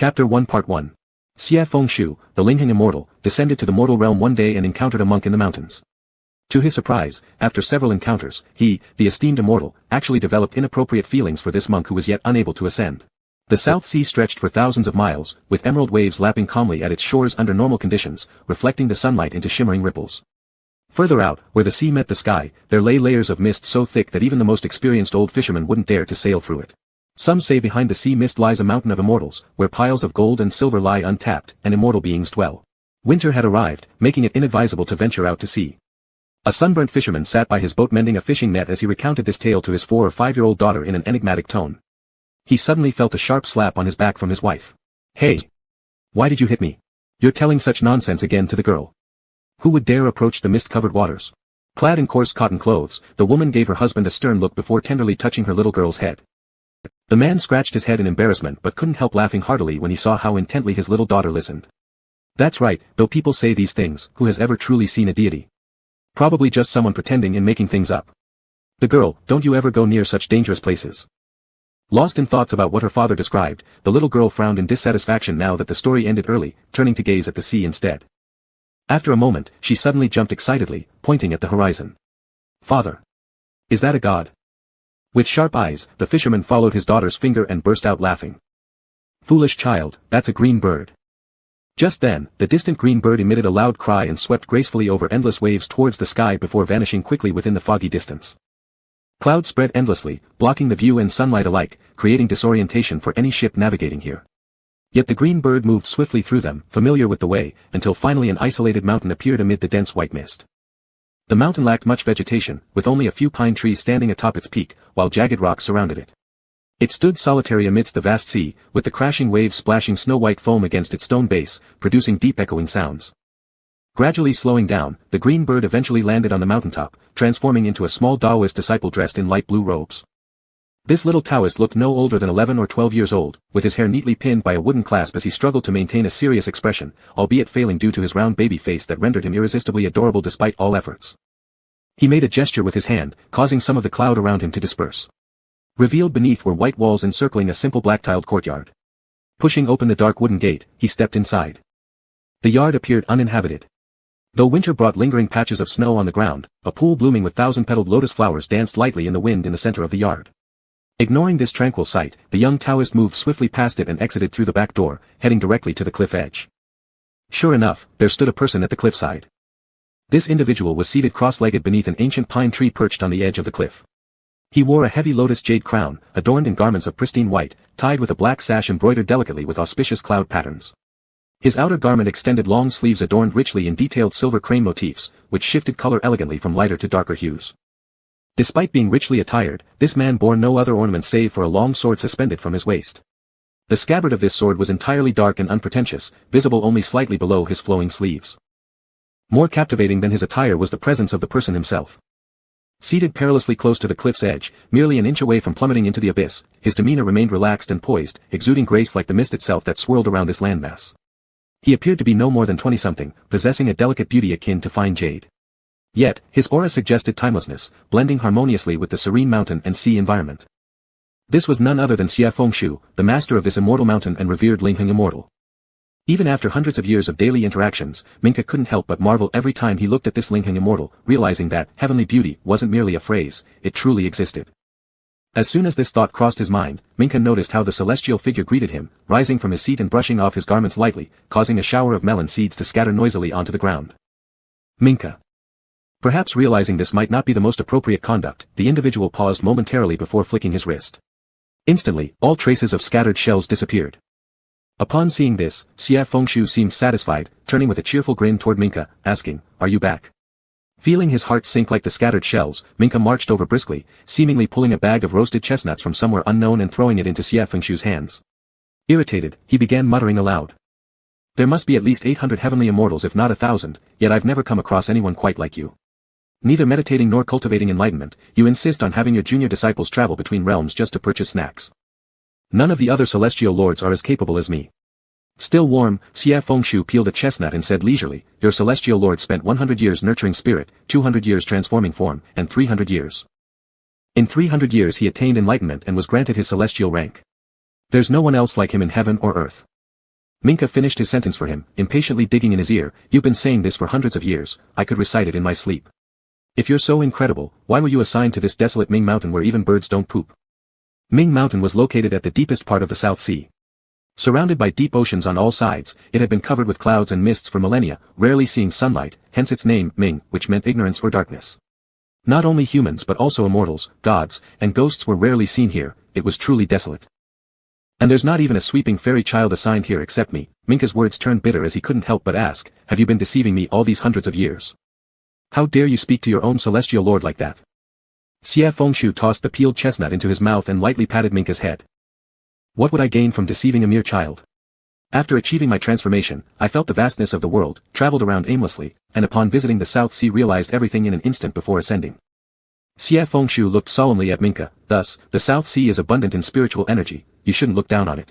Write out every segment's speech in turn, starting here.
Chapter 1 Part 1. Xie Fengshu, the Ling Heng immortal, descended to the mortal realm one day and encountered a monk in the mountains. To his surprise, after several encounters, he, the esteemed immortal, actually developed inappropriate feelings for this monk who was yet unable to ascend. The South Sea stretched for thousands of miles, with emerald waves lapping calmly at its shores under normal conditions, reflecting the sunlight into shimmering ripples. Further out, where the sea met the sky, there lay layers of mist so thick that even the most experienced old fisherman wouldn't dare to sail through it. Some say behind the sea mist lies a mountain of immortals, where piles of gold and silver lie untapped, and immortal beings dwell. Winter had arrived, making it inadvisable to venture out to sea. A sunburnt fisherman sat by his boat mending a fishing net as he recounted this tale to his 4 or 5-year-old daughter in an enigmatic tone. He suddenly felt a sharp slap on his back from his wife. "Hey! Why did you hit me? You're telling such nonsense again," to the girl. Who would dare approach the mist-covered waters? Clad in coarse cotton clothes, the woman gave her husband a stern look before tenderly touching her little girl's head. The man scratched his head in embarrassment but couldn't help laughing heartily when he saw how intently his little daughter listened. That's right, though people say these things, who has ever truly seen a deity? Probably just someone pretending and making things up. The girl, don't you ever go near such dangerous places. Lost in thoughts about what her father described, the little girl frowned in dissatisfaction now that the story ended early, turning to gaze at the sea instead. After a moment, she suddenly jumped excitedly, pointing at the horizon. "Father! Is that a god?" With sharp eyes, the fisherman followed his daughter's finger and burst out laughing. "Foolish child, that's a green bird." Just then, the distant green bird emitted a loud cry and swept gracefully over endless waves towards the sky before vanishing quickly within the foggy distance. Clouds spread endlessly, blocking the view and sunlight alike, creating disorientation for any ship navigating here. Yet the green bird moved swiftly through them, familiar with the way, until finally an isolated mountain appeared amid the dense white mist. The mountain lacked much vegetation, with only a few pine trees standing atop its peak, while jagged rocks surrounded it. It stood solitary amidst the vast sea, with the crashing waves splashing snow-white foam against its stone base, producing deep echoing sounds. Gradually slowing down, the green bird eventually landed on the mountaintop, transforming into a small Taoist disciple dressed in light blue robes. This little Taoist looked no older than 11 or 12 years old, with his hair neatly pinned by a wooden clasp as he struggled to maintain a serious expression, albeit failing due to his round baby face that rendered him irresistibly adorable despite all efforts. He made a gesture with his hand, causing some of the cloud around him to disperse. Revealed beneath were white walls encircling a simple black-tiled courtyard. Pushing open the dark wooden gate, he stepped inside. The yard appeared uninhabited. Though winter brought lingering patches of snow on the ground, a pool blooming with thousand-petaled lotus flowers danced lightly in the wind in the center of the yard. Ignoring this tranquil sight, the young Taoist moved swiftly past it and exited through the back door, heading directly to the cliff edge. Sure enough, there stood a person at the cliffside. This individual was seated cross-legged beneath an ancient pine tree perched on the edge of the cliff. He wore a heavy lotus jade crown, adorned in garments of pristine white, tied with a black sash embroidered delicately with auspicious cloud patterns. His outer garment extended long sleeves adorned richly in detailed silver crane motifs, which shifted color elegantly from lighter to darker hues. Despite being richly attired, this man bore no other ornament save for a long sword suspended from his waist. The scabbard of this sword was entirely dark and unpretentious, visible only slightly below his flowing sleeves. More captivating than his attire was the presence of the person himself. Seated perilously close to the cliff's edge, merely an inch away from plummeting into the abyss, his demeanor remained relaxed and poised, exuding grace like the mist itself that swirled around this landmass. He appeared to be no more than 20-something, possessing a delicate beauty akin to fine jade. Yet, his aura suggested timelessness, blending harmoniously with the serene mountain and sea environment. This was none other than Xie Fengshu, the master of this immortal mountain and revered Ling Heng immortal. Even after hundreds of years of daily interactions, Minka couldn't help but marvel every time he looked at this Ling Heng immortal, realizing that heavenly beauty wasn't merely a phrase, it truly existed. As soon as this thought crossed his mind, Minka noticed how the celestial figure greeted him, rising from his seat and brushing off his garments lightly, causing a shower of melon seeds to scatter noisily onto the ground. Minka. Perhaps realizing this might not be the most appropriate conduct, the individual paused momentarily before flicking his wrist. Instantly, all traces of scattered shells disappeared. Upon seeing this, Xie Fengshu seemed satisfied, turning with a cheerful grin toward Minka, asking, "Are you back?" Feeling his heart sink like the scattered shells, Minka marched over briskly, seemingly pulling a bag of roasted chestnuts from somewhere unknown and throwing it into Xie Fengshu's hands. Irritated, he began muttering aloud. "There must be at least 800 heavenly immortals if not 1,000, yet I've never come across anyone quite like you. Neither meditating nor cultivating enlightenment, you insist on having your junior disciples travel between realms just to purchase snacks. None of the other celestial lords are as capable as me." Still warm, Xie Fengshu peeled a chestnut and said leisurely, "Your celestial lord spent 100 years nurturing spirit, 200 years transforming form, and 300 years. In 300 years he attained enlightenment and was granted his celestial rank. There's no one else like him in heaven or earth. Minka finished his sentence for him, impatiently digging in his ear. You've been saying this for hundreds of years, I could recite it in my sleep. If you're so incredible, why were you assigned to this desolate Ming Mountain where even birds don't poop? Ming Mountain was located at the deepest part of the South Sea. Surrounded by deep oceans on all sides, it had been covered with clouds and mists for millennia, rarely seeing sunlight, hence its name, Ming, which meant ignorance or darkness. Not only humans but also immortals, gods, and ghosts were rarely seen here. It was truly desolate. And there's not even a sweeping fairy child assigned here except me. Minka's words turned bitter as he couldn't help but ask, have you been deceiving me all these hundreds of years? How dare you speak to your own celestial lord like that? Xie Fengshu tossed the peeled chestnut into his mouth and lightly patted Minka's head. What would I gain from deceiving a mere child? After achieving my transformation, I felt the vastness of the world, traveled around aimlessly, and upon visiting the South Sea realized everything in an instant before ascending. Xie Fengshu looked solemnly at Minka. Thus, the South Sea is abundant in spiritual energy, you shouldn't look down on it.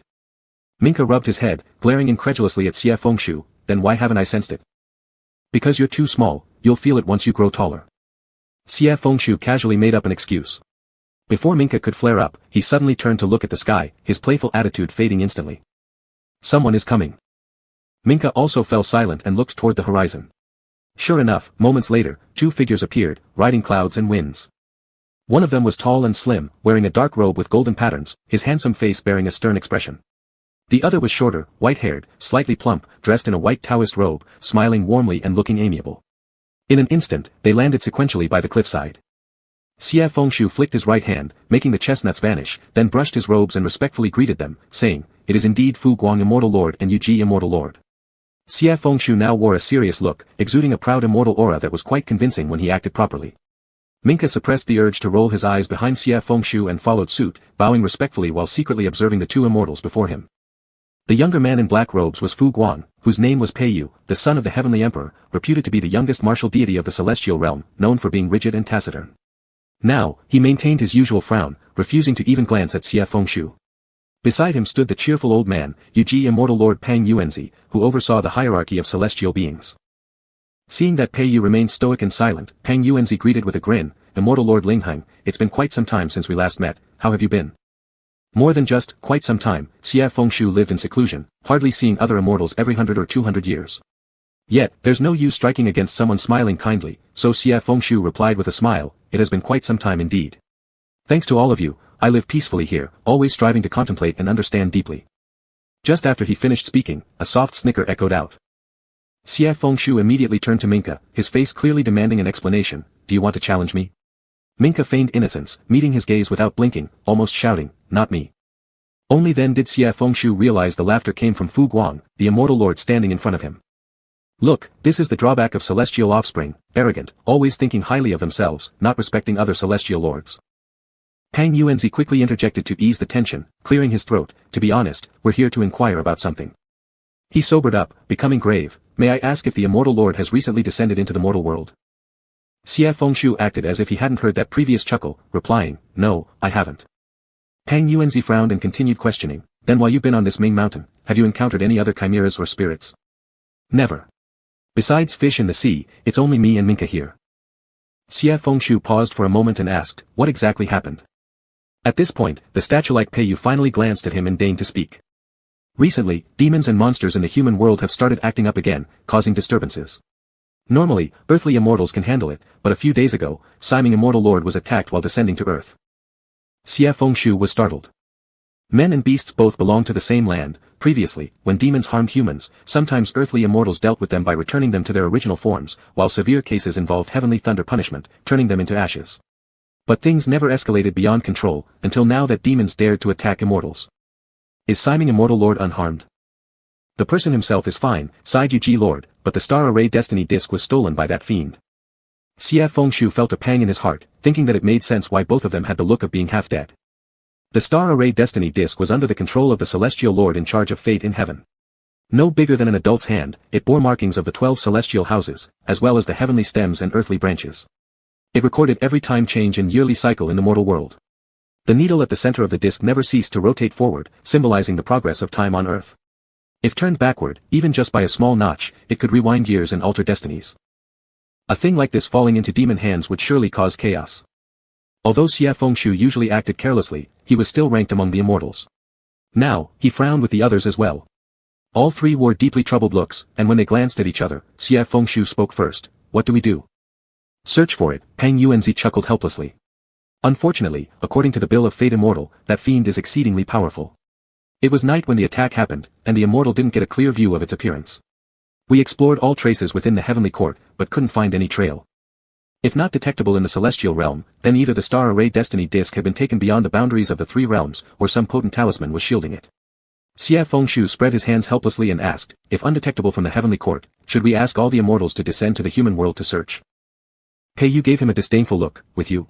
Minka rubbed his head, glaring incredulously at Xie Fengshu. Then why haven't I sensed it? Because you're too small, you'll feel it once you grow taller. Xie Fengshu casually made up an excuse. Before Minka could flare up, he suddenly turned to look at the sky, his playful attitude fading instantly. Someone is coming. Minka also fell silent and looked toward the horizon. Sure enough, moments later, two figures appeared, riding clouds and winds. One of them was tall and slim, wearing a dark robe with golden patterns, his handsome face bearing a stern expression. The other was shorter, white-haired, slightly plump, dressed in a white Taoist robe, smiling warmly and looking amiable. In an instant, they landed sequentially by the cliffside. Xie Fengshu flicked his right hand, making the chestnuts vanish, then brushed his robes and respectfully greeted them, saying, it is indeed Fu Guang Immortal Lord and Yu Ji Immortal Lord. Xie Fengshu now wore a serious look, exuding a proud immortal aura that was quite convincing when he acted properly. Minka suppressed the urge to roll his eyes behind Xie Fengshu and followed suit, bowing respectfully while secretly observing the two immortals before him. The younger man in black robes was Fu Guang, whose name was Peiyu, the son of the Heavenly Emperor, reputed to be the youngest martial deity of the celestial realm, known for being rigid and taciturn. Now, he maintained his usual frown, refusing to even glance at Xie Fengshu. Beside him stood the cheerful old man, Yu Ji Immortal Lord Pang Yuanzi, who oversaw the hierarchy of celestial beings. Seeing that Peiyu remained stoic and silent, Pang Yuanzi greeted with a grin, Immortal Lord Ling Heng, it's been quite some time since we last met, how have you been? More than just, quite some time, Xie Fengshu lived in seclusion, hardly seeing other immortals every 100 or 200 years. Yet, there's no use striking against someone smiling kindly, so Xie Fengshu replied with a smile, it has been quite some time indeed. Thanks to all of you, I live peacefully here, always striving to contemplate and understand deeply. Just after he finished speaking, a soft snicker echoed out. Xie Fengshu immediately turned to Minka, his face clearly demanding an explanation, do you want to challenge me? Minka feigned innocence, meeting his gaze without blinking, almost shouting, not me. Only then did Xie Fengshu realize the laughter came from Fu Guang, the immortal lord standing in front of him. Look, this is the drawback of celestial offspring, arrogant, always thinking highly of themselves, not respecting other celestial lords. Pang Yuanzi quickly interjected to ease the tension, clearing his throat, to be honest, we're here to inquire about something. He sobered up, becoming grave, may I ask if the immortal lord has recently descended into the mortal world? Xie Fengshu acted as if he hadn't heard that previous chuckle, replying, no, I haven't. Pang Yuanzi frowned and continued questioning, then while you've been on this Ming Mountain, have you encountered any other chimeras or spirits? Never. Besides fish in the sea, it's only me and Minka here. Xie Fengshu paused for a moment and asked, what exactly happened? At this point, the statue-like Peiyu finally glanced at him and deigned to speak. Recently, demons and monsters in the human world have started acting up again, causing disturbances. Normally, earthly immortals can handle it, but a few days ago, Siming Immortal Lord was attacked while descending to Earth. Xie Fengshu was startled. Men and beasts both belong to the same land. Previously, when demons harmed humans, sometimes earthly immortals dealt with them by returning them to their original forms, while severe cases involved heavenly thunder punishment, turning them into ashes. But things never escalated beyond control, until now that demons dared to attack immortals. Is Siming Immortal Lord unharmed? The person himself is fine, sighed Yu Ji Lord, but the Star Array Destiny Disc was stolen by that fiend. Xie Fengshu felt a pang in his heart, thinking that it made sense why both of them had the look of being half dead. The Star Array Destiny Disc was under the control of the Celestial Lord in charge of fate in heaven. No bigger than an adult's hand, it bore markings of the 12 celestial houses, as well as the heavenly stems and earthly branches. It recorded every time change and yearly cycle in the mortal world. The needle at the center of the disc never ceased to rotate forward, symbolizing the progress of time on Earth. If turned backward, even just by a small notch, it could rewind years and alter destinies. A thing like this falling into demon hands would surely cause chaos. Although Xie Fengshu usually acted carelessly, he was still ranked among the immortals. Now, he frowned with the others as well. All three wore deeply troubled looks, and when they glanced at each other, Xie Fengshu spoke first. What do we do? Search for it, Pang Yuanzi chuckled helplessly. Unfortunately, according to the Bill of Fate Immortal, that fiend is exceedingly powerful. It was night when the attack happened, and the Immortal didn't get a clear view of its appearance. We explored all traces within the heavenly court, but couldn't find any trail. If not detectable in the celestial realm, then either the star array destiny disk had been taken beyond the boundaries of the three realms, or some potent talisman was shielding it. Xie Fengshu spread his hands helplessly and asked, if undetectable from the heavenly court, should we ask all the immortals to descend to the human world to search? Pei Yu gave him a disdainful look. With you?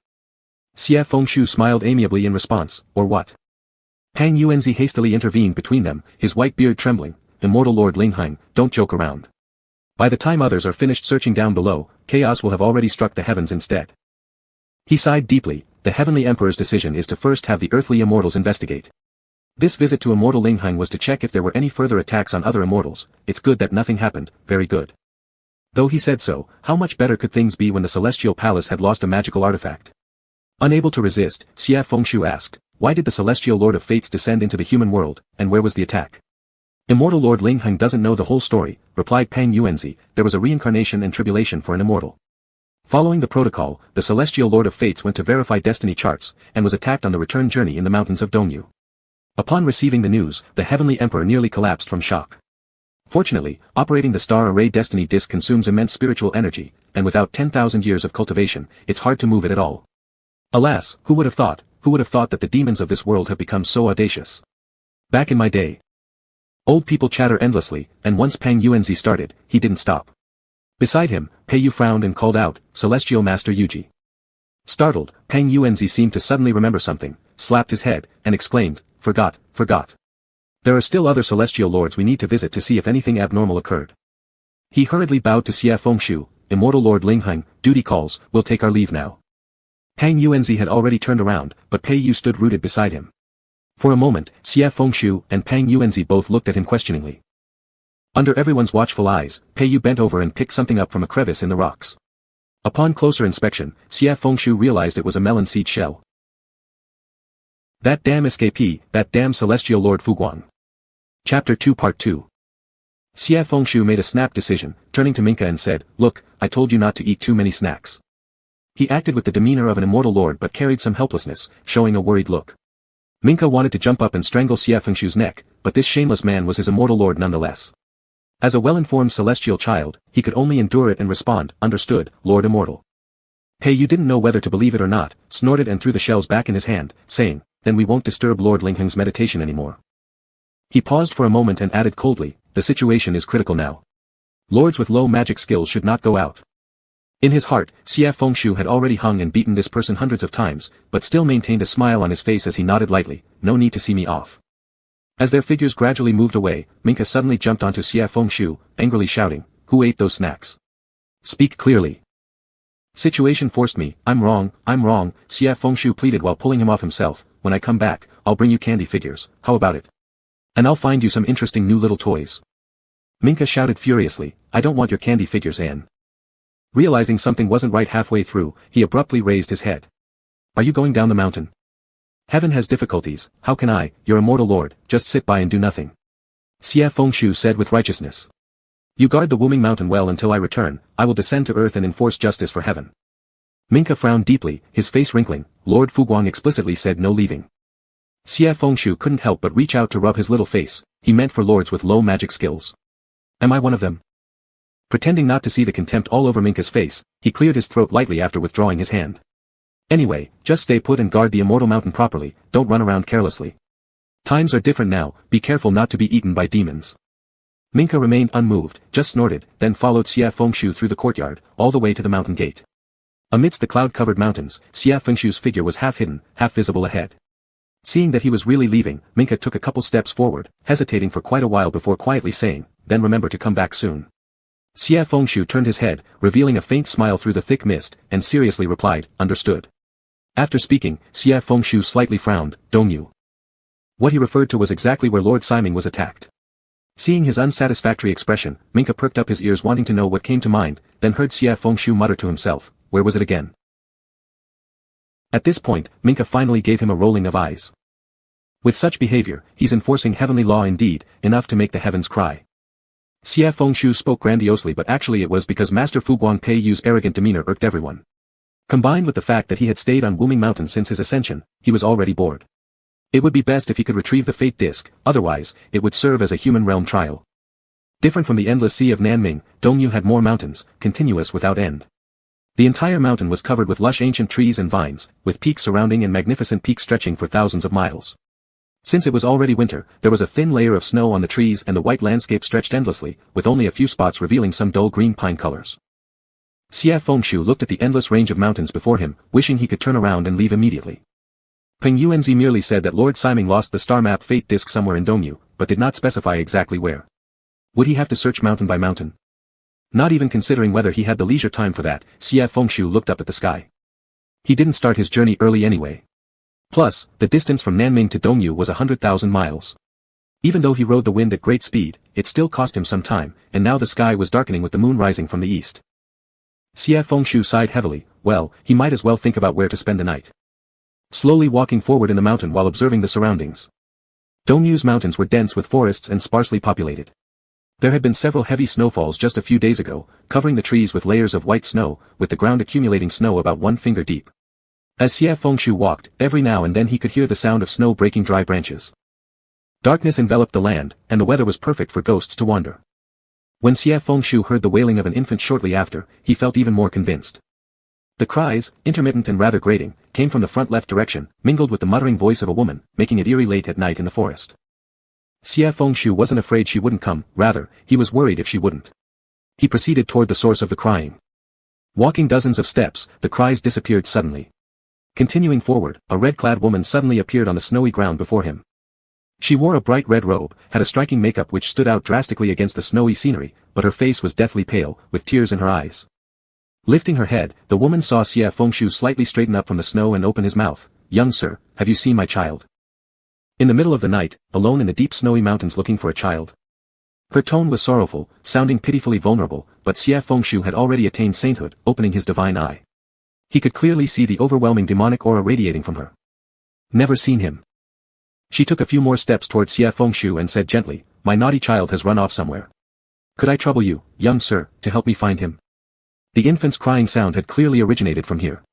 Xie Fengshu smiled amiably in response, or what? Pang Yuanzi hastily intervened between them, his white beard trembling. Immortal Lord Ling Heng, don't joke around. By the time others are finished searching down below, chaos will have already struck the heavens instead. He sighed deeply. The Heavenly Emperor's decision is to first have the earthly immortals investigate. This visit to Immortal Ling Heng was to check if there were any further attacks on other immortals. It's good that nothing happened, very good. Though he said so, how much better could things be when the Celestial Palace had lost a magical artifact? Unable to resist, Xie Fengshu asked, why did the Celestial Lord of Fates descend into the human world, and where was the attack? Immortal Lord Ling Heng doesn't know the whole story, replied Pang Yuanzi. There was a reincarnation and tribulation for an immortal. Following the protocol, the Celestial Lord of Fates went to verify destiny charts, and was attacked on the return journey in the mountains of Dongyu. Upon receiving the news, the Heavenly Emperor nearly collapsed from shock. Fortunately, operating the star array destiny disk consumes immense spiritual energy, and without 10,000 years of cultivation, it's hard to move it at all. Alas, who would have thought that the demons of this world have become so audacious? Back in my day. Old people chatter endlessly, and once Pang Yuanzi started, he didn't stop. Beside him, Pei Yu frowned and called out, Celestial Master Yuji. Startled, Pang Yuanzi seemed to suddenly remember something, slapped his head, and exclaimed, Forgot. There are still other celestial lords we need to visit to see if anything abnormal occurred. He hurriedly bowed to Xie Fengshu. Immortal Lord Ling Heng, duty calls, we'll take our leave now. Pang Yuanzi had already turned around, but Pei Yu stood rooted beside him. For a moment, Xie Fengshu and Pang Yuanzi both looked at him questioningly. Under everyone's watchful eyes, Pei Yu bent over and picked something up from a crevice in the rocks. Upon closer inspection, Xie Fengshu realized it was a melon seed shell. That damn escapee, that damn Celestial Lord Fuguang. Chapter 2 Part 2. Xie Fengshu made a snap decision, turning to Minka and said, Look, I told you not to eat too many snacks. He acted with the demeanor of an immortal lord but carried some helplessness, showing a worried look. Minka wanted to jump up and strangle Xie Fengshu's neck, but this shameless man was his immortal lord nonetheless. As a well-informed celestial child, he could only endure it and respond, Understood, Lord Immortal. Pei Yu didn't know whether to believe it or not, snorted and threw the shells back in his hand, saying, Then we won't disturb Lord Ling Heng's meditation anymore. He paused for a moment and added coldly, The situation is critical now. Lords with low magic skills should not go out. In his heart, Xie Fengshu had already hung and beaten this person hundreds of times, but still maintained a smile on his face as he nodded lightly, No need to see me off. As their figures gradually moved away, Minka suddenly jumped onto Xie Fengshu, angrily shouting, Who ate those snacks? Speak clearly. Situation forced me, I'm wrong, Xie Fengshu pleaded while pulling him off himself. When I come back, I'll bring you candy figures, how about it? And I'll find you some interesting new little toys. Minka shouted furiously, I don't want your candy figures, Anne. Realizing something wasn't right halfway through, he abruptly raised his head. Are you going down the mountain? Heaven has difficulties, how can I, your immortal lord, just sit by and do nothing? Xie Fengshu said with righteousness. You guard the Wuming Mountain well until I return, I will descend to earth and enforce justice for heaven. Minka frowned deeply, his face wrinkling. Lord Fuguang explicitly said no leaving. Xie Fengshu couldn't help but reach out to rub his little face, he meant for lords with low magic skills. Am I one of them? Pretending not to see the contempt all over Minka's face, he cleared his throat lightly after withdrawing his hand. Anyway, just stay put and guard the Immortal Mountain properly, don't run around carelessly. Times are different now, be careful not to be eaten by demons. Minka remained unmoved, just snorted, then followed Xie Fengshu through the courtyard, all the way to the mountain gate. Amidst the cloud-covered mountains, Xie Fengshu's figure was half hidden, half visible ahead. Seeing that he was really leaving, Minka took a couple steps forward, hesitating for quite a while before quietly saying, Then remember to come back soon. Xie Fengshu turned his head, revealing a faint smile through the thick mist, and seriously replied, Understood. After speaking, Xie Fengshu slightly frowned, Dongyu. What he referred to was exactly where Lord Siming was attacked. Seeing his unsatisfactory expression, Minka pricked up his ears wanting to know what came to mind, then heard Xie Fengshu mutter to himself, Where was it again? At this point, Minka finally gave him a rolling of eyes. With such behavior, he's enforcing heavenly law indeed, enough to make the heavens cry. Xie Fengshu spoke grandiosely, but actually it was because Master Fu Guangpei's arrogant demeanor irked everyone. Combined with the fact that he had stayed on Wuming Mountain since his ascension, he was already bored. It would be best if he could retrieve the fate disc, otherwise, it would serve as a human realm trial. Different from the endless sea of Nanming, Dongyu had more mountains, continuous without end. The entire mountain was covered with lush ancient trees and vines, with peaks surrounding and magnificent peaks stretching for thousands of miles. Since it was already winter, there was a thin layer of snow on the trees and the white landscape stretched endlessly, with only a few spots revealing some dull green pine colors. Xie Fengshu looked at the endless range of mountains before him, wishing he could turn around and leave immediately. Peng Yuanzi merely said that Lord Siming lost the star map fate disc somewhere in Dongyu, but did not specify exactly where. Would he have to search mountain by mountain? Not even considering whether he had the leisure time for that, Xie Fengshu looked up at the sky. He didn't start his journey early anyway. Plus, the distance from Nanming to Dongyu was 100,000 miles. Even though he rode the wind at great speed, it still cost him some time, and now the sky was darkening with the moon rising from the east. Xie Fengshu sighed heavily. Well, he might as well think about where to spend the night. Slowly walking forward in the mountain while observing the surroundings. Dongyu's mountains were dense with forests and sparsely populated. There had been several heavy snowfalls just a few days ago, covering the trees with layers of white snow, with the ground accumulating snow about 1 finger deep. As Xie Fengshu walked, every now and then he could hear the sound of snow breaking dry branches. Darkness enveloped the land, and the weather was perfect for ghosts to wander. When Xie Fengshu heard the wailing of an infant shortly after, he felt even more convinced. The cries, intermittent and rather grating, came from the front left direction, mingled with the muttering voice of a woman, making it eerie late at night in the forest. Xie Fengshu wasn't afraid she wouldn't come, rather, he was worried if she wouldn't. He proceeded toward the source of the crying. Walking dozens of steps, the cries disappeared suddenly. Continuing forward, a red-clad woman suddenly appeared on the snowy ground before him. She wore a bright red robe, had a striking makeup which stood out drastically against the snowy scenery, but her face was deathly pale, with tears in her eyes. Lifting her head, the woman saw Xie Fengshu slightly straighten up from the snow and open his mouth. "Young sir, have you seen my child?" In the middle of the night, alone in the deep snowy mountains looking for a child. Her tone was sorrowful, sounding pitifully vulnerable, but Xie Fengshu had already attained sainthood, opening his divine eye. He could clearly see the overwhelming demonic aura radiating from her. Never seen him. She took a few more steps towards Xie Fengshu and said gently, "My naughty child has run off somewhere. Could I trouble you, young sir, to help me find him?" The infant's crying sound had clearly originated from here.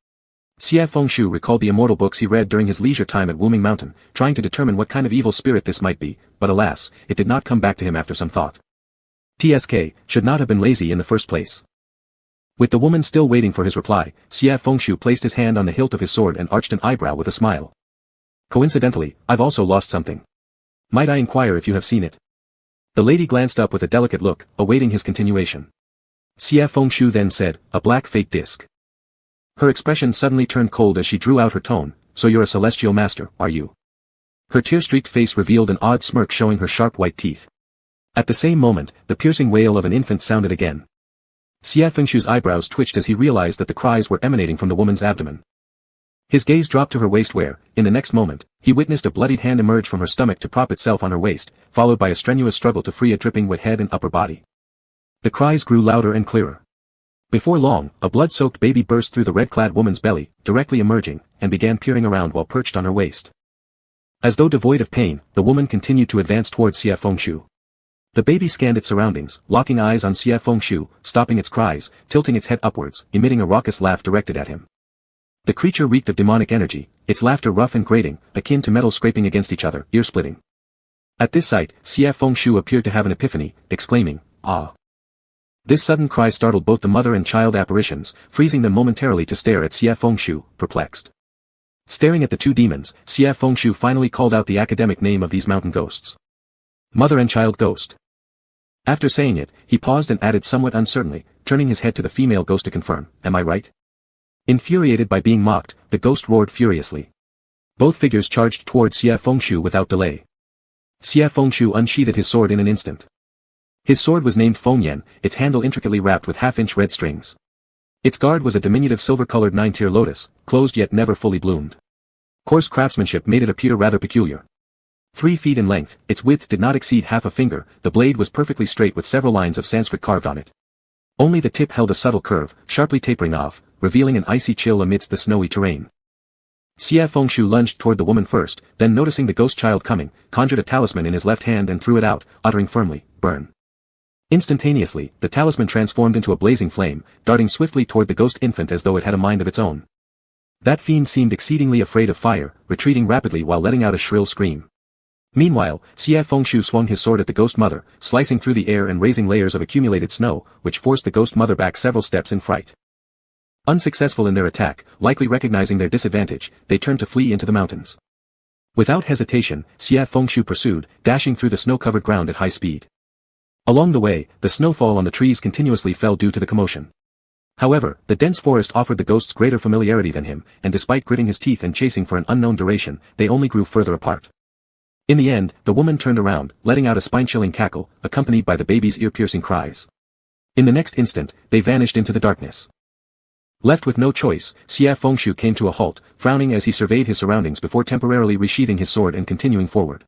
Xie Fengshu recalled the immortal books he read during his leisure time at Wuming Mountain, trying to determine what kind of evil spirit this might be, but alas, it did not come back to him after some thought. TSK should not have been lazy in the first place. With the woman still waiting for his reply, Xie Fengshu placed his hand on the hilt of his sword and arched an eyebrow with a smile. "Coincidentally, I've also lost something. Might I inquire if you have seen it?" The lady glanced up with a delicate look, awaiting his continuation. Xie Fengshu then said, "A black fate disc." Her expression suddenly turned cold as she drew out her tone. "So you're a celestial master, are you?" Her tear-streaked face revealed an odd smirk showing her sharp white teeth. At the same moment, the piercing wail of an infant sounded again. Xie Fengshu's eyebrows twitched as he realized that the cries were emanating from the woman's abdomen. His gaze dropped to her waist where, in the next moment, he witnessed a bloodied hand emerge from her stomach to prop itself on her waist, followed by a strenuous struggle to free a dripping wet head and upper body. The cries grew louder and clearer. Before long, a blood-soaked baby burst through the red-clad woman's belly, directly emerging, and began peering around while perched on her waist. As though devoid of pain, the woman continued to advance towards Xie Fengshu. The baby scanned its surroundings, locking eyes on Xie Fengshu, stopping its cries, tilting its head upwards, emitting a raucous laugh directed at him. The creature reeked of demonic energy, its laughter rough and grating, akin to metal scraping against each other, ear-splitting. At this sight, Xie Fengshu appeared to have an epiphany, exclaiming, "Ah!" This sudden cry startled both the mother and child apparitions, freezing them momentarily to stare at Xie Fengshu, perplexed. Staring at the two demons, Xie Fengshu finally called out the academic name of these mountain ghosts. "Mother and child ghost." After saying it, he paused and added somewhat uncertainly, turning his head to the female ghost to confirm, "Am I right?" Infuriated by being mocked, the ghost roared furiously. Both figures charged towards Xie Fengshu without delay. Xie Fengshu unsheathed his sword in an instant. His sword was named Fengyan, its handle intricately wrapped with half-inch red strings. Its guard was a diminutive silver-colored 9-tier lotus, closed yet never fully bloomed. Coarse craftsmanship made it appear rather peculiar. 3 feet in length, its width did not exceed half a finger, the blade was perfectly straight with several lines of Sanskrit carved on it. Only the tip held a subtle curve, sharply tapering off, revealing an icy chill amidst the snowy terrain. Xie Fengshu lunged toward the woman first, then noticing the ghost child coming, conjured a talisman in his left hand and threw it out, uttering firmly, "Burn." Instantaneously, the talisman transformed into a blazing flame, darting swiftly toward the ghost infant as though it had a mind of its own. That fiend seemed exceedingly afraid of fire, retreating rapidly while letting out a shrill scream. Meanwhile, Xie Fengshu swung his sword at the ghost mother, slicing through the air and raising layers of accumulated snow, which forced the ghost mother back several steps in fright. Unsuccessful in their attack, likely recognizing their disadvantage, they turned to flee into the mountains. Without hesitation, Xie Fengshu pursued, dashing through the snow-covered ground at high speed. Along the way, the snowfall on the trees continuously fell due to the commotion. However, the dense forest offered the ghosts greater familiarity than him, and despite gritting his teeth and chasing for an unknown duration, they only grew further apart. In the end, the woman turned around, letting out a spine-chilling cackle, accompanied by the baby's ear-piercing cries. In the next instant, they vanished into the darkness. Left with no choice, Xie Fengshu came to a halt, frowning as he surveyed his surroundings before temporarily resheathing his sword and continuing forward.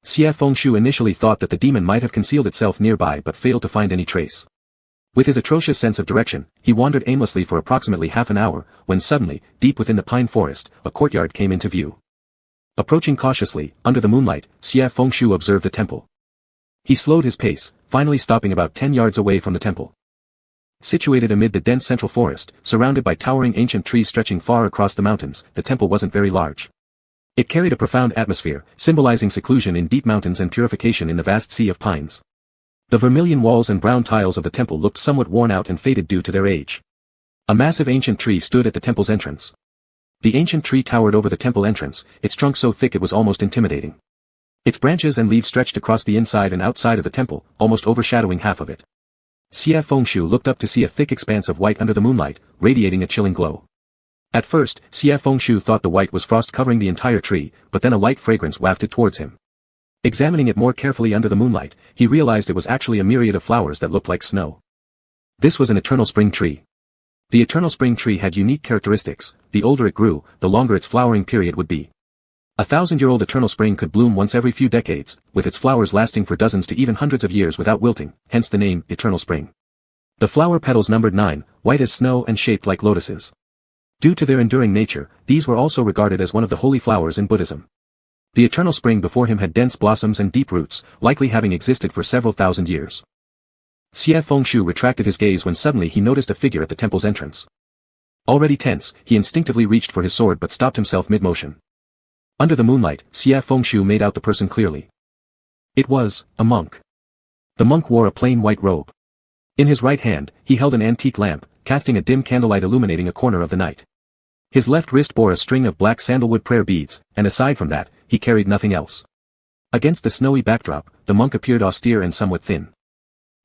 Xie Fengshu initially thought that the demon might have concealed itself nearby but failed to find any trace. With his atrocious sense of direction, he wandered aimlessly for approximately half an hour, when suddenly, deep within the pine forest, a courtyard came into view. Approaching cautiously, under the moonlight, Xie Fengshu observed a temple. He slowed his pace, finally stopping about 10 yards away from the temple. Situated amid the dense central forest, surrounded by towering ancient trees stretching far across the mountains, the temple wasn't very large. It carried a profound atmosphere, symbolizing seclusion in deep mountains and purification in the vast sea of pines. The vermilion walls and brown tiles of the temple looked somewhat worn out and faded due to their age. A massive ancient tree stood at the temple's entrance. The ancient tree towered over the temple entrance, its trunk so thick it was almost intimidating. Its branches and leaves stretched across the inside and outside of the temple, almost overshadowing half of it. Xie Fengshu looked up to see a thick expanse of white under the moonlight, radiating a chilling glow. At first, Xie Fengshu thought the white was frost covering the entire tree, but then a light fragrance wafted towards him. Examining it more carefully under the moonlight, he realized it was actually a myriad of flowers that looked like snow. This was an eternal spring tree. The eternal spring tree had unique characteristics. The older it grew, the longer its flowering period would be. 1,000-year-old eternal spring could bloom once every few decades, with its flowers lasting for dozens to even hundreds of years without wilting, hence the name, eternal spring. The flower petals numbered 9, white as snow and shaped like lotuses. Due to their enduring nature, these were also regarded as one of the holy flowers in Buddhism. The eternal spring before him had dense blossoms and deep roots, likely having existed for several thousand years. Xie Fengshu retracted his gaze when suddenly he noticed a figure at the temple's entrance. Already tense, he instinctively reached for his sword but stopped himself mid-motion. Under the moonlight, Xie Fengshu made out the person clearly. It was a monk. The monk wore a plain white robe. In his right hand, he held an antique lamp, casting a dim candlelight illuminating a corner of the night. His left wrist bore a string of black sandalwood prayer beads, and aside from that, he carried nothing else. Against the snowy backdrop, the monk appeared austere and somewhat thin.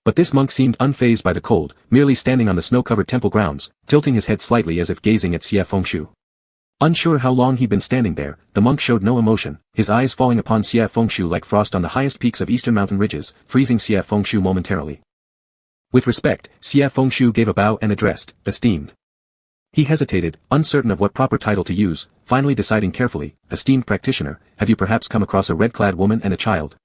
But this monk seemed unfazed by the cold, merely standing on the snow-covered temple grounds, tilting his head slightly as if gazing at Xie Fengshu. Unsure how long he'd been standing there, the monk showed no emotion, his eyes falling upon Xie Fengshu like frost on the highest peaks of eastern mountain ridges, freezing Xie Fengshu momentarily. With respect, Xie Fengshu gave a bow and addressed, "Esteemed." He hesitated, uncertain of what proper title to use, finally deciding carefully, "Esteemed practitioner, have you perhaps come across a red-clad woman and a child?"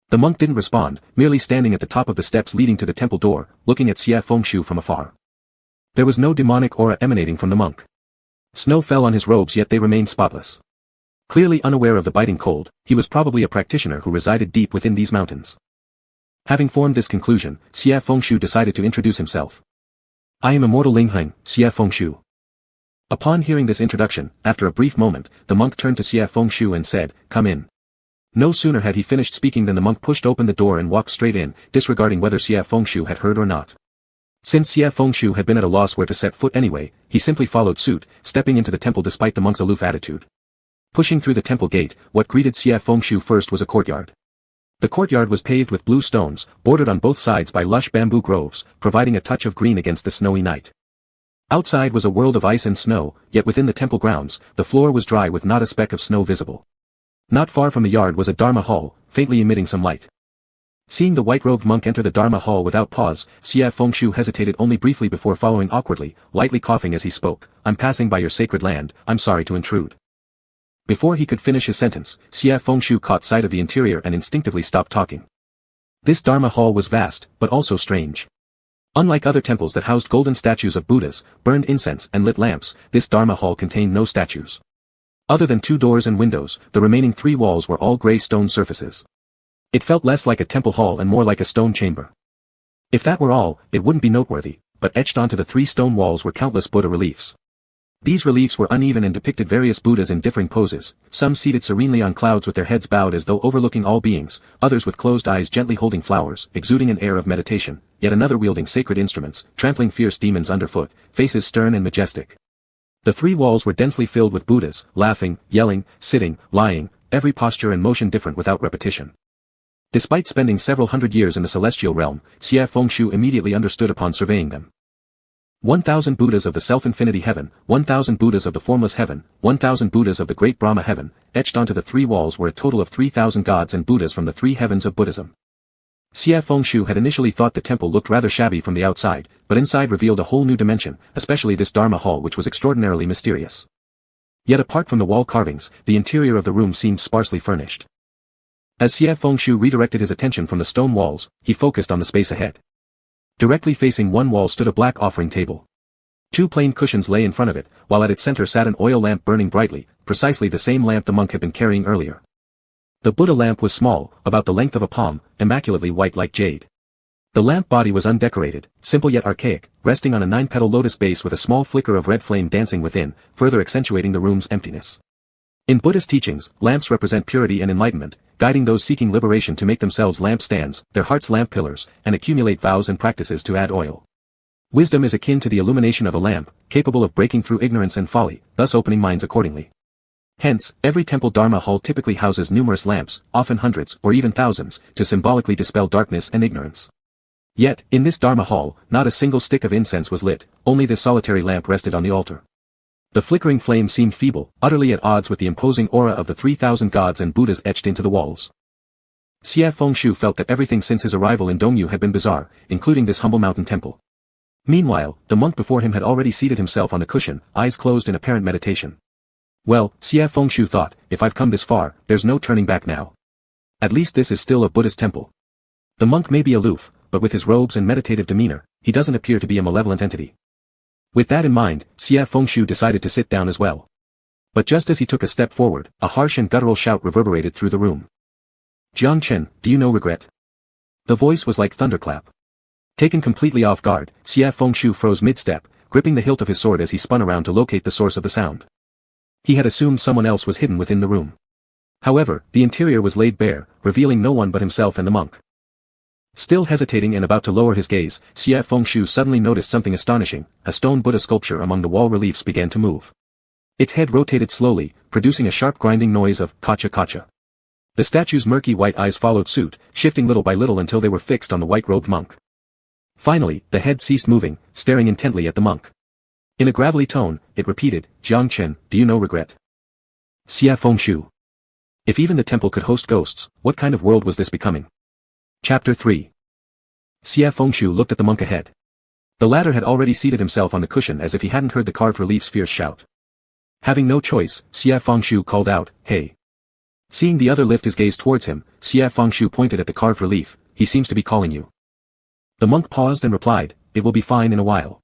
The monk didn't respond, merely standing at the top of the steps leading to the temple door, looking at Xie Fengshu from afar. There was no demonic aura emanating from the monk. Snow fell on his robes yet they remained spotless. Clearly unaware of the biting cold, he was probably a practitioner who resided deep within these mountains. Having formed this conclusion, Xie Fengshu decided to introduce himself. "I am Immortal Ling Heng, Xie Fengshu." Upon hearing this introduction, after a brief moment, the monk turned to Xie Fengshu and said, "Come in." No sooner had he finished speaking than the monk pushed open the door and walked straight in, disregarding whether Xie Fengshu had heard or not. Since Xie Fengshu had been at a loss where to set foot anyway, he simply followed suit, stepping into the temple despite the monk's aloof attitude. Pushing through the temple gate, what greeted Xie Fengshu first was a courtyard. The courtyard was paved with blue stones, bordered on both sides by lush bamboo groves, providing a touch of green against the snowy night. Outside was a world of ice and snow, yet within the temple grounds, the floor was dry with not a speck of snow visible. Not far from the yard was a Dharma hall, faintly emitting some light. Seeing the white-robed monk enter the Dharma hall without pause, Xie Fengshu hesitated only briefly before following awkwardly, lightly coughing as he spoke, "I'm passing by your sacred land, I'm sorry to intrude." Before he could finish his sentence, Xie Fengshu caught sight of the interior and instinctively stopped talking. This Dharma hall was vast, but also strange. Unlike other temples that housed golden statues of Buddhas, burned incense and lit lamps, this Dharma hall contained no statues. Other than 2 doors and windows, the remaining 3 walls were all grey stone surfaces. It felt less like a temple hall and more like a stone chamber. If that were all, it wouldn't be noteworthy, but etched onto the 3 stone walls were countless Buddha reliefs. These reliefs were uneven and depicted various Buddhas in differing poses, some seated serenely on clouds with their heads bowed as though overlooking all beings, others with closed eyes gently holding flowers, exuding an air of meditation, yet another wielding sacred instruments, trampling fierce demons underfoot, faces stern and majestic. The 3 walls were densely filled with Buddhas, laughing, yelling, sitting, lying, every posture and motion different without repetition. Despite spending several hundred years in the celestial realm, Xie Fengshu immediately understood upon surveying them. 1,000 Buddhas of the self-infinity heaven, 1,000 Buddhas of the formless heaven, 1,000 Buddhas of the great Brahma heaven, etched onto the 3 walls were a total of 3,000 gods and Buddhas from the 3 heavens of Buddhism. Xie Fengshu had initially thought the temple looked rather shabby from the outside, but inside revealed a whole new dimension, especially this Dharma hall which was extraordinarily mysterious. Yet apart from the wall carvings, the interior of the room seemed sparsely furnished. As Xie Fengshu redirected his attention from the stone walls, he focused on the space ahead. Directly facing one wall stood a black offering table. 2 plain cushions lay in front of it, while at its center sat an oil lamp burning brightly, precisely the same lamp the monk had been carrying earlier. The Buddha lamp was small, about the length of a palm, immaculately white like jade. The lamp body was undecorated, simple yet archaic, resting on a 9-petal lotus base with a small flicker of red flame dancing within, further accentuating the room's emptiness. In Buddhist teachings, lamps represent purity and enlightenment, guiding those seeking liberation to make themselves lamp stands, their hearts lamp pillars, and accumulate vows and practices to add oil. Wisdom is akin to the illumination of a lamp, capable of breaking through ignorance and folly, thus opening minds accordingly. Hence, every temple Dharma hall typically houses numerous lamps, often hundreds or even thousands, to symbolically dispel darkness and ignorance. Yet, in this Dharma hall, not a single stick of incense was lit, only this solitary lamp rested on the altar. The flickering flame seemed feeble, utterly at odds with the imposing aura of the 3,000 gods and Buddhas etched into the walls. Xie Fengshu felt that everything since his arrival in Dongyu had been bizarre, including this humble mountain temple. Meanwhile, the monk before him had already seated himself on the cushion, eyes closed in apparent meditation. Well, Xie Fengshu thought, if I've come this far, there's no turning back now. At least this is still a Buddhist temple. The monk may be aloof, but with his robes and meditative demeanor, he doesn't appear to be a malevolent entity. With that in mind, Xie Fengshu decided to sit down as well. But just as he took a step forward, a harsh and guttural shout reverberated through the room. Jiang Chen, do you know regret? The voice was like thunderclap. Taken completely off guard, Xie Fengshu froze mid-step, gripping the hilt of his sword as he spun around to locate the source of the sound. He had assumed someone else was hidden within the room. However, the interior was laid bare, revealing no one but himself and the monk. Still hesitating and about to lower his gaze, Xie Fengshu suddenly noticed something astonishing. A stone Buddha sculpture among the wall reliefs began to move. Its head rotated slowly, producing a sharp grinding noise of kacha kacha. The statue's murky white eyes followed suit, shifting little by little until they were fixed on the white-robed monk. Finally, the head ceased moving, staring intently at the monk. In a gravelly tone, it repeated, Jiang Chen, do you know regret? Xie Fengshu. If even the temple could host ghosts, what kind of world was this becoming? Chapter 3. Xie Fengshu looked at the monk ahead. The latter had already seated himself on the cushion as if he hadn't heard the carved relief's fierce shout. Having no choice, Xie Fengshu called out, hey. Seeing the other lift his gaze towards him, Xie Fengshu pointed at the carved relief, he seems to be calling you. The monk paused and replied, it will be fine in a while.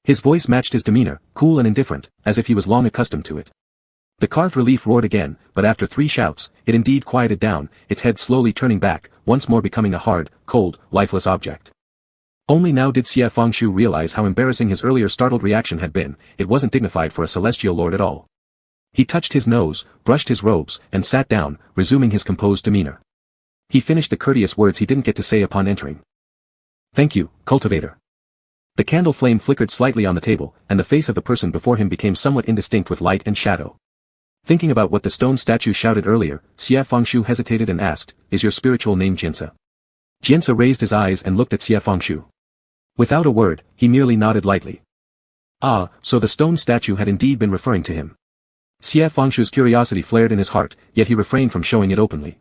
His voice matched his demeanor, cool and indifferent, as if he was long accustomed to it. The carved relief roared again, but after 3 shouts, it indeed quieted down, its head slowly turning back, once more becoming a hard, cold, lifeless object. Only now did Xie Fengshu realize how embarrassing his earlier startled reaction had been. It wasn't dignified for a celestial lord at all. He touched his nose, brushed his robes, and sat down, resuming his composed demeanor. He finished the courteous words he didn't get to say upon entering. Thank you, cultivator. The candle flame flickered slightly on the table, and the face of the person before him became somewhat indistinct with light and shadow. Thinking about what the stone statue shouted earlier, Xie Fengshu hesitated and asked, is your spiritual name Jiansa? Jiansa raised his eyes and looked at Xie Fengshu. Without a word, he merely nodded lightly. Ah, so the stone statue had indeed been referring to him. Xie Fengshu's curiosity flared in his heart, yet he refrained from showing it openly.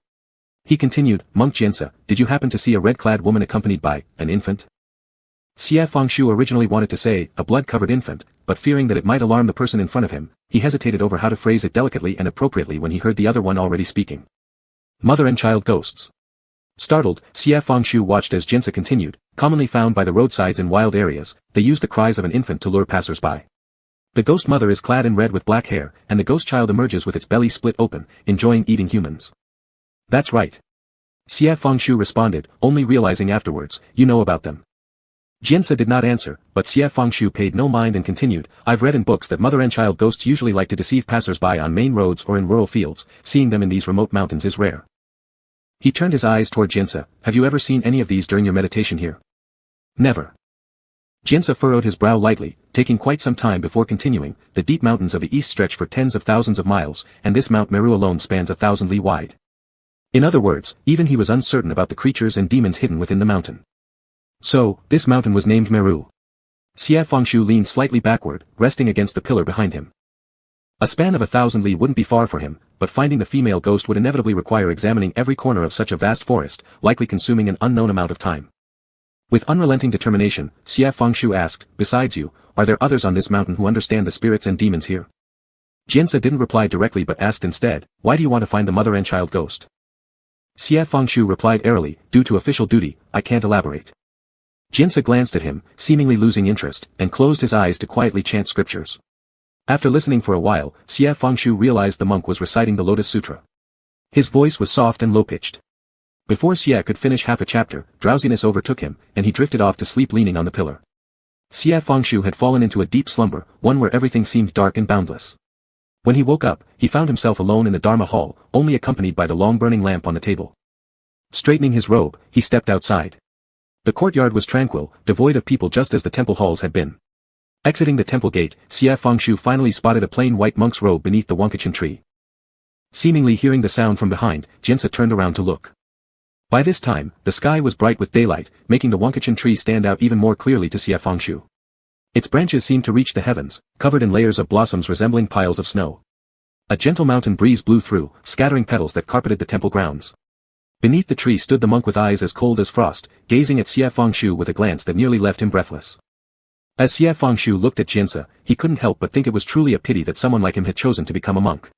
He continued, Monk Jiansa, did you happen to see a red-clad woman accompanied by an infant? Xie Fengshu originally wanted to say, a blood-covered infant, but fearing that it might alarm the person in front of him, he hesitated over how to phrase it delicately and appropriately when he heard the other one already speaking. Mother and child ghosts. Startled, Xie Fengshu watched as Jiansa continued, commonly found by the roadsides in wild areas, they use the cries of an infant to lure passers-by. The ghost mother is clad in red with black hair, and the ghost child emerges with its belly split open, enjoying eating humans. That's right. Xie Fengshu responded, only realizing afterwards, you know about them. Jiansa did not answer, but Xie Fengshu paid no mind and continued, I've read in books that mother and child ghosts usually like to deceive passers-by on main roads or in rural fields, seeing them in these remote mountains is rare. He turned his eyes toward Jiansa, have you ever seen any of these during your meditation here? Never. Jiansa furrowed his brow lightly, taking quite some time before continuing, the deep mountains of the east stretch for tens of thousands of miles, and this Mount Meru alone spans 1,000 li wide. In other words, even he was uncertain about the creatures and demons hidden within the mountain. So, this mountain was named Meru. Xie Fengshu leaned slightly backward, resting against the pillar behind him. A span of 1,000 li wouldn't be far for him, but finding the female ghost would inevitably require examining every corner of such a vast forest, likely consuming an unknown amount of time. With unrelenting determination, Xie Fengshu asked, besides you, are there others on this mountain who understand the spirits and demons here? Jiansa didn't reply directly but asked instead, why do you want to find the mother and child ghost? Xie Fengshu replied airily, due to official duty, I can't elaborate. Jiansa glanced at him, seemingly losing interest, and closed his eyes to quietly chant scriptures. After listening for a while, Xie Fengshu realized the monk was reciting the Lotus Sutra. His voice was soft and low-pitched. Before Xie could finish half a chapter, drowsiness overtook him, and he drifted off to sleep leaning on the pillar. Xie Fengshu had fallen into a deep slumber, one where everything seemed dark and boundless. When he woke up, he found himself alone in the Dharma hall, only accompanied by the long-burning lamp on the table. Straightening his robe, he stepped outside. The courtyard was tranquil, devoid of people just as the temple halls had been. Exiting the temple gate, Xie Fengshu finally spotted a plain white monk's robe beneath the Wonkachin tree. Seemingly hearing the sound from behind, Jiansa turned around to look. By this time, the sky was bright with daylight, making the Wonkachin tree stand out even more clearly to Xie Fengshu. Its branches seemed to reach the heavens, covered in layers of blossoms resembling piles of snow. A gentle mountain breeze blew through, scattering petals that carpeted the temple grounds. Beneath the tree stood the monk with eyes as cold as frost, gazing at Xie Fengshu with a glance that nearly left him breathless. As Xie Fengshu looked at Jiansa, he couldn't help but think it was truly a pity that someone like him had chosen to become a monk.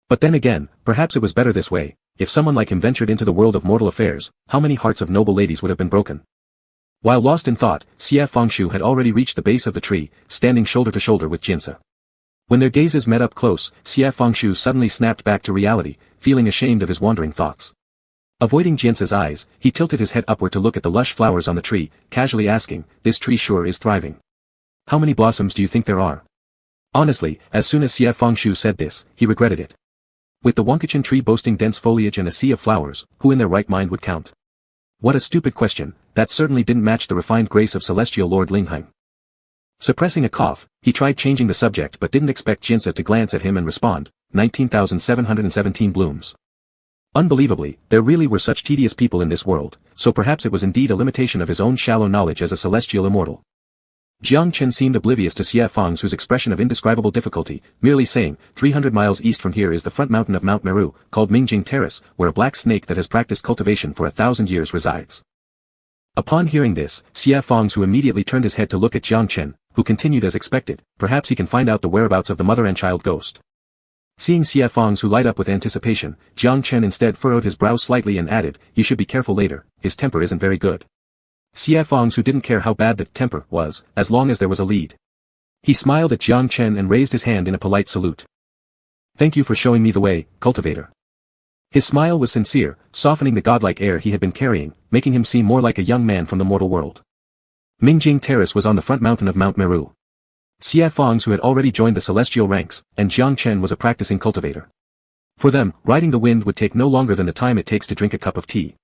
But then again, perhaps it was better this way. If someone like him ventured into the world of mortal affairs, how many hearts of noble ladies would have been broken? While lost in thought, Xie Fengshu had already reached the base of the tree, standing shoulder to shoulder with Jiansa. When their gazes met up close, Xie Fengshu suddenly snapped back to reality, feeling ashamed of his wandering thoughts. Avoiding Jiansa's eyes, he tilted his head upward to look at the lush flowers on the tree, casually asking, this tree sure is thriving. How many blossoms do you think there are? Honestly, as soon as Xie Fengshu said this, he regretted it. With the Wonkachin tree boasting dense foliage and a sea of flowers, who in their right mind would count? What a stupid question, that certainly didn't match the refined grace of celestial Lord Ling Heng. Suppressing a cough, he tried changing the subject but didn't expect Jiansa to glance at him and respond, 19,717 blooms. Unbelievably, there really were such tedious people in this world, so perhaps it was indeed a limitation of his own shallow knowledge as a celestial immortal. Jiang Chen seemed oblivious to Xie Fengshu's expression of indescribable difficulty, merely saying, 300 miles east from here is the front mountain of Mount Meru, called Mingjing Terrace, where a black snake that has practiced cultivation for 1,000 years resides. Upon hearing this, Xie Fengshu immediately turned his head to look at Jiang Chen, who continued as expected, perhaps he can find out the whereabouts of the mother and child ghost. Seeing Xie Fengshu light up with anticipation, Jiang Chen instead furrowed his brow slightly and added, you should be careful later, his temper isn't very good. Xie Fengshu didn't care how bad the temper was, as long as there was a lead. He smiled at Jiang Chen and raised his hand in a polite salute. Thank you for showing me the way, cultivator. His smile was sincere, softening the godlike air he had been carrying, making him seem more like a young man from the mortal world. Mingjing Terrace was on the front mountain of Mount Meru. Xie Fengshu had already joined the celestial ranks, and Jiang Chen was a practicing cultivator. For them, riding the wind would take no longer than the time it takes to drink a cup of tea.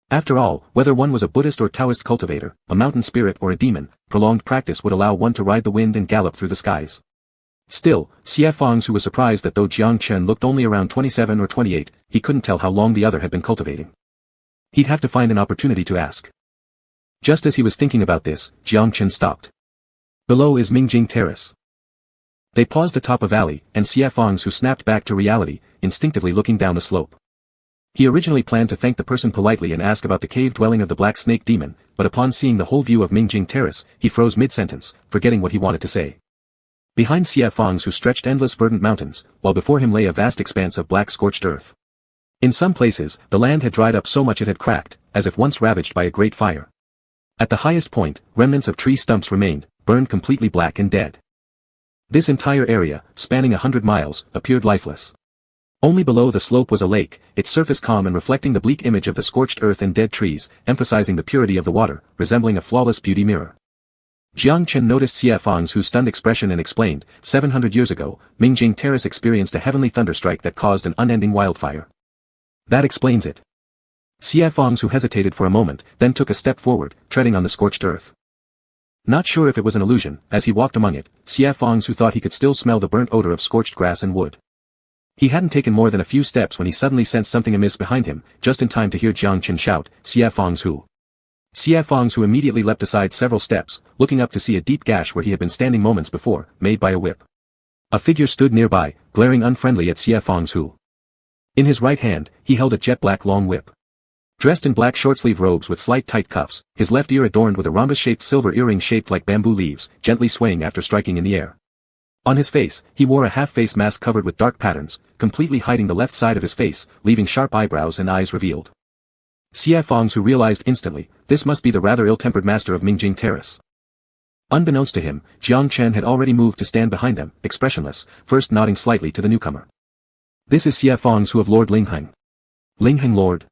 After all, whether one was a Buddhist or Taoist cultivator, a mountain spirit or a demon, prolonged practice would allow one to ride the wind and gallop through the skies. Still, Xie Fengshu was surprised that though Jiang Chen looked only around 27 or 28, he couldn't tell how long the other had been cultivating. He'd have to find an opportunity to ask. Just as he was thinking about this, Jiang Chen stopped. Below is Mingjing Terrace. They paused atop a valley, and Xie Fengshu snapped back to reality, instinctively looking down the slope. He originally planned to thank the person politely and ask about the cave dwelling of the black snake demon, but upon seeing the whole view of Mingjing Terrace, he froze mid-sentence, forgetting what he wanted to say. Behind Xie Fengshu stretched endless verdant mountains, while before him lay a vast expanse of black scorched earth. In some places, the land had dried up so much it had cracked, as if once ravaged by a great fire. At the highest point, remnants of tree stumps remained, burned completely black and dead. This entire area, spanning 100 miles, appeared lifeless. Only below the slope was a lake, its surface calm and reflecting the bleak image of the scorched earth and dead trees, emphasizing the purity of the water, resembling a flawless beauty mirror. Jiang Chen noticed Xie Fang's stunned expression and explained, 700 years ago, Mingjing Terrace experienced a heavenly thunderstrike that caused an unending wildfire. That explains it. Xie Fang's hesitated for a moment, then took a step forward, treading on the scorched earth. Not sure if it was an illusion, as he walked among it, Xie Fang's thought he could still smell the burnt odor of scorched grass and wood. He hadn't taken more than a few steps when he suddenly sensed something amiss behind him, just in time to hear Jiang Chen shout, Xie Fang's Hu. Xie Fang's immediately leapt aside several steps, looking up to see a deep gash where he had been standing moments before, made by a whip. A figure stood nearby, glaring unfriendly at Xie Fang's Hu. In his right hand, he held a jet-black long whip. Dressed in black short-sleeve robes with slight tight cuffs, his left ear adorned with a rhombus-shaped silver earring shaped like bamboo leaves, gently swaying after striking in the air. On his face, he wore a half-face mask covered with dark patterns, completely hiding the left side of his face, leaving sharp eyebrows and eyes revealed. Xie Fang's realized instantly, this must be the rather ill-tempered master of Mingjing Terrace. Unbeknownst to him, Jiang Chen had already moved to stand behind them, expressionless, first nodding slightly to the newcomer. This is Xie Fang's of Lord Ling Heng. Ling Heng Lord.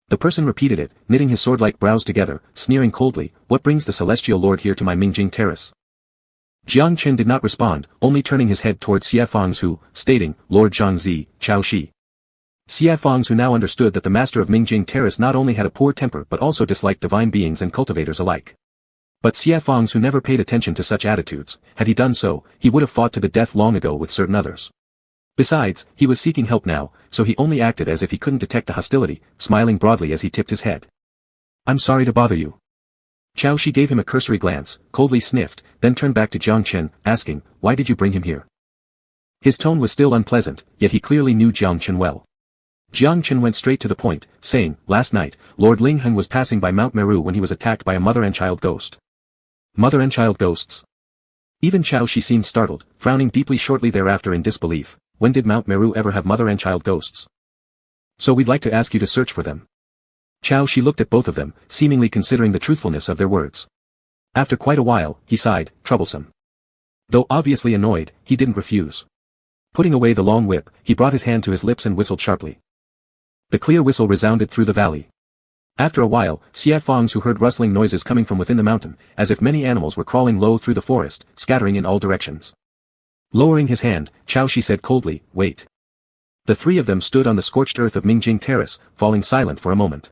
The person repeated it, knitting his sword-like brows together, sneering coldly, what brings the celestial lord here to my Mingjing Terrace? Jiang Chen did not respond, only turning his head towards Xie Fang's stating, Lord Zhangzi, Chao Shi. Xie Fang's now understood that the master of Mingjing Terrace not only had a poor temper but also disliked divine beings and cultivators alike. But Xie Fang's never paid attention to such attitudes. Had he done so, he would have fought to the death long ago with certain others. Besides, he was seeking help now, so he only acted as if he couldn't detect the hostility, smiling broadly as he tipped his head. I'm sorry to bother you. Chao Shi gave him a cursory glance, coldly sniffed, then turned back to Jiang Chen, asking, why did you bring him here? His tone was still unpleasant, yet he clearly knew Jiang Chen well. Jiang Chen went straight to the point, saying, last night, Lord Ling Heng was passing by Mount Meru when he was attacked by a mother and child ghost. Mother and child ghosts? Even Chao Shi seemed startled, frowning deeply shortly thereafter in disbelief. When did Mount Meru ever have mother and child ghosts? So we'd like to ask you to search for them. Chao Shi looked at both of them, seemingly considering the truthfulness of their words. After quite a while, he sighed, troublesome. Though obviously annoyed, he didn't refuse. Putting away the long whip, he brought his hand to his lips and whistled sharply. The clear whistle resounded through the valley. After a while, Xie Fang's heard rustling noises coming from within the mountain, as if many animals were crawling low through the forest, scattering in all directions. Lowering his hand, Chao Shi said coldly, wait. The three of them stood on the scorched earth of Mingjing Terrace, falling silent for a moment.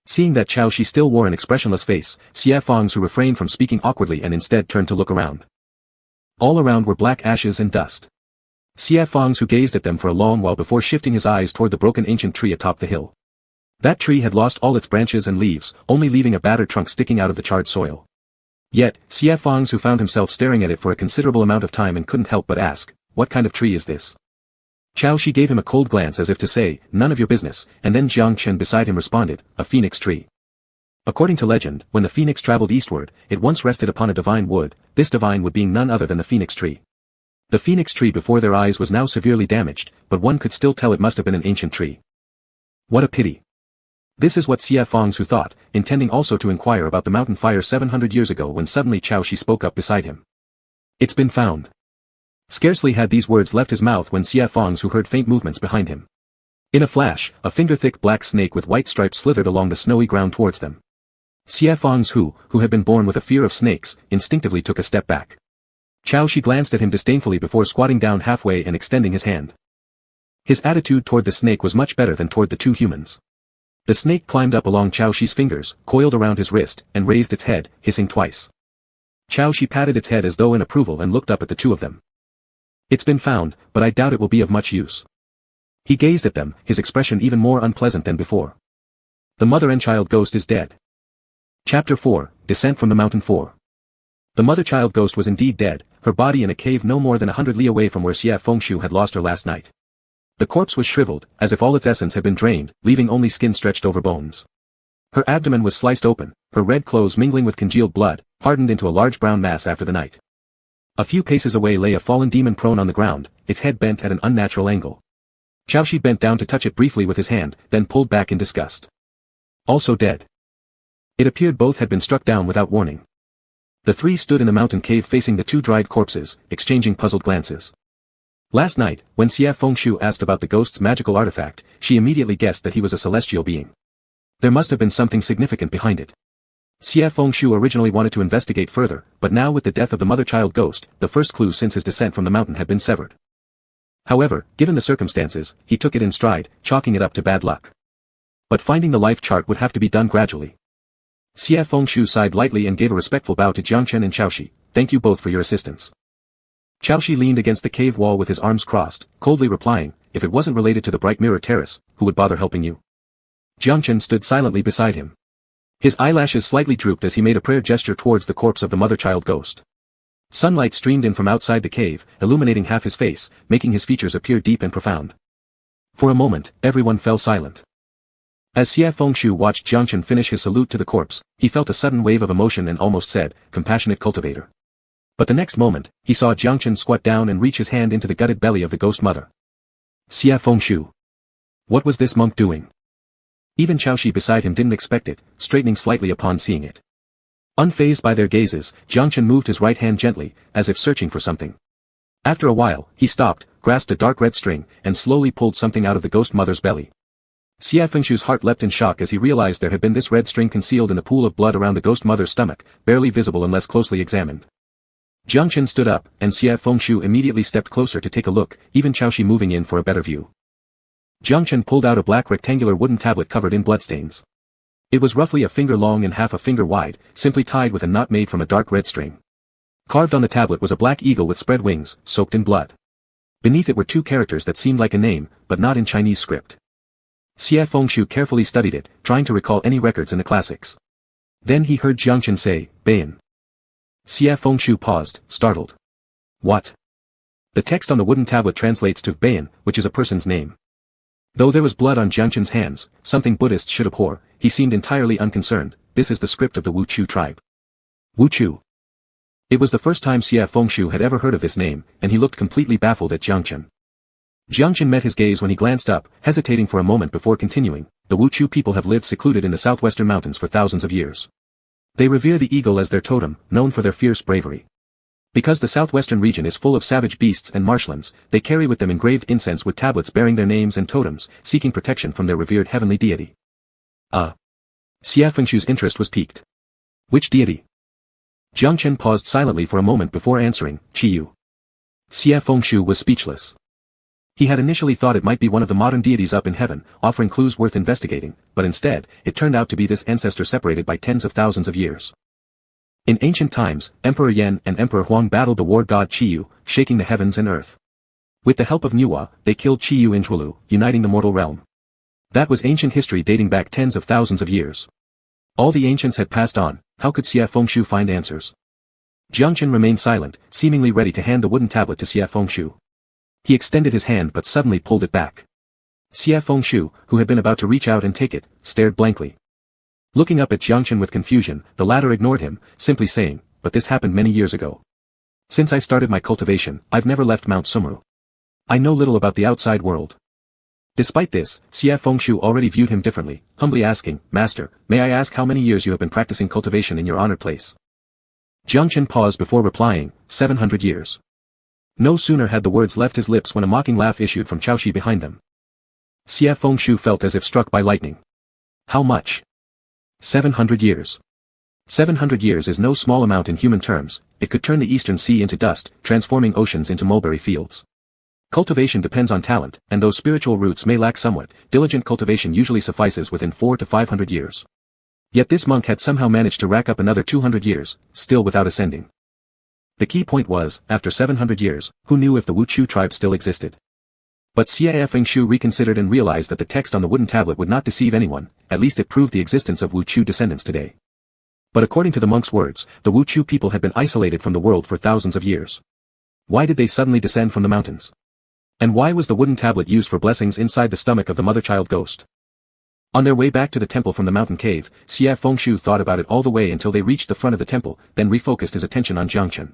Seeing that Chao Shi still wore an expressionless face, Xie Fang's refrained from speaking awkwardly and instead turned to look around. All around were black ashes and dust. Xie Fang's gazed at them for a long while before shifting his eyes toward the broken ancient tree atop the hill. That tree had lost all its branches and leaves, only leaving a battered trunk sticking out of the charred soil. Yet, Xie Fang's found himself staring at it for a considerable amount of time and couldn't help but ask, what kind of tree is this? Chao Shi gave him a cold glance as if to say, none of your business, and then Jiang Chen beside him responded, a phoenix tree. According to legend, when the phoenix traveled eastward, it once rested upon a divine wood, this divine wood being none other than the phoenix tree. The phoenix tree before their eyes was now severely damaged, but one could still tell it must have been an ancient tree. What a pity. This is what Xie Fang's thought, intending also to inquire about the mountain fire 700 years ago when suddenly Chao Shi spoke up beside him. It's been found. Scarcely had these words left his mouth when Xie Fang's heard faint movements behind him. In a flash, a finger-thick black snake with white stripes slithered along the snowy ground towards them. Xie Fang's who had been born with a fear of snakes, instinctively took a step back. Chao Shi glanced at him disdainfully before squatting down halfway and extending his hand. His attitude toward the snake was much better than toward the two humans. The snake climbed up along Chao Shi's fingers, coiled around his wrist, and raised its head, hissing twice. Chao Shi patted its head as though in approval and looked up at the two of them. It's been found, but I doubt it will be of much use. He gazed at them, his expression even more unpleasant than before. The mother and child ghost is dead. Chapter 4, Descent from the Mountain 4. The mother-child ghost was indeed dead, her body in a cave no more than 100 li away from where Xie Fengshu had lost her last night. The corpse was shriveled, as if all its essence had been drained, leaving only skin stretched over bones. Her abdomen was sliced open, her red clothes mingling with congealed blood, hardened into a large brown mass after the night. A few paces away lay a fallen demon prone on the ground, its head bent at an unnatural angle. Chao Shi bent down to touch it briefly with his hand, then pulled back in disgust. Also dead. It appeared both had been struck down without warning. The three stood in a mountain cave facing the two dried corpses, exchanging puzzled glances. Last night, when Xie Fengshu asked about the ghost's magical artifact, she immediately guessed that he was a celestial being. There must have been something significant behind it. Xie Fengshu originally wanted to investigate further, but now with the death of the mother-child ghost, the first clue since his descent from the mountain had been severed. However, given the circumstances, he took it in stride, chalking it up to bad luck. But finding the life chart would have to be done gradually. Xie Fengshu sighed lightly and gave a respectful bow to Jiangchen and Chaoshi. Thank you both for your assistance. Chaoshi leaned against the cave wall with his arms crossed, coldly replying, if it wasn't related to the bright mirror terrace, who would bother helping you? Jiangchen stood silently beside him. His eyelashes slightly drooped as he made a prayer gesture towards the corpse of the mother-child ghost. Sunlight streamed in from outside the cave, illuminating half his face, making his features appear deep and profound. For a moment, everyone fell silent. As Xie Fengshu watched Jiangchen finish his salute to the corpse, he felt a sudden wave of emotion and almost said, compassionate cultivator. But the next moment, he saw Jiangchen squat down and reach his hand into the gutted belly of the ghost mother. Xie Fengshu. What was this monk doing? Even Chaoshi beside him didn't expect it, straightening slightly upon seeing it. Unfazed by their gazes, Jiangchen moved his right hand gently, as if searching for something. After a while, he stopped, grasped a dark red string, and slowly pulled something out of the ghost mother's belly. Xie Fengshu's heart leapt in shock as he realized there had been this red string concealed in the pool of blood around the ghost mother's stomach, barely visible unless closely examined. Jiangchen stood up, and Xie Fengshu immediately stepped closer to take a look, even Chaoshi moving in for a better view. Jiangchen pulled out a black rectangular wooden tablet covered in bloodstains. It was roughly a finger long and half a finger wide, simply tied with a knot made from a dark red string. Carved on the tablet was a black eagle with spread wings, soaked in blood. Beneath it were two characters that seemed like a name, but not in Chinese script. Xie Fengshu carefully studied it, trying to recall any records in the classics. Then he heard Jiangchen say, Bayan. Xie Fengshu paused, startled. What? The text on the wooden tablet translates to Bayan, which is a person's name. Though there was blood on Jiangchen's hands, something Buddhists should abhor, he seemed entirely unconcerned. This is the script of the Wuchu tribe. Wuchu. It was the first time Xie Fengshu had ever heard of this name, and he looked completely baffled at Jiangchen. Jiangchen met his gaze when he glanced up, hesitating for a moment before continuing. The Wuchu people have lived secluded in the southwestern mountains for thousands of years. They revere the eagle as their totem, known for their fierce bravery. Because the southwestern region is full of savage beasts and marshlands, they carry with them engraved incense with tablets bearing their names and totems, seeking protection from their revered heavenly deity. Xie Fengshu's interest was piqued. Which deity? Jiangchen paused silently for a moment before answering, Qiyu. Xie Fengshu was speechless. He had initially thought it might be one of the modern deities up in heaven, offering clues worth investigating, but instead, it turned out to be this ancestor separated by tens of thousands of years. In ancient times, Emperor Yan and Emperor Huang battled the war god Qiyu, shaking the heavens and earth. With the help of Nuwa, they killed Qiyu in Zhuolu, uniting the mortal realm. That was ancient history dating back tens of thousands of years. All the ancients had passed on, how could Xie Fengshu find answers? Jiangchen remained silent, seemingly ready to hand the wooden tablet to Xie Fengshu. He extended his hand but suddenly pulled it back. Xie Fengshu, who had been about to reach out and take it, stared blankly. Looking up at Jiangchen with confusion, the latter ignored him, simply saying, but this happened many years ago. Since I started my cultivation, I've never left Mount Sumru. I know little about the outside world. Despite this, Xie Fengshu already viewed him differently, humbly asking, Master, may I ask how many years you have been practicing cultivation in your honored place? Jiangchen paused before replying, 700 years. No sooner had the words left his lips when a mocking laugh issued from Chaoshi behind them. Xie Fengshu felt as if struck by lightning. How much? 700 years. 700 years is no small amount in human terms. It could turn the eastern sea into dust, transforming oceans into mulberry fields. Cultivation depends on talent, and though spiritual roots may lack somewhat, diligent cultivation usually suffices within 400 to 500 years. Yet this monk had somehow managed to rack up another 200 years, still without ascending. The key point was, after 700 years, who knew if the Wuchu tribe still existed? But Xie Fengshu reconsidered and realized that the text on the wooden tablet would not deceive anyone, at least it proved the existence of Wuchu descendants today. But according to the monk's words, the Wuchu people had been isolated from the world for thousands of years. Why did they suddenly descend from the mountains? And why was the wooden tablet used for blessings inside the stomach of the mother-child ghost? On their way back to the temple from the mountain cave, Xie Fengshu thought about it all the way until they reached the front of the temple, then refocused his attention on Jiangchen.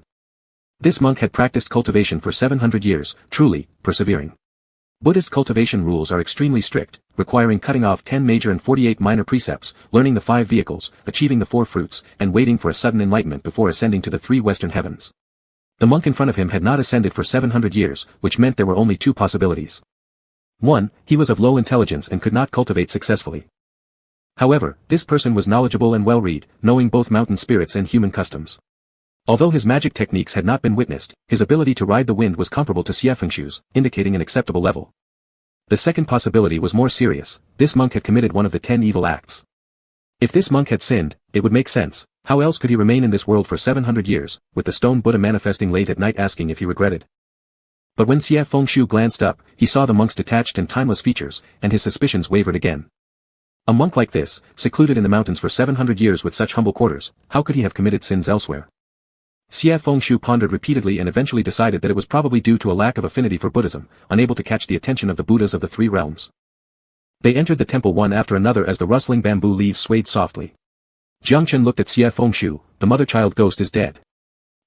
This monk had practiced cultivation for 700 years, truly, persevering. Buddhist cultivation rules are extremely strict, requiring cutting off 10 major and 48 minor precepts, learning the 5 vehicles, achieving the 4 fruits, and waiting for a sudden enlightenment before ascending to the 3 western heavens. The monk in front of him had not ascended for 700 years, which meant there were only 2 possibilities. 1. He was of low intelligence and could not cultivate successfully. However, this person was knowledgeable and well-read, knowing both mountain spirits and human customs. Although his magic techniques had not been witnessed, his ability to ride the wind was comparable to Xiefengxu's, indicating an acceptable level. The second possibility was more serious. This monk had committed one of the 10 evil acts. If this monk had sinned, it would make sense. How else could he remain in this world for 700 years, with the stone Buddha manifesting late at night asking if he regretted? But when Xiefengxu glanced up, he saw the monk's detached and timeless features, and his suspicions wavered again. A monk like this, secluded in the mountains for 700 years with such humble quarters, how could he have committed sins elsewhere? Xiefengxu pondered repeatedly and eventually decided that it was probably due to a lack of affinity for Buddhism, unable to catch the attention of the Buddhas of the 3 realms. They entered the temple one after another as the rustling bamboo leaves swayed softly. Jiangchen looked at Xiefengxu. The mother-child ghost is dead.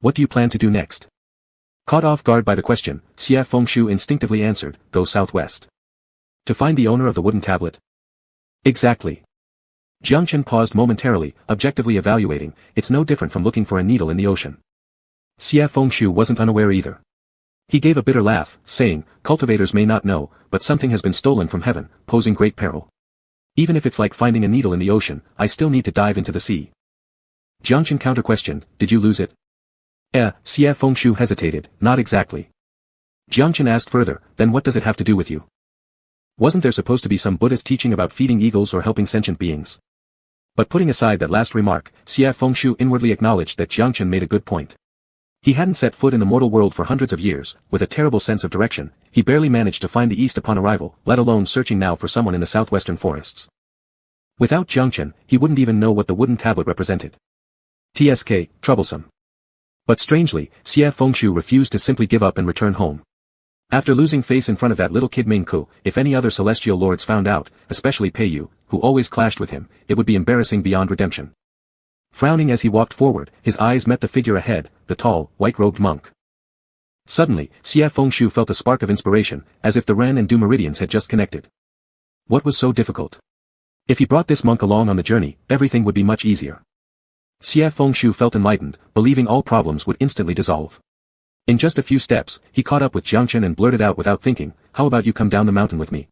What do you plan to do next? Caught off guard by the question, Xiefengxu instinctively answered, go southwest. To find the owner of the wooden tablet? Exactly. Jiangchen paused momentarily, objectively evaluating. It's no different from looking for a needle in the ocean. Xiefengxu wasn't unaware either. He gave a bitter laugh, saying, cultivators may not know, but something has been stolen from heaven, posing great peril. Even if it's like finding a needle in the ocean, I still need to dive into the sea. Jiangchen counter-questioned, did you lose it? Xiefengxu hesitated, not exactly. Jiangchen asked further, then what does it have to do with you? Wasn't there supposed to be some Buddhist teaching about feeding eagles or helping sentient beings? But putting aside that last remark, Xiefengxu inwardly acknowledged that Jiangchen made a good point. He hadn't set foot in the mortal world for hundreds of years, with a terrible sense of direction. He barely managed to find the east upon arrival, let alone searching now for someone in the southwestern forests. Without Jiangchen, he wouldn't even know what the wooden tablet represented. TSK, troublesome. But strangely, Xiefengxu refused to simply give up and return home. After losing face in front of that little kid Mingku, if any other celestial lords found out, especially Peiyu, who always clashed with him, it would be embarrassing beyond redemption. Frowning as he walked forward, his eyes met the figure ahead, the tall, white-robed monk. Suddenly, Xiefengxu felt a spark of inspiration, as if the Ren and Du meridians had just connected. What was so difficult? If he brought this monk along on the journey, everything would be much easier. Xiefengxu felt enlightened, believing all problems would instantly dissolve. In just a few steps, he caught up with Jiangchen and blurted out without thinking, how about you come down the mountain with me?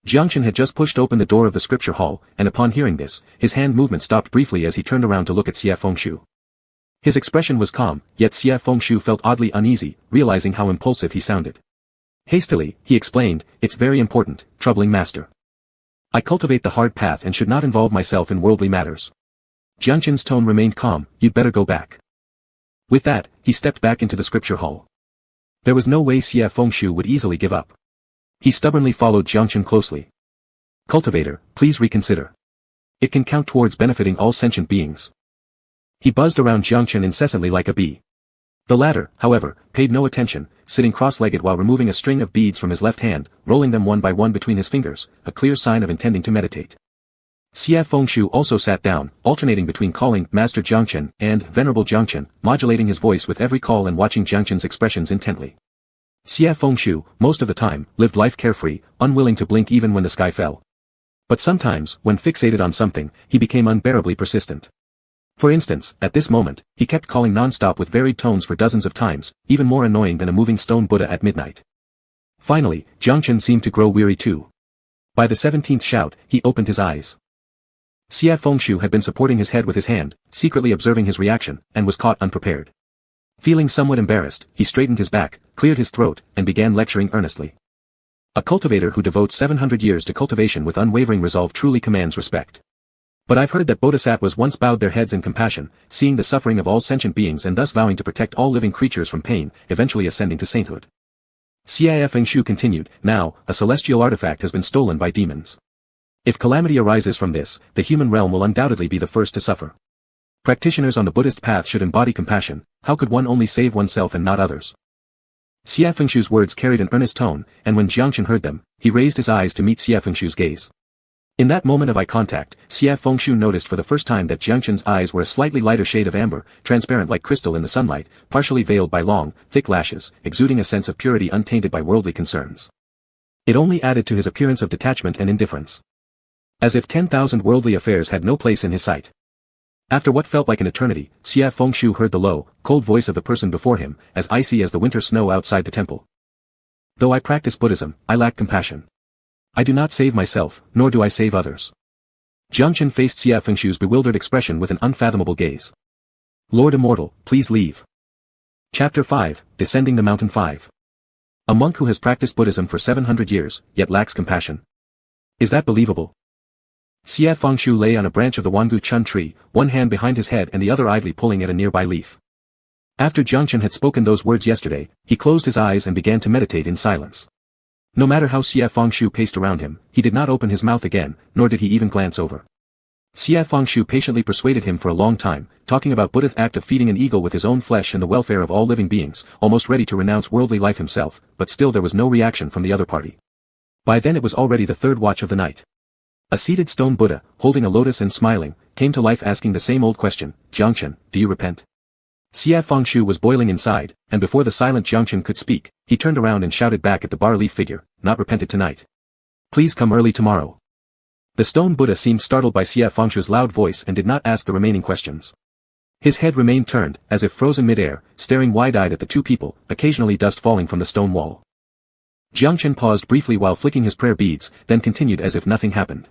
Jiangchen had just pushed open the door of the scripture hall, and upon hearing this, his hand movement stopped briefly as he turned around to look at Xiefengxu. His expression was calm, yet Xiefengxu felt oddly uneasy, realizing how impulsive he sounded. Hastily, he explained, it's very important, troubling master. I cultivate the hard path and should not involve myself in worldly matters. Jiangchen's tone remained calm, you'd better go back. With that, he stepped back into the scripture hall. There was no way Xiefengxu would easily give up. He stubbornly followed Jiangchen closely. Cultivator, please reconsider. It can count towards benefiting all sentient beings. He buzzed around Jiangchen incessantly like a bee. The latter, however, paid no attention, sitting cross-legged while removing a string of beads from his left hand, rolling them one by one between his fingers, a clear sign of intending to meditate. Xiefengxu also sat down, alternating between calling Master Jiangchen and Venerable Jiangchen, modulating his voice with every call and watching Jiangchen's expressions intently. Xiefengxu, most of the time, lived life carefree, unwilling to blink even when the sky fell. But sometimes, when fixated on something, he became unbearably persistent. For instance, at this moment, he kept calling non-stop with varied tones for dozens of times, even more annoying than a moving stone Buddha at midnight. Finally, Jiangchen seemed to grow weary too. By the 17th shout, he opened his eyes. Xiefengxu had been supporting his head with his hand, secretly observing his reaction, and was caught unprepared. Feeling somewhat embarrassed, he straightened his back, cleared his throat, and began lecturing earnestly. A cultivator who devotes 700 years to cultivation with unwavering resolve truly commands respect. But I've heard that bodhisattvas once bowed their heads in compassion, seeing the suffering of all sentient beings and thus vowing to protect all living creatures from pain, eventually ascending to sainthood. Xiefengxu continued, now, a celestial artifact has been stolen by demons. If calamity arises from this, the human realm will undoubtedly be the first to suffer. Practitioners on the Buddhist path should embody compassion. How could one only save oneself and not others? Xiefengxu's words carried an earnest tone, and when Jiangchen heard them, he raised his eyes to meet Xiefengxu's gaze. In that moment of eye contact, Xiefengxu noticed for the first time that Jiangchen's eyes were a slightly lighter shade of amber, transparent like crystal in the sunlight, partially veiled by long, thick lashes, exuding a sense of purity untainted by worldly concerns. It only added to his appearance of detachment and indifference. As if 10,000 worldly affairs had no place in his sight. After what felt like an eternity, Xia Fengshu heard the low, cold voice of the person before him, as icy as the winter snow outside the temple. Though I practice Buddhism, I lack compassion. I do not save myself, nor do I save others. Jiang Chen faced Xia Fengshu's bewildered expression with an unfathomable gaze. Lord Immortal, please leave. Chapter 5, Descending the Mountain 5. A monk who has practiced Buddhism for 700 years, yet lacks compassion. Is that believable? Xia Fengshu lay on a branch of the Wangu Chun tree, one hand behind his head and the other idly pulling at a nearby leaf. After Jiang Chen had spoken those words yesterday, he closed his eyes and began to meditate in silence. No matter how Xia Fengshu paced around him, he did not open his mouth again, nor did he even glance over. Xia Fengshu patiently persuaded him for a long time, talking about Buddha's act of feeding an eagle with his own flesh and the welfare of all living beings, almost ready to renounce worldly life himself, but still there was no reaction from the other party. By then it was already the third watch of the night. A seated stone Buddha, holding a lotus and smiling, came to life asking the same old question, Jiang Chen, do you repent? Xia Fengshu was boiling inside, and before the silent Jiang Chen could speak, he turned around and shouted back at the bar-leaf figure, not repented tonight. Please come early tomorrow. The stone Buddha seemed startled by Xia Fengshu's loud voice and did not ask the remaining questions. His head remained turned, as if frozen mid-air, staring wide-eyed at the two people, occasionally dust falling from the stone wall. Jiang Chen paused briefly while flicking his prayer beads, then continued as if nothing happened.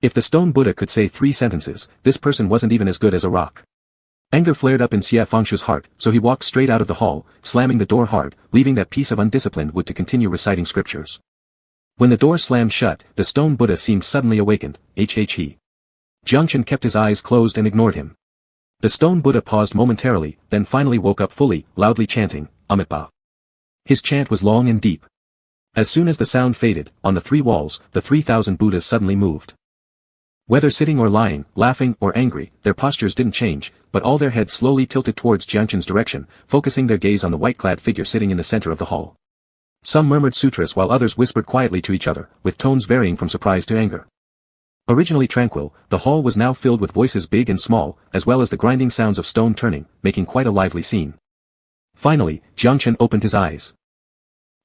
If the stone Buddha could say 3 sentences, this person wasn't even as good as a rock. Anger flared up in Xia Fengshu's heart, so he walked straight out of the hall, slamming the door hard, leaving that piece of undisciplined wood to continue reciting scriptures. When the door slammed shut, the stone Buddha seemed suddenly awakened, he. Jiang Chen kept his eyes closed and ignored him. The stone Buddha paused momentarily, then finally woke up fully, loudly chanting, Amitabha. His chant was long and deep. As soon as the sound faded, on the 3 walls, the 3,000 Buddhas suddenly moved. Whether sitting or lying, laughing or angry, their postures didn't change, but all their heads slowly tilted towards Jiang Chen's direction, focusing their gaze on the white-clad figure sitting in the center of the hall. Some murmured sutras while others whispered quietly to each other, with tones varying from surprise to anger. Originally tranquil, the hall was now filled with voices big and small, as well as the grinding sounds of stone turning, making quite a lively scene. Finally, Jiang Chen opened his eyes.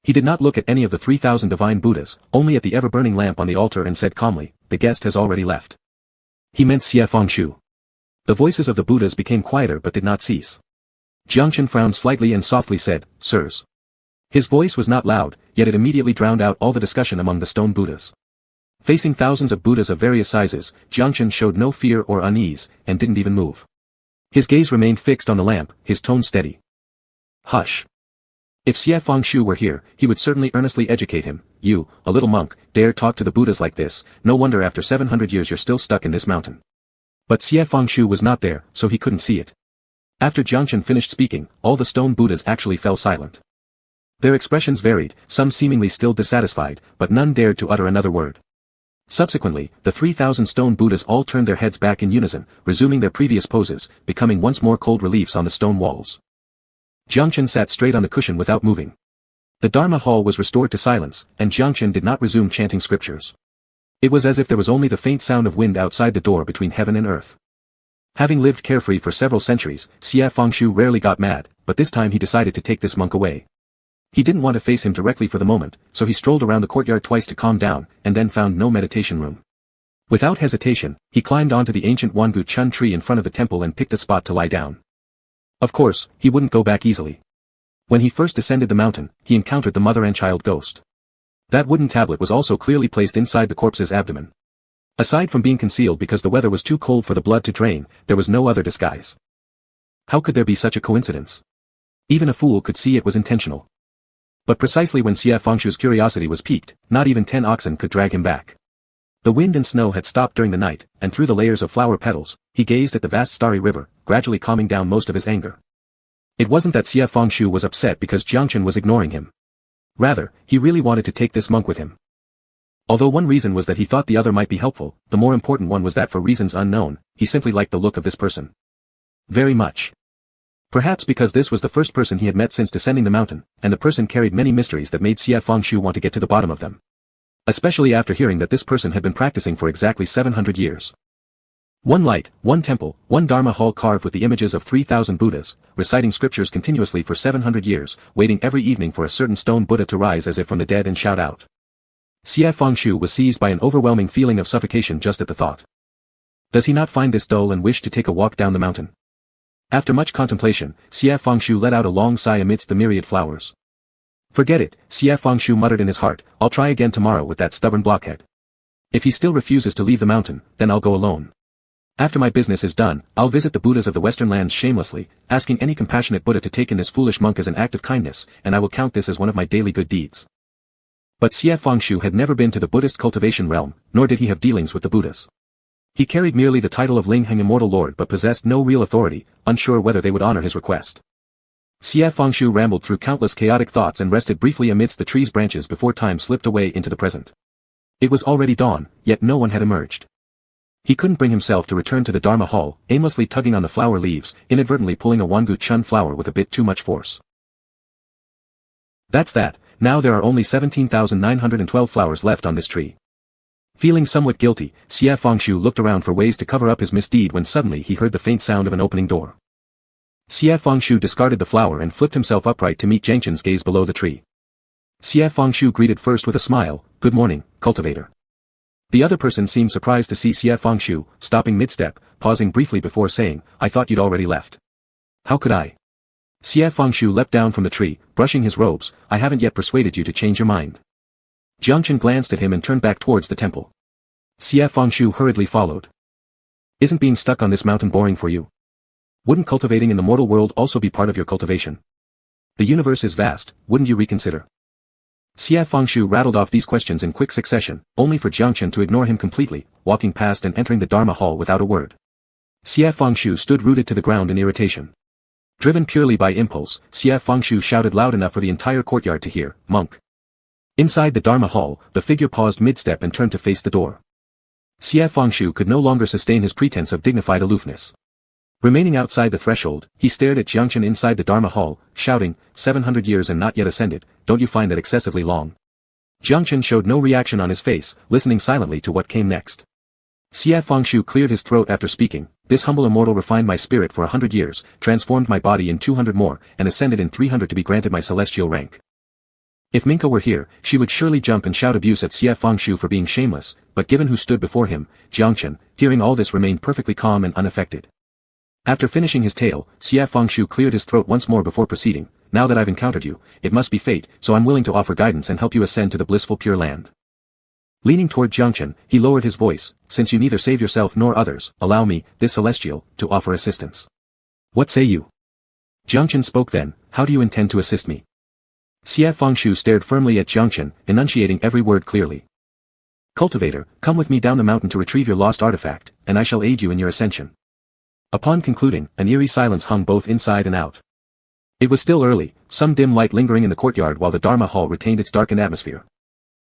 He did not look at any of the 3,000 divine Buddhas, only at the ever-burning lamp on the altar and said calmly, the guest has already left. He meant Xia Fengshu. The voices of the Buddhas became quieter but did not cease. Jiang Chen frowned slightly and softly said, Sirs. His voice was not loud, yet it immediately drowned out all the discussion among the stone Buddhas. Facing thousands of Buddhas of various sizes, Jiang Chen showed no fear or unease, and didn't even move. His gaze remained fixed on the lamp, his tone steady. Hush. If Xia Fengshu were here, he would certainly earnestly educate him. You, a little monk, dare talk to the Buddhas like this, no wonder after 700 years you're still stuck in this mountain. But Xia Fengshu was not there, so he couldn't see it. After Jiang Chen finished speaking, all the stone Buddhas actually fell silent. Their expressions varied, some seemingly still dissatisfied, but none dared to utter another word. Subsequently, the 3,000 stone Buddhas all turned their heads back in unison, resuming their previous poses, becoming once more cold reliefs on the stone walls. Jiang Chen sat straight on the cushion without moving. The Dharma hall was restored to silence, and Jiang Chen did not resume chanting scriptures. It was as if there was only the faint sound of wind outside the door between heaven and earth. Having lived carefree for several centuries, Xia Fengshu rarely got mad, but this time he decided to take this monk away. He didn't want to face him directly for the moment, so he strolled around the courtyard twice to calm down, and then found no meditation room. Without hesitation, he climbed onto the ancient Wangu Chun tree in front of the temple and picked a spot to lie down. Of course, he wouldn't go back easily. When he first descended the mountain, he encountered the mother and child ghost. That wooden tablet was also clearly placed inside the corpse's abdomen. Aside from being concealed because the weather was too cold for the blood to drain, there was no other disguise. How could there be such a coincidence? Even a fool could see it was intentional. But precisely when Xia Fengshu's curiosity was piqued, not even 10 oxen could drag him back. The wind and snow had stopped during the night, and through the layers of flower petals, he gazed at the vast starry river, gradually calming down most of his anger. It wasn't that Xia Fengshu was upset because Jiang Chen was ignoring him. Rather, he really wanted to take this monk with him. Although one reason was that he thought the other might be helpful, the more important one was that for reasons unknown, he simply liked the look of this person. Very much. Perhaps because this was the first person he had met since descending the mountain, and the person carried many mysteries that made Xia Fengshu want to get to the bottom of them. Especially after hearing that this person had been practicing for exactly 700 years. One light, one temple, one Dharma hall carved with the images of 3,000 Buddhas, reciting scriptures continuously for 700 years, waiting every evening for a certain stone Buddha to rise as if from the dead and shout out. Xie Fengshu was seized by an overwhelming feeling of suffocation just at the thought. Does he not find this dull and wish to take a walk down the mountain? After much contemplation, Xie Fengshu let out a long sigh amidst the myriad flowers. Forget it, Xie Fengshu muttered in his heart, I'll try again tomorrow with that stubborn blockhead. If he still refuses to leave the mountain, then I'll go alone. After my business is done, I'll visit the Buddhas of the Western lands shamelessly, asking any compassionate Buddha to take in this foolish monk as an act of kindness, and I will count this as one of my daily good deeds. But Xie Fengshu had never been to the Buddhist cultivation realm, nor did he have dealings with the Buddhas. He carried merely the title of Ling Heng Immortal Lord but possessed no real authority, unsure whether they would honor his request. Xie Fengshu rambled through countless chaotic thoughts and rested briefly amidst the tree's branches before time slipped away into the present. It was already dawn, yet no one had emerged. He couldn't bring himself to return to the Dharma hall, aimlessly tugging on the flower leaves, inadvertently pulling a Wangu Chun flower with a bit too much force. That's that, now there are only 17,912 flowers left on this tree. Feeling somewhat guilty, Xie Fengshu looked around for ways to cover up his misdeed when suddenly he heard the faint sound of an opening door. Xie Fengshu discarded the flower and flipped himself upright to meet Jiang Chen's gaze below the tree. Xie Fengshu greeted first with a smile, "Good morning, cultivator." The other person seemed surprised to see Xie Fengshu, stopping mid-step, pausing briefly before saying, "I thought you'd already left." "How could I?" Xie Fengshu leapt down from the tree, brushing his robes, "I haven't yet persuaded you to change your mind." Jiang Chen glanced at him and turned back towards the temple. Xie Fengshu hurriedly followed. "Isn't being stuck on this mountain boring for you? Wouldn't cultivating in the mortal world also be part of your cultivation? The universe is vast, wouldn't you reconsider?" Xie Fengshu rattled off these questions in quick succession, only for Jiang Chen to ignore him completely, walking past and entering the Dharma hall without a word. Xie Fengshu stood rooted to the ground in irritation. Driven purely by impulse, Xie Fengshu shouted loud enough for the entire courtyard to hear, "Monk." Inside the Dharma hall, the figure paused mid-step and turned to face the door. Xie Fengshu could no longer sustain his pretense of dignified aloofness. Remaining outside the threshold, he stared at Jiang Chen inside the Dharma hall, shouting, 700 years and not yet ascended, don't you find that excessively long?" Jiang Chen showed no reaction on his face, listening silently to what came next. Xie Fengshu cleared his throat after speaking, "This humble immortal refined my spirit for 100 years, transformed my body in 200 more, and ascended in 300 to be granted my celestial rank." If Minka were here, she would surely jump and shout abuse at Xie Fengshu for being shameless, but given who stood before him, Jiang Chen, hearing all this remained perfectly calm and unaffected. After finishing his tale, Xie Fengshu cleared his throat once more before proceeding, "Now that I've encountered you, it must be fate, so I'm willing to offer guidance and help you ascend to the blissful Pure Land." Leaning toward Jiang Chen, he lowered his voice, "Since you neither save yourself nor others, allow me, this celestial, to offer assistance. What say you?" Jiang Chen spoke then, "How do you intend to assist me?" Xie Fengshu stared firmly at Jiang Chen, enunciating every word clearly. "Cultivator, come with me down the mountain to retrieve your lost artifact, and I shall aid you in your ascension." Upon concluding, an eerie silence hung both inside and out. It was still early, some dim light lingering in the courtyard while the Dharma hall retained its darkened atmosphere.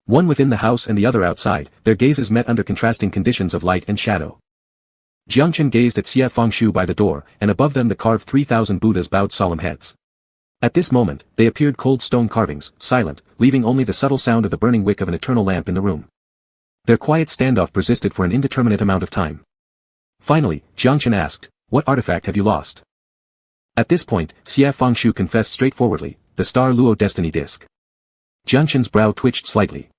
One within the house and the other outside, their gazes met under contrasting conditions of light and shadow. Jiang Chen gazed at Xie Fengshu by the door, and above them the carved 3,000 Buddhas bowed solemn heads. At this moment, they appeared cold stone carvings, silent, leaving only the subtle sound of the burning wick of an eternal lamp in the room. Their quiet standoff persisted for an indeterminate amount of time. Finally, Jiang Chen asked, "What artifact have you lost?" At this point, Xie Fengshu confessed straightforwardly, "The Star Luo Destiny Disc." Jiang Chen's brow twitched slightly.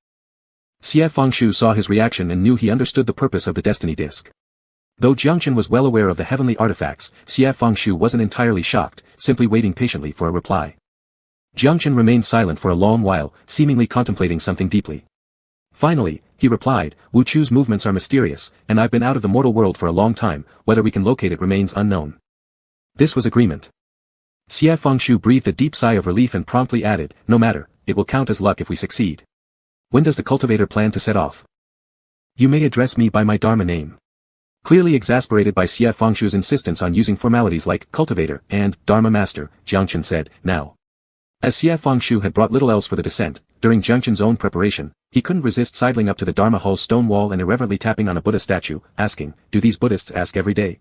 Xie Fengshu saw his reaction and knew he understood the purpose of the Destiny Disc. Though Jiang Chen was well aware of the heavenly artifacts, Xie Fengshu wasn't entirely shocked, simply waiting patiently for a reply. Jiang Chen remained silent for a long while, seemingly contemplating something deeply. Finally, he replied, "Wu Chu's movements are mysterious, and I've been out of the mortal world for a long time, whether we can locate it remains unknown." This was agreement. Xie Fengshu breathed a deep sigh of relief and promptly added, "No matter, it will count as luck if we succeed. When does the cultivator plan to set off?" "You may address me by my Dharma name." Clearly exasperated by Xie Fengshu's insistence on using formalities like cultivator and Dharma master, Jiang Chen said, "Now." As Xie Fengshu had brought little else for the descent, during Jiang Chen's own preparation, he couldn't resist sidling up to the Dharma hall's stone wall and irreverently tapping on a Buddha statue, asking, "Do these Buddhists ask every day?"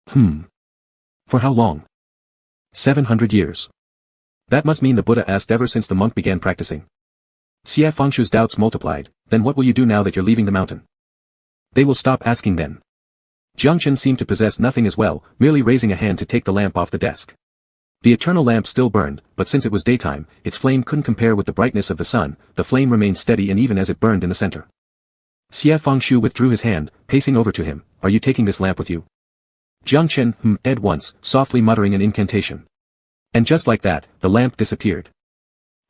For how long?" 700 years. That must mean the Buddha asked ever since the monk began practicing. Xie Fengshu's doubts multiplied, "Then what will you do now that you're leaving the mountain?" "They will stop asking then." Jiang Chen seemed to possess nothing as well, merely raising a hand to take the lamp off the desk. The eternal lamp still burned, but since it was daytime, its flame couldn't compare with the brightness of the sun. The flame remained steady and even as it burned in the center. Xie Fengshu withdrew his hand, pacing over to him. Are you taking this lamp with you? Jiang Chen ed once, softly muttering an incantation. And just like that, the lamp disappeared.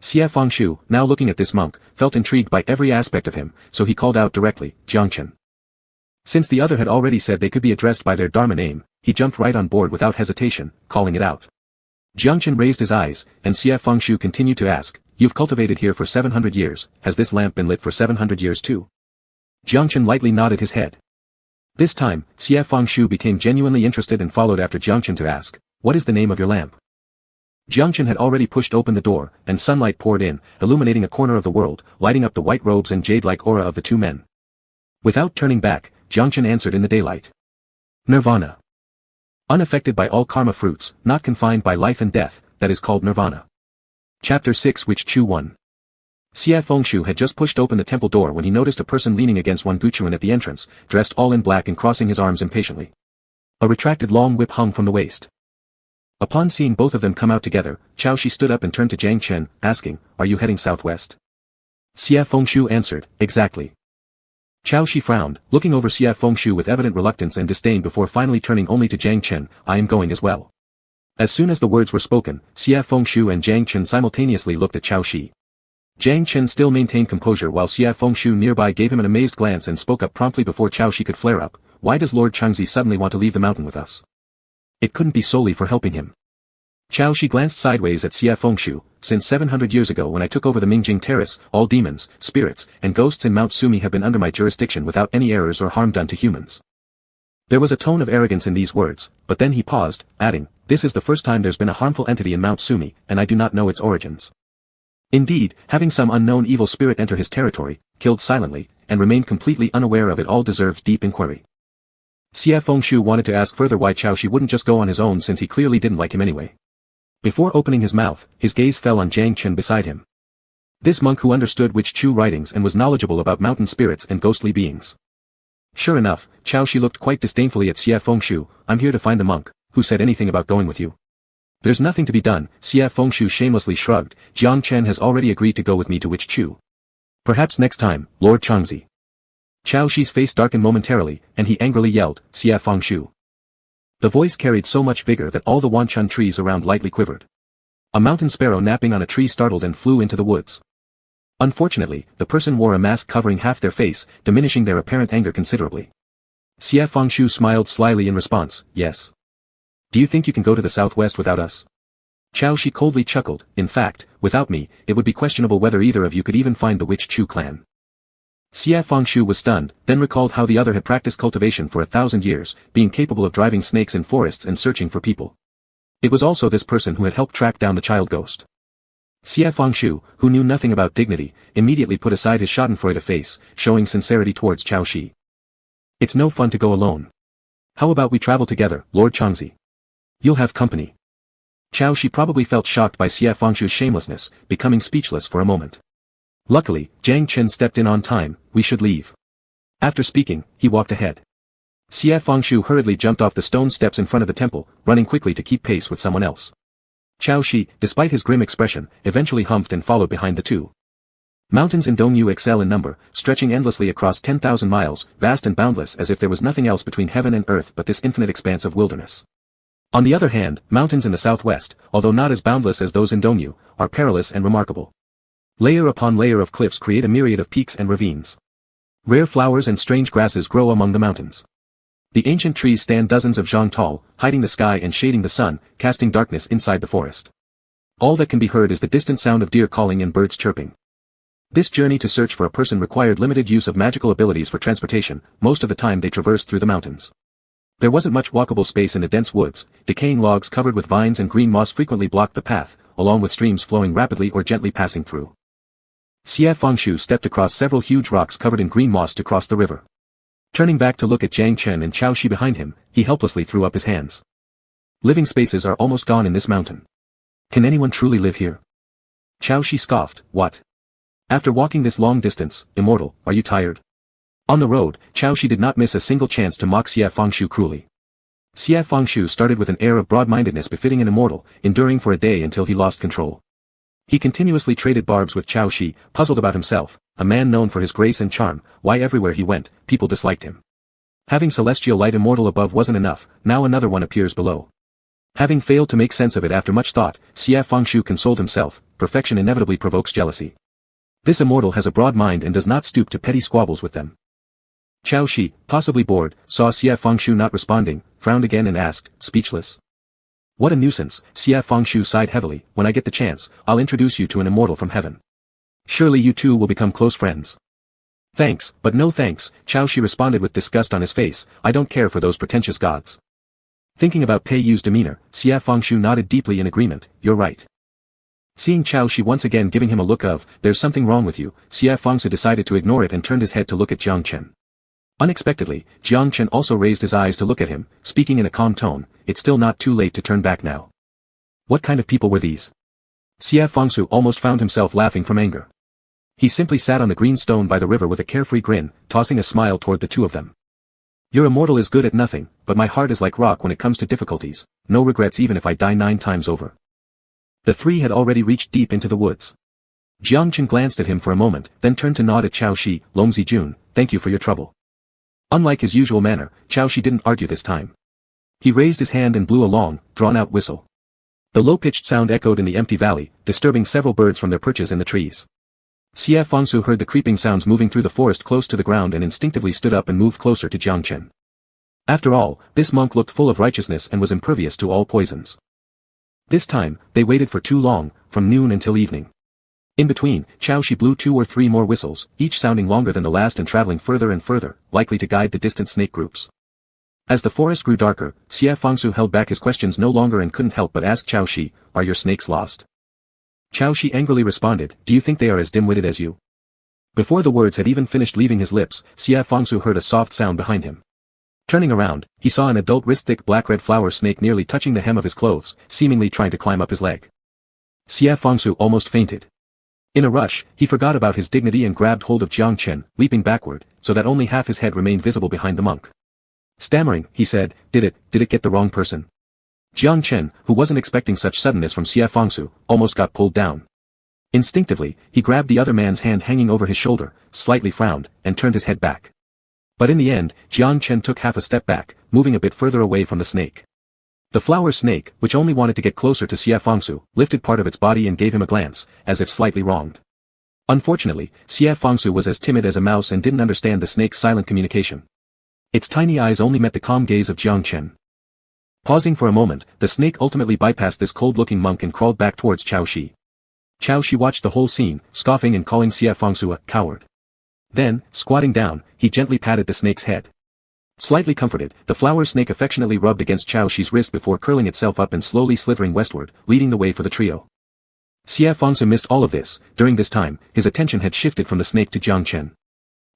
Xie Fengshu, now looking at this monk, felt intrigued by every aspect of him, so he called out directly, Jiang Chen. Since the other had already said they could be addressed by their Dharma name, he jumped right on board without hesitation, calling it out. Jiang Chen raised his eyes, and Xie Fengshu continued to ask, You've cultivated here for 700 years, has this lamp been lit for 700 years too? Jiang Chen lightly nodded his head. This time, Xie Fengshu became genuinely interested and followed after Jiang Chen to ask, What is the name of your lamp? Jiang Chen had already pushed open the door, and sunlight poured in, illuminating a corner of the world, lighting up the white robes and jade-like aura of the two men. Without turning back, Jiang Chen answered in the daylight. Nirvana. Unaffected by all karma fruits, not confined by life and death, that is called nirvana. Chapter 6 Which Chu 1. Xie Fengshu had just pushed open the temple door when he noticed a person leaning against one Guchuan at the entrance, dressed all in black and crossing his arms impatiently. A retracted long whip hung from the waist. Upon seeing both of them come out together, Chao Shi stood up and turned to Jiang Chen, asking, Are you heading southwest? Xie Fengshu answered, Exactly. Chao Shi frowned, looking over Xie Fengshu with evident reluctance and disdain before finally turning only to Jiang Chen, I am going as well. As soon as the words were spoken, Xie Fengshu and Jiang Chen simultaneously looked at Chao Shi. Jiang Chen still maintained composure while Xie Fengshu nearby gave him an amazed glance and spoke up promptly before Chao Shi could flare up, Why does Lord Changzi suddenly want to leave the mountain with us? It couldn't be solely for helping him. Chao Shi glanced sideways at Xie Fengshu, since 700 years ago when I took over the Mingjing Terrace, all demons, spirits, and ghosts in Mount Sumi have been under my jurisdiction without any errors or harm done to humans. There was a tone of arrogance in these words, but then he paused, adding, This is the first time there's been a harmful entity in Mount Sumi, and I do not know its origins. Indeed, having some unknown evil spirit enter his territory, killed silently, and remained completely unaware of it all deserved deep inquiry. Xie Fengshu wanted to ask further why Chao Shi wouldn't just go on his own since he clearly didn't like him anyway. Before opening his mouth, his gaze fell on Jiang Chen beside him. This monk who understood Witch Chu writings and was knowledgeable about mountain spirits and ghostly beings. Sure enough, Chao Shi looked quite disdainfully at Xie Fengshu, I'm here to find the monk, who said anything about going with you. There's nothing to be done, Xie Fengshu shamelessly shrugged, Jiang Chen has already agreed to go with me to Witch Chu. Perhaps next time, Lord Changzi. Chao Shi's face darkened momentarily, and he angrily yelled, Xie Fengshu. The voice carried so much vigor that all the wanchun trees around lightly quivered. A mountain sparrow napping on a tree startled and flew into the woods. Unfortunately, the person wore a mask covering half their face, diminishing their apparent anger considerably. Xie Fengshu smiled slyly in response, Yes. Do you think you can go to the southwest without us? Chao Shi coldly chuckled, In fact, without me, it would be questionable whether either of you could even find the Witch Chu clan. Xie Fengshu was stunned, then recalled how the other had practiced cultivation for 1,000 years, being capable of driving snakes in forests and searching for people. It was also this person who had helped track down the child ghost. Xie Fengshu, who knew nothing about dignity, immediately put aside his schadenfreude face, showing sincerity towards Chao Shi. It's no fun to go alone. How about we travel together, Lord Changzi? You'll have company. Chao Shi probably felt shocked by Xie Fengshu's shamelessness, becoming speechless for a moment. Luckily, Jiang Chen stepped in on time, we should leave. After speaking, he walked ahead. Xie Fengshu hurriedly jumped off the stone steps in front of the temple, running quickly to keep pace with someone else. Chao Shi, despite his grim expression, eventually humped and followed behind the two. Mountains in Dongyu excel in number, stretching endlessly across 10,000 miles, vast and boundless as if there was nothing else between heaven and earth but this infinite expanse of wilderness. On the other hand, mountains in the southwest, although not as boundless as those in Dongyu, are perilous and remarkable. Layer upon layer of cliffs create a myriad of peaks and ravines. Rare flowers and strange grasses grow among the mountains. The ancient trees stand dozens of zhang tall, hiding the sky and shading the sun, casting darkness inside the forest. All that can be heard is the distant sound of deer calling and birds chirping. This journey to search for a person required limited use of magical abilities for transportation, most of the time they traversed through the mountains. There wasn't much walkable space in the dense woods, decaying logs covered with vines and green moss frequently blocked the path, along with streams flowing rapidly or gently passing through. Xie Fengshu stepped across several huge rocks covered in green moss to cross the river. Turning back to look at Jiang Chen and Chao Shi behind him, he helplessly threw up his hands. Living spaces are almost gone in this mountain. Can anyone truly live here? Chao Shi scoffed, What? After walking this long distance, immortal, are you tired? On the road, Chao Shi did not miss a single chance to mock Xie Fengshu cruelly. Xie Fengshu started with an air of broad-mindedness befitting an immortal, enduring for a day until he lost control. He continuously traded barbs with Cao Shi, puzzled about himself, a man known for his grace and charm, why everywhere he went, people disliked him. Having celestial light immortal above wasn't enough, now another one appears below. Having failed to make sense of it after much thought, Xie Fengshu consoled himself, perfection inevitably provokes jealousy. This immortal has a broad mind and does not stoop to petty squabbles with them. Cao Shi, possibly bored, saw Xie Fengshu not responding, frowned again and asked, speechless. What a nuisance, Xie Fengshu sighed heavily, when I get the chance, I'll introduce you to an immortal from heaven. Surely you two will become close friends. Thanks, but no thanks, Cao Shi responded with disgust on his face, I don't care for those pretentious gods. Thinking about Pei Yu's demeanor, Xie Fengshu nodded deeply in agreement, you're right. Seeing Cao Shi once again giving him a look of, there's something wrong with you, Xie Fengshu decided to ignore it and turned his head to look at Jiang Chen. Unexpectedly, Jiang Chen also raised his eyes to look at him, speaking in a calm tone, it's still not too late to turn back now. What kind of people were these? Xie Fengshu almost found himself laughing from anger. He simply sat on the green stone by the river with a carefree grin, tossing a smile toward the two of them. Your immortal is good at nothing, but my heart is like rock when it comes to difficulties, no regrets even if I die 9 times over. The three had already reached deep into the woods. Jiang Chen glanced at him for a moment, then turned to nod at Cao Shi, Longzi Jun, thank you for your trouble. Unlike his usual manner, Cao Shi didn't argue this time. He raised his hand and blew a long, drawn-out whistle. The low-pitched sound echoed in the empty valley, disturbing several birds from their perches in the trees. Xie Fengshu heard the creeping sounds moving through the forest close to the ground and instinctively stood up and moved closer to Jiang Chen. After all, this monk looked full of righteousness and was impervious to all poisons. This time, they waited for too long, from noon until evening. In between, Cao Shi blew 2 or 3 more whistles, each sounding longer than the last and traveling further and further, likely to guide the distant snake groups. As the forest grew darker, Xie Fengshu held back his questions no longer and couldn't help but ask Cao Shi, are your snakes lost? Cao Shi angrily responded, do you think they are as dim-witted as you? Before the words had even finished leaving his lips, Xie Fengshu heard a soft sound behind him. Turning around, he saw an adult wrist-thick black-red flower snake nearly touching the hem of his clothes, seemingly trying to climb up his leg. Xie Fengshu almost fainted. In a rush, he forgot about his dignity and grabbed hold of Jiang Chen, leaping backward, so that only half his head remained visible behind the monk. Stammering, he said, did it get the wrong person? Jiang Chen, who wasn't expecting such suddenness from Xie Fengshu, almost got pulled down. Instinctively, he grabbed the other man's hand hanging over his shoulder, slightly frowned, and turned his head back. But in the end, Jiang Chen took half a step back, moving a bit further away from the snake. The flower snake, which only wanted to get closer to Xie Fengshu, lifted part of its body and gave him a glance, as if slightly wronged. Unfortunately, Xie Fengshu was as timid as a mouse and didn't understand the snake's silent communication. Its tiny eyes only met the calm gaze of Jiang Chen. Pausing for a moment, the snake ultimately bypassed this cold-looking monk and crawled back towards Cao Shi. Cao Shi watched the whole scene, scoffing and calling Xie Fengshu a coward. Then, squatting down, he gently patted the snake's head. Slightly comforted, the flower snake affectionately rubbed against Cao Shi's wrist before curling itself up and slowly slithering westward, leading the way for the trio. Xie Fengshu missed all of this. During this time, his attention had shifted from the snake to Jiang Chen.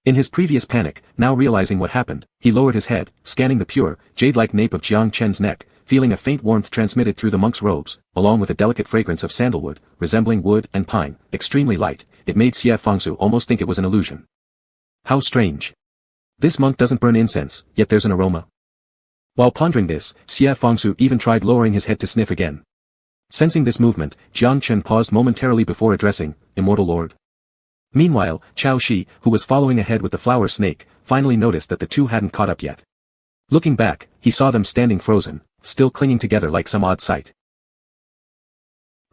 In his previous panic, now realizing what happened, he lowered his head, scanning the pure, jade-like nape of Jiang Chen's neck, feeling a faint warmth transmitted through the monk's robes, along with a delicate fragrance of sandalwood, resembling wood and pine, extremely light. It made Xie Fengshu almost think it was an illusion. How strange. This monk doesn't burn incense, yet there's an aroma. While pondering this, Xie Fengshu even tried lowering his head to sniff again. Sensing this movement, Jiang Chen paused momentarily before addressing, Immortal Lord. Meanwhile, Cao Shi, who was following ahead with the flower snake, finally noticed that the two hadn't caught up yet. Looking back, he saw them standing frozen, still clinging together like some odd sight.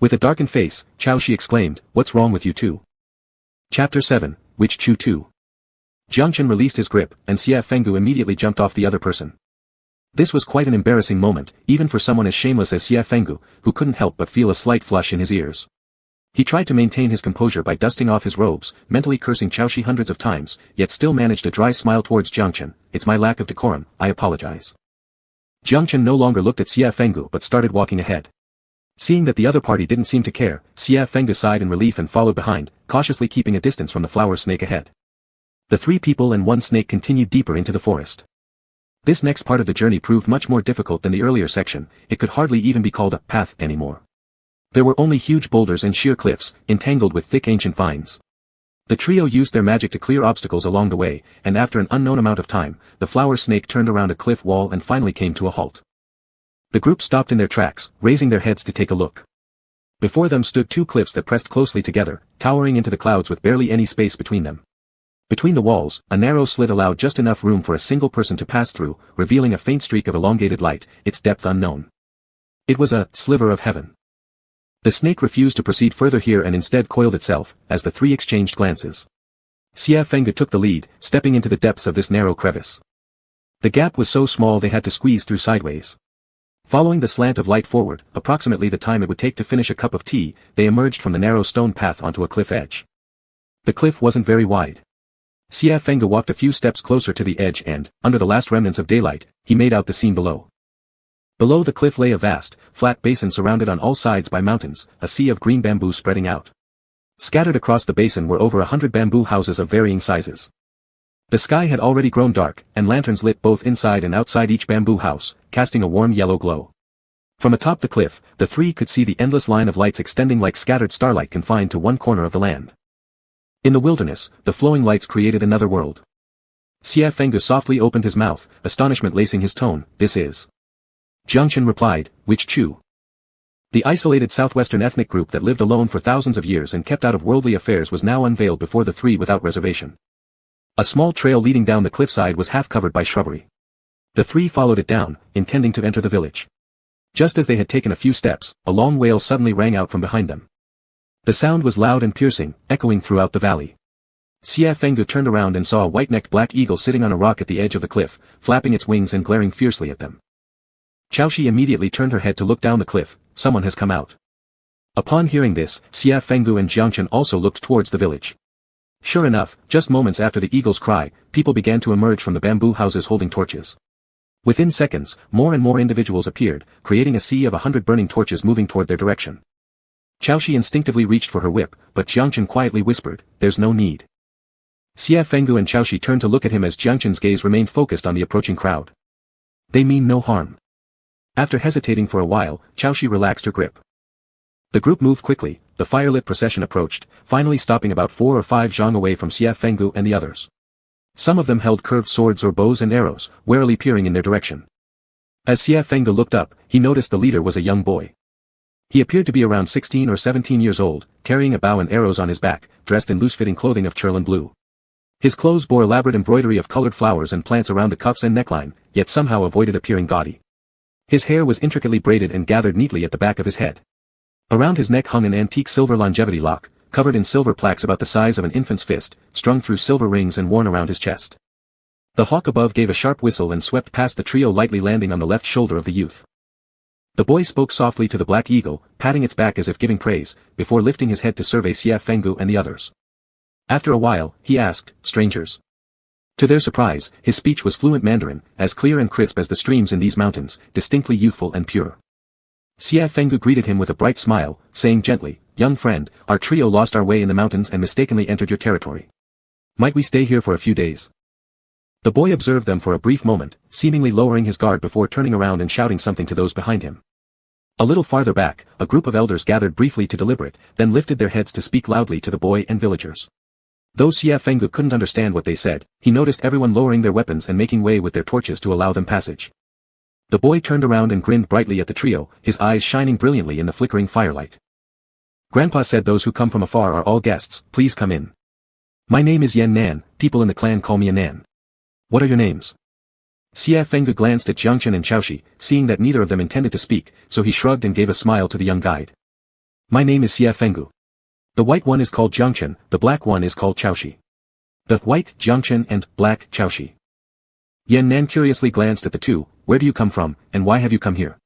With a darkened face, Cao Shi exclaimed, what's wrong with you two? Chapter 7, Which Chu Tu? Jiang Chen released his grip, and Xie Fengshu immediately jumped off the other person. This was quite an embarrassing moment, even for someone as shameless as Xie Fengshu, who couldn't help but feel a slight flush in his ears. He tried to maintain his composure by dusting off his robes, mentally cursing Cao Shi hundreds of times, yet still managed a dry smile towards Jiang Chen. It's my lack of decorum, I apologize. Jiang Chen no longer looked at Xie Fengshu but started walking ahead. Seeing that the other party didn't seem to care, Xie Fengshu sighed in relief and followed behind, cautiously keeping a distance from the flower snake ahead. The 3 people and 1 snake continued deeper into the forest. This next part of the journey proved much more difficult than the earlier section. It could hardly even be called a path anymore. There were only huge boulders and sheer cliffs, entangled with thick ancient vines. The trio used their magic to clear obstacles along the way, and after an unknown amount of time, the flower snake turned around a cliff wall and finally came to a halt. The group stopped in their tracks, raising their heads to take a look. Before them stood two cliffs that pressed closely together, towering into the clouds with barely any space between them. Between the walls, a narrow slit allowed just enough room for a single person to pass through, revealing a faint streak of elongated light, its depth unknown. It was a sliver of heaven. The snake refused to proceed further here and instead coiled itself, as the three exchanged glances. Xia Fengge took the lead, stepping into the depths of this narrow crevice. The gap was so small they had to squeeze through sideways. Following the slant of light forward, approximately the time it would take to finish a cup of tea, they emerged from the narrow stone path onto a cliff edge. The cliff wasn't very wide. Xia Fengge walked a few steps closer to the edge and, under the last remnants of daylight, he made out the scene below. Below the cliff lay a vast, flat basin surrounded on all sides by mountains, a sea of green bamboo spreading out. Scattered across the basin were over 100 bamboo houses of varying sizes. The sky had already grown dark, and lanterns lit both inside and outside each bamboo house, casting a warm yellow glow. From atop the cliff, the three could see the endless line of lights extending like scattered starlight confined to one corner of the land. In the wilderness, the flowing lights created another world. Xia Fengge softly opened his mouth, astonishment lacing his tone. This is. Jiangchen replied, which Chu? The isolated southwestern ethnic group that lived alone for thousands of years and kept out of worldly affairs was now unveiled before the three without reservation. A small trail leading down the cliffside was half covered by shrubbery. The three followed it down, intending to enter the village. Just as they had taken a few steps, a long wail suddenly rang out from behind them. The sound was loud and piercing, echoing throughout the valley. Xia Fengge turned around and saw a white-necked black eagle sitting on a rock at the edge of the cliff, flapping its wings and glaring fiercely at them. Chaoshi immediately turned her head to look down the cliff. Someone has come out. Upon hearing this, Xia Fengge and Jiangchen also looked towards the village. Sure enough, just moments after the eagle's cry, people began to emerge from the bamboo houses holding torches. Within seconds, more and more individuals appeared, creating a sea of 100 burning torches moving toward their direction. Chaoshi instinctively reached for her whip, but Jiangchen quietly whispered, "There's no need." Xia Fengge and Chaoshi turned to look at him as Jiangchen's gaze remained focused on the approaching crowd. They mean no harm. After hesitating for a while, Chaoshi relaxed her grip. The group moved quickly, the firelit procession approached, finally stopping about 4 or 5 zhang away from Xia Fengge and the others. Some of them held curved swords or bows and arrows, warily peering in their direction. As Xia Fengge looked up, he noticed the leader was a young boy. He appeared to be around 16 or 17 years old, carrying a bow and arrows on his back, dressed in loose-fitting clothing of cherlin blue. His clothes bore elaborate embroidery of colored flowers and plants around the cuffs and neckline, yet somehow avoided appearing gaudy. His hair was intricately braided and gathered neatly at the back of his head. Around his neck hung an antique silver longevity lock, covered in silver plaques about the size of an infant's fist, strung through silver rings and worn around his chest. The hawk above gave a sharp whistle and swept past the trio, lightly landing on the left shoulder of the youth. The boy spoke softly to the black eagle, patting its back as if giving praise, before lifting his head to survey Xia Fengge and the others. After a while, he asked, "Strangers?" To their surprise, his speech was fluent Mandarin, as clear and crisp as the streams in these mountains, distinctly youthful and pure. Xia Fengge greeted him with a bright smile, saying gently, "Young friend, our trio lost our way in the mountains and mistakenly entered your territory. Might we stay here for a few days?" The boy observed them for a brief moment, seemingly lowering his guard before turning around and shouting something to those behind him. A little farther back, a group of elders gathered briefly to deliberate, then lifted their heads to speak loudly to the boy and villagers. Though Xia Fengge couldn't understand what they said, he noticed everyone lowering their weapons and making way with their torches to allow them passage. The boy turned around and grinned brightly at the trio, his eyes shining brilliantly in the flickering firelight. "Grandpa said those who come from afar are all guests, please come in. My name is Yan Nan, people in the clan call me Nan. What are your names?" Xia Fengge glanced at Jiangchen and Chaoshi, seeing that neither of them intended to speak, so he shrugged and gave a smile to the young guide. "My name is Xia Fengge. The white one is called Jiangchen, the black one is called Chaoshi." The white Jiangchen and black Chaoshi. Yan Nan curiously glanced at the two. "Where do you come from, and why have you come here?"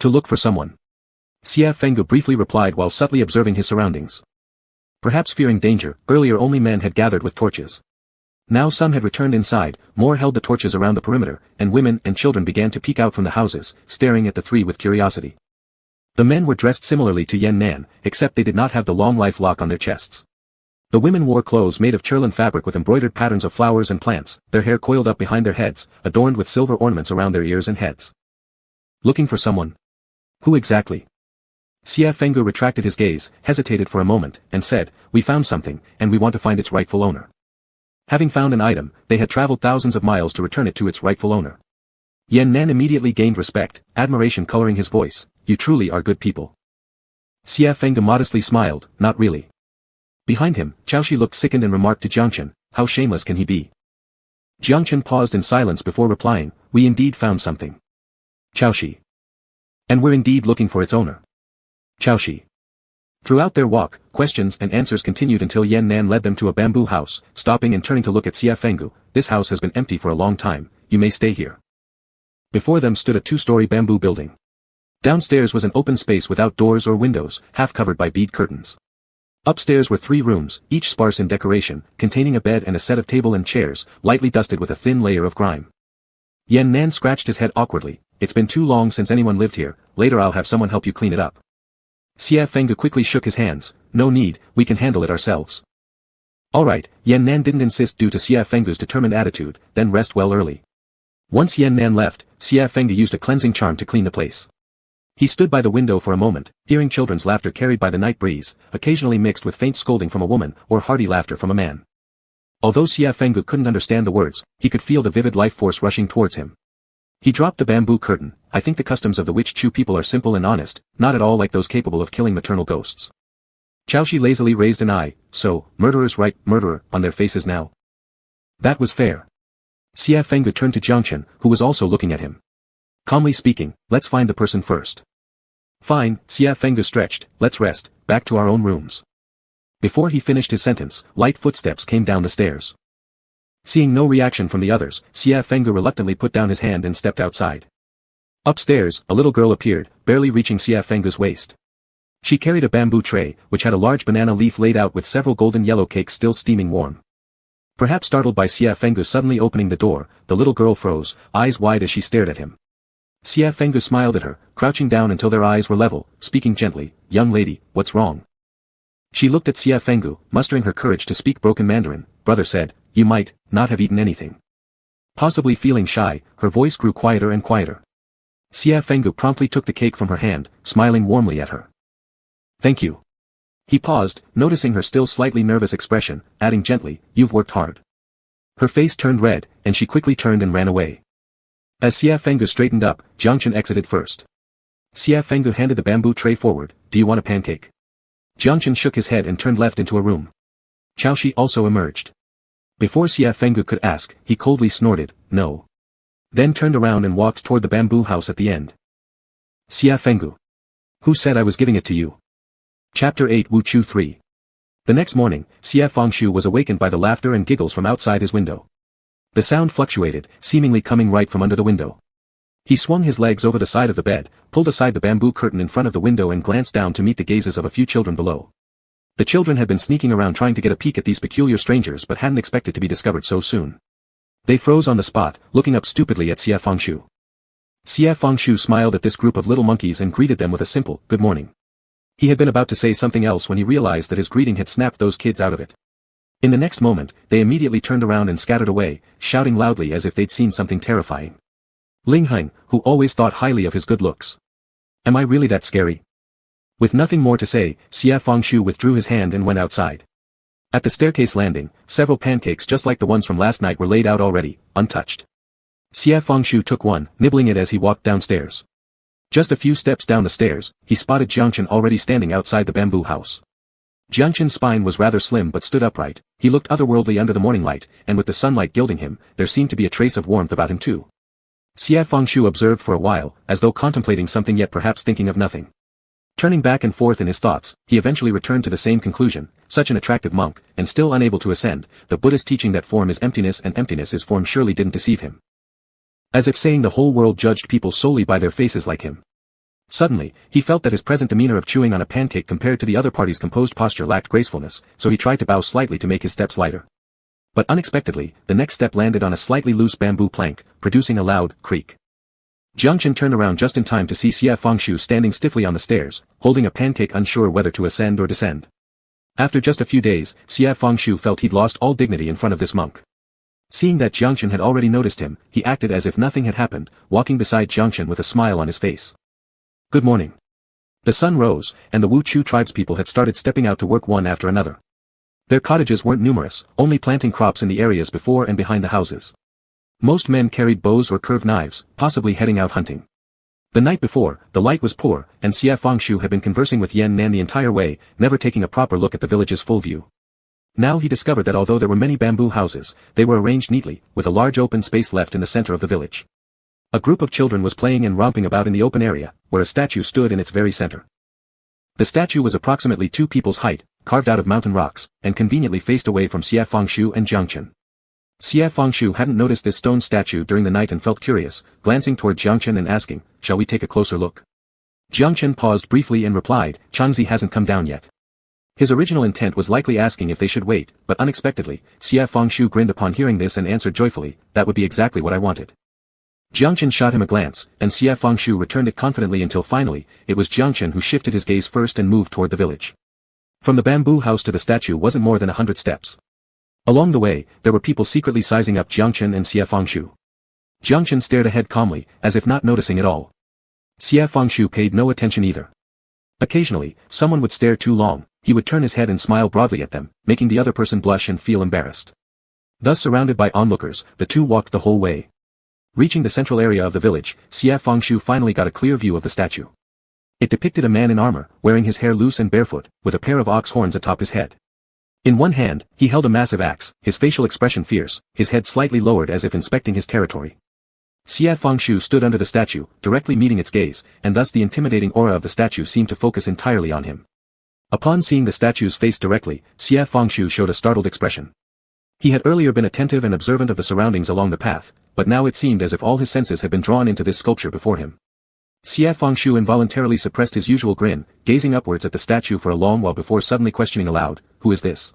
"To look for someone." Xia Fengge briefly replied while subtly observing his surroundings. Perhaps fearing danger, earlier only men had gathered with torches. Now some had returned inside, more held the torches around the perimeter, and women and children began to peek out from the houses, staring at the three with curiosity. The men were dressed similarly to Yan Nan, except they did not have the long life lock on their chests. The women wore clothes made of cherlin fabric with embroidered patterns of flowers and plants, their hair coiled up behind their heads, adorned with silver ornaments around their ears and heads. "Looking for someone? Who exactly?" Xia Fengge retracted his gaze, hesitated for a moment, and said, "We found something, and we want to find its rightful owner." Having found an item, they had traveled thousands of miles to return it to its rightful owner. Yan Nan immediately gained respect, admiration coloring his voice. You truly are good people. Xie Fengge modestly smiled, not really. Behind him, Chaoshi looked sickened and remarked to Jiangchen, how shameless can he be? Jiangchen paused in silence before replying, we indeed found something. Chaoshi. And we're indeed looking for its owner. Chaoshi. Throughout their walk, questions and answers continued until Yan Nan led them to a bamboo house, stopping and turning to look at Xie Fengge. This house has been empty for a long time, you may stay here. Before them stood a two-story bamboo building. Downstairs was an open space without doors or windows, half covered by bead curtains. Upstairs were 3 rooms, each sparse in decoration, containing a bed and a set of table and chairs, lightly dusted with a thin layer of grime. Yan Nan scratched his head awkwardly. It's been too long since anyone lived here, later I'll have someone help you clean it up. Xie Fengge quickly shook his hands, no need, we can handle it ourselves. Alright, Yan Nan didn't insist due to Xie Fengge's determined attitude, then rest well early. Once Yan Nan left, Xie Fengge used a cleansing charm to clean the place. He stood by the window for a moment, hearing children's laughter carried by the night breeze, occasionally mixed with faint scolding from a woman, or hearty laughter from a man. Although Xie Fengge couldn't understand the words, he could feel the vivid life force rushing towards him. He dropped the bamboo curtain. I think the customs of the Witch Chu people are simple and honest, not at all like those capable of killing maternal ghosts. Chaoshi lazily raised an eye, so, murderers write murderer on their faces now. That was fair. Xie Fengge turned to Jiangchen, who was also looking at him. Calmly speaking, let's find the person first. Fine, Xie Fengge stretched, let's rest, back to our own rooms. Before he finished his sentence, light footsteps came down the stairs. Seeing no reaction from the others, Xie Fengge reluctantly put down his hand and stepped outside. Upstairs, a little girl appeared, barely reaching Xie Fengge's waist. She carried a bamboo tray, which had a large banana leaf laid out with several golden yellow cakes still steaming warm. Perhaps startled by Xie Fengge suddenly opening the door, the little girl froze, eyes wide as she stared at him. Xie Fengge smiled at her, crouching down until their eyes were level, speaking gently, young lady, what's wrong? She looked at Xie Fengge, mustering her courage to speak broken Mandarin. Brother said, you might not have eaten anything. Possibly feeling shy, her voice grew quieter and quieter. Xie Fengge promptly took the cake from her hand, smiling warmly at her. Thank you. He paused, noticing her still slightly nervous expression, adding gently, you've worked hard. Her face turned red, and she quickly turned and ran away. As Xie Fengge straightened up, Jiangchen exited first. Xie Fengge handed the bamboo tray forward, do you want a pancake? Jiangchen shook his head and turned left into a room. Chaoshi also emerged. Before Xie Fengge could ask, he coldly snorted, no. Then turned around and walked toward the bamboo house at the end. Xie Fengge. Who said I was giving it to you? Chapter 8 Wu Chu 3. The next morning, Xie Fengshu was awakened by the laughter and giggles from outside his window. The sound fluctuated, seemingly coming right from under the window. He swung his legs over the side of the bed, pulled aside the bamboo curtain in front of the window and glanced down to meet the gazes of a few children below. The children had been sneaking around trying to get a peek at these peculiar strangers but hadn't expected to be discovered so soon. They froze on the spot, looking up stupidly at Xie Fengshu. Xie Fengshu smiled at this group of little monkeys and greeted them with a simple, good morning. He had been about to say something else when he realized that his greeting had snapped those kids out of it. In the next moment, they immediately turned around and scattered away, shouting loudly as if they'd seen something terrifying. Ling Heng, who always thought highly of his good looks. Am I really that scary? With nothing more to say, Xie Fengshu withdrew his hand and went outside. At the staircase landing, several pancakes just like the ones from last night were laid out already, untouched. Xie Fengshu took one, nibbling it as he walked downstairs. Just a few steps down the stairs, he spotted Jiangchen already standing outside the bamboo house. Jiangchen's spine was rather slim but stood upright, he looked otherworldly under the morning light, and with the sunlight gilding him, there seemed to be a trace of warmth about him too. Xie Fengshu observed for a while, as though contemplating something yet perhaps thinking of nothing. Turning back and forth in his thoughts, he eventually returned to the same conclusion, such an attractive monk, and still unable to ascend, the Buddhist teaching that form is emptiness and emptiness is form surely didn't deceive him. As if saying the whole world judged people solely by their faces like him. Suddenly, he felt that his present demeanor of chewing on a pancake compared to the other party's composed posture lacked gracefulness, so he tried to bow slightly to make his steps lighter. But unexpectedly, the next step landed on a slightly loose bamboo plank, producing a loud creak. Jiangchen turned around just in time to see Xie Fengshu standing stiffly on the stairs, holding a pancake unsure whether to ascend or descend. After just a few days, Xie Fengshu felt he'd lost all dignity in front of this monk. Seeing that Jiangchen had already noticed him, he acted as if nothing had happened, walking beside Jiangchen with a smile on his face. Good morning. The sun rose, and the Wu Chu tribespeople had started stepping out to work one after another. Their cottages weren't numerous, only planting crops in the areas before and behind the houses. Most men carried bows or curved knives, possibly heading out hunting. The night before, the light was poor, and Xie Fengshu had been conversing with Yan Nan the entire way, never taking a proper look at the village's full view. Now he discovered that although there were many bamboo houses, they were arranged neatly, with a large open space left in the center of the village. A group of children was playing and romping about in the open area, where a statue stood in its very center. The statue was approximately 2 people's height, carved out of mountain rocks, and conveniently faced away from Xie Fengshu and Jiang Chen. Xie Fengshu hadn't noticed this stone statue during the night and felt curious, glancing toward Jiang Chen and asking, "Shall we take a closer look?" Jiang Chen paused briefly and replied, "Changzi hasn't come down yet." His original intent was likely asking if they should wait, but unexpectedly, Xie Fengshu grinned upon hearing this and answered joyfully, "That would be exactly what I wanted." Jiang Chen shot him a glance, and Xie Fengshu returned it confidently until finally, it was Jiang Chen who shifted his gaze first and moved toward the village. From the bamboo house to the statue wasn't more than 100 steps. Along the way, there were people secretly sizing up Jiang Chen and Xie Fengshu. Jiang Chen stared ahead calmly, as if not noticing it all. Xie Fengshu paid no attention either. Occasionally, someone would stare too long, he would turn his head and smile broadly at them, making the other person blush and feel embarrassed. Thus surrounded by onlookers, the two walked the whole way. Reaching the central area of the village, Xie Fengshu finally got a clear view of the statue. It depicted a man in armor, wearing his hair loose and barefoot, with a pair of ox horns atop his head. In one hand, he held a massive axe, his facial expression fierce, his head slightly lowered as if inspecting his territory. Xie Fengshu stood under the statue, directly meeting its gaze, and thus the intimidating aura of the statue seemed to focus entirely on him. Upon seeing the statue's face directly, Xie Fengshu showed a startled expression. He had earlier been attentive and observant of the surroundings along the path, but now it seemed as if all his senses had been drawn into this sculpture before him. Xie Fengshu involuntarily suppressed his usual grin, gazing upwards at the statue for a long while before suddenly questioning aloud, "Who is this?"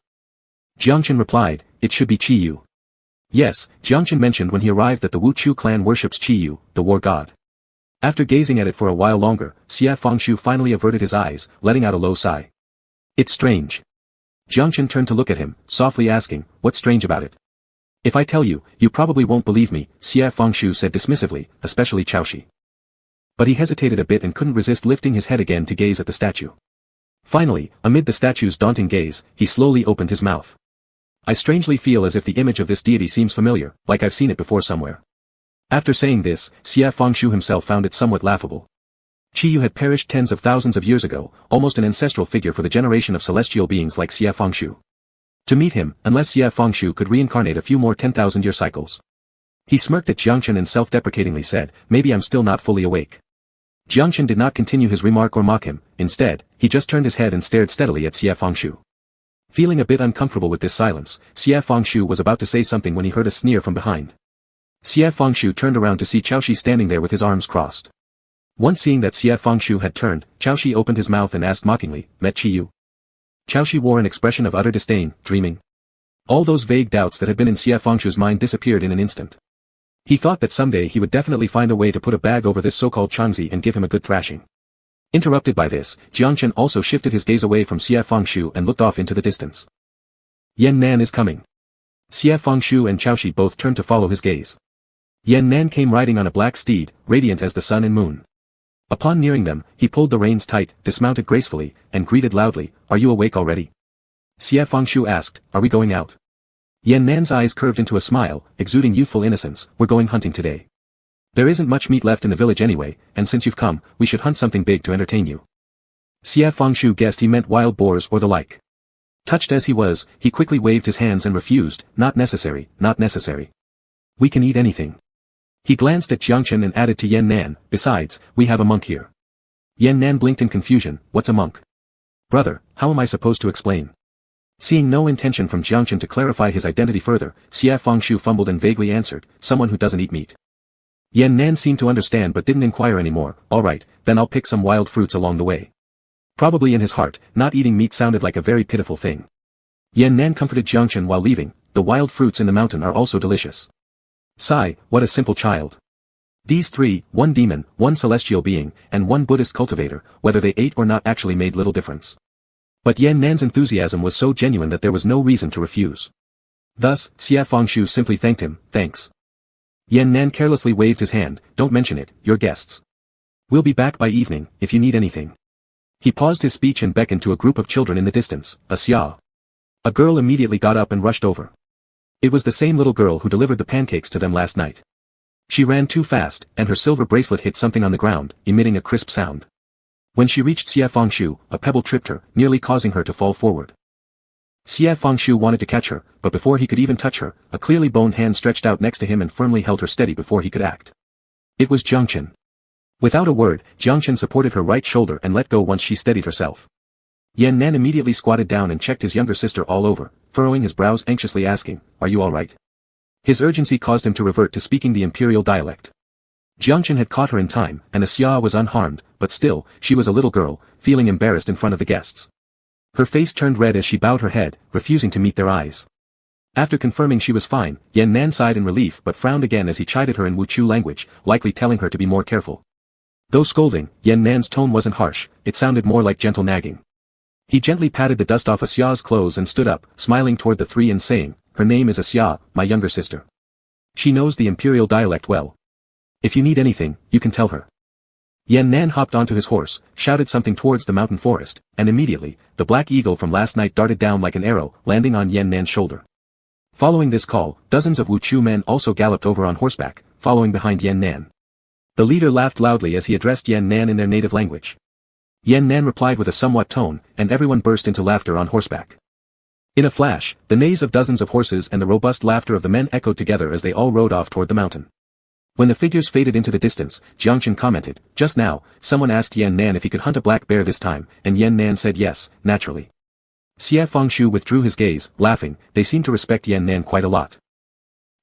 Jiang Chen replied, "It should be Qi Yu." Yes, Jiang Chen mentioned when he arrived that the Wu Chu clan worships Qi Yu, the war god. After gazing at it for a while longer, Xie Fengshu finally averted his eyes, letting out a low sigh. "It's strange." Jiang Chen turned to look at him, softly asking, "What's strange about it?" "If I tell you, you probably won't believe me," Xie Fengshu said dismissively, "especially Chaoshi." But he hesitated a bit and couldn't resist lifting his head again to gaze at the statue. Finally, amid the statue's daunting gaze, he slowly opened his mouth. "I strangely feel as if the image of this deity seems familiar, like I've seen it before somewhere." After saying this, Xie Fengshu himself found it somewhat laughable. Qi Yu had perished tens of thousands of years ago, almost an ancestral figure for the generation of celestial beings like Xie Fengshu. To meet him, unless Xie Fengshu could reincarnate a few more 10,000-year cycles. He smirked at Jiang Chen and self-deprecatingly said, "Maybe I'm still not fully awake." Jiang Chen did not continue his remark or mock him, instead, he just turned his head and stared steadily at Xie Fengshu. Feeling a bit uncomfortable with this silence, Xie Fengshu was about to say something when he heard a sneer from behind. Xie Fengshu turned around to see Chaoshi standing there with his arms crossed. Once seeing that Xie Fengshu had turned, Chaoshi opened his mouth and asked mockingly, "Met Qi Yu?" Chaoshi wore an expression of utter disdain, dreaming. All those vague doubts that had been in Xie Fengshu's mind disappeared in an instant. He thought that someday he would definitely find a way to put a bag over this so-called Changzi and give him a good thrashing. Interrupted by this, Jiang Chen also shifted his gaze away from Xie Fengshu and looked off into the distance. Yan Nan is coming. Xie Fengshu and Chaoshi both turned to follow his gaze. Yan Nan came riding on a black steed, radiant as the sun and moon. Upon nearing them, he pulled the reins tight, dismounted gracefully, and greeted loudly, "Are you awake already?" Xie Fengshu asked, "Are we going out?" Yan Nan's eyes curved into a smile, exuding youthful innocence, "We're going hunting today. There isn't much meat left in the village anyway, and since you've come, we should hunt something big to entertain you." Xie Fengshu guessed he meant wild boars or the like. Touched as he was, he quickly waved his hands and refused, "Not necessary, not necessary. We can eat anything." He glanced at Jiang Chen and added to Yan Nan, "Besides, we have a monk here." Yan Nan blinked in confusion, "What's a monk?" "Brother, how am I supposed to explain?" Seeing no intention from Jiang Chen to clarify his identity further, Xie Fengshu fumbled and vaguely answered, "Someone who doesn't eat meat." Yan Nan seemed to understand but didn't inquire anymore, "All right, then I'll pick some wild fruits along the way." Probably in his heart, not eating meat sounded like a very pitiful thing. Yan Nan comforted Jiang Chen while leaving, "The wild fruits in the mountain are also delicious." Sigh, what a simple child. These three, one demon, one celestial being, and one Buddhist cultivator, whether they ate or not actually made little difference. But Yan Nan's enthusiasm was so genuine that there was no reason to refuse. Thus, Xie Fengshu simply thanked him, "Thanks." Yan Nan carelessly waved his hand, "Don't mention it, you're guests. We'll be back by evening, if you need anything." He paused his speech and beckoned to a group of children in the distance, a xia. A girl immediately got up and rushed over. It was the same little girl who delivered the pancakes to them last night. She ran too fast, and her silver bracelet hit something on the ground, emitting a crisp sound. When she reached Xie Fengshu, a pebble tripped her, nearly causing her to fall forward. Xie Fengshu wanted to catch her, but before he could even touch her, a clearly boned hand stretched out next to him and firmly held her steady before he could act. It was Jiang Chen. Without a word, Jiang Chen supported her right shoulder and let go once she steadied herself. Yan Nan immediately squatted down and checked his younger sister all over, furrowing his brows anxiously asking, "Are you all right?" His urgency caused him to revert to speaking the imperial dialect. Jiang Chen had caught her in time, and Xia was unharmed, but still, she was a little girl, feeling embarrassed in front of the guests. Her face turned red as she bowed her head, refusing to meet their eyes. After confirming she was fine, Yan Nan sighed in relief but frowned again as he chided her in Wuchu language, likely telling her to be more careful. Though scolding, Yan Nan's tone wasn't harsh, it sounded more like gentle nagging. He gently patted the dust off Xia's clothes and stood up, smiling toward the three and saying, "Her name is Xia, my younger sister. She knows the imperial dialect well. If you need anything, you can tell her." Yan Nan hopped onto his horse, shouted something towards the mountain forest, and immediately, the black eagle from last night darted down like an arrow, landing on Yan Nan's shoulder. Following this call, dozens of Wuchu men also galloped over on horseback, following behind Yan Nan. The leader laughed loudly as he addressed Yan Nan in their native language. Yan Nan replied with a somewhat tone, and everyone burst into laughter on horseback. In a flash, the neighs of dozens of horses and the robust laughter of the men echoed together as they all rode off toward the mountain. When the figures faded into the distance, Jiang Chen commented, "Just now, someone asked Yan Nan if he could hunt a black bear this time, and Yan Nan said yes, naturally." Xie Fengshu withdrew his gaze, laughing. They seemed to respect Yan Nan quite a lot.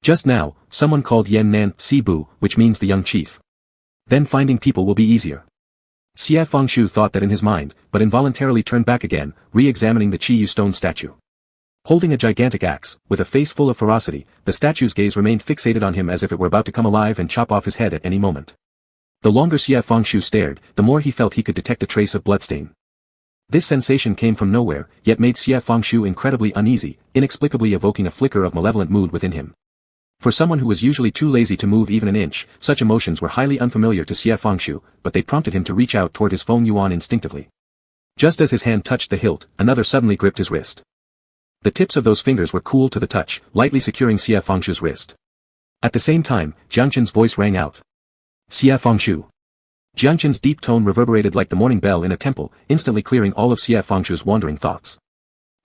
Just now, someone called Yan Nan Sibu, which means the young chief. Then finding people will be easier. Xie Fengshu thought that in his mind, but involuntarily turned back again, re-examining the Chiyu stone statue. Holding a gigantic axe, with a face full of ferocity, the statue's gaze remained fixated on him as if it were about to come alive and chop off his head at any moment. The longer Xie Fengshu stared, the more he felt he could detect a trace of bloodstain. This sensation came from nowhere, yet made Xie Fengshu incredibly uneasy, inexplicably evoking a flicker of malevolent mood within him. For someone who was usually too lazy to move even an inch, such emotions were highly unfamiliar to Xie Fengshu, but they prompted him to reach out toward his Feng Yuan instinctively. Just as his hand touched the hilt, another suddenly gripped his wrist. The tips of those fingers were cool to the touch, lightly securing Xie Fengshu's wrist. At the same time, Jiang Chen's voice rang out. "Xie Fengshu." Jiang Chen's deep tone reverberated like the morning bell in a temple, instantly clearing all of Xie Fengshu's wandering thoughts.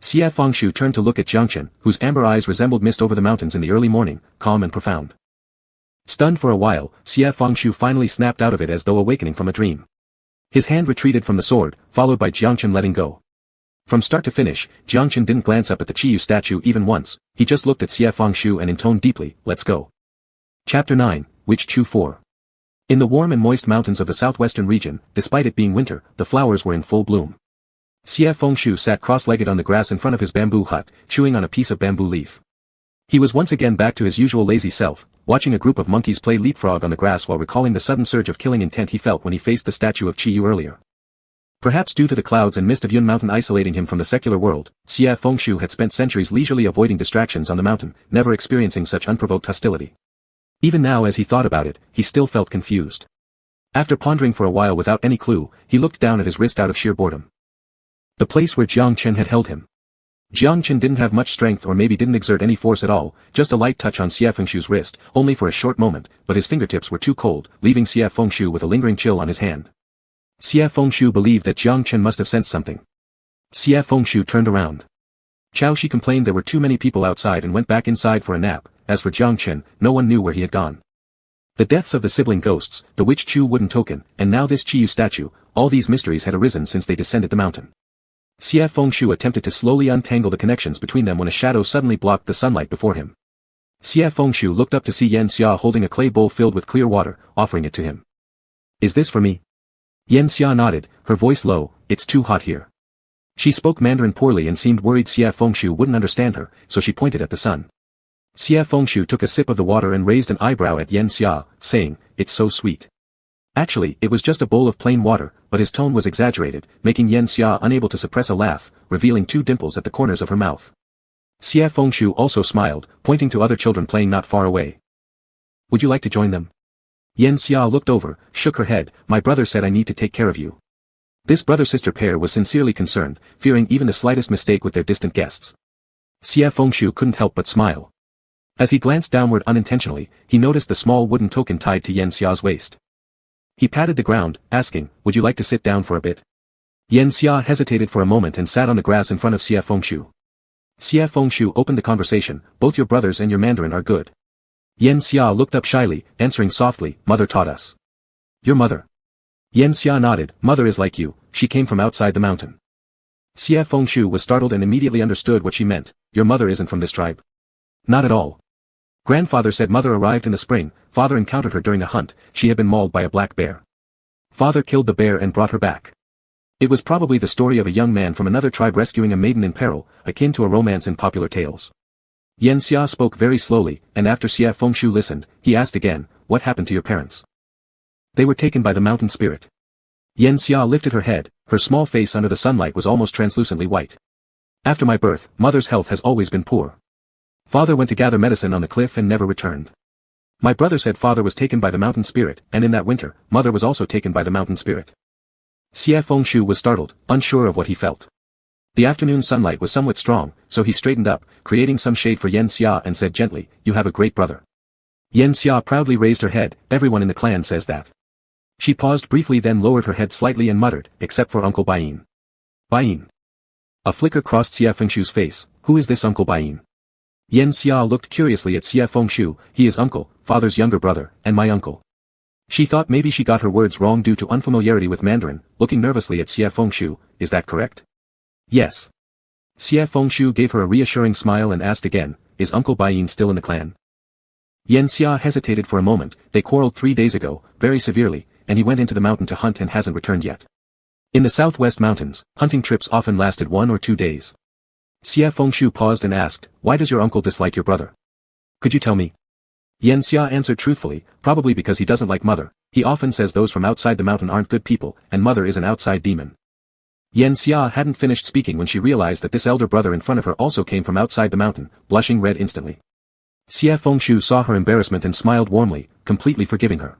Xie Fengshu turned to look at Jiang Chen, whose amber eyes resembled mist over the mountains in the early morning, calm and profound. Stunned for a while, Xie Fengshu finally snapped out of it as though awakening from a dream. His hand retreated from the sword, followed by Jiang Chen letting go. From start to finish, Jiang Chen didn't glance up at the Chiyu statue even once, he just looked at Xie Fengshu and intoned deeply, "Let's go." Chapter 9, Witch Chu 4. In the warm and moist mountains of the southwestern region, despite it being winter, the flowers were in full bloom. Xie Fengshu sat cross-legged on the grass in front of his bamboo hut, chewing on a piece of bamboo leaf. He was once again back to his usual lazy self, watching a group of monkeys play leapfrog on the grass while recalling the sudden surge of killing intent he felt when he faced the statue of Chiyu earlier. Perhaps due to the clouds and mist of Yun Mountain isolating him from the secular world, Xie Fengshu had spent centuries leisurely avoiding distractions on the mountain, never experiencing such unprovoked hostility. Even now as he thought about it, he still felt confused. After pondering for a while without any clue, he looked down at his wrist out of sheer boredom. The place where Jiang Chen had held him. Jiang Chen didn't have much strength or maybe didn't exert any force at all, just a light touch on Xie Fengshu's wrist, only for a short moment, but his fingertips were too cold, leaving Xie Fengshu with a lingering chill on his hand. Xie Fengshu believed that Jiang Chen must have sensed something. Xie Fengshu turned around. Chao Shi complained there were too many people outside and went back inside for a nap. As for Jiang Chen, no one knew where he had gone. The deaths of the sibling ghosts, the witch Chu wooden token, and now this Chiyu statue, all these mysteries had arisen since they descended the mountain. Xie Fengshu attempted to slowly untangle the connections between them when a shadow suddenly blocked the sunlight before him. Xie Fengshu looked up to see Yan Xia holding a clay bowl filled with clear water, offering it to him. "Is this for me?" Yan Xia nodded, her voice low, "It's too hot here." She spoke Mandarin poorly and seemed worried Xie Fengshu wouldn't understand her, so she pointed at the sun. Xie Fengshu took a sip of the water and raised an eyebrow at Yan Xia, saying, "It's so sweet." Actually, it was just a bowl of plain water, but his tone was exaggerated, making Yan Xia unable to suppress a laugh, revealing two dimples at the corners of her mouth. Xie Fengshu also smiled, pointing to other children playing not far away. "Would you like to join them?" Yan Xia looked over, shook her head, "My brother said I need to take care of you." This brother-sister pair was sincerely concerned, fearing even the slightest mistake with their distant guests. Xie Fengshu couldn't help but smile. As he glanced downward unintentionally, he noticed the small wooden token tied to Yan Xia's waist. He patted the ground, asking, "Would you like to sit down for a bit?" Yan Xia hesitated for a moment and sat on the grass in front of Xie Fengshu. Xie Fengshu opened the conversation, "Both your brothers and your Mandarin are good." Yan Xia looked up shyly, answering softly, "Mother taught us." "Your mother?" Yan Xia nodded, "Mother is like you, she came from outside the mountain." Xie Fengshu was startled and immediately understood what she meant. "Your mother isn't from this tribe?" "Not at all. Grandfather said mother arrived in the spring, father encountered her during a hunt, she had been mauled by a black bear. Father killed the bear and brought her back. It was probably the story of a young man from another tribe rescuing a maiden in peril, akin to a romance in popular tales." Yan Xia spoke very slowly, and after Xie Fengshu listened, he asked again, "What happened to your parents?" "They were taken by the mountain spirit." Yan Xia lifted her head, her small face under the sunlight was almost translucently white. "After my birth, mother's health has always been poor. Father went to gather medicine on the cliff and never returned. My brother said father was taken by the mountain spirit, and in that winter, mother was also taken by the mountain spirit." Xie Fengshu was startled, unsure of what he felt. The afternoon sunlight was somewhat strong, so he straightened up, creating some shade for Yan Xia and said gently, "You have a great brother." Yan Xia proudly raised her head, "Everyone in the clan says that." She paused briefly then lowered her head slightly and muttered, "Except for Uncle Bain." "Bain?" A flicker crossed Xie Fengshu's face, "Who is this Uncle Bain?" Yan Xia looked curiously at Xie Fengshu, "He is uncle, father's younger brother, and my uncle." She thought maybe she got her words wrong due to unfamiliarity with Mandarin, looking nervously at Xie Fengshu, "Is that correct?" "Yes." Xie Fengshu gave her a reassuring smile and asked again, "Is Uncle Bain still in the clan?" Yan Xia hesitated for a moment, "They quarreled 3 days ago, very severely, and he went into the mountain to hunt and hasn't returned yet. In the southwest mountains, hunting trips often lasted 1 or 2 days. Xie Fengshu paused and asked, "Why does your uncle dislike your brother? Could you tell me?" Yan Xia answered truthfully, "Probably because he doesn't like mother, he often says those from outside the mountain aren't good people, and mother is an outside demon." Yan Xia hadn't finished speaking when she realized that this elder brother in front of her also came from outside the mountain, blushing red instantly. Xie Fengshu saw her embarrassment and smiled warmly, completely forgiving her.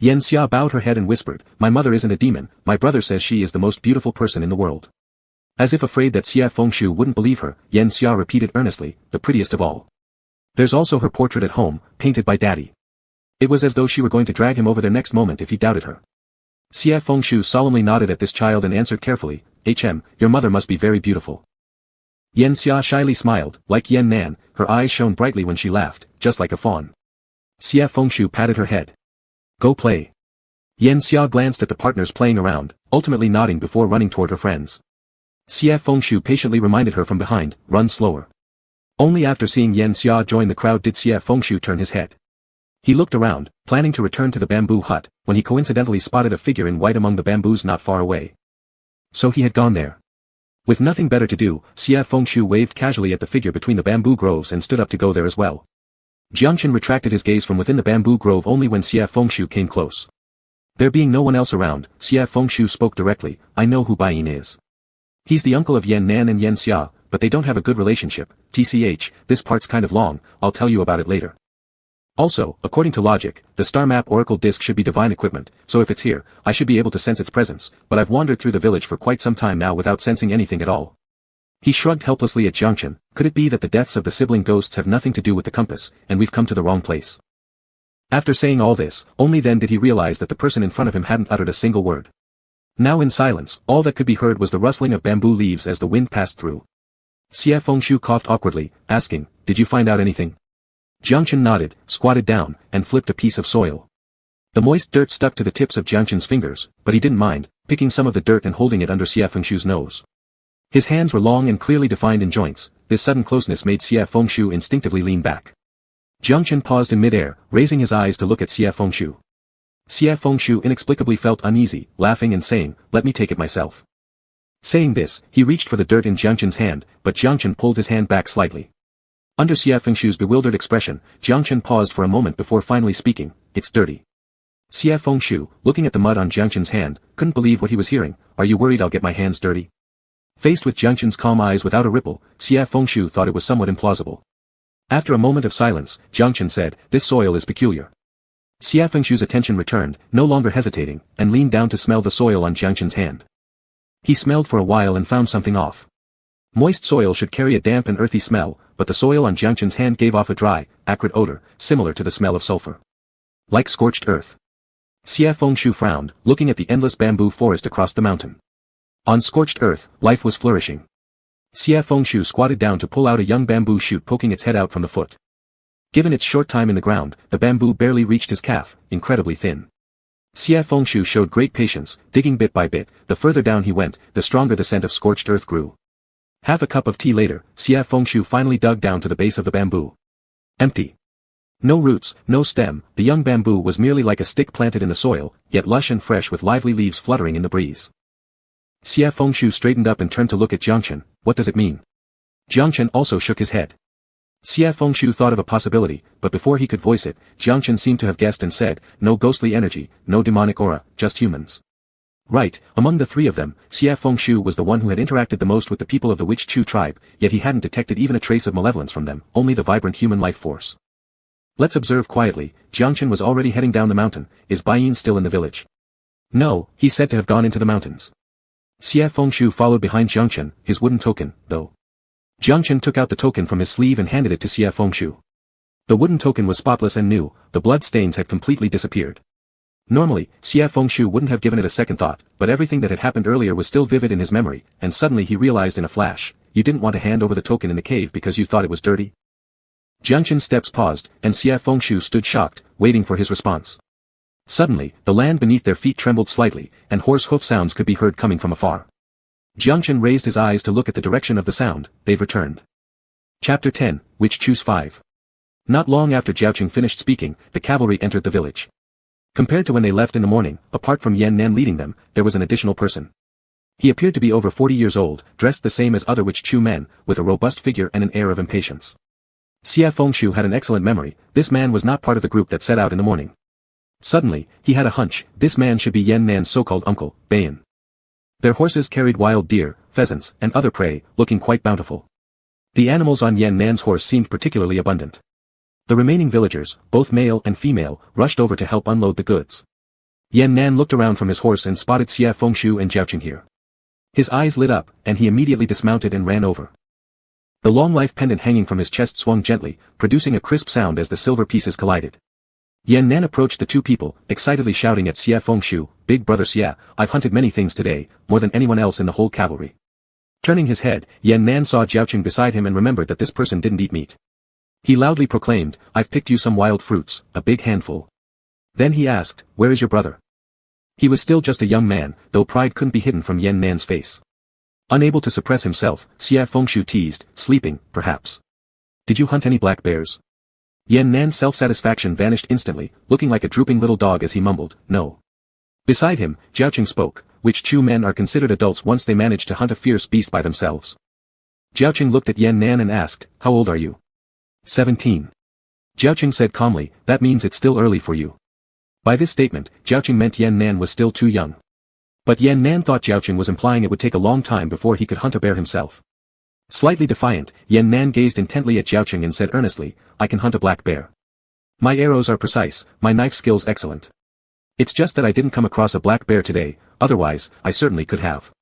Yan Xia bowed her head and whispered, "My mother isn't a demon, my brother says she is the most beautiful person in the world." As if afraid that Xie Fengshu wouldn't believe her, Yan Xia repeated earnestly, "The prettiest of all. There's also her portrait at home, painted by Daddy." It was as though she were going to drag him over there next moment if he doubted her. Xie Fengshu solemnly nodded at this child and answered carefully, "Your mother must be very beautiful." Yan Xia shyly smiled, like Yan Nan, her eyes shone brightly when she laughed, just like a fawn. Xie Fengshu patted her head. "Go play." Yan Xia glanced at the partners playing around, ultimately nodding before running toward her friends. Xie Fengshu patiently reminded her from behind, "Run slower." Only after seeing Yan Xia join the crowd did Xie Fengshu turn his head. He looked around, planning to return to the bamboo hut, when he coincidentally spotted a figure in white among the bamboos not far away. So he had gone there. With nothing better to do, Xie Fengshu waved casually at the figure between the bamboo groves and stood up to go there as well. Jiangchen retracted his gaze from within the bamboo grove only when Xie Fengshu came close. There being no one else around, Xie Fengshu spoke directly, "I know who Bain is. He's the uncle of Yan Nan and Yan Xia, but they don't have a good relationship, tch, this part's kind of long, I'll tell you about it later. Also, according to logic, the star map oracle disc should be divine equipment, so if it's here, I should be able to sense its presence, but I've wandered through the village for quite some time now without sensing anything at all." He shrugged helplessly at Jiangchen, "Could it be that the deaths of the sibling ghosts have nothing to do with the compass, and we've come to the wrong place?" After saying all this, only then did he realize that the person in front of him hadn't uttered a single word. Now in silence, all that could be heard was the rustling of bamboo leaves as the wind passed through. Xie Fengshu coughed awkwardly, asking, "Did you find out anything?" Jiangchen nodded, squatted down, and flipped a piece of soil. The moist dirt stuck to the tips of Jiangchen's fingers, but he didn't mind, picking some of the dirt and holding it under Xie Fengshu's nose. His hands were long and clearly defined in joints, this sudden closeness made Xie Fengshu instinctively lean back. Jiangchen paused in midair, raising his eyes to look at Xie Fengshu. Xie Fengshu inexplicably felt uneasy, laughing and saying, "Let me take it myself." Saying this, he reached for the dirt in Jiangchen's hand, but Jiangchen pulled his hand back slightly. Under Xie Fengshu's bewildered expression, Jiangchen paused for a moment before finally speaking, "It's dirty." Xie Fengshu, looking at the mud on Jiangchen's hand, couldn't believe what he was hearing, "Are you worried I'll get my hands dirty?" Faced with Jiangchen's calm eyes without a ripple, Xie Fengshu thought it was somewhat implausible. After a moment of silence, Jiangchen said, "This soil is peculiar." Xie Fengshu's attention returned, no longer hesitating, and leaned down to smell the soil on Jiangchen's hand. He smelled for a while and found something off. Moist soil should carry a damp and earthy smell, but the soil on Jiangchen's hand gave off a dry, acrid odor, similar to the smell of sulfur. Like scorched earth. Xie Fengshu frowned, looking at the endless bamboo forest across the mountain. On scorched earth, life was flourishing. Xie Fengshu squatted down to pull out a young bamboo shoot poking its head out from the foot. Given its short time in the ground, the bamboo barely reached his calf, incredibly thin. Xie Fengshu showed great patience, digging bit by bit. The further down he went, the stronger the scent of scorched earth grew. Half a cup of tea later, Xie Fengshu finally dug down to the base of the bamboo. Empty. No roots, no stem, the young bamboo was merely like a stick planted in the soil, yet lush and fresh with lively leaves fluttering in the breeze. Xie Fengshu straightened up and turned to look at Jiangchen. What does it mean? Jiangchen also shook his head. Xie Fengshu thought of a possibility, but before he could voice it, Jiangchen seemed to have guessed and said, no ghostly energy, no demonic aura, just humans. Right, among the three of them, Xie Fengshu was the one who had interacted the most with the people of the Witch Chu tribe, yet he hadn't detected even a trace of malevolence from them, only the vibrant human life force. Let's observe quietly. Jiangchen was already heading down the mountain. Is Baiyin still in the village? No, he's said to have gone into the mountains. Xie Fengshu followed behind Jiangchen, his wooden token, though. Jiangchen took out the token from his sleeve and handed it to Xie Fengshu. The wooden token was spotless and new, the blood stains had completely disappeared. Normally, Xie Fengshu wouldn't have given it a second thought, but everything that had happened earlier was still vivid in his memory, and suddenly he realized in a flash, you didn't want to hand over the token in the cave because you thought it was dirty? Jiangchen's steps paused, and Xie Fengshu stood shocked, waiting for his response. Suddenly, the land beneath their feet trembled slightly, and hoarse hoof sounds could be heard coming from afar. Jiangchen raised his eyes to look at the direction of the sound. They've returned. Chapter 10, Which Choose 5. Not long after Jiaoqing finished speaking, the cavalry entered the village. Compared to when they left in the morning, apart from Yan Nan leading them, there was an additional person. He appeared to be over 40 years old, dressed the same as other Witch Chu men, with a robust figure and an air of impatience. Xie Fengshu had an excellent memory. This man was not part of the group that set out in the morning. Suddenly, he had a hunch. This man should be Yan Nan's so-called uncle, Baiyin. Their horses carried wild deer, pheasants, and other prey, looking quite bountiful. The animals on Yan Nan's horse seemed particularly abundant. The remaining villagers, both male and female, rushed over to help unload the goods. Yan Nan looked around from his horse and spotted Xie Fengshu and Jiaoqing here. His eyes lit up, and he immediately dismounted and ran over. The long life pendant hanging from his chest swung gently, producing a crisp sound as the silver pieces collided. Yan Nan approached the two people, excitedly shouting at Xie Fengshu, Big brother Xie, I've hunted many things today, more than anyone else in the whole cavalry. Turning his head, Yan Nan saw Jiaoqing beside him and remembered that this person didn't eat meat. He loudly proclaimed, I've picked you some wild fruits, a big handful. Then he asked, where is your brother? He was still just a young man, though pride couldn't be hidden from Yan Nan's face. Unable to suppress himself, Xie Fengshu teased, sleeping, perhaps. Did you hunt any black bears? Yan Nan's self-satisfaction vanished instantly, looking like a drooping little dog as he mumbled, no. Beside him, Jiaoqing spoke, Witch Chu men are considered adults once they manage to hunt a fierce beast by themselves. Jiaoqing looked at Yan Nan and asked, how old are you? 17. Jiaoqing said calmly, that means it's still early for you. By this statement, Jiaoqing meant Yan Nan was still too young. But Yan Nan thought Jiaoqing was implying it would take a long time before he could hunt a bear himself. Slightly defiant, Yan Nan gazed intently at Jiaoqing and said earnestly, I can hunt a black bear. My arrows are precise, my knife skills excellent. It's just that I didn't come across a black bear today, otherwise, I certainly could have.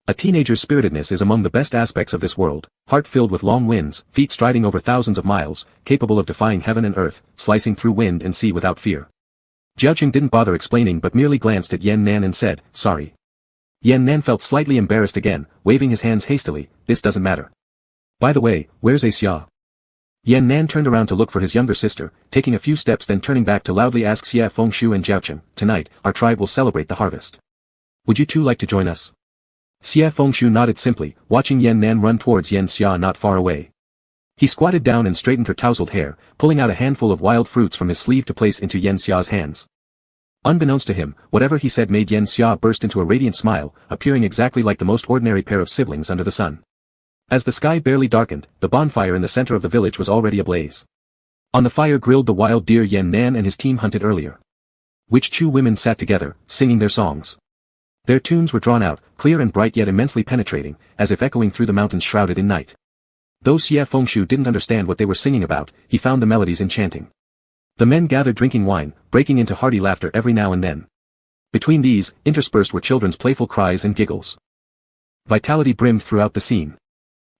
A teenager's spiritedness is among the best aspects of this world, heart filled with long winds, feet striding over thousands of miles, capable of defying heaven and earth, slicing through wind and sea without fear. Jiaoqing didn't bother explaining but merely glanced at Yan Nan and said, sorry. Yan Nan felt slightly embarrassed again, waving his hands hastily, this doesn't matter. By the way, where's Xia? Yan Nan turned around to look for his younger sister, taking a few steps then turning back to loudly ask Xie Fengshu and Jiaoqing, tonight, our tribe will celebrate the harvest. Would you two like to join us? Xie Fengshu nodded simply, watching Yan Nan run towards Yan Xia not far away. He squatted down and straightened her tousled hair, pulling out a handful of wild fruits from his sleeve to place into Yan Xia's hands. Unbeknownst to him, whatever he said made Yan Xia burst into a radiant smile, appearing exactly like the most ordinary pair of siblings under the sun. As the sky barely darkened, the bonfire in the center of the village was already ablaze. On the fire grilled the wild deer Yan Nan and his team hunted earlier. Witch Chu women sat together, singing their songs. Their tunes were drawn out, clear and bright yet immensely penetrating, as if echoing through the mountains shrouded in night. Though Xie Fengshu didn't understand what they were singing about, he found the melodies enchanting. The men gathered drinking wine, breaking into hearty laughter every now and then. Between these, interspersed were children's playful cries and giggles. Vitality brimmed throughout the scene.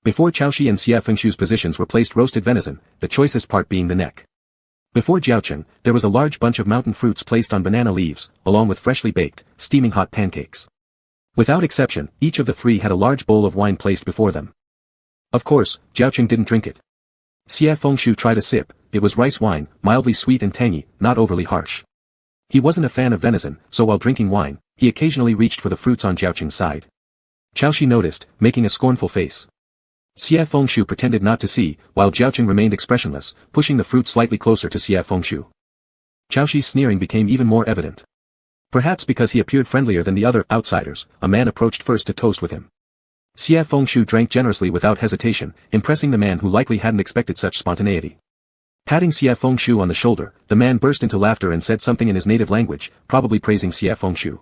Before Chaoshi and Xie Fengshu's positions were placed roasted venison, the choicest part being the neck. Before Jiaocheng, there was a large bunch of mountain fruits placed on banana leaves, along with freshly baked, steaming hot pancakes. Without exception, each of the three had a large bowl of wine placed before them. Of course, Jiaocheng didn't drink it. Xie Fengshu tried a sip. It was rice wine, mildly sweet and tangy, not overly harsh. He wasn't a fan of venison, so while drinking wine, he occasionally reached for the fruits on Jiaocheng's side. Chaoshi noticed, making a scornful face. Xie Fengshu pretended not to see, while Jiaocheng remained expressionless, pushing the fruit slightly closer to Xie Fengshu. Chaoshi's sneering became even more evident. Perhaps because he appeared friendlier than the other outsiders, a man approached first to toast with him. Xie Fengshu drank generously without hesitation, impressing the man who likely hadn't expected such spontaneity. Patting Xie Fengshu on the shoulder, the man burst into laughter and said something in his native language, probably praising Xie Fengshu.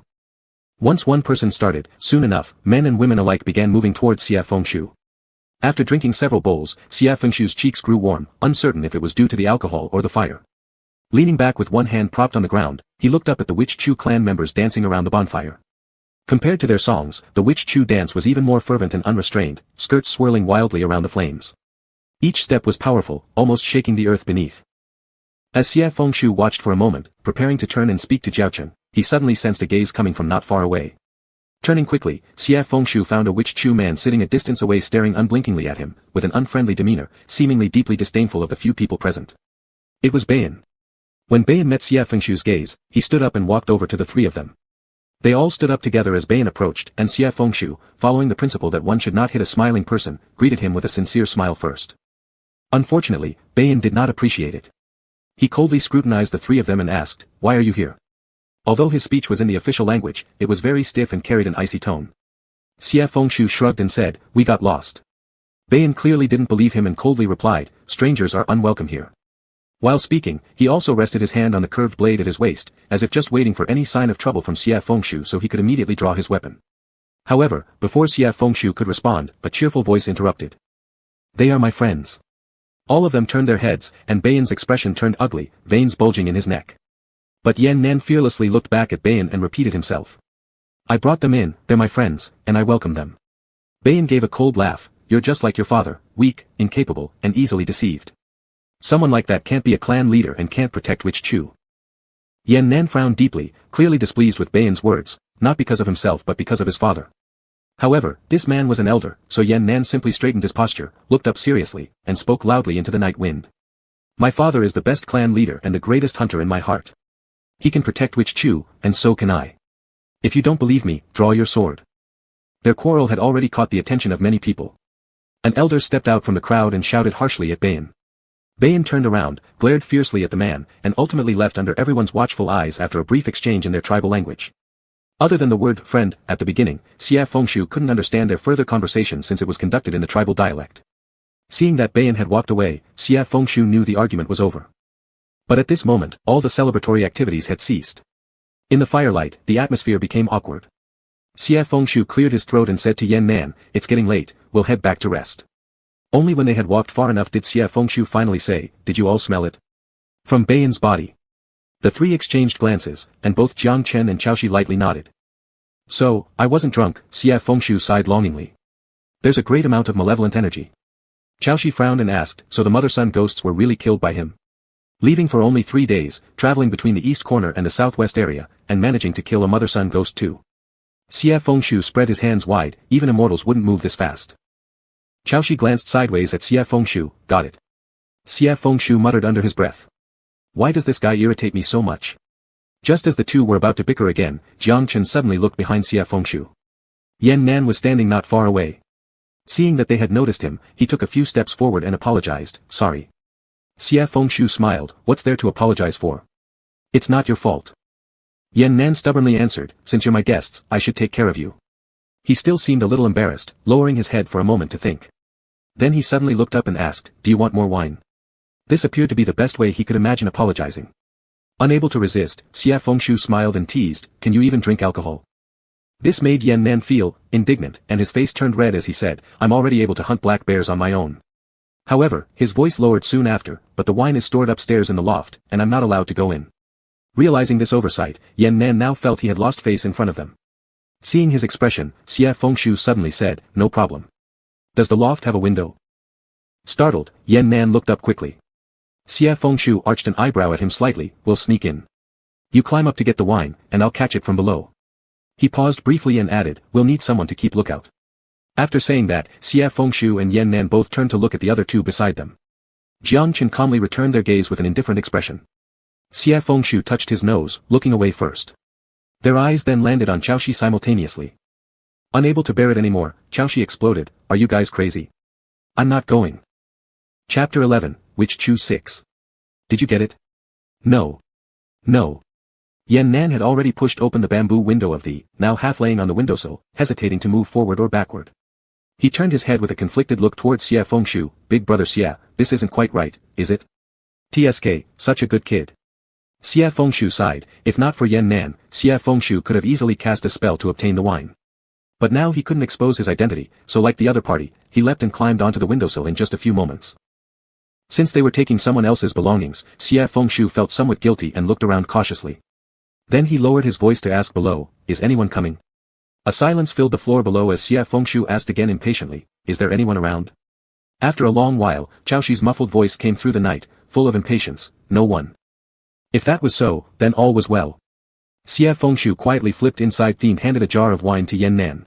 Once one person started, soon enough, men and women alike began moving towards Xie Fengshu. After drinking several bowls, Xie Fengshu's cheeks grew warm, uncertain if it was due to the alcohol or the fire. Leaning back with one hand propped on the ground, he looked up at the Witch Chu clan members dancing around the bonfire. Compared to their songs, the Witch Chu dance was even more fervent and unrestrained, skirts swirling wildly around the flames. Each step was powerful, almost shaking the earth beneath. As Xie Fengshu watched for a moment, preparing to turn and speak to Jiaocheng, he suddenly sensed a gaze coming from not far away. Turning quickly, Xie Fengshu found a Witch Chu man sitting a distance away staring unblinkingly at him, with an unfriendly demeanor, seemingly deeply disdainful of the few people present. It was Bayan. When Bayan met Xie Fengshu's gaze, he stood up and walked over to the three of them. They all stood up together as Bayan approached, and Xie Fengshu, following the principle that one should not hit a smiling person, greeted him with a sincere smile first. Unfortunately, Bayan did not appreciate it. He coldly scrutinized the three of them and asked, "Why are you here?" Although his speech was in the official language, it was very stiff and carried an icy tone. Xie Fengshu shrugged and said, "We got lost." Bayan clearly didn't believe him and coldly replied, "Strangers are unwelcome here." While speaking, he also rested his hand on the curved blade at his waist, as if just waiting for any sign of trouble from Xie Fengshu so he could immediately draw his weapon. However, before Xie Fengshu could respond, a cheerful voice interrupted. "They are my friends." All of them turned their heads, and Bayan's expression turned ugly, veins bulging in his neck. But Yan Nan fearlessly looked back at Bayan and repeated himself. "I brought them in, they're my friends, and I welcome them." Bayan gave a cold laugh. "You're just like your father, weak, incapable, and easily deceived. Someone like that can't be a clan leader and can't protect Witch Chu." Yan Nan frowned deeply, clearly displeased with Bayan's words, not because of himself but because of his father. However, this man was an elder, so Yan Nan simply straightened his posture, looked up seriously, and spoke loudly into the night wind. "My father is the best clan leader and the greatest hunter in my heart. He can protect Witch Chu, and so can I. If you don't believe me, draw your sword." Their quarrel had already caught the attention of many people. An elder stepped out from the crowd and shouted harshly at Bayan. Bayan turned around, glared fiercely at the man, and ultimately left under everyone's watchful eyes after a brief exchange in their tribal language. Other than the word "friend" at the beginning, Xie Fengshu couldn't understand their further conversation since it was conducted in the tribal dialect. Seeing that Bayan had walked away, Xie Fengshu knew the argument was over. But at this moment, all the celebratory activities had ceased. In the firelight, the atmosphere became awkward. Xie Fengshu cleared his throat and said to Yan Nan, "It's getting late, we'll head back to rest." Only when they had walked far enough did Xie Fengshu finally say, "Did you all smell it?" From Bayan's body. The three exchanged glances, and both Jiang Chen and Chaoshi lightly nodded. "So, I wasn't drunk," Xie Fengshu sighed longingly. "There's a great amount of malevolent energy." Chaoshi frowned and asked, "So the mother-son ghosts were really killed by him?" Leaving for only 3 days, traveling between the east corner and the southwest area, and managing to kill a mother-son ghost too. Xie Fengshu spread his hands wide, even immortals wouldn't move this fast. Chaoshi glanced sideways at Xie Fengshu, "Got it." Xie Fengshu muttered under his breath. "Why does this guy irritate me so much?" Just as the two were about to bicker again, Jiang Chen suddenly looked behind Xie Fengshu. Yan Nan was standing not far away. Seeing that they had noticed him, he took a few steps forward and apologized, "Sorry." Xie Fengshu smiled, "What's there to apologize for? It's not your fault." Yan Nan stubbornly answered, "Since you're my guests, I should take care of you." He still seemed a little embarrassed, lowering his head for a moment to think. Then he suddenly looked up and asked, "Do you want more wine?" This appeared to be the best way he could imagine apologizing. Unable to resist, Xie Fengshu smiled and teased, "Can you even drink alcohol?" This made Yan Nan feel indignant, and his face turned red as he said, "I'm already able to hunt black bears on my own." However, his voice lowered soon after, "But the wine is stored upstairs in the loft, and I'm not allowed to go in." Realizing this oversight, Yan Nan now felt he had lost face in front of them. Seeing his expression, Xie Fengshu suddenly said, "No problem. Does the loft have a window? Startled, Yan Nan looked up quickly. Xie Fengshu arched an eyebrow at him slightly. We'll sneak in. You climb up to get the wine, and I'll catch it from below. He paused briefly and added, we'll need someone to keep lookout. After saying that, Xie Fengshu and Yan Nan both turned to look at the other two beside them. Jiang Chen calmly returned their gaze with an indifferent expression. Xie Fengshu touched his nose, looking away first. Their eyes then landed on Chaoshi simultaneously. Unable to bear it anymore, Chaoshi exploded, are you guys crazy? I'm not going. Chapter 11, Which Choose 6. Did you get it? No. No. Yan Nan had already pushed open the bamboo window of the, now half laying on the windowsill, hesitating to move forward or backward. He turned his head with a conflicted look towards Xie Fengshu, big brother Xie, this isn't quite right, is it? TSK, such a good kid. Xie Fengshu sighed, if not for Yan Nan, Xie Fengshu could have easily cast a spell to obtain the wine. But now he couldn't expose his identity, so like the other party, he leapt and climbed onto the windowsill in just a few moments. Since they were taking someone else's belongings, Xie Fengshu felt somewhat guilty and looked around cautiously. Then he lowered his voice to ask below, is anyone coming? A silence filled the floor below as Xie Fengshu asked again impatiently, is there anyone around? After a long while, Chaoshi's muffled voice came through the night, full of impatience, no one. If that was so, then all was well. Xie Fengshu quietly flipped inside and handed a jar of wine to Yan Nan.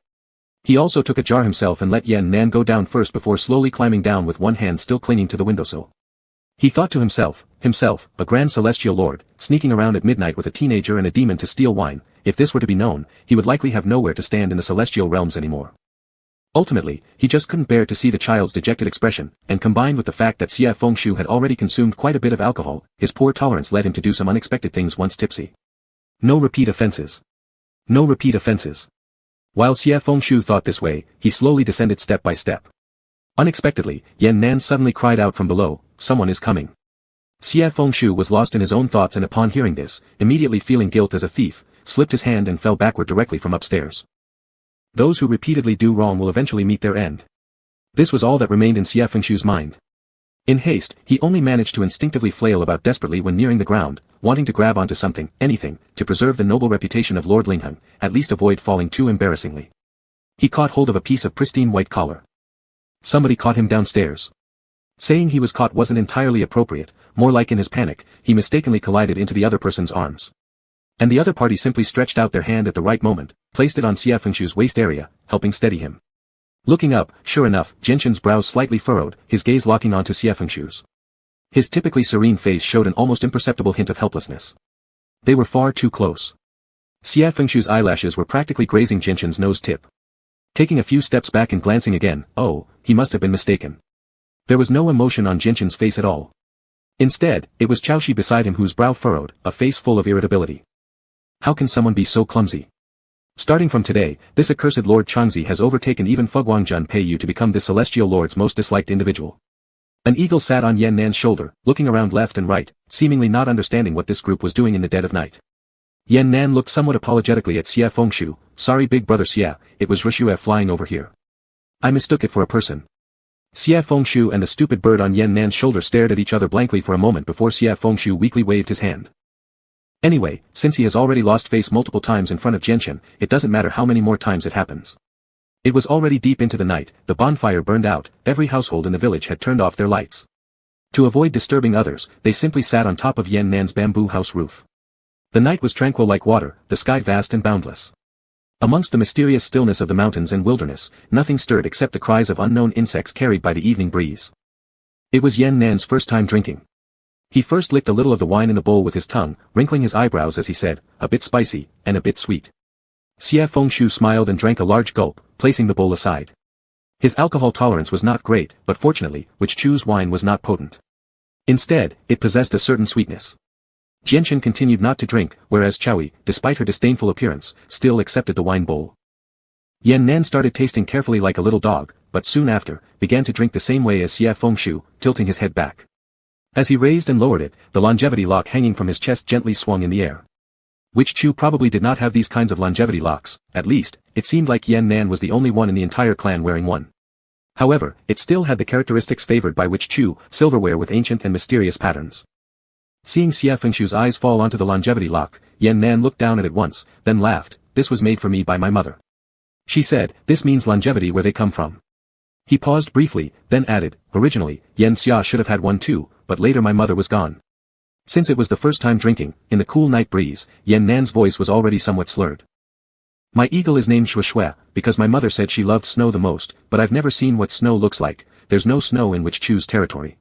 He also took a jar himself and let Yan Nan go down first before slowly climbing down with one hand still clinging to the windowsill. He thought to himself, a grand celestial lord, sneaking around at midnight with a teenager and a demon to steal wine, if this were to be known, he would likely have nowhere to stand in the celestial realms anymore. Ultimately, he just couldn't bear to see the child's dejected expression, and combined with the fact that Xie Fengshu had already consumed quite a bit of alcohol, his poor tolerance led him to do some unexpected things once tipsy. No repeat offenses. No repeat offenses. While Xie Fengshu thought this way, he slowly descended step by step. Unexpectedly, Yan Nan suddenly cried out from below, someone is coming. Xie Fengshu was lost in his own thoughts and upon hearing this, immediately feeling guilt as a thief, slipped his hand and fell backward directly from upstairs. Those who repeatedly do wrong will eventually meet their end. This was all that remained in Xie Fengshu's mind. In haste, he only managed to instinctively flail about desperately when nearing the ground, wanting to grab onto something, anything, to preserve the noble reputation of Lord Ling Heng, at least avoid falling too embarrassingly. He caught hold of a piece of pristine white collar. Somebody caught him downstairs. Saying he was caught wasn't entirely appropriate, more like in his panic, he mistakenly collided into the other person's arms. And the other party simply stretched out their hand at the right moment, placed it on Xie Fengshu's waist area, helping steady him. Looking up, sure enough, Genshin's brows slightly furrowed, his gaze locking onto Xie Fengshu's. His typically serene face showed an almost imperceptible hint of helplessness. They were far too close. Xie Fengshu's eyelashes were practically grazing Genshin's nose tip. Taking a few steps back and glancing again, oh, he must have been mistaken. There was no emotion on Genshin's face at all. Instead, it was Chaoshi beside him whose brow furrowed, a face full of irritability. How can someone be so clumsy? Starting from today, this accursed Lord Changzi has overtaken even Fuguangjun Peiyu to become this celestial lord's most disliked individual. An eagle sat on Yan Nan's shoulder, looking around left and right, seemingly not understanding what this group was doing in the dead of night. Yan Nan looked somewhat apologetically at Xie Fengshu, sorry big brother Xie, it was Rishue flying over here. I mistook it for a person. Xie Fengshu and the stupid bird on Yan Nan's shoulder stared at each other blankly for a moment before Xie Fengshu weakly waved his hand. Anyway, since he has already lost face multiple times in front of Genshin, it doesn't matter how many more times it happens. It was already deep into the night, the bonfire burned out, every household in the village had turned off their lights. To avoid disturbing others, they simply sat on top of Yan Nan's bamboo house roof. The night was tranquil like water, the sky vast and boundless. Amongst the mysterious stillness of the mountains and wilderness, nothing stirred except the cries of unknown insects carried by the evening breeze. It was Yan Nan's first time drinking. He first licked a little of the wine in the bowl with his tongue, wrinkling his eyebrows as he said, a bit spicy, and a bit sweet. Xie Fengshu smiled and drank a large gulp, placing the bowl aside. His alcohol tolerance was not great, but fortunately, which Chu's wine was not potent. Instead, it possessed a certain sweetness. Genshin continued not to drink, whereas Chaui, despite her disdainful appearance, still accepted the wine bowl. Yan Nan started tasting carefully like a little dog, but soon after, began to drink the same way as Xie Fengshu, tilting his head back. As he raised and lowered it, the longevity lock hanging from his chest gently swung in the air. Which Chu probably did not have these kinds of longevity locks, at least, it seemed like Yan Nan was the only one in the entire clan wearing one. However, it still had the characteristics favored by Witch Chu, silverware with ancient and mysterious patterns. Seeing Xie Fengshu's eyes fall onto the longevity lock, Yan Nan looked down at it once, then laughed, this was made for me by my mother. She said, this means longevity where they come from. He paused briefly, then added, originally, Yan Xia should have had one too, but later my mother was gone. Since it was the first time drinking, in the cool night breeze, Yan Nan's voice was already somewhat slurred. My eagle is named Shui Shui, because my mother said she loved snow the most, but I've never seen what snow looks like. There's no snow in which choose territory.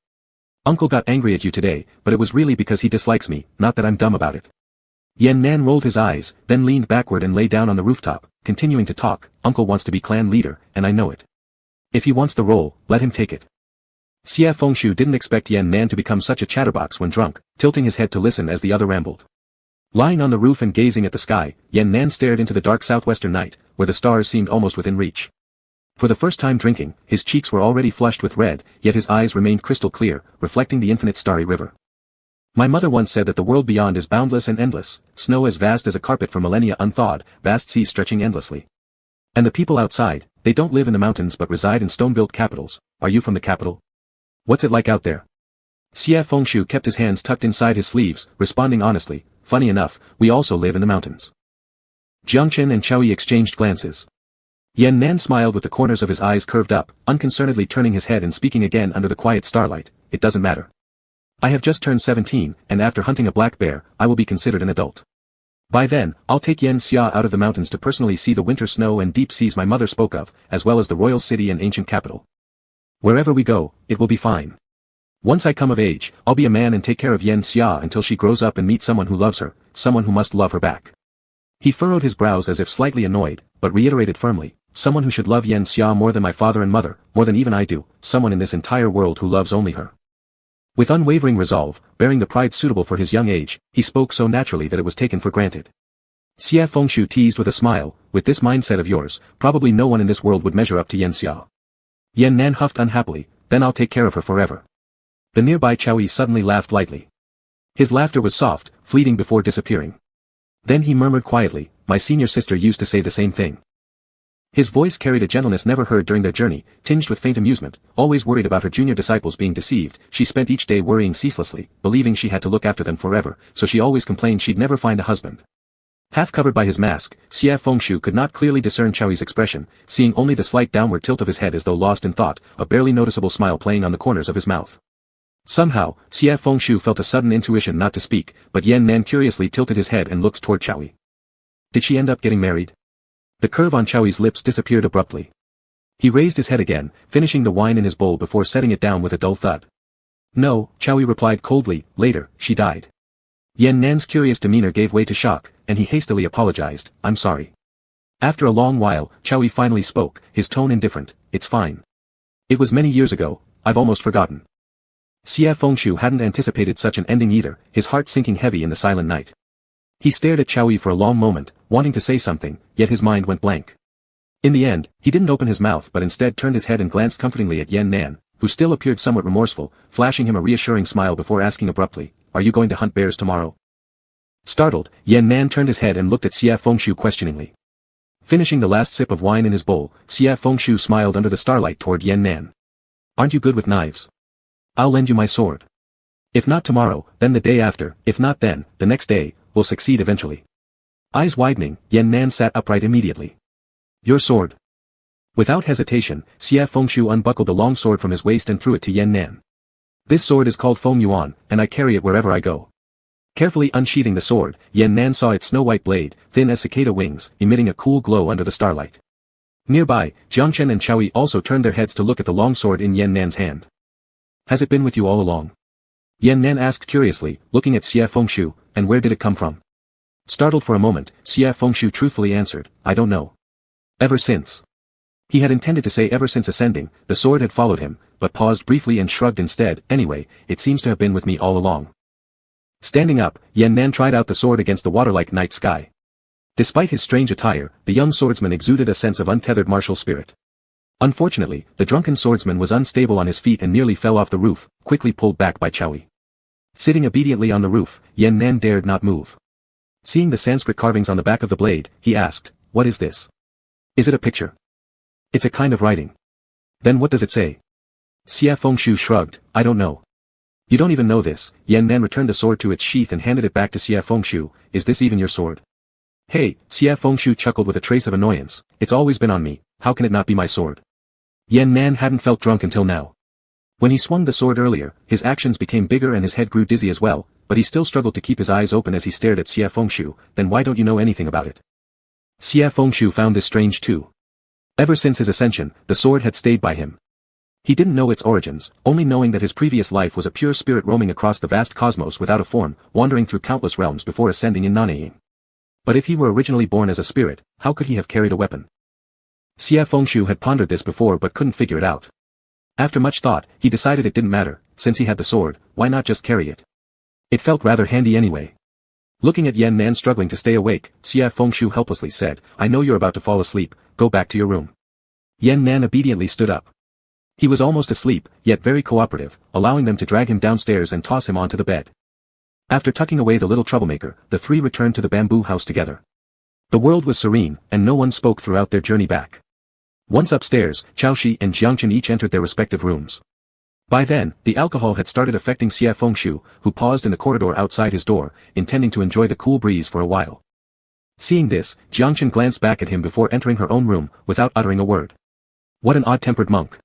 Uncle got angry at you today, but it was really because he dislikes me, not that I'm dumb about it. Yan Nan rolled his eyes, then leaned backward and lay down on the rooftop, continuing to talk. Uncle wants to be clan leader, and I know it. If he wants the role, let him take it. Xie Fengshu didn't expect Yan Nan to become such a chatterbox when drunk, tilting his head to listen as the other rambled. Lying on the roof and gazing at the sky, Yan Nan stared into the dark southwestern night, where the stars seemed almost within reach. For the first time drinking, his cheeks were already flushed with red, yet his eyes remained crystal clear, reflecting the infinite starry river. My mother once said that the world beyond is boundless and endless, snow as vast as a carpet for millennia unthawed, vast seas stretching endlessly. And the people outside, they don't live in the mountains but reside in stone-built capitals. Are you from the capital? What's it like out there? Xie Fengshu kept his hands tucked inside his sleeves, responding honestly, funny enough, we also live in the mountains. Jiang Chen and Chao Yi exchanged glances. Yan Nan smiled with the corners of his eyes curved up, unconcernedly turning his head and speaking again under the quiet starlight, it doesn't matter. I have just turned 17, and after hunting a black bear, I will be considered an adult. By then, I'll take Yan Xia out of the mountains to personally see the winter snow and deep seas my mother spoke of, as well as the royal city and ancient capital. Wherever we go, it will be fine. Once I come of age, I'll be a man and take care of Yan Xia until she grows up and meets someone who loves her, someone who must love her back. He furrowed his brows as if slightly annoyed, but reiterated firmly, someone who should love Yan Xia more than my father and mother, more than even I do, someone in this entire world who loves only her. With unwavering resolve, bearing the pride suitable for his young age, he spoke so naturally that it was taken for granted. Xie Fengshu teased with a smile, with this mindset of yours, probably no one in this world would measure up to Yan Xia. Yan Nan huffed unhappily, then I'll take care of her forever. The nearby Chao Yi suddenly laughed lightly. His laughter was soft, fleeting before disappearing. Then he murmured quietly, my senior sister used to say the same thing. His voice carried a gentleness never heard during their journey, tinged with faint amusement. Always worried about her junior disciples being deceived, she spent each day worrying ceaselessly, believing she had to look after them forever, so she always complained she'd never find a husband. Half covered by his mask, Xie Fengshu could not clearly discern Chao Yi's expression, seeing only the slight downward tilt of his head as though lost in thought, a barely noticeable smile playing on the corners of his mouth. Somehow, Xie Fengshu felt a sudden intuition not to speak, but Yan Nan curiously tilted his head and looked toward Chao Yi. Did she end up getting married? The curve on Chao Yi's lips disappeared abruptly. He raised his head again, finishing the wine in his bowl before setting it down with a dull thud. No, Chao Yi replied coldly, later, she died. Yan Nan's curious demeanor gave way to shock, and he hastily apologized, I'm sorry. After a long while, Chao Yi finally spoke, his tone indifferent, it's fine. It was many years ago, I've almost forgotten. Xie Fengshu hadn't anticipated such an ending either, his heart sinking heavy in the silent night. He stared at Chao Yi for a long moment, wanting to say something, yet his mind went blank. In the end, he didn't open his mouth but instead turned his head and glanced comfortingly at Yan Nan, who still appeared somewhat remorseful, flashing him a reassuring smile before asking abruptly, are you going to hunt bears tomorrow? Startled, Yan Nan turned his head and looked at Xie Fengshu questioningly. Finishing the last sip of wine in his bowl, Xie Fengshu smiled under the starlight toward Yan Nan. Aren't you good with knives? I'll lend you my sword. If not tomorrow, then the day after, if not then, the next day, we'll succeed eventually. Eyes widening, Yan Nan sat upright immediately. Your sword. Without hesitation, Xie Fengshu unbuckled the long sword from his waist and threw it to Yan Nan. This sword is called Feng Yuan, and I carry it wherever I go. Carefully unsheathing the sword, Yan Nan saw its snow-white blade, thin as cicada wings, emitting a cool glow under the starlight. Nearby, Jiang Chen and Chao Yi also turned their heads to look at the long sword in Yan Nan's hand. Has it been with you all along? Yan Nan asked curiously, looking at Xie Fengshu, and where did it come from? Startled for a moment, Xie Fengshu truthfully answered, I don't know. Ever since. He had intended to say ever since ascending, the sword had followed him, but paused briefly and shrugged instead, anyway, it seems to have been with me all along. Standing up, Yan Nan tried out the sword against the water-like night sky. Despite his strange attire, the young swordsman exuded a sense of untethered martial spirit. Unfortunately, the drunken swordsman was unstable on his feet and nearly fell off the roof, quickly pulled back by Chao Yi. Sitting obediently on the roof, Yan Nan dared not move. Seeing the Sanskrit carvings on the back of the blade, he asked, what is this? Is it a picture? It's a kind of writing. Then what does it say? Xie Fengshu shrugged, I don't know. You don't even know this. Yan Nan returned the sword to its sheath and handed it back to Xie Fengshu, is this even your sword? Hey, Xie Fengshu chuckled with a trace of annoyance, it's always been on me, how can it not be my sword? Yan Nan hadn't felt drunk until now. When he swung the sword earlier, his actions became bigger and his head grew dizzy as well, but he still struggled to keep his eyes open as he stared at Xie Fengshu. Then why don't you know anything about it? Xie Fengshu found this strange too. Ever since his ascension, the sword had stayed by him. He didn't know its origins, only knowing that his previous life was a pure spirit roaming across the vast cosmos without a form, wandering through countless realms before ascending in Nanaying. But if he were originally born as a spirit, how could he have carried a weapon? Xie Fengshu had pondered this before but couldn't figure it out. After much thought, he decided it didn't matter, since he had the sword, why not just carry it? It felt rather handy anyway. Looking at Yan Nan struggling to stay awake, Xie Fengshu helplessly said, I know you're about to fall asleep, go back to your room. Yan Nan obediently stood up. He was almost asleep, yet very cooperative, allowing them to drag him downstairs and toss him onto the bed. After tucking away the little troublemaker, the three returned to the bamboo house together. The world was serene, and no one spoke throughout their journey back. Once upstairs, Chaoshi and Jiangchen each entered their respective rooms. By then, the alcohol had started affecting Xie Fengshu, who paused in the corridor outside his door, intending to enjoy the cool breeze for a while. Seeing this, Jiangchen glanced back at him before entering her own room, without uttering a word. What an odd-tempered monk.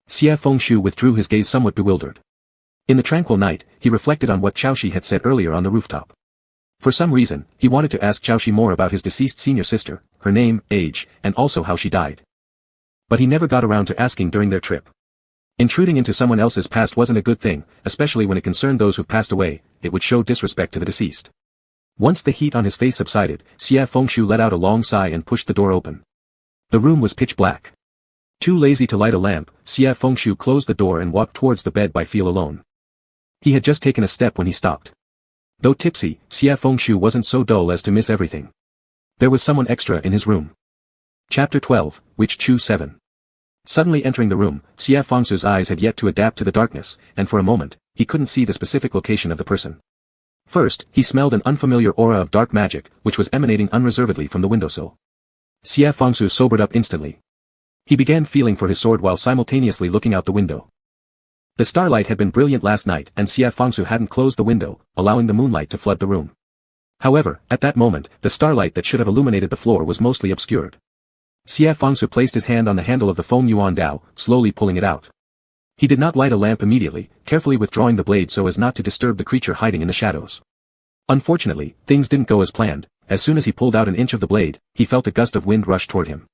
Xie Fengshu withdrew his gaze somewhat bewildered. In the tranquil night, he reflected on what Chaoshi had said earlier on the rooftop. For some reason, he wanted to ask Chaoshi more about his deceased senior sister, her name, age, and also how she died. But he never got around to asking during their trip. Intruding into someone else's past wasn't a good thing, especially when it concerned those who've passed away, it would show disrespect to the deceased. Once the heat on his face subsided, Xie Fengshu let out a long sigh and pushed the door open. The room was pitch black. Too lazy to light a lamp, Xie Fengshu closed the door and walked towards the bed by feel alone. He had just taken a step when he stopped. Though tipsy, Xie Fengshu wasn't so dull as to miss everything. There was someone extra in his room. Chapter 12, Which Chu 7. Suddenly entering the room, Xie Fengshu's eyes had yet to adapt to the darkness, and for a moment, he couldn't see the specific location of the person. First, he smelled an unfamiliar aura of dark magic, which was emanating unreservedly from the windowsill. Xie Fengshu sobered up instantly. He began feeling for his sword while simultaneously looking out the window. The starlight had been brilliant last night and Xie Fengshu hadn't closed the window, allowing the moonlight to flood the room. However, at that moment, the starlight that should have illuminated the floor was mostly obscured. Xie Fengshu placed his hand on the handle of the Feng Yuan Dao, slowly pulling it out. He did not light a lamp immediately, carefully withdrawing the blade so as not to disturb the creature hiding in the shadows. Unfortunately, things didn't go as planned. As soon as he pulled out an inch of the blade, he felt a gust of wind rush toward him.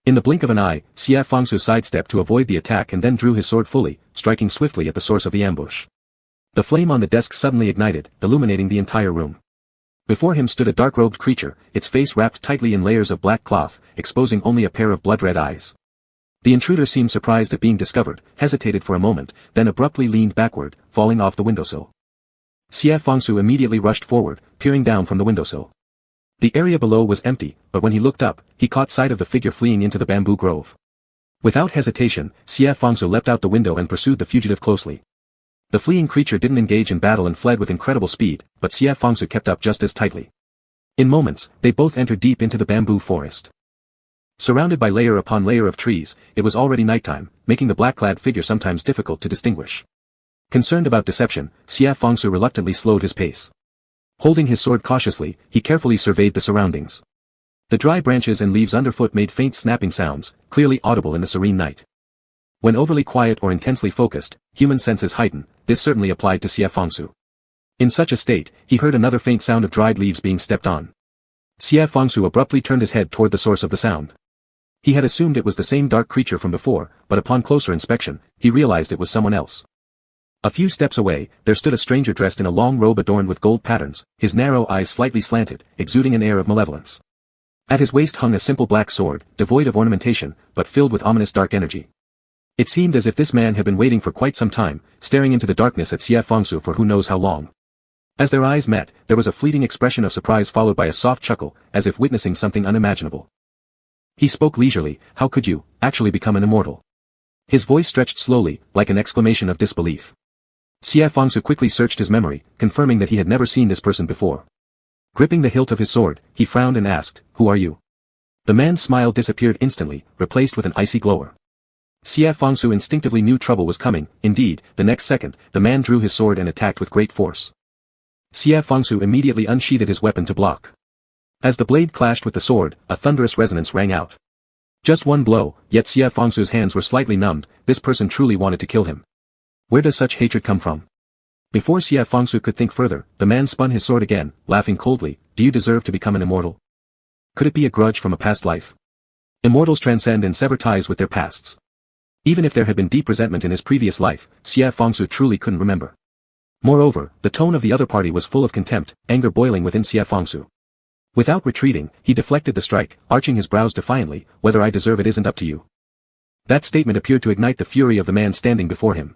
In the blink of an eye, Xie Fengshu sidestepped to avoid the attack and then drew his sword fully, striking swiftly at the source of the ambush. The flame on the desk suddenly ignited, illuminating the entire room. Before him stood a dark-robed creature, its face wrapped tightly in layers of black cloth, exposing only a pair of blood-red eyes. The intruder seemed surprised at being discovered, hesitated for a moment, then abruptly leaned backward, falling off the windowsill. Xie Fengshu immediately rushed forward, peering down from the windowsill. The area below was empty, but when he looked up, he caught sight of the figure fleeing into the bamboo grove. Without hesitation, Xie Fengshu leapt out the window and pursued the fugitive closely. The fleeing creature didn't engage in battle and fled with incredible speed, but Xie Fengshu kept up just as tightly. In moments, they both entered deep into the bamboo forest. Surrounded by layer upon layer of trees, it was already nighttime, making the black-clad figure sometimes difficult to distinguish. Concerned about deception, Xie Fengshu reluctantly slowed his pace. Holding his sword cautiously, he carefully surveyed the surroundings. The dry branches and leaves underfoot made faint snapping sounds, clearly audible in the serene night. When overly quiet or intensely focused, human senses heighten. This certainly applied to Xie Fengshu. In such a state, he heard another faint sound of dried leaves being stepped on. Xie Fengshu abruptly turned his head toward the source of the sound. He had assumed it was the same dark creature from before, but upon closer inspection, he realized it was someone else. A few steps away, there stood a stranger dressed in a long robe adorned with gold patterns, his narrow eyes slightly slanted, exuding an air of malevolence. At his waist hung a simple black sword, devoid of ornamentation, but filled with ominous dark energy. It seemed as if this man had been waiting for quite some time, staring into the darkness at Xie Fengshu for who knows how long. As their eyes met, there was a fleeting expression of surprise followed by a soft chuckle, as if witnessing something unimaginable. He spoke leisurely, "How could you, actually become an immortal?" His voice stretched slowly, like an exclamation of disbelief. Xie Fengshu quickly searched his memory, confirming that he had never seen this person before. Gripping the hilt of his sword, he frowned and asked, "Who are you?" The man's smile disappeared instantly, replaced with an icy glower. Xie Fengshu instinctively knew trouble was coming. Indeed, the next second, the man drew his sword and attacked with great force. Xie Fengshu immediately unsheathed his weapon to block. As the blade clashed with the sword, a thunderous resonance rang out. Just one blow, yet Xie Fangsu's hands were slightly numbed. This person truly wanted to kill him. Where does such hatred come from? Before Xie Fangsu could think further, the man spun his sword again, laughing coldly. Do you deserve to become an immortal? Could it be a grudge from a past life? Immortals transcend and sever ties with their pasts. Even if there had been deep resentment in his previous life, Xie Fangsu truly couldn't remember. Moreover, the tone of the other party was full of contempt, anger boiling within Xie Fangsu. Without retreating, he deflected the strike, arching his brows defiantly. Whether I deserve it isn't up to you. That statement appeared to ignite the fury of the man standing before him.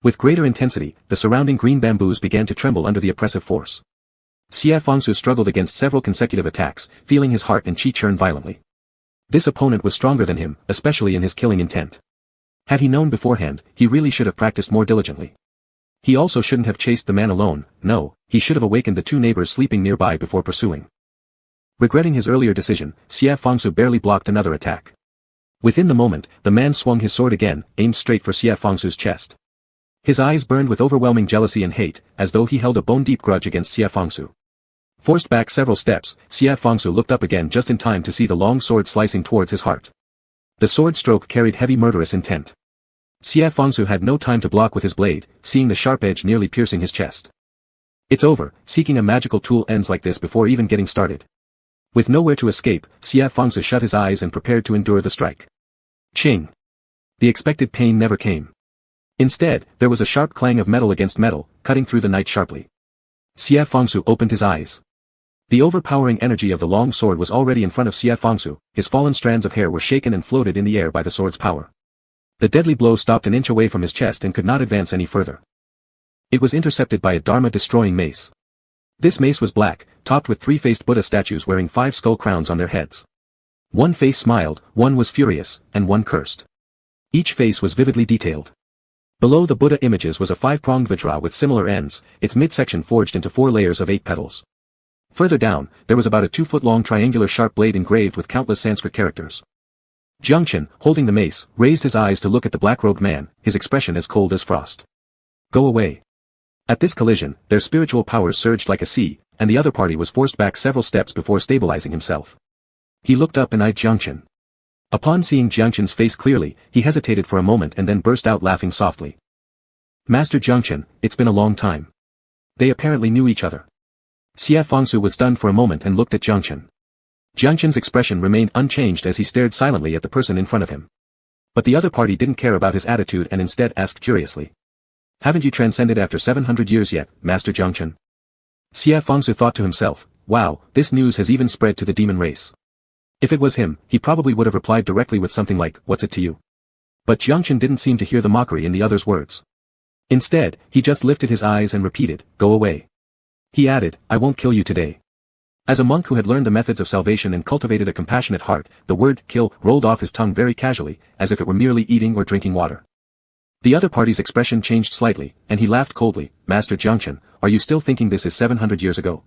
With greater intensity, the surrounding green bamboos began to tremble under the oppressive force. Xie Fangsu struggled against several consecutive attacks, feeling his heart and chi churn violently. This opponent was stronger than him, especially in his killing intent. Had he known beforehand, he really should have practiced more diligently. He also shouldn't have chased the man alone. No, he should have awakened the two neighbors sleeping nearby before pursuing. Regretting his earlier decision, Xie Fangsu barely blocked another attack. Within the moment, the man swung his sword again, aimed straight for Xie Fangsu's chest. His eyes burned with overwhelming jealousy and hate, as though he held a bone-deep grudge against Xie Fangsu. Forced back several steps, Xie Fangsu looked up again just in time to see the long sword slicing towards his heart. The sword stroke carried heavy murderous intent. Xie Fangsu had no time to block with his blade, seeing the sharp edge nearly piercing his chest. It's over, seeking a magical tool ends like this before even getting started. With nowhere to escape, Xie Fangsu shut his eyes and prepared to endure the strike. Ching! The expected pain never came. Instead, there was a sharp clang of metal against metal, cutting through the night sharply. Xie Fangsu opened his eyes. The overpowering energy of the long sword was already in front of Xie Fangsu, his fallen strands of hair were shaken and floated in the air by the sword's power. The deadly blow stopped an inch away from his chest and could not advance any further. It was intercepted by a dharma-destroying mace. This mace was black, topped with three-faced Buddha statues wearing 5 skull crowns on their heads. One face smiled, one was furious, and one cursed. Each face was vividly detailed. Below the Buddha images was a 5-pronged vajra with similar ends, its midsection forged into 4 layers of 8 petals. Further down, there was about a 2-foot-long triangular sharp blade engraved with countless Sanskrit characters. Jiangchen, holding the mace, raised his eyes to look at the black-robed man, his expression as cold as frost. Go away. At this collision, their spiritual powers surged like a sea, and the other party was forced back several steps before stabilizing himself. He looked up and eyed Jiangchen. Upon seeing Jiangchen's face clearly, he hesitated for a moment and then burst out laughing softly. Master Jiangchen, it's been a long time. They apparently knew each other. Xie Fangsu was stunned for a moment and looked at Jiangchen. Jiangchen's expression remained unchanged as he stared silently at the person in front of him. But the other party didn't care about his attitude and instead asked curiously. Haven't you transcended after 700 years yet, Master Jiangchen? Xie Fangsu thought to himself, wow, this news has even spread to the demon race. If it was him, he probably would have replied directly with something like, what's it to you? But Jiangchen didn't seem to hear the mockery in the other's words. Instead, he just lifted his eyes and repeated, go away. He added, I won't kill you today. As a monk who had learned the methods of salvation and cultivated a compassionate heart, the word kill rolled off his tongue very casually, as if it were merely eating or drinking water. The other party's expression changed slightly, and he laughed coldly. Master Jiangchen, are you still thinking this is 700 years ago?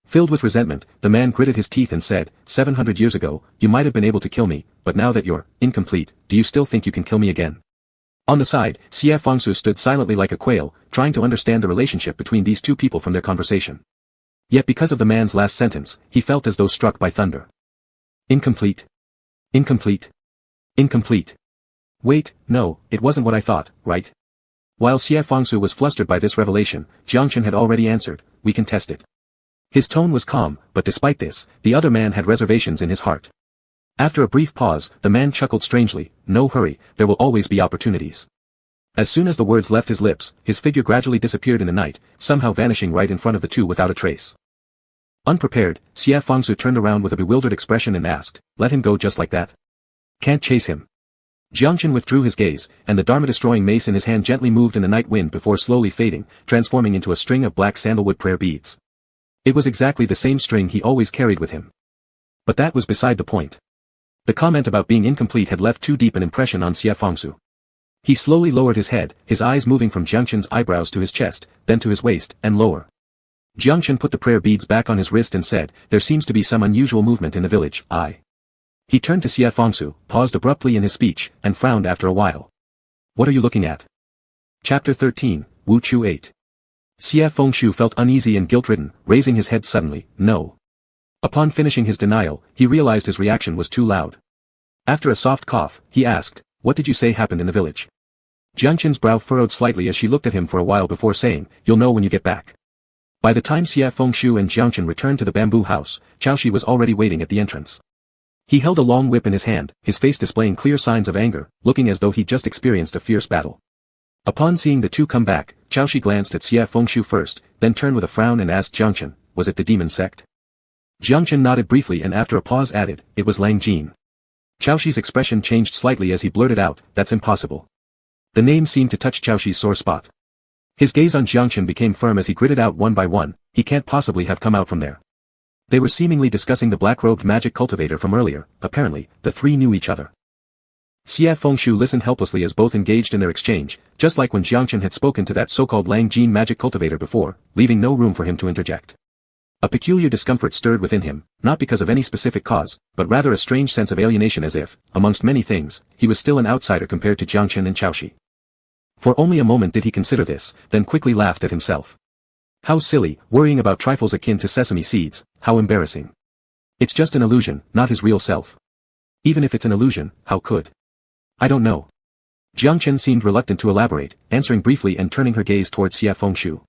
Filled with resentment, the man gritted his teeth and said, 700 years ago, you might have been able to kill me, but now that you're incomplete, do you still think you can kill me again? On the side, Xie Fangsu stood silently like a quail, trying to understand the relationship between these two people from their conversation. Yet because of the man's last sentence, he felt as though struck by thunder. Incomplete. Incomplete. Incomplete. Wait, no, it wasn't what I thought, right? While Xie Fangsu was flustered by this revelation, Jiangchen had already answered, we can test it. His tone was calm, but despite this, the other man had reservations in his heart. After a brief pause, the man chuckled strangely, no hurry, there will always be opportunities. As soon as the words left his lips, his figure gradually disappeared in the night, somehow vanishing right in front of the two without a trace. Unprepared, Xie Fangsu turned around with a bewildered expression and asked, let him go just like that? Can't chase him. Jiangchen withdrew his gaze, and the dharma-destroying mace in his hand gently moved in the night wind before slowly fading, transforming into a string of black sandalwood prayer beads. It was exactly the same string he always carried with him. But that was beside the point. The comment about being incomplete had left too deep an impression on Xie Fangsu. He slowly lowered his head, his eyes moving from Jiangchen's eyebrows to his chest, then to his waist, and lower. Jiangchen put the prayer beads back on his wrist and said, there seems to be some unusual movement in the village, He turned to Xie Fangsu, paused abruptly in his speech, and frowned after a while. What are you looking at? Chapter 13, Wu Chu 8. Xie Fangsu felt uneasy and guilt-ridden, raising his head suddenly, no. Upon finishing his denial, he realized his reaction was too loud. After a soft cough, he asked, "What did you say happened in the village?" Jiangchen's brow furrowed slightly as she looked at him for a while before saying, "You'll know when you get back." By the time Xie Fengshu and Jiangchen returned to the bamboo house, Chaoshi was already waiting at the entrance. He held a long whip in his hand, his face displaying clear signs of anger, looking as though he'd just experienced a fierce battle. Upon seeing the two come back, Chaoshi glanced at Xie Fengshu first, then turned with a frown and asked Jiangchen, "Was it the demon sect?" Jiangchen nodded briefly and after a pause added, "It was Lang Jin." Chaoshi's expression changed slightly as he blurted out, "That's impossible." The name seemed to touch Chaoshi's sore spot. His gaze on Jiangchen became firm as he gritted out one by one, "He can't possibly have come out from there." They were seemingly discussing the black-robed magic cultivator from earlier. Apparently, the three knew each other. Xie Fengshu listened helplessly as both engaged in their exchange, just like when Jiangchen had spoken to that so-called Lang Jin magic cultivator before, leaving no room for him to interject. A peculiar discomfort stirred within him, not because of any specific cause, but rather a strange sense of alienation as if, amongst many things, he was still an outsider compared to Jiangchen and Chaoshi. For only a moment did he consider this, then quickly laughed at himself. How silly, worrying about trifles akin to sesame seeds, how embarrassing. It's just an illusion, not his real self. Even if it's an illusion, how could? I don't know. Jiangchen seemed reluctant to elaborate, answering briefly and turning her gaze towards Xie Fengshu.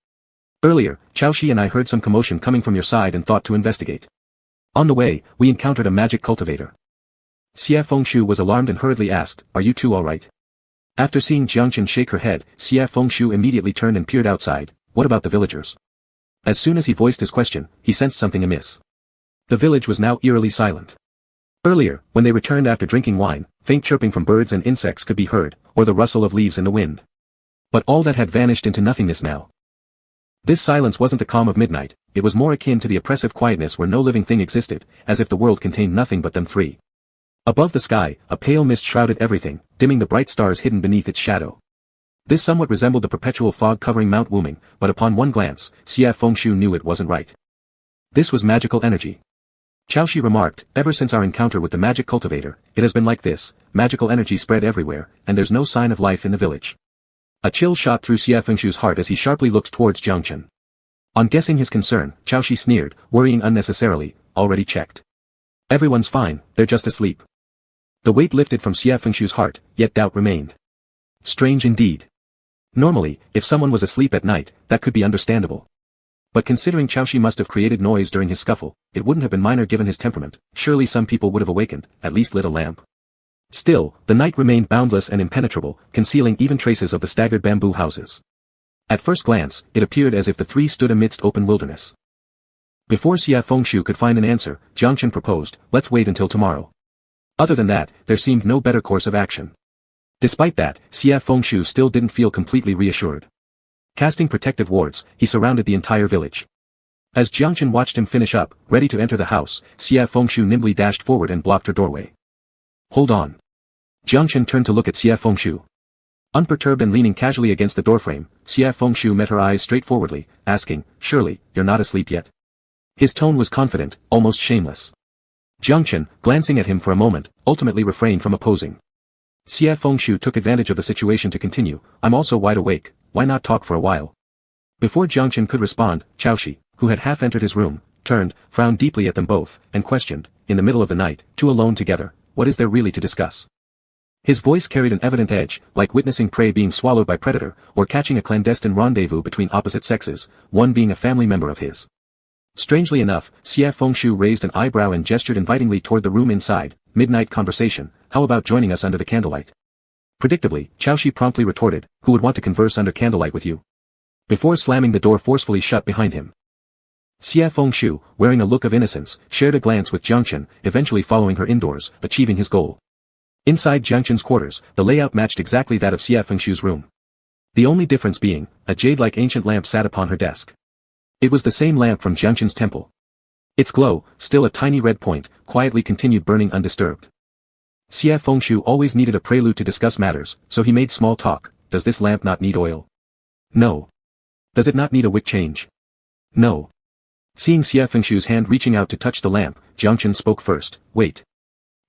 Earlier, Chaoshi and I heard some commotion coming from your side and thought to investigate. On the way, we encountered a magic cultivator. Xie Fengshu was alarmed and hurriedly asked, "Are you two alright?" After seeing Jiangchen shake her head, Xie Fengshu immediately turned and peered outside. "What about the villagers?" As soon as he voiced his question, he sensed something amiss. The village was now eerily silent. Earlier, when they returned after drinking wine, faint chirping from birds and insects could be heard, or the rustle of leaves in the wind. But all that had vanished into nothingness now. This silence wasn't the calm of midnight, it was more akin to the oppressive quietness where no living thing existed, as if the world contained nothing but them three. Above the sky, a pale mist shrouded everything, dimming the bright stars hidden beneath its shadow. This somewhat resembled the perpetual fog covering Mount Wuming, but upon one glance, Xie Fengshu knew it wasn't right. This was magical energy. Chaoshi remarked, "Ever since our encounter with the magic cultivator, it has been like this, magical energy spread everywhere, and there's no sign of life in the village." A chill shot through Xie Fengshu's heart as he sharply looked towards Jiangchen. On guessing his concern, Chaoshi sneered, worrying unnecessarily, "Already checked. Everyone's fine, they're just asleep." The weight lifted from Xie Fengshu's heart, yet doubt remained. Strange indeed. Normally, if someone was asleep at night, that could be understandable. But considering Chaoshi must have created noise during his scuffle, it wouldn't have been minor given his temperament, surely some people would have awakened, at least lit a lamp. Still, the night remained boundless and impenetrable, concealing even traces of the staggered bamboo houses. At first glance, it appeared as if the three stood amidst open wilderness. Before Xie Fengshu could find an answer, Jiangchen proposed, "Let's wait until tomorrow." Other than that, there seemed no better course of action. Despite that, Xie Fengshu still didn't feel completely reassured. Casting protective wards, he surrounded the entire village. As Jiangchen watched him finish up, ready to enter the house, Xie Fengshu nimbly dashed forward and blocked her doorway. "Hold on." Jiangchen turned to look at Xie Fengshu. Unperturbed and leaning casually against the doorframe, Xie Fengshu met her eyes straightforwardly, asking, "Surely, you're not asleep yet?" His tone was confident, almost shameless. Jiangchen, glancing at him for a moment, ultimately refrained from opposing. Xie Fengshu took advantage of the situation to continue, "I'm also wide awake, why not talk for a while?" Before Jiangchen could respond, Chaoshi, who had half entered his room, turned, frowned deeply at them both, and questioned, in the middle of the night, two alone together, what is there really to discuss? His voice carried an evident edge, like witnessing prey being swallowed by predator, or catching a clandestine rendezvous between opposite sexes, one being a family member of his. Strangely enough, Xie Fengshu raised an eyebrow and gestured invitingly toward the room inside. "Midnight conversation, how about joining us under the candlelight?" Predictably, Chaoshi promptly retorted, "Who would want to converse under candlelight with you?" Before slamming the door forcefully shut behind him. Xie Fengshu, wearing a look of innocence, shared a glance with Jiangchen, eventually following her indoors, achieving his goal. Inside Jiangchen's quarters, the layout matched exactly that of Xie Fengshu's room. The only difference being, a jade-like ancient lamp sat upon her desk. It was the same lamp from Jiangchen's temple. Its glow, still a tiny red point, quietly continued burning undisturbed. Xie Fengshu always needed a prelude to discuss matters, so he made small talk. "Does this lamp not need oil?" "No." "Does it not need a wick change?" "No." Seeing Xie Fengshu's hand reaching out to touch the lamp, Jiangchen spoke first, "Wait."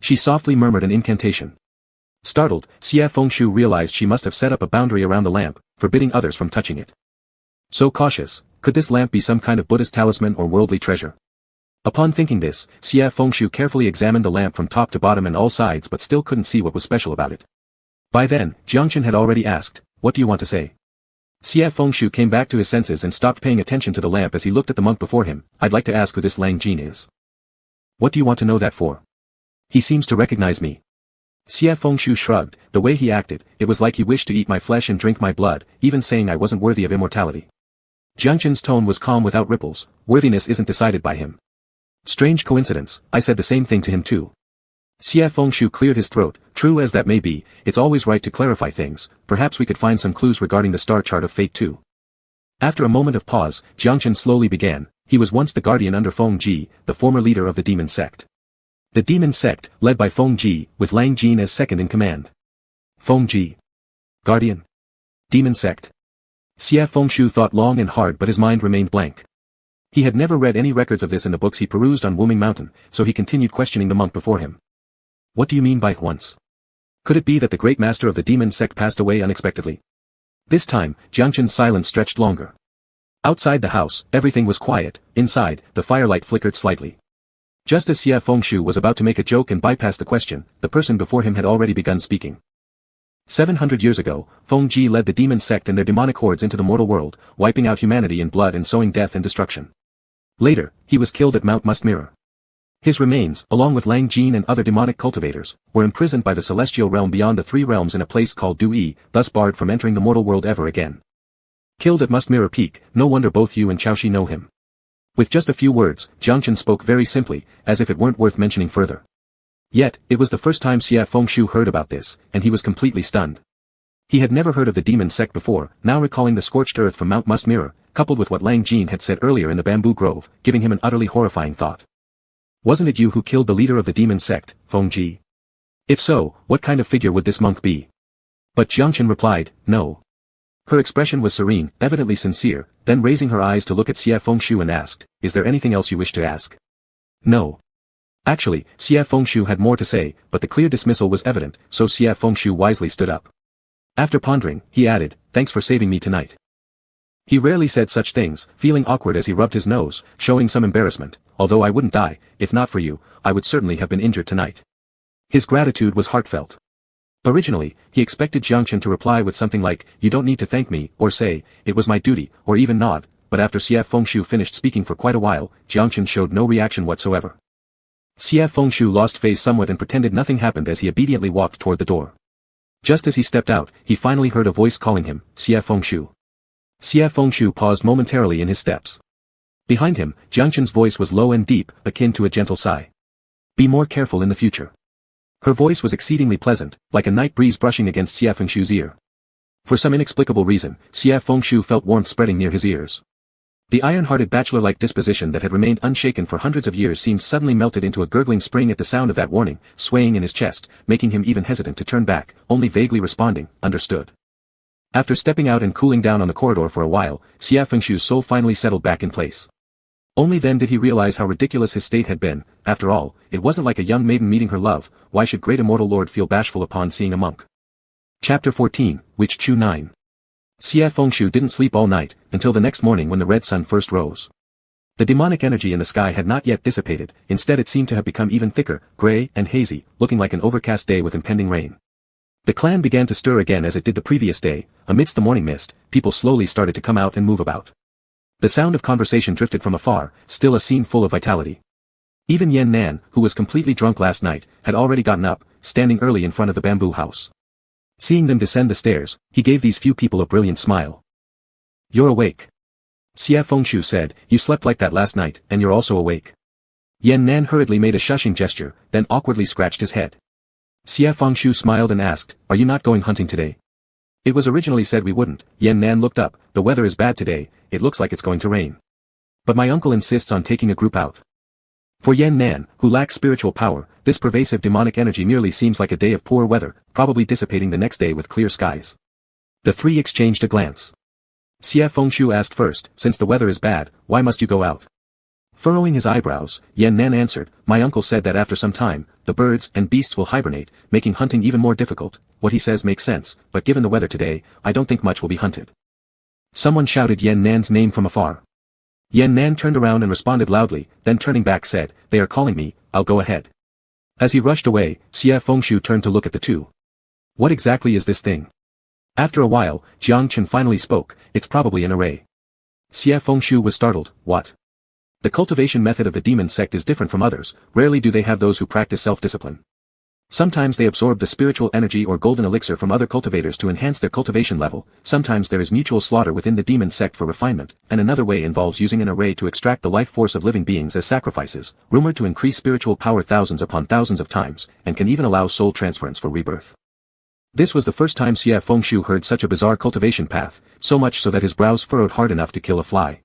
She softly murmured an incantation. Startled, Xie Fengshu realized she must have set up a boundary around the lamp, forbidding others from touching it. So cautious, could this lamp be some kind of Buddhist talisman or worldly treasure? Upon thinking this, Xie Fengshu carefully examined the lamp from top to bottom and all sides but still couldn't see what was special about it. By then, Jiangchen had already asked, "What do you want to say?" Xie Fengshu came back to his senses and stopped paying attention to the lamp as he looked at the monk before him. "I'd like to ask who this Lang Jin is." "What do you want to know that for?" "He seems to recognize me." Xie Fengshu shrugged. The way he acted, it was like he wished to eat my flesh and drink my blood, even saying I wasn't worthy of immortality. Jiangchen's tone was calm without ripples. Worthiness isn't decided by him. Strange coincidence, I said the same thing to him too. Xie Fengshu cleared his throat. True as that may be, it's always right to clarify things. Perhaps we could find some clues regarding the star chart of fate too. After a moment of pause, Jiangchen slowly began. He was once the guardian under Feng Ji, the former leader of the demon sect. The demon sect, led by Feng Ji, with Lang Jin as second in command. Feng Ji. Guardian. Demon sect. Xie Fengshu thought long and hard but his mind remained blank. He had never read any records of this in the books he perused on Wuming Mountain, so he continued questioning the monk before him. "What do you mean by once? Could it be that the great master of the demon sect passed away unexpectedly?" This time, Jiangchen's silence stretched longer. Outside the house, everything was quiet. Inside, the firelight flickered slightly. Just as Xie Fengshu was about to make a joke and bypass the question, the person before him had already begun speaking. 700 years ago, Feng Ji led the demon sect and their demonic hordes into the mortal world, wiping out humanity in blood and sowing death and destruction. Later, he was killed at Mount Must Mirror. His remains, along with Lang Jin and other demonic cultivators, were imprisoned by the celestial realm beyond the three realms in a place called Du-Yi, thus barred from entering the mortal world ever again. Killed at Must Mirror Peak, no wonder both you and Chaoshi know him. With just a few words, Jiangchen spoke very simply, as if it weren't worth mentioning further. Yet, it was the first time Xie Fengshu heard about this, and he was completely stunned. He had never heard of the demon sect before, now recalling the scorched earth from Mount Must Mirror, coupled with what Lang Jin had said earlier in the bamboo grove, giving him an utterly horrifying thought. "Wasn't it you who killed the leader of the demon sect, Feng Ji? If so, what kind of figure would this monk be?" But Jiangchen replied, "No." Her expression was serene, evidently sincere, then raising her eyes to look at Xie Fengshu and asked, "Is there anything else you wish to ask?" "No." Actually, Xie Fengshu had more to say, but the clear dismissal was evident, so Xie Fengshu wisely stood up. After pondering, he added, "Thanks for saving me tonight." He rarely said such things, feeling awkward as he rubbed his nose, showing some embarrassment. "Although I wouldn't die, if not for you, I would certainly have been injured tonight." His gratitude was heartfelt. Originally, he expected Jiangchen to reply with something like, "You don't need to thank me," or say, "It was my duty," or even nod, but after Xie Fengshu finished speaking for quite a while, Jiangchen showed no reaction whatsoever. Xie Fengshu lost face somewhat and pretended nothing happened as he obediently walked toward the door. Just as he stepped out, he finally heard a voice calling him, "Xie Fengshu." Xie Fengshu paused momentarily in his steps. Behind him, Jiangchen's voice was low and deep, akin to a gentle sigh. "Be more careful in the future." Her voice was exceedingly pleasant, like a night breeze brushing against Xie Fengshu's ear. For some inexplicable reason, Xie Fengshu felt warmth spreading near his ears. The iron-hearted bachelor-like disposition that had remained unshaken for hundreds of years seemed suddenly melted into a gurgling spring at the sound of that warning, swaying in his chest, making him even hesitant to turn back, only vaguely responding, "Understood." After stepping out and cooling down on the corridor for a while, Xie Fengshu's soul finally settled back in place. Only then did he realize how ridiculous his state had been. After all, it wasn't like a young maiden meeting her love. Why should great immortal lord feel bashful upon seeing a monk? Chapter 14, Witch Chu 9. Xie Fengshu didn't sleep all night, until the next morning when the red sun first rose. The demonic energy in the sky had not yet dissipated, instead it seemed to have become even thicker, gray and hazy, looking like an overcast day with impending rain. The clan began to stir again as it did the previous day. Amidst the morning mist, people slowly started to come out and move about. The sound of conversation drifted from afar, still a scene full of vitality. Even Yan Nan, who was completely drunk last night, had already gotten up, standing early in front of the bamboo house. Seeing them descend the stairs, he gave these few people a brilliant smile. "You're awake." Xie Fengshu said, "You slept like that last night, and you're also awake." Yan Nan hurriedly made a shushing gesture, then awkwardly scratched his head. Xie Fengshu smiled and asked, "Are you not going hunting today?" "It was originally said we wouldn't." Yan Nan looked up. "The weather is bad today, it looks like it's going to rain. But my uncle insists on taking a group out." For Yan Nan, who lacks spiritual power, this pervasive demonic energy merely seems like a day of poor weather, probably dissipating the next day with clear skies. The three exchanged a glance. Xie Fengshu asked first, "Since the weather is bad, why must you go out?" Furrowing his eyebrows, Yan Nan answered, "My uncle said that after some time, the birds and beasts will hibernate, making hunting even more difficult. What he says makes sense, but given the weather today, I don't think much will be hunted." Someone shouted Yan Nan's name from afar. Yan Nan turned around and responded loudly, then turning back said, "They are calling me, I'll go ahead." As he rushed away, Xie Fengshu turned to look at the two. "What exactly is this thing?" After a while, Jiang Chen finally spoke, "It's probably an array." Xie Fengshu was startled, "What?" The cultivation method of the demon sect is different from others, rarely do they have those who practice self-discipline. Sometimes they absorb the spiritual energy or golden elixir from other cultivators to enhance their cultivation level, sometimes there is mutual slaughter within the demon sect for refinement, and another way involves using an array to extract the life force of living beings as sacrifices, rumored to increase spiritual power thousands upon thousands of times, and can even allow soul transference for rebirth. This was the first time Xie Fengshu heard such a bizarre cultivation path, so much so that his brows furrowed hard enough to kill a fly.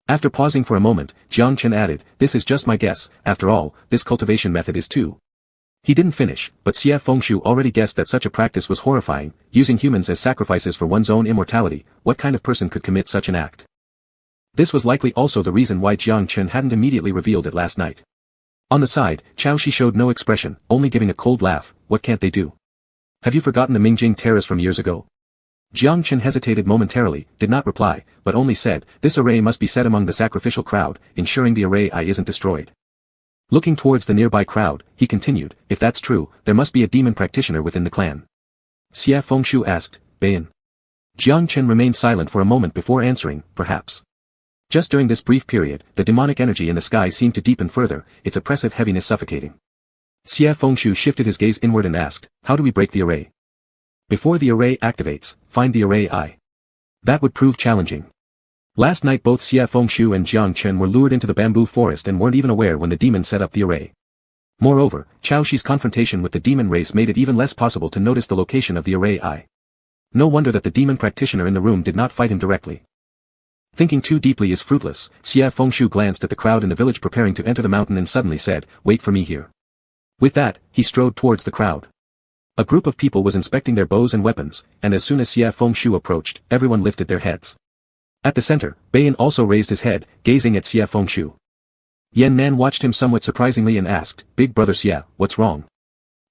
After pausing for a moment, Jiang Chen added, "This is just my guess, after all, this cultivation method is too." He didn't finish, but Xie Fengshu already guessed that such a practice was horrifying, using humans as sacrifices for one's own immortality. What kind of person could commit such an act? This was likely also the reason why Jiang Chen hadn't immediately revealed it last night. On the side, Chao Shi showed no expression, only giving a cold laugh. "What can't they do? Have you forgotten the Mingjing terrace from years ago?" Jiang Chen hesitated momentarily, did not reply, but only said, "This array must be set among the sacrificial crowd, ensuring the array eye isn't destroyed." Looking towards the nearby crowd, he continued, "If that's true, there must be a demon practitioner within the clan." Xie Fengshu asked, "Bayan?" Jiang Chen remained silent for a moment before answering, "Perhaps." Just during this brief period, the demonic energy in the sky seemed to deepen further, its oppressive heaviness suffocating. Xie Fengshu shifted his gaze inward and asked, "How do we break the array?" "Before the array activates, find the array eye." That would prove challenging. Last night both Xie Fengshu and Jiang Chen were lured into the bamboo forest and weren't even aware when the demon set up the array. Moreover, Chao Shi's confrontation with the demon race made it even less possible to notice the location of the array eye. No wonder that the demon practitioner in the room did not fight him directly. Thinking too deeply is fruitless, Xie Fengshu glanced at the crowd in the village preparing to enter the mountain and suddenly said, "Wait for me here." With that, he strode towards the crowd. A group of people was inspecting their bows and weapons, and as soon as Xie Fengshu approached, everyone lifted their heads. At the center, Bayan also raised his head, gazing at Xie Fengshu. Yan Nan watched him somewhat surprisingly and asked, "Big brother Xie, what's wrong?"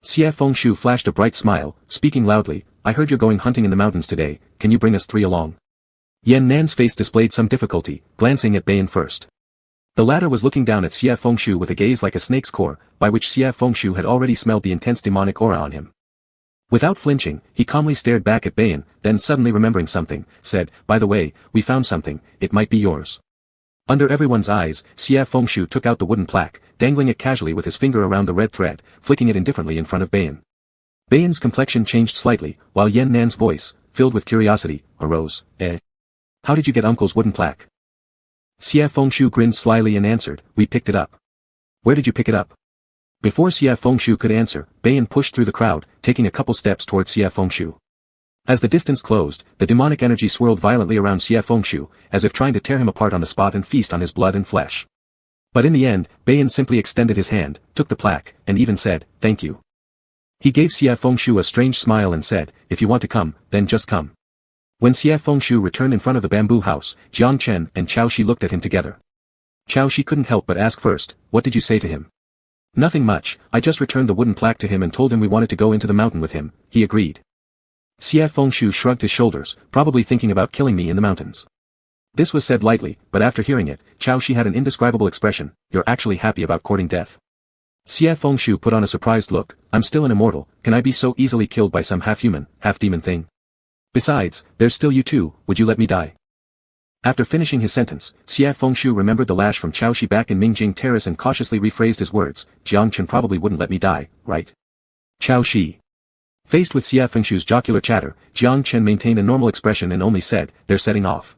Xie Fengshu flashed a bright smile, speaking loudly, "I heard you're going hunting in the mountains today, can you bring us three along?" Yan Nan's face displayed some difficulty, glancing at Bayan first. The latter was looking down at Xie Fengshu with a gaze like a snake's core, by which Xie Fengshu had already smelled the intense demonic aura on him. Without flinching, he calmly stared back at Bayan, then suddenly remembering something, said, "By the way, we found something, it might be yours." Under everyone's eyes, Xie Fengshu took out the wooden plaque, dangling it casually with his finger around the red thread, flicking it indifferently in front of Bayan. Bayan's complexion changed slightly, while Yan Nan's voice, filled with curiosity, arose, "Eh? How did you get Uncle's wooden plaque?" Xie Fengshu grinned slyly and answered, "We picked it up." "Where did you pick it up?" Before Xie Fengshu could answer, Bayan pushed through the crowd, taking a couple steps towards Xie Fengshu. As the distance closed, the demonic energy swirled violently around Xie Fengshu, as if trying to tear him apart on the spot and feast on his blood and flesh. But in the end, Bayan simply extended his hand, took the plaque, and even said, "Thank you." He gave Xie Fengshu a strange smile and said, "If you want to come, then just come." When Xie Fengshu returned in front of the bamboo house, Jiang Chen and Chao Shi looked at him together. Chao Shi couldn't help but ask first, "What did you say to him?" "Nothing much, I just returned the wooden plaque to him and told him we wanted to go into the mountain with him," he agreed. Xie Fengshu shrugged his shoulders, probably thinking about killing me in the mountains. This was said lightly, but after hearing it, Chao Shi had an indescribable expression, "You're actually happy about courting death." Xie Fengshu put on a surprised look, "I'm still an immortal, can I be so easily killed by some half-human, half-demon thing? Besides, there's still you too, would you let me die?" After finishing his sentence, Xie Fengshu remembered the lash from Chao Shi back in Mingjing Terrace and cautiously rephrased his words, "Jiang Chen probably wouldn't let me die, right?" Chao Shi. Faced with Xie Fengshu's jocular chatter, Jiang Chen maintained a normal expression and only said, "They're setting off."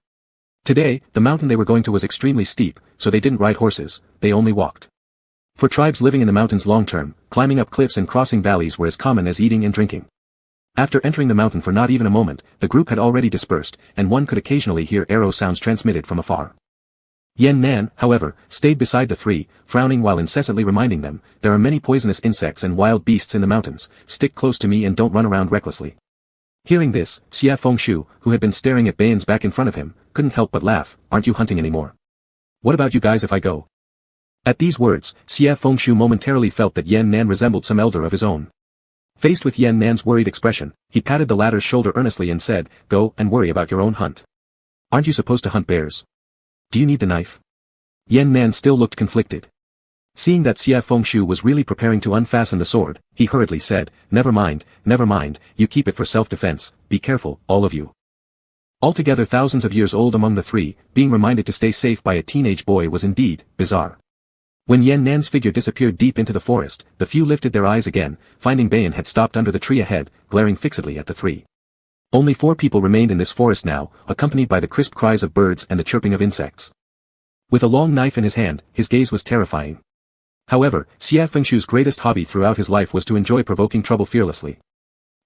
Today, the mountain they were going to was extremely steep, so they didn't ride horses, they only walked. For tribes living in the mountains long-term, climbing up cliffs and crossing valleys were as common as eating and drinking. After entering the mountain for not even a moment, the group had already dispersed, and one could occasionally hear arrow sounds transmitted from afar. Yan Nan, however, stayed beside the three, frowning while incessantly reminding them, "There are many poisonous insects and wild beasts in the mountains, stick close to me and don't run around recklessly." Hearing this, Xie Fengshu, who had been staring at Bayan's back in front of him, couldn't help but laugh, "Aren't you hunting anymore? What about you guys if I go?" At these words, Xie Fengshu momentarily felt that Yan Nan resembled some elder of his own. Faced with Yan Nan's worried expression, he patted the latter's shoulder earnestly and said, "Go and worry about your own hunt. Aren't you supposed to hunt bears? Do you need the knife?" Yan Nan still looked conflicted. Seeing that Xie Fengshu was really preparing to unfasten the sword, he hurriedly said, never mind, you keep it for self-defense, be careful, all of you. Altogether thousands of years old among the three, being reminded to stay safe by a teenage boy was indeed bizarre. When Yan Nan's figure disappeared deep into the forest, the few lifted their eyes again, finding Bayan had stopped under the tree ahead, glaring fixedly at the three. Only 4 people remained in this forest now, accompanied by the crisp cries of birds and the chirping of insects. With a long knife in his hand, his gaze was terrifying. However, Xie Fengshu's greatest hobby throughout his life was to enjoy provoking trouble fearlessly.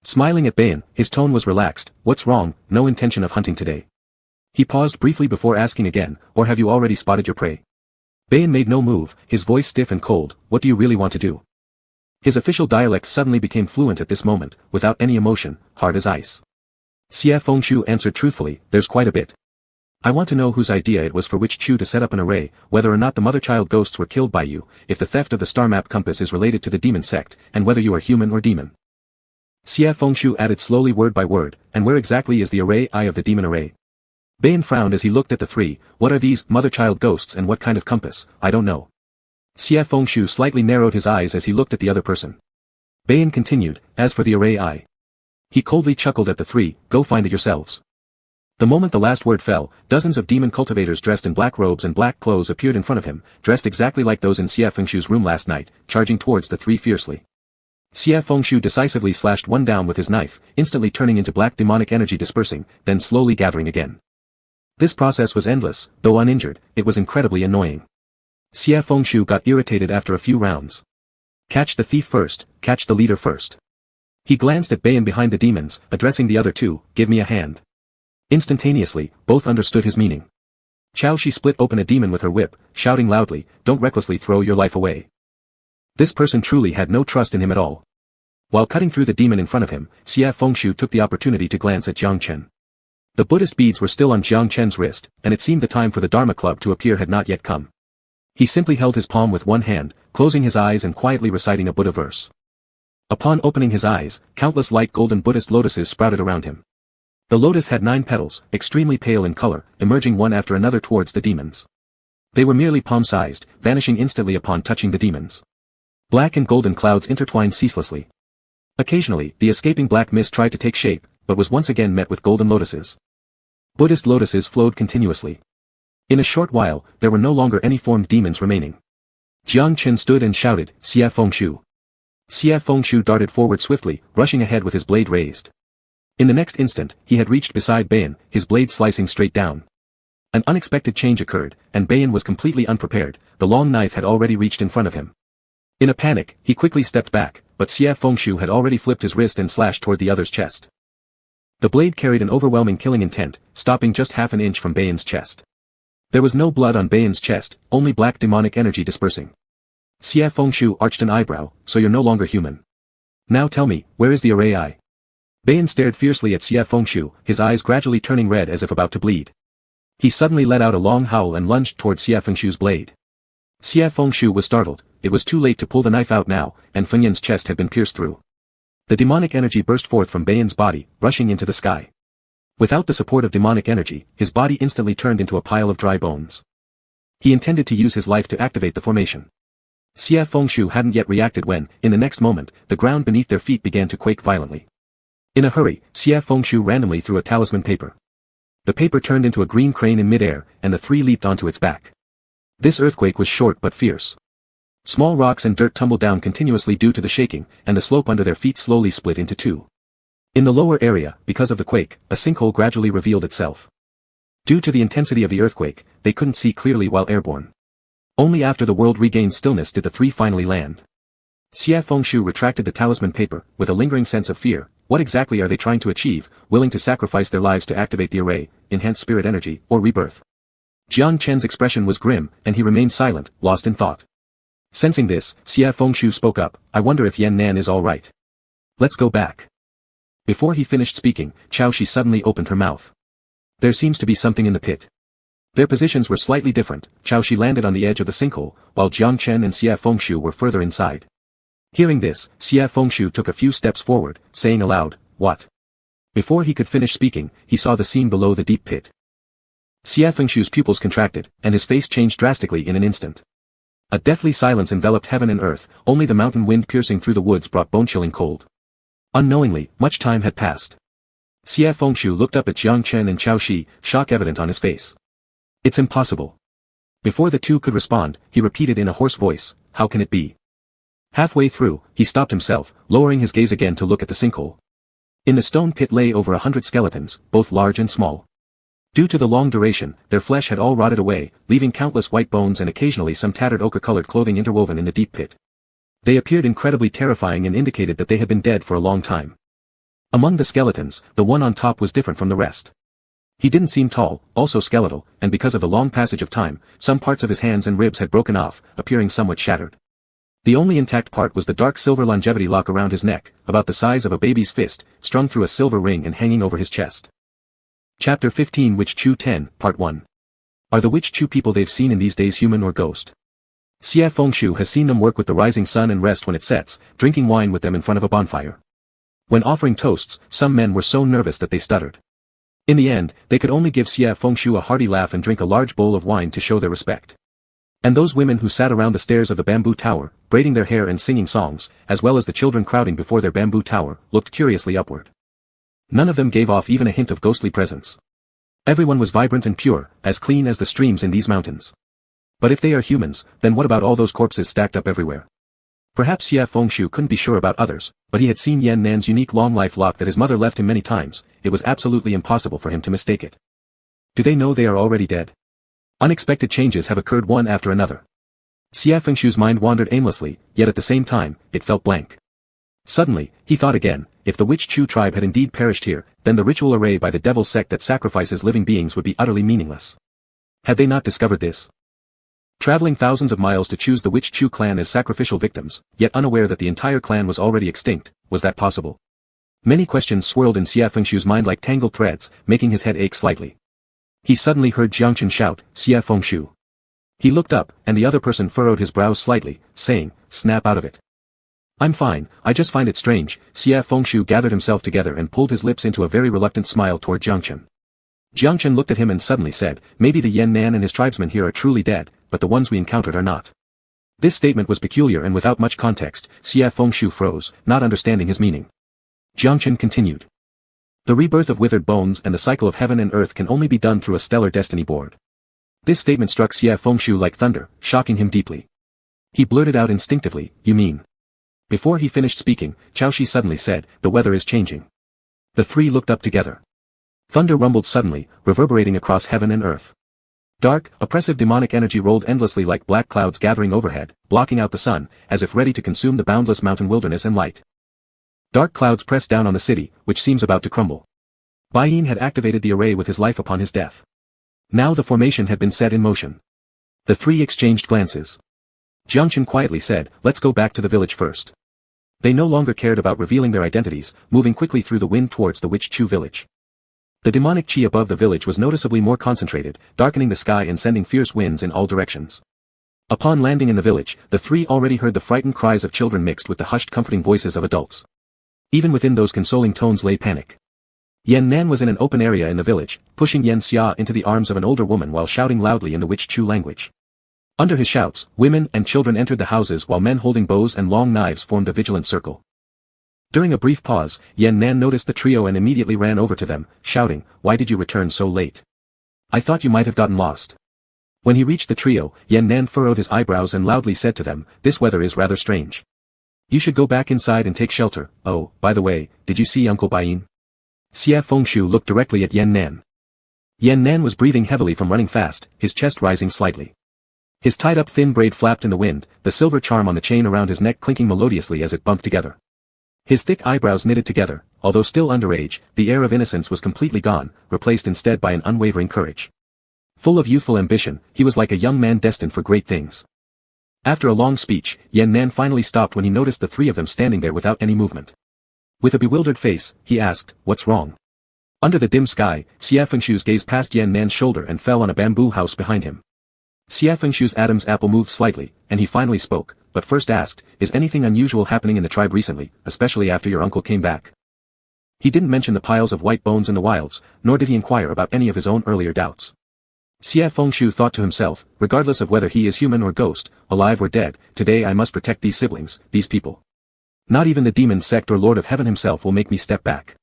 Smiling at Bayan, his tone was relaxed, what's wrong, no intention of hunting today. He paused briefly before asking again, or have you already spotted your prey? Bayan made no move, his voice stiff and cold, what do you really want to do? His official dialect suddenly became fluent at this moment, without any emotion, hard as ice. Xie Fengshu answered truthfully, there's quite a bit. I want to know whose idea it was for Witch Chu to set up an array, whether or not the mother-child ghosts were killed by you, if the theft of the star map compass is related to the demon sect, and whether you are human or demon. Xie Fengshu added slowly word by word, and where exactly is the array eye of the demon array? Bayan frowned as he looked at the three, what are these mother-child ghosts and what kind of compass, I don't know. Xie Fengshu slightly narrowed his eyes as he looked at the other person. Bayan continued, as for the array eye. He coldly chuckled at the three, go find it yourselves. The moment the last word fell, dozens of demon cultivators dressed in black robes and black clothes appeared in front of him, dressed exactly like those in Xie Fengshu's room last night, charging towards the three fiercely. Xie Fengshu decisively slashed one down with his knife, instantly turning into black demonic energy dispersing, then slowly gathering again. This process was endless, though uninjured, it was incredibly annoying. Xie Fengshu got irritated after a few rounds. Catch the thief first, catch the leader first. He glanced at Bayan behind the demons, addressing the other two, give me a hand. Instantaneously, both understood his meaning. Chao Shi split open a demon with her whip, shouting loudly, don't recklessly throw your life away. This person truly had no trust in him at all. While cutting through the demon in front of him, Xie Fengshu took the opportunity to glance at Jiang Chen. The Buddhist beads were still on Jiang Chen's wrist, and it seemed the time for the Dharma club to appear had not yet come. He simply held his palm with one hand, closing his eyes and quietly reciting a Buddha verse. Upon opening his eyes, countless light golden Buddhist lotuses sprouted around him. The lotus had 9 petals, extremely pale in color, emerging one after another towards the demons. They were merely palm-sized, vanishing instantly upon touching the demons. Black and golden clouds intertwined ceaselessly. Occasionally, the escaping black mist tried to take shape, but was once again met with golden lotuses. Buddhist lotuses flowed continuously. In a short while, there were no longer any formed demons remaining. Jiang Chen stood and shouted, Xie Fengshu. Xie Fengshu darted forward swiftly, rushing ahead with his blade raised. In the next instant, he had reached beside Bayan, his blade slicing straight down. An unexpected change occurred, and Bayan was completely unprepared, the long knife had already reached in front of him. In a panic, he quickly stepped back, but Xie Fengshu had already flipped his wrist and slashed toward the other's chest. The blade carried an overwhelming killing intent, stopping just half an inch from Bayan's chest. There was no blood on Bayan's chest, only black demonic energy dispersing. Xie Fengshu arched an eyebrow, so you're no longer human. Now tell me, where is the array eye? Bayan stared fiercely at Xie Fengshu, his eyes gradually turning red as if about to bleed. He suddenly let out a long howl and lunged towards Xie Fengshu's blade. Xie Fengshu was startled, it was too late to pull the knife out now, and Fengyan's chest had been pierced through. The demonic energy burst forth from Bayan's body, rushing into the sky. Without the support of demonic energy, his body instantly turned into a pile of dry bones. He intended to use his life to activate the formation. Xie Fengshu hadn't yet reacted when, in the next moment, the ground beneath their feet began to quake violently. In a hurry, Xie Fengshu randomly threw a talisman paper. The paper turned into a green crane in midair, and the three leaped onto its back. This earthquake was short but fierce. Small rocks and dirt tumbled down continuously due to the shaking, and the slope under their feet slowly split into 2. In the lower area, because of the quake, a sinkhole gradually revealed itself. Due to the intensity of the earthquake, they couldn't see clearly while airborne. Only after the world regained stillness did the three finally land. Xie Fengshu retracted the talisman paper, with a lingering sense of fear. What exactly are they trying to achieve, willing to sacrifice their lives to activate the array, enhance spirit energy, or rebirth? Jiang Chen's expression was grim, and he remained silent, lost in thought. Sensing this, Xie Fengshu spoke up, I wonder if Yan Nan is all right. Let's go back. Before he finished speaking, Chao Shi suddenly opened her mouth. There seems to be something in the pit. Their positions were slightly different, Chao Shi landed on the edge of the sinkhole, while Jiang Chen and Xie Fengshu were further inside. Hearing this, Xie Fengshu took a few steps forward, saying aloud, what? Before he could finish speaking, he saw the scene below the deep pit. Xie Fengshu's pupils contracted, and his face changed drastically in an instant. A deathly silence enveloped heaven and earth, only the mountain wind piercing through the woods brought bone-chilling cold. Unknowingly, much time had passed. Xie Fengshu looked up at Jiang Chen and Chao Shi, shock evident on his face. It's impossible. Before the two could respond, he repeated in a hoarse voice, how can it be? Halfway through, he stopped himself, lowering his gaze again to look at the sinkhole. In the stone pit lay over 100 skeletons, both large and small. Due to the long duration, their flesh had all rotted away, leaving countless white bones and occasionally some tattered ochre-colored clothing interwoven in the deep pit. They appeared incredibly terrifying and indicated that they had been dead for a long time. Among the skeletons, the one on top was different from the rest. He didn't seem tall, also skeletal, and because of the long passage of time, some parts of his hands and ribs had broken off, appearing somewhat shattered. The only intact part was the dark silver longevity lock around his neck, about the size of a baby's fist, strung through a silver ring and hanging over his chest. Chapter 15 Witch Chu 10, Part 1. Are the Witch Chu people they've seen in these days human or ghost? Xie Fengshu has seen them work with the rising sun and rest when it sets, drinking wine with them in front of a bonfire. When offering toasts, some men were so nervous that they stuttered. In the end, they could only give Xie Fengshu a hearty laugh and drink a large bowl of wine to show their respect. And those women who sat around the stairs of the bamboo tower, braiding their hair and singing songs, as well as the children crowding before their bamboo tower, looked curiously upward. None of them gave off even a hint of ghostly presence. Everyone was vibrant and pure, as clean as the streams in these mountains. But if they are humans, then what about all those corpses stacked up everywhere? Perhaps Xie Fengshu couldn't be sure about others, but he had seen Yan Nan's unique long-life lock that his mother left him many times. It was absolutely impossible for him to mistake it. Do they know they are already dead? Unexpected changes have occurred one after another. Xie Fengshu's mind wandered aimlessly, yet at the same time, it felt blank. Suddenly, he thought again, if the Witch Chu tribe had indeed perished here, then the ritual array by the devil sect that sacrifices living beings would be utterly meaningless. Had they not discovered this? Traveling thousands of miles to choose the Witch Chu clan as sacrificial victims, yet unaware that the entire clan was already extinct, was that possible? Many questions swirled in Xie Fengshu's mind like tangled threads, making his head ache slightly. He suddenly heard Jiang Chen shout, Xie Fengshu. He looked up, and the other person furrowed his brows slightly, saying, snap out of it. I'm fine, I just find it strange. Xie Fengshu gathered himself together and pulled his lips into a very reluctant smile toward Jiang Chen. Jiang Chen looked at him and suddenly said, maybe the Yan Nan and his tribesmen here are truly dead, but the ones we encountered are not. This statement was peculiar and without much context. Xie Fengshu froze, not understanding his meaning. Jiang Chen continued. The rebirth of withered bones and the cycle of heaven and earth can only be done through a stellar destiny board. This statement struck Xie Fengshu like thunder, shocking him deeply. He blurted out instinctively, you mean? Before he finished speaking, Chao Shi suddenly said, the weather is changing. The three looked up together. Thunder rumbled suddenly, reverberating across heaven and earth. Dark, oppressive demonic energy rolled endlessly like black clouds gathering overhead, blocking out the sun, as if ready to consume the boundless mountain wilderness and light. Dark clouds pressed down on the city, which seems about to crumble. Baiyin had activated the array with his life upon his death. Now the formation had been set in motion. The three exchanged glances. Jiang Chen quietly said, let's go back to the village first. They no longer cared about revealing their identities, moving quickly through the wind towards the Witch Chu village. The demonic chi above the village was noticeably more concentrated, darkening the sky and sending fierce winds in all directions. Upon landing in the village, the three already heard the frightened cries of children mixed with the hushed comforting voices of adults. Even within those consoling tones lay panic. Yan Nan was in an open area in the village, pushing Yan Xia into the arms of an older woman while shouting loudly in the Witch Chu language. Under his shouts, women and children entered the houses while men holding bows and long knives formed a vigilant circle. During a brief pause, Yan Nan noticed the trio and immediately ran over to them, shouting, why did you return so late? I thought you might have gotten lost. When he reached the trio, Yan Nan furrowed his eyebrows and loudly said to them, this weather is rather strange. You should go back inside and take shelter. Oh, by the way, did you see Uncle Baiyin? Xie Fengshu looked directly at Yan Nan. Yan Nan was breathing heavily from running fast, his chest rising slightly. His tied-up thin braid flapped in the wind, the silver charm on the chain around his neck clinking melodiously as it bumped together. His thick eyebrows knitted together, although still underage, the air of innocence was completely gone, replaced instead by an unwavering courage. Full of youthful ambition, he was like a young man destined for great things. After a long speech, Yan Nan finally stopped when he noticed the three of them standing there without any movement. With a bewildered face, he asked, what's wrong? Under the dim sky, Xie Fengshu's gaze passed Yan Nan's shoulder and fell on a bamboo house behind him. Xie Fengshu's Adam's apple moved slightly, and he finally spoke, but first asked, is anything unusual happening in the tribe recently, especially after your uncle came back? He didn't mention the piles of white bones in the wilds, nor did he inquire about any of his own earlier doubts. Xie Fengshu thought to himself, regardless of whether he is human or ghost, alive or dead, today I must protect these siblings, these people. Not even the demon sect or Lord of Heaven himself will make me step back.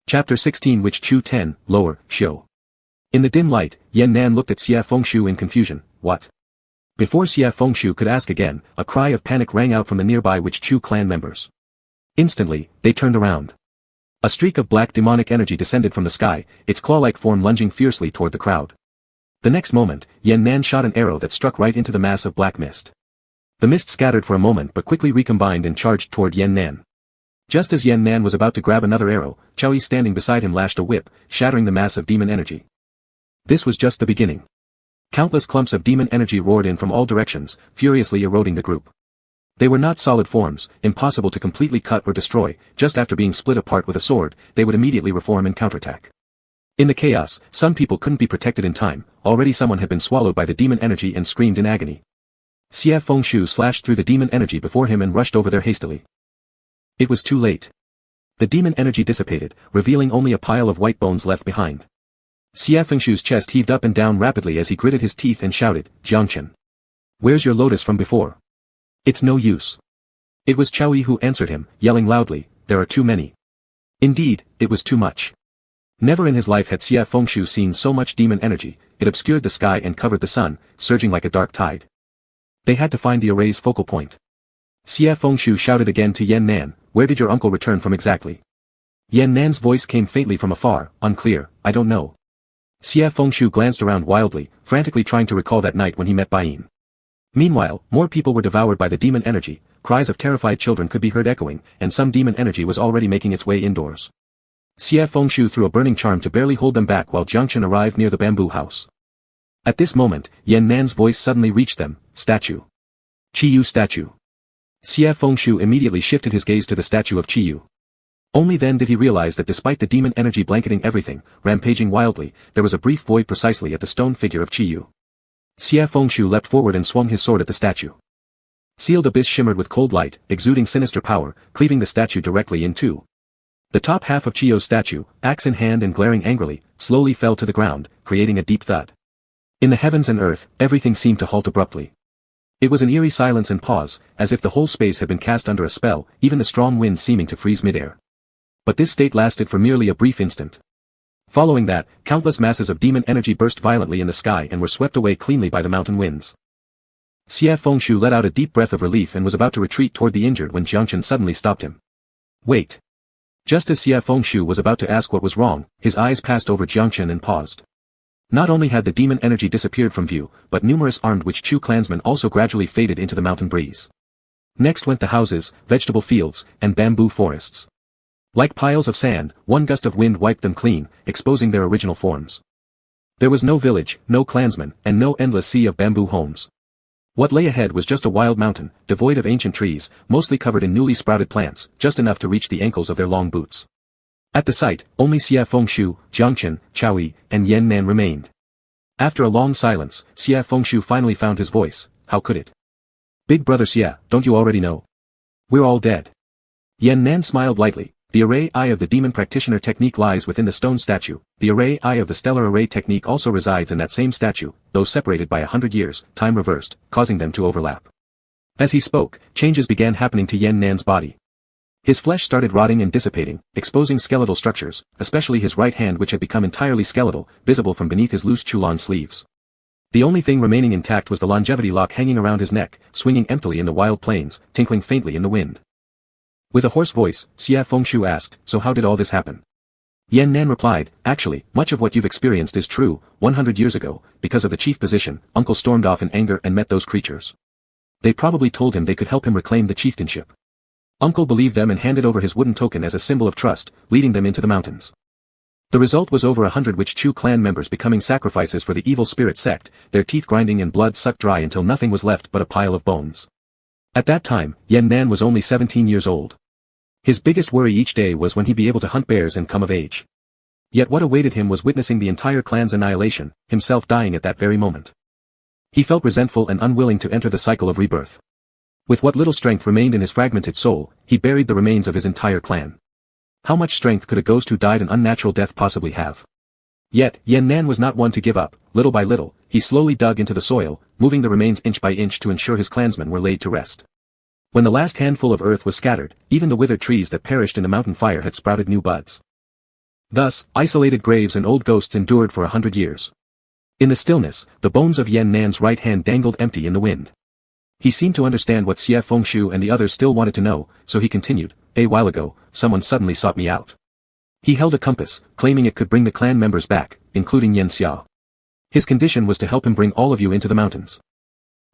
Chapter 16 Which Chu 10, Lower, Show. In the dim light, Yan Nan looked at Xie Fengshu in confusion. What? Before Xie Fengshu could ask again, a cry of panic rang out from the nearby Which Chu clan members. Instantly, they turned around. A streak of black demonic energy descended from the sky, its claw-like form lunging fiercely toward the crowd. The next moment, Yan Nan shot an arrow that struck right into the mass of black mist. The mist scattered for a moment but quickly recombined and charged toward Yan Nan. Just as Yan Nan was about to grab another arrow, Chao Yi standing beside him lashed a whip, shattering the mass of demon energy. This was just the beginning. Countless clumps of demon energy roared in from all directions, furiously eroding the group. They were not solid forms, impossible to completely cut or destroy. Just after being split apart with a sword, they would immediately reform and counterattack. In the chaos, some people couldn't be protected in time, already someone had been swallowed by the demon energy and screamed in agony. Xie Fengshu slashed through the demon energy before him and rushed over there hastily. It was too late. The demon energy dissipated, revealing only a pile of white bones left behind. Xie Fengshu's chest heaved up and down rapidly as he gritted his teeth and shouted, Jiangchen. Where's your lotus from before? It's no use. It was Chao Yi who answered him, yelling loudly, there are too many. Indeed, it was too much. Never in his life had Xie Fengshu seen so much demon energy, it obscured the sky and covered the sun, surging like a dark tide. They had to find the array's focal point. Xie Fengshu shouted again to Yan Nan, where did your uncle return from exactly? Yan Nan's voice came faintly from afar, unclear, I don't know. Xie Fengshu glanced around wildly, frantically trying to recall that night when he met Baiyin. Meanwhile, more people were devoured by the demon energy, cries of terrified children could be heard echoing, and some demon energy was already making its way indoors. Xie Fengshu threw a burning charm to barely hold them back while Jiangchen arrived near the bamboo house. At this moment, Yan Nan's voice suddenly reached them, statue. Qiyu statue. Xie Fengshu immediately shifted his gaze to the statue of Qiyu. Only then did he realize that despite the demon energy blanketing everything, rampaging wildly, there was a brief void precisely at the stone figure of Qiyu. Xie Fengshu leapt forward and swung his sword at the statue. Sealed abyss shimmered with cold light, exuding sinister power, cleaving the statue directly in two. The top half of Qiyu's statue, axe in hand and glaring angrily, slowly fell to the ground, creating a deep thud. In the heavens and earth, everything seemed to halt abruptly. It was an eerie silence and pause, as if the whole space had been cast under a spell, even the strong wind seeming to freeze midair. But this state lasted for merely a brief instant. Following that, countless masses of demon energy burst violently in the sky and were swept away cleanly by the mountain winds. Xie Fengshu let out a deep breath of relief and was about to retreat toward the injured when Jiangchen suddenly stopped him. Wait. Just as Xie Fengshu was about to ask what was wrong, his eyes passed over Jiangchen and paused. Not only had the demon energy disappeared from view, but numerous armed Which Chu clansmen also gradually faded into the mountain breeze. Next went the houses, vegetable fields, and bamboo forests. Like piles of sand, one gust of wind wiped them clean, exposing their original forms. There was no village, no clansmen, and no endless sea of bamboo homes. What lay ahead was just a wild mountain, devoid of ancient trees, mostly covered in newly sprouted plants, just enough to reach the ankles of their long boots. At the sight, only Xie Fengshu, Jiangchen, Chao Yi, and Yan Nan remained. After a long silence, Xie Fengshu finally found his voice, how could it? Big brother Xie, don't you already know? We're all dead. Yan Nan smiled lightly. The array eye of the demon practitioner technique lies within the stone statue. The array eye of the stellar array technique also resides in that same statue, though separated by 100 years, time reversed, causing them to overlap. As he spoke, changes began happening to Yan Nan's body. His flesh started rotting and dissipating, exposing skeletal structures, especially his right hand which had become entirely skeletal, visible from beneath his loose Chulan sleeves. The only thing remaining intact was the longevity lock hanging around his neck, swinging emptily in the wild plains, tinkling faintly in the wind. With a hoarse voice, Xie Fengshu asked, so how did all this happen? Yan Nan replied, actually, much of what you've experienced is true. 100 years ago, because of the chief position, Uncle stormed off in anger and met those creatures. They probably told him they could help him reclaim the chieftainship. Uncle believed them and handed over his wooden token as a symbol of trust, leading them into the mountains. The result was over 100 Which Chu clan members becoming sacrifices for the evil spirit sect, their teeth grinding and blood sucked dry until nothing was left but a pile of bones. At that time, Yan Nan was only 17 years old. His biggest worry each day was when he'd be able to hunt bears and come of age. Yet what awaited him was witnessing the entire clan's annihilation, himself dying at that very moment. He felt resentful and unwilling to enter the cycle of rebirth. With what little strength remained in his fragmented soul, he buried the remains of his entire clan. How much strength could a ghost who died an unnatural death possibly have? Yet, Yan Nan was not one to give up, little by little, he slowly dug into the soil, moving the remains inch by inch to ensure his clansmen were laid to rest. When the last handful of earth was scattered, even the withered trees that perished in the mountain fire had sprouted new buds. Thus, isolated graves and old ghosts endured for 100 years. In the stillness, the bones of Yan Nan's right hand dangled empty in the wind. He seemed to understand what Xie Fengshu and the others still wanted to know, so he continued, "A while ago, someone suddenly sought me out. He held a compass, claiming it could bring the clan members back, including Yan Xia. His condition was to help him bring all of you into the mountains."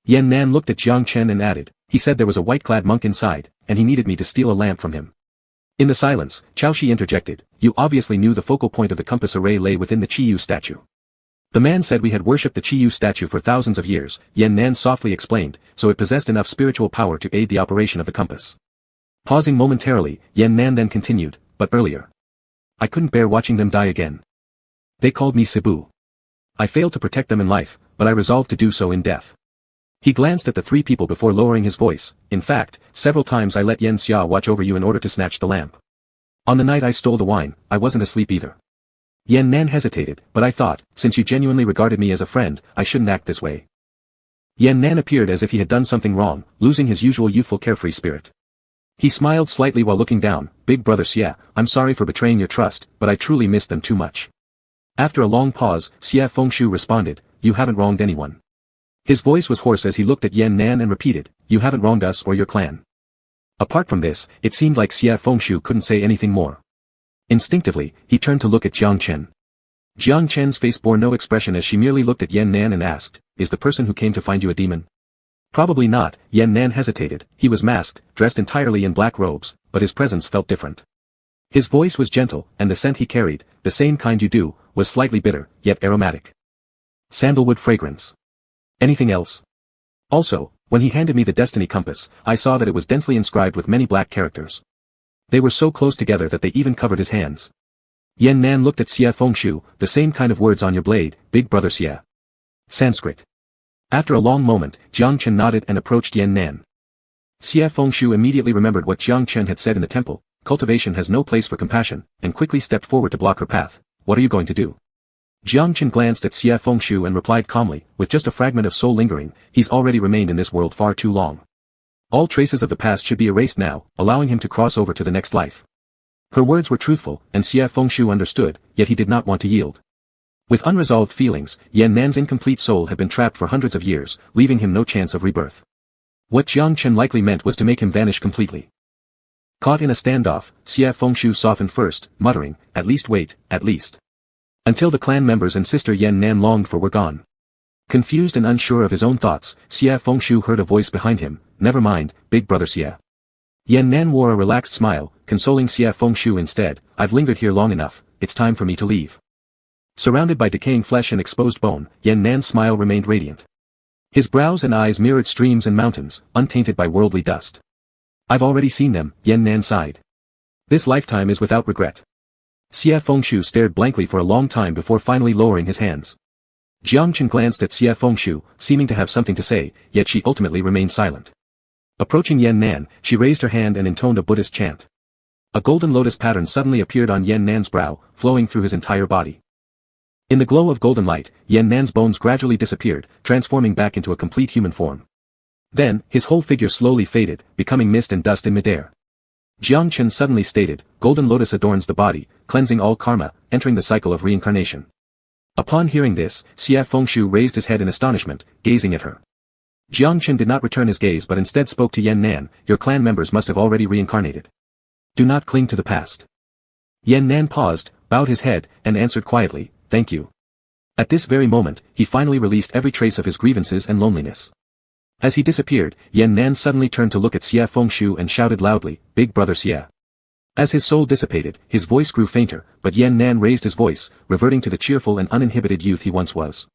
Yan Nan looked at Jiang Chen and added, "He said there was a white-clad monk inside, and he needed me to steal a lamp from him." In the silence, Cao Shi interjected, "You obviously knew the focal point of the compass array lay within the Qiyu statue." "The man said we had worshipped the Qiyu statue for thousands of years," Yan Nan softly explained, "so it possessed enough spiritual power to aid the operation of the compass." Pausing momentarily, Yan Nan then continued, "But earlier. I couldn't bear watching them die again. They called me Cebu. I failed to protect them in life, but I resolved to do so in death." He glanced at the three people before lowering his voice. "In fact, several times I let Yan Xia watch over you in order to snatch the lamp. On the night I stole the wine, I wasn't asleep either." Yan Nan hesitated, "But I thought, since you genuinely regarded me as a friend, I shouldn't act this way." Yan Nan appeared as if he had done something wrong, losing his usual youthful carefree spirit. He smiled slightly while looking down. "Big brother Xie, I'm sorry for betraying your trust, but I truly missed them too much." After a long pause, Xie Fengshu responded, "You haven't wronged anyone." His voice was hoarse as he looked at Yan Nan and repeated, "You haven't wronged us or your clan." Apart from this, it seemed like Xie Fengshu couldn't say anything more. Instinctively, he turned to look at Jiang Chen. Jiang Chen's face bore no expression as she merely looked at Yan Nan and asked, "Is the person who came to find you a demon?" "Probably not." Yan Nan hesitated. He was masked, dressed entirely in black robes, but his presence felt different. His voice was gentle, and the scent he carried, the same kind you do, was slightly bitter, yet aromatic. Sandalwood fragrance. "Anything else?" "Also, when he handed me the destiny compass, I saw that it was densely inscribed with many black characters. They were so close together that they even covered his hands." Yan Nan looked at Xie Fengshu, "The same kind of words on your blade, big brother Xie." Sanskrit. After a long moment, Jiang Chen nodded and approached Yan Nan. Xie Fengshu immediately remembered what Jiang Chen had said in the temple, "Cultivation has no place for compassion," and quickly stepped forward to block her path. "What are you going to do?" Jiang Chen glanced at Xie Fengshu and replied calmly, "With just a fragment of soul lingering, he's already remained in this world far too long. All traces of the past should be erased now, allowing him to cross over to the next life." Her words were truthful, and Xie Fengshu understood, yet he did not want to yield. With unresolved feelings, Yan Nan's incomplete soul had been trapped for hundreds of years, leaving him no chance of rebirth. What Jiang Chen likely meant was to make him vanish completely. Caught in a standoff, Xie Fengshu softened first, muttering, "At least wait, at least." Until the clan members and sister Yan Nan longed for were gone. Confused and unsure of his own thoughts, Xie Fengshu heard a voice behind him, "Never mind, big brother Xie." Yan Nan wore a relaxed smile, consoling Xie Fengshu instead, "I've lingered here long enough, it's time for me to leave." Surrounded by decaying flesh and exposed bone, Yan Nan's smile remained radiant. His brows and eyes mirrored streams and mountains, untainted by worldly dust. "I've already seen them," Yan Nan sighed. "This lifetime is without regret." Xie Fengshu stared blankly for a long time before finally lowering his hands. Jiang Chen glanced at Xie Fengshu, seeming to have something to say, yet she ultimately remained silent. Approaching Yan Nan, she raised her hand and intoned a Buddhist chant. A golden lotus pattern suddenly appeared on Yan Nan's brow, flowing through his entire body. In the glow of golden light, Yan Nan's bones gradually disappeared, transforming back into a complete human form. Then, his whole figure slowly faded, becoming mist and dust in midair. Jiang Chen suddenly stated, "Golden lotus adorns the body, cleansing all karma, entering the cycle of reincarnation." Upon hearing this, Xie Fengshu raised his head in astonishment, gazing at her. Jiang Chen did not return his gaze but instead spoke to Yan Nan, "Your clan members must have already reincarnated. Do not cling to the past." Yan Nan paused, bowed his head, and answered quietly, "Thank you." At this very moment, he finally released every trace of his grievances and loneliness. As he disappeared, Yan Nan suddenly turned to look at Xie Fengshu and shouted loudly, "Big brother Xie." As his soul dissipated, his voice grew fainter, but Yan Nan raised his voice, reverting to the cheerful and uninhibited youth he once was.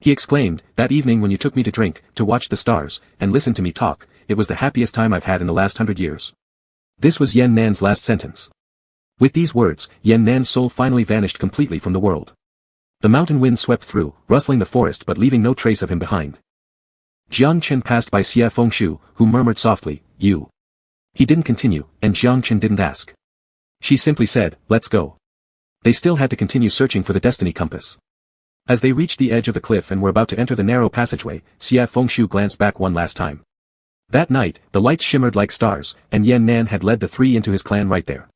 He exclaimed, "That evening when you took me to drink, to watch the stars, and listen to me talk, it was the happiest time I've had in the last 100 years." This was Yan Nan's last sentence. With these words, Yan Nan's soul finally vanished completely from the world. The mountain wind swept through, rustling the forest but leaving no trace of him behind. Jiang Chen passed by Xie Fengshu, who murmured softly, "You." He didn't continue, and Jiang Chen didn't ask. She simply said, "Let's go." They still had to continue searching for the destiny compass. As they reached the edge of the cliff and were about to enter the narrow passageway, Xia Fengshu glanced back one last time. That night, the lights shimmered like stars, and Yan Nan had led the three into his clan right there.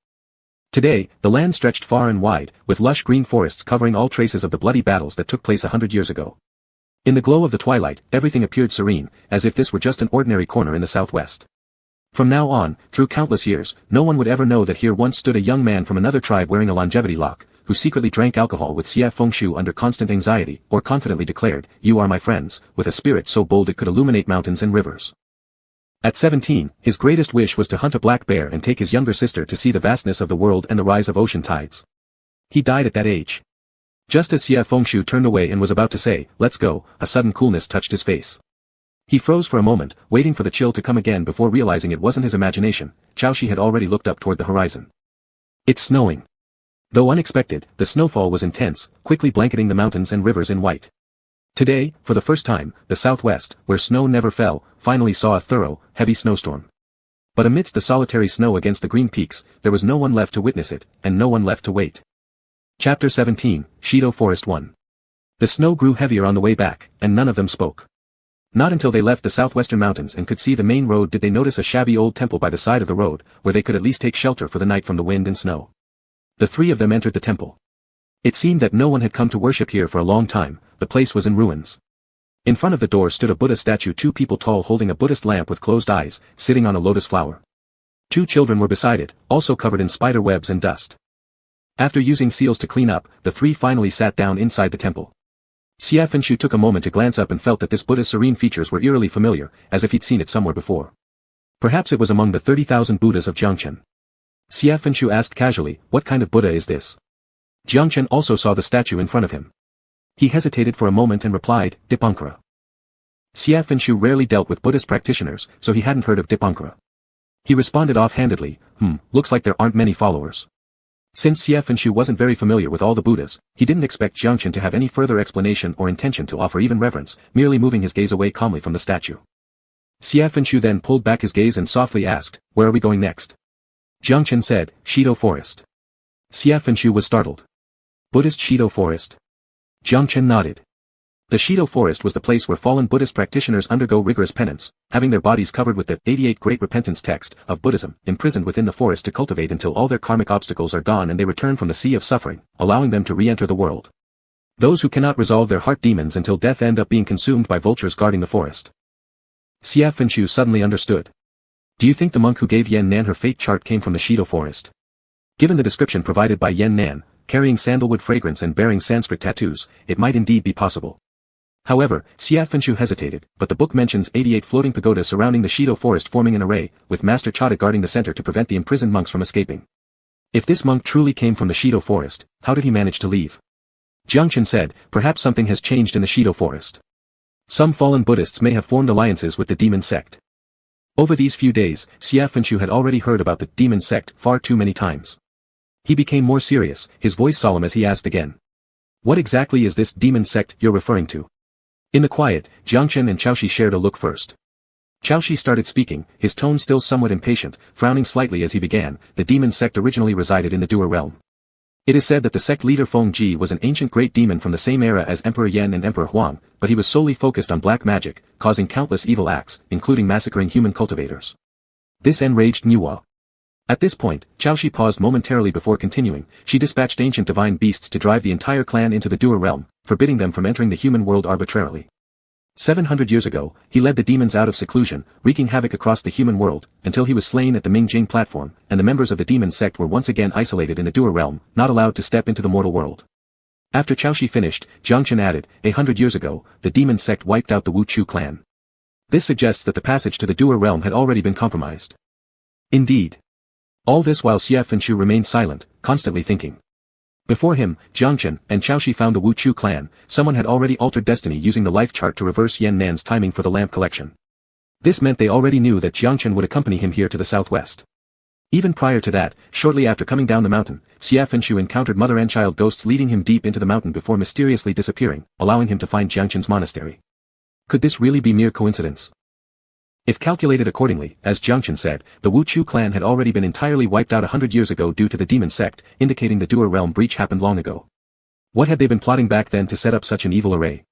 Today, the land stretched far and wide, with lush green forests covering all traces of the bloody battles that took place 100 years ago. In the glow of the twilight, everything appeared serene, as if this were just an ordinary corner in the southwest. From now on, through countless years, no one would ever know that here once stood a young man from another tribe wearing a longevity lock, who secretly drank alcohol with Xia Fengshu under constant anxiety, or confidently declared, "You are my friends," with a spirit so bold it could illuminate mountains and rivers. At 17, his greatest wish was to hunt a black bear and take his younger sister to see the vastness of the world and the rise of ocean tides. He died at that age. Just as Xia Fengshu turned away and was about to say, "Let's go," a sudden coolness touched his face. He froze for a moment, waiting for the chill to come again before realizing it wasn't his imagination. Chaoshi had already looked up toward the horizon. It's snowing. Though unexpected, the snowfall was intense, quickly blanketing the mountains and rivers in white. Today, for the first time, the southwest, where snow never fell, finally saw a thorough, heavy snowstorm. But amidst the solitary snow against the green peaks, there was no one left to witness it, and no one left to wait. Chapter 17, Shido Forest 1. The snow grew heavier on the way back, and none of them spoke. Not until they left the southwestern mountains and could see the main road did they notice a shabby old temple by the side of the road, where they could at least take shelter for the night from the wind and snow. The three of them entered the temple. It seemed that no one had come to worship here for a long time. The place was in ruins. In front of the door stood a Buddha statue 2 people tall holding a Buddhist lamp with closed eyes, sitting on a lotus flower. 2 children were beside it, also covered in spider webs and dust. After using seals to clean up, the three finally sat down inside the temple. Xia Fengshu took a moment to glance up and felt that this Buddha's serene features were eerily familiar, as if he'd seen it somewhere before. Perhaps it was among the 30,000 Buddhas of Jiangchen. Xia Fengshu asked casually, "What kind of Buddha is this?" Jiangchen also saw the statue in front of him. He hesitated for a moment and replied, "Dipankara." Xia Fengshu rarely dealt with Buddhist practitioners, so he hadn't heard of Dipankara. He responded offhandedly, Looks like there aren't many followers." Since Xia Fengshu wasn't very familiar with all the Buddhas, he didn't expect Jiangchen to have any further explanation or intention to offer even reverence, merely moving his gaze away calmly from the statue. Xia Fengshu then pulled back his gaze and softly asked, "Where are we going next?" Jiangchen said, "Shido Forest." Xia Fengshu was startled. "Buddhist Shido Forest?" Jiangchen nodded. The Shido Forest was the place where fallen Buddhist practitioners undergo rigorous penance, having their bodies covered with the 88 Great Repentance text of Buddhism, imprisoned within the forest to cultivate until all their karmic obstacles are gone and they return from the sea of suffering, allowing them to re-enter the world. Those who cannot resolve their heart demons until death end up being consumed by vultures guarding the forest. Xia Fengshu suddenly understood. "Do you think the monk who gave Yan Nan her fate chart came from the Shido Forest?" Given the description provided by Yan Nan, carrying sandalwood fragrance and bearing Sanskrit tattoos, it might indeed be possible. However, Xia Fengshu hesitated, but the book mentions 88 floating pagodas surrounding the Shido Forest forming an array, with Master Chada guarding the center to prevent the imprisoned monks from escaping. If this monk truly came from the Shido Forest, how did he manage to leave? Jiangchen said, "Perhaps something has changed in the Shido Forest. Some fallen Buddhists may have formed alliances with the demon sect." Over these few days, Xia Fengshu had already heard about the demon sect far too many times. He became more serious, his voice solemn as he asked again. "What exactly is this demon sect you're referring to?" In the quiet, Jiangchen and Chaoshi shared a look first. Chaoshi started speaking, his tone still somewhat impatient, frowning slightly as he began. The demon sect originally resided in the Doer realm. It is said that the sect leader Feng Ji was an ancient great demon from the same era as Emperor Yan and Emperor Huang, but he was solely focused on black magic, causing countless evil acts, including massacring human cultivators. This enraged Nuwa. At this point, Chaoshi paused momentarily before continuing. She dispatched ancient divine beasts to drive the entire clan into the Doer realm, forbidding them from entering the human world arbitrarily. 700 years ago, he led the demons out of seclusion, wreaking havoc across the human world, until he was slain at the Mingjing platform, and the members of the demon sect were once again isolated in the Doer realm, not allowed to step into the mortal world. After Chaoshi finished, Jiangchen added, 100 years ago, the demon sect wiped out the Wu Chu clan. This suggests that the passage to the Doer realm had already been compromised. Indeed. All this while Xia Fengshu remained silent, constantly thinking. Before him, Jiangchen and Chaoshi found the Wu Chu clan. Someone had already altered destiny using the life chart to reverse Yan Nan's timing for the lamp collection. This meant they already knew that Jiangchen would accompany him here to the southwest. Even prior to that, shortly after coming down the mountain, Xia Fengshu encountered mother and child ghosts leading him deep into the mountain before mysteriously disappearing, allowing him to find Jiangchen's monastery. Could this really be mere coincidence? If calculated accordingly, as Jiangchen said, the Wu Chu clan had already been entirely wiped out 100 years ago due to the demon sect, indicating the Doer realm breach happened long ago. What had they been plotting back then to set up such an evil array?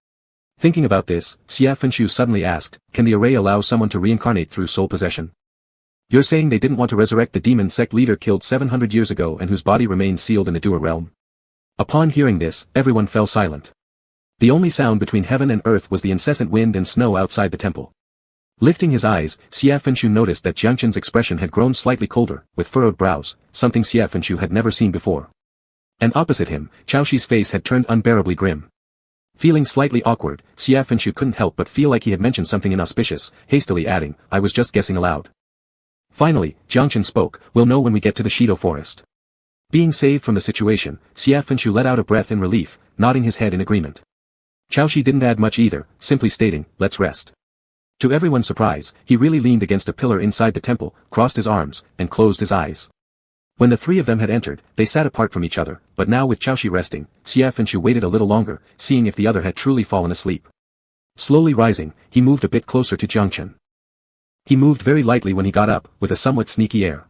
Thinking about this, Xia Fenshu suddenly asked, can the array allow someone to reincarnate through soul possession? You're saying they didn't want to resurrect the demon sect leader killed 700 years ago and whose body remains sealed in the Dua realm? Upon hearing this, everyone fell silent. The only sound between heaven and earth was the incessant wind and snow outside the temple. Lifting his eyes, Xia Fenshu noticed that Jiang Chen's expression had grown slightly colder, with furrowed brows, something Xia Fenshu had never seen before. And opposite him, Chao Shi's face had turned unbearably grim. Feeling slightly awkward, Xia Fenshu couldn't help but feel like he had mentioned something inauspicious, hastily adding, I was just guessing aloud. Finally, Jiang Chen spoke, we'll know when we get to the Shido forest. Being saved from the situation, Xia Fenshu let out a breath in relief, nodding his head in agreement. Chao Shi didn't add much either, simply stating, let's rest. To everyone's surprise, he really leaned against a pillar inside the temple, crossed his arms, and closed his eyes. When the three of them had entered, they sat apart from each other, but now with Chao Shi resting, Xia Fenshu waited a little longer, seeing if the other had truly fallen asleep. Slowly rising, he moved a bit closer to Jiang Chen. He moved very lightly when he got up, with a somewhat sneaky air.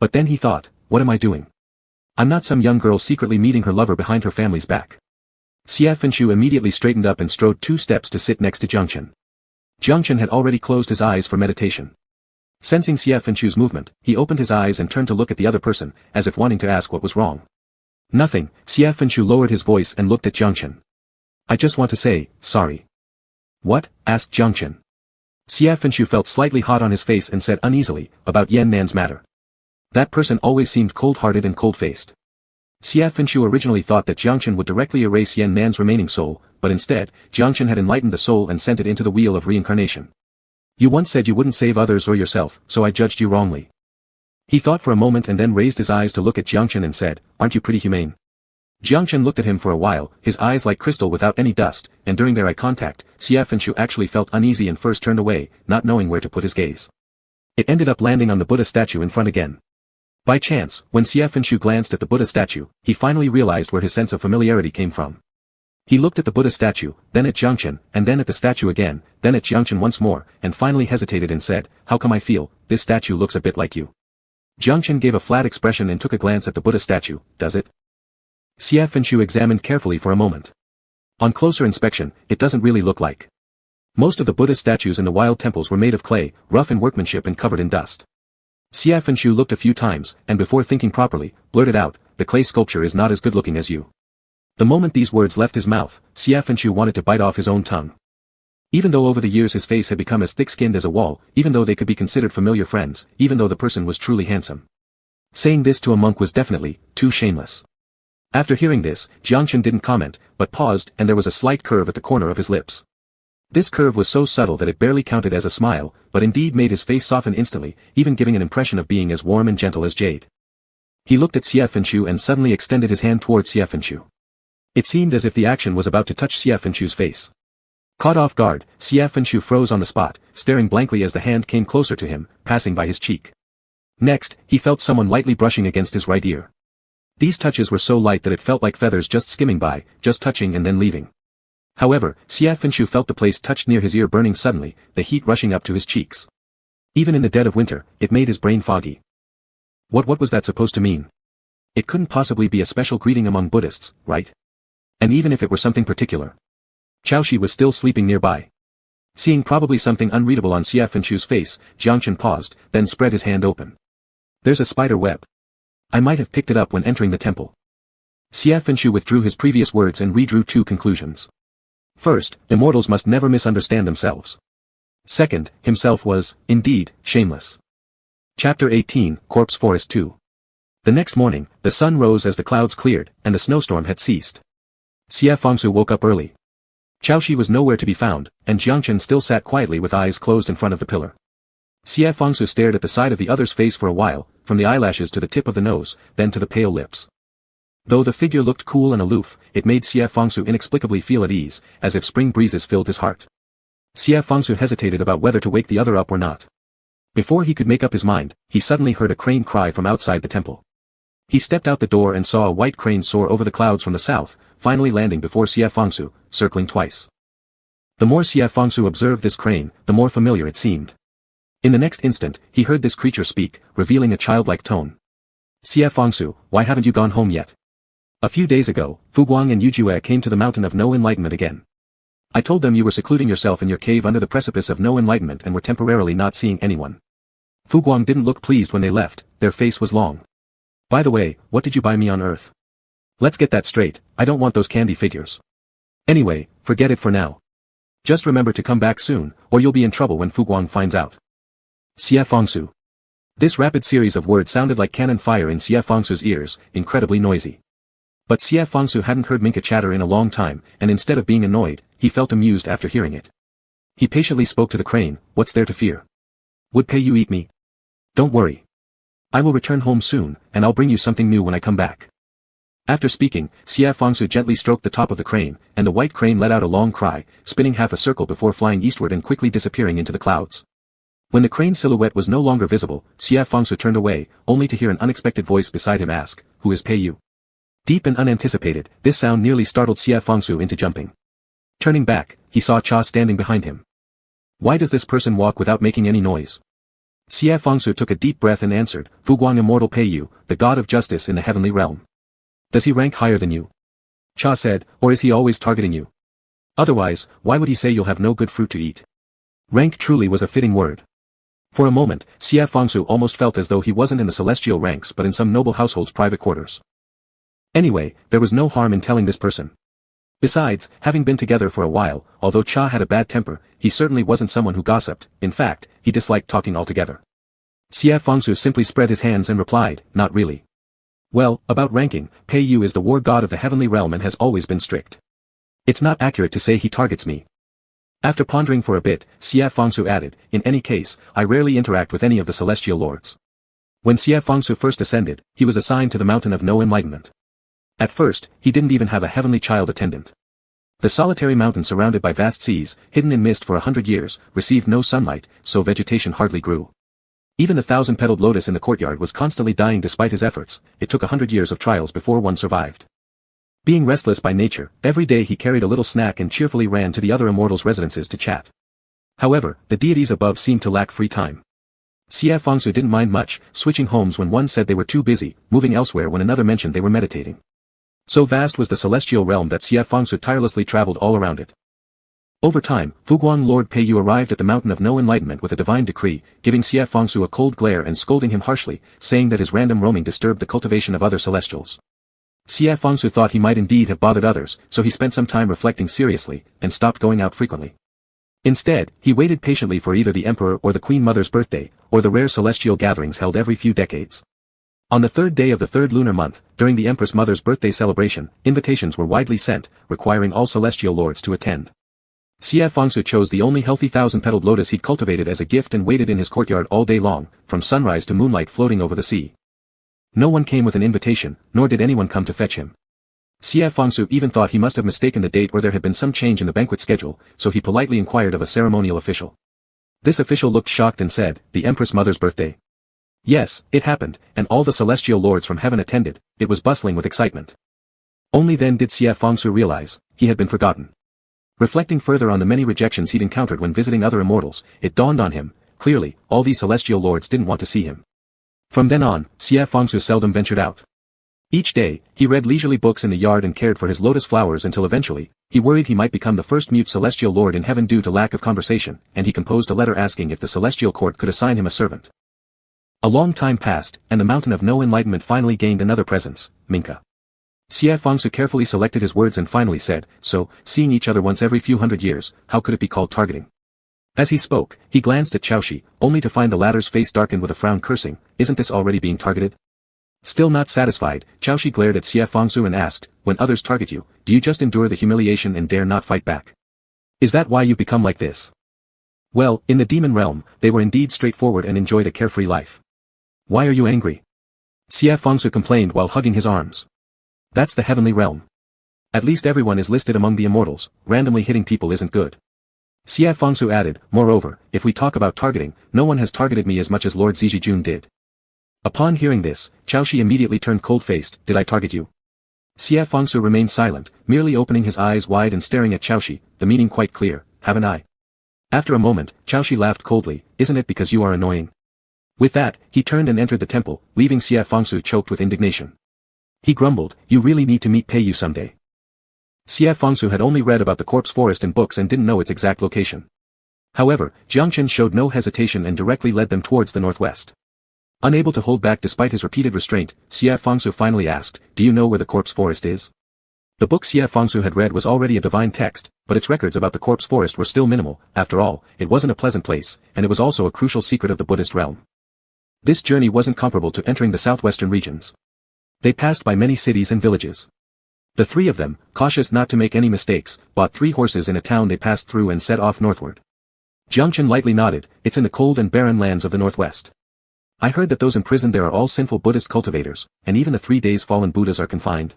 But then he thought, what am I doing? I'm not some young girl secretly meeting her lover behind her family's back. Xia Fenshu immediately straightened up and strode 2 steps to sit next to Jiang Chen. Jiang Chen had already closed his eyes for meditation. Sensing Xia Fenshu's movement, he opened his eyes and turned to look at the other person, as if wanting to ask what was wrong. Nothing, Xia Fenshu lowered his voice and looked at Jiang Chen. I just want to say, sorry. What? Asked Jiang Chen. Xia Fenshu felt slightly hot on his face and said uneasily, about Yan Nan's matter. That person always seemed cold-hearted and cold-faced. Xia Fenshu originally thought that Jiang Chen would directly erase Yan Nan's remaining soul, but instead, Jiang Chen had enlightened the soul and sent it into the wheel of reincarnation. You once said you wouldn't save others or yourself, so I judged you wrongly. He thought for a moment and then raised his eyes to look at Jiang Chen and said, aren't you pretty humane? Jiang Chen looked at him for a while, his eyes like crystal without any dust, and during their eye contact, Xia Fenshu actually felt uneasy and first turned away, not knowing where to put his gaze. It ended up landing on the Buddha statue in front again. By chance, when Xia Fenshu glanced at the Buddha statue, he finally realized where his sense of familiarity came from. He looked at the Buddha statue, then at Jiang Chen, and then at the statue again, then at Jiang Chen once more, and finally hesitated and said, how come I feel, this statue looks a bit like you? Jiang Chen gave a flat expression and took a glance at the Buddha statue, does it? Xia Fenshu examined carefully for a moment. On closer inspection, it doesn't really look like. Most of the Buddha statues in the wild temples were made of clay, rough in workmanship and covered in dust. Xia Fenshu looked a few times, and before thinking properly, blurted out, the clay sculpture is not as good looking as you. The moment these words left his mouth, Xia Fenshu wanted to bite off his own tongue. Even though over the years his face had become as thick-skinned as a wall, even though they could be considered familiar friends, even though the person was truly handsome. Saying this to a monk was definitely too shameless. After hearing this, Jiang Chen didn't comment, but paused and there was a slight curve at the corner of his lips. This curve was so subtle that it barely counted as a smile, but indeed made his face soften instantly, even giving an impression of being as warm and gentle as jade. He looked at Xia Fenshu and suddenly extended his hand towards Xia Fenshu. It seemed as if the action was about to touch Xia Fenshu's face. Caught off guard, Xia Fenshu froze on the spot, staring blankly as the hand came closer to him, passing by his cheek. Next, he felt someone lightly brushing against his right ear. These touches were so light that it felt like feathers just skimming by, just touching and then leaving. However, Xia Fenshu felt the place touched near his ear burning suddenly, the heat rushing up to his cheeks. Even in the dead of winter, it made his brain foggy. What was that supposed to mean? It couldn't possibly be a special greeting among Buddhists, right? And even if it were something particular. Chao Shi was still sleeping nearby. Seeing probably something unreadable on Xia Fenshu's face, Jiang Chen paused, then spread his hand open. There's a spider web. I might have picked it up when entering the temple. Xia Fenshu withdrew his previous words and redrew 2 conclusions. First, immortals must never misunderstand themselves. Second, himself was, indeed, shameless. Chapter 18, Corpse Forest 2. The next morning, the sun rose as the clouds cleared, and the snowstorm had ceased. Xia Fengsu woke up early. Chao Shi was nowhere to be found, and Jiang Chen still sat quietly with eyes closed in front of the pillar. Xia Fengsu stared at the side of the other's face for a while, from the eyelashes to the tip of the nose, then to the pale lips. Though the figure looked cool and aloof, it made Xia Fengsu inexplicably feel at ease, as if spring breezes filled his heart. Xia Fengsu hesitated about whether to wake the other up or not. Before he could make up his mind, he suddenly heard a crane cry from outside the temple. He stepped out the door and saw a white crane soar over the clouds from the south, finally landing before Xia Fengsu, circling twice. The more Xia Fengsu observed this crane, the more familiar it seemed. In the next instant, he heard this creature speak, revealing a childlike tone. Xia Fengsu, why haven't you gone home yet? A few days ago, Fu Guang and Yu Jue came to the mountain of no enlightenment again. I told them you were secluding yourself in your cave under the precipice of no enlightenment and were temporarily not seeing anyone. Fu Guang didn't look pleased when they left, their face was long. By the way, what did you buy me on Earth? Let's get that straight, I don't want those candy figures. Anyway, forget it for now. Just remember to come back soon, or you'll be in trouble when Fu Guang finds out. Xie Fangsu. This rapid series of words sounded like cannon fire in Xie Fangsu's ears, incredibly noisy. But Xie Fangsu hadn't heard Minka chatter in a long time, and instead of being annoyed, he felt amused after hearing it. He patiently spoke to the crane, what's there to fear? Would Pei Yu eat me? Don't worry. I will return home soon, and I'll bring you something new when I come back. After speaking, Xie Fangsu gently stroked the top of the crane, and the white crane let out a long cry, spinning half a circle before flying eastward and quickly disappearing into the clouds. When the crane's silhouette was no longer visible, Xie Fangsu turned away, only to hear an unexpected voice beside him ask, who is Pei Yu? Deep and unanticipated, this sound nearly startled Xie Fangsu into jumping. Turning back, he saw Cha standing behind him. Why does this person walk without making any noise? Xie Fangsu took a deep breath and answered, Fu Guang Immortal Pei Yu, the god of justice in the heavenly realm. Does he rank higher than you? Cha said, or is he always targeting you? Otherwise, why would he say you'll have no good fruit to eat? Rank truly was a fitting word. For a moment, Xie Fangsu almost felt as though he wasn't in the celestial ranks but in some noble household's private quarters. Anyway, there was no harm in telling this person. Besides, having been together for a while, although Cha had a bad temper, he certainly wasn't someone who gossiped, in fact, he disliked talking altogether. Xie Fangsu simply spread his hands and replied, not really. Well, about ranking, Pei Yu is the war god of the heavenly realm and has always been strict. It's not accurate to say he targets me. After pondering for a bit, Xie Fangsu added, in any case, I rarely interact with any of the celestial lords. When Xie Fangsu first ascended, he was assigned to the mountain of no enlightenment. At first, he didn't even have a heavenly child attendant. The solitary mountain surrounded by vast seas, hidden in mist for 100 years, received no sunlight, so vegetation hardly grew. Even the 1,000-petaled lotus in the courtyard was constantly dying despite his efforts, it took 100 years of trials before one survived. Being restless by nature, every day he carried a little snack and cheerfully ran to the other immortals' residences to chat. However, the deities above seemed to lack free time. Xie Fangsu didn't mind much, switching homes when one said they were too busy, moving elsewhere when another mentioned they were meditating. So vast was the celestial realm that Xie Fangsu tirelessly traveled all around it. Over time, Fu Guang Lord Pei Yu arrived at the mountain of no enlightenment with a divine decree, giving Xie Fangsu a cold glare and scolding him harshly, saying that his random roaming disturbed the cultivation of other celestials. Xie Fangsu thought he might indeed have bothered others, so he spent some time reflecting seriously, and stopped going out frequently. Instead, he waited patiently for either the Emperor or the Queen Mother's birthday, or the rare celestial gatherings held every few decades. On the third day of the third lunar month, during the Empress Mother's birthday celebration, invitations were widely sent, requiring all celestial lords to attend. Xie Fangsu chose the only healthy 1,000-petaled lotus he'd cultivated as a gift and waited in his courtyard all day long, from sunrise to moonlight floating over the sea. No one came with an invitation, nor did anyone come to fetch him. Xie Fangsu even thought he must have mistaken the date or there had been some change in the banquet schedule, so he politely inquired of a ceremonial official. This official looked shocked and said, the Empress Mother's birthday. Yes, it happened, and all the celestial lords from heaven attended, it was bustling with excitement. Only then did Xie Fangsu realize, he had been forgotten. Reflecting further on the many rejections he'd encountered when visiting other immortals, it dawned on him, clearly, all these celestial lords didn't want to see him. From then on, Xie Fangsu seldom ventured out. Each day, he read leisurely books in the yard and cared for his lotus flowers until eventually, he worried he might become the first mute celestial lord in heaven due to lack of conversation, and he composed a letter asking if the celestial court could assign him a servant. A long time passed, and the mountain of no enlightenment finally gained another presence, Minka. Xie Fangsu carefully selected his words and finally said, so, seeing each other once every few hundred years, how could it be called targeting? As he spoke, he glanced at Chaoshi, only to find the latter's face darkened with a frown cursing, isn't this already being targeted? Still not satisfied, Chaoshi glared at Xie Fangsu and asked, when others target you, do you just endure the humiliation and dare not fight back? Is that why you've become like this? Well, in the demon realm, they were indeed straightforward and enjoyed a carefree life. Why are you angry? Xie Fangsu complained while hugging his arms. That's the heavenly realm. At least everyone is listed among the immortals, randomly hitting people isn't good. Xie Fangsu added, moreover, if we talk about targeting, no one has targeted me as much as Lord Zijijun did. Upon hearing this, Chaoshi immediately turned cold-faced, did I target you? Xie Fangsu remained silent, merely opening his eyes wide and staring at Chaoshi, the meaning quite clear, haven't I? After a moment, Chaoshi laughed coldly, isn't it because you are annoying? With that, he turned and entered the temple, leaving Xie Fangsu choked with indignation. He grumbled, "You really need to meet Pei someday." Xie Fengsu had only read about the corpse forest in books and didn't know its exact location. However, Jiangchen showed no hesitation and directly led them towards the northwest. Unable to hold back despite his repeated restraint, Xie Fengsu finally asked, "Do you know where the corpse forest is?" The book Xie Fengsu had read was already a divine text, but its records about the corpse forest were still minimal. After all, it wasn't a pleasant place, and it was also a crucial secret of the Buddhist realm. This journey wasn't comparable to entering the southwestern regions. They passed by many cities and villages. The three of them, cautious not to make any mistakes, bought 3 horses in a town they passed through and set off northward. Jiangchen lightly nodded, "It's in the cold and barren lands of the northwest. I heard that those imprisoned there are all sinful Buddhist cultivators, and even the 3 days fallen Buddhas are confined.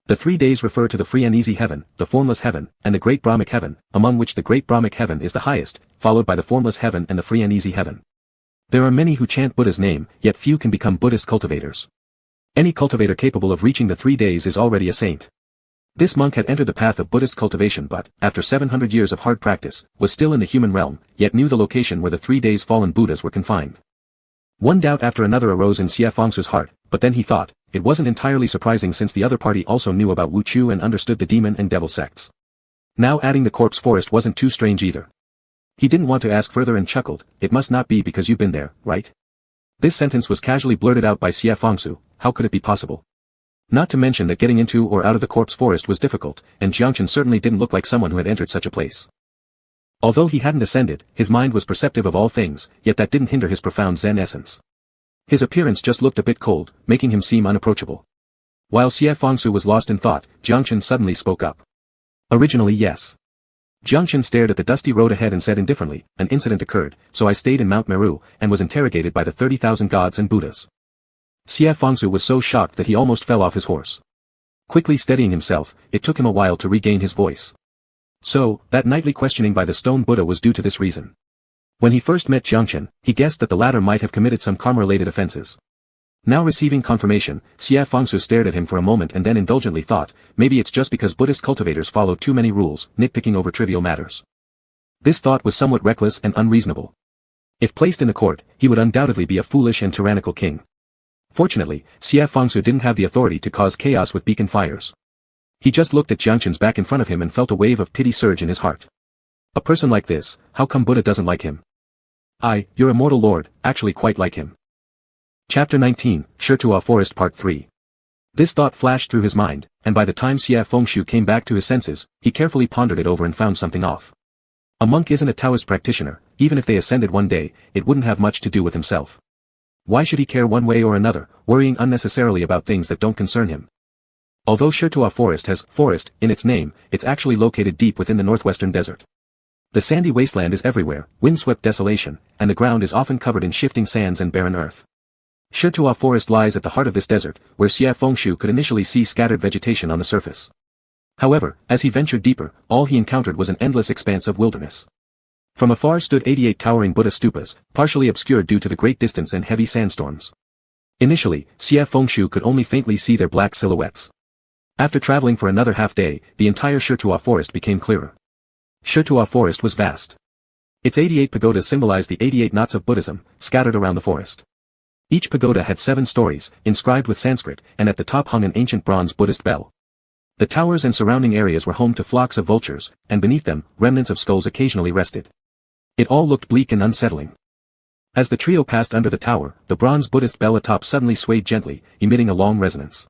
The 3 days refer to the free and easy heaven, the formless heaven, and the great Brahmic heaven, among which the great Brahmic heaven is the highest, followed by the formless heaven and the free and easy heaven. There are many who chant Buddha's name, yet few can become Buddhist cultivators. Any cultivator capable of reaching the 3 days is already a saint." This monk had entered the path of Buddhist cultivation but, after 700 years of hard practice, was still in the human realm, yet knew the location where the 3 days fallen Buddhas were confined. One doubt after another arose in Xie Fengsu's heart, but then he thought, it wasn't entirely surprising since the other party also knew about Wu Chu and understood the demon and devil sects. Now adding the corpse forest wasn't too strange either. He didn't want to ask further and chuckled, "It must not be because you've been there, right?" This sentence was casually blurted out by Xie Fengsu. How could it be possible? Not to mention that getting into or out of the corpse forest was difficult, and Jiangchen certainly didn't look like someone who had entered such a place. Although he hadn't ascended, his mind was perceptive of all things, yet that didn't hinder his profound Zen essence. His appearance just looked a bit cold, making him seem unapproachable. While Xie Fengsu was lost in thought, Jiangchen suddenly spoke up. "Originally yes." Jiangchen stared at the dusty road ahead and said indifferently, "An incident occurred, so I stayed in Mount Meru, and was interrogated by the 30,000 gods and Buddhas." Xie Fengsu was so shocked that he almost fell off his horse. Quickly steadying himself, it took him a while to regain his voice. So, that nightly questioning by the stone Buddha was due to this reason. When he first met Jiangchen, he guessed that the latter might have committed some karma-related offenses. Now receiving confirmation, Xie Fengsu stared at him for a moment and then indulgently thought, maybe it's just because Buddhist cultivators follow too many rules, nitpicking over trivial matters. This thought was somewhat reckless and unreasonable. If placed in the court, he would undoubtedly be a foolish and tyrannical king. Fortunately, Xie Fengsu didn't have the authority to cause chaos with beacon fires. He just looked at Jiangchen's back in front of him and felt a wave of pity surge in his heart. A person like this, how come Buddha doesn't like him? Your Immortal Lord, actually quite like him. Chapter 19, Shirtua Forest Part 3. This thought flashed through his mind, and by the time Xie Fengsu came back to his senses, he carefully pondered it over and found something off. A monk isn't a Taoist practitioner, even if they ascended one day, it wouldn't have much to do with himself. Why should he care one way or another, worrying unnecessarily about things that don't concern him? Although Shirtua Forest has forest in its name, it's actually located deep within the northwestern desert. The sandy wasteland is everywhere, windswept desolation, and the ground is often covered in shifting sands and barren earth. Shirtua Forest lies at the heart of this desert, where Xie Fengsu could initially see scattered vegetation on the surface. However, as he ventured deeper, all he encountered was an endless expanse of wilderness. From afar stood 88 towering Buddha stupas, partially obscured due to the great distance and heavy sandstorms. Initially, Xie Fengsu could only faintly see their black silhouettes. After traveling for another half-day, the entire Shirtua Forest became clearer. Shirtua Forest was vast. Its 88 pagodas symbolized the 88 knots of Buddhism, scattered around the forest. Each pagoda had 7 stories, inscribed with Sanskrit, and at the top hung an ancient bronze Buddhist bell. The towers and surrounding areas were home to flocks of vultures, and beneath them, remnants of skulls occasionally rested. It all looked bleak and unsettling. As the trio passed under the tower, the bronze Buddhist bell atop suddenly swayed gently, emitting a long resonance.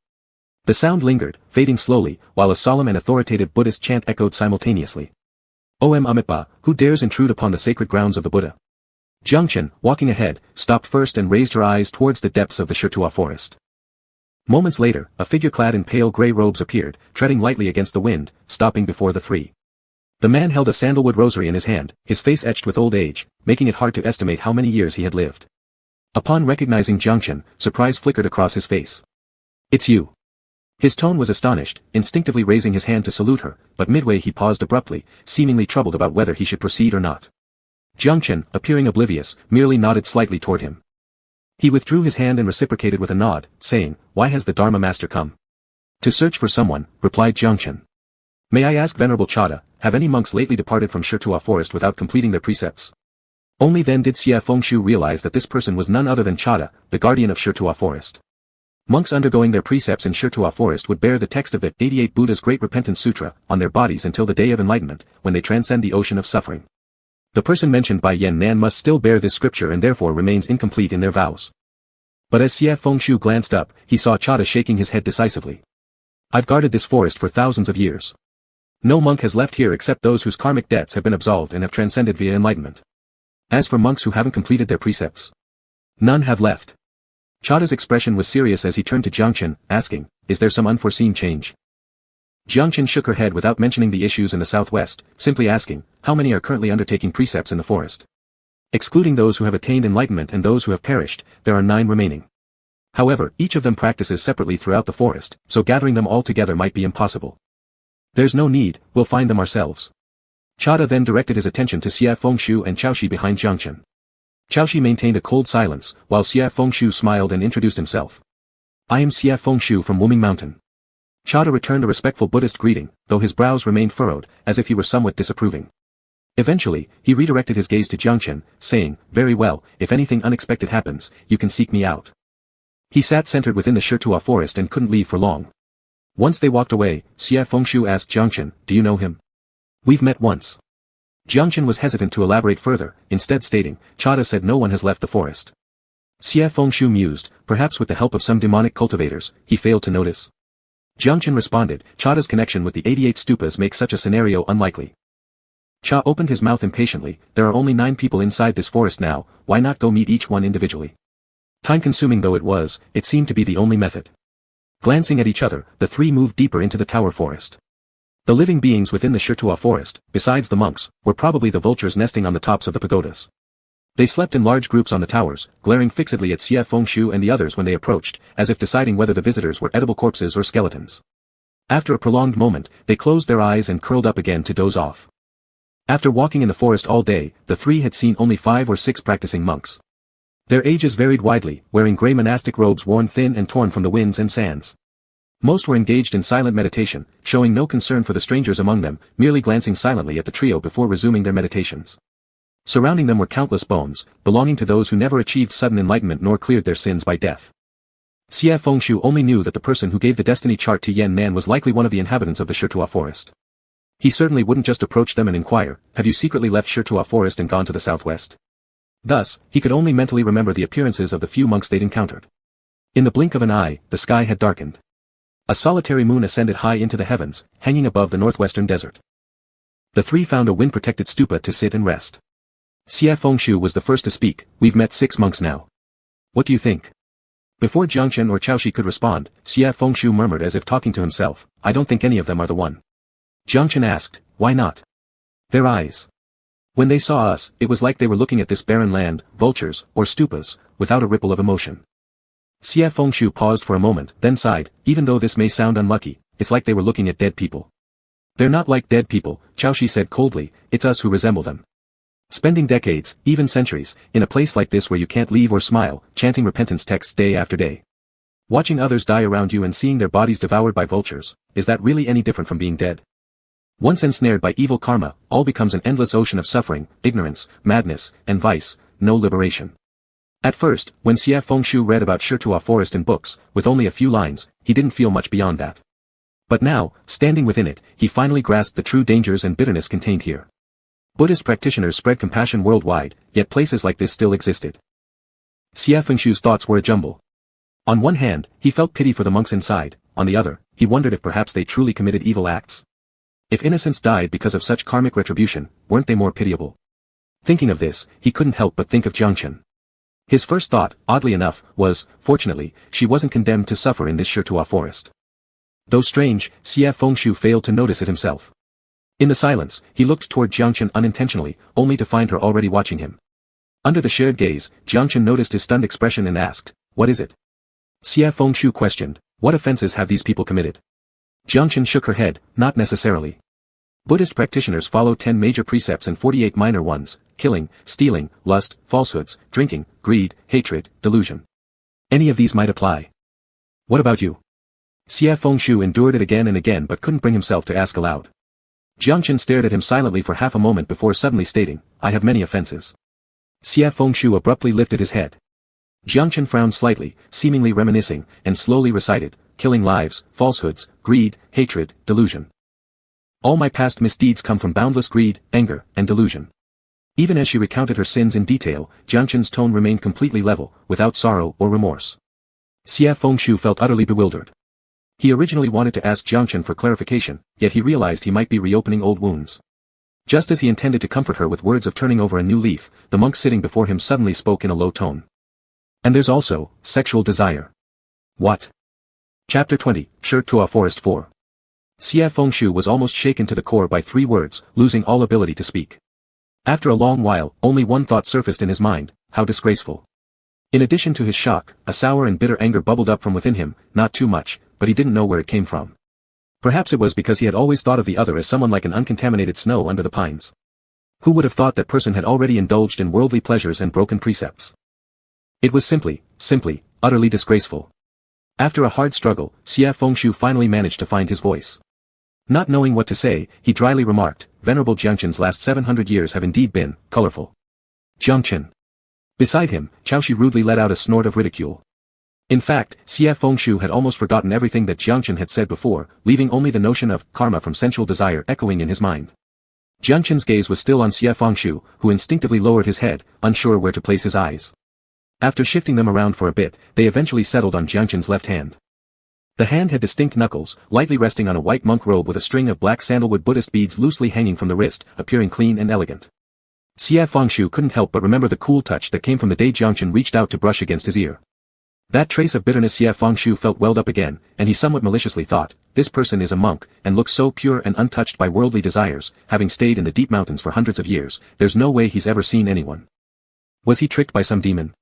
The sound lingered, fading slowly, while a solemn and authoritative Buddhist chant echoed simultaneously. Om Amitabha, who dares intrude upon the sacred grounds of the Buddha? Jiangchen, walking ahead, stopped first and raised her eyes towards the depths of the Shirtua forest. Moments later, a figure clad in pale grey robes appeared, treading lightly against the wind, stopping before the three. The man held a sandalwood rosary in his hand, his face etched with old age, making it hard to estimate how many years he had lived. Upon recognizing Jiangchen, surprise flickered across his face. "It's you." His tone was astonished, instinctively raising his hand to salute her, but midway he paused abruptly, seemingly troubled about whether he should proceed or not. Jiangchen, appearing oblivious, merely nodded slightly toward him. He withdrew his hand and reciprocated with a nod, saying, "Why has the Dharma master come?" "To search for someone," replied Jiangchen. "May I ask Venerable Chada, have any monks lately departed from Shirtua forest without completing their precepts?" Only then did Xie Fengsu realize that this person was none other than Chada, the guardian of Shirtua forest. Monks undergoing their precepts in Shirtua forest would bear the text of the 88 Buddha's Great Repentance Sutra on their bodies until the day of enlightenment, when they transcend the ocean of suffering. The person mentioned by Yan Nan must still bear this scripture and therefore remains incomplete in their vows. But as Xie Fengshu glanced up, he saw Chada shaking his head decisively. I've guarded this forest for thousands of years. No monk has left here except those whose karmic debts have been absolved and have transcended via enlightenment. As for monks who haven't completed their precepts, none have left. Chada's expression was serious as he turned to Jiangchen, asking, is there some unforeseen change? Jiangchen shook her head without mentioning the issues in the southwest, simply asking, how many are currently undertaking precepts in the forest? Excluding those who have attained enlightenment and those who have perished, there are 9 remaining. However, each of them practices separately throughout the forest, so gathering them all together might be impossible. There's no need, we'll find them ourselves. Chada then directed his attention to Xie Fengshu and Chaoshi behind Jiangchen. Chaoshi maintained a cold silence, while Xie Fengshu smiled and introduced himself. I am Xie Fengshu from Wuming Mountain. Chada returned a respectful Buddhist greeting, though his brows remained furrowed, as if he were somewhat disapproving. Eventually, he redirected his gaze to Jiangchen, saying, very well, if anything unexpected happens, you can seek me out. He sat centered within the Shirtua forest and couldn't leave for long. Once they walked away, Xie Fengshu asked Jiangchen, do you know him? We've met once. Jiangchen was hesitant to elaborate further, instead stating, Chada said no one has left the forest. Xie Fengshu mused, perhaps with the help of some demonic cultivators, he failed to notice. Jiangchen responded, Chada's connection with the 88 stupas makes such a scenario unlikely. Cha opened his mouth impatiently, there are only 9 people inside this forest now, why not go meet each one individually? Time-consuming though it was, it seemed to be the only method. Glancing at each other, the 3 moved deeper into the tower forest. The living beings within the Shirtua forest, besides the monks, were probably the vultures nesting on the tops of the pagodas. They slept in large groups on the towers, glaring fixedly at Xie Fengshu and the others when they approached, as if deciding whether the visitors were edible corpses or skeletons. After a prolonged moment, they closed their eyes and curled up again to doze off. After walking in the forest all day, the 3 had seen only 5 or 6 practicing monks. Their ages varied widely, wearing grey monastic robes worn thin and torn from the winds and sands. Most were engaged in silent meditation, showing no concern for the strangers among them, merely glancing silently at the trio before resuming their meditations. Surrounding them were countless bones, belonging to those who never achieved sudden enlightenment nor cleared their sins by death. Xie Fengshu only knew that the person who gave the destiny chart to Yan Nan was likely one of the inhabitants of the Shirtua forest. He certainly wouldn't just approach them and inquire, have you secretly left Shirtua forest and gone to the southwest? Thus, he could only mentally remember the appearances of the few monks they'd encountered. In the blink of an eye, the sky had darkened. A solitary moon ascended high into the heavens, hanging above the northwestern desert. The 3 found a wind-protected stupa to sit and rest. Xie Fengshu was the first to speak, we've met 6 monks now. What do you think? Before Jiangchen or Chaoshi could respond, Xie Fengshu murmured as if talking to himself, I don't think any of them are the one. Jiangchen asked, why not? Their eyes. When they saw us, it was like they were looking at this barren land, vultures, or stupas, without a ripple of emotion. Xie Fengshu paused for a moment, then sighed, even though this may sound unlucky, it's like they were looking at dead people. They're not like dead people, Chaoshi said coldly, it's us who resemble them. Spending decades, even centuries, in a place like this where you can't leave or smile, chanting repentance texts day after day. Watching others die around you and seeing their bodies devoured by vultures, is that really any different from being dead? Once ensnared by evil karma, all becomes an endless ocean of suffering, ignorance, madness, and vice, no liberation. At first, when Xie Fengshu read about Shirtua forest in books, with only a few lines, he didn't feel much beyond that. But now, standing within it, he finally grasped the true dangers and bitterness contained here. Buddhist practitioners spread compassion worldwide, yet places like this still existed. Xie Fengshu's thoughts were a jumble. On one hand, he felt pity for the monks inside, on the other, he wondered if perhaps they truly committed evil acts. If innocents died because of such karmic retribution, weren't they more pitiable? Thinking of this, he couldn't help but think of Jiangchen. His first thought, oddly enough, was, fortunately, she wasn't condemned to suffer in this Shirtua forest. Though strange, Xie Fengshu failed to notice it himself. In the silence, he looked toward Jiangchen unintentionally, only to find her already watching him. Under the shared gaze, Jiangchen noticed his stunned expression and asked, what is it? Xie Fengshu questioned, what offenses have these people committed? Jiangchen shook her head, not necessarily. Buddhist practitioners follow 10 major precepts and 48 minor ones, killing, stealing, lust, falsehoods, drinking, greed, hatred, delusion. Any of these might apply. What about you? Xie Fengshu endured it again and again but couldn't bring himself to ask aloud. Jiangchen stared at him silently for half a moment before suddenly stating, I have many offenses. Xie Fengshu abruptly lifted his head. Jiangchen frowned slightly, seemingly reminiscing, and slowly recited, killing lives, falsehoods, greed, hatred, delusion. All my past misdeeds come from boundless greed, anger, and delusion. Even as she recounted her sins in detail, Jiangchen's tone remained completely level, without sorrow or remorse. Xie Fengshu felt utterly bewildered. He originally wanted to ask Jiangchen for clarification, yet he realized he might be reopening old wounds. Just as he intended to comfort her with words of turning over a new leaf, the monk sitting before him suddenly spoke in a low tone. And there's also sexual desire. What? Chapter 20, Shi Tuo Forest 4. Xie Fengshu was almost shaken to the core by 3 words, losing all ability to speak. After a long while, only one thought surfaced in his mind: how disgraceful. In addition to his shock, a sour and bitter anger bubbled up from within him, not too much, but he didn't know where it came from. Perhaps it was because he had always thought of the other as someone like an uncontaminated snow under the pines. Who would have thought that person had already indulged in worldly pleasures and broken precepts? It was simply, utterly disgraceful. After a hard struggle, Xie Fengshu finally managed to find his voice. Not knowing what to say, he dryly remarked, Venerable Jiangchen's last 700 years have indeed been colorful. Jiangchen. Beside him, Chaoshi rudely let out a snort of ridicule. In fact, Xie Fengshu had almost forgotten everything that Jiangchen had said before, leaving only the notion of karma from sensual desire echoing in his mind. Jiangchen's gaze was still on Xie Fengshu, who instinctively lowered his head, unsure where to place his eyes. After shifting them around for a bit, they eventually settled on Jiangchen's left hand. The hand had distinct knuckles, lightly resting on a white monk robe with a string of black sandalwood Buddhist beads loosely hanging from the wrist, appearing clean and elegant. Xie Fengshu couldn't help but remember the cool touch that came from the day Jiangchen reached out to brush against his ear. That trace of bitterness Xie Fengshu felt welled up again, and he somewhat maliciously thought, this person is a monk, and looks so pure and untouched by worldly desires, having stayed in the deep mountains for hundreds of years, there's no way he's ever seen anyone. Was he tricked by some demon?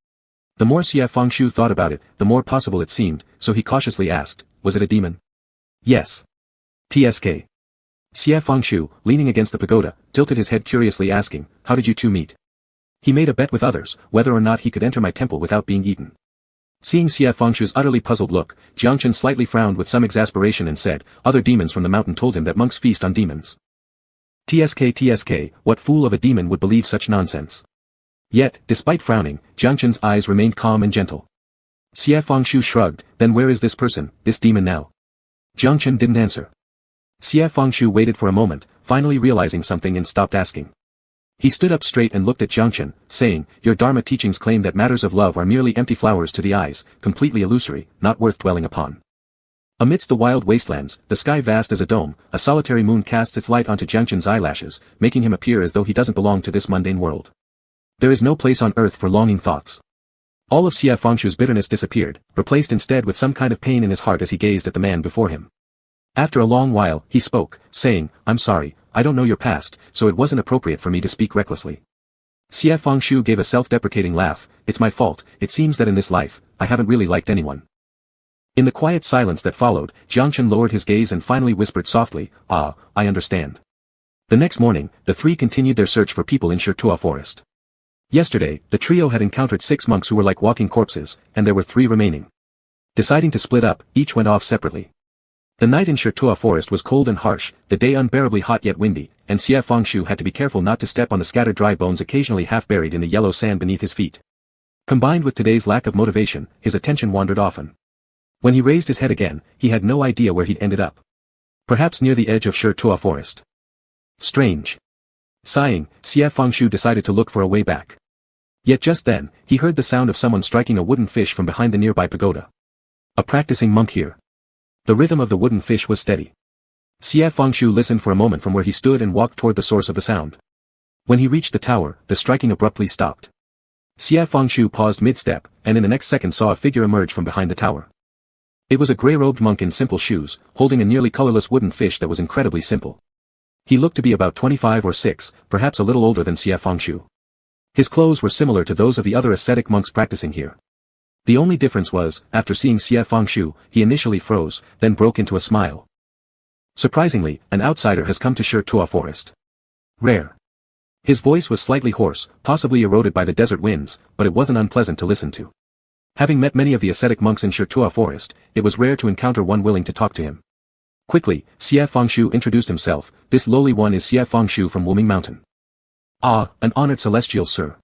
The more Xie Fengshu thought about it, the more possible it seemed, so he cautiously asked, was it a demon? Yes. TSK. Xie Fengshu, leaning against the pagoda, tilted his head curiously asking, how did you two meet? He made a bet with others, whether or not he could enter my temple without being eaten. Seeing Xie Fengshu's utterly puzzled look, Jiangchen slightly frowned with some exasperation and said, other demons from the mountain told him that monks feast on demons. TSK, what fool of a demon would believe such nonsense? Yet, despite frowning, Jiangchen's eyes remained calm and gentle. Xie Fengshu shrugged, then where is this person, this demon now? Jiangchen didn't answer. Xie Fengshu waited for a moment, finally realizing something and stopped asking. He stood up straight and looked at Jiangchen, saying, your Dharma teachings claim that matters of love are merely empty flowers to the eyes, completely illusory, not worth dwelling upon. Amidst the wild wastelands, the sky vast as a dome, a solitary moon casts its light onto Jiangchen's eyelashes, making him appear as though he doesn't belong to this mundane world. There is no place on earth for longing thoughts. All of Xie Fengshu's bitterness disappeared, replaced instead with some kind of pain in his heart as he gazed at the man before him. After a long while, he spoke, saying, I'm sorry, I don't know your past, so it wasn't appropriate for me to speak recklessly. Xie Fengshu gave a self-deprecating laugh, it's my fault, it seems that in this life, I haven't really liked anyone. In the quiet silence that followed, Jiangchen lowered his gaze and finally whispered softly, I understand. The next morning, the 3 continued their search for people in Shi Tuo Forest. Yesterday, the trio had encountered 6 monks who were like walking corpses, and there were 3 remaining. Deciding to split up, each went off separately. The night in Shi Tuo Forest was cold and harsh, the day unbearably hot yet windy, and Xie Fengshu had to be careful not to step on the scattered dry bones occasionally half buried in the yellow sand beneath his feet. Combined with today's lack of motivation, his attention wandered often. When he raised his head again, he had no idea where he'd ended up. Perhaps near the edge of Shi Tuo Forest. Strange. Sighing, Xie Fengshu decided to look for a way back. Yet just then, he heard the sound of someone striking a wooden fish from behind the nearby pagoda. A practicing monk here. The rhythm of the wooden fish was steady. Xie Fengshu listened for a moment from where he stood and walked toward the source of the sound. When he reached the tower, the striking abruptly stopped. Xie Fengshu paused mid-step, and in the next second saw a figure emerge from behind the tower. It was a grey-robed monk in simple shoes, holding a nearly colorless wooden fish that was incredibly simple. He looked to be about 25 or 6, perhaps a little older than Xie Fengshu. His clothes were similar to those of the other ascetic monks practicing here. The only difference was, after seeing Xie Fengshu, he initially froze, then broke into a smile. Surprisingly, an outsider has come to Shi Tuo Forest. Rare. His voice was slightly hoarse, possibly eroded by the desert winds, but it wasn't unpleasant to listen to. Having met many of the ascetic monks in Shi Tuo Forest, it was rare to encounter one willing to talk to him. Quickly, Xie Fengshu introduced himself, this lowly one is Xie Fengshu from Wuming Mountain. Ah, an honored celestial sir.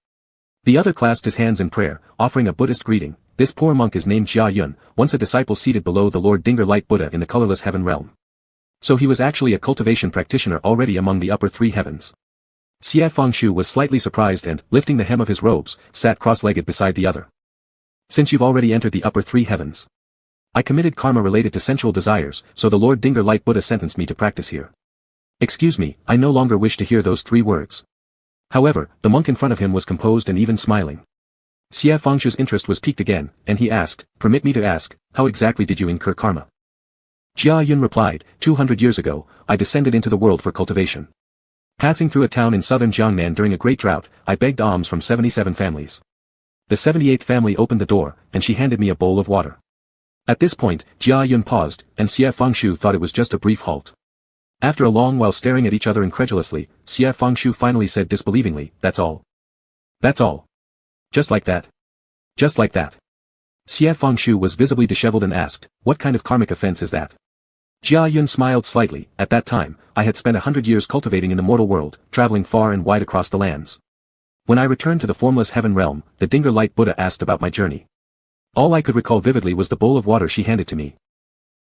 The other clasped his hands in prayer, offering a Buddhist greeting. This poor monk is named Jia Yun, once a disciple seated below the Lord Dinger Light Buddha in the colorless heaven realm. So he was actually a cultivation practitioner already among the upper three heavens. Xie Fengshu was slightly surprised and, lifting the hem of his robes, sat cross-legged beside the other. Since you've already entered the upper three heavens, I committed karma related to sensual desires, so the Lord Dinger Light Buddha sentenced me to practice here. Excuse me, I no longer wish to hear those 3 words. However, the monk in front of him was composed and even smiling. Xie Fengshu's interest was piqued again, and he asked, "Permit me to ask, how exactly did you incur karma?" Jia Yun replied, 200 years ago, I descended into the world for cultivation. Passing through a town in southern Jiangnan during a great drought, I begged alms from 77 families. The 78th family opened the door, and she handed me a bowl of water. At this point, Jia Yun paused, and Xie Fengshu thought it was just a brief halt. After a long while staring at each other incredulously, Xie Fengshu finally said disbelievingly, "That's all." "That's all. Just like that?" "Just like that." Xie Fengshu was visibly disheveled and asked, "What kind of karmic offense is that?" Jia Yun smiled slightly. At that time, I had spent 100 years cultivating in the mortal world, traveling far and wide across the lands. When I returned to the formless heaven realm, the Dinger Light Buddha asked about my journey. All I could recall vividly was the bowl of water she handed to me.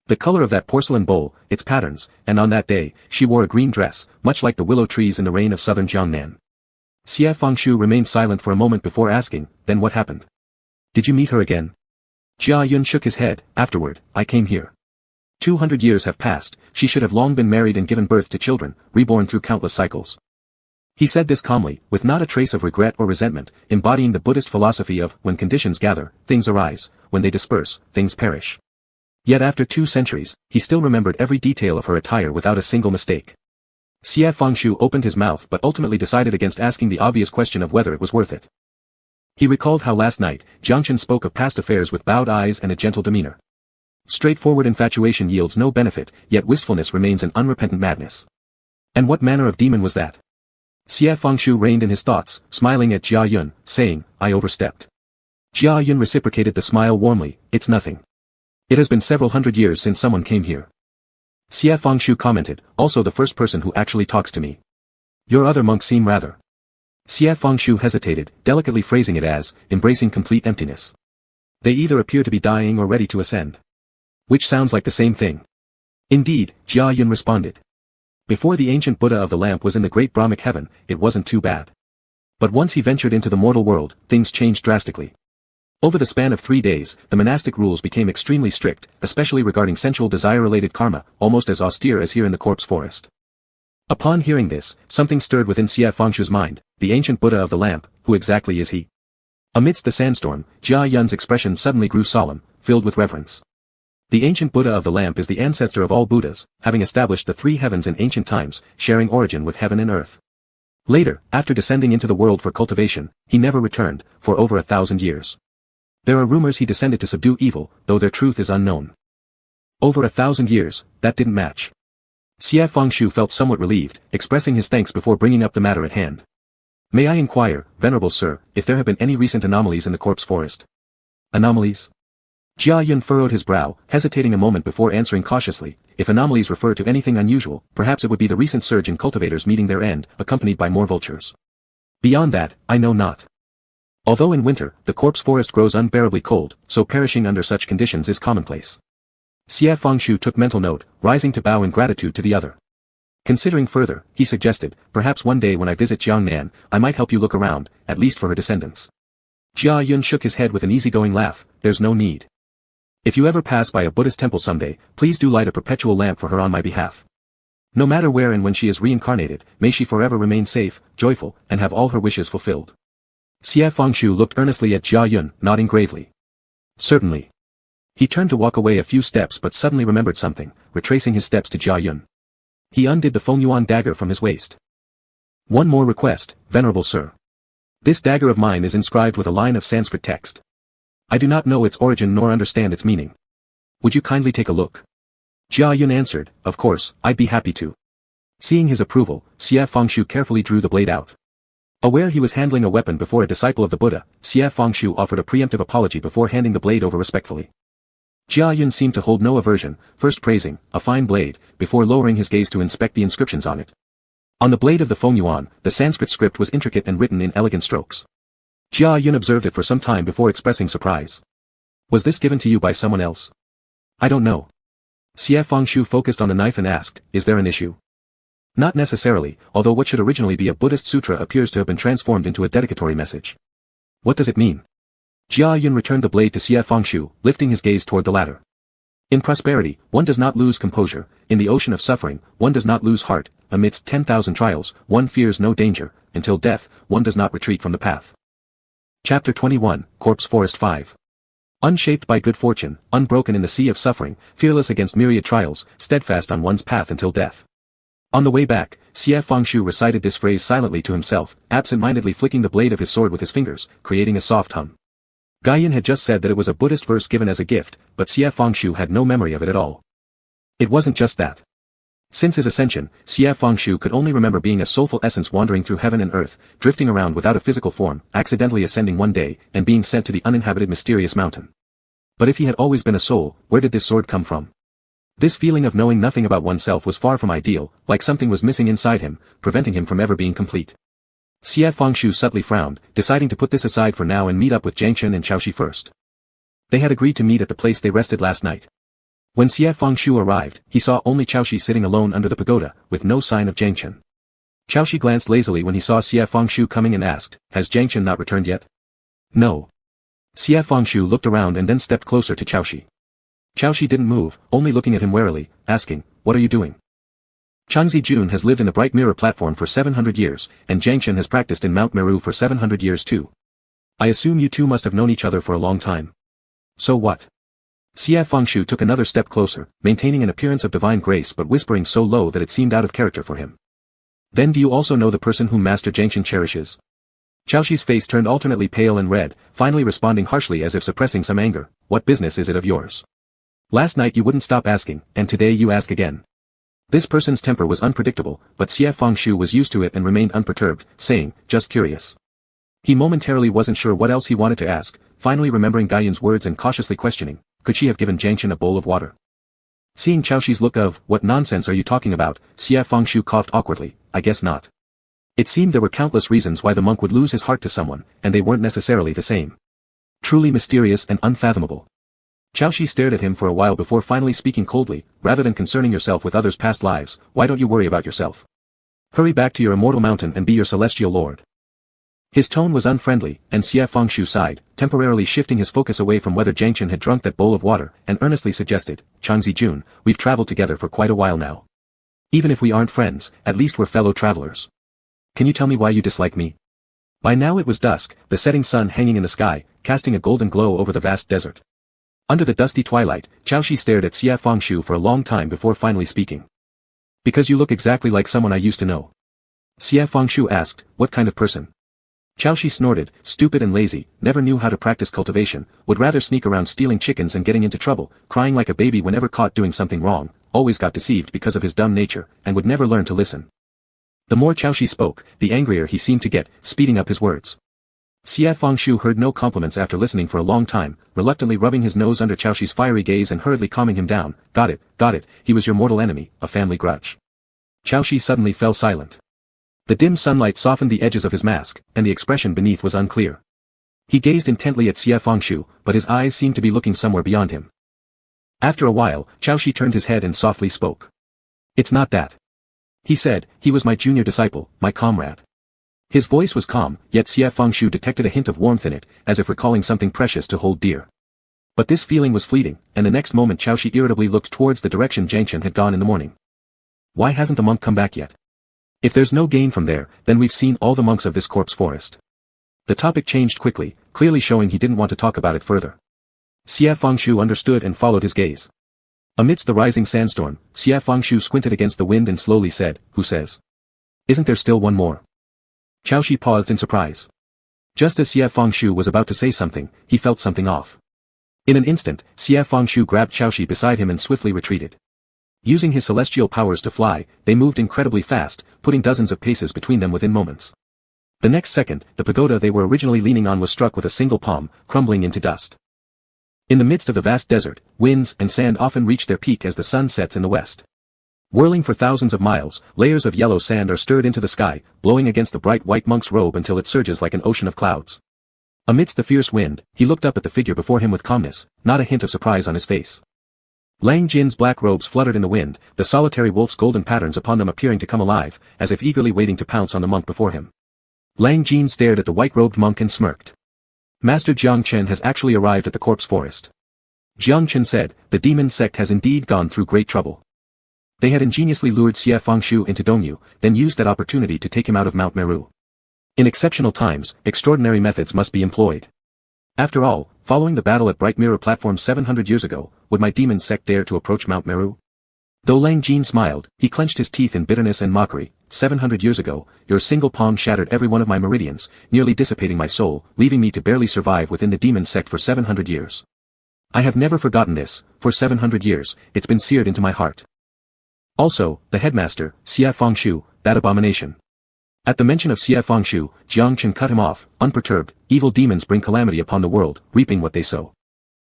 The color of that porcelain bowl, its patterns, and on that day, she wore a green dress, much like the willow trees in the rain of southern Jiangnan. Xie Fengshu remained silent for a moment before asking, "Then what happened? Did you meet her again?" Jia Yun shook his head. "Afterward, I came here. 200 years have passed, she should have long been married and given birth to children, reborn through countless cycles." He said this calmly, with not a trace of regret or resentment, embodying the Buddhist philosophy of, when conditions gather, things arise, when they disperse, things perish. Yet after 2 centuries, he still remembered every detail of her attire without a single mistake. Xie Fengshu opened his mouth but ultimately decided against asking the obvious question of whether it was worth it. He recalled how last night, Jiangchen spoke of past affairs with bowed eyes and a gentle demeanor. Straightforward infatuation yields no benefit, yet wistfulness remains an unrepentant madness. And what manner of demon was that? Xie Fengshu reined in his thoughts, smiling at Jia Yun, saying, "I overstepped." Jia Yun reciprocated the smile warmly, "It's nothing. It has been several hundred years since someone came here." Xie Fengshu commented, "Also the first person who actually talks to me. Your other monks seem rather..." Xie Fengshu hesitated, delicately phrasing it as, embracing complete emptiness. "They either appear to be dying or ready to ascend. Which sounds like the same thing." "Indeed," Jia Yun responded. Before the ancient Buddha of the lamp was in the great Brahmic heaven, it wasn't too bad. But once he ventured into the mortal world, things changed drastically. Over the span of 3 days, the monastic rules became extremely strict, especially regarding sensual desire-related karma, almost as austere as here in the corpse forest. Upon hearing this, something stirred within Xie Fengshu's mind, the ancient Buddha of the lamp, who exactly is he? Amidst the sandstorm, Jia Yun's expression suddenly grew solemn, filled with reverence. The ancient Buddha of the lamp is the ancestor of all Buddhas, having established the 3 heavens in ancient times, sharing origin with heaven and earth. Later, after descending into the world for cultivation, he never returned, for over 1,000 years. There are rumors he descended to subdue evil, though their truth is unknown. Over 1,000 years, that didn't match. Xie Fengshu felt somewhat relieved, expressing his thanks before bringing up the matter at hand. "May I inquire, venerable sir, if there have been any recent anomalies in the corpse forest?" "Anomalies?" Jia Yun furrowed his brow, hesitating a moment before answering cautiously, "If anomalies refer to anything unusual, perhaps it would be the recent surge in cultivators meeting their end, accompanied by more vultures. Beyond that, I know not. Although in winter, the corpse forest grows unbearably cold, so perishing under such conditions is commonplace." Xie Fengshu took mental note, rising to bow in gratitude to the other. Considering further, he suggested, "Perhaps one day when I visit Jiangnan, I might help you look around, at least for her descendants." Jia Yun shook his head with an easygoing laugh, "There's no need. If you ever pass by a Buddhist temple someday, please do light a perpetual lamp for her on my behalf. No matter where and when she is reincarnated, may she forever remain safe, joyful, and have all her wishes fulfilled." Xie Fengshu looked earnestly at Jia Yun, nodding gravely. "Certainly." He turned to walk away a few steps but suddenly remembered something, retracing his steps to Jia Yun. He undid the Fengyuan dagger from his waist. "One more request, venerable sir. This dagger of mine is inscribed with a line of Sanskrit text. I do not know its origin nor understand its meaning. Would you kindly take a look?" Jia Yun answered, "Of course, I'd be happy to." Seeing his approval, Xie Fengshu carefully drew the blade out. Aware he was handling a weapon before a disciple of the Buddha, Xie Fengshu offered a preemptive apology before handing the blade over respectfully. Jia Yun seemed to hold no aversion, first praising, "A fine blade," before lowering his gaze to inspect the inscriptions on it. On the blade of the Fengyuan, the Sanskrit script was intricate and written in elegant strokes. Jia Yun observed it for some time before expressing surprise. Was this given to you by someone else? I don't know. Xie Fengshu focused on the knife and asked, is there an issue? Not necessarily, although what should originally be a Buddhist sutra appears to have been transformed into a dedicatory message. What does it mean? Jia Yun returned the blade to Xie Fengshu, lifting his gaze toward the latter. In prosperity, one does not lose composure, in the ocean of suffering, one does not lose heart, amidst 10,000 trials, one fears no danger, until death, one does not retreat from the path. Chapter 21, Corpse Forest 5. Unshaped by good fortune, unbroken in the sea of suffering, fearless against myriad trials, steadfast on one's path until death. On the way back, Xie Fengshu recited this phrase silently to himself, absent-mindedly flicking the blade of his sword with his fingers, creating a soft hum. Gaiyan had just said that it was a Buddhist verse given as a gift, but Xie Fengshu had no memory of it at all. It wasn't just that. Since his ascension, Xie Fengshu could only remember being a soulful essence wandering through heaven and earth, drifting around without a physical form, accidentally ascending one day, and being sent to the uninhabited mysterious mountain. But if he had always been a soul, where did this sword come from? This feeling of knowing nothing about oneself was far from ideal, like something was missing inside him, preventing him from ever being complete. Xie Fengshu subtly frowned, deciding to put this aside for now and meet up with Jiangchen and Qiaoshi first. They had agreed to meet at the place they rested last night. When Xie Fengshu arrived, he saw only Qiaoshi sitting alone under the pagoda, with no sign of Jiangchen. Qiaoshi glanced lazily when he saw Xie Fengshu coming and asked, has Jiangchen not returned yet? No. Xie Fengshu looked around and then stepped closer to Qiaoshi. Qiaoshi didn't move, only looking at him warily, asking, what are you doing? Changzi Jun has lived in the Bright Mirror platform for 700 years, and Jiangchen has practiced in Mount Meru for 700 years too. I assume you two must have known each other for a long time. So what? Xie Fengshu took another step closer, maintaining an appearance of divine grace but whispering so low that it seemed out of character for him. Then do you also know the person whom Master Jiangchen cherishes? Qiaoshi's face turned alternately pale and red, finally responding harshly as if suppressing some anger, what business is it of yours? Last night you wouldn't stop asking, and today you ask again. This person's temper was unpredictable, but Xie Fengshu was used to it and remained unperturbed, saying, just curious. He momentarily wasn't sure what else he wanted to ask, finally remembering Gaiyan's words and cautiously questioning, could she have given Jiangchen a bowl of water? Seeing Qiaoshi's look of, what nonsense are you talking about, Xie Fengshu coughed awkwardly, I guess not. It seemed there were countless reasons why the monk would lose his heart to someone, and they weren't necessarily the same. Truly mysterious and unfathomable. Qiaoshi stared at him for a while before finally speaking coldly, rather than concerning yourself with others' past lives, why don't you worry about yourself? Hurry back to your immortal mountain and be your celestial lord. His tone was unfriendly, and Xie Fengshu sighed, temporarily shifting his focus away from whether Jiangchen had drunk that bowl of water, and earnestly suggested, Changzi Jun, we've traveled together for quite a while now. Even if we aren't friends, at least we're fellow travelers. Can you tell me why you dislike me? By now it was dusk, the setting sun hanging in the sky, casting a golden glow over the vast desert. Under the dusty twilight, Qiaoshi stared at Xie Fengshu for a long time before finally speaking. Because you look exactly like someone I used to know. Xie Fengshu asked, what kind of person? Qiaoshi snorted, stupid and lazy, never knew how to practice cultivation, would rather sneak around stealing chickens and getting into trouble, crying like a baby whenever caught doing something wrong, always got deceived because of his dumb nature, and would never learn to listen. The more Qiaoshi spoke, the angrier he seemed to get, speeding up his words. Xie Fengshu heard no compliments after listening for a long time, reluctantly rubbing his nose under Qiaoshi's fiery gaze and hurriedly calming him down, got it, he was your mortal enemy, a family grudge. Qiaoshi suddenly fell silent. The dim sunlight softened the edges of his mask, and the expression beneath was unclear. He gazed intently at Xie Fengshu, but his eyes seemed to be looking somewhere beyond him. After a while, Qiaoshi turned his head and softly spoke. It's not that. He said, he was my junior disciple, my comrade. His voice was calm, yet Xie Fengshu detected a hint of warmth in it, as if recalling something precious to hold dear. But this feeling was fleeting, and the next moment Qiaoshi irritably looked towards the direction Jiangchen had gone in the morning. Why hasn't the monk come back yet? If there's no gain from there, then we've seen all the monks of this corpse forest. The topic changed quickly, clearly showing he didn't want to talk about it further. Xie Fengshu understood and followed his gaze. Amidst the rising sandstorm, Xie Fengshu squinted against the wind and slowly said, who says? Isn't there still one more? Qiaoshi paused in surprise. Just as Xie Fengshu was about to say something, he felt something off. In an instant, Xie Fengshu grabbed Qiaoshi beside him and swiftly retreated. Using his celestial powers to fly, they moved incredibly fast, putting dozens of paces between them within moments. The next second, the pagoda they were originally leaning on was struck with a single palm, crumbling into dust. In the midst of the vast desert, winds and sand often reach their peak as the sun sets in the west. Whirling for thousands of miles, layers of yellow sand are stirred into the sky, blowing against the bright white monk's robe until it surges like an ocean of clouds. Amidst the fierce wind, he looked up at the figure before him with calmness, not a hint of surprise on his face. Lang Jin's black robes fluttered in the wind, the solitary wolf's golden patterns upon them appearing to come alive, as if eagerly waiting to pounce on the monk before him. Lang Jin stared at the white-robed monk and smirked. Master Jiang Chen has actually arrived at the corpse forest. Jiang Chen said, the demon sect has indeed gone through great trouble. They had ingeniously lured Xie Fengshu into Dongyu, then used that opportunity to take him out of Mount Meru. In exceptional times, extraordinary methods must be employed. After all, following the battle at Bright Mirror Platform 700 years ago, would my demon sect dare to approach Mount Meru? Though Lang Jin smiled, he clenched his teeth in bitterness and mockery. 700 years ago, your single palm shattered every one of my meridians, nearly dissipating my soul, leaving me to barely survive within the demon sect for 700 years. I have never forgotten this, for 700 years, it's been seared into my heart. Also, the headmaster, Xie Fengshu, that abomination. At the mention of Xie Fengshu, Jiang Chen cut him off, unperturbed. Evil demons bring calamity upon the world, reaping what they sow.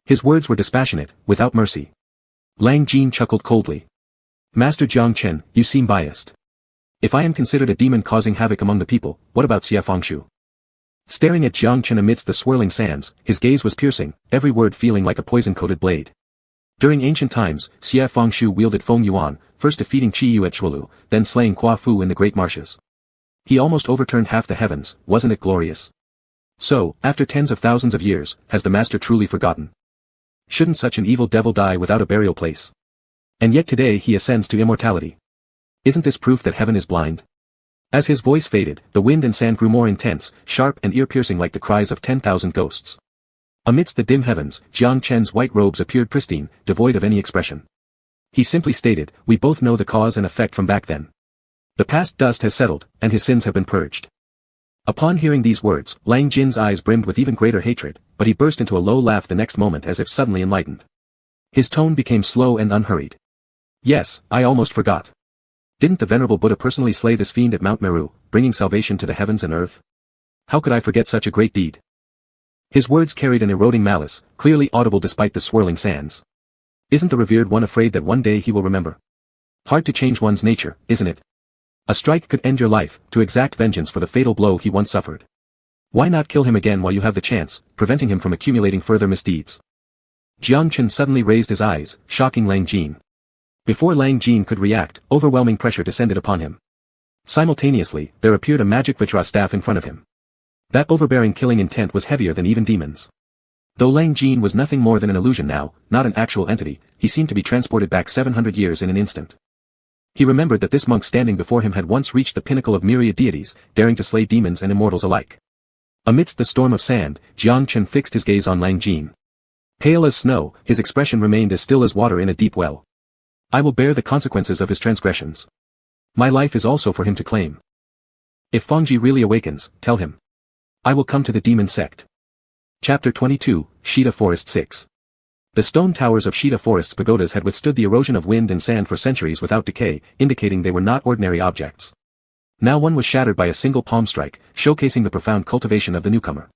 His words were dispassionate, without mercy. Lang Jin chuckled coldly. Master Jiang Chen, you seem biased. If I am considered a demon causing havoc among the people, what about Xie Fengshu? Staring at Jiang Chen amidst the swirling sands, his gaze was piercing, every word feeling like a poison-coated blade. During ancient times, Xie Fengshu wielded Feng Yuan, first defeating Qi Yu at Shuolu, then slaying Qua Fu in the Great Marshes. He almost overturned half the heavens, wasn't it glorious? So, after tens of thousands of years, has the master truly forgotten? Shouldn't such an evil devil die without a burial place? And yet today he ascends to immortality. Isn't this proof that heaven is blind? As his voice faded, the wind and sand grew more intense, sharp and ear-piercing like the cries of 10,000 ghosts. Amidst the dim heavens, Jiang Chen's white robes appeared pristine, devoid of any expression. He simply stated, we both know the cause and effect from back then. The past dust has settled, and his sins have been purged. Upon hearing these words, Lang Jin's eyes brimmed with even greater hatred, but he burst into a low laugh the next moment as if suddenly enlightened. His tone became slow and unhurried. Yes, I almost forgot. Didn't the venerable Buddha personally slay this fiend at Mount Meru, bringing salvation to the heavens and earth? How could I forget such a great deed? His words carried an eroding malice, clearly audible despite the swirling sands. Isn't the revered one afraid that one day he will remember? Hard to change one's nature, isn't it? A strike could end your life, to exact vengeance for the fatal blow he once suffered. Why not kill him again while you have the chance, preventing him from accumulating further misdeeds? Jiang Chen suddenly raised his eyes, shocking Lang Jin. Before Lang Jin could react, overwhelming pressure descended upon him. Simultaneously, there appeared a magic Vajra staff in front of him. That overbearing killing intent was heavier than even demons. Though Lang Jin was nothing more than an illusion now, not an actual entity, he seemed to be transported back 700 years in an instant. He remembered that this monk standing before him had once reached the pinnacle of myriad deities, daring to slay demons and immortals alike. Amidst the storm of sand, Jiang Chen fixed his gaze on Lang Jin. Pale as snow, his expression remained as still as water in a deep well. I will bear the consequences of his transgressions. My life is also for him to claim. If Fengji really awakens, tell him. I will come to the demon sect. Chapter 22, Shida Forest 6. The stone towers of Shida Forest's pagodas had withstood the erosion of wind and sand for centuries without decay, indicating they were not ordinary objects. Now one was shattered by a single palm strike, showcasing the profound cultivation of the newcomer.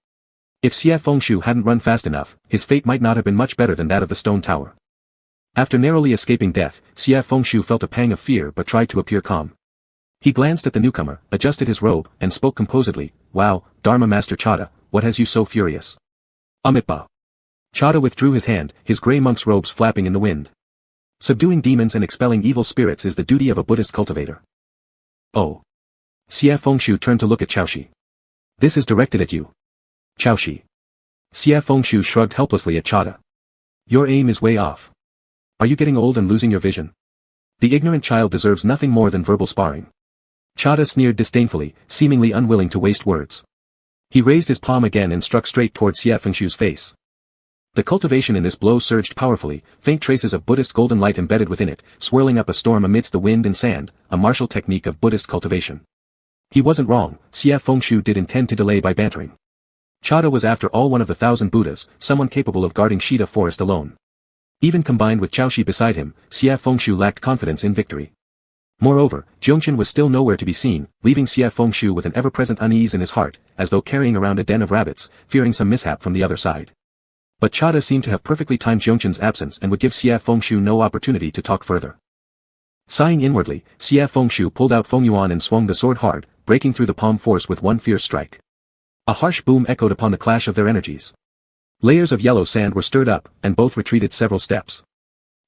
If Xie Fengshu hadn't run fast enough, his fate might not have been much better than that of the stone tower. After narrowly escaping death, Xie Fengshu felt a pang of fear but tried to appear calm. He glanced at the newcomer, adjusted his robe, and spoke composedly, Wow, Dharma Master Chada, what has you so furious? Amitba. Chada withdrew his hand, his grey monk's robes flapping in the wind. Subduing demons and expelling evil spirits is the duty of a Buddhist cultivator. Oh. Xie Fengshu turned to look at Chaoshi. This is directed at you. Chaoshi. Xie Fengshu shrugged helplessly at Chada. Your aim is way off. Are you getting old and losing your vision? The ignorant child deserves nothing more than verbal sparring. Chada sneered disdainfully, seemingly unwilling to waste words. He raised his palm again and struck straight toward Xie Fengshu's face. The cultivation in this blow surged powerfully, faint traces of Buddhist golden light embedded within it, swirling up a storm amidst the wind and sand, a martial technique of Buddhist cultivation. He wasn't wrong, Xie Fengshu did intend to delay by bantering. Chada was after all one of the 1,000 Buddhas, someone capable of guarding Shida Forest alone. Even combined with Chaoshi beside him, Xie Fengshu lacked confidence in victory. Moreover, Jiangchen was still nowhere to be seen, leaving Xie Fengshu with an ever-present unease in his heart, as though carrying around a den of rabbits, fearing some mishap from the other side. But Chada seemed to have perfectly timed Jiangchen's absence and would give Xie Fengshu no opportunity to talk further. Sighing inwardly, Xie Fengshu pulled out Feng Yuan and swung the sword hard, breaking through the palm force with one fierce strike. A harsh boom echoed upon the clash of their energies. Layers of yellow sand were stirred up, and both retreated several steps.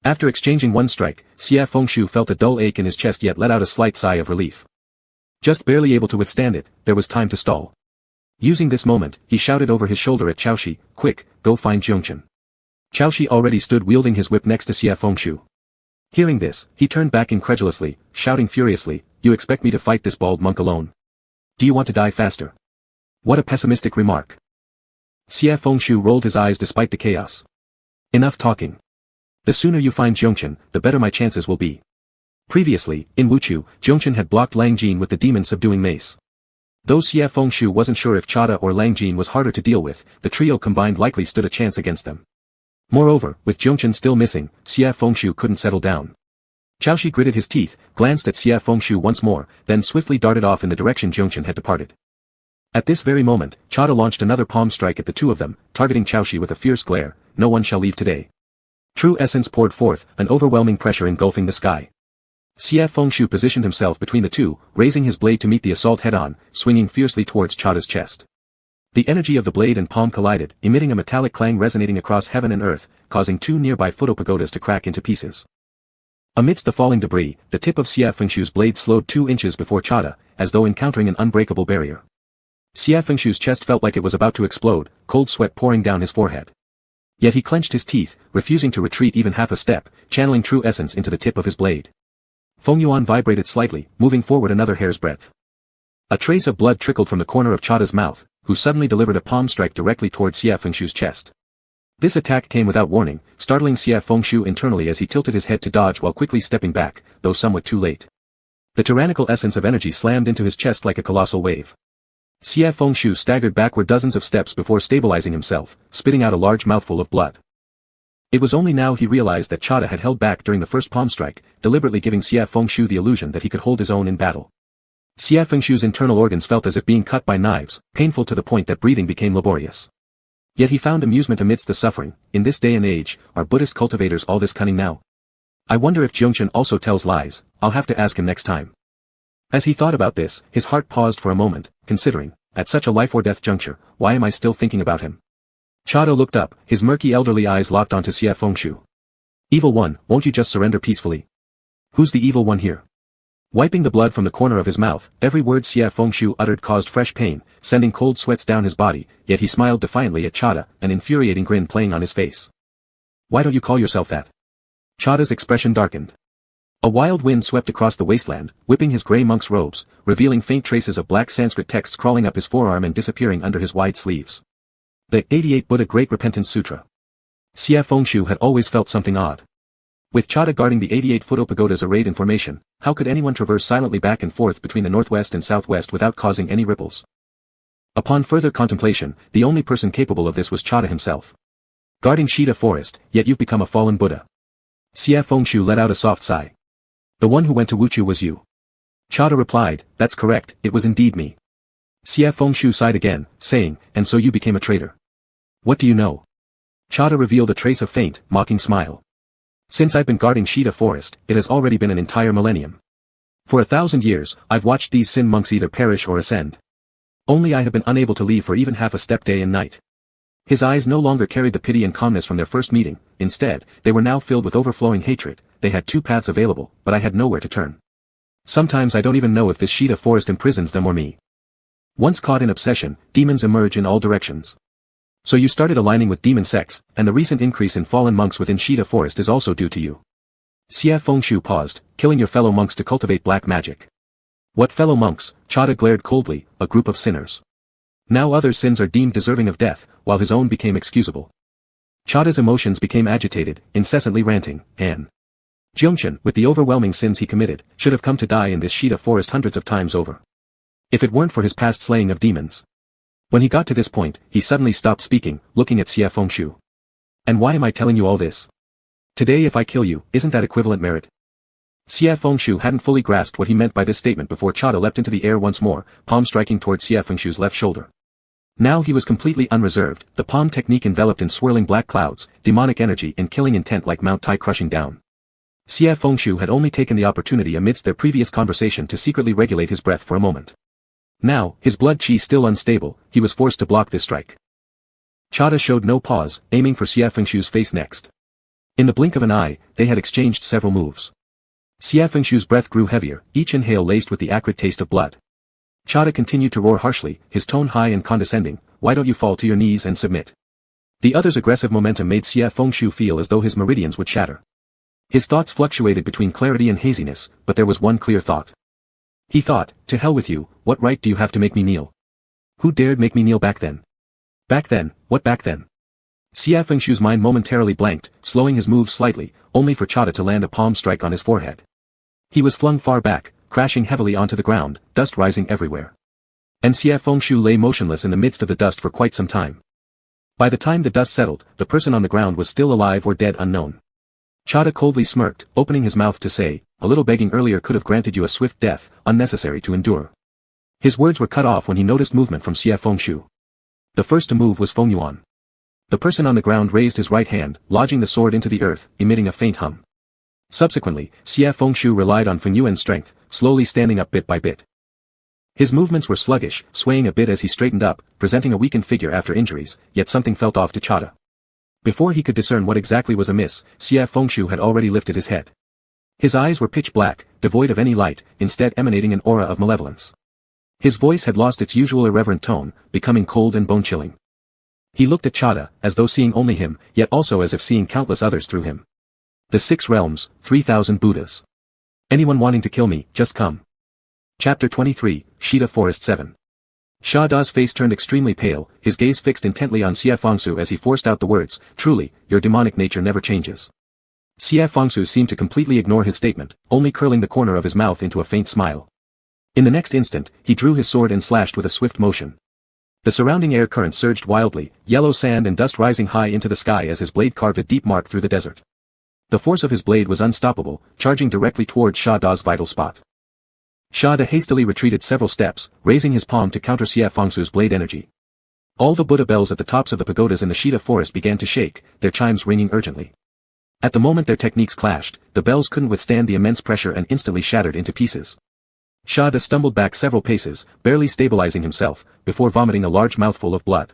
After exchanging one strike, Xia Fengshu felt a dull ache in his chest yet let out a slight sigh of relief. Just barely able to withstand it, there was time to stall. Using this moment, he shouted over his shoulder at Chaoshi, "Quick, go find Jiongchen." Chaoshi already stood wielding his whip next to Xia Fengshu. Hearing this, he turned back incredulously, shouting furiously, "You expect me to fight this bald monk alone? Do you want to die faster?" What a pessimistic remark. Xia Fengshu rolled his eyes despite the chaos. "Enough talking. The sooner you find Jiongchen, the better my chances will be." Previously, in Wuchu, Jiongchen had blocked Lang Jin with the demon-subduing mace. Though Xia Fengshu wasn't sure if Chada or Lang Jin was harder to deal with, the trio combined likely stood a chance against them. Moreover, with Jiongchen still missing, Xia Fengshu couldn't settle down. Chaoshi gritted his teeth, glanced at Xia Fengshu once more, then swiftly darted off in the direction Jiongchen had departed. At this very moment, Chada launched another palm strike at the two of them, targeting Chaoshi with a fierce glare. "No one shall leave today." True essence poured forth, an overwhelming pressure engulfing the sky. Xia Fengshu positioned himself between the two, raising his blade to meet the assault head-on, swinging fiercely towards Chada's chest. The energy of the blade and palm collided, emitting a metallic clang resonating across heaven and earth, causing two nearby photopagodas to crack into pieces. Amidst the falling debris, the tip of Xia Fengshu's blade slowed 2 inches before Chada, as though encountering an unbreakable barrier. Xia Fengshu's chest felt like it was about to explode, cold sweat pouring down his forehead. Yet he clenched his teeth, refusing to retreat even half a step, channeling true essence into the tip of his blade. Feng Yuan vibrated slightly, moving forward another hair's breadth. A trace of blood trickled from the corner of Chada's mouth, who suddenly delivered a palm strike directly towards Xia Fengshu's chest. This attack came without warning, startling Xia Fengshu internally as he tilted his head to dodge while quickly stepping back, though somewhat too late. The tyrannical essence of energy slammed into his chest like a colossal wave. Xia Fengshu staggered backward dozens of steps before stabilizing himself, spitting out a large mouthful of blood. It was only now he realized that Chada had held back during the first palm strike, deliberately giving Xia Fengshu the illusion that he could hold his own in battle. Xia Fengshu's internal organs felt as if being cut by knives, painful to the point that breathing became laborious. Yet he found amusement amidst the suffering. In this day and age, are Buddhist cultivators all this cunning now? I wonder if Jiongchen also tells lies. I'll have to ask him next time. As he thought about this, his heart paused for a moment, considering, at such a life-or-death juncture, why am I still thinking about him? Chada looked up, his murky elderly eyes locked onto Xia Fengshu. "Evil one, won't you just surrender peacefully? Who's the evil one here?" Wiping the blood from the corner of his mouth, every word Xia Fengshu uttered caused fresh pain, sending cold sweats down his body, yet he smiled defiantly at Chada, an infuriating grin playing on his face. "Why don't you call yourself that?" Chada's expression darkened. A wild wind swept across the wasteland, whipping his grey monk's robes, revealing faint traces of black Sanskrit texts crawling up his forearm and disappearing under his wide sleeves. The 88 Buddha Great Repentance Sutra. Xia Fengshu had always felt something odd. With Chada guarding the 88 photopagodas arrayed in formation, how could anyone traverse silently back and forth between the northwest and southwest without causing any ripples? Upon further contemplation, the only person capable of this was Chada himself. Guarding Shida Forest, yet you've become a fallen Buddha. Xia Fengshu let out a soft sigh. The one who went to Wuchu was you. Chada replied, "That's correct, it was indeed me." Xia Fengshu sighed again, saying, "And so you became a traitor. What do you know?" Chada revealed a trace of faint, mocking smile. "Since I've been guarding Shida Forest, it has already been an entire millennium. For 1,000 years, I've watched these sin monks either perish or ascend. Only I have been unable to leave for even half a step day and night." His eyes no longer carried the pity and calmness from their first meeting, instead, they were now filled with overflowing hatred. They had 2 paths available, but I had nowhere to turn. Sometimes I don't even know if this Shida Forest imprisons them or me. Once caught in obsession, demons emerge in all directions. So you started aligning with demon sects, and the recent increase in fallen monks within Shida Forest is also due to you. Xia Fengshu paused, killing your fellow monks to cultivate black magic. What fellow monks? Chada glared coldly, a group of sinners. Now other sins are deemed deserving of death, while his own became excusable. Chada's emotions became agitated, incessantly ranting, and Jiongchen, with the overwhelming sins he committed, should have come to die in this Shida Forest hundreds of times over. If it weren't for his past slaying of demons. When he got to this point, he suddenly stopped speaking, looking at Xia Fengshu. "And why am I telling you all this? Today if I kill you, isn't that equivalent merit?" Xia Fengshu hadn't fully grasped what he meant by this statement before Chada leapt into the air once more, palm striking towards Xia Fengshu's left shoulder. Now he was completely unreserved, the palm technique enveloped in swirling black clouds, demonic energy and killing intent like Mount Tai crushing down. Xia Fengshu had only taken the opportunity amidst their previous conversation to secretly regulate his breath for a moment. Now, his blood chi still unstable, he was forced to block this strike. Chada showed no pause, aiming for Xie Fengshu's face next. In the blink of an eye, they had exchanged several moves. Xie Fengshu's breath grew heavier, each inhale laced with the acrid taste of blood. Chada continued to roar harshly, his tone high and condescending, "Why don't you fall to your knees and submit?" The other's aggressive momentum made Xie Fengshu feel as though his meridians would shatter. His thoughts fluctuated between clarity and haziness, but there was one clear thought. He thought, "To hell with you, what right do you have to make me kneel? Who dared make me kneel back then? Back then, what back then?" Xie Fengshu's mind momentarily blanked, slowing his moves slightly, only for Chada to land a palm strike on his forehead. He was flung far back, crashing heavily onto the ground, dust rising everywhere. And Xie Fengshu lay motionless in the midst of the dust for quite some time. By the time the dust settled, the person on the ground was still alive or dead unknown. Chada coldly smirked, opening his mouth to say, "A little begging earlier could have granted you a swift death, unnecessary to endure." His words were cut off when he noticed movement from Xie Fengshu. The first to move was Feng Yuan. The person on the ground raised his right hand, lodging the sword into the earth, emitting a faint hum. Subsequently, Xie Fengshu relied on Feng Yuan's strength, slowly standing up bit by bit. His movements were sluggish, swaying a bit as he straightened up, presenting a weakened figure after injuries, yet something felt off to Chada. Before he could discern what exactly was amiss, Xie Fengshu had already lifted his head. His eyes were pitch black, devoid of any light, instead emanating an aura of malevolence. His voice had lost its usual irreverent tone, becoming cold and bone-chilling. He looked at Chada, as though seeing only him, yet also as if seeing countless others through him. "The 6 realms, 3,000 Buddhas. Anyone wanting to kill me, just come." Chapter 23, Shida Forest 7. Sha Da's face turned extremely pale, his gaze fixed intently on Xie Fengshu as he forced out the words, "Truly, your demonic nature never changes." Xie Fengshu seemed to completely ignore his statement, only curling the corner of his mouth into a faint smile. In the next instant, he drew his sword and slashed with a swift motion. The surrounding air current surged wildly, yellow sand and dust rising high into the sky as his blade carved a deep mark through the desert. The force of his blade was unstoppable, charging directly towards Sha Da's vital spot. Sha Da hastily retreated several steps, raising his palm to counter Xie Fengshu's blade energy. All the Buddha bells at the tops of the pagodas in the Shida forest began to shake, their chimes ringing urgently. At the moment their techniques clashed, the bells couldn't withstand the immense pressure and instantly shattered into pieces. Sha Da stumbled back several paces, barely stabilizing himself, before vomiting a large mouthful of blood.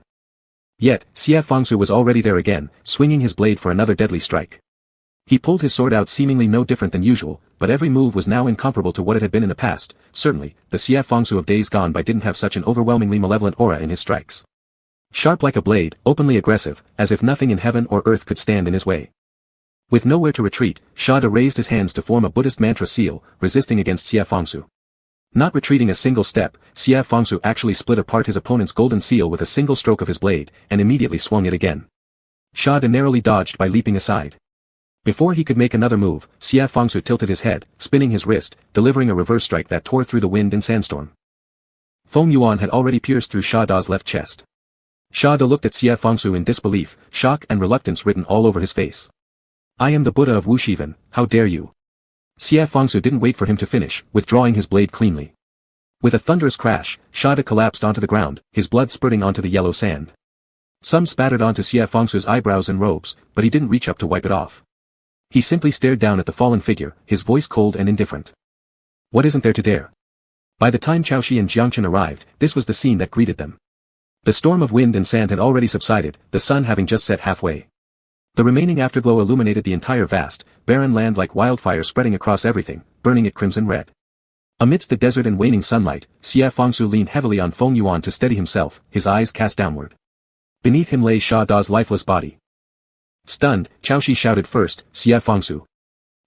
Yet, Xie Fengshu was already there again, swinging his blade for another deadly strike. He pulled his sword out seemingly no different than usual, but every move was now incomparable to what it had been in the past. Certainly, the Xie Fengshu of days gone by didn't have such an overwhelmingly malevolent aura in his strikes. Sharp like a blade, openly aggressive, as if nothing in heaven or earth could stand in his way. With nowhere to retreat, Sha Da raised his hands to form a Buddhist mantra seal, resisting against Xie Fengshu. Not retreating a single step, Xie Fengshu actually split apart his opponent's golden seal with a single stroke of his blade, and immediately swung it again. Sha Da narrowly dodged by leaping aside. Before he could make another move, Xie Fengshu tilted his head, spinning his wrist, delivering a reverse strike that tore through the wind and sandstorm. Feng Yuan had already pierced through Sha Da's left chest. Sha Da looked at Xie Fengshu in disbelief, shock and reluctance written all over his face. "I am the Buddha of Wushivan, how dare you?" Xie Fengshu didn't wait for him to finish, withdrawing his blade cleanly. With a thunderous crash, Sha Da collapsed onto the ground, his blood spurting onto the yellow sand. Some spattered onto Xie Fengshu's eyebrows and robes, but he didn't reach up to wipe it off. He simply stared down at the fallen figure, his voice cold and indifferent. What isn't there to dare? By the time Chaoshi and Jiangchen arrived, this was the scene that greeted them. The storm of wind and sand had already subsided, the sun having just set halfway. The remaining afterglow illuminated the entire vast, barren land like wildfire spreading across everything, burning it crimson red. Amidst the desert and waning sunlight, Xie Fengshu leaned heavily on Feng Yuan to steady himself, his eyes cast downward. Beneath him lay Sha Da's lifeless body. Stunned, Chaoshi shouted first, "Xie Fengshu."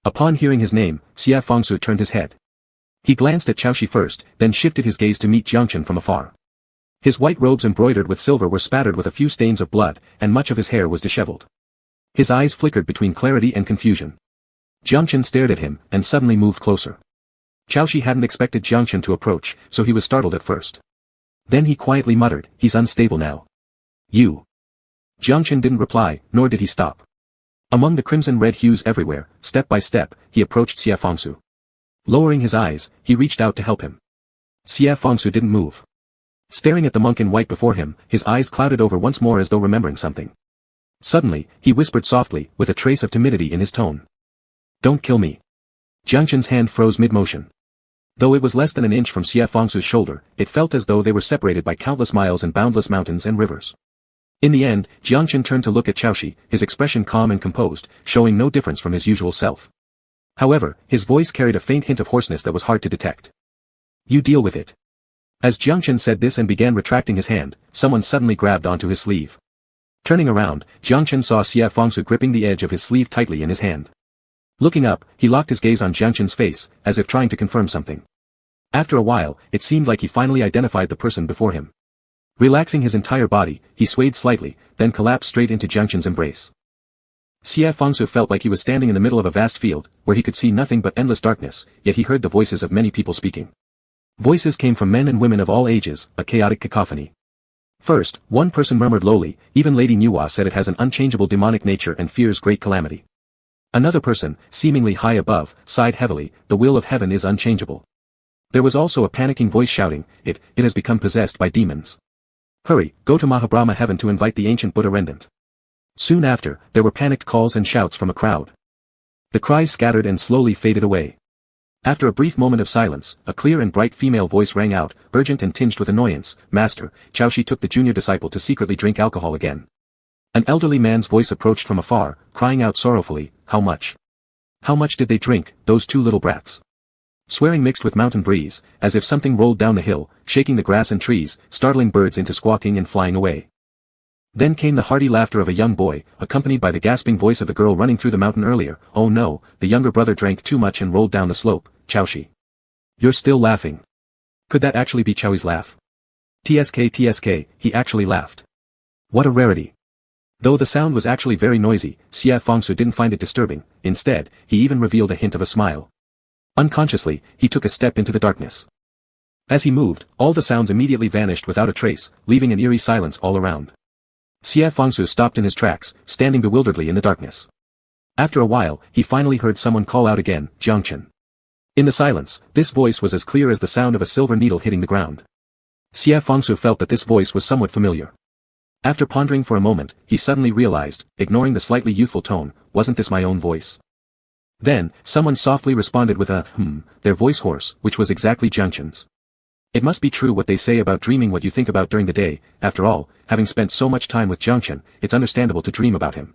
Upon hearing his name, Xie Fengshu turned his head. He glanced at Chaoshi first, then shifted his gaze to meet Jiangchen from afar. His white robes embroidered with silver were spattered with a few stains of blood, and much of his hair was disheveled. His eyes flickered between clarity and confusion. Jiangchen stared at him, and suddenly moved closer. Chaoshi hadn't expected Jiangchen to approach, so he was startled at first. Then he quietly muttered, "He's unstable now." "You." Jiangchen didn't reply, nor did he stop. Among the crimson-red hues everywhere, step by step, he approached Xie Fengshu. Lowering his eyes, he reached out to help him. Xie Fengshu didn't move. Staring at the monk in white before him, his eyes clouded over once more as though remembering something. Suddenly, he whispered softly, with a trace of timidity in his tone. "Don't kill me." Jiangchen's hand froze mid-motion. Though it was less than an inch from Xie Fangsu's shoulder, it felt as though they were separated by countless miles and boundless mountains and rivers. In the end, Jiangchen turned to look at Qiaoshi, his expression calm and composed, showing no difference from his usual self. However, his voice carried a faint hint of hoarseness that was hard to detect. You deal with it. As Jiangchen said this and began retracting his hand, someone suddenly grabbed onto his sleeve. Turning around, Jiangchen saw Xie Fangsu gripping the edge of his sleeve tightly in his hand. Looking up, he locked his gaze on Jiangchen's face, as if trying to confirm something. After a while, it seemed like he finally identified the person before him. Relaxing his entire body, he swayed slightly, then collapsed straight into Jiangchen's embrace. Xie Fangsu felt like he was standing in the middle of a vast field, where he could see nothing but endless darkness, yet he heard the voices of many people speaking. Voices came from men and women of all ages, a chaotic cacophony. First, one person murmured lowly, even Lady Nuwa said it has an unchangeable demonic nature and fears great calamity. Another person, seemingly high above, sighed heavily, the will of heaven is unchangeable. There was also a panicking voice shouting, it has become possessed by demons. Hurry, go to Mahabrahma heaven to invite the ancient Buddha Rendant. Soon after, there were panicked calls and shouts from a crowd. The cries scattered and slowly faded away. After a brief moment of silence, a clear and bright female voice rang out, urgent and tinged with annoyance, Master, Qiaoshi took the junior disciple to secretly drink alcohol again. An elderly man's voice approached from afar, crying out sorrowfully, how much? How much did they drink, those two little brats? Swearing mixed with mountain breeze, as if something rolled down the hill, shaking the grass and trees, startling birds into squawking and flying away. Then came the hearty laughter of a young boy, accompanied by the gasping voice of the girl running through the mountain earlier, oh no, the younger brother drank too much and rolled down the slope, Qiaoshi. You're still laughing. Could that actually be Qiaoxi's laugh? TSK, he actually laughed. What a rarity. Though the sound was actually very noisy, Xie Fangsu didn't find it disturbing, instead, he even revealed a hint of a smile. Unconsciously, he took a step into the darkness. As he moved, all the sounds immediately vanished without a trace, leaving an eerie silence all around. Xie Fangsu stopped in his tracks, standing bewilderedly in the darkness. After a while, he finally heard someone call out again, Jiangchen. In the silence, this voice was as clear as the sound of a silver needle hitting the ground. Xie Fangsu felt that this voice was somewhat familiar. After pondering for a moment, he suddenly realized, ignoring the slightly youthful tone, wasn't this my own voice? Then, someone softly responded with a, their voice hoarse, which was exactly Jiangchen's. It must be true what they say about dreaming what you think about during the day, after all, having spent so much time with Jiangchen, it's understandable to dream about him.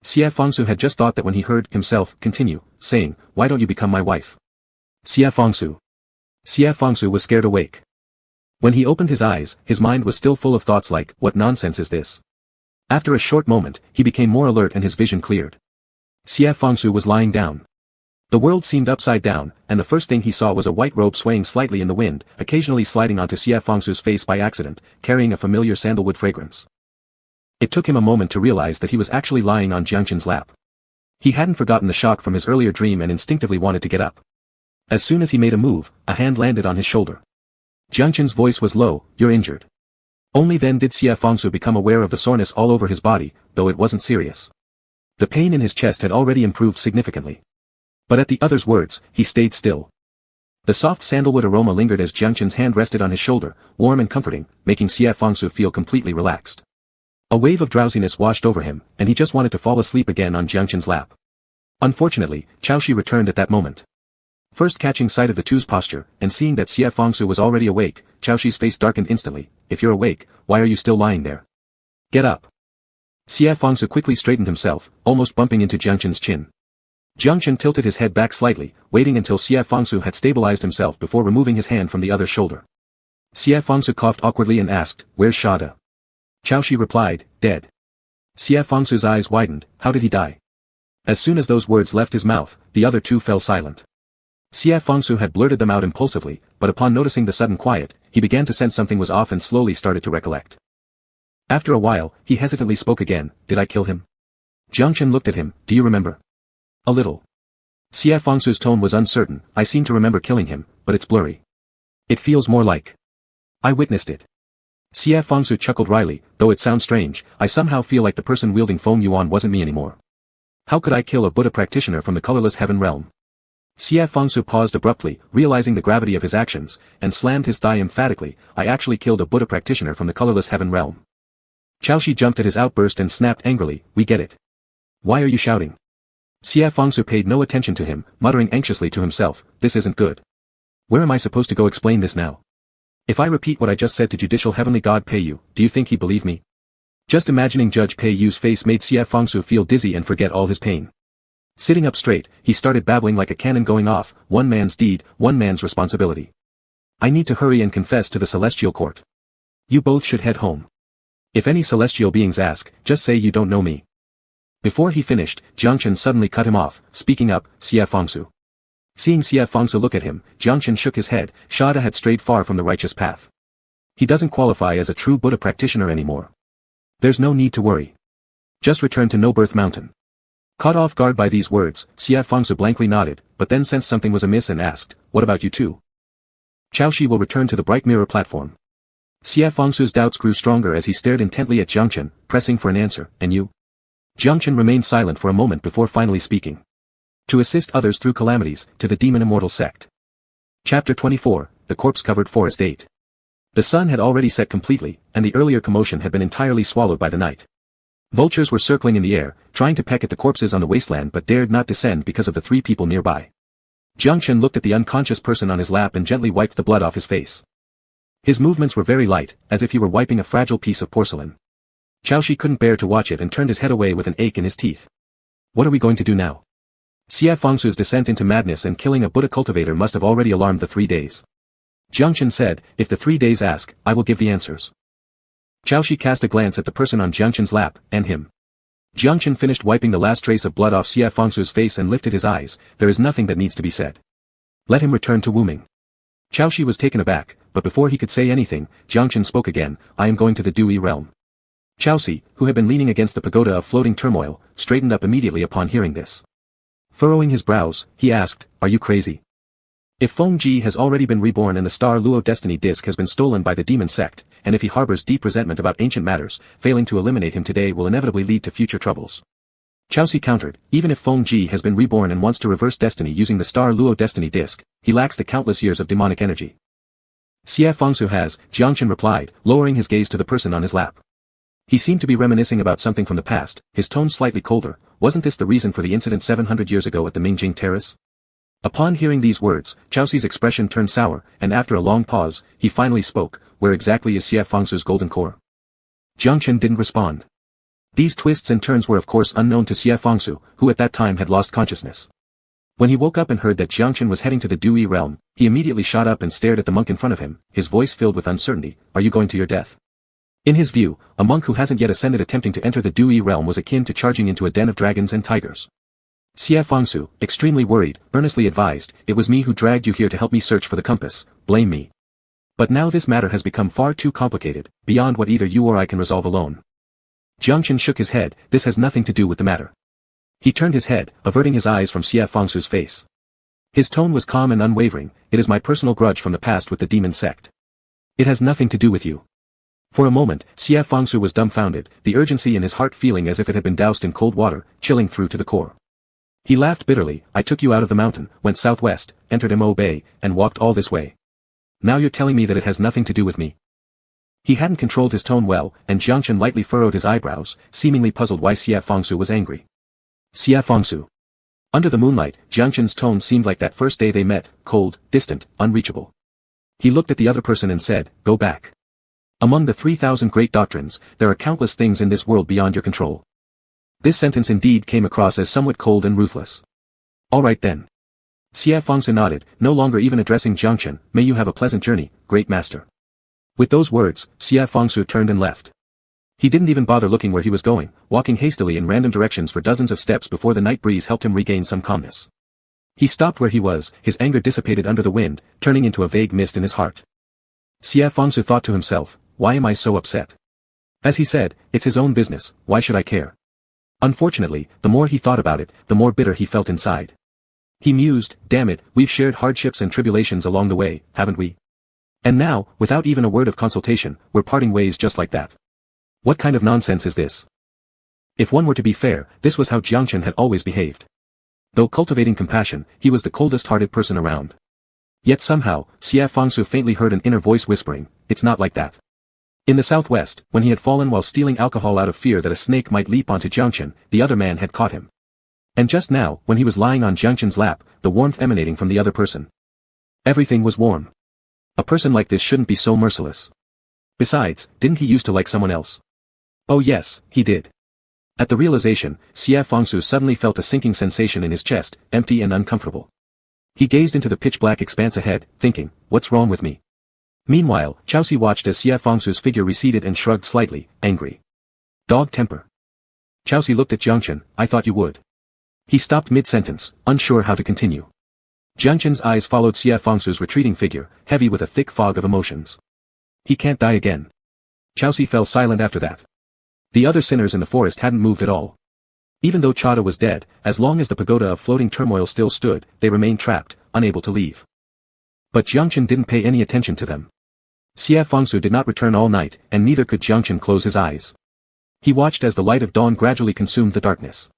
Xie Fangsu had just thought that when he heard himself continue, saying, why don't you become my wife? Xie Fangsu was scared awake. When he opened his eyes, his mind was still full of thoughts like, what nonsense is this? After a short moment, he became more alert and his vision cleared. Xie Fangsu was lying down. The world seemed upside down, and the first thing he saw was a white robe swaying slightly in the wind, occasionally sliding onto Xie Fangsu's face by accident, carrying a familiar sandalwood fragrance. It took him a moment to realize that he was actually lying on Jiangchen's lap. He hadn't forgotten the shock from his earlier dream and instinctively wanted to get up. As soon as he made a move, a hand landed on his shoulder. Jiangchen's voice was low, you're injured. Only then did Xie Fangsu become aware of the soreness all over his body, though it wasn't serious. The pain in his chest had already improved significantly. But at the other's words, he stayed still. The soft sandalwood aroma lingered as Jiangchen's hand rested on his shoulder, warm and comforting, making Xie Fangsu feel completely relaxed. A wave of drowsiness washed over him, and he just wanted to fall asleep again on Jiangchen's lap. Unfortunately, Qiaoshi returned at that moment. First catching sight of the two's posture, and seeing that Xie Fangsu was already awake, Qiaoshi's face darkened instantly. If you're awake, why are you still lying there? Get up. Xie Fangsu quickly straightened himself, almost bumping into Jiangchen's chin. Jiangchen tilted his head back slightly, waiting until Xie Fangsu had stabilized himself before removing his hand from the other's shoulder. Xie Fangsu coughed awkwardly and asked, where's Shada? Qiaoshi replied, dead. Xie Fangsu's eyes widened, how did he die? As soon as those words left his mouth, the other two fell silent. Xie Fangsu had blurted them out impulsively, but upon noticing the sudden quiet, he began to sense something was off and slowly started to recollect. After a while, he hesitantly spoke again, did I kill him? Jiangchen looked at him, do you remember? A little. Xie Fangsu's tone was uncertain, I seem to remember killing him, but it's blurry. It feels more like I witnessed it. Xie Fangsu chuckled wryly, though it sounds strange, I somehow feel like the person wielding Feng Yuan wasn't me anymore. How could I kill a Buddha practitioner from the colorless heaven realm? Xie Fangsu paused abruptly, realizing the gravity of his actions, and slammed his thigh emphatically, I actually killed a Buddha practitioner from the colorless heaven realm. Qiaoshi jumped at his outburst and snapped angrily, we get it. Why are you shouting? Xie Fangsu paid no attention to him, muttering anxiously to himself, this isn't good. Where am I supposed to go explain this now? If I repeat what I just said to judicial heavenly God Pei Yu, do you think he'd believe me? Just imagining Judge Pei Yu's face made Xie Fangsu feel dizzy and forget all his pain. Sitting up straight, he started babbling like a cannon going off, one man's deed, one man's responsibility. I need to hurry and confess to the celestial court. You both should head home. If any celestial beings ask, just say you don't know me. Before he finished, Jiangchen suddenly cut him off, speaking up, Xie Fangsu. Seeing Xie Fangsu look at him, Jiangchen shook his head. Shada had strayed far from the righteous path. He doesn't qualify as a true Buddha practitioner anymore. There's no need to worry. Just return to No Birth Mountain. Caught off guard by these words, Xie Fangsu blankly nodded, but then sensed something was amiss and asked, what about you two? Chaoshi will return to the Bright Mirror platform. Xie Fangsu's doubts grew stronger as he stared intently at Jiangchen, pressing for an answer, and you? Jiangchen remained silent for a moment before finally speaking. To assist others through calamities, to the Demon Immortal Sect. Chapter 24, The Corpse-Covered Forest 8. The sun had already set completely, and the earlier commotion had been entirely swallowed by the night. Vultures were circling in the air, trying to peck at the corpses on the wasteland but dared not descend because of the 3 people nearby. Jiangchen looked at the unconscious person on his lap and gently wiped the blood off his face. His movements were very light, as if he were wiping a fragile piece of porcelain. Chaoshi couldn't bear to watch it and turned his head away with an ache in his teeth. What are we going to do now? Xie Fangsu's descent into madness and killing a Buddha cultivator must have already alarmed the 3 days. Jiangchen said, if the 3 days ask, I will give the answers. Chaoshi cast a glance at the person on Jiangchen's lap, and him. Jiangchen finished wiping the last trace of blood off Xie Fangsu's face and lifted his eyes. There is nothing that needs to be said. Let him return to Wuming. Chaoshi was taken aback, but before he could say anything, Jiangchen spoke again, I am going to the Dewy realm. Chaoshi, who had been leaning against the pagoda of floating turmoil, straightened up immediately upon hearing this. Furrowing his brows, he asked, are you crazy? If Feng Ji has already been reborn and the Star Luo Destiny Disc has been stolen by the demon sect, and if he harbors deep resentment about ancient matters, failing to eliminate him today will inevitably lead to future troubles. Chaoshi countered, even if Feng Ji has been reborn and wants to reverse destiny using the Star Luo Destiny Disc, he lacks the countless years of demonic energy. Xie Fangsu has, Jiangchen replied, lowering his gaze to the person on his lap. He seemed to be reminiscing about something from the past, his tone slightly colder. Wasn't this the reason for the incident 700 years ago at the Mingjing Terrace? Upon hearing these words, Chaoshi's expression turned sour, and after a long pause, he finally spoke, where exactly is Xie Fangsu's golden core? Jiangchen didn't respond. These twists and turns were of course unknown to Xie Fangsu, who at that time had lost consciousness. When he woke up and heard that Jiangchen was heading to the Dewy realm, he immediately shot up and stared at the monk in front of him, his voice filled with uncertainty, are you going to your death? In his view, a monk who hasn't yet ascended attempting to enter the Dewy realm was akin to charging into a den of dragons and tigers. Xie Fangsu, extremely worried, earnestly advised, it was me who dragged you here to help me search for the compass, blame me. But now this matter has become far too complicated, beyond what either you or I can resolve alone. Jiangchen shook his head, this has nothing to do with the matter. He turned his head, averting his eyes from Xie Fangsu's face. His tone was calm and unwavering, it is my personal grudge from the past with the demon sect. It has nothing to do with you. For a moment, Xie Fangsu was dumbfounded, the urgency in his heart feeling as if it had been doused in cold water, chilling through to the core. He laughed bitterly, I took you out of the mountain, went southwest, entered Mo Bay, and walked all this way. Now you're telling me that it has nothing to do with me. He hadn't controlled his tone well, and Jiangchen lightly furrowed his eyebrows, seemingly puzzled why Xie Fangsu was angry. Xie Fangsu. Under the moonlight, Jiangchen's tone seemed like that first day they met, cold, distant, unreachable. He looked at the other person and said, go back. Among the 3,000 great doctrines, there are countless things in this world beyond your control. This sentence indeed came across as somewhat cold and ruthless. All right then. Xie Fangsu nodded, no longer even addressing Jiangchen, may you have a pleasant journey, great master. With those words, Xie Fangsu turned and left. He didn't even bother looking where he was going, walking hastily in random directions for dozens of steps before the night breeze helped him regain some calmness. He stopped where he was, his anger dissipated under the wind, turning into a vague mist in his heart. Xie Fangsu thought to himself, why am I so upset? As he said, it's his own business, why should I care? Unfortunately, the more he thought about it, the more bitter he felt inside. He mused, damn it, we've shared hardships and tribulations along the way, haven't we? And now, without even a word of consultation, we're parting ways just like that. What kind of nonsense is this? If one were to be fair, this was how Jiangchen had always behaved. Though cultivating compassion, he was the coldest-hearted person around. Yet somehow, Xie Fangsu faintly heard an inner voice whispering, it's not like that. In the southwest, when he had fallen while stealing alcohol out of fear that a snake might leap onto Jiangchen, the other man had caught him. And just now, when he was lying on Jiangchen's lap, the warmth emanating from the other person. Everything was warm. A person like this shouldn't be so merciless. Besides, didn't he used to like someone else? Oh yes, he did. At the realization, Xie Fangsu suddenly felt a sinking sensation in his chest, empty and uncomfortable. He gazed into the pitch-black expanse ahead, thinking, what's wrong with me? Meanwhile, Chaoxi watched as Xie Fangsu's figure receded and shrugged slightly, angry. Dog temper. Chaoxi looked at Jiangchen, I thought you would. He stopped mid-sentence, unsure how to continue. Jiangchen's eyes followed Xie Fangsu's retreating figure, heavy with a thick fog of emotions. He can't die again. Chaoxi fell silent after that. The other sinners in the forest hadn't moved at all. Even though Chada was dead, as long as the pagoda of floating turmoil still stood, they remained trapped, unable to leave. But Jiangchen didn't pay any attention to them. Xie Fangsu did not return all night, and neither could Jiangchen close his eyes. He watched as the light of dawn gradually consumed the darkness.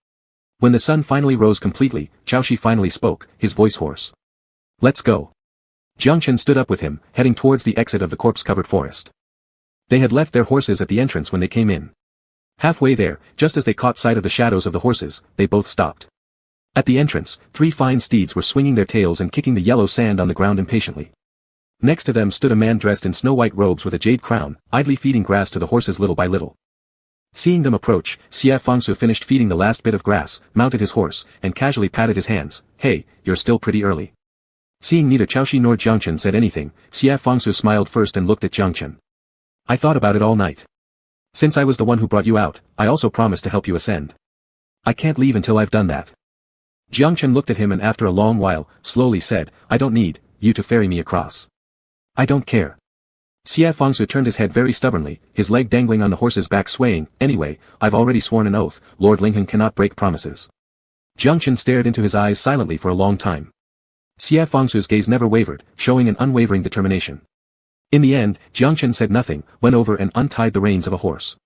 When the sun finally rose completely, Chaoxi finally spoke, his voice hoarse. Let's go. Jiangchen stood up with him, heading towards the exit of the corpse-covered forest. They had left their horses at the entrance when they came in. Halfway there, just as they caught sight of the shadows of the horses, they both stopped. At the entrance, 3 fine steeds were swinging their tails and kicking the yellow sand on the ground impatiently. Next to them stood a man dressed in snow-white robes with a jade crown, idly feeding grass to the horses little by little. Seeing them approach, Xie Fangsu finished feeding the last bit of grass, mounted his horse, and casually patted his hands. Hey, you're still pretty early. Seeing neither Chaoxi nor Jiangchen said anything, Xie Fangsu smiled first and looked at Jiangchen. I thought about it all night. Since I was the one who brought you out, I also promised to help you ascend. I can't leave until I've done that. Jiangchen looked at him and after a long while, slowly said, I don't need you to ferry me across. I don't care. Xie Fangsu turned his head very stubbornly, his leg dangling on the horse's back swaying, anyway, I've already sworn an oath, Lord Ling Heng cannot break promises. Jiangchen stared into his eyes silently for a long time. Xie Fangsu's gaze never wavered, showing an unwavering determination. In the end, Jiangchen said nothing, went over and untied the reins of a horse.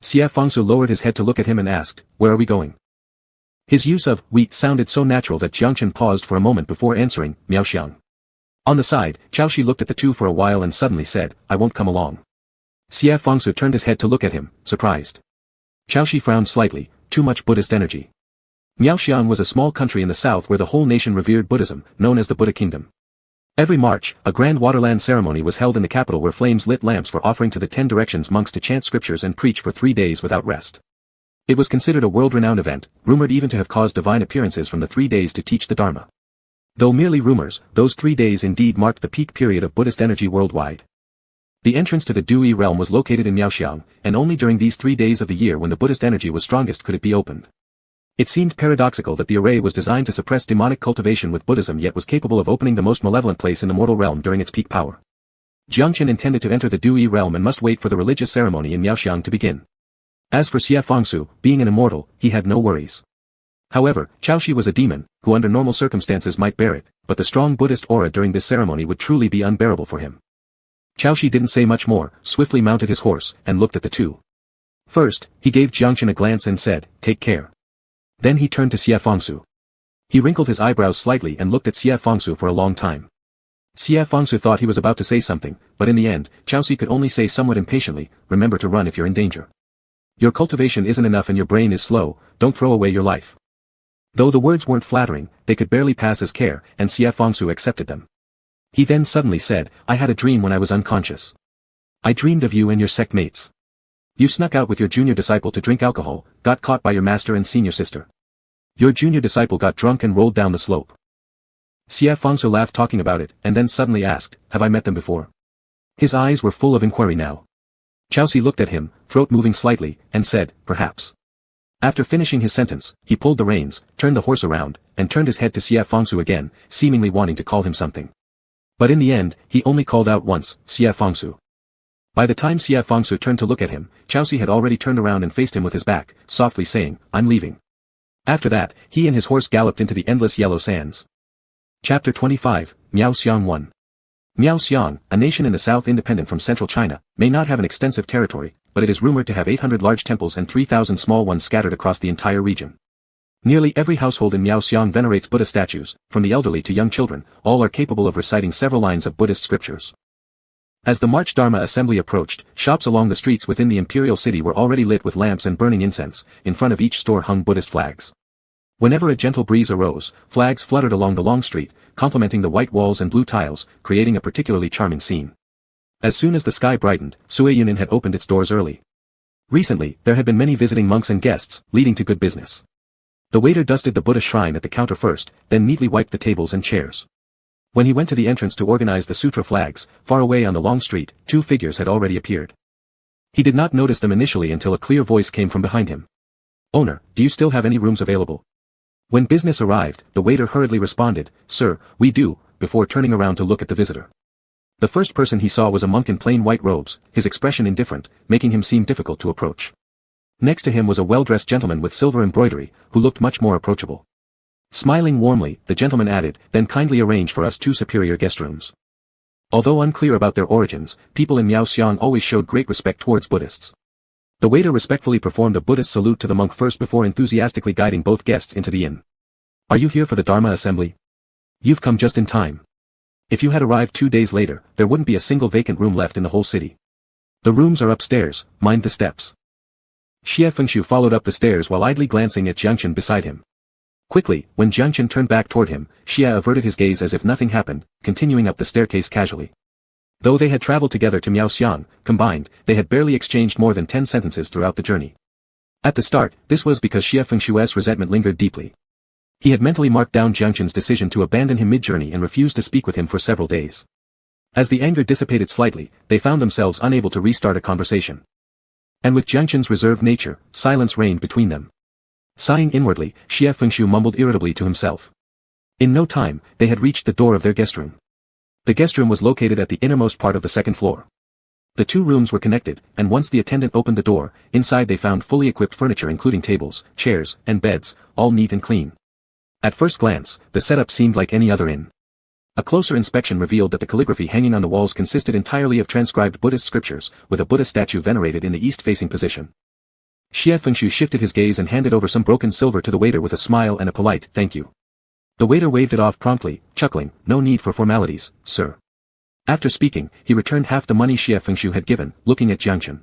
Xie Fangsu lowered his head to look at him and asked, where are we going? His use of "we" sounded so natural that Jiangchen paused for a moment before answering, Miaoxiang. On the side, Chaoxi looked at the two for a while and suddenly said, I won't come along. Xie Fangsu turned his head to look at him, surprised. Chaoxi frowned slightly, too much Buddhist energy. Miaoxiang was a small country in the south where the whole nation revered Buddhism, known as the Buddha Kingdom. Every March, a grand waterland ceremony was held in the capital where flames lit lamps for offering to the 10 directions monks to chant scriptures and preach for 3 days without rest. It was considered a world-renowned event, rumored even to have caused divine appearances from the 3 days to teach the Dharma. Though merely rumors, those 3 days indeed marked the peak period of Buddhist energy worldwide. The entrance to the Dui realm was located in Miaoxiang, and only during these 3 days of the year when the Buddhist energy was strongest could it be opened. It seemed paradoxical that the array was designed to suppress demonic cultivation with Buddhism yet was capable of opening the most malevolent place in the mortal realm during its peak power. Jiangchen intended to enter the Dui realm and must wait for the religious ceremony in Miaoxiang to begin. As for Xie Fangsu, being an immortal, he had no worries. However, Chaoxi was a demon, who under normal circumstances might bear it, but the strong Buddhist aura during this ceremony would truly be unbearable for him. Chaoxi didn't say much more, swiftly mounted his horse, and looked at the two. First, he gave Jiangchen a glance and said, take care. Then he turned to Xie Fangsu. He wrinkled his eyebrows slightly and looked at Xie Fangsu for a long time. Xie Fangsu thought he was about to say something, but in the end, Chaoxi could only say somewhat impatiently, remember to run if you're in danger. Your cultivation isn't enough and your brain is slow, don't throw away your life. Though the words weren't flattering, they could barely pass as care, and Xie Fangsu accepted them. He then suddenly said, I had a dream when I was unconscious. I dreamed of you and your sect mates. You snuck out with your junior disciple to drink alcohol, got caught by your master and senior sister. Your junior disciple got drunk and rolled down the slope. Xie Fangsu laughed talking about it, and then suddenly asked, have I met them before? His eyes were full of inquiry now. Chaoxi looked at him, throat moving slightly, and said, perhaps. After finishing his sentence, he pulled the reins, turned the horse around, and turned his head to Xie Fangsu again, seemingly wanting to call him something. But in the end, he only called out once, Xie Fangsu. By the time Xie Fangsu turned to look at him, Chaoxi had already turned around and faced him with his back, softly saying, I'm leaving. After that, he and his horse galloped into the endless yellow sands. Chapter 25, Miaoxiang 1. Miaoxiang, a nation in the south independent from central China, may not have an extensive territory, but it is rumored to have 800 large temples and 3,000 small ones scattered across the entire region. Nearly every household in Miaoxiang venerates Buddha statues, from the elderly to young children, all are capable of reciting several lines of Buddhist scriptures. As the March Dharma assembly approached, shops along the streets within the imperial city were already lit with lamps and burning incense, in front of each store hung Buddhist flags. Whenever a gentle breeze arose, flags fluttered along the long street, complementing the white walls and blue tiles, creating a particularly charming scene. As soon as the sky brightened, Sui Yunin had opened its doors early. Recently, there had been many visiting monks and guests, leading to good business. The waiter dusted the Buddha shrine at the counter first, then neatly wiped the tables and chairs. When he went to the entrance to organize the sutra flags, far away on the long street, 2 figures had already appeared. He did not notice them initially until a clear voice came from behind him. "Owner, do you still have any rooms available?" When business arrived, the waiter hurriedly responded, "Sir, we do," before turning around to look at the visitor. The first person he saw was a monk in plain white robes, his expression indifferent, making him seem difficult to approach. Next to him was a well-dressed gentleman with silver embroidery, who looked much more approachable. Smiling warmly, the gentleman added, "Then kindly arrange for us 2 superior guest rooms." Although unclear about their origins, people in Miaoxiang always showed great respect towards Buddhists. The waiter respectfully performed a Buddhist salute to the monk first before enthusiastically guiding both guests into the inn. "Are you here for the Dharma assembly? You've come just in time. If you had arrived 2 days later, there wouldn't be a single vacant room left in the whole city. The rooms are upstairs, mind the steps." Xie Fengshu followed up the stairs while idly glancing at Jiangchen beside him. Quickly, when Jiangchen turned back toward him, Xie averted his gaze as if nothing happened, continuing up the staircase casually. Though they had traveled together to Miaoxiang, combined, they had barely exchanged more than 10 sentences throughout the journey. At the start, this was because Xie Fengshu's resentment lingered deeply. He had mentally marked down Jiangchen's decision to abandon him mid-journey and refused to speak with him for several days. As the anger dissipated slightly, they found themselves unable to restart a conversation. And with Jiangchen's reserved nature, silence reigned between them. Sighing inwardly, Xie Fengshu mumbled irritably to himself. In no time, they had reached the door of their guest room. The guest room was located at the innermost part of the 2nd floor. The 2 rooms were connected, and once the attendant opened the door, inside they found fully equipped furniture including tables, chairs, and beds, all neat and clean. At first glance, the setup seemed like any other inn. A closer inspection revealed that the calligraphy hanging on the walls consisted entirely of transcribed Buddhist scriptures, with a Buddha statue venerated in the east-facing position. Xie Fengshu shifted his gaze and handed over some broken silver to the waiter with a smile and a polite "thank you." The waiter waved it off promptly, chuckling, "No need for formalities, sir." After speaking, he returned half the money Xie Fengshu had given, looking at Jiangchen.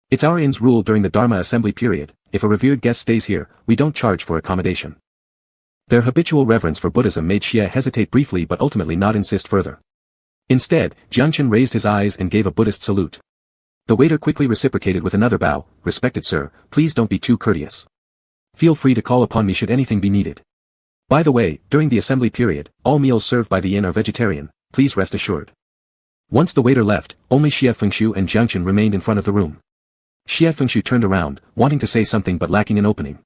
"It's our inn's rule during the Dharma assembly period, if a revered guest stays here, we don't charge for accommodation." Their habitual reverence for Buddhism made Xie hesitate briefly but ultimately not insist further. Instead, Jiangchen raised his eyes and gave a Buddhist salute. The waiter quickly reciprocated with another bow, "Respected sir, please don't be too courteous. Feel free to call upon me should anything be needed. By the way, during the assembly period, all meals served by the inn are vegetarian, please rest assured." Once the waiter left, only Xie Fengshu and Jiangchen remained in front of the room. Xie Fengshu turned around, wanting to say something but lacking an opening.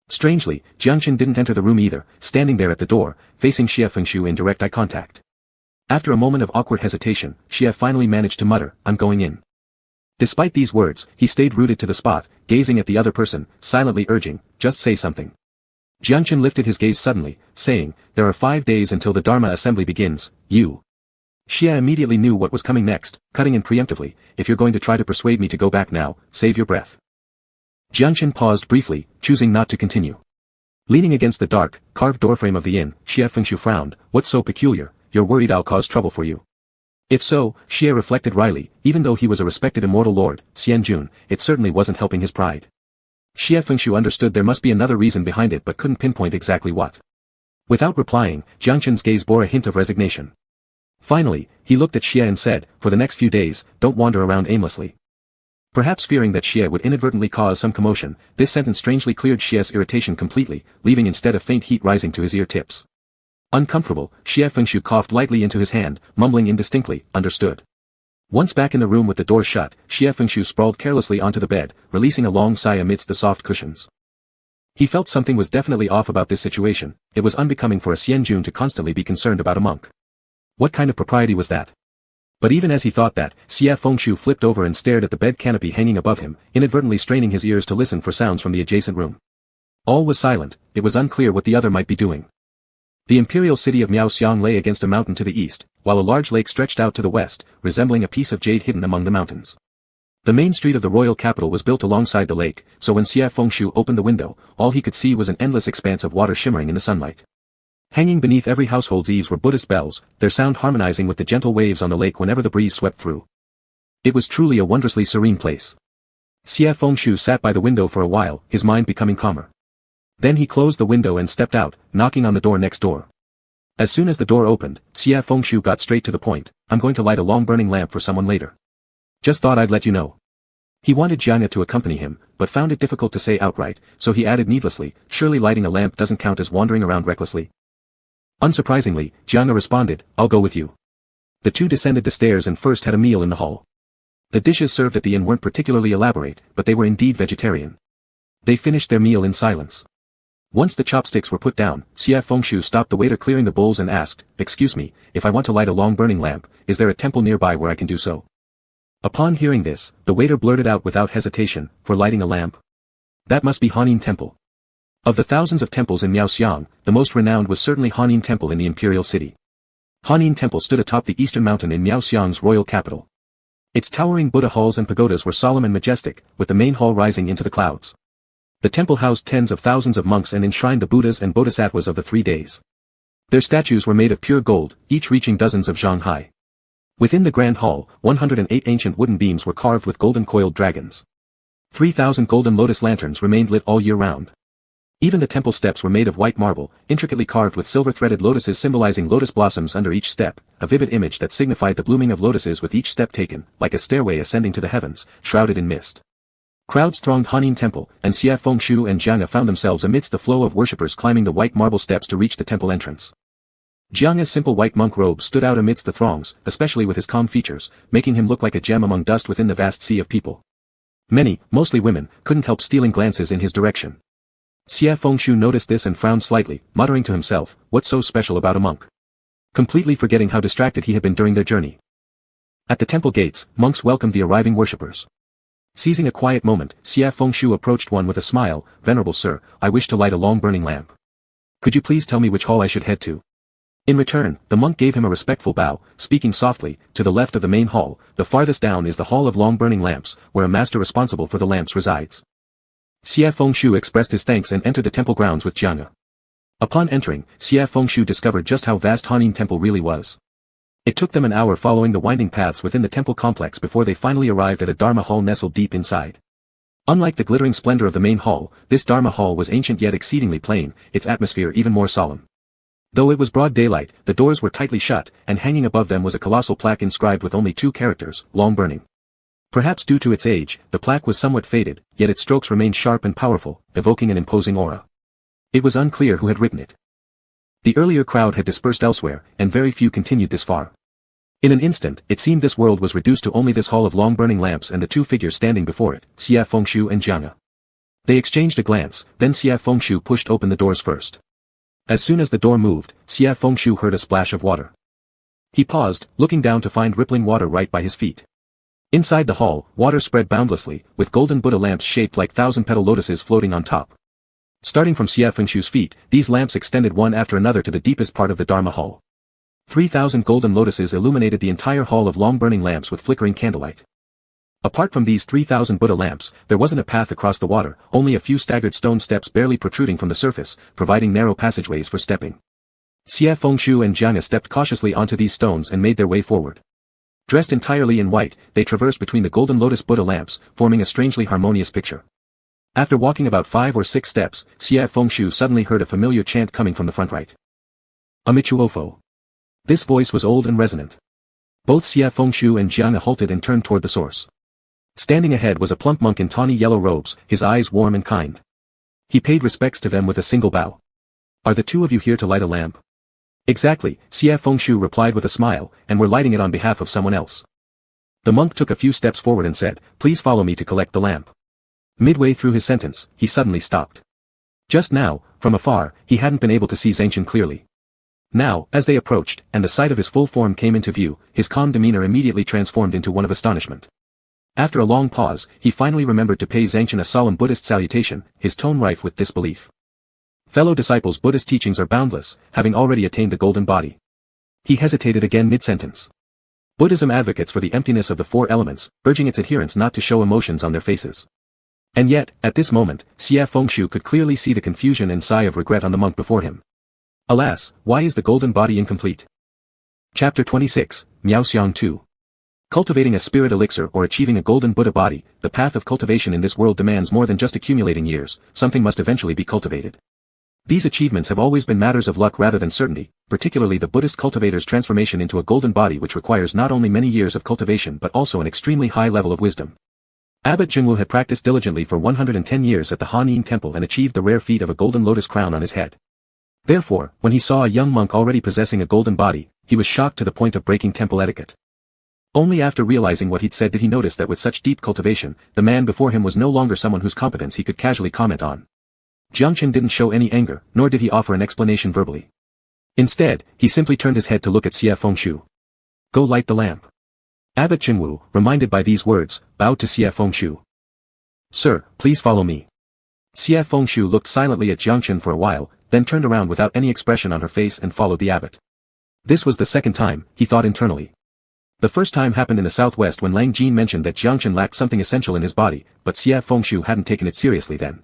Strangely, Jiangchen didn't enter the room either, standing there at the door, facing Xie Fengshu in direct eye contact. After a moment of awkward hesitation, Xie finally managed to mutter, "I'm going in." Despite these words, he stayed rooted to the spot, gazing at the other person, silently urging, "Just say something." Jiangchen lifted his gaze suddenly, saying, "There are 5 days until the Dharma assembly begins, you." Xie immediately knew what was coming next, cutting in preemptively, "If you're going to try to persuade me to go back now, save your breath." Jiangchen paused briefly, choosing not to continue. Leaning against the dark, carved doorframe of the inn, Xie Fengshu frowned, "What's so peculiar? You're worried I'll cause trouble for you?" If so, Xie reflected wryly, even though he was a respected immortal lord, Xianjun, it certainly wasn't helping his pride. Xie Fengshu understood there must be another reason behind it but couldn't pinpoint exactly what. Without replying, Jiangchen's gaze bore a hint of resignation. Finally, he looked at Xie and said, "For the next few days, don't wander around aimlessly." Perhaps fearing that Xie would inadvertently cause some commotion, this sentence strangely cleared Xie's irritation completely, leaving instead a faint heat rising to his ear tips. Uncomfortable, Xie Fengshu coughed lightly into his hand, mumbling indistinctly, "Understood." Once back in the room with the door shut, Xie Fengshu sprawled carelessly onto the bed, releasing a long sigh amidst the soft cushions. He felt something was definitely off about this situation. It was unbecoming for a Xianjun to constantly be concerned about a monk. What kind of propriety was that? But even as he thought that, Xie Fengshu flipped over and stared at the bed canopy hanging above him, inadvertently straining his ears to listen for sounds from the adjacent room. All was silent, it was unclear what the other might be doing. The imperial city of Miaoxiang lay against a mountain to the east, while a large lake stretched out to the west, resembling a piece of jade hidden among the mountains. The main street of the royal capital was built alongside the lake, so when Xie Fengshu opened the window, all he could see was an endless expanse of water shimmering in the sunlight. Hanging beneath every household's eaves were Buddhist bells, their sound harmonizing with the gentle waves on the lake whenever the breeze swept through. It was truly a wondrously serene place. Xie Fengshu sat by the window for a while, his mind becoming calmer. Then he closed the window and stepped out, knocking on the door next door. As soon as the door opened, Xie Fengshu got straight to the point. I'm going to light a long burning lamp for someone later. Just thought I'd let you know. He wanted Jiang to accompany him, but found it difficult to say outright, so he added needlessly, surely lighting a lamp doesn't count as wandering around recklessly. Unsurprisingly, Jiang responded, I'll go with you. The two descended the stairs and first had a meal in the hall. The dishes served at the inn weren't particularly elaborate, but they were indeed vegetarian. They finished their meal in silence. Once the chopsticks were put down, Xie Fengshu stopped the waiter clearing the bowls and asked, Excuse me, if I want to light a long burning lamp, is there a temple nearby where I can do so? Upon hearing this, the waiter blurted out without hesitation, for lighting a lamp? That must be Hanyin Temple. Of the thousands of temples in Miaoxiang, the most renowned was certainly Hanyin Temple in the imperial city. Hanyin Temple stood atop the eastern mountain in Miaoxiang's royal capital. Its towering Buddha halls and pagodas were solemn and majestic, with the main hall rising into the clouds. The temple housed tens of thousands of monks and enshrined the Buddhas and Bodhisattvas of the 3 days. Their statues were made of pure gold, each reaching dozens of zhang high. Within the grand hall, 108 ancient wooden beams were carved with golden coiled dragons. 3,000 golden lotus lanterns remained lit all year round. Even the temple steps were made of white marble, intricately carved with silver-threaded lotuses symbolizing lotus blossoms under each step, a vivid image that signified the blooming of lotuses with each step taken, like a stairway ascending to the heavens, shrouded in mist. Crowds thronged Hanyin Temple, and Xie Fengshu and Jiang found themselves amidst the flow of worshippers climbing the white marble steps to reach the temple entrance. Jiang's simple white monk robe stood out amidst the throngs, especially with his calm features, making him look like a gem among dust within the vast sea of people. Many, mostly women, couldn't help stealing glances in his direction. Xie Fengshu noticed this and frowned slightly, muttering to himself, what's so special about a monk? Completely forgetting how distracted he had been during their journey. At the temple gates, monks welcomed the arriving worshippers. Seizing a quiet moment, Xie Fengshu approached one with a smile, Venerable sir, I wish to light a long burning lamp. Could you please tell me which hall I should head to? In return, the monk gave him a respectful bow, speaking softly, to the left of the main hall, the farthest down is the hall of long burning lamps, where a master responsible for the lamps resides. Xie Fengshu expressed his thanks and entered the temple grounds with Jiang. Upon entering, Xie Fengshu discovered just how vast Hanyin Temple really was. It took them an hour following the winding paths within the temple complex before they finally arrived at a Dharma hall nestled deep inside. Unlike the glittering splendor of the main hall, this Dharma hall was ancient yet exceedingly plain, its atmosphere even more solemn. Though it was broad daylight, the doors were tightly shut, and hanging above them was a colossal plaque inscribed with only 2 characters, long burning. Perhaps due to its age, the plaque was somewhat faded, yet its strokes remained sharp and powerful, evoking an imposing aura. It was unclear who had written it. The earlier crowd had dispersed elsewhere, and very few continued this far. In an instant, it seemed this world was reduced to only this hall of long burning lamps and the 2 figures standing before it, Xie Fengshu and Jiang. They exchanged a glance, then Xie Fengshu pushed open the doors first. As soon as the door moved, Xie Fengshu heard a splash of water. He paused, looking down to find rippling water right by his feet. Inside the hall, water spread boundlessly, with golden Buddha lamps shaped like 1,000-petal lotuses floating on top. Starting from Xie Fengshu's feet, these lamps extended one after another to the deepest part of the Dharma hall. 3,000 golden lotuses illuminated the entire hall of long-burning lamps with flickering candlelight. Apart from these 3,000 Buddha lamps, there wasn't a path across the water, only a few staggered stone steps barely protruding from the surface, providing narrow passageways for stepping. Xie Fengshu and Jiang stepped cautiously onto these stones and made their way forward. Dressed entirely in white, they traversed between the golden lotus Buddha lamps, forming a strangely harmonious picture. After walking about 5 or 6 steps, Xie Fengshu suddenly heard a familiar chant coming from the front right. Amichuofo. This voice was old and resonant. Both Xie Fengshu and Jiang halted and turned toward the source. Standing ahead was a plump monk in tawny yellow robes, his eyes warm and kind. He paid respects to them with a single bow. Are the 2 of you here to light a lamp? Exactly, Xie Fengshu replied with a smile, and we're lighting it on behalf of someone else. The monk took a few steps forward and said, please follow me to collect the lamp. Midway through his sentence, he suddenly stopped. Just now, from afar, he hadn't been able to see Zhengchen clearly. Now, as they approached, and the sight of his full form came into view, his calm demeanor immediately transformed into one of astonishment. After a long pause, he finally remembered to pay Zhengchen a solemn Buddhist salutation, his tone rife with disbelief. Fellow disciples, Buddhist teachings are boundless, having already attained the golden body. He hesitated again mid-sentence. Buddhism advocates for the emptiness of the 4 elements, urging its adherents not to show emotions on their faces. And yet, at this moment, Xie Fengshu could clearly see the confusion and sigh of regret on the monk before him. Alas, why is the golden body incomplete? Chapter 26, Miaoxiang 2. Cultivating a spirit elixir or achieving a golden Buddha body, the path of cultivation in this world demands more than just accumulating years, something must eventually be cultivated. These achievements have always been matters of luck rather than certainty, particularly the Buddhist cultivator's transformation into a golden body, which requires not only many years of cultivation but also an extremely high level of wisdom. Abbot Jingwu had practiced diligently for 110 years at the Han temple and achieved the rare feat of a golden lotus crown on his head. Therefore, when he saw a young monk already possessing a golden body, he was shocked to the point of breaking temple etiquette. Only after realizing what he'd said did he notice that with such deep cultivation, the man before him was no longer someone whose competence he could casually comment on. Jiangchen didn't show any anger, nor did he offer an explanation verbally. Instead, he simply turned his head to look at Xie Fengshu. Go light the lamp. Abbot Jingwu, reminded by these words, bowed to Xie Fengshu. Sir, please follow me. Xie Fengshu looked silently at Jiangchen for a while, then turned around without any expression on her face and followed the abbot. This was the second time, he thought internally. The first time happened in the southwest when Lang Jin mentioned that Jiangchen lacked something essential in his body, but Xie Fengshu hadn't taken it seriously then.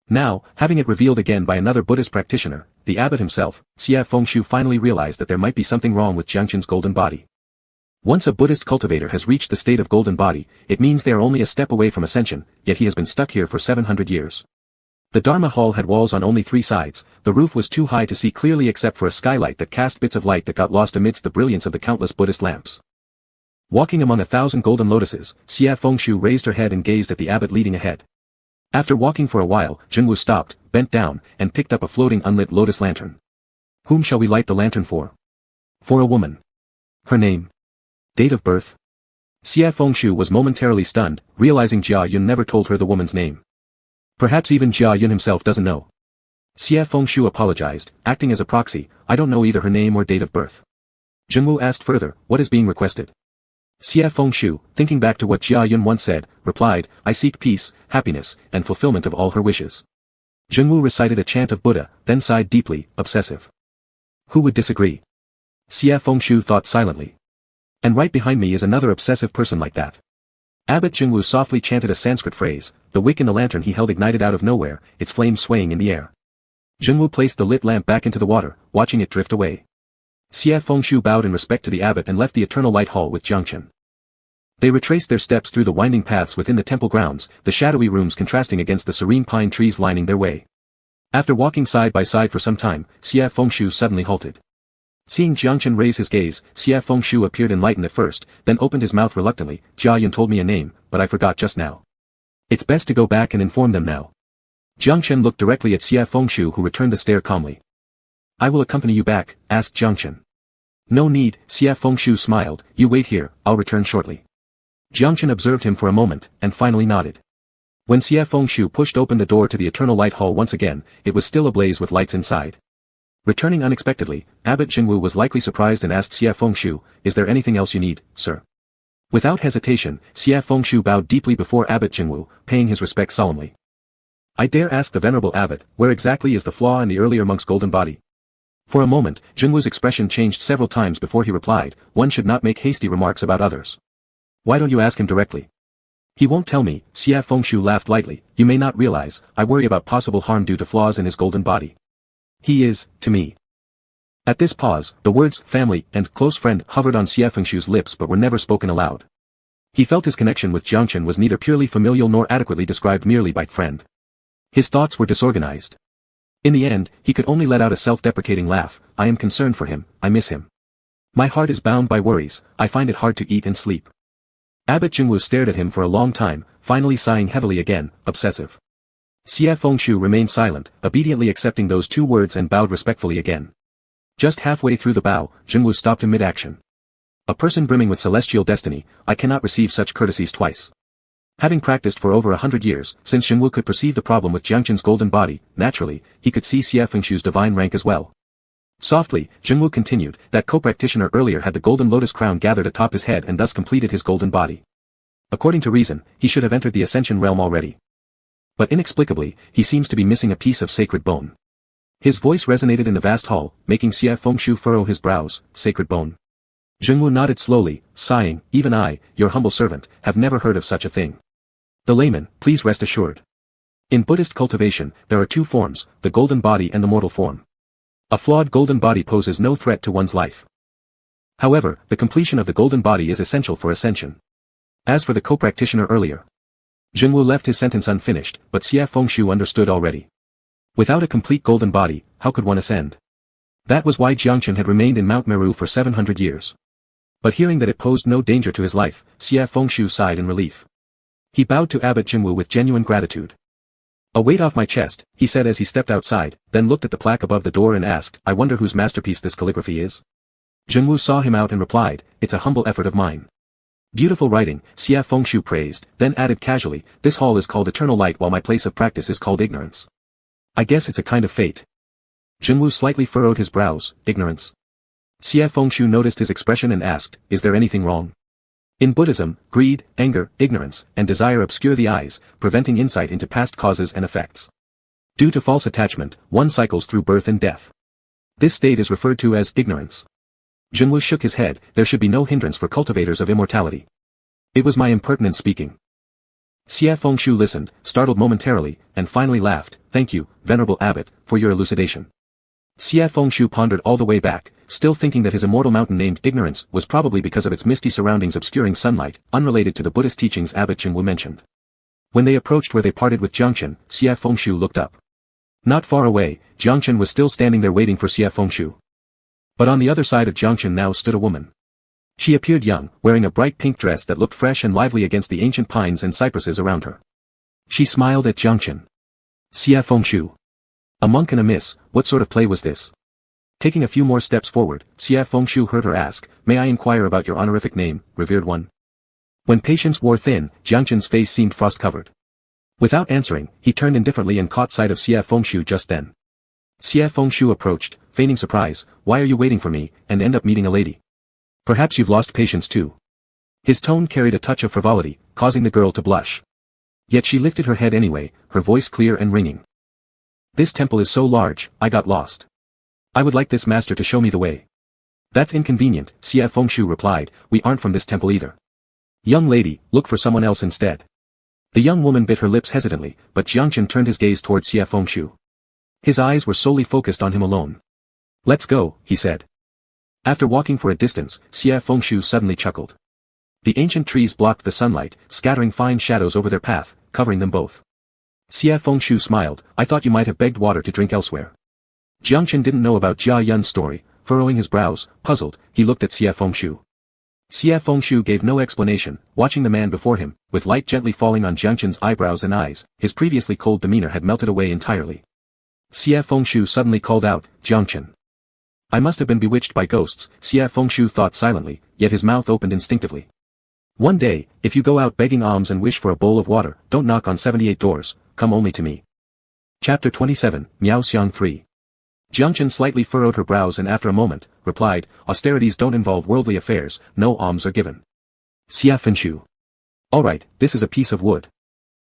Now, having it revealed again by another Buddhist practitioner, the abbot himself, Xie Fengshu finally realized that there might be something wrong with Jiangchen's golden body. Once a Buddhist cultivator has reached the state of golden body, it means they are only a step away from ascension, yet he has been stuck here for 700 years. The Dharma hall had walls on only 3 sides, the roof was too high to see clearly except for a skylight that cast bits of light that got lost amidst the brilliance of the countless Buddhist lamps. Walking among 1,000 golden lotuses, Xie Fengshu raised her head and gazed at the abbot leading ahead. After walking for a while, Jingwu stopped, bent down, and picked up a floating unlit lotus lantern. Whom shall we light the lantern for? For a woman. Her name. Date of birth. Xie Fengshu was momentarily stunned, realizing Jia Yun never told her the woman's name. Perhaps even Jia Yun himself doesn't know. Xie Fengshu apologized, acting as a proxy, I don't know either her name or date of birth. Jingwu asked further, what is being requested? Xie Fengshu, thinking back to what Jia Yun once said, replied, I seek peace, happiness, and fulfillment of all her wishes. Jingwu recited a chant of Buddha, then sighed deeply, obsessive. Who would disagree? Xie Fengshu thought silently. And right behind me is another obsessive person like that. Abbot Jingwu softly chanted a Sanskrit phrase, the wick in the lantern he held ignited out of nowhere, its flame swaying in the air. Jingwu placed the lit lamp back into the water, watching it drift away. Xie Fengshu bowed in respect to the abbot and left the eternal light hall with Jiangchen. They retraced their steps through the winding paths within the temple grounds, the shadowy rooms contrasting against the serene pine trees lining their way. After walking side by side for some time, Xie Fengshu suddenly halted. Seeing Jiangchen raise his gaze, Xie Fengshu appeared enlightened at first, then opened his mouth reluctantly, Jia Yun told me a name, but I forgot just now. It's best to go back and inform them now. Jiangchen looked directly at Xie Fengshu, who returned the stare calmly. I will accompany you back, asked Jiangchen. No need, Xie Fengshu smiled, you wait here, I'll return shortly. Jiangchen observed him for a moment, and finally nodded. When Xie Fengshu pushed open the door to the eternal light hall once again, it was still ablaze with lights inside. Returning unexpectedly, Abbot Jingwu was likely surprised and asked Xie Fengshu, is there anything else you need, sir? Without hesitation, Xie Fengshu bowed deeply before Abbot Jingwu, paying his respects solemnly. I dare ask the venerable abbot, where exactly is the flaw in the earlier monk's golden body? For a moment, Jingwu's expression changed several times before he replied, one should not make hasty remarks about others. Why don't you ask him directly? He won't tell me, Xie Fengshu laughed lightly, you may not realize, I worry about possible harm due to flaws in his golden body. He is, to me. At this pause, the words, family, and close friend hovered on Xie Fengshu's lips but were never spoken aloud. He felt his connection with Jiangchen was neither purely familial nor adequately described merely by friend. His thoughts were disorganized. In the end, he could only let out a self-deprecating laugh, I am concerned for him, I miss him. My heart is bound by worries, I find it hard to eat and sleep. Abbot Jingwu stared at him for a long time, finally sighing heavily again, obsessive. Xie Fengshu remained silent, obediently accepting those 2 words and bowed respectfully again. Just halfway through the bow, Jingwu stopped in mid-action. A person brimming with celestial destiny, I cannot receive such courtesies twice. Having practiced for over 100 years, since Jingwu could perceive the problem with Jiangchen's golden body, naturally, he could see Xie Fengshu's divine rank as well. Softly, Jingwu continued, that co-practitioner earlier had the golden lotus crown gathered atop his head and thus completed his golden body. According to reason, he should have entered the ascension realm already. But inexplicably, he seems to be missing a piece of sacred bone. His voice resonated in the vast hall, making Xie Fengshu furrow his brows, sacred bone. Jingwu nodded slowly, sighing, even I, your humble servant, have never heard of such a thing. The layman, please rest assured. In Buddhist cultivation, there are 2 forms, the golden body and the mortal form. A flawed golden body poses no threat to one's life. However, the completion of the golden body is essential for ascension. As for the co-practitioner earlier, Zhenwu left his sentence unfinished, but Xie Fengshu understood already. Without a complete golden body, how could one ascend? That was why Jiangchen had remained in Mount Meru for 700 years. But hearing that it posed no danger to his life, Xie Fengshu sighed in relief. He bowed to Abbot Zhenwu with genuine gratitude. "A weight off my chest," he said as he stepped outside, then looked at the plaque above the door and asked, "I wonder whose masterpiece this calligraphy is?" Zhenwu saw him out and replied, "It's a humble effort of mine." "Beautiful writing," Xie Fengshu praised, then added casually, "This hall is called eternal light while my place of practice is called ignorance. I guess it's a kind of fate." Zhenwu slightly furrowed his brows. "Ignorance?" Xie Fengshu noticed his expression and asked, "Is there anything wrong?" In Buddhism, greed, anger, ignorance, and desire obscure the eyes, preventing insight into past causes and effects. Due to false attachment, one cycles through birth and death. This state is referred to as ignorance. Zhenwu shook his head. "There should be no hindrance for cultivators of immortality. It was my impertinent speaking." Xie Fengshu listened, startled momentarily, and finally laughed. "Thank you, Venerable Abbot, for your elucidation." Xie Fengshu pondered all the way back, still thinking that his immortal mountain named ignorance was probably because of its misty surroundings obscuring sunlight, unrelated to the Buddhist teachings Abbot Zhenwu mentioned. When they approached where they parted with Jiangchen, Xie Fengshu looked up. Not far away, Jiangchen was still standing there waiting for Xie Fengshu. But on the other side of Jiangchen now stood a woman. She appeared young, wearing a bright pink dress that looked fresh and lively against the ancient pines and cypresses around her. She smiled at Jiangchen. "Xie Fengshu. A monk and a miss, what sort of play was this?" Taking a few more steps forward, Xie Fengshu heard her ask, "May I inquire about your honorific name, revered one?" When patience wore thin, Jiangchen's face seemed frost-covered. Without answering, he turned indifferently and caught sight of Xie Fengshu just then. Xie Fengshu approached, feigning surprise. "Why are you waiting for me, and end up meeting a lady? Perhaps you've lost patience too." His tone carried a touch of frivolity, causing the girl to blush. Yet she lifted her head anyway, her voice clear and ringing. "This temple is so large, I got lost. I would like this master to show me the way." "That's inconvenient," Xie Fengshu replied, "we aren't from this temple either. Young lady, look for someone else instead." The young woman bit her lips hesitantly, but Jiangchen turned his gaze towards Xie Fengshu. His eyes were solely focused on him alone. "Let's go," he said. After walking for a distance, Xie Fengshu suddenly chuckled. The ancient trees blocked the sunlight, scattering fine shadows over their path, covering them both. Xie Fengshu smiled. "I thought you might have begged water to drink elsewhere." Jiangchen didn't know about Jia Yun's story. Furrowing his brows, puzzled, he looked at Xie Fengshu. Xie Fengshu gave no explanation, watching the man before him, with light gently falling on Jiangchen's eyebrows and eyes. His previously cold demeanor had melted away entirely. Xie Fengshu suddenly called out, "Jiangchen." "I must have been bewitched by ghosts," Xie Fengshu thought silently, yet his mouth opened instinctively. "One day, if you go out begging alms and wish for a bowl of water, don't knock on 78 doors, come only to me." Chapter 27, Miao Xiang 3. Jiangchen slightly furrowed her brows and after a moment, replied, "Austerities don't involve worldly affairs, no alms are given." Xie Fengshu. "All right, this is a piece of wood."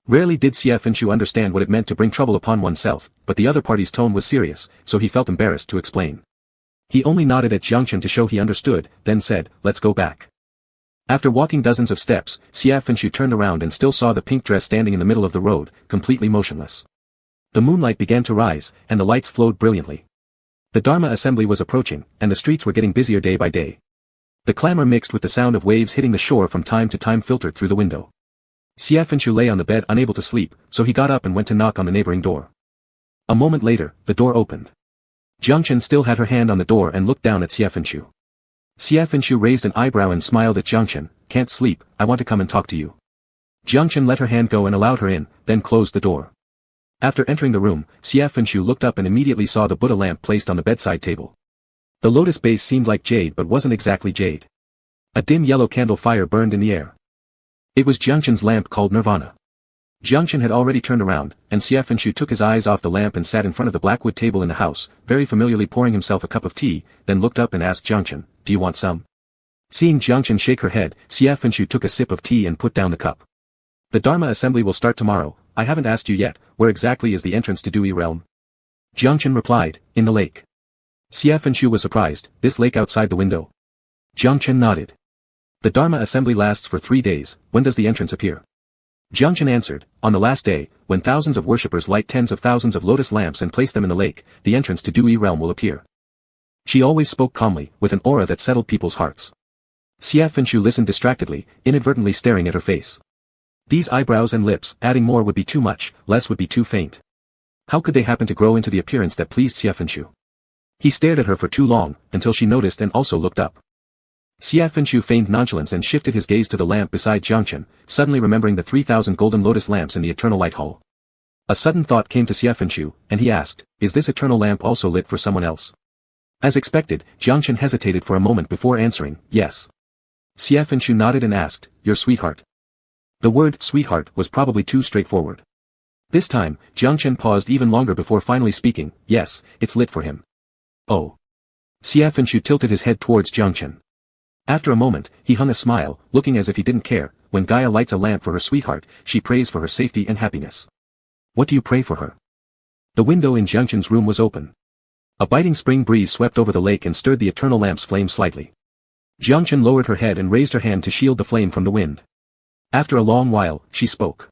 Rarely did Xie Fengshu understand what it meant to bring trouble upon oneself, but the other party's tone was serious, so he felt embarrassed to explain. He only nodded at Jiangchen to show he understood, then said, "Let's go back." After walking dozens of steps, Xie Fengshu turned around and still saw the pink dress standing in the middle of the road, completely motionless. The moonlight began to rise, and the lights flowed brilliantly. The Dharma assembly was approaching, and the streets were getting busier day by day. The clamor mixed with the sound of waves hitting the shore from time to time filtered through the window. Xie Fengshu lay on the bed unable to sleep, so he got up and went to knock on the neighboring door. A moment later, the door opened. Jiangchen still had her hand on the door and looked down at Xie Fengshu. Xie Fengshu raised an eyebrow and smiled at Jiangchen. "Can't sleep, I want to come and talk to you." Jiangchen let her hand go and allowed her in, then closed the door. After entering the room, Xie Fengshu looked up and immediately saw the Buddha lamp placed on the bedside table. The lotus base seemed like jade but wasn't exactly jade. A dim yellow candle fire burned in the air. It was Jiangchen's lamp called Nirvana. Jiangchen had already turned around, and Xie Fengshu took his eyes off the lamp and sat in front of the blackwood table in the house, very familiarly pouring himself a cup of tea, then looked up and asked Jiangchen, "Do you want some?" Seeing Jiangchen shake her head, Xie Fengshu took a sip of tea and put down the cup. "The Dharma assembly will start tomorrow. I haven't asked you yet, where exactly is the entrance to Dewey Realm?" Jiangchen replied, "In the lake." Xie Fengshu was surprised, "This lake outside the window?" Jiangchen nodded. "The Dharma assembly lasts for 3 days, when does the entrance appear?" Jiangchen answered, "On the last day, when thousands of worshippers light tens of thousands of lotus lamps and place them in the lake, the entrance to Dewey Realm will appear." She always spoke calmly, with an aura that settled people's hearts. Xie Fenshu listened distractedly, inadvertently staring at her face. These eyebrows and lips, adding more would be too much, less would be too faint. How could they happen to grow into the appearance that pleased Xie Fenshu? He stared at her for too long, until she noticed and also looked up. Xie Fenshu feigned nonchalance and shifted his gaze to the lamp beside Jiangchen, suddenly remembering the 3,000 golden lotus lamps in the eternal light hall. A sudden thought came to Xie Fenshu, and he asked, "Is this eternal lamp also lit for someone else?" As expected, Jiangchen hesitated for a moment before answering, "Yes." Xie Fenshu nodded and asked, "Your sweetheart?" The word sweetheart was probably too straightforward. This time, Jiangchen paused even longer before finally speaking, "Yes, it's lit for him." "Oh." Xie Fenshu tilted his head towards Jiangchen. After a moment, he hung a smile, looking as if he didn't care. When Gaia lights a lamp for her sweetheart, she prays for her safety and happiness. "What do you pray for her?" The window in Jiangchen's room was open. A biting spring breeze swept over the lake and stirred the eternal lamp's flame slightly. Jiangchen lowered her head and raised her hand to shield the flame from the wind. After a long while, she spoke.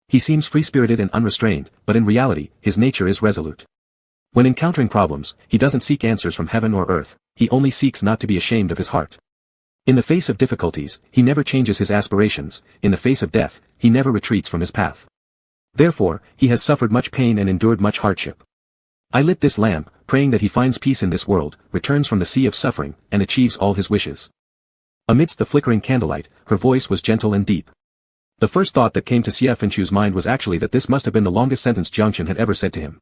"He seems free-spirited and unrestrained, but in reality, his nature is resolute. When encountering problems, he doesn't seek answers from heaven or earth, he only seeks not to be ashamed of his heart. In the face of difficulties, he never changes his aspirations, in the face of death, he never retreats from his path. Therefore, he has suffered much pain and endured much hardship. I lit this lamp, praying that he finds peace in this world, returns from the sea of suffering, and achieves all his wishes." Amidst the flickering candlelight, her voice was gentle and deep. The first thought that came to Xie Fenshu's mind was actually that this must have been the longest sentence Jiangchen had ever said to him.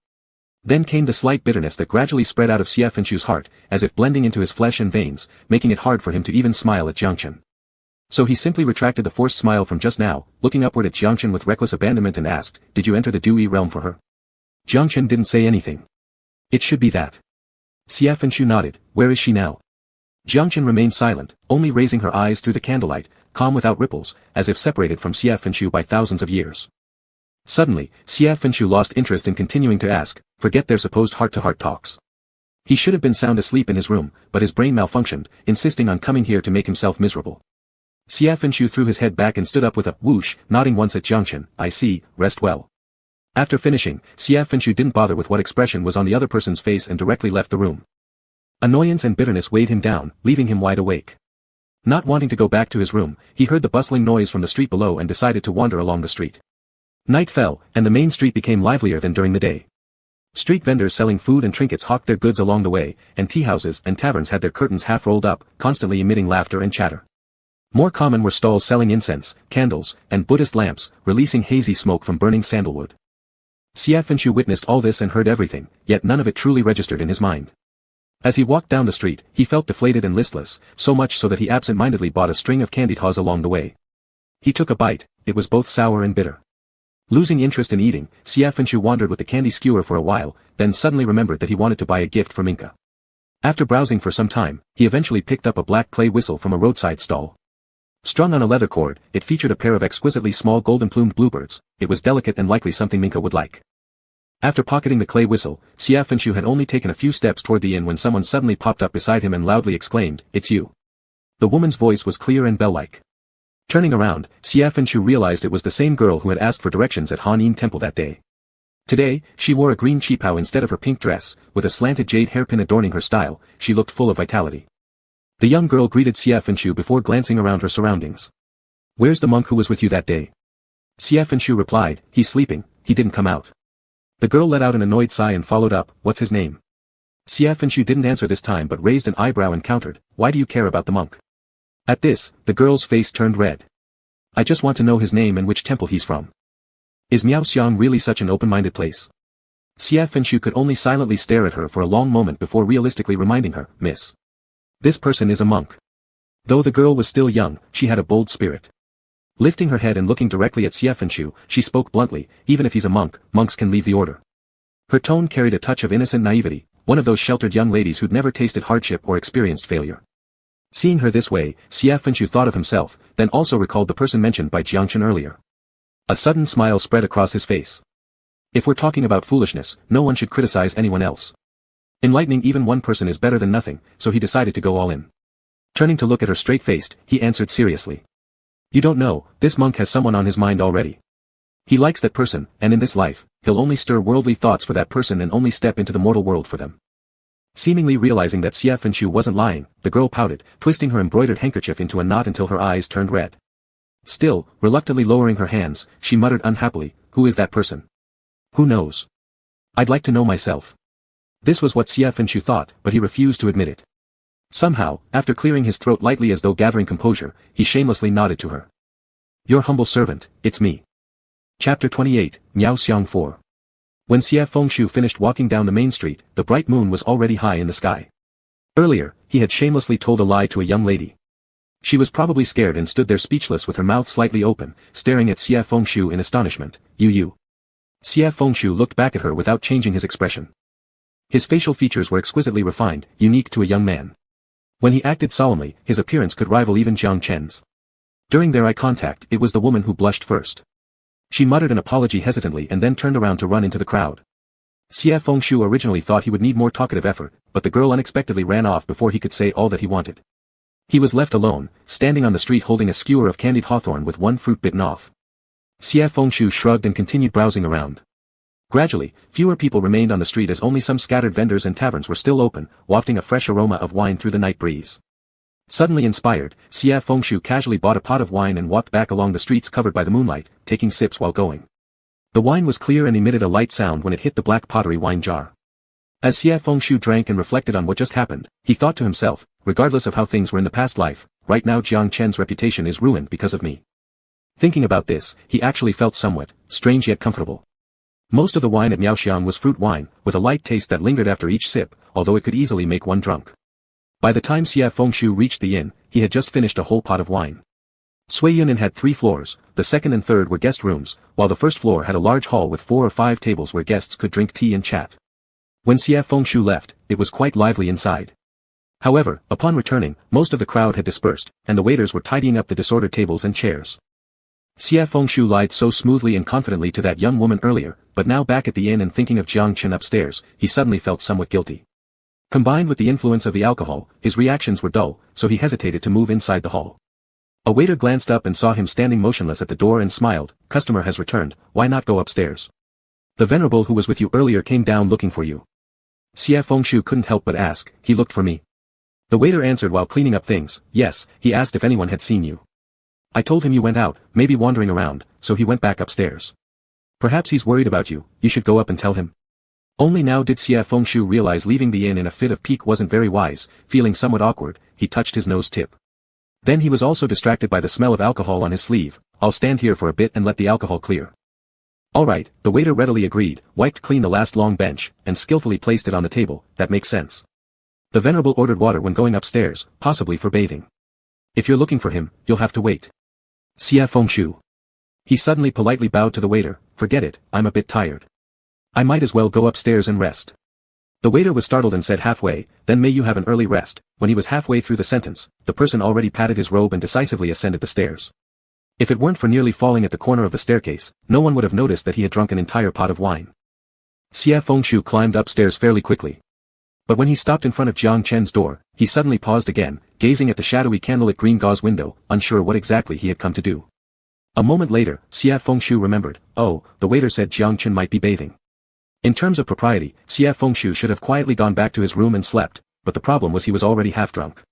Then came the slight bitterness that gradually spread out of Xie Fenshu's heart, as if blending into his flesh and veins, making it hard for him to even smile at Jiangchen. So he simply retracted the forced smile from just now, looking upward at Jiangchen with reckless abandonment and asked, "Did you enter the dewy realm for her?" Jiangchen didn't say anything. "It should be that." Xie Fenshu nodded. "Where is she now?" Jiangchen remained silent, only raising her eyes through the candlelight, calm without ripples, as if separated from Xie Fenshu by thousands of years. Suddenly, Xie Fenshu lost interest in continuing to ask, forget their supposed heart-to-heart talks. He should have been sound asleep in his room, but his brain malfunctioned, insisting on coming here to make himself miserable. Xie Fenshu threw his head back and stood up with a whoosh, nodding once at Jiangchen, "I see, rest well." After finishing, Xie Fenshu didn't bother with what expression was on the other person's face and directly left the room. Annoyance and bitterness weighed him down, leaving him wide awake. Not wanting to go back to his room, he heard the bustling noise from the street below and decided to wander along the street. Night fell, and the main street became livelier than during the day. Street vendors selling food and trinkets hawked their goods along the way, and teahouses and taverns had their curtains half rolled up, constantly emitting laughter and chatter. More common were stalls selling incense, candles, and Buddhist lamps, releasing hazy smoke from burning sandalwood. Xie Fenshu witnessed all this and heard everything, yet none of it truly registered in his mind. As he walked down the street, he felt deflated and listless, so much so that he absent-mindedly bought a string of candy taws along the way. He took a bite, it was both sour and bitter. Losing interest in eating, Xie Fenshu wandered with the candy skewer for a while, then suddenly remembered that he wanted to buy a gift for Minka. After browsing for some time, he eventually picked up a black clay whistle from a roadside stall. Strung on a leather cord, it featured a pair of exquisitely small golden-plumed bluebirds. It was delicate and likely something Minka would like. After pocketing the clay whistle, Xie Fenshu had only taken a few steps toward the inn when someone suddenly popped up beside him and loudly exclaimed, "It's you." The woman's voice was clear and bell-like. Turning around, Xie Fenshu realized it was the same girl who had asked for directions at Han Yin Temple that day. Today, she wore a green qipao instead of her pink dress, with a slanted jade hairpin adorning her style. She looked full of vitality. The young girl greeted Xie Fenshu before glancing around her surroundings. "Where's the monk who was with you that day?" Xie Fenshu replied, "He's sleeping, he didn't come out." The girl let out an annoyed sigh and followed up, "What's his name?" Xie Fenshu didn't answer this time but raised an eyebrow and countered, "Why do you care about the monk?" At this, the girl's face turned red. "I just want to know his name and which temple he's from." Is Miaoxiang really such an open-minded place? Xie Fenshu could only silently stare at her for a long moment before realistically reminding her, "Miss. This person is a monk." Though the girl was still young, she had a bold spirit. Lifting her head and looking directly at Xie Fenshu, she spoke bluntly, "Even if he's a monk, monks can leave the order." Her tone carried a touch of innocent naivety, one of those sheltered young ladies who'd never tasted hardship or experienced failure. Seeing her this way, Xie Fenshu thought of himself, then also recalled the person mentioned by Jiangchen earlier. A sudden smile spread across his face. If we're talking about foolishness, no one should criticize anyone else. Enlightening even one person is better than nothing, so he decided to go all in. Turning to look at her straight-faced, he answered seriously. "You don't know, this monk has someone on his mind already. He likes that person, and in this life, he'll only stir worldly thoughts for that person and only step into the mortal world for them." Seemingly realizing that Xie Fengxiu wasn't lying, the girl pouted, twisting her embroidered handkerchief into a knot until her eyes turned red. Still, reluctantly lowering her hands, she muttered unhappily, "Who is that person? Who knows? I'd like to know myself." This was what Xie Fengxiu thought, but he refused to admit it. Somehow, after clearing his throat lightly as though gathering composure, he shamelessly nodded to her. "Your humble servant, it's me." Chapter 28, Miao Xiang 4. When Xie Fengxiu finished walking down the main street, the bright moon was already high in the sky. Earlier, he had shamelessly told a lie to a young lady. She was probably scared and stood there speechless with her mouth slightly open, staring at Xie Fengxiu in astonishment. You. Xie Fengxiu looked back at her without changing his expression. His facial features were exquisitely refined, unique to a young man. When he acted solemnly, his appearance could rival even Jiang Chen's. During their eye contact, it was the woman who blushed first. She muttered an apology hesitantly and then turned around to run into the crowd. Xie Fengxiu originally thought he would need more talkative effort, but the girl unexpectedly ran off before he could say all that he wanted. He was left alone, standing on the street holding a skewer of candied hawthorn with one fruit bitten off. Xie Fengxiu shrugged and continued browsing around. Gradually, fewer people remained on the street as only some scattered vendors and taverns were still open, wafting a fresh aroma of wine through the night breeze. Suddenly inspired, Xie Fengxiu casually bought a pot of wine and walked back along the streets covered by the moonlight, taking sips while going. The wine was clear and emitted a light sound when it hit the black pottery wine jar. As Xie Fengxiu drank and reflected on what just happened, he thought to himself, regardless of how things were in the past life, right now Jiang Chen's reputation is ruined because of me. Thinking about this, he actually felt somewhat, strange yet comfortable. Most of the wine at Miaoxiang was fruit wine, with a light taste that lingered after each sip, although it could easily make one drunk. By the time Xie Fengxiu reached the inn, he had just finished a whole pot of wine. Suiyun Inn had 3 floors, the second and third were guest rooms, while the first floor had a large hall with 4 or 5 tables where guests could drink tea and chat. When Xie Fengxiu left, it was quite lively inside. However, upon returning, most of the crowd had dispersed, and the waiters were tidying up the disordered tables and chairs. Xie Fengxiu lied so smoothly and confidently to that young woman earlier, but now back at the inn and thinking of Jiang Chen upstairs, he suddenly felt somewhat guilty. Combined with the influence of the alcohol, his reactions were dull, so he hesitated to move inside the hall. A waiter glanced up and saw him standing motionless at the door and smiled, "Customer has returned, why not go upstairs? The venerable who was with you earlier came down looking for you." Xie Fengxiu couldn't help but ask, "He looked for me?" The waiter answered while cleaning up things, "Yes, he asked if anyone had seen you. I told him you went out, maybe wandering around, so he went back upstairs. Perhaps he's worried about you, you should go up and tell him." Only now did Xie Fengxiu realize leaving the inn in a fit of pique wasn't very wise. Feeling somewhat awkward, he touched his nose tip. Then he was also distracted by the smell of alcohol on his sleeve. "I'll stand here for a bit and let the alcohol clear." "All right," the waiter readily agreed, wiped clean the last long bench, and skillfully placed it on the table. "That makes sense." The venerable ordered water when going upstairs, possibly for bathing. "If you're looking for him, you'll have to wait." Xie Fengxiu. He suddenly politely bowed to the waiter, "Forget it, I'm a bit tired. I might as well go upstairs and rest." The waiter was startled and said halfway, "Then may you have an early rest." When he was halfway through the sentence, the person already patted his robe and decisively ascended the stairs. If it weren't for nearly falling at the corner of the staircase, no one would have noticed that he had drunk an entire pot of wine. Xie Fengxiu climbed upstairs fairly quickly. But when he stopped in front of Jiang Chen's door, he suddenly paused again, gazing at the shadowy candlelit green gauze window, unsure what exactly he had come to do. A moment later, Xie Fengxiu remembered, "Oh, the waiter said Jiang Chen might be bathing." In terms of propriety, Xie Fengxiu should have quietly gone back to his room and slept, but the problem was he was already half drunk.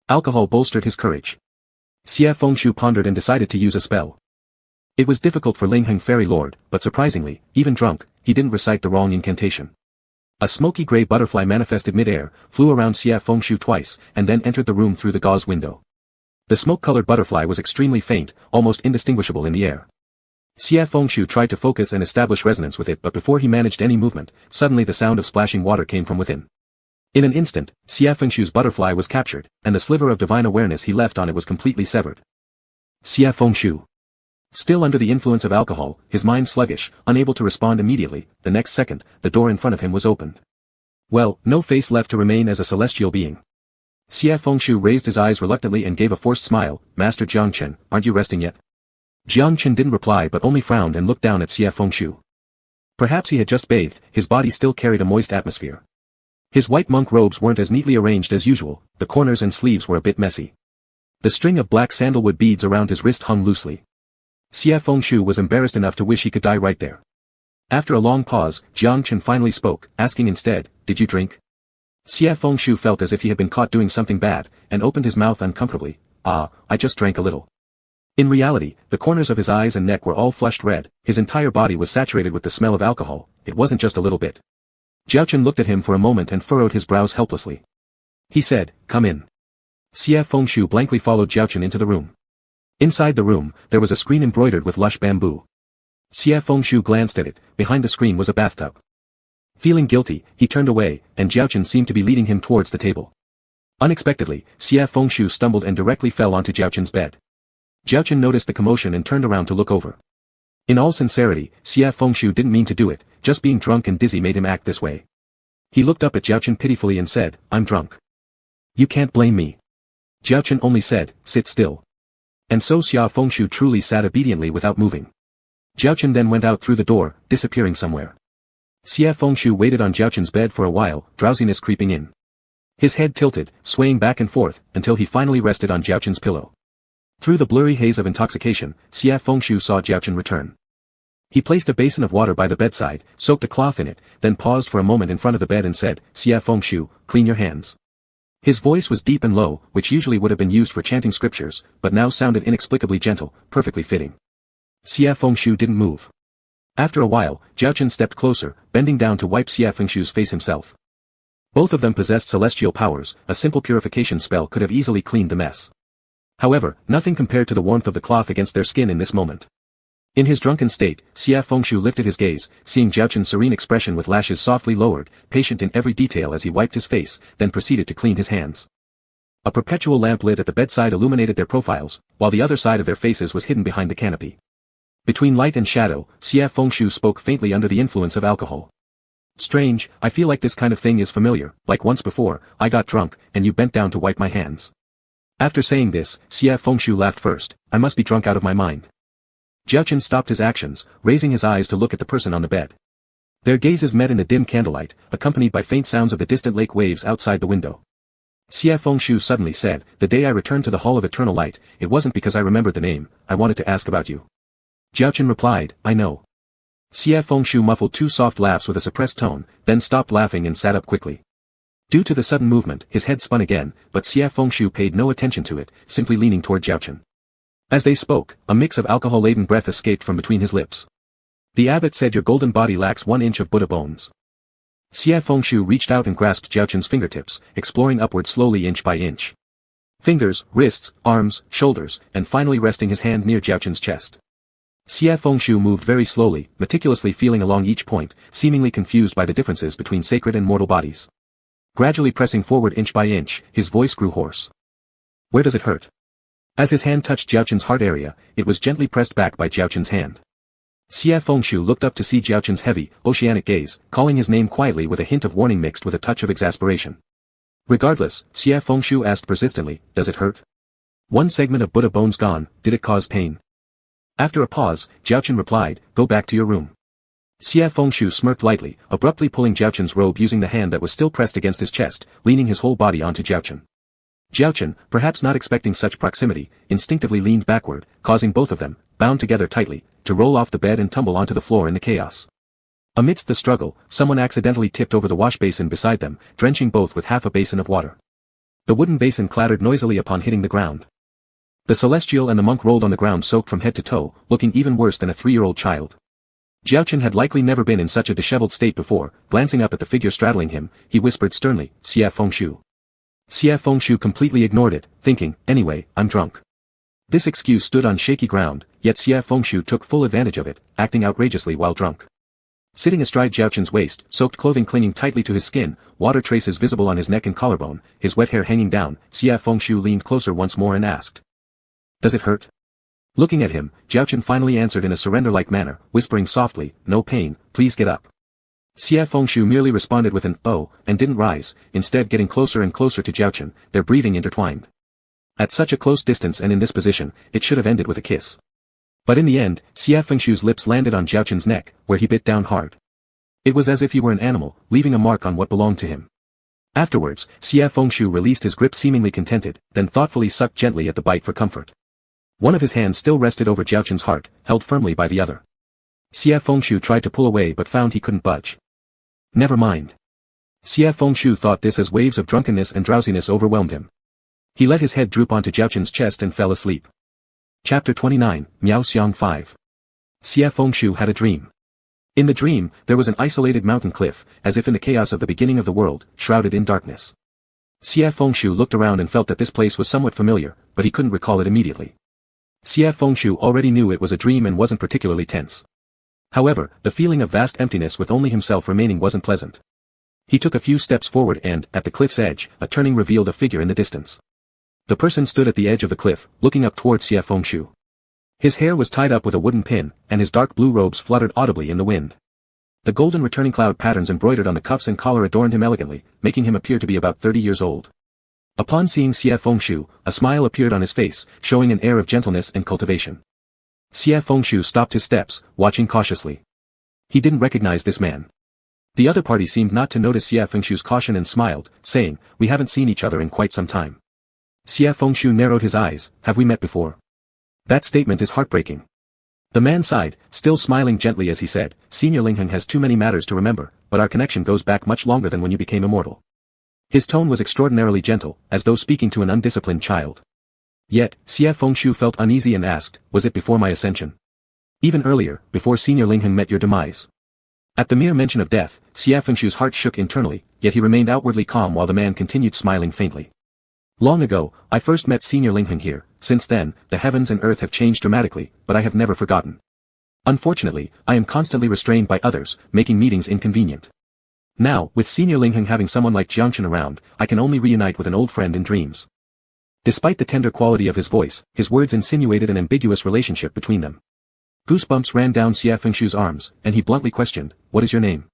Alcohol bolstered his courage. Xie Fengxiu pondered and decided to use a spell. It was difficult for Ling Heng Fairy Lord, but surprisingly, even drunk, he didn't recite the wrong incantation. A smoky gray butterfly manifested mid-air, flew around Xie Fengxiu twice, and then entered the room through the gauze window. The smoke-colored butterfly was extremely faint, almost indistinguishable in the air. Xie Fengxiu tried to focus and establish resonance with it, but before he managed any movement, suddenly the sound of splashing water came from within. In an instant, Xie Fengxiu's butterfly was captured, and the sliver of divine awareness he left on it was completely severed. Xie Fengxiu. Still under the influence of alcohol, his mind sluggish, unable to respond immediately, the next second, the door in front of him was opened. Well, no face left to remain as a celestial being. Xie Fengxiu raised his eyes reluctantly and gave a forced smile, "Master Jiang Chen, aren't you resting yet?" Jiang Chen didn't reply but only frowned and looked down at Xie Fengxiu. Perhaps he had just bathed, his body still carried a moist atmosphere. His white monk robes weren't as neatly arranged as usual, the corners and sleeves were a bit messy. The string of black sandalwood beads around his wrist hung loosely. Xie Fengxiu was embarrassed enough to wish he could die right there. After a long pause, Jiang Chen finally spoke, asking instead, "Did you drink?" Xie Fengshu felt as if he had been caught doing something bad, and opened his mouth uncomfortably. I just drank a little. In reality, the corners of his eyes and neck were all flushed red, his entire body was saturated with the smell of alcohol, it wasn't just a little bit. Jiaochen looked at him for a moment and furrowed his brows helplessly. He said, "Come in." Xie Fengshu blankly followed Jiaochen into the room. Inside the room, there was a screen embroidered with lush bamboo. Xie Fengshu glanced at it, behind the screen was a bathtub. Feeling guilty, he turned away, and Jiaochen seemed to be leading him towards the table. Unexpectedly, Xie Fengshu stumbled and directly fell onto Jiaochen's bed. Jiaochen noticed the commotion and turned around to look over. In all sincerity, Xie Fengshu didn't mean to do it, just being drunk and dizzy made him act this way. He looked up at Jiaochen pitifully and said, "I'm drunk. You can't blame me." Jiaochen only said, "Sit still." And so Xie Fengshu truly sat obediently without moving. Jiaochen then went out through the door, disappearing somewhere. Xie Fengshu waited on Jiaochen's bed for a while, drowsiness creeping in. His head tilted, swaying back and forth, until he finally rested on Jiaochen's pillow. Through the blurry haze of intoxication, Xie Fengshu saw Jiaochen return. He placed a basin of water by the bedside, soaked a cloth in it, then paused for a moment in front of the bed and said, "Xie Fengshu, clean your hands." His voice was deep and low, which usually would have been used for chanting scriptures, but now sounded inexplicably gentle, perfectly fitting. Xie Fengshu didn't move. After a while, Jiaochen stepped closer, bending down to wipe Xie Fengshu's face himself. Both of them possessed celestial powers, a simple purification spell could have easily cleaned the mess. However, nothing compared to the warmth of the cloth against their skin in this moment. In his drunken state, Xie Fengshu lifted his gaze, seeing Jiaochen's serene expression with lashes softly lowered, patient in every detail as he wiped his face, then proceeded to clean his hands. A perpetual lamp lit at the bedside illuminated their profiles, while the other side of their faces was hidden behind the canopy. Between light and shadow, Xie Fengshu spoke faintly under the influence of alcohol. "Strange, I feel like this kind of thing is familiar, like once before, I got drunk, and you bent down to wipe my hands." After saying this, Xie Fengshu laughed first, "I must be drunk out of my mind." Jiaochen stopped his actions, raising his eyes to look at the person on the bed. Their gazes met in the dim candlelight, accompanied by faint sounds of the distant lake waves outside the window. Xie Fengshu suddenly said, "The day I returned to the Hall of Eternal Light, it wasn't because I remembered the name, I wanted to ask about you." Jiaochen replied, "I know." Xie Fengshu muffled two soft laughs with a suppressed tone, then stopped laughing and sat up quickly. Due to the sudden movement, his head spun again, but Xie Fengshu paid no attention to it, simply leaning toward Jiaochen. As they spoke, a mix of alcohol-laden breath escaped from between his lips. "The abbot said your golden body lacks 1 inch of Buddha bones." Xie Fengshu reached out and grasped Jiaochen's fingertips, exploring upward slowly inch by inch. Fingers, wrists, arms, shoulders, and finally resting his hand near Jiaochen's chest. Xie Fengshu moved very slowly, meticulously feeling along each point, seemingly confused by the differences between sacred and mortal bodies. Gradually pressing forward inch by inch, his voice grew hoarse. "Where does it hurt?" As his hand touched Jiaochen's heart area, it was gently pressed back by Jiaochen's hand. Xie Fengshu looked up to see Jiaochen's heavy, oceanic gaze, calling his name quietly with a hint of warning mixed with a touch of exasperation. Regardless, Xie Fengshu asked persistently, "Does it hurt? 1 segment of Buddha bones gone, did it cause pain?" After a pause, Jiaochen replied, "Go back to your room." Xie Fengshu smirked lightly, abruptly pulling Jiaochen's robe using the hand that was still pressed against his chest, leaning his whole body onto Jiaochen. Jiaochen, perhaps not expecting such proximity, instinctively leaned backward, causing both of them, bound together tightly, to roll off the bed and tumble onto the floor in the chaos. Amidst the struggle, someone accidentally tipped over the wash basin beside them, drenching both with half a basin of water. The wooden basin clattered noisily upon hitting the ground. The celestial and the monk rolled on the ground soaked from head to toe, looking even worse than a 3-year-old child. Jiaochen had likely never been in such a disheveled state before, glancing up at the figure straddling him, he whispered sternly, "Xie Fengshu." Xie Fengshu completely ignored it, thinking, "Anyway, I'm drunk." This excuse stood on shaky ground, yet Xie Fengshu took full advantage of it, acting outrageously while drunk. Sitting astride Jiaochen's waist, soaked clothing clinging tightly to his skin, water traces visible on his neck and collarbone, his wet hair hanging down, Xie Fengshu leaned closer once more and asked, "Does it hurt?" Looking at him, Jiaochen finally answered in a surrender-like manner, whispering softly, "No pain, please get up." Xie Fengshu merely responded with an "oh," and didn't rise, instead getting closer and closer to Jiaochen, their breathing intertwined. At such a close distance and in this position, it should have ended with a kiss. But in the end, Xie Fengshu's lips landed on Jiaochen's neck, where he bit down hard. It was as if he were an animal, leaving a mark on what belonged to him. Afterwards, Xie Fengshu released his grip seemingly contented, then thoughtfully sucked gently at the bite for comfort. One of his hands still rested over Jiaochen's heart, held firmly by the other. Xie Fengshu tried to pull away but found he couldn't budge. "Never mind. Xie Fengshu thought this as waves of drunkenness and drowsiness overwhelmed him. He let his head droop onto Jiao Chen's chest and fell asleep. Chapter 29, Miao Xiang 5. Xie Fengshu had a dream. In the dream, there was an isolated mountain cliff, as if in the chaos of the beginning of the world, shrouded in darkness. Xie Fengshu looked around and felt that this place was somewhat familiar, but he couldn't recall it immediately. Xie Fengshu already knew it was a dream and wasn't particularly tense. However, the feeling of vast emptiness with only himself remaining wasn't pleasant. He took a few steps forward and, at the cliff's edge, a turning revealed a figure in the distance. The person stood at the edge of the cliff, looking up towards Xie Fengshu. His hair was tied up with a wooden pin, and his dark blue robes fluttered audibly in the wind. The golden returning cloud patterns embroidered on the cuffs and collar adorned him elegantly, making him appear to be about 30 years old. Upon seeing Xie Fengshu, a smile appeared on his face, showing an air of gentleness and cultivation. Xie Fengshu stopped his steps, watching cautiously. He didn't recognize this man. The other party seemed not to notice Xie Fengshu's caution and smiled, saying, "We haven't seen each other in quite some time." Xie Fengshu narrowed his eyes, "Have we met before?" That statement is heartbreaking. The man sighed, still smiling gently as he said, "Senior Ling Heng has too many matters to remember, but our connection goes back much longer than when you became immortal." His tone was extraordinarily gentle, as though speaking to an undisciplined child. Yet, Xie Fengshu felt uneasy and asked, "Was it before my ascension?" "Even earlier, before Senior Ling Heng met your demise." At the mere mention of death, Xie Fengshu's heart shook internally, yet he remained outwardly calm while the man continued smiling faintly. "Long ago, I first met Senior Ling Heng here. Since then, the heavens and earth have changed dramatically, but I have never forgotten. Unfortunately, I am constantly restrained by others, making meetings inconvenient. Now, with Senior Ling Heng having someone like Jiang Chen around, I can only reunite with an old friend in dreams." Despite the tender quality of his voice, his words insinuated an ambiguous relationship between them. Goosebumps ran down Xie Fengshu's arms, and he bluntly questioned, "What is your name?"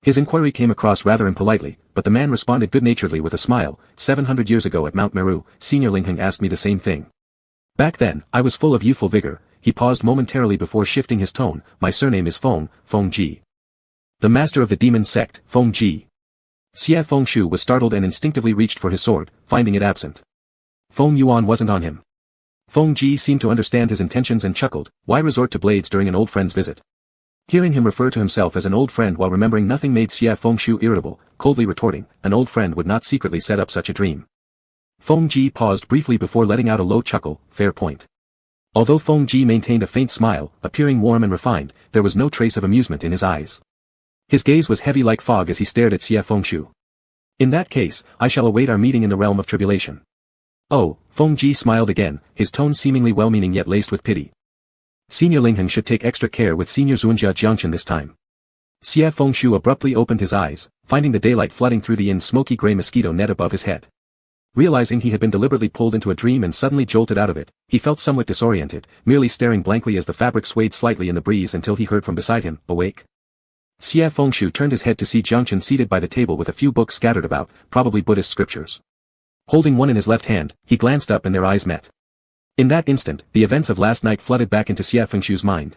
His inquiry came across rather impolitely, but the man responded good-naturedly with a smile, 700 years ago at Mount Meru, Senior Ling Heng asked me the same thing. Back then, I was full of youthful vigor." He paused momentarily before shifting his tone, "My surname is Feng Ji. The master of the demon sect, Feng Ji." Xie Fengshu was startled and instinctively reached for his sword, finding it absent. Feng Yuan wasn't on him. Feng Ji seemed to understand his intentions and chuckled, "Why resort to blades during an old friend's visit?" Hearing him refer to himself as an old friend while remembering nothing made Xie Fengshu irritable, coldly retorting, "An old friend would not secretly set up such a dream." Feng Ji paused briefly before letting out a low chuckle, "Fair point." Although Feng Ji maintained a faint smile, appearing warm and refined, there was no trace of amusement in his eyes. His gaze was heavy like fog as he stared at Xie Fengshu. "In that case, I shall await our meeting in the realm of tribulation." "Oh," Feng Ji smiled again, his tone seemingly well-meaning yet laced with pity. "Senior Ling Heng should take extra care with Senior Zunjia Jiangchen this time." Xie Fengshu abruptly opened his eyes, finding the daylight flooding through the inn's smoky gray mosquito net above his head. Realizing he had been deliberately pulled into a dream and suddenly jolted out of it, he felt somewhat disoriented, merely staring blankly as the fabric swayed slightly in the breeze until he heard from beside him, "Awake?" Xie Fengshu turned his head to see Jiangchen seated by the table with a few books scattered about, probably Buddhist scriptures. Holding one in his left hand, he glanced up and their eyes met. In that instant, the events of last night flooded back into Xie Fengshu's mind.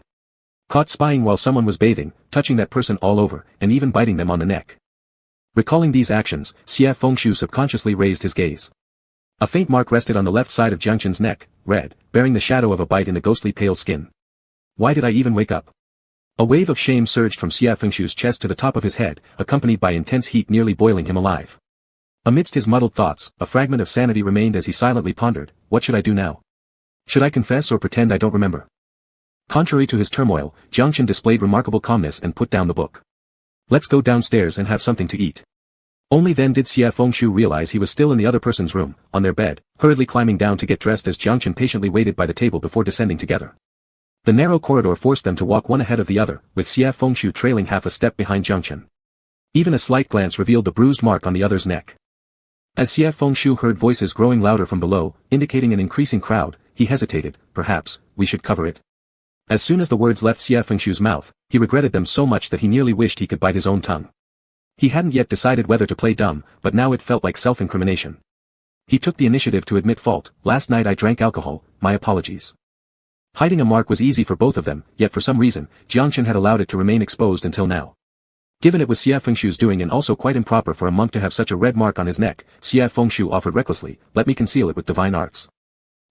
Caught spying while someone was bathing, touching that person all over, and even biting them on the neck. Recalling these actions, Xie Fengshu subconsciously raised his gaze. A faint mark rested on the left side of Jiangchen's neck, red, bearing the shadow of a bite in the ghostly pale skin. Why did I even wake up? A wave of shame surged from Xie Fengshu's chest to the top of his head, accompanied by intense heat nearly boiling him alive. Amidst his muddled thoughts, a fragment of sanity remained as he silently pondered, what should I do now? Should I confess or pretend I don't remember? Contrary to his turmoil, Jiangchen displayed remarkable calmness and put down the book. Let's go downstairs and have something to eat. Only then did Xie Fengshu realize he was still in the other person's room, on their bed, hurriedly climbing down to get dressed as Jiangchen patiently waited by the table before descending together. The narrow corridor forced them to walk one ahead of the other, with Xie Fengshu trailing half a step behind Jiangchen. Even a slight glance revealed the bruised mark on the other's neck. As Xie Fengshu heard voices growing louder from below, indicating an increasing crowd, he hesitated, perhaps, we should cover it. As soon as the words left Xie Fengshu's mouth, he regretted them so much that he nearly wished he could bite his own tongue. He hadn't yet decided whether to play dumb, but now it felt like self-incrimination. He took the initiative to admit fault, last night I drank alcohol, my apologies. Hiding a mark was easy for both of them, yet for some reason, Jiangchen had allowed it to remain exposed until now. Given it was Xie Fengshu's doing and also quite improper for a monk to have such a red mark on his neck, Xie Fengshu offered recklessly, let me conceal it with divine arts.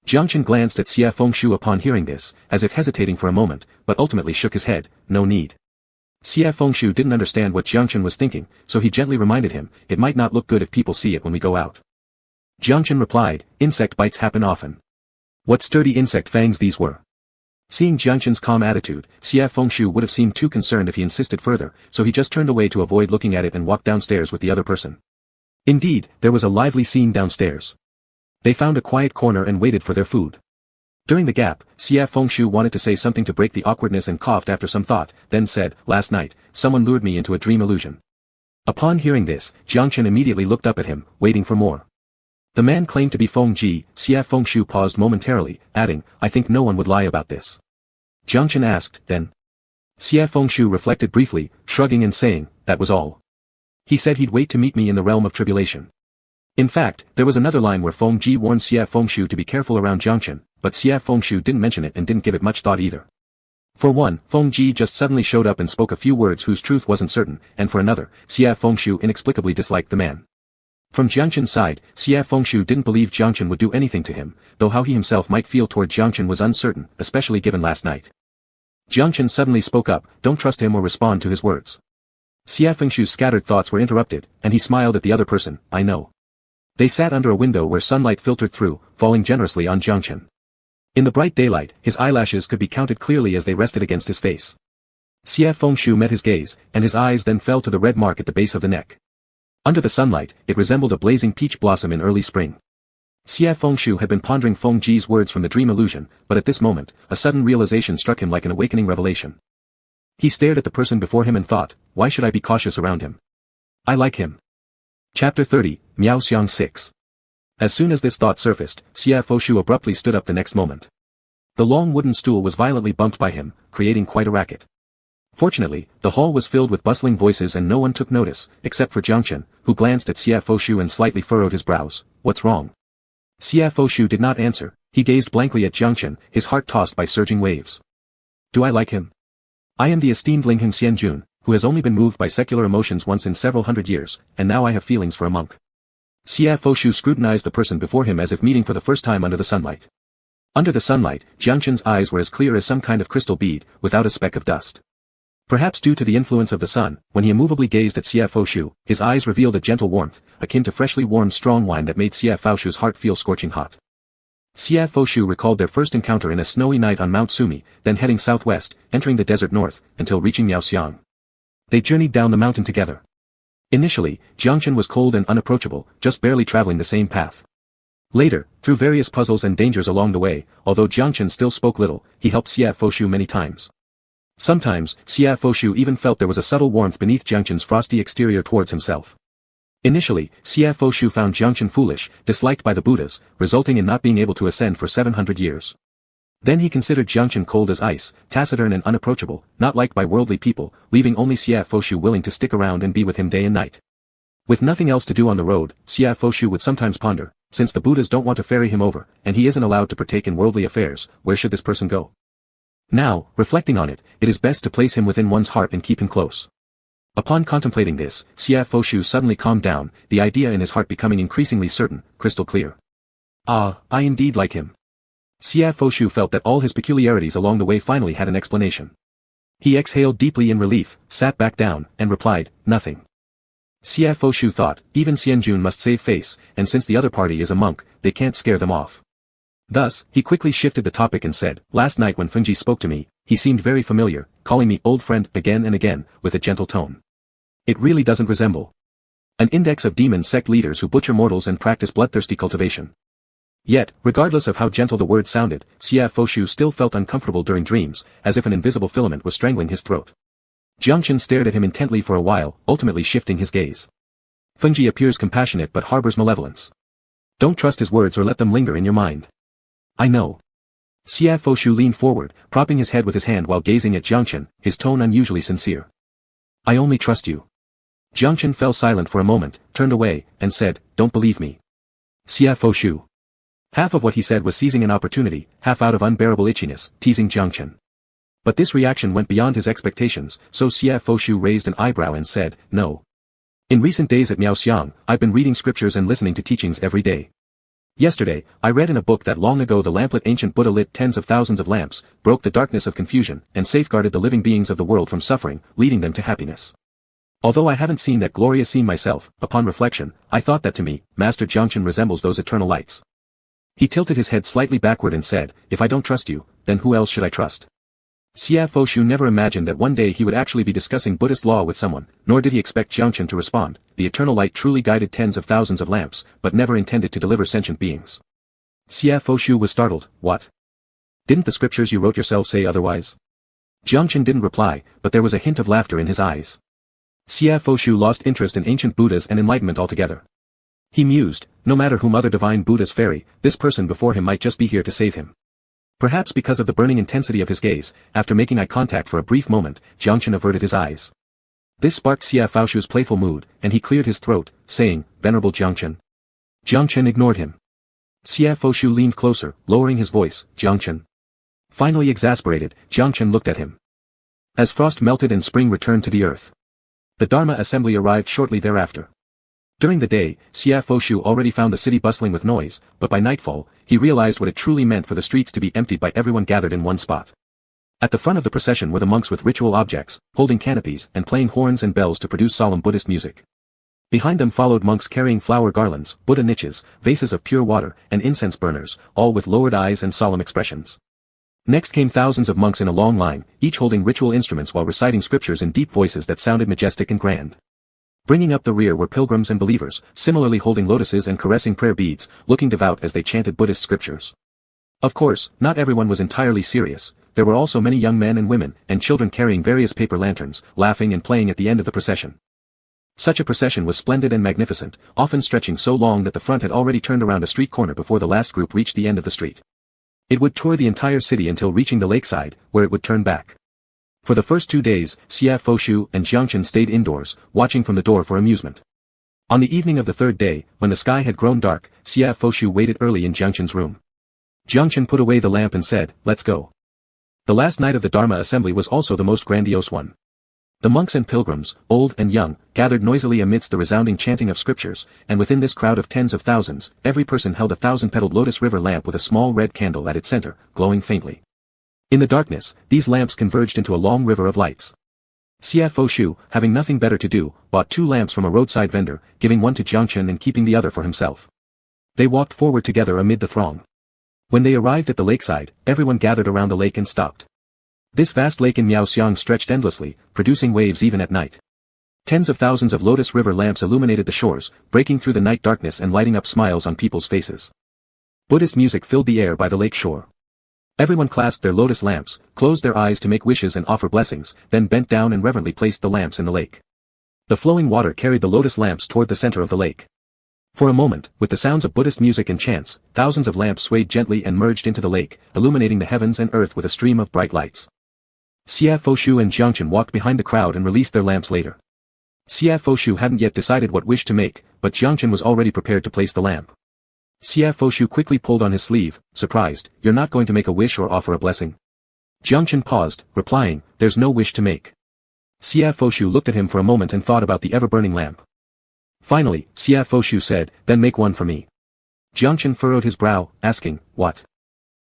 Jiangchen glanced at Xie Fengshu upon hearing this, as if hesitating for a moment, but ultimately shook his head, no need. Xie Fengshu didn't understand what Jiangchen was thinking, so he gently reminded him, it might not look good if people see it when we go out. Jiangchen replied, insect bites happen often. What sturdy insect fangs these were. Seeing Jiangchen's calm attitude, Xie Fengshu would have seemed too concerned if he insisted further, so he just turned away to avoid looking at it and walked downstairs with the other person. Indeed, there was a lively scene downstairs. They found a quiet corner and waited for their food. During the gap, Xie Fengshu wanted to say something to break the awkwardness and coughed after some thought, then said, last night, someone lured me into a dream illusion. Upon hearing this, Jiangchen immediately looked up at him, waiting for more. The man claimed to be Feng Ji. Xie Fengshu paused momentarily, adding, I think no one would lie about this. Jiangchen asked, then. Xie Fengshu reflected briefly, shrugging and saying, that was all. He said he'd wait to meet me in the realm of tribulation. In fact, there was another line where Feng Ji warned Xie Fengshu to be careful around Jiangchen, but Xie Fengshu didn't mention it and didn't give it much thought either. For one, Feng Ji just suddenly showed up and spoke a few words whose truth wasn't certain, and for another, Xie Fengshu inexplicably disliked the man. From Jiangchen's side, Xie Fengshu didn't believe Jiangchen would do anything to him, though how he himself might feel toward Jiangchen was uncertain, especially given last night. Jiangchen suddenly spoke up, don't trust him or respond to his words. Xie Fengshu's scattered thoughts were interrupted, and he smiled at the other person, I know. They sat under a window where sunlight filtered through, falling generously on Jiangchen. In the bright daylight, his eyelashes could be counted clearly as they rested against his face. Xie Fengshu met his gaze, and his eyes then fell to the red mark at the base of the neck. Under the sunlight, it resembled a blazing peach blossom in early spring. Xie Fengshu had been pondering Feng Ji's words from the dream illusion, but at this moment, a sudden realization struck him like an awakening revelation. He stared at the person before him and thought, why should I be cautious around him? I like him. Chapter 30, Miao Xiang 6. As soon as this thought surfaced, Xie Fengshu abruptly stood up the next moment. The long wooden stool was violently bumped by him, creating quite a racket. Fortunately, the hall was filled with bustling voices and no one took notice, except for Jiangchen, who glanced at Xie Fengshu and slightly furrowed his brows. What's wrong? Xie Fengshu did not answer, he gazed blankly at Jiangchen, his heart tossed by surging waves. Do I like him? I am the esteemed Ling Heng Xianjun, who has only been moved by secular emotions once in several hundred years, and now I have feelings for a monk. Xie Fengshu scrutinized the person before him as if meeting for the first time under the sunlight. Under the sunlight, Jiangchen's eyes were as clear as some kind of crystal bead, without a speck of dust. Perhaps due to the influence of the sun, when he immovably gazed at Xie Fengshu, his eyes revealed a gentle warmth, akin to freshly warmed strong wine that made Xie Fengshu's heart feel scorching hot. Xie Fengshu recalled their first encounter in a snowy night on Mount Sumi, then heading southwest, entering the desert north, until reaching Miaoxiang. They journeyed down the mountain together. Initially, Jiangchen was cold and unapproachable, just barely traveling the same path. Later, through various puzzles and dangers along the way, although Jiangchen still spoke little, he helped Xie Fengshu many times. Sometimes, Xie Fengshu even felt there was a subtle warmth beneath Jiangchen's frosty exterior towards himself. Initially, Xie Fengshu found Jiangchen foolish, disliked by the Buddhas, resulting in not being able to ascend for 700 years. Then he considered Jiangchen cold as ice, taciturn and unapproachable, not liked by worldly people, leaving only Xie Fengshu willing to stick around and be with him day and night. With nothing else to do on the road, Xie Fengshu would sometimes ponder, since the Buddhas don't want to ferry him over, and he isn't allowed to partake in worldly affairs, where should this person go? Now, reflecting on it, it is best to place him within one's heart and keep him close. Upon contemplating this, Xie Fengshu suddenly calmed down, the idea in his heart becoming increasingly certain, crystal clear. Ah, I indeed like him. Xie Fengshu felt that all his peculiarities along the way finally had an explanation. He exhaled deeply in relief, sat back down, and replied, nothing. Xie Fengshu thought, even Xianjun must save face, and since the other party is a monk, they can't scare them off. Thus, he quickly shifted the topic and said, last night when Feng Ji spoke to me, he seemed very familiar, calling me old friend again and again, with a gentle tone. It really doesn't resemble an index of demon sect leaders who butcher mortals and practice bloodthirsty cultivation. Yet, regardless of how gentle the words sounded, Xie Fengshu still felt uncomfortable during dreams, as if an invisible filament was strangling his throat. Jiangchen stared at him intently for a while, ultimately shifting his gaze. Feng Ji appears compassionate but harbors malevolence. Don't trust his words or let them linger in your mind. I know. Xie Fengshu leaned forward, propping his head with his hand while gazing at Jiangchen, his tone unusually sincere. I only trust you. Jiangchen fell silent for a moment, turned away, and said, don't believe me. Xie Fengshu. Half of what he said was seizing an opportunity, half out of unbearable itchiness, teasing Jiangchen. But this reaction went beyond his expectations, so Xie Fengshu raised an eyebrow and said, no. In recent days at Miaoxiang, I've been reading scriptures and listening to teachings every day. Yesterday, I read in a book that long ago the lamplit ancient Buddha lit tens of thousands of lamps, broke the darkness of confusion, and safeguarded the living beings of the world from suffering, leading them to happiness. Although I haven't seen that glorious scene myself, upon reflection, I thought that to me, Master Jiangchen resembles those eternal lights. He tilted his head slightly backward and said, if I don't trust you, then who else should I trust? Xia Foshu never imagined that one day he would actually be discussing Buddhist law with someone, nor did he expect Jiangchen to respond. The eternal light truly guided tens of thousands of lamps, but never intended to deliver sentient beings. Xia Foshu was startled. What? Didn't the scriptures you wrote yourself say otherwise? Jiangchen didn't reply, but there was a hint of laughter in his eyes. Xia Foshu lost interest in ancient Buddhas and enlightenment altogether. He mused, no matter whom other divine Buddhas ferry, this person before him might just be here to save him. Perhaps because of the burning intensity of his gaze, after making eye contact for a brief moment, Jiangchen averted his eyes. This sparked Xia Foshu's playful mood, and he cleared his throat, saying, Venerable Jiangchen. Jiangchen ignored him. Xia Foshu leaned closer, lowering his voice, Jiangchen. Finally exasperated, Jiangchen looked at him. As frost melted and spring returned to the earth. The Dharma assembly arrived shortly thereafter. During the day, Xia Foshu already found the city bustling with noise, but by nightfall, he realized what it truly meant for the streets to be emptied by everyone gathered in one spot. At the front of the procession were the monks with ritual objects, holding canopies and playing horns and bells to produce solemn Buddhist music. Behind them followed monks carrying flower garlands, Buddha niches, vases of pure water, and incense burners, all with lowered eyes and solemn expressions. Next came thousands of monks in a long line, each holding ritual instruments while reciting scriptures in deep voices that sounded majestic and grand. Bringing up the rear were pilgrims and believers, similarly holding lotuses and caressing prayer beads, looking devout as they chanted Buddhist scriptures. Of course, not everyone was entirely serious. There were also many young men and women, and children carrying various paper lanterns, laughing and playing at the end of the procession. Such a procession was splendid and magnificent, often stretching so long that the front had already turned around a street corner before the last group reached the end of the street. It would tour the entire city until reaching the lakeside, where it would turn back. For the first 2 days, Xia Foshu and Jiangchen stayed indoors, watching from the door for amusement. On the evening of the third day, when the sky had grown dark, Xia Foshu waited early in Jiangchen's room. Jiangchen put away the lamp and said, let's go. The last night of the Dharma assembly was also the most grandiose one. The monks and pilgrims, old and young, gathered noisily amidst the resounding chanting of scriptures, and within this crowd of tens of thousands, every person held a 1,000-petaled lotus river lamp with a small red candle at its center, glowing faintly. In the darkness, these lamps converged into a long river of lights. Xia Foshu, having nothing better to do, bought 2 lamps from a roadside vendor, giving one to Jiangchen and keeping the other for himself. They walked forward together amid the throng. When they arrived at the lakeside, everyone gathered around the lake and stopped. This vast lake in Miaoxiang stretched endlessly, producing waves even at night. Tens of thousands of lotus river lamps illuminated the shores, breaking through the night darkness and lighting up smiles on people's faces. Buddhist music filled the air by the lake shore. Everyone clasped their lotus lamps, closed their eyes to make wishes and offer blessings, then bent down and reverently placed the lamps in the lake. The flowing water carried the lotus lamps toward the center of the lake. For a moment, with the sounds of Buddhist music and chants, thousands of lamps swayed gently and merged into the lake, illuminating the heavens and earth with a stream of bright lights. Xia Foshu and Jiangchen walked behind the crowd and released their lamps later. Xia Foshu hadn't yet decided what wish to make, but Jiangchen was already prepared to place the lamp. Xia Foshu quickly pulled on his sleeve, surprised, you're not going to make a wish or offer a blessing? Jiangchen paused, replying, there's no wish to make. Xia Foshu looked at him for a moment and thought about the ever-burning lamp. Finally, Xia Foshu said, then make one for me. Jiangchen furrowed his brow, asking, what?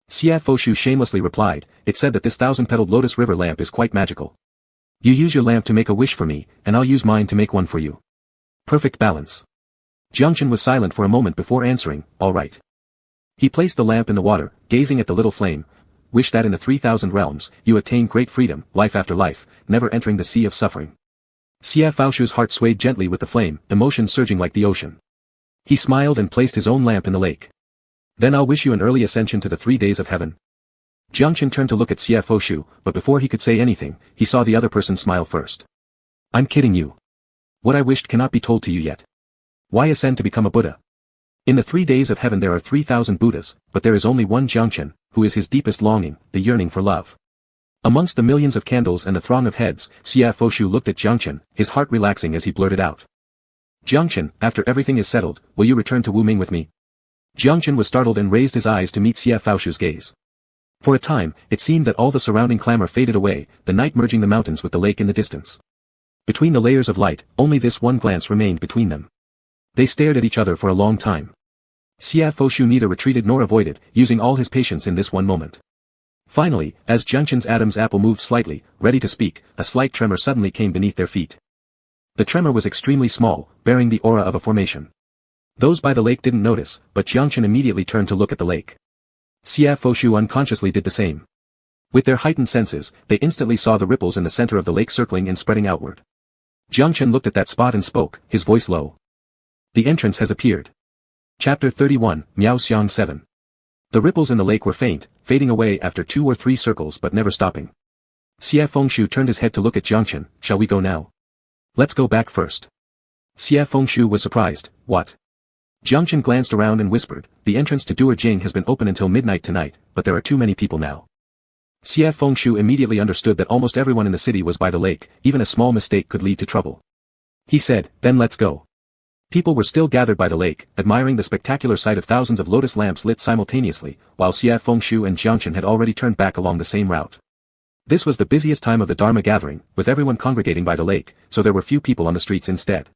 Xia Foshu shamelessly replied, it said that this 1,000-petaled lotus river lamp is quite magical. You use your lamp to make a wish for me, and I'll use mine to make one for you. Perfect balance. Jiangchen was silent for a moment before answering, all right. He placed the lamp in the water, gazing at the little flame. Wish that in the 3,000 realms, you attain great freedom, life after life, never entering the sea of suffering. Xia Foshu's heart swayed gently with the flame, emotion surging like the ocean. He smiled and placed his own lamp in the lake. Then I'll wish you an early ascension to the 3 days of heaven. Jiangchen turned to look at Xia Foshu, but before he could say anything, he saw the other person smile first. I'm kidding you. What I wished cannot be told to you yet. Why ascend to become a Buddha? In the 3 days of heaven there are 3,000 Buddhas, but there is only one Jiangchen, who is his deepest longing, the yearning for love. Amongst the millions of candles and the throng of heads, Xia Foshu looked at Jiangchen, his heart relaxing as he blurted out. Jiangchen, after everything is settled, will you return to Wu Ming with me? Jiangchen was startled and raised his eyes to meet Xia Foshu's gaze. For a time, it seemed that all the surrounding clamor faded away, the night merging the mountains with the lake in the distance. Between the layers of light, only this one glance remained between them. They stared at each other for a long time. Xia Foshu neither retreated nor avoided, using all his patience in this one moment. Finally, as Jianchen's Adam's apple moved slightly, ready to speak, a slight tremor suddenly came beneath their feet. The tremor was extremely small, bearing the aura of a formation. Those by the lake didn't notice, but Jiangchen immediately turned to look at the lake. Xia Foshu unconsciously did the same. With their heightened senses, they instantly saw the ripples in the center of the lake circling and spreading outward. Jiangchen looked at that spot and spoke, his voice low. The entrance has appeared. Chapter 31, Miao Xiang 7. The ripples in the lake were faint, fading away after 2 or 3 circles but never stopping. Xia Fengshu turned his head to look at Jiangchen. Shall we go now? Let's go back first. Xia Fengshu was surprised. What? Jiangchen glanced around and whispered, the entrance to Duerjing has been open until midnight tonight, but there are too many people now. Xia Fengshu immediately understood that almost everyone in the city was by the lake, even a small mistake could lead to trouble. He said, then let's go. People were still gathered by the lake, admiring the spectacular sight of thousands of lotus lamps lit simultaneously, while Xia Fengshu and Jiangchen had already turned back along the same route. This was the busiest time of the Dharma gathering, with everyone congregating by the lake, so there were few people on the streets instead.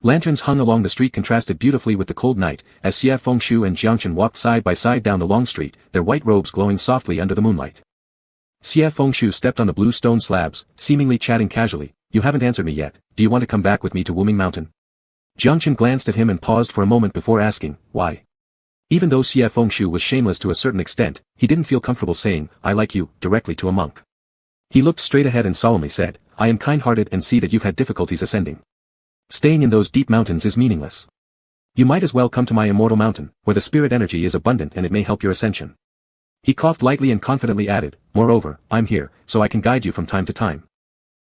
Lanterns hung along the street contrasted beautifully with the cold night, as Xia Fengshu and Jiangchen walked side by side down the long street, their white robes glowing softly under the moonlight. Xia Fengshu stepped on the blue stone slabs, seemingly chatting casually. You haven't answered me yet, do you want to come back with me to Wuming Mountain? Jiangchen glanced at him and paused for a moment before asking, why? Even though Xia Fengshu was shameless to a certain extent, he didn't feel comfortable saying, I like you, directly to a monk. He looked straight ahead and solemnly said, I am kind-hearted and see that you've had difficulties ascending. Staying in those deep mountains is meaningless. You might as well come to my immortal mountain, where the spirit energy is abundant and it may help your ascension. He coughed lightly and confidently added, moreover, I'm here, so I can guide you from time to time.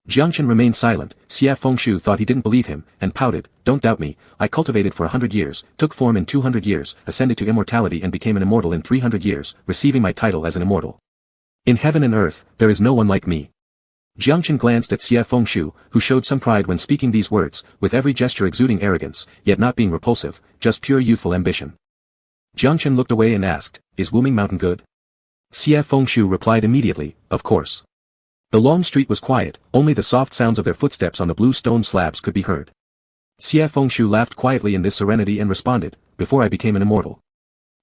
Jiangchen remained silent. Xia Fengshu thought he didn't believe him, and pouted, don't doubt me, I cultivated for 100 years, took form in 200 years, ascended to immortality and became an immortal in 300 years, receiving my title as an immortal. In heaven and earth, there is no one like me. Jiangchen glanced at Xia Fengshu, who showed some pride when speaking these words, with every gesture exuding arrogance, yet not being repulsive, just pure youthful ambition. Jiangchen looked away and asked, is Wuming Mountain good? Xia Fengshu replied immediately, of course. The long street was quiet, only the soft sounds of their footsteps on the blue stone slabs could be heard. Xia Fengshu laughed quietly in this serenity and responded, before I became an immortal.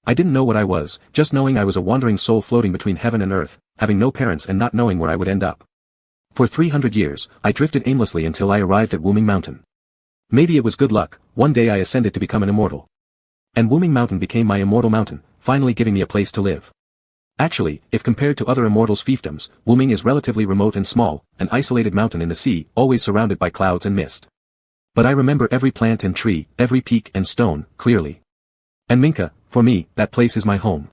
I didn't know what I was, just knowing I was a wandering soul floating between heaven and earth, having no parents and not knowing where I would end up. For 300 years, I drifted aimlessly until I arrived at Wuming Mountain. Maybe it was good luck, one day I ascended to become an immortal. And Wuming Mountain became my immortal mountain, finally giving me a place to live. Actually, if compared to other immortals' fiefdoms, Wuming is relatively remote and small, an isolated mountain in the sea, always surrounded by clouds and mist. But I remember every plant and tree, every peak and stone, clearly. And Minka, for me, that place is my home.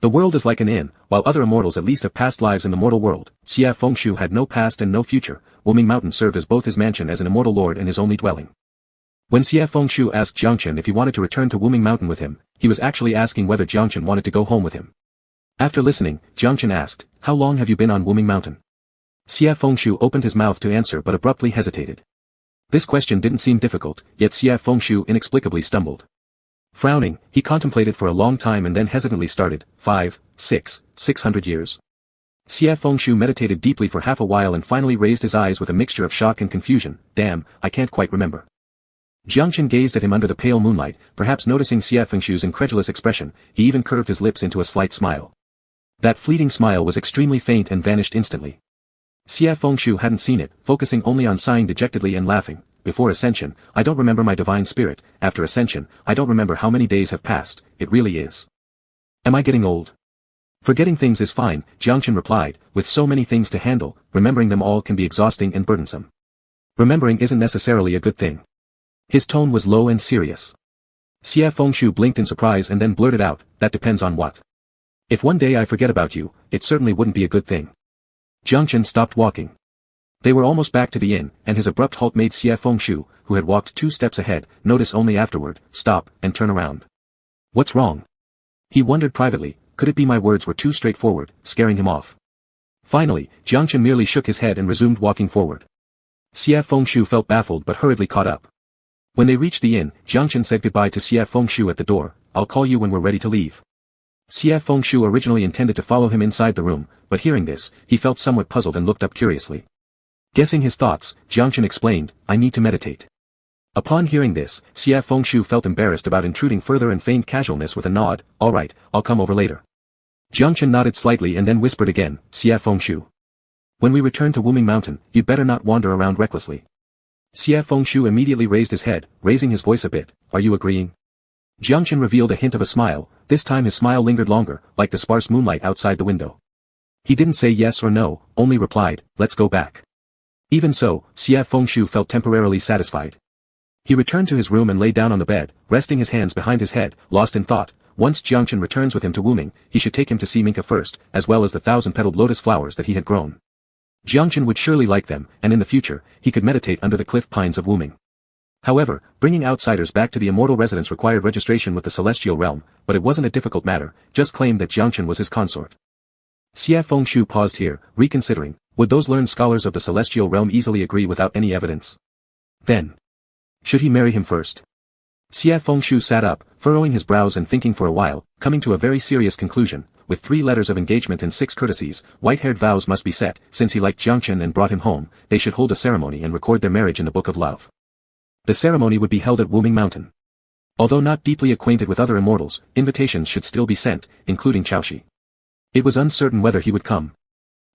The world is like an inn, while other immortals at least have past lives in the mortal world. Xia Fengshu had no past and no future. Wuming Mountain served as both his mansion as an immortal lord and his only dwelling. When Xia Fengshu asked Jiangchen if he wanted to return to Wuming Mountain with him, he was actually asking whether Jiangchen wanted to go home with him. After listening, Jiangchen asked, how long have you been on Wuming Mountain? Xia Fengshu opened his mouth to answer but abruptly hesitated. This question didn't seem difficult, yet Xia Fengshu inexplicably stumbled. Frowning, he contemplated for a long time and then hesitantly started, 600 years. Xia Fengshu meditated deeply for half a while and finally raised his eyes with a mixture of shock and confusion. Damn, I can't quite remember. Jiangchen gazed at him under the pale moonlight, perhaps noticing Xia Fengshu's incredulous expression. He even curved his lips into a slight smile. That fleeting smile was extremely faint and vanished instantly. Xia Fengshu hadn't seen it, focusing only on sighing dejectedly and laughing. Before ascension, I don't remember my divine spirit. After ascension, I don't remember how many days have passed. It really is. Am I getting old? Forgetting things is fine, Jiangchen replied. With so many things to handle, remembering them all can be exhausting and burdensome. Remembering isn't necessarily a good thing. His tone was low and serious. Xia Fengshu blinked in surprise and then blurted out, that depends on what. If one day I forget about you, it certainly wouldn't be a good thing. Jiangchen stopped walking. They were almost back to the inn, and his abrupt halt made Xia Fengshu, who had walked 2 steps ahead, notice only afterward, stop, and turn around. What's wrong? He wondered privately, could it be my words were too straightforward, scaring him off? Finally, Jiangchen merely shook his head and resumed walking forward. Xia Fengshu felt baffled but hurriedly caught up. When they reached the inn, Jiangchen said goodbye to Xia Fengshu at the door. I'll call you when we're ready to leave. Xia Fengshu originally intended to follow him inside the room, but hearing this, he felt somewhat puzzled and looked up curiously. Guessing his thoughts, Jiangchen explained, I need to meditate. Upon hearing this, Xie Fengshu felt embarrassed about intruding further and feigned casualness with a nod. All right, I'll come over later. Jiang Chen nodded slightly and then whispered again, Xie Fengshu. When we return to Wuming Mountain, you'd better not wander around recklessly. Xie Fengshu immediately raised his head, raising his voice a bit. Are you agreeing? Jiang Chen revealed a hint of a smile. This time his smile lingered longer, like the sparse moonlight outside the window. He didn't say yes or no, only replied, let's go back. Even so, Xie Fengshu felt temporarily satisfied. He returned to his room and lay down on the bed, resting his hands behind his head, lost in thought. Once Jiang Chen returns with him to Wuming, he should take him to see Minka first, as well as the 1,000-petaled lotus flowers that he had grown. Jiang Chen would surely like them, and in the future, he could meditate under the cliff pines of Wuming. However, bringing outsiders back to the immortal residence required registration with the celestial realm, but it wasn't a difficult matter, just claim that Jiang Chen was his consort. Xie Fengshu paused here, reconsidering, would those learned scholars of the celestial realm easily agree without any evidence? Then, should he marry him first? Xie Fengshu sat up, furrowing his brows and thinking for a while, coming to a very serious conclusion. With 3 letters of engagement and 6 courtesies, white-haired vows must be set. Since he liked Jiang Chen and brought him home, they should hold a ceremony and record their marriage in the Book of Love. The ceremony would be held at Wuming Mountain. Although not deeply acquainted with other immortals, invitations should still be sent, including Chaoshi. It was uncertain whether he would come.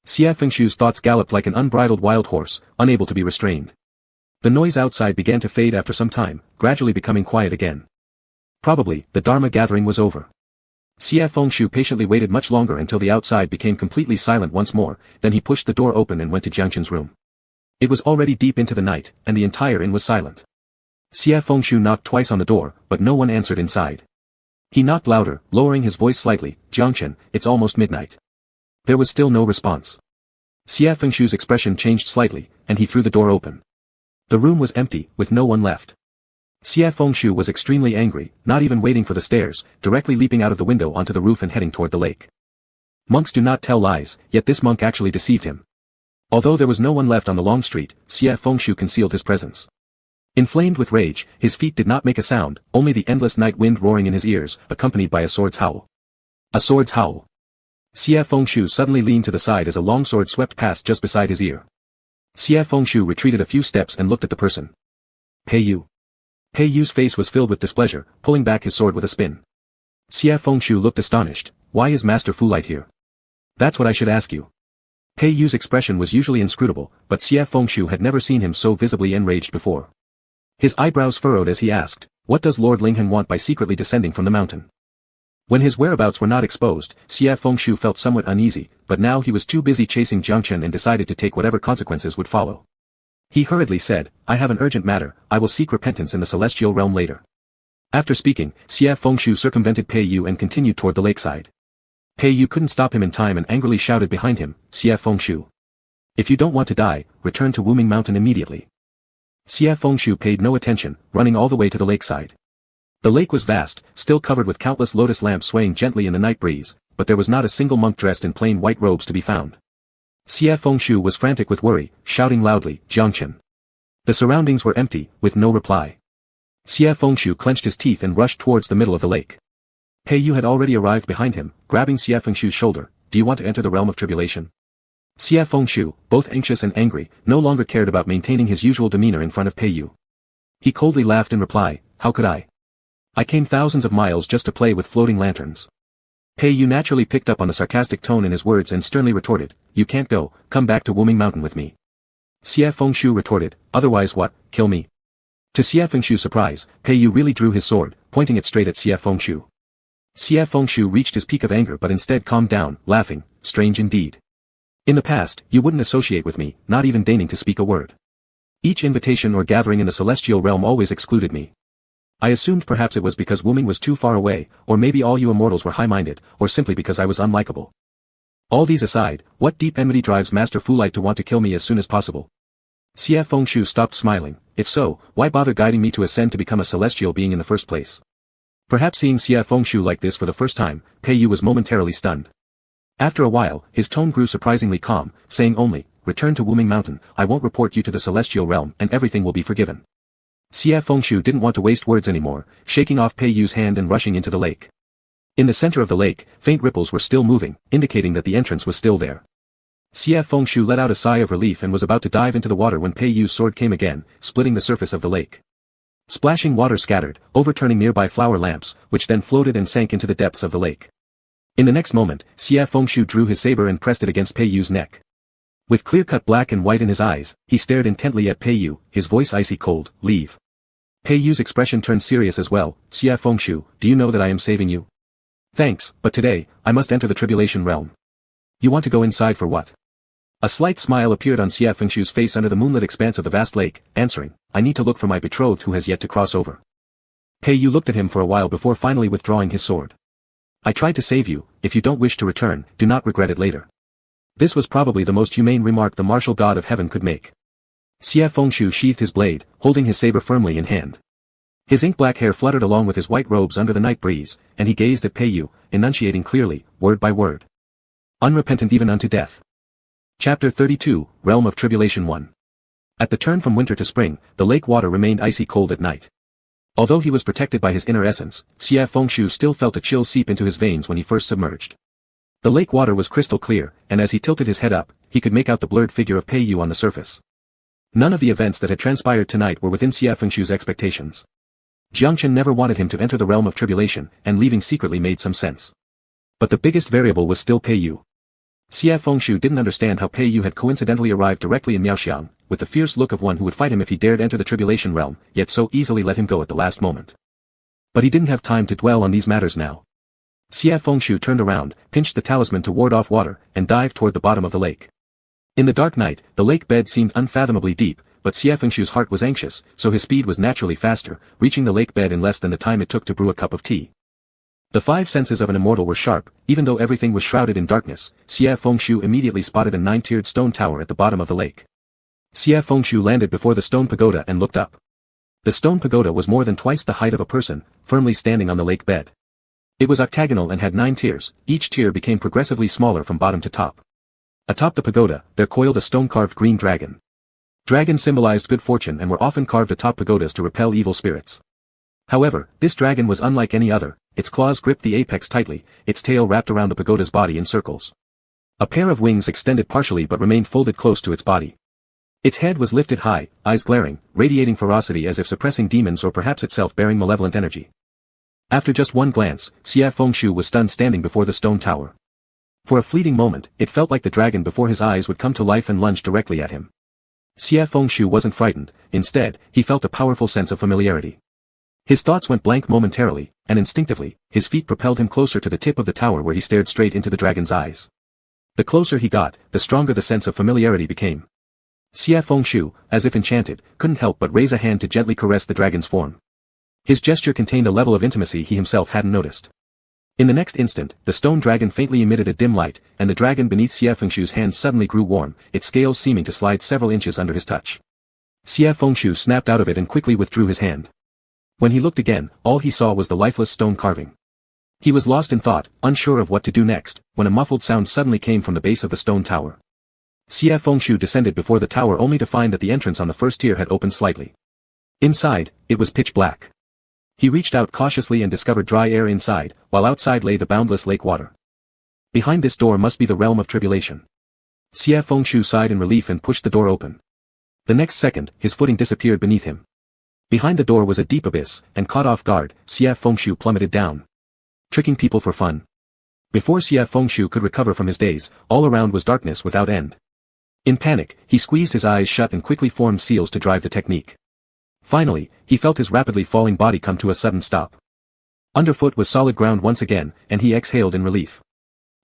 Xie Fengshu's thoughts galloped like an unbridled wild horse, unable to be restrained. The noise outside began to fade after some time, gradually becoming quiet again. Probably, the Dharma gathering was over. Xie Fengshu patiently waited much longer until the outside became completely silent once more, then he pushed the door open and went to Jiang Chen's room. It was already deep into the night, and the entire inn was silent. Xie Fengshu knocked twice on the door, but no one answered inside. He knocked louder, lowering his voice slightly, Jiang Chen, it's almost midnight. There was still no response. Xie Fengshu's expression changed slightly, and he threw the door open. The room was empty, with no one left. Xie Fengshu was extremely angry, not even waiting for the stairs, directly leaping out of the window onto the roof and heading toward the lake. Monks do not tell lies, yet this monk actually deceived him. Although there was no one left on the long street, Xie Fengshu concealed his presence. Inflamed with rage, his feet did not make a sound, only the endless night wind roaring in his ears, accompanied by a sword's howl. A sword's howl. Xie Fengshu suddenly leaned to the side as a long sword swept past just beside his ear. Xie Fengshu retreated a few steps and looked at the person. Pei Yu. Pei Yu's face was filled with displeasure, pulling back his sword with a spin. Xie Fengshu looked astonished. Why is Master Fu Light here? That's what I should ask you. Pei Yu's expression was usually inscrutable, but Xie Fengshu had never seen him so visibly enraged before. His eyebrows furrowed as he asked, what does Lord Ling Heng want by secretly descending from the mountain? When his whereabouts were not exposed, Xie Fengshu felt somewhat uneasy, but now he was too busy chasing Jiang Chen and decided to take whatever consequences would follow. He hurriedly said, I have an urgent matter, I will seek repentance in the celestial realm later. After speaking, Xie Fengshu circumvented Pei Yu and continued toward the lakeside. Pei Yu couldn't stop him in time and angrily shouted behind him, Xie Fengshu. If you don't want to die, return to Wuming Mountain immediately. Xie Fengshu paid no attention, running all the way to the lakeside. The lake was vast, still covered with countless lotus lamps swaying gently in the night breeze, but there was not a single monk dressed in plain white robes to be found. Xie Fengshu was frantic with worry, shouting loudly, Jiang Chen. The surroundings were empty, with no reply. Xie Fengshu clenched his teeth and rushed towards the middle of the lake. Pei Yu had already arrived behind him, grabbing Xie Fengshu's shoulder. Do you want to enter the realm of tribulation? Xie Fengshu, both anxious and angry, no longer cared about maintaining his usual demeanor in front of Pei Yu. He coldly laughed in reply, how could I? I came thousands of miles just to play with floating lanterns. Pei Yu naturally picked up on the sarcastic tone in his words and sternly retorted, you can't go, come back to Wuming Mountain with me. Xie Fengshu retorted, otherwise what, kill me? To Xie Fengshu's surprise, Pei Yu really drew his sword, pointing it straight at Xie Fengshu. Xie Fengshu reached his peak of anger but instead calmed down, laughing, strange indeed. In the past, you wouldn't associate with me, not even deigning to speak a word. Each invitation or gathering in the celestial realm always excluded me. I assumed perhaps it was because Wuming was too far away, or maybe all you immortals were high-minded, or simply because I was unlikable. All these aside, what deep enmity drives Master Fu Light to want to kill me as soon as possible? Xie Fengshu stopped smiling. If so, why bother guiding me to ascend to become a celestial being in the first place? Perhaps seeing Xie Fengshu like this for the first time, Pei Yu was momentarily stunned. After a while, his tone grew surprisingly calm, saying only, return to Wuming Mountain, I won't report you to the celestial realm and everything will be forgiven. Xie Fengshu didn't want to waste words anymore, shaking off Pei Yu's hand and rushing into the lake. In the center of the lake, faint ripples were still moving, indicating that the entrance was still there. Xie Fengshu let out a sigh of relief and was about to dive into the water when Pei Yu's sword came again, splitting the surface of the lake. Splashing water scattered, overturning nearby flower lamps, which then floated and sank into the depths of the lake. In the next moment, Xia Fengshu drew his saber and pressed it against Pei Yu's neck. With clear-cut black and white in his eyes, he stared intently at Pei Yu, his voice icy cold. Leave. Pei Yu's expression turned serious as well. Xia Fengshu, do you know that I am saving you? Thanks, but today, I must enter the tribulation realm. You want to go inside for what? A slight smile appeared on Xia Fengshu's face under the moonlit expanse of the vast lake, answering, I need to look for my betrothed who has yet to cross over. Pei Yu looked at him for a while before finally withdrawing his sword. I tried to save you, if you don't wish to return, do not regret it later. This was probably the most humane remark the martial god of heaven could make. Xia Fengshu sheathed his blade, holding his saber firmly in hand. His ink-black hair fluttered along with his white robes under the night breeze, and he gazed at Pei Yu, enunciating clearly, word by word. Unrepentant even unto death. Chapter 32, Realm of Tribulation 1. At the turn from winter to spring, the lake water remained icy cold at night. Although he was protected by his inner essence, Xia Fengshu still felt a chill seep into his veins when he first submerged. The lake water was crystal clear, and as he tilted his head up, he could make out the blurred figure of Pei Yu on the surface. None of the events that had transpired tonight were within Xia Fengshu's expectations. Jiangchen never wanted him to enter the realm of tribulation, and leaving secretly made some sense. But the biggest variable was still Pei Yu. Xia Fengshu didn't understand how Pei Yu had coincidentally arrived directly in Miaoxiang, with the fierce look of one who would fight him if he dared enter the tribulation realm, yet so easily let him go at the last moment. But he didn't have time to dwell on these matters now. Xia Fengshu turned around, pinched the talisman to ward off water, and dived toward the bottom of the lake. In the dark night, the lake bed seemed unfathomably deep, but Xia Fengshu's heart was anxious, so his speed was naturally faster, reaching the lake bed in less than the time it took to brew a cup of tea. The five senses of an immortal were sharp, even though everything was shrouded in darkness. Xia Fengshu immediately spotted a 9-tiered stone tower at the bottom of the lake. Xia Fengshu landed before the stone pagoda and looked up. The stone pagoda was more than twice the height of a person, firmly standing on the lake bed. It was octagonal and had 9 tiers, each tier became progressively smaller from bottom to top. Atop the pagoda, there coiled a stone-carved green dragon. Dragons symbolized good fortune and were often carved atop pagodas to repel evil spirits. However, this dragon was unlike any other. Its claws gripped the apex tightly, its tail wrapped around the pagoda's body in circles. A pair of wings extended partially but remained folded close to its body. Its head was lifted high, eyes glaring, radiating ferocity as if suppressing demons or perhaps itself bearing malevolent energy. After just one glance, Xia Fengshu was stunned standing before the stone tower. For a fleeting moment, it felt like the dragon before his eyes would come to life and lunge directly at him. Xia Fengshu wasn't frightened, instead, he felt a powerful sense of familiarity. His thoughts went blank momentarily, and instinctively, his feet propelled him closer to the tip of the tower where he stared straight into the dragon's eyes. The closer he got, the stronger the sense of familiarity became. Xia Fengshu, as if enchanted, couldn't help but raise a hand to gently caress the dragon's form. His gesture contained a level of intimacy he himself hadn't noticed. In the next instant, the stone dragon faintly emitted a dim light, and the dragon beneath Xia Fengshu's hand suddenly grew warm, its scales seeming to slide several inches under his touch. Xia Fengshu snapped out of it and quickly withdrew his hand. When he looked again, all he saw was the lifeless stone carving. He was lost in thought, unsure of what to do next, when a muffled sound suddenly came from the base of the stone tower. Xia Fengshu descended before the tower only to find that the entrance on the first tier had opened slightly. Inside, it was pitch black. He reached out cautiously and discovered dry air inside, while outside lay the boundless lake water. Behind this door must be the realm of tribulation. Xia Fengshu sighed in relief and pushed the door open. The next second, his footing disappeared beneath him. Behind the door was a deep abyss, and caught off guard, Xia Fengshu plummeted down. Tricking people for fun. Before Xia Fengshu could recover from his daze, all around was darkness without end. In panic, he squeezed his eyes shut and quickly formed seals to drive the technique. Finally, he felt his rapidly falling body come to a sudden stop. Underfoot was solid ground once again, and he exhaled in relief.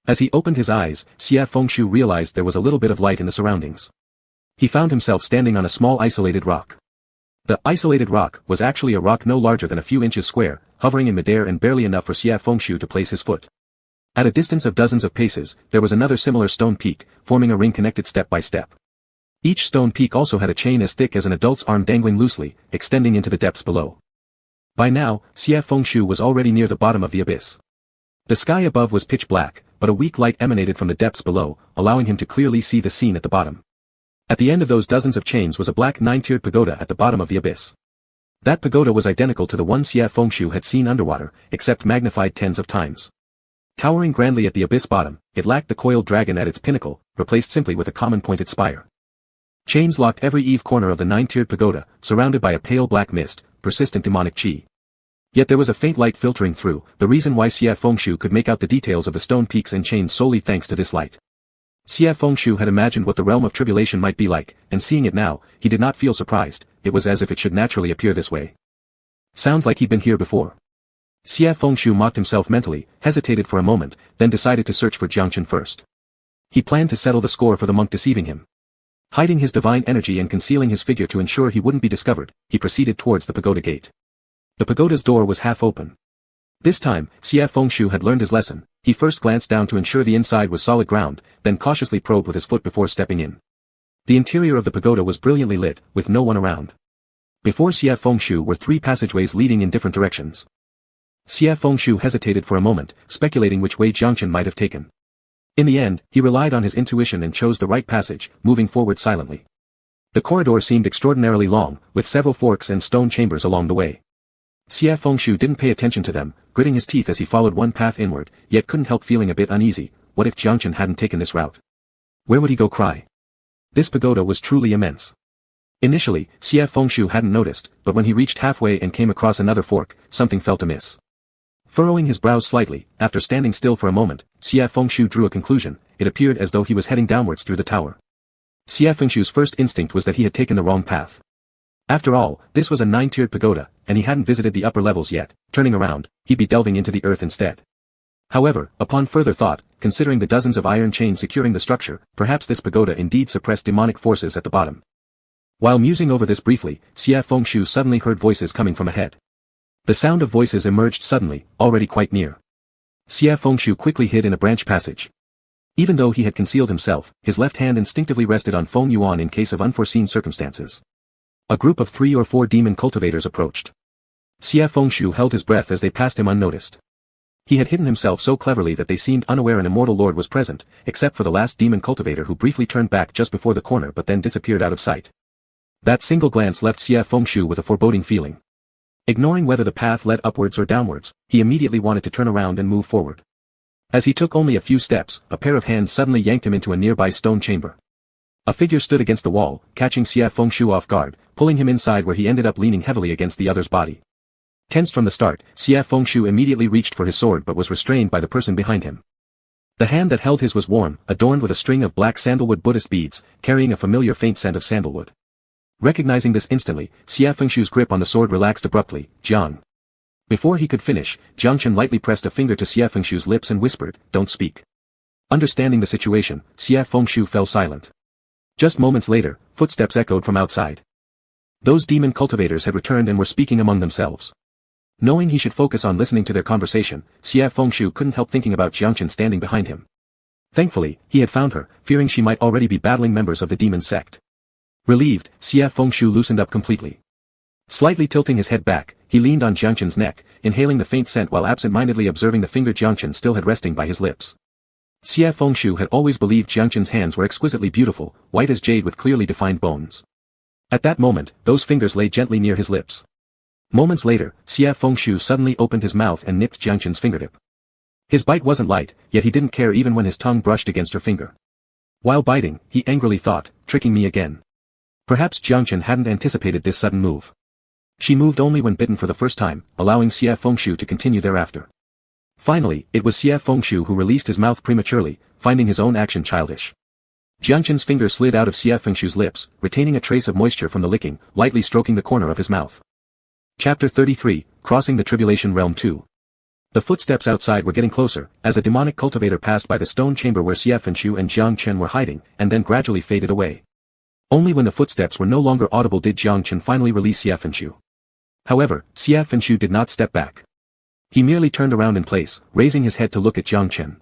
As he opened his eyes, Xia Fengshu realized there was a little bit of light in the surroundings. He found himself standing on a small isolated rock. The isolated rock was actually a rock no larger than a few inches square, hovering in midair and barely enough for Xia Fengshu to place his foot. At a distance of dozens of paces, there was another similar stone peak, forming a ring connected step by step. Each stone peak also had a chain as thick as an adult's arm dangling loosely, extending into the depths below. By now, Xia Fengshu was already near the bottom of the abyss. The sky above was pitch black, but a weak light emanated from the depths below, allowing him to clearly see the scene at the bottom. At the end of those dozens of chains was a black 9-tiered pagoda at the bottom of the abyss. That pagoda was identical to the one Xia Fengshu had seen underwater, except magnified tens of times. Towering grandly at the abyss bottom, it lacked the coiled dragon at its pinnacle, replaced simply with a common pointed spire. Chains locked every eave corner of the 9-tiered pagoda, surrounded by a pale black mist, persistent demonic qi. Yet there was a faint light filtering through, the reason why Xie Fengshu could make out the details of the stone peaks and chains solely thanks to this light. Xie Fengshu had imagined what the realm of tribulation might be like, and seeing it now, he did not feel surprised, it was as if it should naturally appear this way. Sounds like he'd been here before. Xie Fengshu mocked himself mentally, hesitated for a moment, then decided to search for Jiangchen first. He planned to settle the score for the monk deceiving him. Hiding his divine energy and concealing his figure to ensure he wouldn't be discovered, he proceeded towards the pagoda gate. The pagoda's door was half open. This time, Xie Fengshu had learned his lesson. He first glanced down to ensure the inside was solid ground, then cautiously probed with his foot before stepping in. The interior of the pagoda was brilliantly lit, with no one around. Before Xie Fengshu were 3 passageways leading in different directions. Xie Fengshu hesitated for a moment, speculating which way Jiangchen might have taken. In the end, he relied on his intuition and chose the right passage, moving forward silently. The corridor seemed extraordinarily long, with several forks and stone chambers along the way. Xie Fengshu didn't pay attention to them, gritting his teeth as he followed one path inward, yet couldn't help feeling a bit uneasy. What if Jiangchen hadn't taken this route? Where would he go cry? This pagoda was truly immense. Initially, Xie Fengshu hadn't noticed, but when he reached halfway and came across another fork, something felt amiss. Furrowing his brows slightly, after standing still for a moment, Xie Fengshu drew a conclusion. It appeared as though he was heading downwards through the tower. Xie Fengshu's first instinct was that he had taken the wrong path. After all, this was a 9-tiered pagoda, and he hadn't visited the upper levels yet. Turning around, he'd be delving into the earth instead. However, upon further thought, considering the dozens of iron chains securing the structure, perhaps this pagoda indeed suppressed demonic forces at the bottom. While musing over this briefly, Xie Fengshu suddenly heard voices coming from ahead. The sound of voices emerged suddenly, already quite near. Xie Fengshu quickly hid in a branch passage. Even though he had concealed himself, his left hand instinctively rested on Feng Yuan in case of unforeseen circumstances. A group of 3 or 4 demon cultivators approached. Xie Fengshu held his breath as they passed him unnoticed. He had hidden himself so cleverly that they seemed unaware an Immortal Lord was present, except for the last demon cultivator who briefly turned back just before the corner but then disappeared out of sight. That single glance left Xie Fengshu with a foreboding feeling. Ignoring whether the path led upwards or downwards, he immediately wanted to turn around and move forward. As he took only a few steps, a pair of hands suddenly yanked him into a nearby stone chamber. A figure stood against the wall, catching Xie Fengshu off guard, pulling him inside where he ended up leaning heavily against the other's body. Tensed from the start, Xie Fengshu immediately reached for his sword but was restrained by the person behind him. The hand that held his was warm, adorned with a string of black sandalwood Buddhist beads, carrying a familiar faint scent of sandalwood. Recognizing this instantly, Xie Fengshu's grip on the sword relaxed abruptly. Jiang. Before he could finish, Jiangchen lightly pressed a finger to Xie Fengshu's lips and whispered, "Don't speak." Understanding the situation, Xie Fengshu fell silent. Just moments later, footsteps echoed from outside. Those demon cultivators had returned and were speaking among themselves. Knowing he should focus on listening to their conversation, Xie Fengshu couldn't help thinking about Jiangchen standing behind him. Thankfully, he had found her, fearing she might already be battling members of the demon sect. Relieved, Xie Fengshu loosened up completely. Slightly tilting his head back, he leaned on Jiangchen's neck, inhaling the faint scent while absent-mindedly observing the finger Jiangchen still had resting by his lips. Xie Fengshu had always believed Jiangchen's hands were exquisitely beautiful, white as jade with clearly defined bones. At that moment, those fingers lay gently near his lips. Moments later, Xie Fengshu suddenly opened his mouth and nipped Jiangchen's fingertip. His bite wasn't light, yet he didn't care even when his tongue brushed against her finger. While biting, he angrily thought, tricking me again. Perhaps Jiangchen hadn't anticipated this sudden move. She moved only when bitten for the first time, allowing Xie Fengshu to continue thereafter. Finally, it was Xie Fengshu who released his mouth prematurely, finding his own action childish. Jiangchen's finger slid out of Xie Fengshu's lips, retaining a trace of moisture from the licking, lightly stroking the corner of his mouth. Chapter 33, Crossing the Tribulation Realm 2. The footsteps outside were getting closer, as a demonic cultivator passed by the stone chamber where Xie Fengshu and Jiangchen were hiding, and then gradually faded away. Only when the footsteps were no longer audible did Jiangchen finally release Xie Fengshu. However, Xie Fengshu did not step back. He merely turned around in place, raising his head to look at Jiangchen.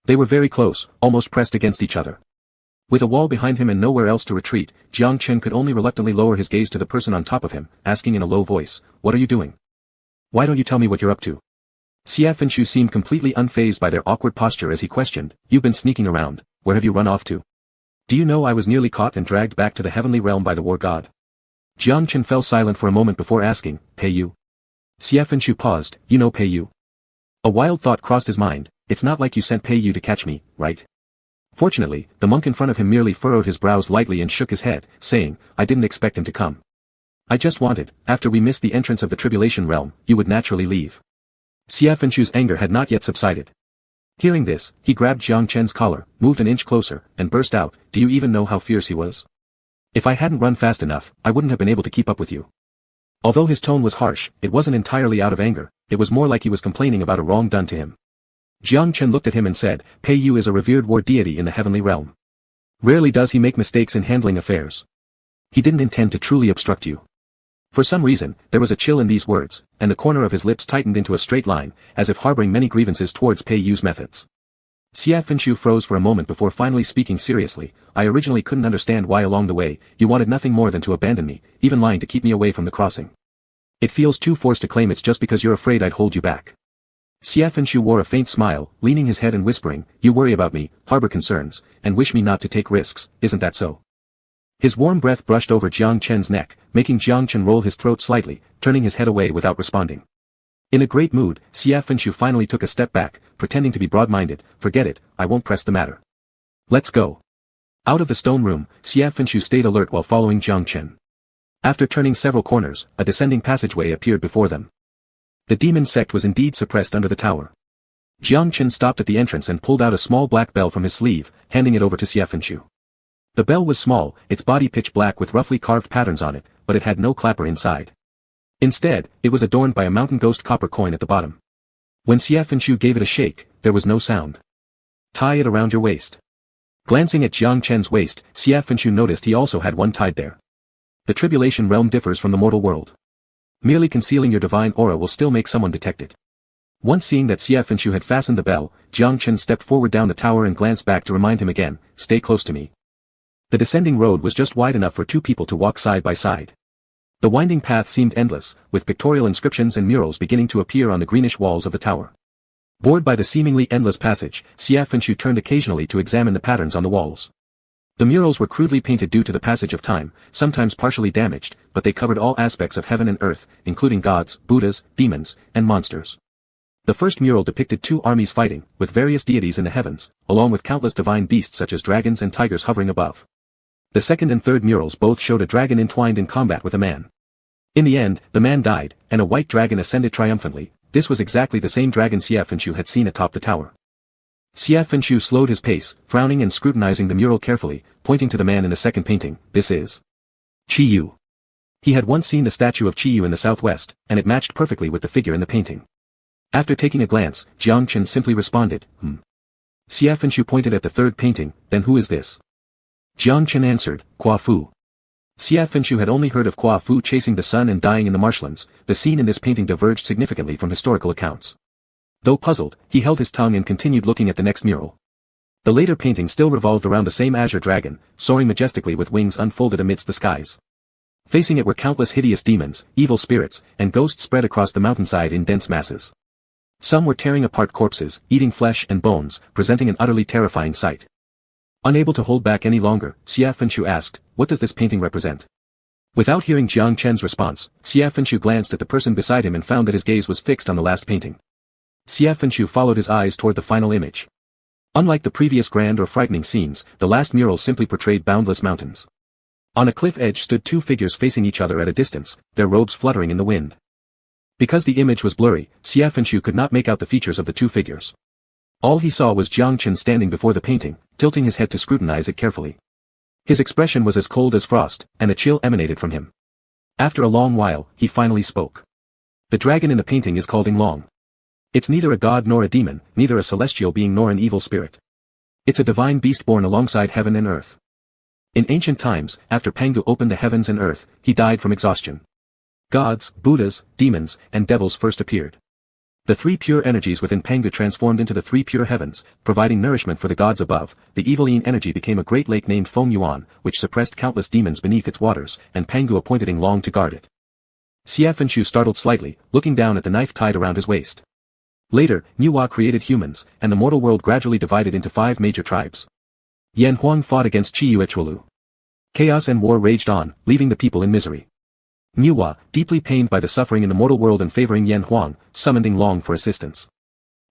They were very close, almost pressed against each other. With a wall behind him and nowhere else to retreat, Jiangchen could only reluctantly lower his gaze to the person on top of him, asking in a low voice, "What are you doing? Why don't you tell me what you're up to?" Xie Fengshu seemed completely unfazed by their awkward posture as he questioned, "You've been sneaking around, where have you run off to? Do you know I was nearly caught and dragged back to the heavenly realm by the war god?" Jiangchen fell silent for a moment before asking, "Pei Yu?" Xie Fengshu paused, "You know Pei Yu?" A wild thought crossed his mind, "It's not like you sent Pei Yu to catch me, right?" Fortunately, the monk in front of him merely furrowed his brows lightly and shook his head, saying, "I didn't expect him to come." I just wanted, after we missed the entrance of the tribulation realm, you would naturally leave. Xie Fenchu's anger had not yet subsided. Hearing this, he grabbed Jiang Chen's collar, moved an inch closer, and burst out, "Do you even know how fierce he was? If I hadn't run fast enough, I wouldn't have been able to keep up with you." Although his tone was harsh, it wasn't entirely out of anger, it was more like he was complaining about a wrong done to him. Jiang Chen looked at him and said, "Pei Yu is a revered war deity in the heavenly realm. Rarely does he make mistakes in handling affairs. He didn't intend to truly obstruct you." For some reason, there was a chill in these words, and the corner of his lips tightened into a straight line, as if harboring many grievances towards Pei Yu's methods. Xie Fenchu froze for a moment before finally speaking seriously. "I originally couldn't understand why along the way, you wanted nothing more than to abandon me, even lying to keep me away from the crossing. It feels too forced to claim it's just because you're afraid I'd hold you back." Xie Fenchu wore a faint smile, leaning his head and whispering, "You worry about me, harbor concerns, and wish me not to take risks, isn't that so?" His warm breath brushed over Jiang Chen's neck, making Jiang Chen roll his throat slightly, turning his head away without responding. In a great mood, Xie Fenchu finally took a step back, pretending to be broad-minded. "Forget it, I won't press the matter. Let's go." Out of the stone room, Xie Fenchu stayed alert while following Jiang Chen. After turning several corners, a descending passageway appeared before them. The demon sect was indeed suppressed under the tower. Jiang Chen stopped at the entrance and pulled out a small black bell from his sleeve, handing it over to Xie Fenchu. The bell was small, its body pitch black with roughly carved patterns on it, but it had no clapper inside. Instead, it was adorned by a mountain ghost copper coin at the bottom. When Xie Fenchu gave it a shake, there was no sound. "Tie it around your waist." Glancing at Jiang Chen's waist, Xie Fenchu noticed he also had one tied there. The tribulation realm differs from the mortal world. Merely concealing your divine aura will still make someone detect it. Once seeing that Xie Fenchu had fastened the bell, Jiang Chen stepped forward down the tower and glanced back to remind him again, "Stay close to me." The descending road was just wide enough for two people to walk side by side. The winding path seemed endless, with pictorial inscriptions and murals beginning to appear on the greenish walls of the tower. Bored by the seemingly endless passage, Xie Fenchu turned occasionally to examine the patterns on the walls. The murals were crudely painted due to the passage of time, sometimes partially damaged, but they covered all aspects of heaven and earth, including gods, Buddhas, demons, and monsters. The first mural depicted two armies fighting, with various deities in the heavens, along with countless divine beasts such as dragons and tigers hovering above. The second and third murals both showed a dragon entwined in combat with a man. In the end, the man died, and a white dragon ascended triumphantly. This was exactly the same dragon Xie Fenchu had seen atop the tower. Xie Fenchu slowed his pace, frowning and scrutinizing the mural carefully, pointing to the man in the second painting. "This is Qi Yu." He had once seen the statue of Qi Yu in the southwest, and it matched perfectly with the figure in the painting. After taking a glance, Jiang Chen simply responded, Xie Fenchu pointed at the third painting. "Then who is this?" Jiang Chen answered, "Qua Fu." Xie Fenchu had only heard of Qua Fu chasing the sun and dying in the marshlands. The scene in this painting diverged significantly from historical accounts. Though puzzled, he held his tongue and continued looking at the next mural. The later painting still revolved around the same azure dragon, soaring majestically with wings unfolded amidst the skies. Facing it were countless hideous demons, evil spirits, and ghosts spread across the mountainside in dense masses. Some were tearing apart corpses, eating flesh and bones, presenting an utterly terrifying sight. Unable to hold back any longer, Xie Fenchu asked, "What does this painting represent?" Without hearing Jiang Chen's response, Xie Fenchu glanced at the person beside him and found that his gaze was fixed on the last painting. Xie Fenchu followed his eyes toward the final image. Unlike the previous grand or frightening scenes, the last mural simply portrayed boundless mountains. On a cliff edge stood two figures facing each other at a distance, their robes fluttering in the wind. Because the image was blurry, Xie Fenchu could not make out the features of the two figures. All he saw was Jiang Chen standing before the painting, tilting his head to scrutinize it carefully. His expression was as cold as frost, and a chill emanated from him. After a long while, he finally spoke. "The dragon in the painting is called Long. It's neither a god nor a demon, neither a celestial being nor an evil spirit. It's a divine beast born alongside heaven and earth. In ancient times, after Pangu opened the heavens and earth, he died from exhaustion. Gods, Buddhas, demons, and devils first appeared. The three pure energies within Pangu transformed into the three pure heavens, providing nourishment for the gods above. The evil yin energy became a great lake named Feng Yuan, which suppressed countless demons beneath its waters, and Pangu appointed Long to guard it." Xie Fenchu startled slightly, looking down at the knife tied around his waist. Later, Nuwa created humans, and the mortal world gradually divided into 5 major tribes. Yan Huang fought against Qiyu Echualu. Chaos and war raged on, leaving the people in misery. Nuwa, deeply pained by the suffering in the mortal world and favoring Yan Huang, summoned Long for assistance.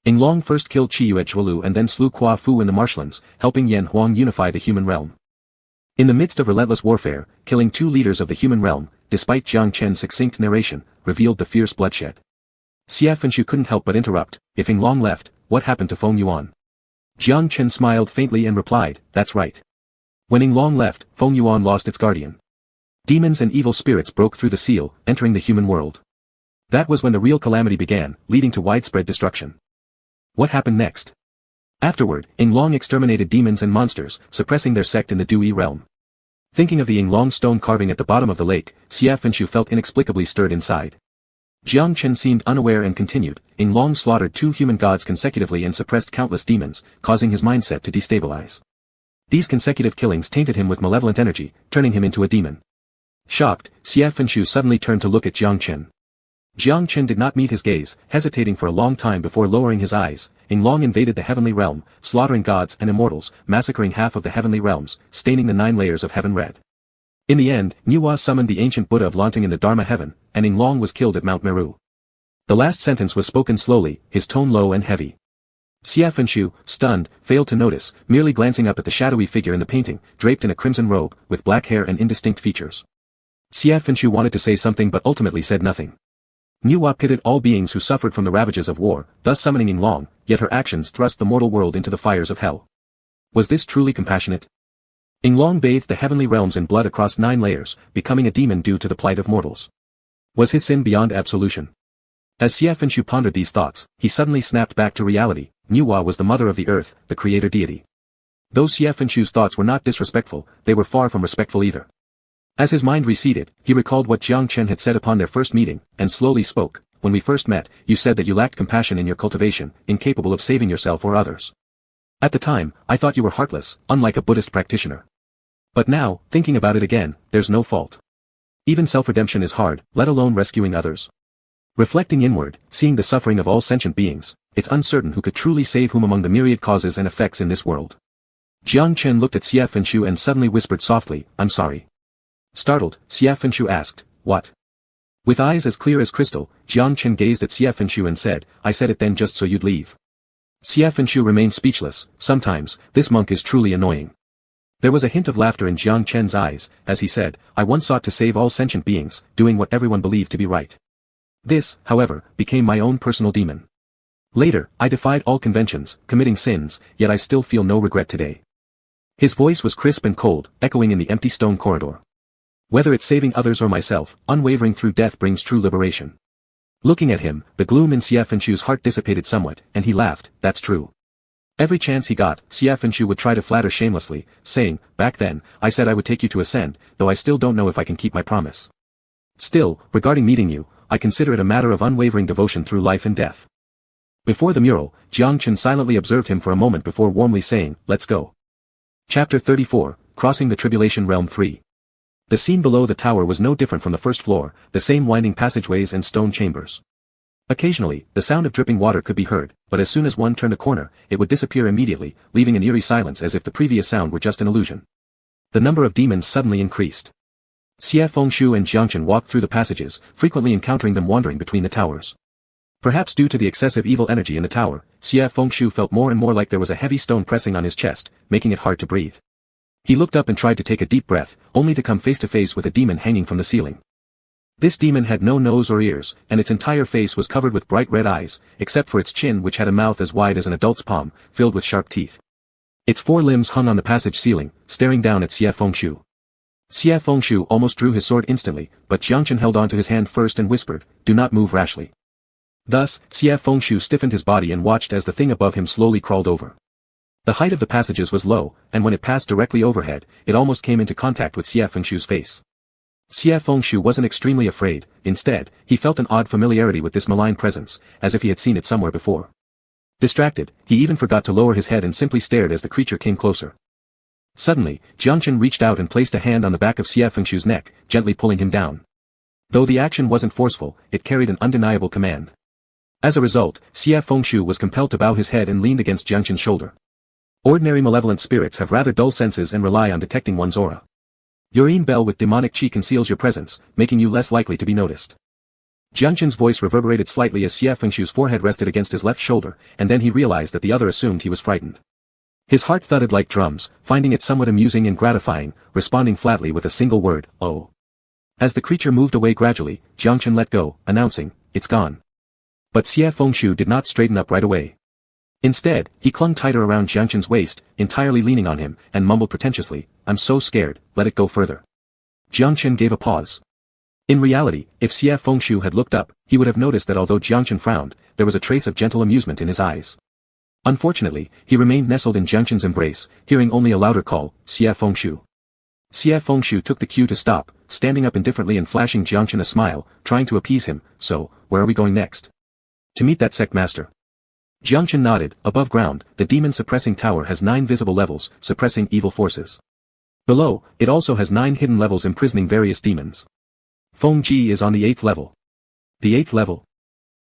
Long first killed Qiyu Echualu and then slew Qua Fu in the marshlands, helping Yan Huang unify the human realm. In the midst of relentless warfare, killing 2 leaders of the human realm, despite Jiang Chen's succinct narration, revealed the fierce bloodshed. Xie Fenshu couldn't help but interrupt, if Ing Long left, what happened to Feng Yuan? Jiang Chen smiled faintly and replied, that's right. When Ing Long left, Feng Yuan lost its guardian. Demons and evil spirits broke through the seal, entering the human world. That was when the real calamity began, leading to widespread destruction. What happened next? Afterward, Ing Long exterminated demons and monsters, suppressing their sect in the Dui realm. Thinking of the Ing Long stone carving at the bottom of the lake, Xie Fenshu felt inexplicably stirred inside. Jiang Chen seemed unaware and continued, Ing Long slaughtered 2 human gods consecutively and suppressed countless demons, causing his mindset to destabilize. These consecutive killings tainted him with malevolent energy, turning him into a demon. Shocked, Xie Fenshu suddenly turned to look at Jiang Chen. Jiang Chen did not meet his gaze, hesitating for a long time before lowering his eyes. Ing Long invaded the heavenly realm, slaughtering gods and immortals, massacring half of the heavenly realms, staining the 9 layers of heaven red. In the end, Niwa summoned the ancient Buddha of Lanting in the Dharma heaven, and Ing Long was killed at Mount Meru. The last sentence was spoken slowly, his tone low and heavy. Xie Fenshu, stunned, failed to notice, merely glancing up at the shadowy figure in the painting, draped in a crimson robe, with black hair and indistinct features. Xie Fenshu wanted to say something but ultimately said nothing. Niwa pitted all beings who suffered from the ravages of war, thus summoning Ing Long, yet her actions thrust the mortal world into the fires of hell. Was this truly compassionate? Ing Long bathed the heavenly realms in blood across 9 layers, becoming a demon due to the plight of mortals. Was his sin beyond absolution? As Xie Fenshu pondered these thoughts, he suddenly snapped back to reality. Niwa was the mother of the earth, the creator deity. Though Xie Fenshu's thoughts were not disrespectful, they were far from respectful either. As his mind receded, he recalled what Jiang Chen had said upon their first meeting, and slowly spoke. When we first met, you said that you lacked compassion in your cultivation, incapable of saving yourself or others. At the time, I thought you were heartless, unlike a Buddhist practitioner. But now, thinking about it again, there's no fault. Even self-redemption is hard, let alone rescuing others. Reflecting inward, seeing the suffering of all sentient beings, it's uncertain who could truly save whom among the myriad causes and effects in this world. Jiang Chen looked at Xie Fenshu and suddenly whispered softly, I'm sorry. Startled, Xie Fenshu asked, what? With eyes as clear as crystal, Jiang Chen gazed at Xie Fenshu and said, I said it then just so you'd leave. Xie Fenshu remained speechless. Sometimes, this monk is truly annoying. There was a hint of laughter in Jiang Chen's eyes, as he said, I once sought to save all sentient beings, doing what everyone believed to be right. This, however, became my own personal demon. Later, I defied all conventions, committing sins, yet I still feel no regret today. His voice was crisp and cold, echoing in the empty stone corridor. Whether it's saving others or myself, unwavering through death brings true liberation. Looking at him, the gloom in Xie Fenshu's heart dissipated somewhat, and he laughed, that's true. Every chance he got, Xie Fenshu would try to flatter shamelessly, saying, back then, I said I would take you to ascend, though I still don't know if I can keep my promise. Still, regarding meeting you, I consider it a matter of unwavering devotion through life and death. Before the mural, Jiang Chen silently observed him for a moment before warmly saying, let's go. Chapter 34, Crossing the Tribulation Realm 3. The scene below the tower was no different from the first floor, the same winding passageways and stone chambers. Occasionally, the sound of dripping water could be heard, but as soon as one turned a corner, it would disappear immediately, leaving an eerie silence as if the previous sound were just an illusion. The number of demons suddenly increased. Xie Fenshu and Jiang Chen walked through the passages, frequently encountering them wandering between the towers. Perhaps due to the excessive evil energy in the tower, Xie Fenshu felt more and more like there was a heavy stone pressing on his chest, making it hard to breathe. He looked up and tried to take a deep breath, only to come face to face with a demon hanging from the ceiling. This demon had no nose or ears, and its entire face was covered with bright red eyes, except for its chin which had a mouth as wide as an adult's palm, filled with sharp teeth. Its 4 limbs hung on the passage ceiling, staring down at Xie Fenshu. Xie Fenshu almost drew his sword instantly, but Jiang Chen held onto his hand first and whispered, do not move rashly. Thus, Xie Fenshu stiffened his body and watched as the thing above him slowly crawled over. The height of the passages was low, and when it passed directly overhead, it almost came into contact with Xie Fenshu's face. Xie Fenshu wasn't extremely afraid, instead, he felt an odd familiarity with this malign presence, as if he had seen it somewhere before. Distracted, he even forgot to lower his head and simply stared as the creature came closer. Suddenly, Jiang Chen reached out and placed a hand on the back of Xie Fengshu's neck, gently pulling him down. Though the action wasn't forceful, it carried an undeniable command. As a result, Xie Fengshu was compelled to bow his head and leaned against Jiang Chen's shoulder. Ordinary malevolent spirits have rather dull senses and rely on detecting one's aura. Your yin bell with demonic chi conceals your presence, making you less likely to be noticed. Jiang Chen's voice reverberated slightly as Xie Fengshu's forehead rested against his left shoulder, and then he realized that the other assumed he was frightened. His heart thudded like drums, finding it somewhat amusing and gratifying, responding flatly with a single word, oh. As the creature moved away gradually, Jiangchen let go, announcing, "It's gone." But Xie Fengshu did not straighten up right away. Instead, he clung tighter around Jiangchen's waist, entirely leaning on him, and mumbled pretentiously, "I'm so scared, let it go further." Jiangchen gave a pause. In reality, if Xie Fengshu had looked up, he would have noticed that although Jiangchen frowned, there was a trace of gentle amusement in his eyes. Unfortunately, he remained nestled in Jiangchen's embrace, hearing only a louder call, "Xie Fengshu." Xie Fengshu took the cue to stop, standing up indifferently and flashing Jiangchen a smile, trying to appease him. "So, where are we going next?" "To meet that sect master." Jiangchen nodded. "Above ground, the demon-suppressing tower has 9 visible levels, suppressing evil forces. Below, it also has 9 hidden levels imprisoning various demons. Feng Ji is on the 8th level." "The 8th level?"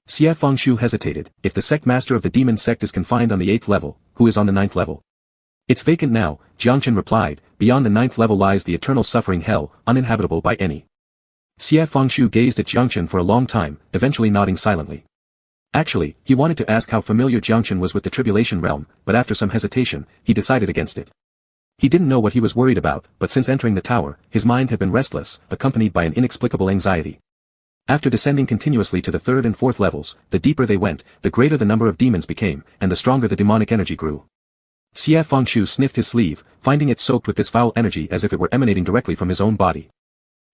Xie Fengshu hesitated. "If the sect master of the demon sect is confined on the 8th level, who is on the 9th level?" "It's vacant now," Jiangchen replied. "Beyond the 9th level lies the eternal suffering hell, uninhabitable by any." Xie Fengshu gazed at Jiangchen for a long time, eventually nodding silently. Actually, he wanted to ask how familiar Jiangchen was with the tribulation realm, but after some hesitation, he decided against it. He didn't know what he was worried about, but since entering the tower, his mind had been restless, accompanied by an inexplicable anxiety. After descending continuously to the 3rd and 4th levels, the deeper they went, the greater the number of demons became, and the stronger the demonic energy grew. Xie Fengshu sniffed his sleeve, finding it soaked with this foul energy as if it were emanating directly from his own body.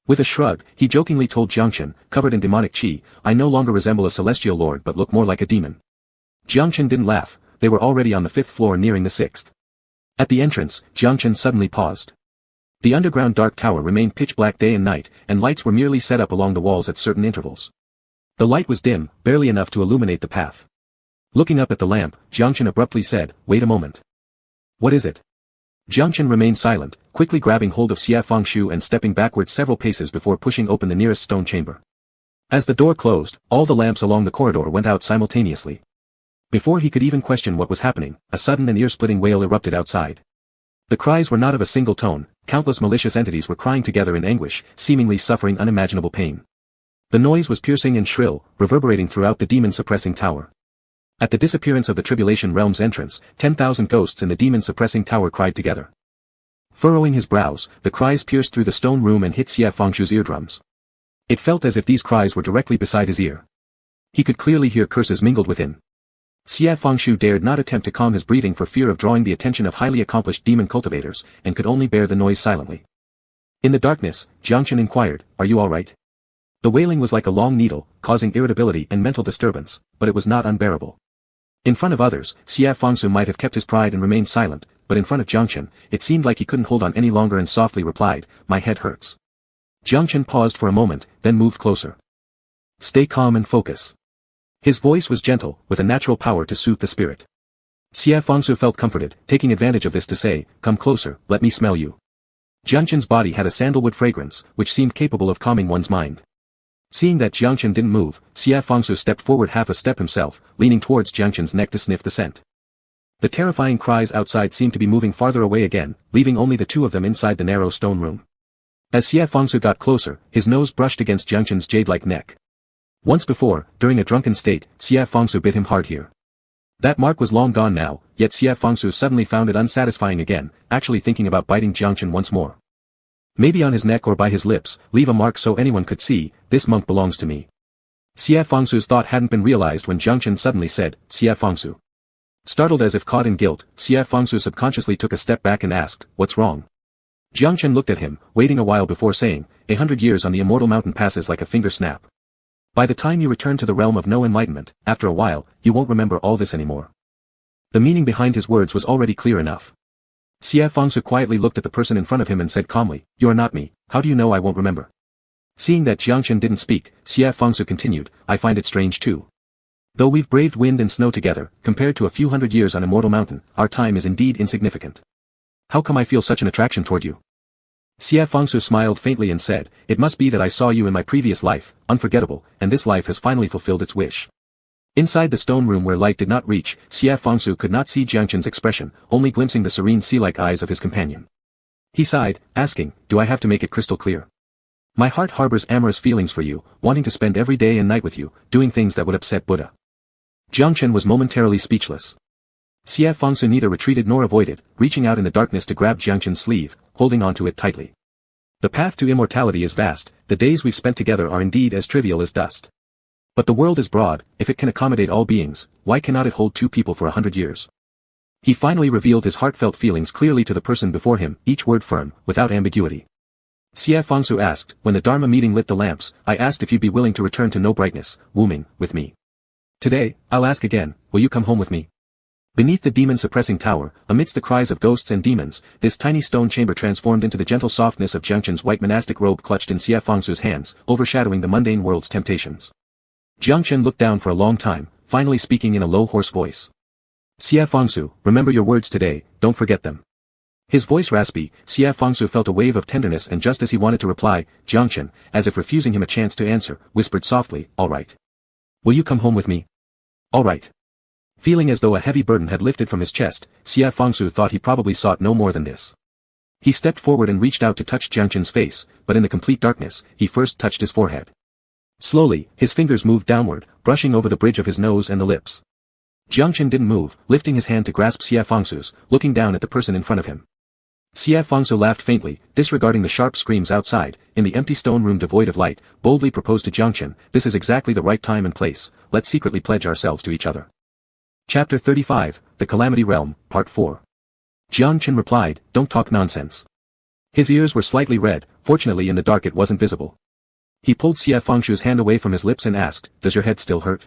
With a shrug, he jokingly told Jiangchen, covered in demonic qi, "I no longer resemble a celestial lord but look more like a demon." Jiangchen didn't laugh. They were already on the 5th floor nearing the 6th. At the entrance, Jiangchen suddenly paused. The underground dark tower remained pitch black day and night, and lights were merely set up along the walls at certain intervals. The light was dim, barely enough to illuminate the path. Looking up at the lamp, Jiangchen abruptly said, "Wait a moment." "What is it?" Jiangchen remained silent, quickly grabbing hold of Xie Fengshu and stepping backward several paces before pushing open the nearest stone chamber. As the door closed, all the lamps along the corridor went out simultaneously. Before he could even question what was happening, a sudden and ear-splitting wail erupted outside. The cries were not of a single tone, countless malicious entities were crying together in anguish, seemingly suffering unimaginable pain. The noise was piercing and shrill, reverberating throughout the demon-suppressing tower. At the disappearance of the tribulation realm's entrance, 10,000 ghosts in the demon-suppressing tower cried together. Furrowing his brows, the cries pierced through the stone room and hit Xie Fengshu's eardrums. It felt as if these cries were directly beside his ear. He could clearly hear curses mingled within. Xie Fengshu dared not attempt to calm his breathing for fear of drawing the attention of highly accomplished demon cultivators, and could only bear the noise silently. In the darkness, Jiangchen inquired, "Are you all right?" The wailing was like a long needle, causing irritability and mental disturbance, but it was not unbearable. In front of others, Xie Fengshu might have kept his pride and remained silent, but in front of Jiangchen, it seemed like he couldn't hold on any longer and softly replied, "My head hurts." Jiangchen paused for a moment, then moved closer. "Stay calm and focus." His voice was gentle, with a natural power to soothe the spirit. Xie Fengshu felt comforted, taking advantage of this to say, "Come closer, let me smell you." Jiangchen's body had a sandalwood fragrance, which seemed capable of calming one's mind. Seeing that Jiangchen didn't move, Xie Fengshu stepped forward half a step himself, leaning towards Jiangchen's neck to sniff the scent. The terrifying cries outside seemed to be moving farther away again, leaving only the two of them inside the narrow stone room. As Xie Fengshu got closer, his nose brushed against Jiangchen's jade-like neck. Once before, during a drunken state, Xie Fengshu bit him hard here. That mark was long gone now, yet Xie Fengshu suddenly found it unsatisfying again, actually thinking about biting Jiangchen once more. Maybe on his neck or by his lips, leave a mark so anyone could see, "This monk belongs to me." Xie Fengshu's thought hadn't been realized when Jiangchen suddenly said, "Xie Fengshu." Startled as if caught in guilt, Xie Fengshu subconsciously took a step back and asked, "What's wrong?" Jiangchen looked at him, waiting a while before saying, 100 years on the Immortal Mountain passes like a finger snap. By the time you return to the realm of no enlightenment, after a while, you won't remember all this anymore." The meaning behind his words was already clear enough. Xie Fengshu quietly looked at the person in front of him and said calmly, "You are not me, how do you know I won't remember?" Seeing that Jiangchen didn't speak, Xie Fengshu continued, "I find it strange too. Though we've braved wind and snow together, compared to a few hundred years on Immortal Mountain, our time is indeed insignificant. How come I feel such an attraction toward you?" Xie Fengshu smiled faintly and said, "It must be that I saw you in my previous life, unforgettable, and this life has finally fulfilled its wish." Inside the stone room where light did not reach, Xie Fengshu could not see Jiangchen's expression, only glimpsing the serene sea-like eyes of his companion. He sighed, asking, "Do I have to make it crystal clear? My heart harbors amorous feelings for you, wanting to spend every day and night with you, doing things that would upset Buddha." Jiangchen was momentarily speechless. Xie Fengshu neither retreated nor avoided, reaching out in the darkness to grab Jiangchen's sleeve, holding onto it tightly. The path to immortality is vast, the days we've spent together are indeed as trivial as dust. But the world is broad, if it can accommodate all beings, why cannot it hold two people for 100 years? He finally revealed his heartfelt feelings clearly to the person before him, each word firm, without ambiguity. Xie Fangsu asked, when the Dharma meeting lit the lamps, I asked if you'd be willing to return to no brightness, Wu-Ming, with me. Today, I'll ask again, will you come home with me? Beneath the demon-suppressing tower, amidst the cries of ghosts and demons, this tiny stone chamber transformed into the gentle softness of Jiangchen's white monastic robe clutched in Xie Fangsu's hands, overshadowing the mundane world's temptations. Jiangchen looked down for a long time, finally speaking in a low hoarse voice. Xie Fangsu, remember your words today, don't forget them. His voice raspy, Xie Fangsu felt a wave of tenderness and just as he wanted to reply, Jiangchen, as if refusing him a chance to answer, whispered softly, all right. Will you come home with me? All right. Feeling as though a heavy burden had lifted from his chest, Xie Fangsu thought he probably sought no more than this. He stepped forward and reached out to touch Jiangchen's face, but in the complete darkness, he first touched his forehead. Slowly, his fingers moved downward, brushing over the bridge of his nose and the lips. Jiangchen didn't move, lifting his hand to grasp Xie Fangsu's, looking down at the person in front of him. Xie Fangsu laughed faintly, disregarding the sharp screams outside, in the empty stone room devoid of light, boldly proposed to Jiangchen, this is exactly the right time and place, let's secretly pledge ourselves to each other. Chapter 35, The Calamity Realm, Part 4. Jiangchen replied, don't talk nonsense. His ears were slightly red, fortunately in the dark it wasn't visible. He pulled Xie Fangshu's hand away from his lips and asked, does your head still hurt?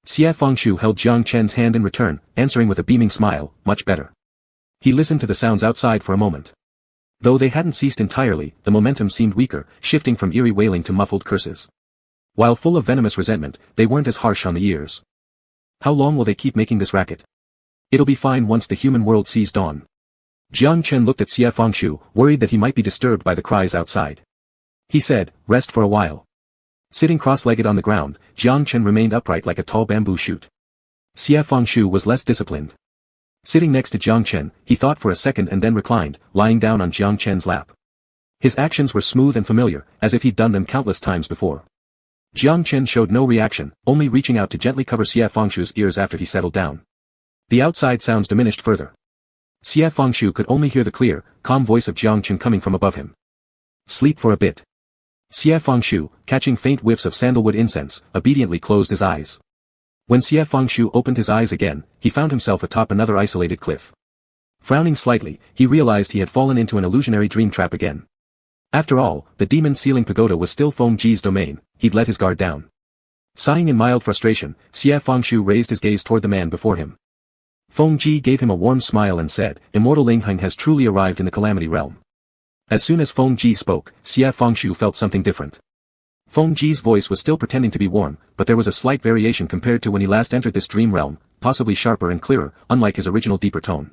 Xie Fangshu held Jiang Chen's hand in return, answering with a beaming smile, much better. He listened to the sounds outside for a moment. Though they hadn't ceased entirely, the momentum seemed weaker, shifting from eerie wailing to muffled curses. While full of venomous resentment, they weren't as harsh on the ears. How long will they keep making this racket? It'll be fine once the human world sees dawn. Jiang Chen looked at Xie Fangshu, worried that he might be disturbed by the cries outside. He said, rest for a while. Sitting cross-legged on the ground, Jiang Chen remained upright like a tall bamboo shoot. Xie Fangshu was less disciplined. Sitting next to Jiang Chen, he thought for a second and then reclined, lying down on Jiang Chen's lap. His actions were smooth and familiar, as if he'd done them countless times before. Jiang Chen showed no reaction, only reaching out to gently cover Xie Fangshu's ears after he settled down. The outside sounds diminished further. Xie Fangshu could only hear the clear, calm voice of Jiang Chen coming from above him. Sleep for a bit. Xie Fangshu, catching faint whiffs of sandalwood incense, obediently closed his eyes. When Xie Fangshu opened his eyes again, he found himself atop another isolated cliff. Frowning slightly, he realized he had fallen into an illusionary dream trap again. After all, the demon sealing pagoda was still Feng Ji's domain, he'd let his guard down. Sighing in mild frustration, Xie Fangshu raised his gaze toward the man before him. Feng Ji gave him a warm smile and said, Immortal Ling Heng has truly arrived in the Calamity Realm. As soon as Feng Ji spoke, Xie Fangshu felt something different. Feng Ji's voice was still pretending to be warm, but there was a slight variation compared to when he last entered this dream realm, possibly sharper and clearer, unlike his original deeper tone.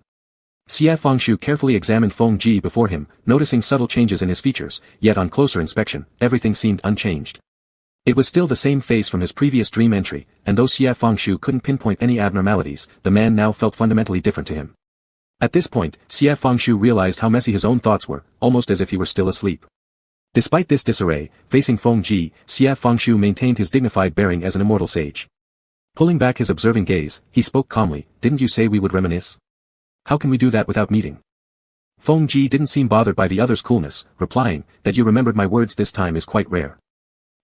Xie Fangshu carefully examined Feng Ji before him, noticing subtle changes in his features, yet on closer inspection, everything seemed unchanged. It was still the same face from his previous dream entry, and though Xie Fangshu couldn't pinpoint any abnormalities, the man now felt fundamentally different to him. At this point, Xie Fangshu realized how messy his own thoughts were, almost as if he were still asleep. Despite this disarray, facing Feng Ji, Xie Fangshu maintained his dignified bearing as an immortal sage. Pulling back his observing gaze, he spoke calmly, didn't you say we would reminisce? How can we do that without meeting? Feng Ji didn't seem bothered by the other's coolness, replying, that you remembered my words this time is quite rare.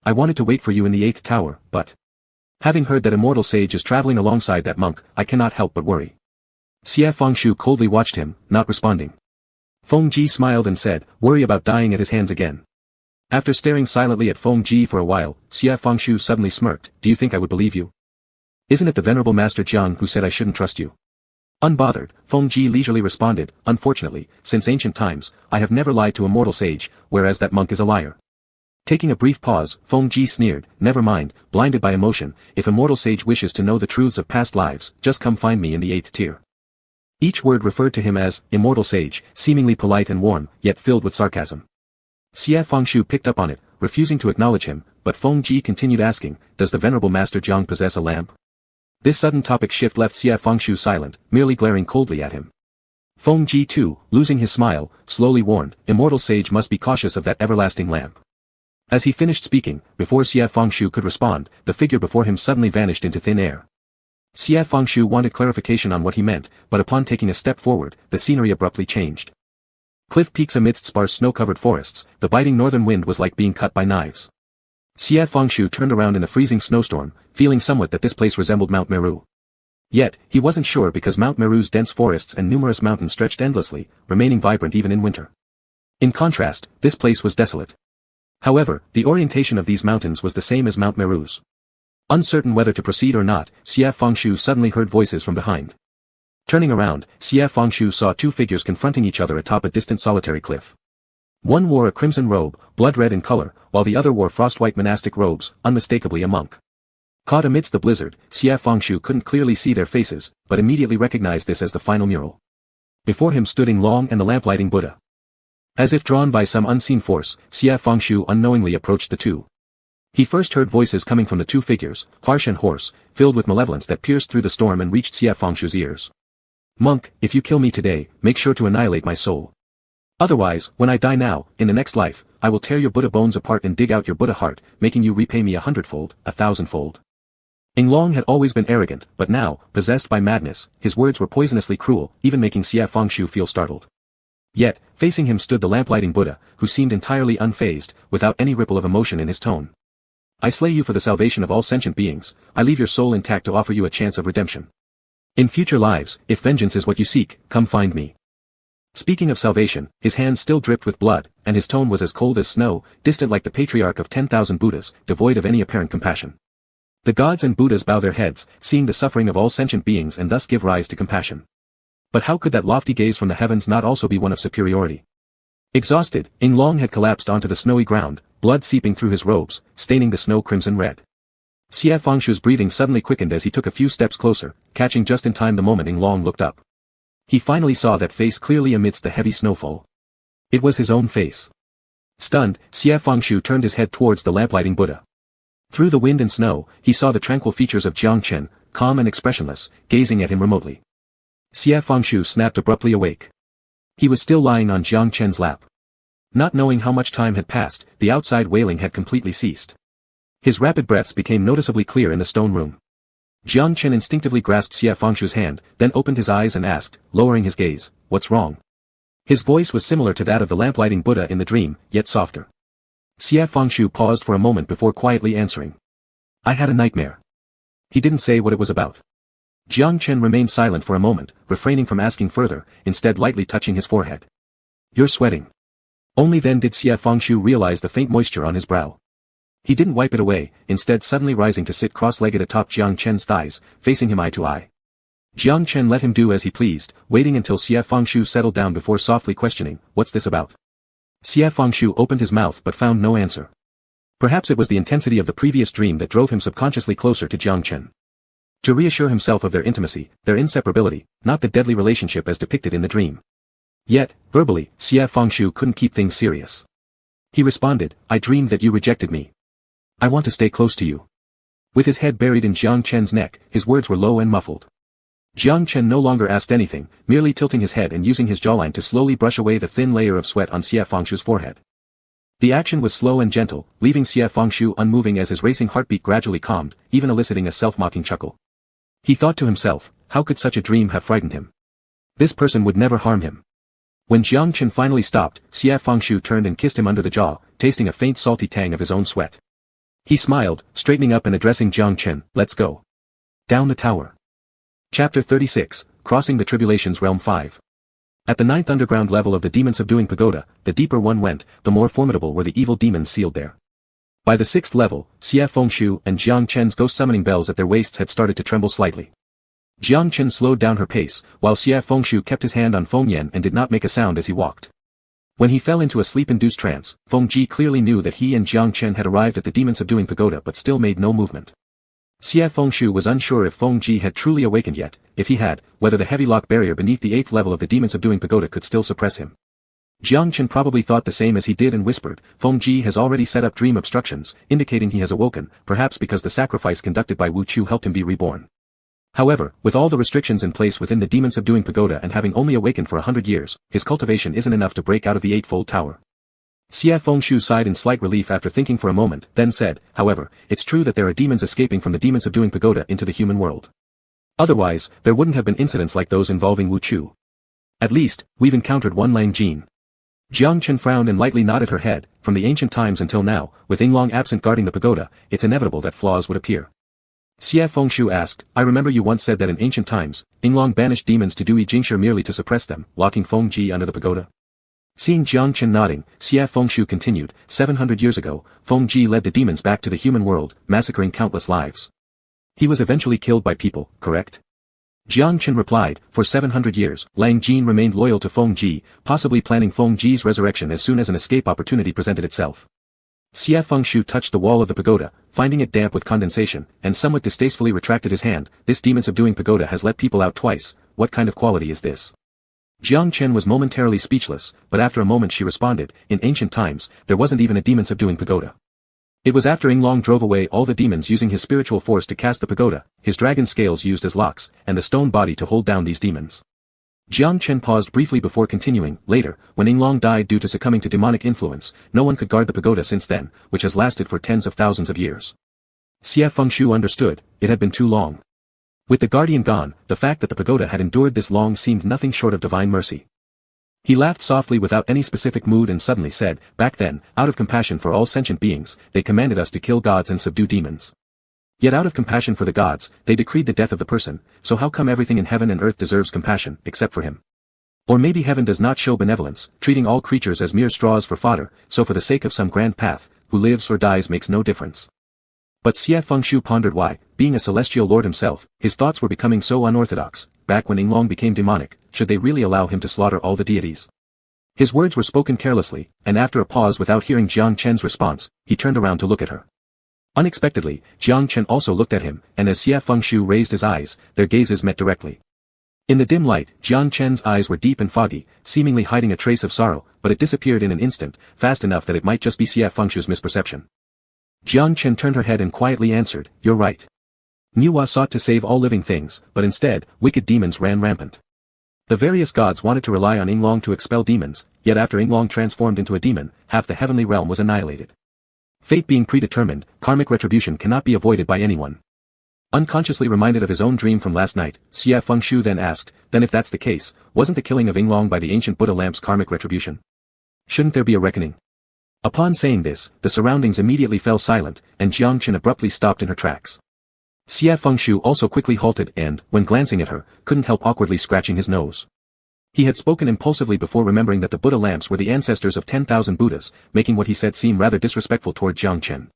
I wanted to wait for you in the 8th tower, but having heard that immortal sage is traveling alongside that monk, I cannot help but worry. Xie Fangshu coldly watched him, not responding. Feng Ji smiled and said, worry about dying at his hands again. After staring silently at Feng Ji for a while, Xie Fangshu suddenly smirked, do you think I would believe you? Isn't it the venerable Master Jiang who said I shouldn't trust you? Unbothered, Feng Ji leisurely responded, unfortunately, since ancient times, I have never lied to a mortal sage, whereas that monk is a liar. Taking a brief pause, Feng Ji sneered, never mind, blinded by emotion, if a mortal sage wishes to know the truths of past lives, just come find me in the 8th tier. Each word referred to him as, immortal sage, seemingly polite and warm, yet filled with sarcasm. Xie Fangshu picked up on it, refusing to acknowledge him, but Feng Ji continued asking, does the venerable Master Jiang possess a lamp? This sudden topic shift left Xie Fangshu silent, merely glaring coldly at him. Feng Ji too, losing his smile, slowly warned, immortal sage must be cautious of that everlasting lamp. As he finished speaking, before Xie Fangshu could respond, the figure before him suddenly vanished into thin air. Xie Fangshu wanted clarification on what he meant, but upon taking a step forward, the scenery abruptly changed. Cliff peaks amidst sparse snow-covered forests, the biting northern wind was like being cut by knives. Xie Fengshu turned around in a freezing snowstorm, feeling somewhat that this place resembled Mount Meru. Yet, he wasn't sure because Mount Meru's dense forests and numerous mountains stretched endlessly, remaining vibrant even in winter. In contrast, this place was desolate. However, the orientation of these mountains was the same as Mount Meru's. Uncertain whether to proceed or not, Xie Fengshu suddenly heard voices from behind. Turning around, Xie Fengshu saw two figures confronting each other atop a distant solitary cliff. One wore a crimson robe, blood-red in color, while the other wore frost-white monastic robes, unmistakably a monk. Caught amidst the blizzard, Xie Fengshu couldn't clearly see their faces, but immediately recognized this as the final mural. Before him stood Ling Long and the lamplighting Buddha. As if drawn by some unseen force, Xie Fengshu unknowingly approached the two. He first heard voices coming from the two figures, harsh and hoarse, filled with malevolence that pierced through the storm and reached Xie Fengshu's ears. "Monk, if you kill me today, make sure to annihilate my soul. Otherwise, when I die now, in the next life, I will tear your Buddha bones apart and dig out your Buddha heart, making you repay me 100-fold, 1,000-fold. Ling Long had always been arrogant, but now, possessed by madness, his words were poisonously cruel, even making Xie Fengshu feel startled. Yet, facing him stood the lamplighting Buddha, who seemed entirely unfazed, without any ripple of emotion in his tone. "I slay you for the salvation of all sentient beings, I leave your soul intact to offer you a chance of redemption. In future lives, if vengeance is what you seek, come find me." Speaking of salvation, his hands still dripped with blood, and his tone was as cold as snow, distant like the patriarch of 10,000 Buddhas, devoid of any apparent compassion. The gods and Buddhas bow their heads, seeing the suffering of all sentient beings and thus give rise to compassion. But how could that lofty gaze from the heavens not also be one of superiority? Exhausted, Ling Long had collapsed onto the snowy ground, blood seeping through his robes, staining the snow crimson red. Xie Fengshu's breathing suddenly quickened as he took a few steps closer, catching just in time the moment Ling Long looked up. He finally saw that face clearly amidst the heavy snowfall. It was his own face. Stunned, Xie Fengshu turned his head towards the lamplighting Buddha. Through the wind and snow, he saw the tranquil features of Jiang Chen, calm and expressionless, gazing at him remotely. Xie Fengshu snapped abruptly awake. He was still lying on Jiang Chen's lap. Not knowing how much time had passed, the outside wailing had completely ceased. His rapid breaths became noticeably clear in the stone room. Jiang Chen instinctively grasped Xie Fengshu's hand, then opened his eyes and asked, lowering his gaze, "What's wrong?" His voice was similar to that of the lamplighting Buddha in the dream, yet softer. Xie Fengshu paused for a moment before quietly answering. "I had a nightmare." He didn't say what it was about. Jiang Chen remained silent for a moment, refraining from asking further, instead lightly touching his forehead. "You're sweating." Only then did Xie Fengshu realize the faint moisture on his brow. He didn't wipe it away, instead suddenly rising to sit cross-legged atop Jiang Chen's thighs, facing him eye to eye. Jiang Chen let him do as he pleased, waiting until Xie Fengshu settled down before softly questioning, "What's this about?" Xie Fengshu opened his mouth but found no answer. Perhaps it was the intensity of the previous dream that drove him subconsciously closer to Jiang Chen. To reassure himself of their intimacy, their inseparability, not the deadly relationship as depicted in the dream. Yet, verbally, Xie Fengshu couldn't keep things serious. He responded, "I dreamed that you rejected me. I want to stay close to you." With his head buried in Jiang Chen's neck, his words were low and muffled. Jiang Chen no longer asked anything, merely tilting his head and using his jawline to slowly brush away the thin layer of sweat on Xie Fengshu's forehead. The action was slow and gentle, leaving Xie Fengshu unmoving as his racing heartbeat gradually calmed, even eliciting a self-mocking chuckle. He thought to himself, how could such a dream have frightened him? This person would never harm him. When Jiang Chen finally stopped, Xie Fengshu turned and kissed him under the jaw, tasting a faint salty tang of his own sweat. He smiled, straightening up and addressing Jiang Chen, "Let's go. Down the tower." Chapter 36, Crossing the Tribulations Realm 5. At the 9th underground level of the demon-subduing pagoda, the deeper one went, the more formidable were the evil demons sealed there. By the 6th level, Xie Fengshu and Jiang Chen's ghost-summoning bells at their waists had started to tremble slightly. Jiang Chen slowed down her pace, while Xie Fengshu kept his hand on Feng Yan and did not make a sound as he walked. When he fell into a sleep-induced trance, Feng Ji clearly knew that he and Jiang Chen had arrived at the demon-subduing pagoda but still made no movement. Xie Fengshu was unsure if Feng Ji had truly awakened yet, if he had, whether the heavy lock barrier beneath the 8th level of the demon-subduing pagoda could still suppress him. Jiang Chen probably thought the same as he did and whispered, "Feng Ji has already set up dream obstructions, indicating he has awoken, perhaps because the sacrifice conducted by Wu Chu helped him be reborn." However, with all the restrictions in place within the demon-subduing pagoda and having only awakened for 100 years, his cultivation isn't enough to break out of the eightfold tower. Xie Fengshu sighed in slight relief after thinking for a moment, then said, "However, it's true that there are demons escaping from the demon-subduing pagoda into the human world. Otherwise, there wouldn't have been incidents like those involving Wu Chu. At least, we've encountered one Lang Jin." Jiang Chen frowned and lightly nodded her head. From the ancient times until now, with Yinglong absent guarding the pagoda, it's inevitable that flaws would appear. Xie Fengshu asked, I remember you once said that in ancient times, Yinglong banished demons to Dui Jingshi merely to suppress them, locking Feng Ji under the pagoda. Seeing Jiang Chen nodding, Xie Fengshu continued, 700 years ago, Feng Ji led the demons back to the human world, massacring countless lives. He was eventually killed by people, correct? Jiang Chen replied, for 700 years, Lang Jin remained loyal to Feng Ji, possibly planning Feng Ji's resurrection as soon as an escape opportunity presented itself. Xie Fengshu touched the wall of the pagoda, finding it damp with condensation, and somewhat distastefully retracted his hand. This demon-subduing pagoda has let people out twice. What kind of quality is this? Jiang Chen was momentarily speechless, but after a moment she responded, in ancient times, there wasn't even a demon-subduing pagoda. It was after Yinglong drove away all the demons using his spiritual force to cast the pagoda, his dragon scales used as locks, and the stone body to hold down these demons. Jiang Chen paused briefly before continuing, later, when Yinglong died due to succumbing to demonic influence, no one could guard the pagoda since then, which has lasted for tens of thousands of years. Xie Fengshu understood, it had been too long. With the guardian gone, the fact that the pagoda had endured this long seemed nothing short of divine mercy. He laughed softly without any specific mood and suddenly said, back then, out of compassion for all sentient beings, they commanded us to kill gods and subdue demons. Yet out of compassion for the gods, they decreed the death of the person, so how come everything in heaven and earth deserves compassion, except for him? Or maybe heaven does not show benevolence, treating all creatures as mere straws for fodder, so for the sake of some grand path, who lives or dies makes no difference. But Xie Fengshu pondered why, being a celestial lord himself, his thoughts were becoming so unorthodox. Back when Yinglong became demonic, should they really allow him to slaughter all the deities? His words were spoken carelessly, and after a pause without hearing Jiang Chen's response, he turned around to look at her. Unexpectedly, Jiang Chen also looked at him, and as Xie Fengshu raised his eyes, their gazes met directly. In the dim light, Jiang Chen's eyes were deep and foggy, seemingly hiding a trace of sorrow, but it disappeared in an instant, fast enough that it might just be Xie Fengshu's misperception. Jiang Chen turned her head and quietly answered, you're right. Niwa sought to save all living things, but instead, wicked demons ran rampant. The various gods wanted to rely on Yinglong to expel demons, yet after Yinglong transformed into a demon, half the heavenly realm was annihilated. Fate being predetermined, karmic retribution cannot be avoided by anyone. Unconsciously reminded of his own dream from last night, Xie Fengshu then asked, then if that's the case, wasn't the killing of Yinglong by the ancient Buddha lamps karmic retribution? Shouldn't there be a reckoning? Upon saying this, the surroundings immediately fell silent, and Jiang Chen abruptly stopped in her tracks. Xie Fengshu also quickly halted and, when glancing at her, couldn't help awkwardly scratching his nose. He had spoken impulsively before remembering that the Buddha lamps were the ancestors of 10,000 Buddhas, making what he said seem rather disrespectful toward Jiang Chen.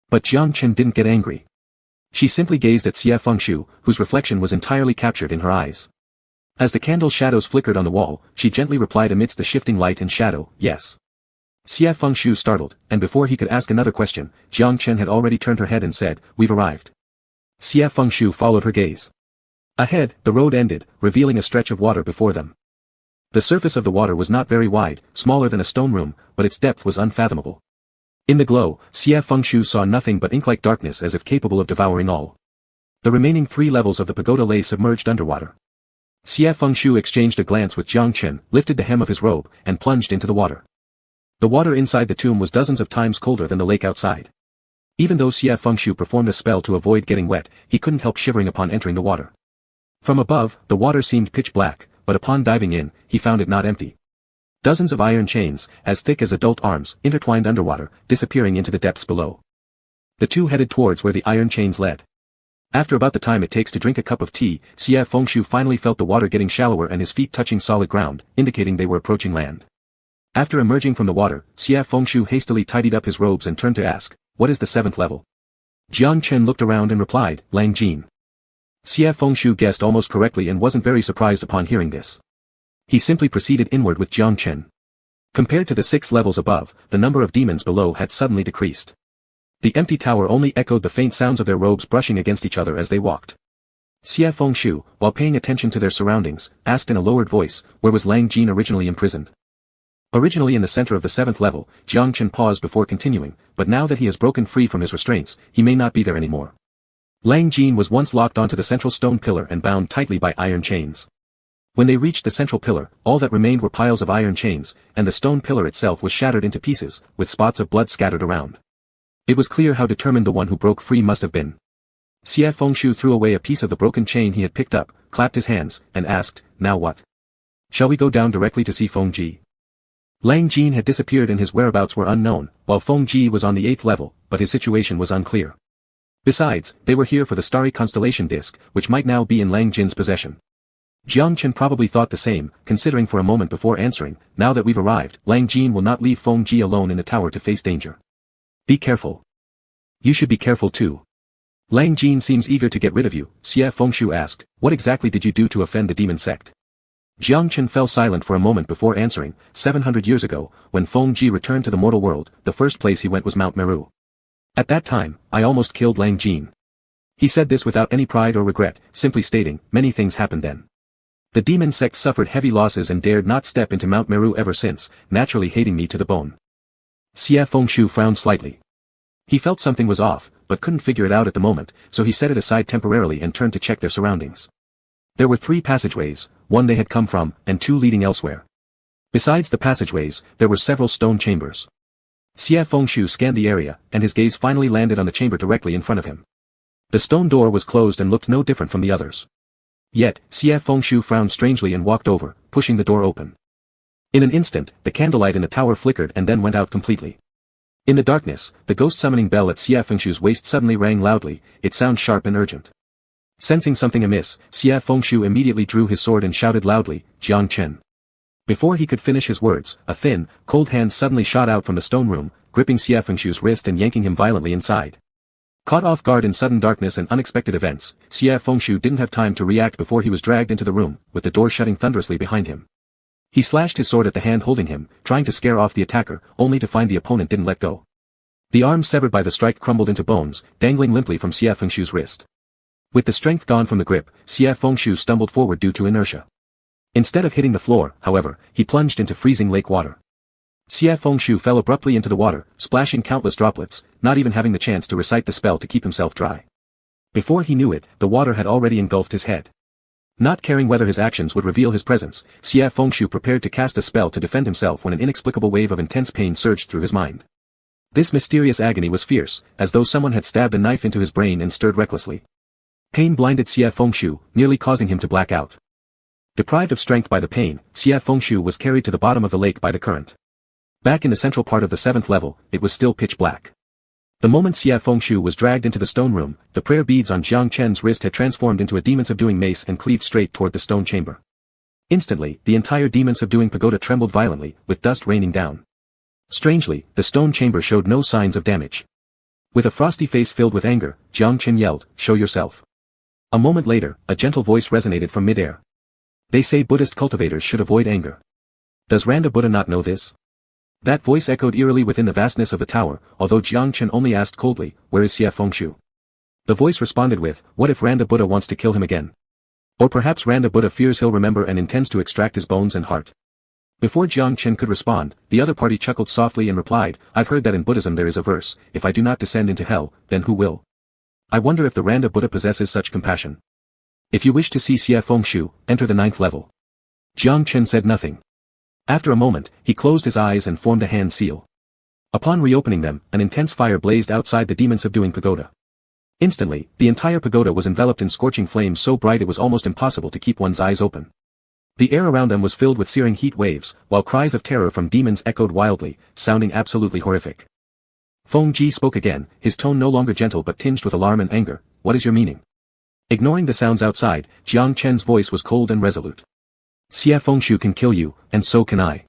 But Jiang Chen didn't get angry. She simply gazed at Xie Fengshu, whose reflection was entirely captured in her eyes. As the candle's shadows flickered on the wall, she gently replied amidst the shifting light and shadow, yes. Xie Fengshu startled, and before he could ask another question, Jiang Chen had already turned her head and said, we've arrived. Xie Fengshu followed her gaze. Ahead, the road ended, revealing a stretch of water before them. The surface of the water was not very wide, smaller than a stone room, but its depth was unfathomable. In the glow, Xie Fengshu saw nothing but ink-like darkness as if capable of devouring all. The remaining 3 levels of the pagoda lay submerged underwater. Xie Fengshu exchanged a glance with Jiang Chen, lifted the hem of his robe, and plunged into the water. The water inside the tomb was dozens of times colder than the lake outside. Even though Xie Fengshu performed a spell to avoid getting wet, he couldn't help shivering upon entering the water. From above, the water seemed pitch black, but upon diving in, he found it not empty. Dozens of iron chains, as thick as adult arms, intertwined underwater, disappearing into the depths below. The two headed towards where the iron chains led. After about the time it takes to drink a cup of tea, Xie Fengshu finally felt the water getting shallower and his feet touching solid ground, indicating they were approaching land. After emerging from the water, Xie Fengshu hastily tidied up his robes and turned to ask, what is the 7th level? Jiang Chen looked around and replied, Lang Jin. Xie Fengshu guessed almost correctly and wasn't very surprised upon hearing this. He simply proceeded inward with Jiang Chen. Compared to the 6 levels above, the number of demons below had suddenly decreased. The empty tower only echoed the faint sounds of their robes brushing against each other as they walked. Xie Fengshu, while paying attention to their surroundings, asked in a lowered voice, where was Lang Jin originally imprisoned? Originally in the center of the 7th level, Jiang Chen paused before continuing, but now that he has broken free from his restraints, he may not be there anymore. Lang Jin was once locked onto the central stone pillar and bound tightly by iron chains. When they reached the central pillar, all that remained were piles of iron chains, and the stone pillar itself was shattered into pieces, with spots of blood scattered around. It was clear how determined the one who broke free must have been. Xie Fengshu threw away a piece of the broken chain he had picked up, clapped his hands, and asked, now what? Shall we go down directly to see Feng Ji? Lang Jin had disappeared and his whereabouts were unknown, while Feng Ji was on the 8th level, but his situation was unclear. Besides, they were here for the starry constellation disk, which might now be in Lang Jin's possession. Jiang Chen probably thought the same, considering for a moment before answering, now that we've arrived, Lang Jin will not leave Feng Ji alone in the tower to face danger. Be careful. You should be careful too. Lang Jin seems eager to get rid of you, Xie Fengshu asked, what exactly did you do to offend the demon sect? Jiang Chen fell silent for a moment before answering, 700 years ago, when Feng Ji returned to the mortal world, the first place he went was Mount Meru. At that time, I almost killed Lang Jin. He said this without any pride or regret, simply stating, many things happened then. The demon sect suffered heavy losses and dared not step into Mount Meru ever since, naturally hating me to the bone. Xie Fengshu frowned slightly. He felt something was off, but couldn't figure it out at the moment, so he set it aside temporarily and turned to check their surroundings. There were 3 passageways, one they had come from, and 2 leading elsewhere. Besides the passageways, there were several stone chambers. Xie Fengshu scanned the area, and his gaze finally landed on the chamber directly in front of him. The stone door was closed and looked no different from the others. Yet, Xie Fengshu frowned strangely and walked over, pushing the door open. In an instant, the candlelight in the tower flickered and then went out completely. In the darkness, the ghost summoning bell at Xie Fengshu's waist suddenly rang loudly, its sound sharp and urgent. Sensing something amiss, Xie Fengshu immediately drew his sword and shouted loudly, Jiang Chen. Before he could finish his words, a thin, cold hand suddenly shot out from the stone room, gripping Xie Fengshu's wrist and yanking him violently inside. Caught off guard in sudden darkness and unexpected events, Xie Fengshu didn't have time to react before he was dragged into the room, with the door shutting thunderously behind him. He slashed his sword at the hand holding him, trying to scare off the attacker, only to find the opponent didn't let go. The arm severed by the strike crumbled into bones, dangling limply from Xie Fengshu's wrist. With the strength gone from the grip, Xie Fengshu stumbled forward due to inertia. Instead of hitting the floor, however, he plunged into freezing lake water. Xie Fengshu fell abruptly into the water, splashing countless droplets, not even having the chance to recite the spell to keep himself dry. Before he knew it, the water had already engulfed his head. Not caring whether his actions would reveal his presence, Xie Fengshu prepared to cast a spell to defend himself when an inexplicable wave of intense pain surged through his mind. This mysterious agony was fierce, as though someone had stabbed a knife into his brain and stirred recklessly. Pain blinded Xie Fengshu, nearly causing him to black out. Deprived of strength by the pain, Xie Fengshu was carried to the bottom of the lake by the current. Back in the central part of the 7th level, it was still pitch black. The moment Xie Fengshu was dragged into the stone room, the prayer beads on Jiang Chen's wrist had transformed into a demon-subduing mace and cleaved straight toward the stone chamber. Instantly, the entire demon-subduing pagoda trembled violently, with dust raining down. Strangely, the stone chamber showed no signs of damage. With a frosty face filled with anger, Jiang Chen yelled, "Show yourself." A moment later, a gentle voice resonated from midair. They say Buddhist cultivators should avoid anger. Does Randa Buddha not know this? That voice echoed eerily within the vastness of the tower, although Jiang Chen only asked coldly, where is Xie Fengshu? The voice responded with, what if Randa Buddha wants to kill him again? Or perhaps Randa Buddha fears he'll remember and intends to extract his bones and heart. Before Jiang Chen could respond, the other party chuckled softly and replied, I've heard that in Buddhism there is a verse, if I do not descend into hell, then who will? I wonder if the Randa Buddha possesses such compassion. If you wish to see Xie Fengshu, enter the 9th level. Jiang Chen said nothing. After a moment, he closed his eyes and formed a hand seal. Upon reopening them, an intense fire blazed outside the demon-subduing pagoda. Instantly, the entire pagoda was enveloped in scorching flames so bright it was almost impossible to keep one's eyes open. The air around them was filled with searing heat waves, while cries of terror from demons echoed wildly, sounding absolutely horrific. Feng Ji spoke again, his tone no longer gentle but tinged with alarm and anger. What is your meaning? Ignoring the sounds outside, Jiang Chen's voice was cold and resolute. Xie Fengshu can kill you, and so can I.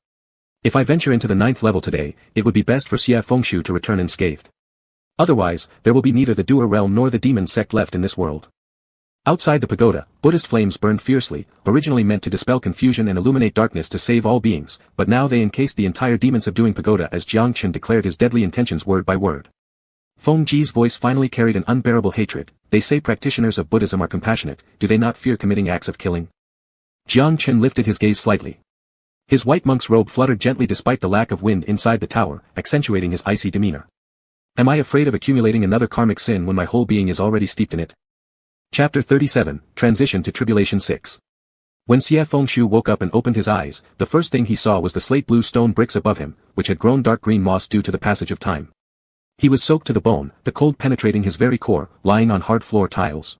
If I venture into the 9th level today, it would be best for Xie Fengshu to return unscathed. Otherwise, there will be neither the doer realm nor the demon sect left in this world. Outside the pagoda, Buddhist flames burned fiercely, originally meant to dispel confusion and illuminate darkness to save all beings, but now they encased the entire demon-subduing pagoda as Jiang Chen declared his deadly intentions word by word. Feng Ji's voice finally carried an unbearable hatred. They say practitioners of Buddhism are compassionate, do they not fear committing acts of killing? Jiang Chen lifted his gaze slightly. His white monk's robe fluttered gently despite the lack of wind inside the tower, accentuating his icy demeanor. Am I afraid of accumulating another karmic sin when my whole being is already steeped in it? Chapter 37, Transition to Tribulation 6. When Xie Fengshu woke up and opened his eyes, the first thing he saw was the slate-blue stone bricks above him, which had grown dark green moss due to the passage of time. He was soaked to the bone, the cold penetrating his very core, lying on hard floor tiles.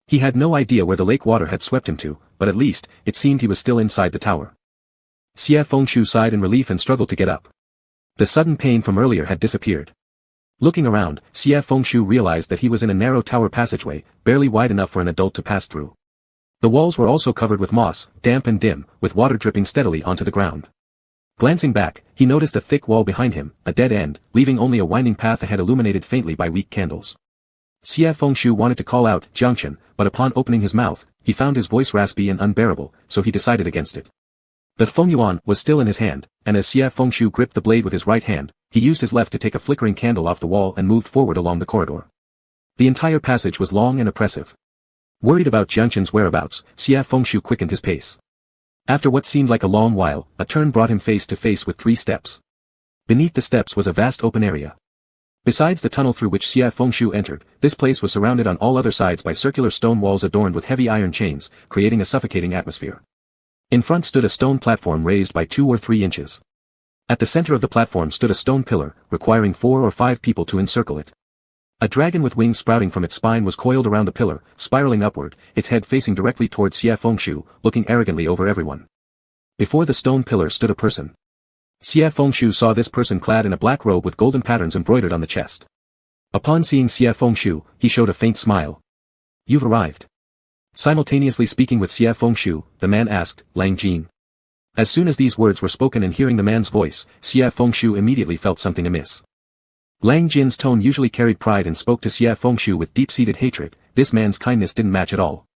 He had no idea where the lake water had swept him to, but at least, it seemed he was still inside the tower. Xie Fengshu sighed in relief and struggled to get up. The sudden pain from earlier had disappeared. Looking around, Xie Fengshu realized that he was in a narrow tower passageway, barely wide enough for an adult to pass through. The walls were also covered with moss, damp and dim, with water dripping steadily onto the ground. Glancing back, he noticed a thick wall behind him, a dead end, leaving only a winding path ahead illuminated faintly by weak candles. Xie Fengshu wanted to call out, "Jiangchen," but upon opening his mouth, he found his voice raspy and unbearable, so he decided against it. The Fengyuan was still in his hand, and as Xie Fengshu gripped the blade with his right hand, he used his left to take a flickering candle off the wall and moved forward along the corridor. The entire passage was long and oppressive. Worried about Jiangchen's whereabouts, Xie Fengshu quickened his pace. After what seemed like a long while, a turn brought him face to face with 3 steps. Beneath the steps was a vast open area. Besides the tunnel through which Xie Fengshu entered, this place was surrounded on all other sides by circular stone walls adorned with heavy iron chains, creating a suffocating atmosphere. In front stood a stone platform raised by 2 or 3 inches. At the center of the platform stood a stone pillar, requiring 4 or 5 people to encircle it. A dragon with wings sprouting from its spine was coiled around the pillar, spiraling upward, its head facing directly towards Xie Fengshu, looking arrogantly over everyone. Before the stone pillar stood a person. Xie Fengshu saw this person clad in a black robe with golden patterns embroidered on the chest. Upon seeing Xie Fengshu, he showed a faint smile. "You've arrived." Simultaneously speaking with Xie Fengshu, the man asked, "Lang Jin?" As soon as these words were spoken and hearing the man's voice, Xie Fengshu immediately felt something amiss. Lang Jin's tone usually carried pride and spoke to Xie Fengshu with deep-seated hatred. This man's kindness didn't match at all.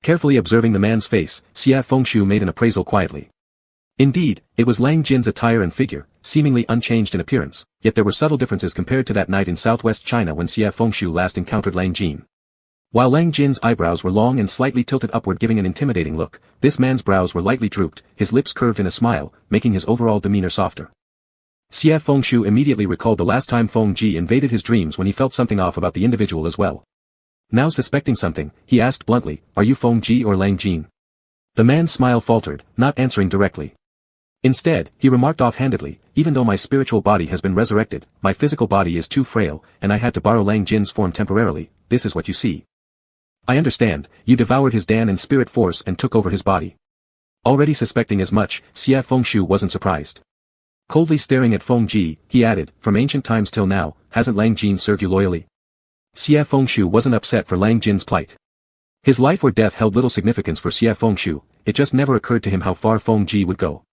Carefully observing the man's face, Xie Fengshu made an appraisal quietly. Indeed, it was Lang Jin's attire and figure, seemingly unchanged in appearance, yet there were subtle differences compared to that night in southwest China when Xie Fengshu last encountered Lang Jin. While Lang Jin's eyebrows were long and slightly tilted upward giving an intimidating look, this man's brows were lightly drooped, his lips curved in a smile, making his overall demeanor softer. Xie Fengshu immediately recalled the last time Feng Ji invaded his dreams when he felt something off about the individual as well. Now suspecting something, he asked bluntly, "Are you Feng Ji or Lang Jin?" The man's smile faltered, not answering directly. Instead, he remarked offhandedly, "Even though my spiritual body has been resurrected, my physical body is too frail, and I had to borrow Lang Jin's form temporarily. This is what you see." "I understand, you devoured his Dan and spirit force and took over his body." Already suspecting as much, Xie Fengshu wasn't surprised. Coldly staring at Feng Ji, he added, "From ancient times till now, hasn't Lang Jin served you loyally?" Xie Fengshu wasn't upset for Lang Jin's plight. His life or death held little significance for Xie Fengshu, it just never occurred to him how far Feng Ji would go.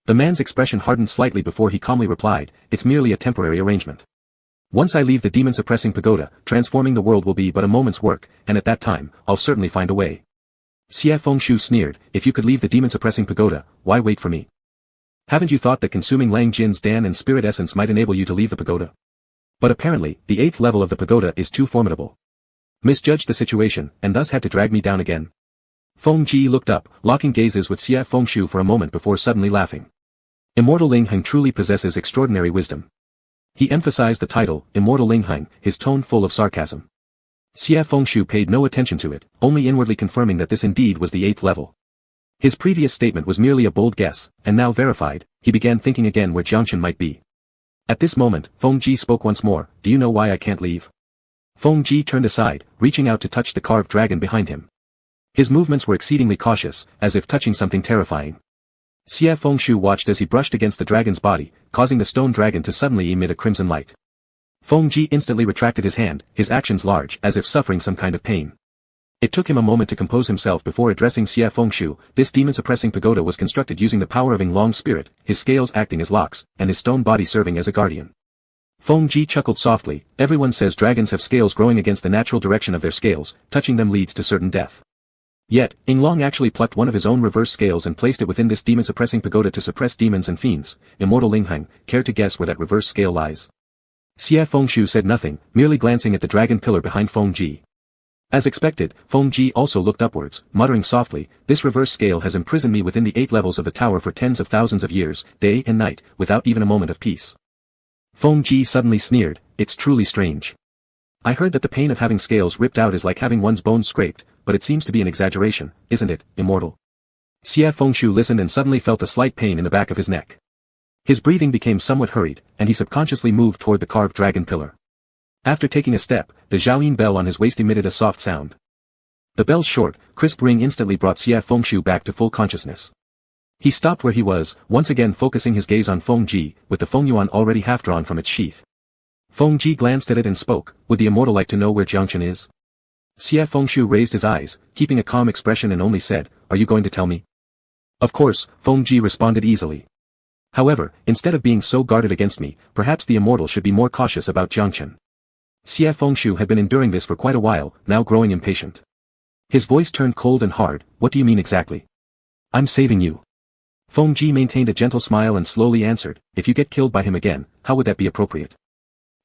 The man's expression hardened slightly before he calmly replied, "It's merely a temporary arrangement. Once I leave the demon-suppressing pagoda, transforming the world will be but a moment's work, and at that time, I'll certainly find a way." Xie Fengshu sneered, "If you could leave the demon-suppressing pagoda, why wait for me? Haven't you thought that consuming Lang Jin's Dan and spirit essence might enable you to leave the pagoda? But apparently, the 8th level of the pagoda is too formidable. Misjudged the situation, and thus had to drag me down again." Feng Ji looked up, locking gazes with Xie Fengshu for a moment before suddenly laughing. Immortal Ling Heng truly possesses extraordinary wisdom. He emphasized the title, Immortal Ling Heng, his tone full of sarcasm. Xie Fengshu paid no attention to it, only inwardly confirming that this indeed was the 8th level. His previous statement was merely a bold guess, and now verified, he began thinking again where Jiangchen might be. At this moment, Feng Ji spoke once more, "Do you know why I can't leave?" Feng Ji turned aside, reaching out to touch the carved dragon behind him. His movements were exceedingly cautious, as if touching something terrifying. Xie Fengshu watched as he brushed against the dragon's body, causing the stone dragon to suddenly emit a crimson light. Feng Ji instantly retracted his hand, his actions large, as if suffering some kind of pain. It took him a moment to compose himself before addressing Xie Fengshu. This demon-suppressing pagoda was constructed using the power of Yinglong's spirit, his scales acting as locks, and his stone body serving as a guardian. Feng Ji chuckled softly, "Everyone says dragons have scales growing against the natural direction of their scales, touching them leads to certain death. Yet, Yinglong actually plucked one of his own reverse scales and placed it within this demon-suppressing pagoda to suppress demons and fiends. Immortal Ling Heng, care to guess where that reverse scale lies?" Xie Fengshu said nothing, merely glancing at the dragon pillar behind Feng Ji. As expected, Feng Ji also looked upwards, muttering softly, "This reverse scale has imprisoned me within the 8 levels of the tower for tens of thousands of years, day and night, without even a moment of peace." Feng Ji suddenly sneered, "It's truly strange. I heard that the pain of having scales ripped out is like having one's bones scraped, but it seems to be an exaggeration, isn't it, immortal?" Xie Fengshu listened and suddenly felt a slight pain in the back of his neck. His breathing became somewhat hurried, and he subconsciously moved toward the carved dragon pillar. After taking a step, the Zhaoyin bell on his waist emitted a soft sound. The bell's short, crisp ring instantly brought Xie Fengshu back to full consciousness. He stopped where he was, once again focusing his gaze on Feng Ji, with the Fengyuan already half-drawn from its sheath. Feng Ji glanced at it and spoke, "Would the immortal like to know where Jiangchen is?" Xie Fengshu raised his eyes, keeping a calm expression and only said, "Are you going to tell me?" "Of course," Feng Ji responded easily. "However, instead of being so guarded against me, perhaps the immortal should be more cautious about Jiangchen." Xie Fengshu had been enduring this for quite a while, now growing impatient. His voice turned cold and hard. "What do you mean exactly?" "I'm saving you." Feng Ji maintained a gentle smile and slowly answered, "If you get killed by him again, how would that be appropriate?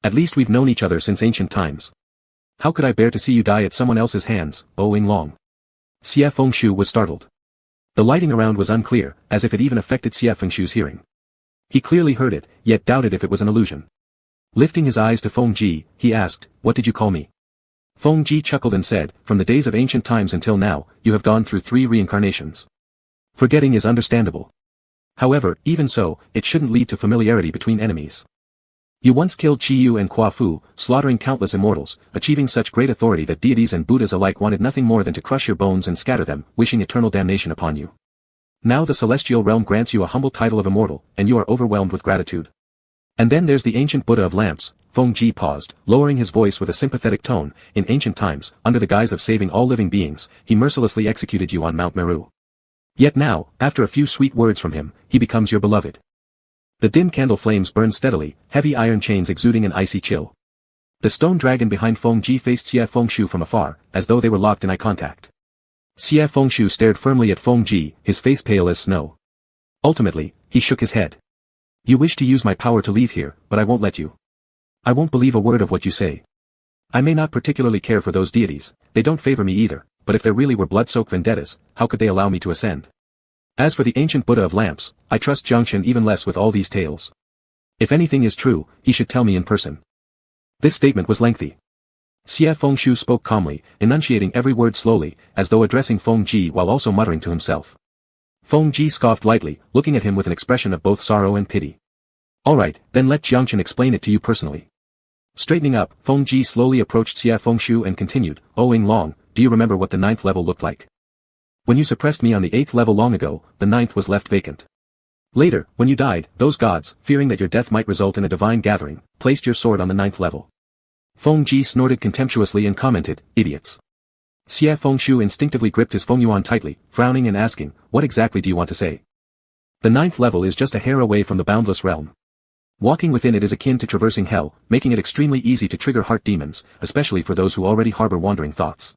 At least we've known each other since ancient times. How could I bear to see you die at someone else's hands, O Long?" Xie Fengshu was startled. The lighting around was unclear, as if it even affected Xie Fengshu's hearing. He clearly heard it, yet doubted if it was an illusion. Lifting his eyes to Feng Ji, he asked, "What did you call me?" Feng Ji chuckled and said, "From the days of ancient times until now, you have gone through 3 reincarnations. Forgetting is understandable. However, even so, it shouldn't lead to familiarity between enemies. You once killed Qi Yu and Qua Fu, slaughtering countless immortals, achieving such great authority that deities and Buddhas alike wanted nothing more than to crush your bones and scatter them, wishing eternal damnation upon you. Now the celestial realm grants you a humble title of immortal, and you are overwhelmed with gratitude. And then there's the ancient Buddha of lamps." Feng Ji paused, lowering his voice with a sympathetic tone. "In ancient times, under the guise of saving all living beings, he mercilessly executed you on Mount Meru. Yet now, after a few sweet words from him, he becomes your beloved." The dim candle flames burned steadily, heavy iron chains exuding an icy chill. The stone dragon behind Feng Ji faced Xie Fengshu from afar, as though they were locked in eye contact. Xie Fengshu stared firmly at Feng Ji, his face pale as snow. Ultimately, he shook his head. "You wish to use my power to leave here, but I won't let you. I won't believe a word of what you say. I may not particularly care for those deities, they don't favor me either, but if there really were blood-soaked vendettas, how could they allow me to ascend? As for the ancient Buddha of lamps, I trust Jiangchen even less with all these tales. If anything is true, he should tell me in person." This statement was lengthy. Xie Fengshu spoke calmly, enunciating every word slowly, as though addressing Feng Ji while also muttering to himself. Feng Ji scoffed lightly, looking at him with an expression of both sorrow and pity. "All right, then let Jiangchen explain it to you personally." Straightening up, Feng Ji slowly approached Xie Fengshu and continued, "O Long, do you remember what the 9th level looked like? When you suppressed me on the 8th level long ago, the 9th was left vacant. Later, when you died, those gods, fearing that your death might result in a divine gathering, placed your sword on the 9th level." Feng Ji snorted contemptuously and commented, "Idiots." Xie Fengshu instinctively gripped his Fengyuan tightly, frowning and asking, "What exactly do you want to say?" "The 9th level is just a hair away from the boundless realm. Walking within it is akin to traversing hell, making it extremely easy to trigger heart demons, especially for those who already harbor wandering thoughts."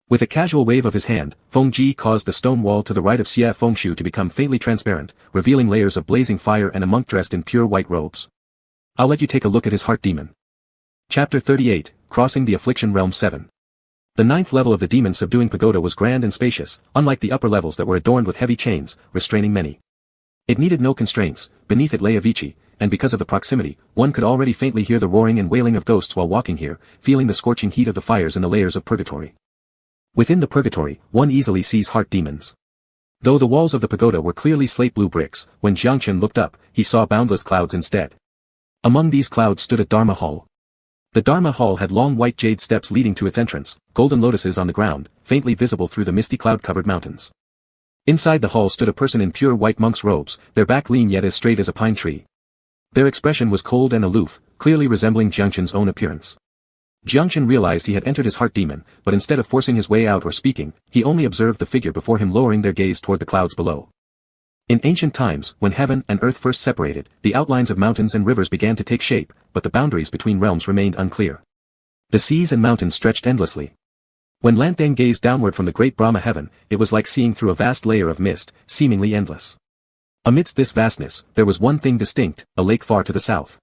With a casual wave of his hand, Feng Ji caused the stone wall to the right of Xie Fengshu to become faintly transparent, revealing layers of blazing fire and a monk dressed in pure white robes. "I'll let you take a look at his heart demon." Chapter 38, Crossing the Affliction Realm 7. The 9th level of the demon subduing pagoda was grand and spacious, unlike the upper levels that were adorned with heavy chains, restraining many. It needed no constraints, beneath it lay Avicii, and because of the proximity, one could already faintly hear the roaring and wailing of ghosts while walking here, feeling the scorching heat of the fires in the layers of purgatory. Within the purgatory, one easily sees heart demons. Though the walls of the pagoda were clearly slate blue bricks, when Jiangchen looked up, he saw boundless clouds instead. Among these clouds stood a Dharma hall. The Dharma hall had long white jade steps leading to its entrance, golden lotuses on the ground, faintly visible through the misty cloud-covered mountains. Inside the hall stood a person in pure white monk's robes, their back lean yet as straight as a pine tree. Their expression was cold and aloof, clearly resembling Jiangchen's own appearance. Jiangchen realized he had entered his heart demon, but instead of forcing his way out or speaking, he only observed the figure before him lowering their gaze toward the clouds below. In ancient times, when heaven and earth first separated, the outlines of mountains and rivers began to take shape, but the boundaries between realms remained unclear. The seas and mountains stretched endlessly. When Lantang gazed downward from the great Brahma heaven, it was like seeing through a vast layer of mist, seemingly endless. Amidst this vastness, there was one thing distinct, a lake far to the south.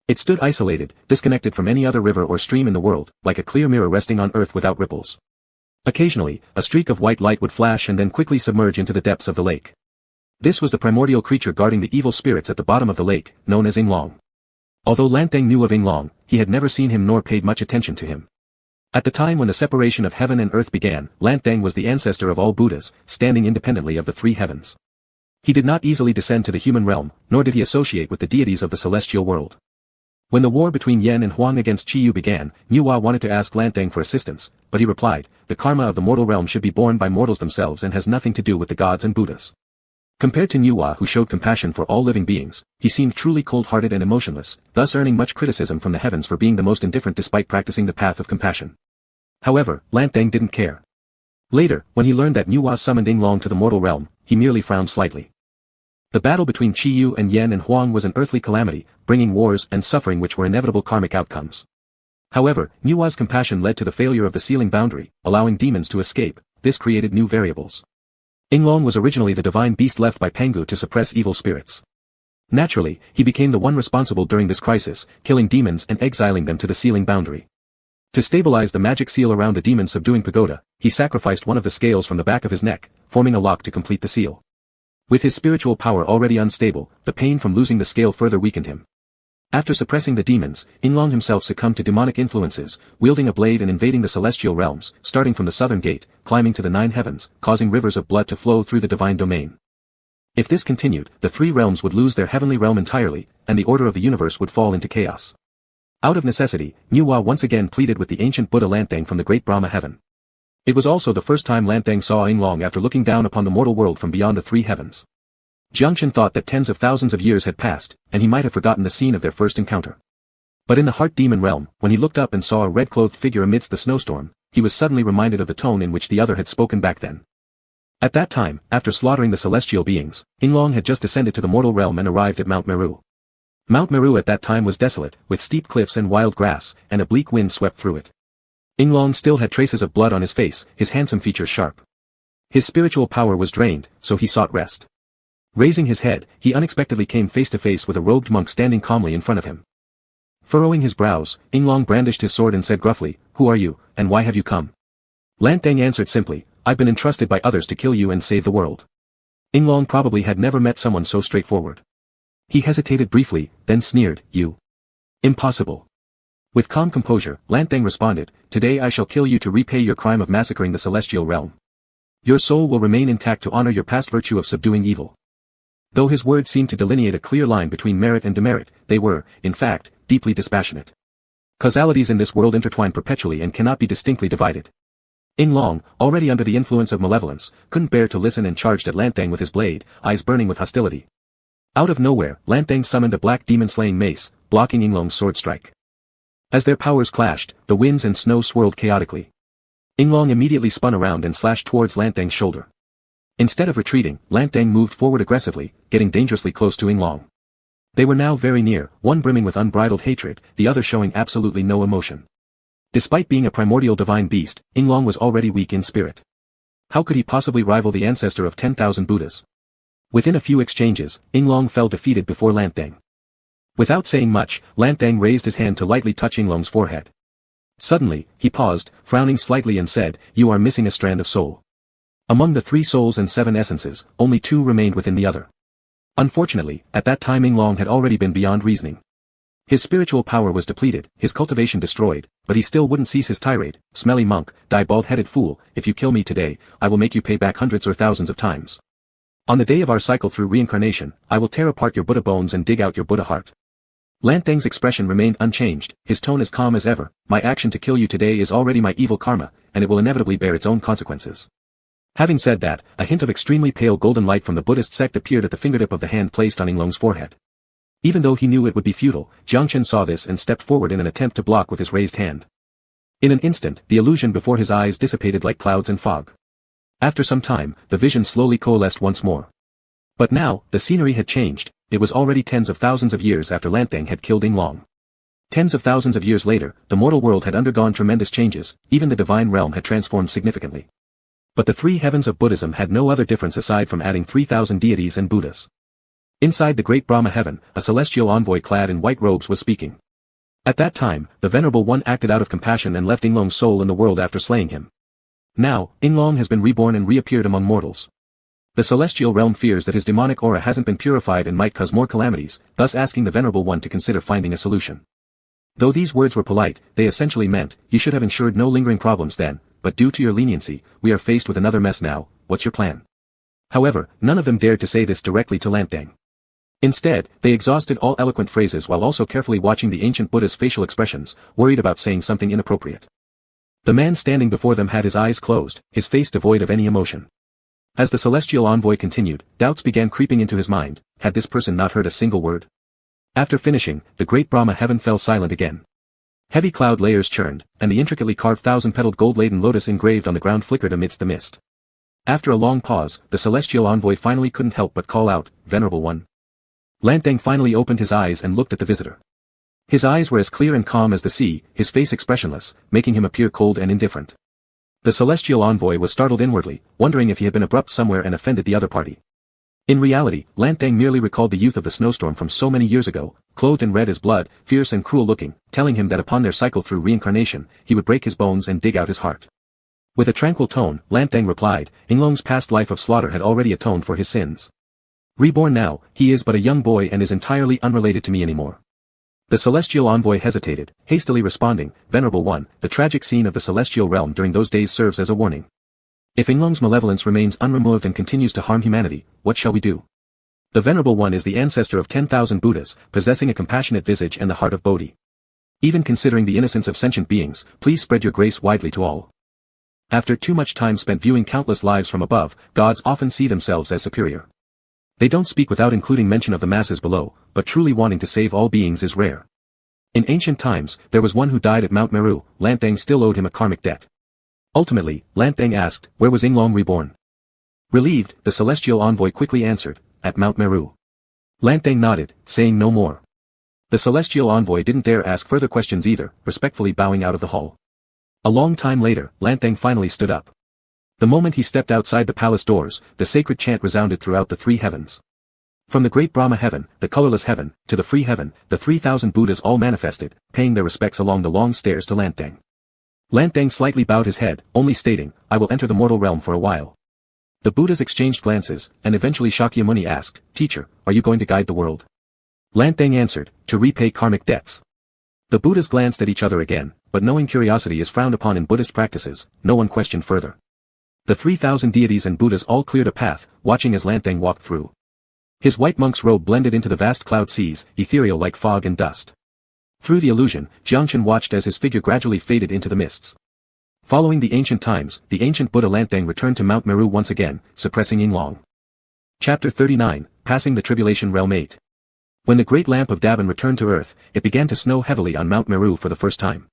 It stood isolated, disconnected from any other river or stream in the world, like a clear mirror resting on earth without ripples. Occasionally, a streak of white light would flash and then quickly submerge into the depths of the lake. This was the primordial creature guarding the evil spirits at the bottom of the lake, known as Long. Although Lantang knew of Long, he had never seen him nor paid much attention to him. At the time when the separation of heaven and earth began, Lantang was the ancestor of all Buddhas, standing independently of the 3 heavens. He did not easily descend to the human realm, nor did he associate with the deities of the celestial world. When the war between Yan and Huang against Qiyu began, Niuhua wanted to ask Lantang for assistance, but he replied, "The karma of the mortal realm should be borne by mortals themselves and has nothing to do with the gods and Buddhas." Compared to Nuwa, who showed compassion for all living beings, he seemed truly cold-hearted and emotionless, thus earning much criticism from the heavens for being the most indifferent despite practicing the path of compassion. However, Lantang didn't care. Later, when he learned that Nuwa summoned Yinglong to the mortal realm, he merely frowned slightly. The battle between Qiyu and Yen and Huang was an earthly calamity, bringing wars and suffering which were inevitable karmic outcomes. However, Nuwa's compassion led to the failure of the sealing boundary, allowing demons to escape. This created new variables. Yinglong was originally the divine beast left by Pengu to suppress evil spirits. Naturally, he became the one responsible during this crisis, killing demons and exiling them to the sealing boundary. To stabilize the magic seal around the demon-subduing pagoda, he sacrificed one of the scales from the back of his neck, forming a lock to complete the seal. With his spiritual power already unstable, the pain from losing the scale further weakened him. After suppressing the demons, Yinglong himself succumbed to demonic influences, wielding a blade and invading the celestial realms, starting from the southern gate, climbing to the 9 heavens, causing rivers of blood to flow through the divine domain. If this continued, the 3 realms would lose their heavenly realm entirely, and the order of the universe would fall into chaos. Out of necessity, Nuwa once again pleaded with the ancient Buddha Lantang from the great Brahma heaven. It was also the first time Lantang saw Yinglong after looking down upon the mortal world from beyond the 3 heavens. Jiangchen thought that tens of thousands of years had passed, and he might have forgotten the scene of their first encounter. But in the heart demon realm, when he looked up and saw a red-clothed figure amidst the snowstorm, he was suddenly reminded of the tone in which the other had spoken back then. At that time, after slaughtering the celestial beings, Yinglong had just descended to the mortal realm and arrived at Mount Meru. Mount Meru at that time was desolate, with steep cliffs and wild grass, and a bleak wind swept through it. Yinglong still had traces of blood on his face, his handsome features sharp. His spiritual power was drained, so he sought rest. Raising his head, he unexpectedly came face to face with a robed monk standing calmly in front of him. Furrowing his brows, Yinglong brandished his sword and said gruffly, "Who are you, and why have you come?" Lantang answered simply, "I've been entrusted by others to kill you and save the world." Yinglong probably had never met someone so straightforward. He hesitated briefly, then sneered, "You? Impossible." With calm composure, Lantang responded, "Today I shall kill you to repay your crime of massacring the celestial realm. Your soul will remain intact to honor your past virtue of subduing evil." Though his words seemed to delineate a clear line between merit and demerit, they were, in fact, deeply dispassionate. Causalities in this world intertwine perpetually and cannot be distinctly divided. Yinglong, already under the influence of malevolence, couldn't bear to listen and charged at Lantang with his blade, eyes burning with hostility. Out of nowhere, Lantang summoned a black demon-slaying mace, blocking Yinglong's sword strike. As their powers clashed, the winds and snow swirled chaotically. Yinglong immediately spun around and slashed towards Lantang's shoulder. Instead of retreating, Lantang moved forward aggressively, getting dangerously close to Yinglong. They were now very near, one brimming with unbridled hatred, the other showing absolutely no emotion. Despite being a primordial divine beast, Yinglong was already weak in spirit. How could he possibly rival the ancestor of 10,000 Buddhas? Within a few exchanges, Yinglong fell defeated before Lantang. Without saying much, Lantang raised his hand to lightly touch Yinglong's forehead. Suddenly, he paused, frowning slightly and said, "You are missing a strand of soul." Among the 3 souls and 7 essences, only 2 remained within the other. Unfortunately, at that time Yinglong had already been beyond reasoning. His spiritual power was depleted, his cultivation destroyed, but he still wouldn't cease his tirade, "Smelly monk, die bald-headed fool, if you kill me today, I will make you pay back hundreds or thousands of times. On the day of our cycle through reincarnation, I will tear apart your Buddha bones and dig out your Buddha heart." Lantang's expression remained unchanged, his tone as calm as ever, "My action to kill you today is already my evil karma, and it will inevitably bear its own consequences." Having said that, a hint of extremely pale golden light from the Buddhist sect appeared at the fingertip of the hand placed on Yinglong's forehead. Even though he knew it would be futile, Jiangchen saw this and stepped forward in an attempt to block with his raised hand. In an instant, the illusion before his eyes dissipated like clouds and fog. After some time, the vision slowly coalesced once more. But now, the scenery had changed, it was already tens of thousands of years after Lantang had killed Yinglong. Tens of thousands of years later, the mortal world had undergone tremendous changes, even the divine realm had transformed significantly. But the 3 heavens of Buddhism had no other difference aside from adding 3,000 deities and Buddhas. Inside the great Brahma heaven, a celestial envoy clad in white robes was speaking. At that time, the Venerable One acted out of compassion and left Yinglong's soul in the world after slaying him. Now, Yinglong has been reborn and reappeared among mortals. The celestial realm fears that his demonic aura hasn't been purified and might cause more calamities, thus asking the Venerable One to consider finding a solution. Though these words were polite, they essentially meant, "You should have ensured no lingering problems then, but due to your leniency, we are faced with another mess now, what's your plan?" However, none of them dared to say this directly to Lantang. Instead, they exhausted all eloquent phrases while also carefully watching the ancient Buddha's facial expressions, worried about saying something inappropriate. The man standing before them had his eyes closed, his face devoid of any emotion. As the celestial envoy continued, doubts began creeping into his mind. Had this person not heard a single word? After finishing, the great Brahma heaven fell silent again. Heavy cloud layers churned, and the intricately carved thousand-petaled gold-laden lotus engraved on the ground flickered amidst the mist. After a long pause, the celestial envoy finally couldn't help but call out, "Venerable One." Lantang finally opened his eyes and looked at the visitor. His eyes were as clear and calm as the sea, his face expressionless, making him appear cold and indifferent. The celestial envoy was startled inwardly, wondering if he had been abrupt somewhere and offended the other party. In reality, Lantang merely recalled the youth of the snowstorm from so many years ago, clothed in red as blood, fierce and cruel-looking, telling him that upon their cycle through reincarnation, he would break his bones and dig out his heart. With a tranquil tone, Lantang replied, Inglong's past life of slaughter had already atoned for his sins. Reborn now, he is but a young boy and is entirely unrelated to me anymore. The celestial envoy hesitated, hastily responding, Venerable One, the tragic scene of the celestial realm during those days serves as a warning. If Inglong's malevolence remains unremoved and continues to harm humanity, what shall we do? The Venerable One is the ancestor of 10,000 Buddhas, possessing a compassionate visage and the heart of Bodhi. Even considering the innocence of sentient beings, please spread your grace widely to all. After too much time spent viewing countless lives from above, gods often see themselves as superior. They don't speak without including mention of the masses below, but truly wanting to save all beings is rare. In ancient times, there was one who died at Mount Meru. Lantang still owed him a karmic debt. Ultimately, Lantang asked, where was Inglong reborn? Relieved, the celestial envoy quickly answered, at Mount Meru. Lantang nodded, saying no more. The celestial envoy didn't dare ask further questions either, respectfully bowing out of the hall. A long time later, Lantang finally stood up. The moment he stepped outside the palace doors, the sacred chant resounded throughout the three heavens. From the great Brahma heaven, the colorless heaven, to the free heaven, the 3,000 Buddhas all manifested, paying their respects along the long stairs to Lantang. Lantang slightly bowed his head, only stating, I will enter the mortal realm for a while. The Buddhas exchanged glances, and eventually Shakyamuni asked, Teacher, are you going to guide the world? Lantang answered, to repay karmic debts. The Buddhas glanced at each other again, but knowing curiosity is frowned upon in Buddhist practices, no one questioned further. The 3,000 deities and Buddhas all cleared a path, watching as Lantang walked through. His white monk's robe blended into the vast cloud seas, ethereal like fog and dust. Through the illusion, Jiangshan watched as his figure gradually faded into the mists. Following the ancient times, the ancient Buddha Lantang returned to Mount Meru once again, suppressing Inglong. Chapter 39, Passing the Tribulation Realm 8. When the great lamp of Daban returned to earth, it began to snow heavily on Mount Meru for the first time.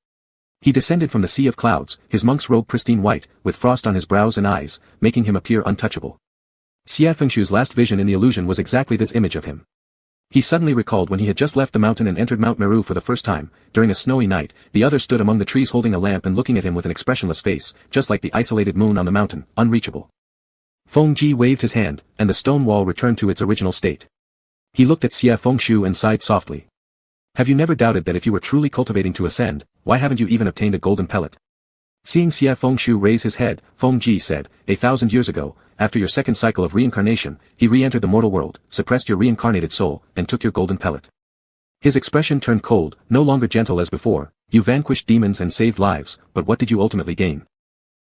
He descended from the sea of clouds, his monk's robe pristine white, with frost on his brows and eyes, making him appear untouchable. Xia Fengshu's last vision in the illusion was exactly this image of him. He suddenly recalled when he had just left the mountain and entered Mount Meru for the first time. During a snowy night, the other stood among the trees holding a lamp and looking at him with an expressionless face, just like the isolated moon on the mountain, unreachable. Feng Ji waved his hand, and the stone wall returned to its original state. He looked at Xia Fengshu and sighed softly. Have you never doubted that if you were truly cultivating to ascend, why haven't you even obtained a golden pellet? Seeing Xia Fengshu raise his head, Feng Ji said, 1,000 years ago, after your second cycle of reincarnation, he re-entered the mortal world, suppressed your reincarnated soul, and took your golden pellet. His expression turned cold, no longer gentle as before. You vanquished demons and saved lives, but what did you ultimately gain?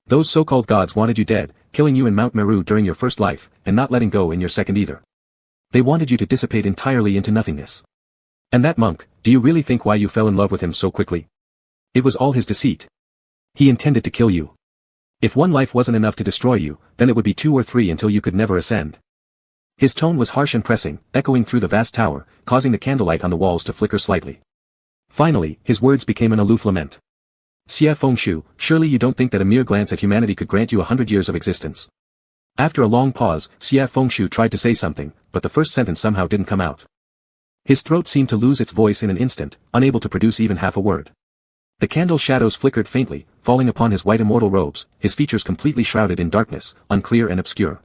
Those so-called gods wanted you dead, killing you in Mount Meru during your first life, and not letting go in your second either. They wanted you to dissipate entirely into nothingness. And that monk, do you really think why you fell in love with him so quickly? It was all his deceit. He intended to kill you. If one life wasn't enough to destroy you, then it would be 2 or 3 until you could never ascend. His tone was harsh and pressing, echoing through the vast tower, causing the candlelight on the walls to flicker slightly. Finally, his words became an aloof lament. Xia Fengshu, surely you don't think that a mere glance at humanity could grant you 100 years of existence. After a long pause, Xia Fengshu tried to say something, but the first sentence somehow didn't come out. His throat seemed to lose its voice in an instant, unable to produce even half a word. The candle shadows flickered faintly, falling upon his white immortal robes, his features completely shrouded in darkness, unclear and obscure.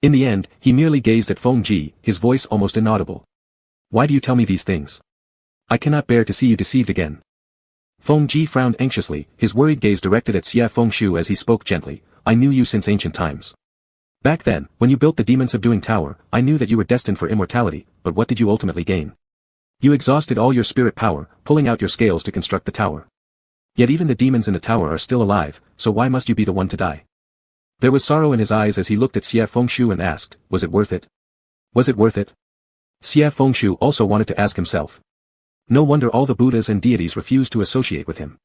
In the end, he merely gazed at Feng Ji, his voice almost inaudible. Why do you tell me these things? I cannot bear to see you deceived again. Feng Ji frowned anxiously, his worried gaze directed at Xia Fengshu as he spoke gently. I knew you since ancient times. Back then, when you built the demon-subduing tower, I knew that you were destined for immortality, but what did you ultimately gain? You exhausted all your spirit power, pulling out your scales to construct the tower. Yet even the demons in the tower are still alive, so why must you be the one to die? There was sorrow in his eyes as he looked at Xia Fengshu and asked, was it worth it? Was it worth it? Xia Fengshu also wanted to ask himself. No wonder all the Buddhas and deities refused to associate with him.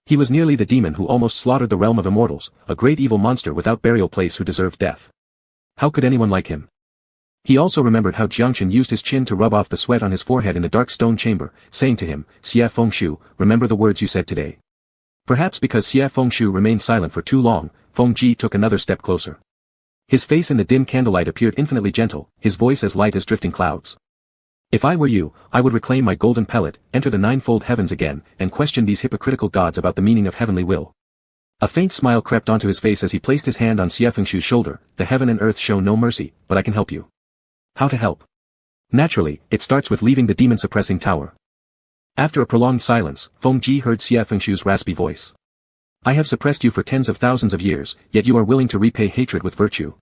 He was nearly the demon who almost slaughtered the realm of immortals, a great evil monster without burial place who deserved death. How could anyone like him? He also remembered how Jiangchen used his chin to rub off the sweat on his forehead in the dark stone chamber, saying to him, Xie Fengshu, remember the words you said today. Perhaps because Xie Fengshu remained silent for too long, Feng Ji took another step closer. His face in the dim candlelight appeared infinitely gentle, his voice as light as drifting clouds. If I were you, I would reclaim my golden pellet, enter the ninefold heavens again, and question these hypocritical gods about the meaning of heavenly will. A faint smile crept onto his face as he placed his hand on Xie Fengshu's shoulder. The heaven and earth show no mercy, but I can help you. How to help? Naturally, it starts with leaving the demon-suppressing tower. After a prolonged silence, Feng Ji heard Xie Fengshu's raspy voice. I have suppressed you for tens of thousands of years, yet you are willing to repay hatred with virtue.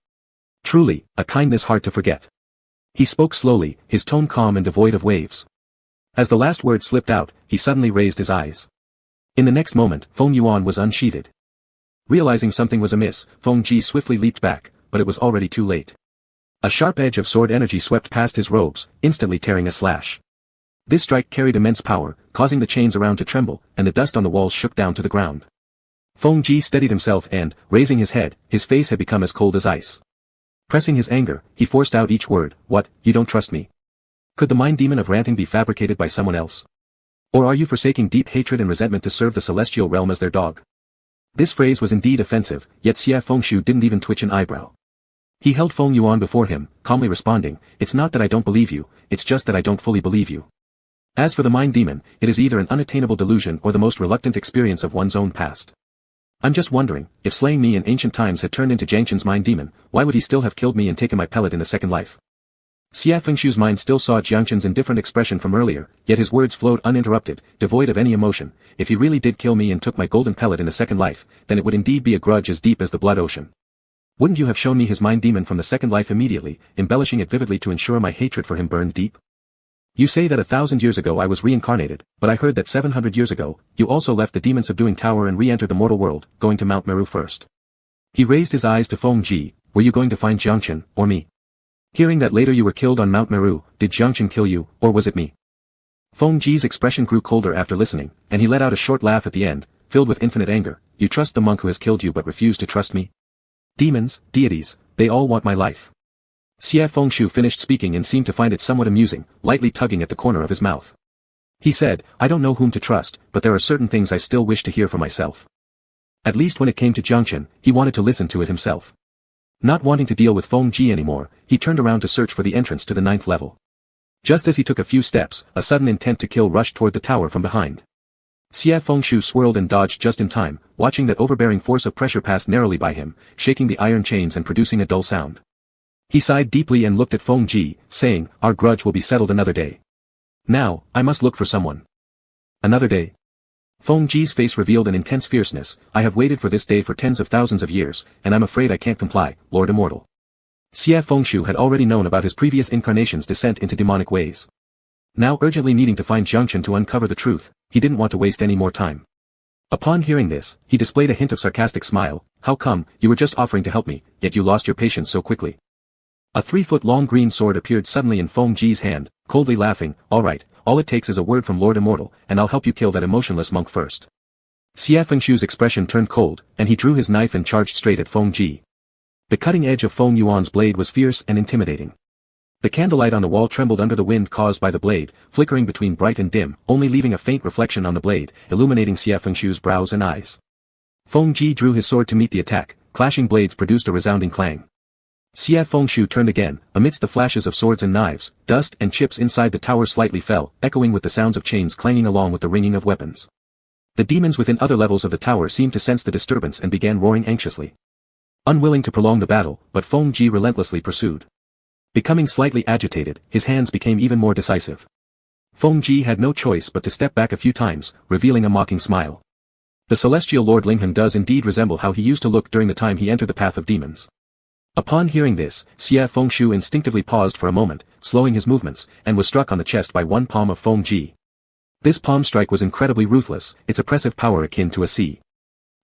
Truly, a kindness hard to forget. He spoke slowly, his tone calm and devoid of waves. As the last word slipped out, he suddenly raised his eyes. In the next moment, Feng Yuan was unsheathed. Realizing something was amiss, Feng Ji swiftly leaped back, but it was already too late. A sharp edge of sword energy swept past his robes, instantly tearing a slash. This strike carried immense power, causing the chains around to tremble, and the dust on the walls shook down to the ground. Feng Ji steadied himself and, raising his head, his face had become as cold as ice. Pressing his anger, he forced out each word, What, you don't trust me? Could the mind demon of ranting be fabricated by someone else? Or are you forsaking deep hatred and resentment to serve the celestial realm as their dog? This phrase was indeed offensive, yet Xie Fengshu didn't even twitch an eyebrow. He held Feng Yuan before him, calmly responding, It's not that I don't believe you, it's just that I don't fully believe you. As for the mind demon, it is either an unattainable delusion or the most reluctant experience of one's own past. I'm just wondering, if slaying me in ancient times had turned into Jiangchen's mind demon, why would he still have killed me and taken my pellet in the second life? Xie Fengshu's mind still saw Jiangchen's indifferent expression from earlier, yet his words flowed uninterrupted, devoid of any emotion. If he really did kill me and took my golden pellet in the second life, then it would indeed be a grudge as deep as the blood ocean. Wouldn't you have shown me his mind demon from the second life immediately, embellishing it vividly to ensure my hatred for him burned deep? You say that 1,000 years ago I was reincarnated, but I heard that 700 years ago, you also left the demon-subduing tower and re-entered the mortal world, going to Mount Meru first. He raised his eyes to Feng Ji. Were you going to find Jiangchen, or me? Hearing that later you were killed on Mount Meru, did Jiangchen kill you, or was it me? Feng Ji's expression grew colder after listening, and he let out a short laugh at the end, filled with infinite anger. You trust the monk who has killed you but refuse to trust me? Demons, deities, they all want my life. Xie Fengshu finished speaking and seemed to find it somewhat amusing, lightly tugging at the corner of his mouth. He said, I don't know whom to trust, but there are certain things I still wish to hear for myself. At least when it came to Jiangchen, he wanted to listen to it himself. Not wanting to deal with Feng Ji anymore, he turned around to search for the entrance to the 9th level. Just as he took a few steps, a sudden intent to kill rushed toward the tower from behind. Xie Fengshu swirled and dodged just in time, watching that overbearing force of pressure pass narrowly by him, shaking the iron chains and producing a dull sound. He sighed deeply and looked at Feng Ji, saying, Our grudge will be settled another day. Now, I must look for someone. Another day? Feng Ji's face revealed an intense fierceness. I have waited for this day for tens of thousands of years, and I'm afraid I can't comply, Lord Immortal. Xie Fengshu had already known about his previous incarnation's descent into demonic ways. Now urgently needing to find Jiangchen to uncover the truth, he didn't want to waste any more time. Upon hearing this, he displayed a hint of sarcastic smile. How come, you were just offering to help me, yet you lost your patience so quickly? A 3-foot-long green sword appeared suddenly in Feng Ji's hand, coldly laughing, All right, all it takes is a word from Lord Immortal, and I'll help you kill that emotionless monk first. Xie Fengshu's expression turned cold, and he drew his knife and charged straight at Feng Ji. The cutting edge of Feng Yuan's blade was fierce and intimidating. The candlelight on the wall trembled under the wind caused by the blade, flickering between bright and dim, only leaving a faint reflection on the blade, illuminating Xie Fengshu's brows and eyes. Feng Ji drew his sword to meet the attack, clashing blades produced a resounding clang. Xie Fengshu turned again, amidst the flashes of swords and knives, dust and chips inside the tower slightly fell, echoing with the sounds of chains clanging along with the ringing of weapons. The demons within other levels of the tower seemed to sense the disturbance and began roaring anxiously. Unwilling to prolong the battle, but Feng Ji relentlessly pursued. Becoming slightly agitated, his hands became even more decisive. Feng Ji had no choice but to step back a few times, revealing a mocking smile. The celestial Lord Ling Heng does indeed resemble how he used to look during the time he entered the path of demons. Upon hearing this, Xie Fengshu instinctively paused for a moment, slowing his movements, and was struck on the chest by one palm of Feng Ji. This palm strike was incredibly ruthless, its oppressive power akin to a sea.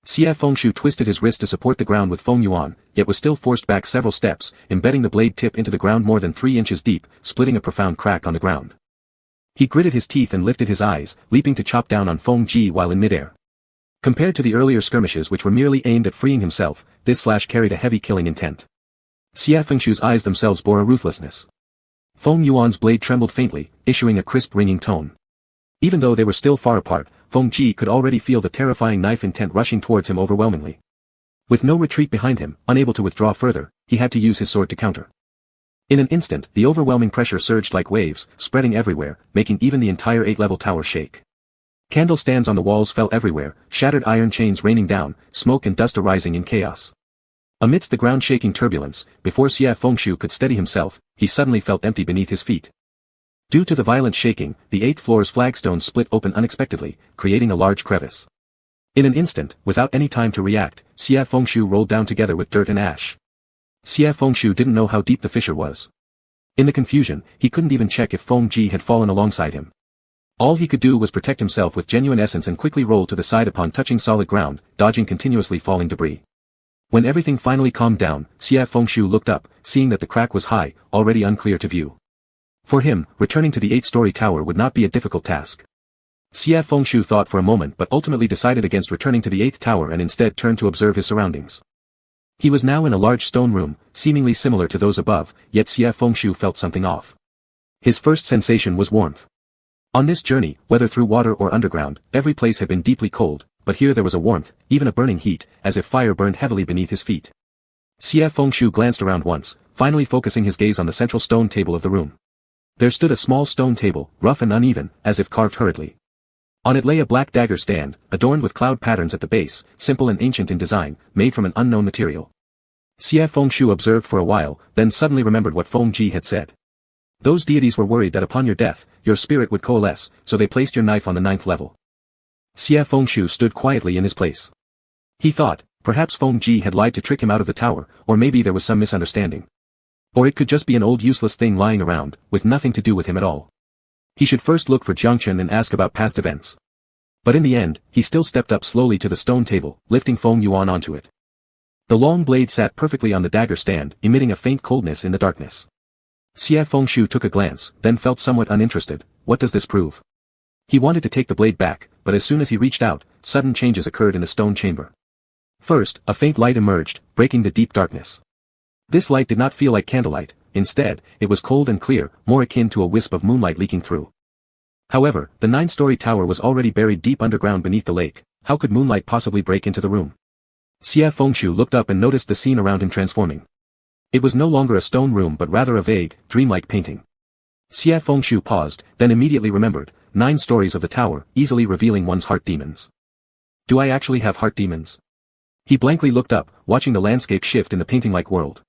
Xie Fengshu twisted his wrist to support the ground with Feng Yuan, yet was still forced back several steps, embedding the blade tip into the ground more than 3 inches deep, splitting a profound crack on the ground. He gritted his teeth and lifted his eyes, leaping to chop down on Feng Ji while in midair. Compared to the earlier skirmishes which were merely aimed at freeing himself, this slash carried a heavy killing intent. Xie Fengshu's eyes themselves bore a ruthlessness. Feng Yuan's blade trembled faintly, issuing a crisp ringing tone. Even though they were still far apart, Feng Ji could already feel the terrifying knife intent rushing towards him overwhelmingly. With no retreat behind him, unable to withdraw further, he had to use his sword to counter. In an instant, the overwhelming pressure surged like waves, spreading everywhere, making even the entire 8-level tower shake. Candle stands on the walls fell everywhere, shattered iron chains raining down, smoke and dust arising in chaos. Amidst the ground-shaking turbulence, before Xie Fengshu could steady himself, he suddenly felt empty beneath his feet. Due to the violent shaking, the 8th floor's flagstones split open unexpectedly, creating a large crevice. In an instant, without any time to react, Xie Fengshu rolled down together with dirt and ash. Xie Fengshu didn't know how deep the fissure was. In the confusion, he couldn't even check if Feng Ji had fallen alongside him. All he could do was protect himself with genuine essence and quickly roll to the side upon touching solid ground, dodging continuously falling debris. When everything finally calmed down, Xie Fengshu looked up, seeing that the crack was high, already unclear to view. For him, returning to the 8-story tower would not be a difficult task. Xie Fengshu thought for a moment but ultimately decided against returning to the 8th tower and instead turned to observe his surroundings. He was now in a large stone room, seemingly similar to those above, yet Xie Fengshu felt something off. His first sensation was warmth. On this journey, whether through water or underground, every place had been deeply cold, but here there was a warmth, even a burning heat, as if fire burned heavily beneath his feet. Xie Fengshu glanced around once, finally focusing his gaze on the central stone table of the room. There stood a small stone table, rough and uneven, as if carved hurriedly. On it lay a black dagger stand, adorned with cloud patterns at the base, simple and ancient in design, made from an unknown material. Xie Fengshu observed for a while, then suddenly remembered what Feng Ji had said. Those deities were worried that upon your death, your spirit would coalesce, so they placed your knife on the 9th level. Xie Fengshu stood quietly in his place. He thought, perhaps Feng Ji had lied to trick him out of the tower, or maybe there was some misunderstanding. Or it could just be an old useless thing lying around, with nothing to do with him at all. He should first look for Jiangchen and ask about past events. But in the end, he still stepped up slowly to the stone table, lifting Feng Yuan onto it. The long blade sat perfectly on the dagger stand, emitting a faint coldness in the darkness. Xie Fengshu took a glance, then felt somewhat uninterested. What does this prove? He wanted to take the blade back, but as soon as he reached out, sudden changes occurred in the stone chamber. First, a faint light emerged, breaking the deep darkness. This light did not feel like candlelight, instead, it was cold and clear, more akin to a wisp of moonlight leaking through. However, the 9-story tower was already buried deep underground beneath the lake. How could moonlight possibly break into the room? Xie Fengshu looked up and noticed the scene around him transforming. It was no longer a stone room but rather a vague, dreamlike painting. Xie Fengshu paused, then immediately remembered, 9 stories of the tower, easily revealing one's heart demons. Do I actually have heart demons? He blankly looked up, watching the landscape shift in the painting-like world.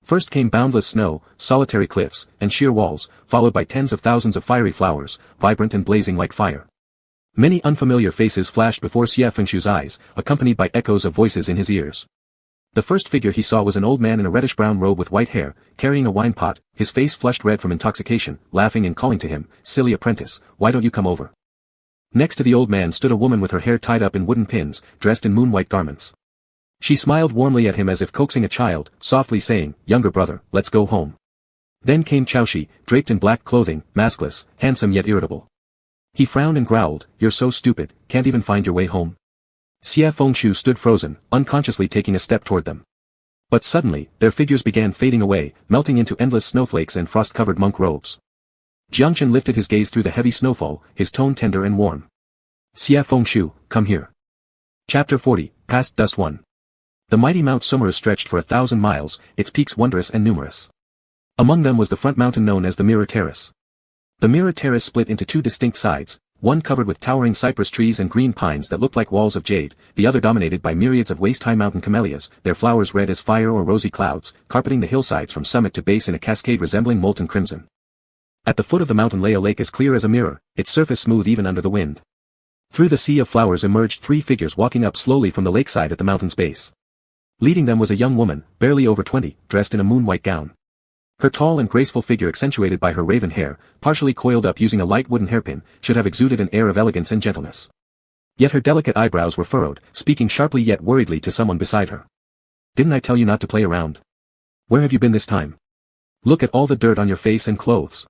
First came boundless snow, solitary cliffs, and sheer walls, followed by tens of thousands of fiery flowers, vibrant and blazing like fire. Many unfamiliar faces flashed before Xie Fengshu's eyes, accompanied by echoes of voices in his ears. The first figure he saw was an old man in a reddish-brown robe with white hair, carrying a wine pot, his face flushed red from intoxication, laughing and calling to him, "Silly apprentice, why don't you come over?" Next to the old man stood a woman with her hair tied up in wooden pins, dressed in moon-white garments. She smiled warmly at him as if coaxing a child, softly saying, "Younger brother, let's go home." Then came Chaoshi, draped in black clothing, maskless, handsome yet irritable. He frowned and growled, "You're so stupid, can't even find your way home." Xie Fengshu stood frozen, unconsciously taking a step toward them. But suddenly, their figures began fading away, melting into endless snowflakes and frost-covered monk robes. Jiangchen lifted his gaze through the heavy snowfall, his tone tender and warm. "Xie Fengshu, come here." Chapter 40, Past Dust 1. The mighty Mount Sumeru stretched for 1,000 miles, its peaks wondrous and numerous. Among them was the front mountain known as the Mirror Terrace. The Mirror Terrace split into 2 distinct sides, one covered with towering cypress trees and green pines that looked like walls of jade, the other dominated by myriads of waist-high mountain camellias, their flowers red as fire or rosy clouds, carpeting the hillsides from summit to base in a cascade resembling molten crimson. At the foot of the mountain lay a lake as clear as a mirror, its surface smooth even under the wind. Through the sea of flowers emerged 3 figures walking up slowly from the lakeside at the mountain's base. Leading them was a young woman, barely over 20, dressed in a moon-white gown. Her tall and graceful figure, accentuated by her raven hair, partially coiled up using a light wooden hairpin, should have exuded an air of elegance and gentleness. Yet her delicate eyebrows were furrowed, speaking sharply yet worriedly to someone beside her. "Didn't I tell you not to play around? Where have you been this time? Look at all the dirt on your face and clothes.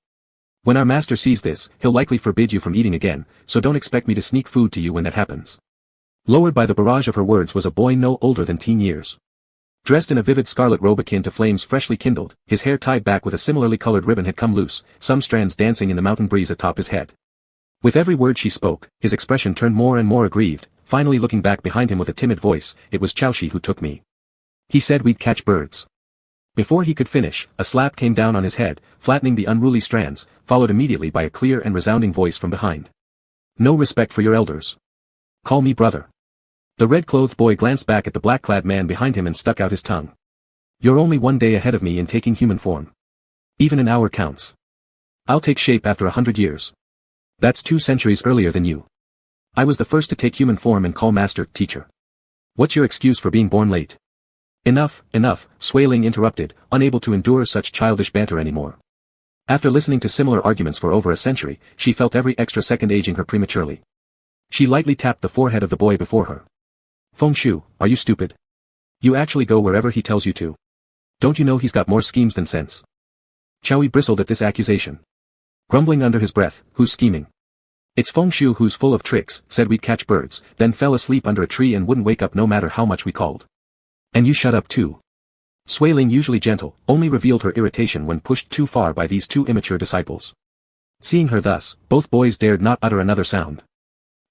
When our master sees this, he'll likely forbid you from eating again, so don't expect me to sneak food to you when that happens." Lowered by the barrage of her words was a boy no older than teen years. Dressed in a vivid scarlet robe akin to flames freshly kindled, his hair tied back with a similarly colored ribbon had come loose, some strands dancing in the mountain breeze atop his head. With every word she spoke, his expression turned more and more aggrieved, finally looking back behind him with a timid voice, "It was Chaoshi who took me. He said we'd catch birds." Before he could finish, a slap came down on his head, flattening the unruly strands, followed immediately by a clear and resounding voice from behind. "No respect for your elders. Call me brother." The red-clothed boy glanced back at the black-clad man behind him and stuck out his tongue. "You're only one day ahead of me in taking human form. Even an hour counts. I'll take shape after 100 years. That's 2 centuries earlier than you. I was the first to take human form and call master, teacher. What's your excuse for being born late?" "Enough, enough," Sui Ling interrupted, unable to endure such childish banter anymore. After listening to similar arguments for over a century, she felt every extra second aging her prematurely. She lightly tapped the forehead of the boy before her. "Feng Shu, are you stupid? You actually go wherever he tells you to? Don't you know he's got more schemes than sense?" Chowie bristled at this accusation. Grumbling under his breath, "Who's scheming?" "It's Feng Shu who's full of tricks, said we'd catch birds, then fell asleep under a tree and wouldn't wake up no matter how much we called. And you shut up too." Sui Ling, usually gentle, only revealed her irritation when pushed too far by these 2 immature disciples. Seeing her thus, both boys dared not utter another sound.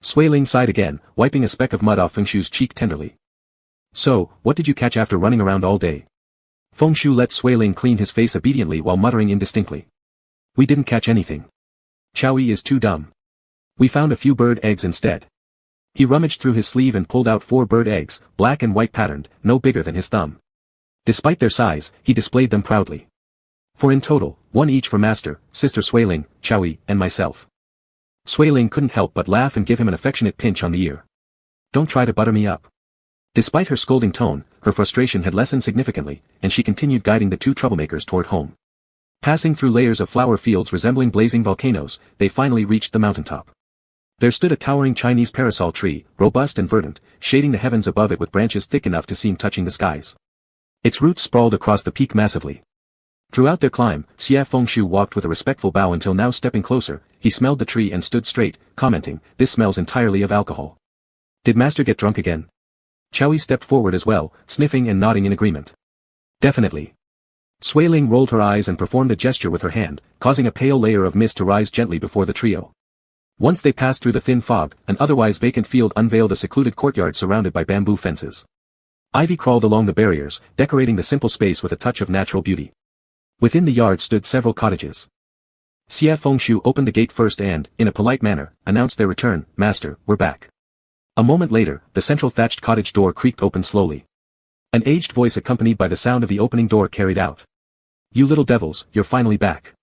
Sui Ling sighed again, wiping a speck of mud off Feng Shu's cheek tenderly. "So, what did you catch after running around all day?" Feng Shu let Sui Ling clean his face obediently while muttering indistinctly. "We didn't catch anything. Chowie is too dumb. We found a few bird eggs instead." He rummaged through his sleeve and pulled out 4 bird eggs, black and white patterned, no bigger than his thumb. Despite their size, he displayed them proudly. "For in total, 1 each for master, sister Sui Ling, Chowie, and myself." Sui Ling couldn't help but laugh and give him an affectionate pinch on the ear. "Don't try to butter me up." Despite her scolding tone, her frustration had lessened significantly, and she continued guiding the 2 troublemakers toward home. Passing through layers of flower fields resembling blazing volcanoes, they finally reached the mountaintop. There stood a towering Chinese parasol tree, robust and verdant, shading the heavens above it with branches thick enough to seem touching the skies. Its roots sprawled across the peak massively. Throughout their climb, Xie Fengshu walked with a respectful bow until now stepping closer, he smelled the tree and stood straight, commenting, "This smells entirely of alcohol. Did master get drunk again?" Chowie stepped forward as well, sniffing and nodding in agreement. "Definitely." Sui Ling rolled her eyes and performed a gesture with her hand, causing a pale layer of mist to rise gently before the trio. Once they passed through the thin fog, an otherwise vacant field unveiled a secluded courtyard surrounded by bamboo fences. Ivy crawled along the barriers, decorating the simple space with a touch of natural beauty. Within the yard stood several cottages. Xie Fengshu opened the gate first and, in a polite manner, announced their return, "Master, we're back." A moment later, the central thatched cottage door creaked open slowly. An aged voice accompanied by the sound of the opening door carried out, "You little devils, you're finally back."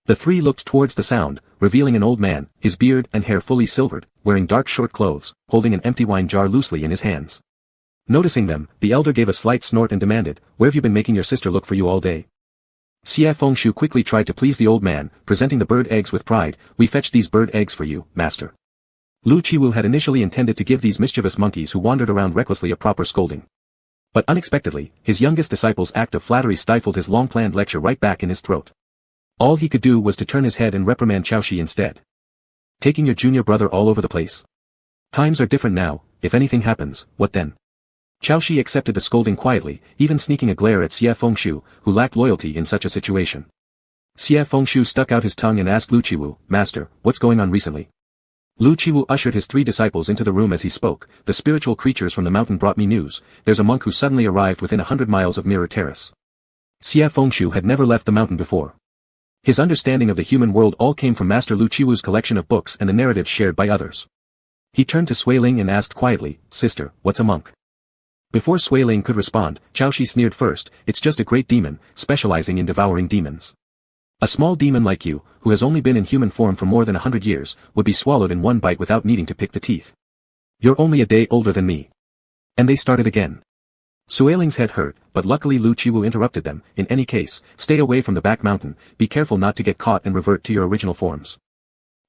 The 3 looked towards the sound, revealing an old man, his beard and hair fully silvered, wearing dark short clothes, holding an empty wine jar loosely in his hands. Noticing them, the elder gave a slight snort and demanded, "Where have you been making your sister look for you all day?" Xie Fengshu quickly tried to please the old man, presenting the bird eggs with pride, "We fetched these bird eggs for you, master." Lu Qiwu had initially intended to give these mischievous monkeys who wandered around recklessly a proper scolding. But unexpectedly, his youngest disciple's act of flattery stifled his long-planned lecture right back in his throat. All he could do was to turn his head and reprimand Chaoshi instead. "Taking your junior brother all over the place? Times are different now, if anything happens, what then?" Chaoshi accepted the scolding quietly, even sneaking a glare at Xie Fengshu, who lacked loyalty in such a situation. Xie Fengshu stuck out his tongue and asked Lu Qiwu, "Master, what's going on recently?" Lu Qiwu ushered his 3 disciples into the room as he spoke, "The spiritual creatures from the mountain brought me news, there's a monk who suddenly arrived within 100 miles of Mirror Terrace." Xie Fengshu had never left the mountain before. His understanding of the human world all came from Master Lu Qiwu's collection of books and the narratives shared by others. He turned to Sui Ling and asked quietly, "Sister, what's a monk?" Before Sui Ling could respond, Chaoshi sneered first, "It's just a great demon, specializing in devouring demons. A small demon like you, who has only been in human form for more than 100 years, would be swallowed in one bite without needing to pick the teeth. You're only a day older than me." And they started again. Sui Ling's head hurt, but luckily Lu Qiwu interrupted them, "In any case, stay away from the back mountain, be careful not to get caught and revert to your original forms."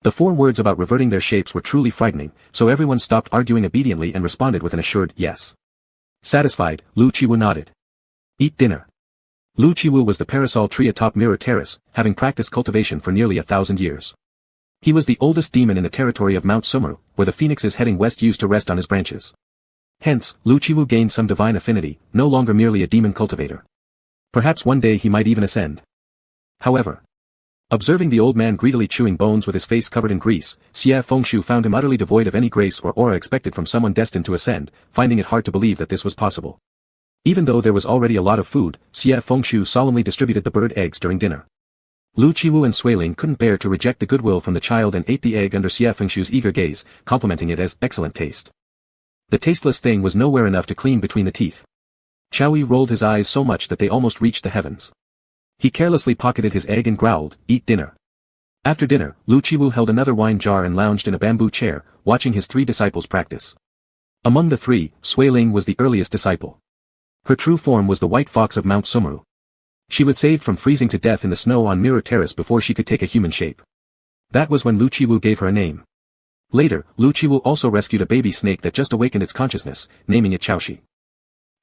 The 4 words about reverting their shapes were truly frightening, so everyone stopped arguing obediently and responded with an assured yes. Satisfied, Lu Qiwu nodded. "Eat dinner." Lu Qiwu was the parasol tree atop Mirror Terrace, having practiced cultivation for nearly 1,000 years. He was the oldest demon in the territory of Mount Sumeru, where the phoenixes heading west used to rest on his branches. Hence, Lu Qiwu gained some divine affinity, no longer merely a demon cultivator. Perhaps one day he might even ascend. However, observing the old man greedily chewing bones with his face covered in grease, Xie Fengshu found him utterly devoid of any grace or aura expected from someone destined to ascend, finding it hard to believe that this was possible. Even though there was already a lot of food, Xie Fengshu solemnly distributed the bird eggs during dinner. Lu Qiwu and Sui Ling couldn't bear to reject the goodwill from the child and ate the egg under Xie Fengshu's eager gaze, complimenting it as excellent taste. The tasteless thing was nowhere enough to clean between the teeth. Chowie rolled his eyes so much that they almost reached the heavens. He carelessly pocketed his egg and growled, "Eat dinner." After dinner, Lu Qiwu held another wine jar and lounged in a bamboo chair, watching his 3 disciples practice. Among the 3, Sui Ling was the earliest disciple. Her true form was the white fox of Mount Sumru. She was saved from freezing to death in the snow on Mirror Terrace before she could take a human shape. That was when Lu Qiwu gave her a name. Later, Lu Qiwu also rescued a baby snake that just awakened its consciousness, naming it Chaoshi.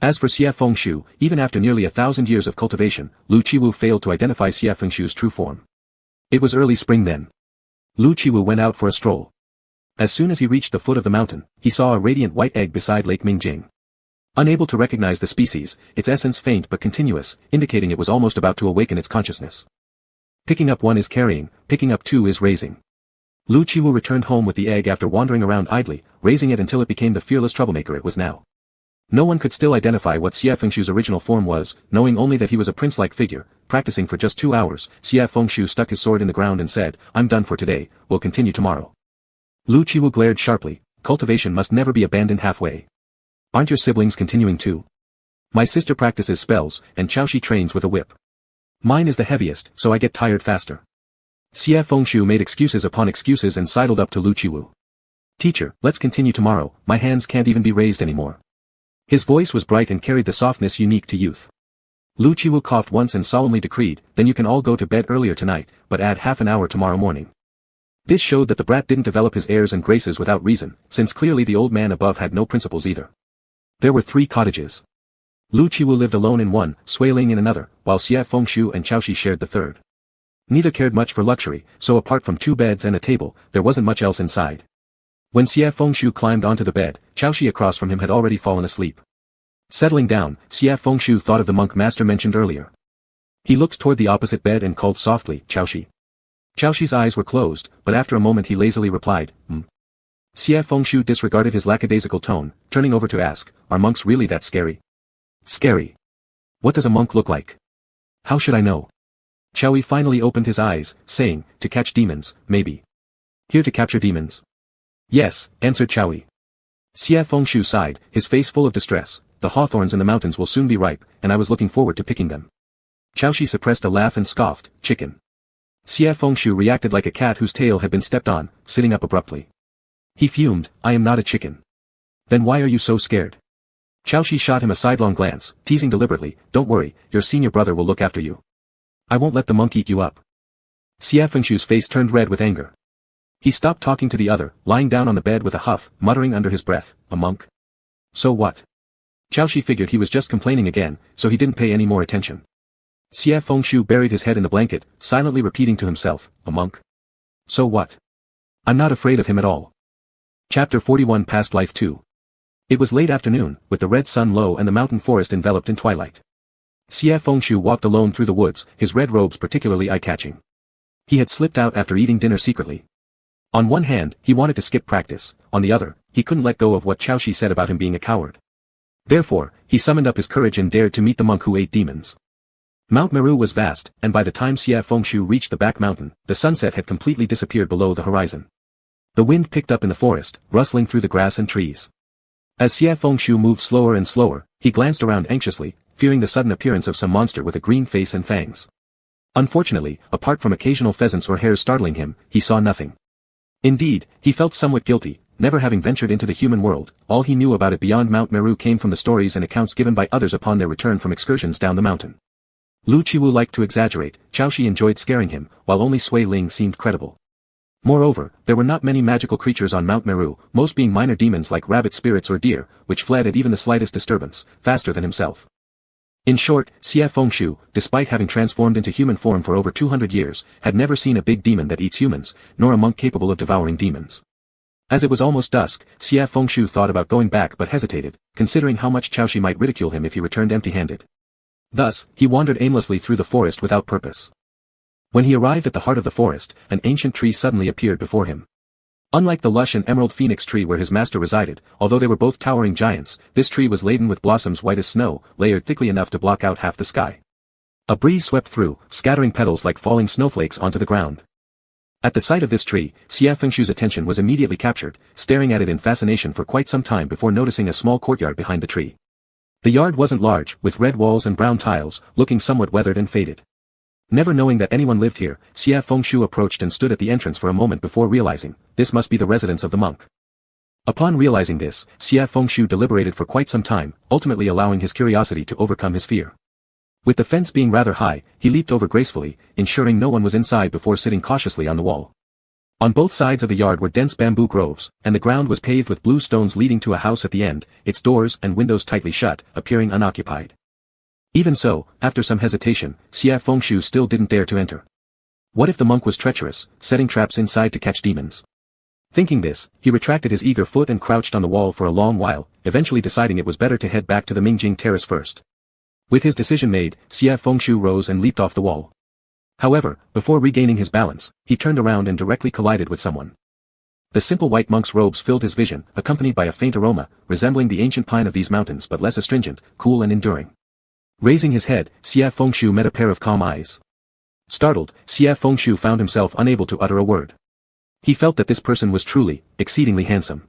As for Xie Fengshu, even after nearly 1,000 years of cultivation, Lu Qiwu failed to identify Xie Fengshu's true form. It was early spring then. Lu Qiwu went out for a stroll. As soon as he reached the foot of the mountain, he saw a radiant white egg beside Lake Mingjing. Unable to recognize the species, its essence faint but continuous, indicating it was almost about to awaken its consciousness. Picking up 1 is carrying, picking up 2 is raising. Lu Qiwu returned home with the egg after wandering around idly, raising it until it became the fearless troublemaker it was now. No one could still identify what Xie Fengshu's original form was, knowing only that he was a prince-like figure. Practicing for just 2 hours, Xie Fengshu stuck his sword in the ground and said, "I'm done for today, we'll continue tomorrow." Lu Qiwu glared sharply, "Cultivation must never be abandoned halfway. Aren't your siblings continuing too? My sister practices spells, and Chaoshi trains with a whip. Mine is the heaviest, so I get tired faster." Xie Fengshu made excuses upon excuses and sidled up to Lu Qiwu. "Teacher, let's continue tomorrow, my hands can't even be raised anymore." His voice was bright and carried the softness unique to youth. Lu Qiwu coughed once and solemnly decreed, "Then you can all go to bed earlier tonight, but add half an hour tomorrow morning." This showed that the brat didn't develop his airs and graces without reason, since clearly the old man above had no principles either. There were 3 cottages. Lu Qiwu lived alone in one, Sui Ling in another, while Xie Fengshu and Chaoshi shared the third. Neither cared much for luxury, so apart from 2 beds and a table, there wasn't much else inside. When Xie Fengshu climbed onto the bed, Chaoshi across from him had already fallen asleep. Settling down, Xie Fengshu thought of the monk master mentioned earlier. He looked toward the opposite bed and called softly, "Chaoshi." Chaoshi's eyes were closed, but after a moment he lazily replied, Xie Fengshu disregarded his lackadaisical tone, turning over to ask, "Are monks really that scary?" "Scary? What does a monk look like?" "How should I know?" Chaoyi finally opened his eyes, saying, "To catch demons, maybe." "Here to capture demons?" "Yes," answered Chaoyi. Xie Fengshu sighed, his face full of distress. "The hawthorns in the mountains will soon be ripe, and I was looking forward to picking them." Chaoshi suppressed a laugh and scoffed, "Chicken." Xie Fengshu reacted like a cat whose tail had been stepped on, sitting up abruptly. He fumed, "I am not a chicken." "Then why are you so scared?" Chaoshi shot him a sidelong glance, teasing deliberately, "Don't worry, your senior brother will look after you. I won't let the monk eat you up." Xie Fengshu's face turned red with anger. He stopped talking to the other, lying down on the bed with a huff, muttering under his breath, "A monk? So what?" Chaoshi figured he was just complaining again, so he didn't pay any more attention. Xie Fengshu buried his head in the blanket, silently repeating to himself, "A monk? So what? I'm not afraid of him at all." Chapter 41 Past Life 2. It was late afternoon, with the red sun low and the mountain forest enveloped in twilight. Xie Fengshu walked alone through the woods, his red robes particularly eye-catching. He had slipped out after eating dinner secretly. On one hand, he wanted to skip practice, on the other, he couldn't let go of what Chaoshi said about him being a coward. Therefore, he summoned up his courage and dared to meet the monk who ate demons. Mount Meru was vast, and by the time Xie Fengshu reached the back mountain, the sunset had completely disappeared below the horizon. The wind picked up in the forest, rustling through the grass and trees. As Xie Fengshu moved slower and slower, he glanced around anxiously, fearing the sudden appearance of some monster with a green face and fangs. Unfortunately, apart from occasional pheasants or hares startling him, he saw nothing. Indeed, he felt somewhat guilty, never having ventured into the human world. All he knew about it beyond Mount Meru came from the stories and accounts given by others upon their return from excursions down the mountain. Lu Qiwu liked to exaggerate, Chaoshi enjoyed scaring him, while only Sui Ling seemed credible. Moreover, there were not many magical creatures on Mount Meru, most being minor demons like rabbit spirits or deer, which fled at even the slightest disturbance, faster than himself. In short, Xie Fengshu, despite having transformed into human form for over 200 years, had never seen a big demon that eats humans, nor a monk capable of devouring demons. As it was almost dusk, Xie Fengshu thought about going back but hesitated, considering how much Chaoshi might ridicule him if he returned empty-handed. Thus, he wandered aimlessly through the forest without purpose. When he arrived at the heart of the forest, an ancient tree suddenly appeared before him. Unlike the lush and emerald phoenix tree where his master resided, although they were both towering giants, this tree was laden with blossoms white as snow, layered thickly enough to block out half the sky. A breeze swept through, scattering petals like falling snowflakes onto the ground. At the sight of this tree, Xie Fengshu's attention was immediately captured, staring at it in fascination for quite some time before noticing a small courtyard behind the tree. The yard wasn't large, with red walls and brown tiles, looking somewhat weathered and faded. Never knowing that anyone lived here, Xie Fengshu approached and stood at the entrance for a moment before realizing, this must be the residence of the monk. Upon realizing this, Xie Fengshu deliberated for quite some time, ultimately allowing his curiosity to overcome his fear. With the fence being rather high, he leaped over gracefully, ensuring no one was inside before sitting cautiously on the wall. On both sides of the yard were dense bamboo groves, and the ground was paved with blue stones leading to a house at the end, its doors and windows tightly shut, appearing unoccupied. Even so, after some hesitation, Xie Fengshu still didn't dare to enter. What if the monk was treacherous, setting traps inside to catch demons? Thinking this, he retracted his eager foot and crouched on the wall for a long while, eventually deciding it was better to head back to the Mingjing terrace first. With his decision made, Xie Fengshu rose and leaped off the wall. However, before regaining his balance, he turned around and directly collided with someone. The simple white monk's robes filled his vision, accompanied by a faint aroma, resembling the ancient pine of these mountains but less astringent, cool and enduring. Raising his head, Xie Fengshu met a pair of calm eyes. Startled, Xie Fengshu found himself unable to utter a word. He felt that this person was truly, exceedingly handsome.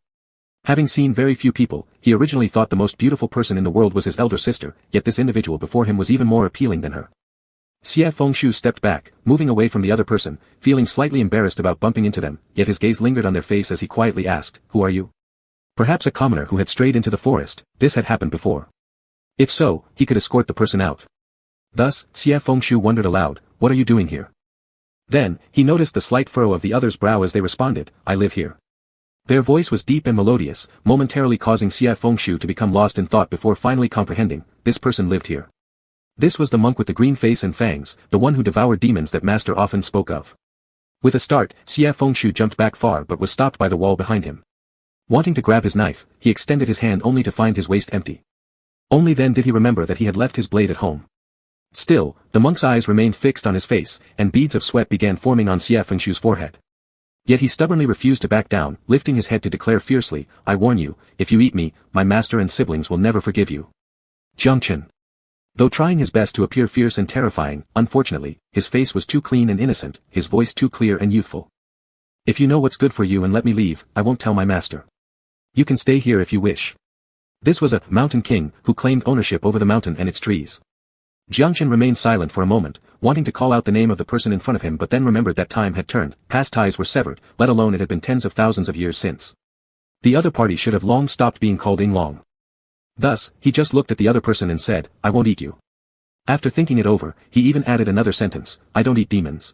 Having seen very few people, he originally thought the most beautiful person in the world was his elder sister, yet this individual before him was even more appealing than her. Xie Fengshu stepped back, moving away from the other person, feeling slightly embarrassed about bumping into them, yet his gaze lingered on their face as he quietly asked, "Who are you?" Perhaps a commoner who had strayed into the forest, this had happened before. If so, he could escort the person out. Thus, Xie Fengshu wondered aloud, "What are you doing here?" Then, he noticed the slight furrow of the other's brow as they responded, "I live here." Their voice was deep and melodious, momentarily causing Xie Fengshu to become lost in thought before finally comprehending, this person lived here. This was the monk with the green face and fangs, the one who devoured demons that Master often spoke of. With a start, Xie Fengshu jumped back far but was stopped by the wall behind him. Wanting to grab his knife, he extended his hand only to find his waist empty. Only then did he remember that he had left his blade at home. Still, the monk's eyes remained fixed on his face, and beads of sweat began forming on Xie Fengshu's forehead. Yet he stubbornly refused to back down, lifting his head to declare fiercely, "I warn you, if you eat me, my master and siblings will never forgive you." Jiangchen. Though trying his best to appear fierce and terrifying, unfortunately, his face was too clean and innocent, his voice too clear and youthful. "If you know what's good for you and let me leave, I won't tell my master. You can stay here if you wish." This was a mountain king who claimed ownership over the mountain and its trees. Jiangchen remained silent for a moment, wanting to call out the name of the person in front of him but then remembered that time had turned, past ties were severed, let alone it had been tens of thousands of years since. The other party should have long stopped being called Long. Thus, he just looked at the other person and said, "I won't eat you." After thinking it over, he even added another sentence, "I don't eat demons."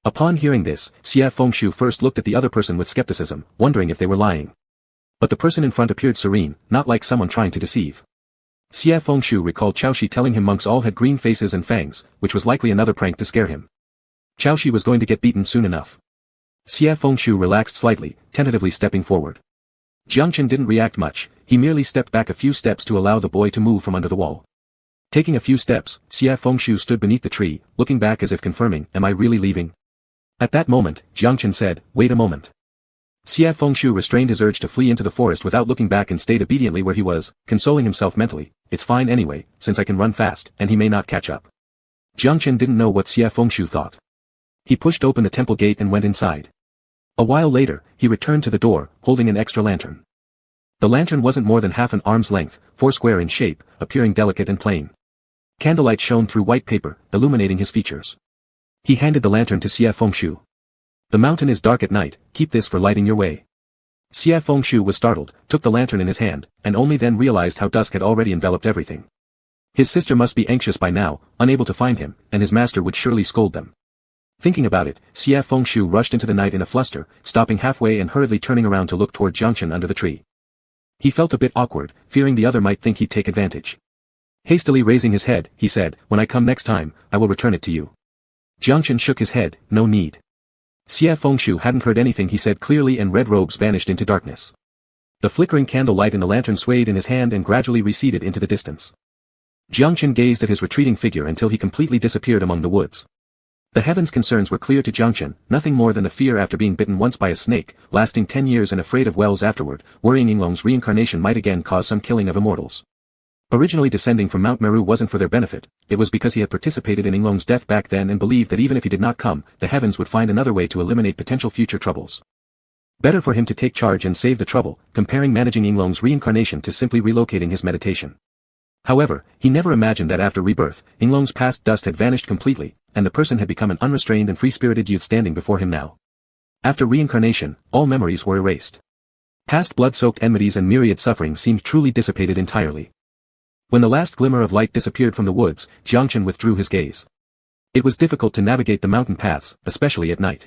Upon hearing this, Xie Fengshu first looked at the other person with skepticism, wondering if they were lying. But the person in front appeared serene, not like someone trying to deceive. Xie Fengshu recalled Chaoshi telling him monks all had green faces and fangs, which was likely another prank to scare him. Chaoshi was going to get beaten soon enough. Xie Fengshu relaxed slightly, tentatively stepping forward. Jiangchen didn't react much, he merely stepped back a few steps to allow the boy to move from under the wall. Taking a few steps, Xie Fengshu stood beneath the tree, looking back as if confirming, "Am I really leaving?" At that moment, Jiangchen said, "Wait a moment." Xie Fengshu restrained his urge to flee into the forest without looking back and stayed obediently where he was, consoling himself mentally, "It's fine anyway, since I can run fast, and he may not catch up." Jiangchen didn't know what Xie Fengshu thought. He pushed open the temple gate and went inside. A while later, he returned to the door, holding an extra lantern. The lantern wasn't more than half an arm's length, four-square in shape, appearing delicate and plain. Candlelight shone through white paper, illuminating his features. He handed the lantern to Xie Fengshu. "The mountain is dark at night, keep this for lighting your way." Xie Fengshu was startled, took the lantern in his hand, and only then realized how dusk had already enveloped everything. His sister must be anxious by now, unable to find him, and his master would surely scold them. Thinking about it, Xie Fengshu rushed into the night in a fluster, stopping halfway and hurriedly turning around to look toward Jiangchen under the tree. He felt a bit awkward, fearing the other might think he'd take advantage. Hastily raising his head, he said, "When I come next time, I will return it to you." Jiangchen shook his head, "No need." Xie Fengshu hadn't heard anything he said clearly and red robes vanished into darkness. The flickering candle light in the lantern swayed in his hand and gradually receded into the distance. Jiangchen gazed at his retreating figure until he completely disappeared among the woods. The heaven's concerns were clear to Jiangchen, nothing more than the fear after being bitten once by a snake, lasting 10 years and afraid of wells afterward, worrying Yinglong's reincarnation might again cause some killing of immortals. Originally descending from Mount Meru wasn't for their benefit, it was because he had participated in Yinglong's death back then and believed that even if he did not come, the heavens would find another way to eliminate potential future troubles. Better for him to take charge and save the trouble, comparing managing Yinglong's reincarnation to simply relocating his meditation. However, he never imagined that after rebirth, Yinglong's past dust had vanished completely, and the person had become an unrestrained and free-spirited youth standing before him now. After reincarnation, all memories were erased. Past blood-soaked enmities and myriad suffering seemed truly dissipated entirely. When the last glimmer of light disappeared from the woods, Jiangchen withdrew his gaze. It was difficult to navigate the mountain paths, especially at night.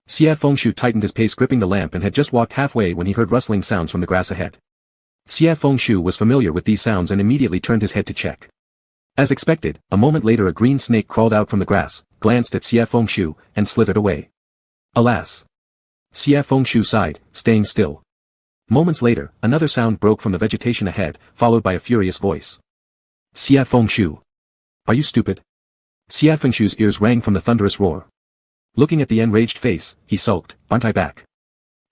Xie Fengshu tightened his pace gripping the lamp and had just walked halfway when he heard rustling sounds from the grass ahead. Xie Fengshu was familiar with these sounds and immediately turned his head to check. As expected, a moment later a green snake crawled out from the grass, glanced at Xie Fengshu, and slithered away. Alas! Xie Fengshu sighed, staying still. Moments later, another sound broke from the vegetation ahead, followed by a furious voice. Xie Fengshu! Are you stupid? Xie Fengshu's ears rang from the thunderous roar. Looking at the enraged face, he sulked, aren't I back?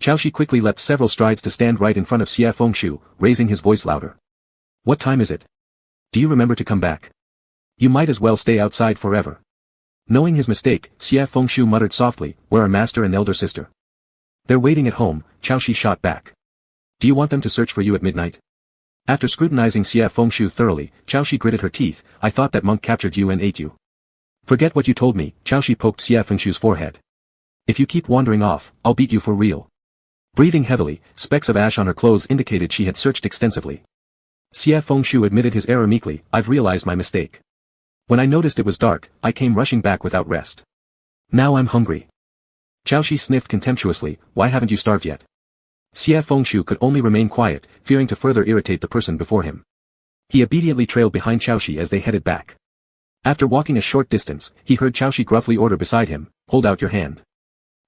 Chaoshi quickly leapt several strides to stand right in front of Xie Fengshu, raising his voice louder. What time is it? Do you remember to come back? You might as well stay outside forever. Knowing his mistake, Xie Fengshu muttered softly, where are master and elder sister? They're waiting at home, Chaoshi shot back. Do you want them to search for you at midnight? After scrutinizing Xie Fengshu thoroughly, Chaoshi gritted her teeth, I thought that monk captured you and ate you. Forget what you told me, Chaoshi poked Xie Fengshu's forehead. If you keep wandering off, I'll beat you for real. Breathing heavily, specks of ash on her clothes indicated she had searched extensively. Xie Fengshu admitted his error meekly, I've realized my mistake. When I noticed it was dark, I came rushing back without rest. Now I'm hungry. Chaoshi sniffed contemptuously, why haven't you starved yet? Xie Fengshu could only remain quiet, fearing to further irritate the person before him. He obediently trailed behind Chaoshi as they headed back. After walking a short distance, he heard Chaoshi gruffly order beside him, hold out your hand.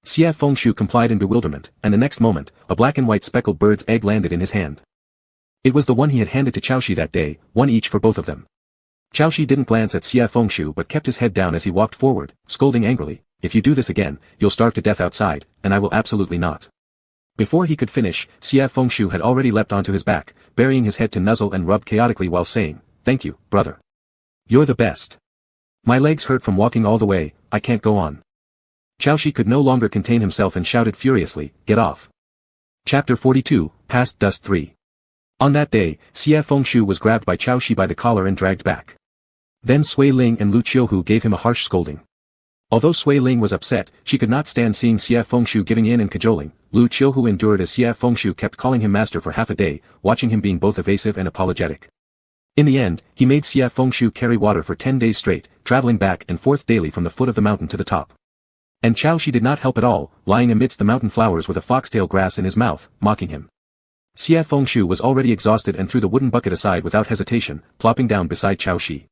Xie Fengshu complied in bewilderment, and the next moment, a black and white speckled bird's egg landed in his hand. It was the one he had handed to Chaoshi that day, one each for both of them. Chaoshi didn't glance at Xie Fengshu but kept his head down as he walked forward, scolding angrily, if you do this again, you'll starve to death outside, and I will absolutely not. Before he could finish, Xie Fengshu had already leapt onto his back, burying his head to nuzzle and rub chaotically while saying, thank you, brother. You're the best. My legs hurt from walking all the way, I can't go on. Chaoshi could no longer contain himself and shouted furiously, get off. Chapter 42, Past Dust 3. On that day, Xie Fengshu was grabbed by Chaoshi by the collar and dragged back. Then Sui Ling and Lu Qiuhu gave him a harsh scolding. Although Sui Ling was upset, she could not stand seeing Xie Fengshu giving in and cajoling. Lu Qiuhu endured as Xie Fengshu kept calling him master for half a day, watching him being both evasive and apologetic. In the end, he made Xie Fengshu carry water for 10 days straight, traveling back and forth daily from the foot of the mountain to the top. And Chaoshi did not help at all, lying amidst the mountain flowers with a foxtail grass in his mouth, mocking him. Xie Fengshu was already exhausted and threw the wooden bucket aside without hesitation, plopping down beside Chaoshi.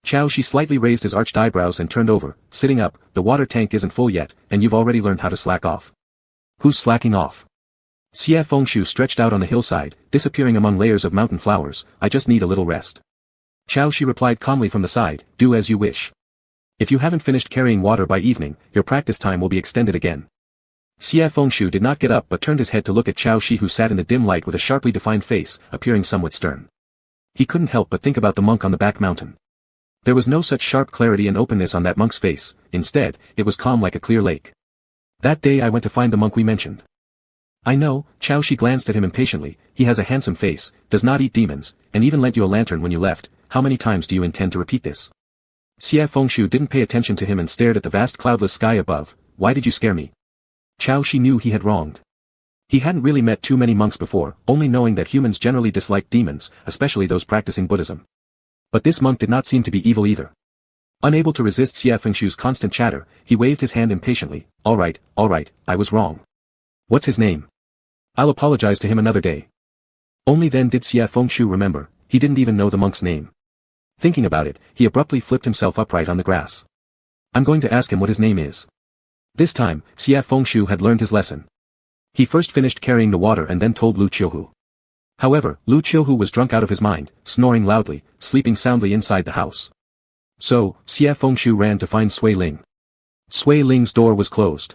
Chaoshi slightly raised his arched eyebrows and turned over, sitting up, the water tank isn't full yet, and you've already learned how to slack off. Who's slacking off? Xie Fengshu stretched out on the hillside, disappearing among layers of mountain flowers, I just need a little rest. Chaoshi replied calmly from the side, do as you wish. If you haven't finished carrying water by evening, your practice time will be extended again. Xie Fengshu did not get up but turned his head to look at Chaoshi who sat in the dim light with a sharply defined face, appearing somewhat stern. He couldn't help but think about the monk on the back mountain. There was no such sharp clarity and openness on that monk's face, instead, it was calm like a clear lake. That day I went to find the monk we mentioned. I know, Chaoshi glanced at him impatiently, he has a handsome face, does not eat demons, and even lent you a lantern when you left, how many times do you intend to repeat this? Xie Fengshu didn't pay attention to him and stared at the vast cloudless sky above, why did you scare me? Chaoshi knew he had wronged. He hadn't really met too many monks before, only knowing that humans generally dislike demons, especially those practicing Buddhism. But this monk did not seem to be evil either. Unable to resist Xie Fengshu's constant chatter, he waved his hand impatiently, alright, I was wrong. What's his name? I'll apologize to him another day. Only then did Xie Fengshu remember, he didn't even know the monk's name. Thinking about it, he abruptly flipped himself upright on the grass. I'm going to ask him what his name is. This time, Xie Fengshu had learned his lesson. He first finished carrying the water and then told Lu Qiuhu. However, Lu Qiuhu was drunk out of his mind, snoring loudly, sleeping soundly inside the house. So, Xie Fengshu ran to find Sui Ling. Sui Ling's door was closed.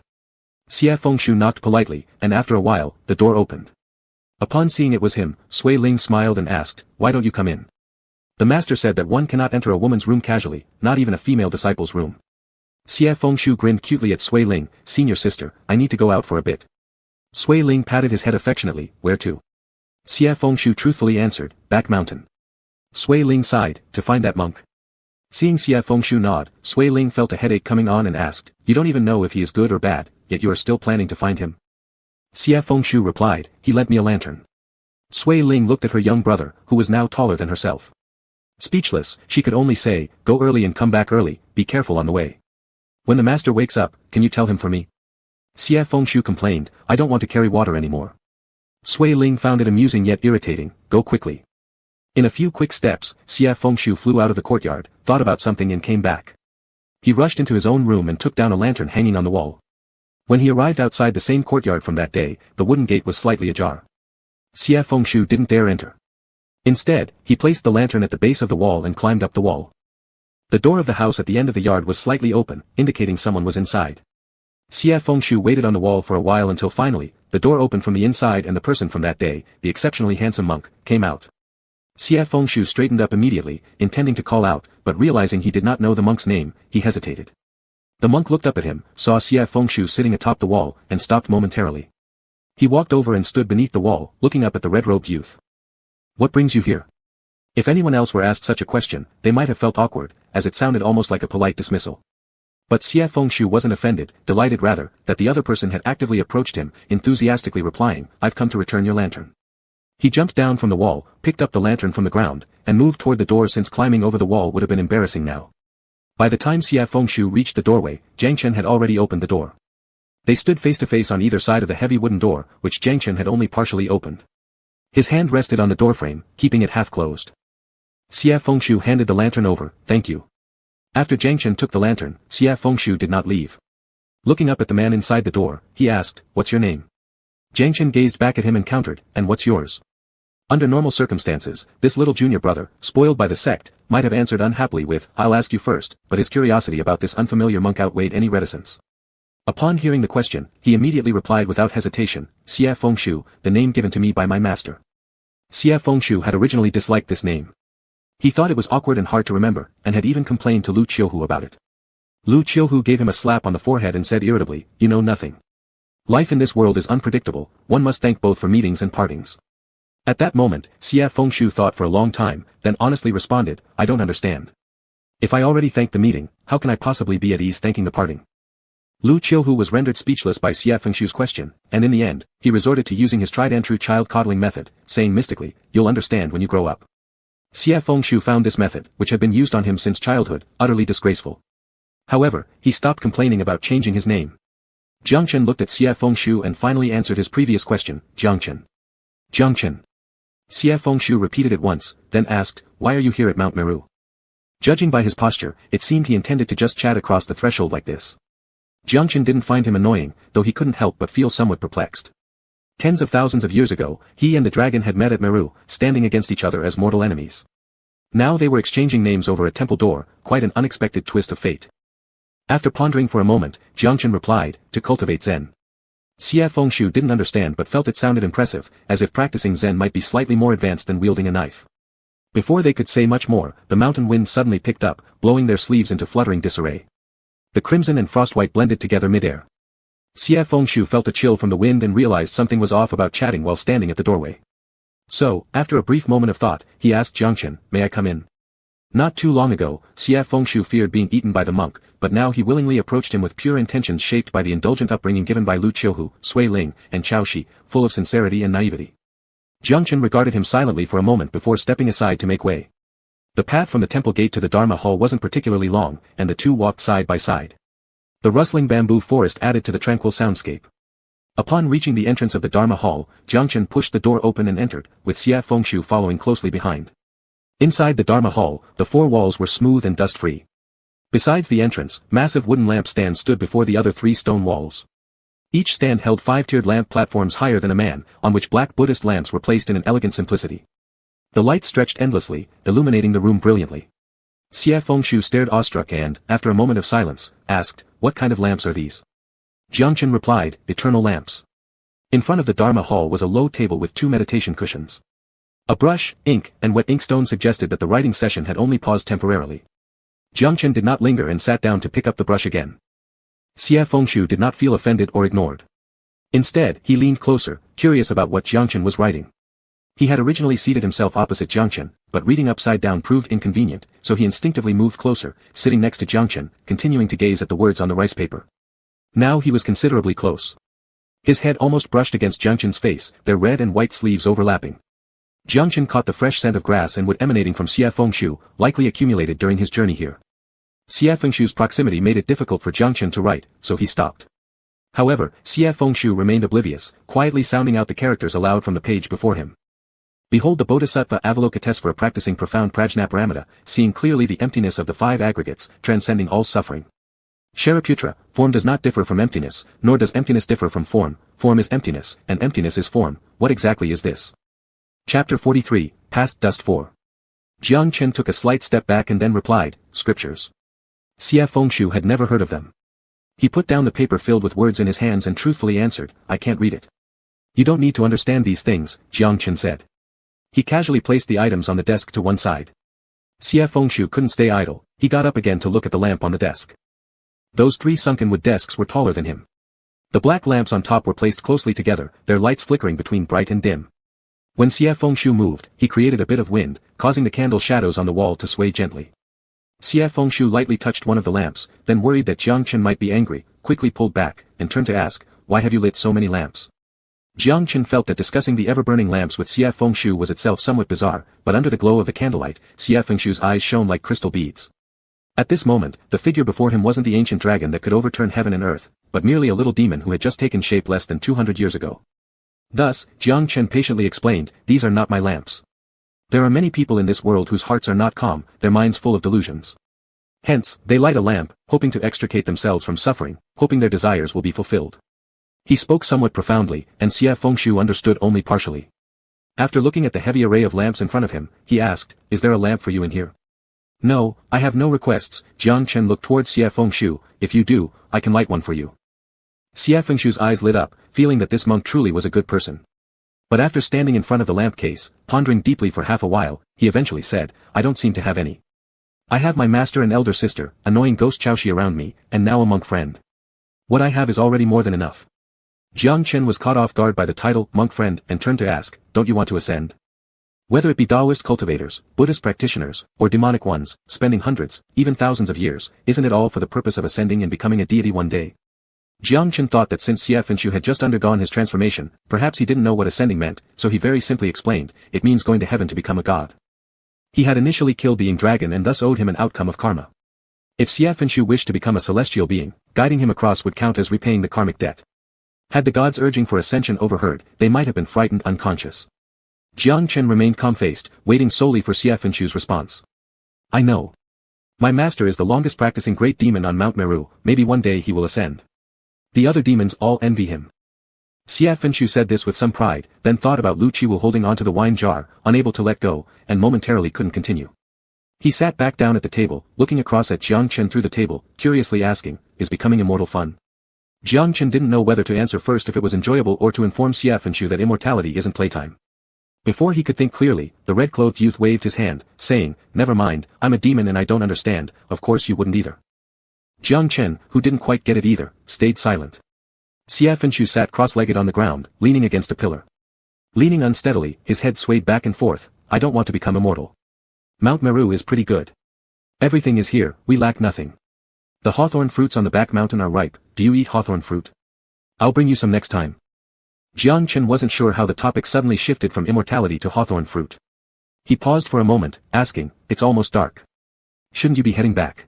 Xie Fengshu knocked politely, and after a while, the door opened. Upon seeing it was him, Sui Ling smiled and asked, "Why don't you come in?" The master said that one cannot enter a woman's room casually, not even a female disciple's room. Xie Fengshu grinned cutely at Sui Ling, "Senior sister, I need to go out for a bit." Sui Ling patted his head affectionately, "Where to?" Xie Fengshu truthfully answered, "Back mountain." Sui Ling sighed, "To find that monk." Seeing Xie Fengshu nod, Sui Ling felt a headache coming on and asked, "You don't even know if he is good or bad, yet you are still planning to find him?" Xie Fengshu replied, "He lent me a lantern." Sui Ling looked at her young brother, who was now taller than herself. Speechless, she could only say, "Go early and come back early, be careful on the way. When the master wakes up, can you tell him for me?" Xie Fengshu complained, "I don't want to carry water anymore." Sui Ling found it amusing yet irritating, "Go quickly." In a few quick steps, Xie Fengshu flew out of the courtyard, thought about something and came back. He rushed into his own room and took down a lantern hanging on the wall. When he arrived outside the same courtyard from that day, the wooden gate was slightly ajar. Xie Fengshu didn't dare enter. Instead, he placed the lantern at the base of the wall and climbed up the wall. The door of the house at the end of the yard was slightly open, indicating someone was inside. Xie Fengshu waited on the wall for a while until finally, the door opened from the inside and the person from that day, the exceptionally handsome monk, came out. Xie Fengshu straightened up immediately, intending to call out, but realizing he did not know the monk's name, he hesitated. The monk looked up at him, saw Xie Fengshu sitting atop the wall, and stopped momentarily. He walked over and stood beneath the wall, looking up at the red-robed youth. "What brings you here?" If anyone else were asked such a question, they might have felt awkward, as it sounded almost like a polite dismissal. But Xie Fengshu wasn't offended, delighted rather, that the other person had actively approached him, enthusiastically replying, "I've come to return your lantern." He jumped down from the wall, picked up the lantern from the ground, and moved toward the door since climbing over the wall would have been embarrassing now. By the time Xie Fengshu reached the doorway, Jiang Chen had already opened the door. They stood face to face on either side of the heavy wooden door, which Jiang Chen had only partially opened. His hand rested on the doorframe, keeping it half closed. Xie Fengshu handed the lantern over, "Thank you." After Jiang Chen took the lantern, Xie Fengshu did not leave. Looking up at the man inside the door, he asked, "What's your name?" Jiang Chen gazed back at him and countered, "And what's yours?" Under normal circumstances, this little junior brother, spoiled by the sect, might have answered unhappily with, "I'll ask you first," but his curiosity about this unfamiliar monk outweighed any reticence. Upon hearing the question, he immediately replied without hesitation, "Xie Fengshu, the name given to me by my master." Xie Fengshu had originally disliked this name. He thought it was awkward and hard to remember, and had even complained to Lu Qiuhu about it. Lu Qiuhu gave him a slap on the forehead and said irritably, "You know nothing. Life in this world is unpredictable, one must thank both for meetings and partings." At that moment, Xie Fengshu thought for a long time, then honestly responded, "I don't understand. If I already thanked the meeting, how can I possibly be at ease thanking the parting?" Lu Qiuhu was rendered speechless by Xie Fengshu's question, and in the end, he resorted to using his tried-and-true child-coddling method, saying mystically, "You'll understand when you grow up." Xie Fengshu found this method, which had been used on him since childhood, utterly disgraceful. However, he stopped complaining about changing his name. Jiang Chen looked at Xie Fengshu and finally answered his previous question, "Jiang Chen." "Jiang Chen." Xie Fengshu repeated it once, then asked, "Why are you here at Mount Meru?" Judging by his posture, it seemed he intended to just chat across the threshold like this. Jiang Chen didn't find him annoying, though he couldn't help but feel somewhat perplexed. Tens of thousands of years ago, he and the dragon had met at Meru, standing against each other as mortal enemies. Now they were exchanging names over a temple door, quite an unexpected twist of fate. After pondering for a moment, Jiang Chen replied, "To cultivate Zen." Xie Fengshu didn't understand but felt it sounded impressive, as if practicing Zen might be slightly more advanced than wielding a knife. Before they could say much more, the mountain wind suddenly picked up, blowing their sleeves into fluttering disarray. The crimson and frostwhite blended together midair. Xie Fengshu felt a chill from the wind and realized something was off about chatting while standing at the doorway. So, after a brief moment of thought, he asked Jiang Chen, "May I come in?" Not too long ago, Xie Fengshu feared being eaten by the monk, but now he willingly approached him with pure intentions shaped by the indulgent upbringing given by Lu Qiuhu, Sui Ling, and Chao Shi, full of sincerity and naivety. Jiang Chen regarded him silently for a moment before stepping aside to make way. The path from the temple gate to the Dharma hall wasn't particularly long, and the two walked side by side. The rustling bamboo forest added to the tranquil soundscape. Upon reaching the entrance of the Dharma hall, Jiang Chen pushed the door open and entered, with Xie Fengshu following closely behind. Inside the Dharma hall, the four walls were smooth and dust-free. Besides the entrance, massive wooden lampstands stood before the other three stone walls. Each stand held 5-tiered lamp platforms higher than a man, on which black Buddhist lamps were placed in an elegant simplicity. The light stretched endlessly, illuminating the room brilliantly. Xie Fengshu stared awestruck and, after a moment of silence, asked, "What kind of lamps are these?" Jiangchen replied, "Eternal lamps." In front of the Dharma hall was a low table with 2 meditation cushions. A brush, ink, and wet inkstone suggested that the writing session had only paused temporarily. Jiangchen did not linger and sat down to pick up the brush again. Xie Fengshu did not feel offended or ignored. Instead, he leaned closer, curious about what Jiangchen was writing. He had originally seated himself opposite Jiangchen, but reading upside down proved inconvenient, so he instinctively moved closer, sitting next to Jiangchen, continuing to gaze at the words on the rice paper. Now he was considerably close. His head almost brushed against Jiangchen's face, their red and white sleeves overlapping. Jiangchen caught the fresh scent of grass and wood emanating from Xie Fengshu, likely accumulated during his journey here. Xie Fengshu's proximity made it difficult for Jiangchen to write, so he stopped. However, Xie Fengshu remained oblivious, quietly sounding out the characters aloud from the page before him. Behold the Bodhisattva Avalokitesvara practicing profound prajnaparamita, seeing clearly the emptiness of the 5 aggregates, transcending all suffering. Shariputra, form does not differ from emptiness, nor does emptiness differ from form is emptiness, and emptiness is form. What exactly is this? Chapter 43, Past Dust 4. Jiangchen took a slight step back and then replied, "Scriptures." Xie Fengshu had never heard of them. He put down the paper filled with words in his hands and truthfully answered, "I can't read it." "You don't need to understand these things," Jiangchen said. He casually placed the items on the desk to one side. Xie Fengshu couldn't stay idle, he got up again to look at the lamp on the desk. Those 3 sunken wood desks were taller than him. The black lamps on top were placed closely together, their lights flickering between bright and dim. When Xie Fengshu moved, he created a bit of wind, causing the candle shadows on the wall to sway gently. Xie Fengshu lightly touched one of the lamps, then worried that Jiangchen might be angry, quickly pulled back, and turned to ask, "Why have you lit so many lamps?" Jiangchen felt that discussing the ever-burning lamps with Xie Fengshu was itself somewhat bizarre, but under the glow of the candlelight, Xie Fengshu's eyes shone like crystal beads. At this moment, the figure before him wasn't the ancient dragon that could overturn heaven and earth, but merely a little demon who had just taken shape less than 200 years ago. Thus, Jiangchen patiently explained, "These are not my lamps. There are many people in this world whose hearts are not calm, their minds full of delusions. Hence, they light a lamp, hoping to extricate themselves from suffering, hoping their desires will be fulfilled." He spoke somewhat profoundly, and Xie Fengshu understood only partially. After looking at the heavy array of lamps in front of him, he asked, "Is there a lamp for you in here?" "No, I have no requests." Jiangchen looked towards Xie Fengshu, "If you do, I can light one for you." Xie Fengshu's eyes lit up, feeling that this monk truly was a good person. But after standing in front of the lamp case, pondering deeply for half a while, he eventually said, "I don't seem to have any. I have my master and elder sister, annoying ghost Chaoshi around me, and now a monk friend. What I have is already more than enough." Jiangchen was caught off guard by the title, monk friend, and turned to ask, "Don't you want to ascend? Whether it be Taoist cultivators, Buddhist practitioners, or demonic ones, spending hundreds, even thousands of years, isn't it all for the purpose of ascending and becoming a deity one day?" Jiangchen thought that since Xie Fengshu had just undergone his transformation, perhaps he didn't know what ascending meant, so he very simply explained, "It means going to heaven to become a god." He had initially killed the dragon and thus owed him an outcome of karma. If Xie Fengshu wished to become a celestial being, guiding him across would count as repaying the karmic debt. Had the gods urging for ascension overheard, they might have been frightened unconscious. Jiangchen remained calm-faced, waiting solely for Xie Fengshu's response. "I know. My master is the longest practicing great demon on Mount Meru, maybe one day he will ascend. The other demons all envy him." Xie Fengshu said this with some pride, then thought about Lu Qiwu holding onto the wine jar, unable to let go, and momentarily couldn't continue. He sat back down at the table, looking across at Jiangchen through the table, curiously asking, "Is becoming immortal fun?" Jiangchen didn't know whether to answer first if it was enjoyable or to inform Xie Fengshu that immortality isn't playtime. Before he could think clearly, the red-clothed youth waved his hand, saying, "Never mind, I'm a demon and I don't understand, of course you wouldn't either." Jiangchen, who didn't quite get it either, stayed silent. Xie Fengshu sat cross-legged on the ground, leaning against a pillar. Leaning unsteadily, his head swayed back and forth. "I don't want to become immortal. Mount Meru is pretty good. Everything is here, we lack nothing. The hawthorn fruits on the back mountain are ripe. Do you eat hawthorn fruit? I'll bring you some next time." Jiangchen wasn't sure how the topic suddenly shifted from immortality to hawthorn fruit. He paused for a moment, asking, "It's almost dark. Shouldn't you be heading back?"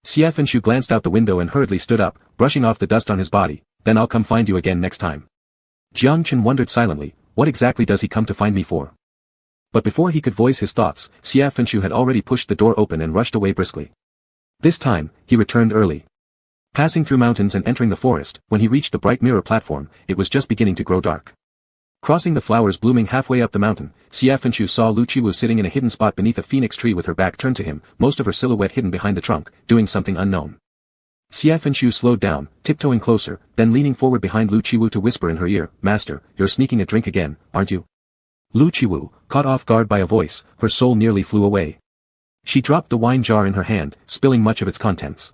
Xie Fengshu glanced out the window and hurriedly stood up, brushing off the dust on his body. "Then I'll come find you again next time." Jiangchen wondered silently, what exactly does he come to find me for? But before he could voice his thoughts, Xie Fengshu had already pushed the door open and rushed away briskly. This time, he returned early. Passing through mountains and entering the forest, when he reached the bright mirror platform, it was just beginning to grow dark. Crossing the flowers blooming halfway up the mountain, Xie Fengxiu saw Lu Qiwu sitting in a hidden spot beneath a phoenix tree with her back turned to him, most of her silhouette hidden behind the trunk, doing something unknown. Xie Fengxiu slowed down, tiptoeing closer, then leaning forward behind Lu Qiwu to whisper in her ear, "Master, you're sneaking a drink again, aren't you?" Lu Qiwu, caught off guard by a voice, her soul nearly flew away. She dropped the wine jar in her hand, spilling much of its contents.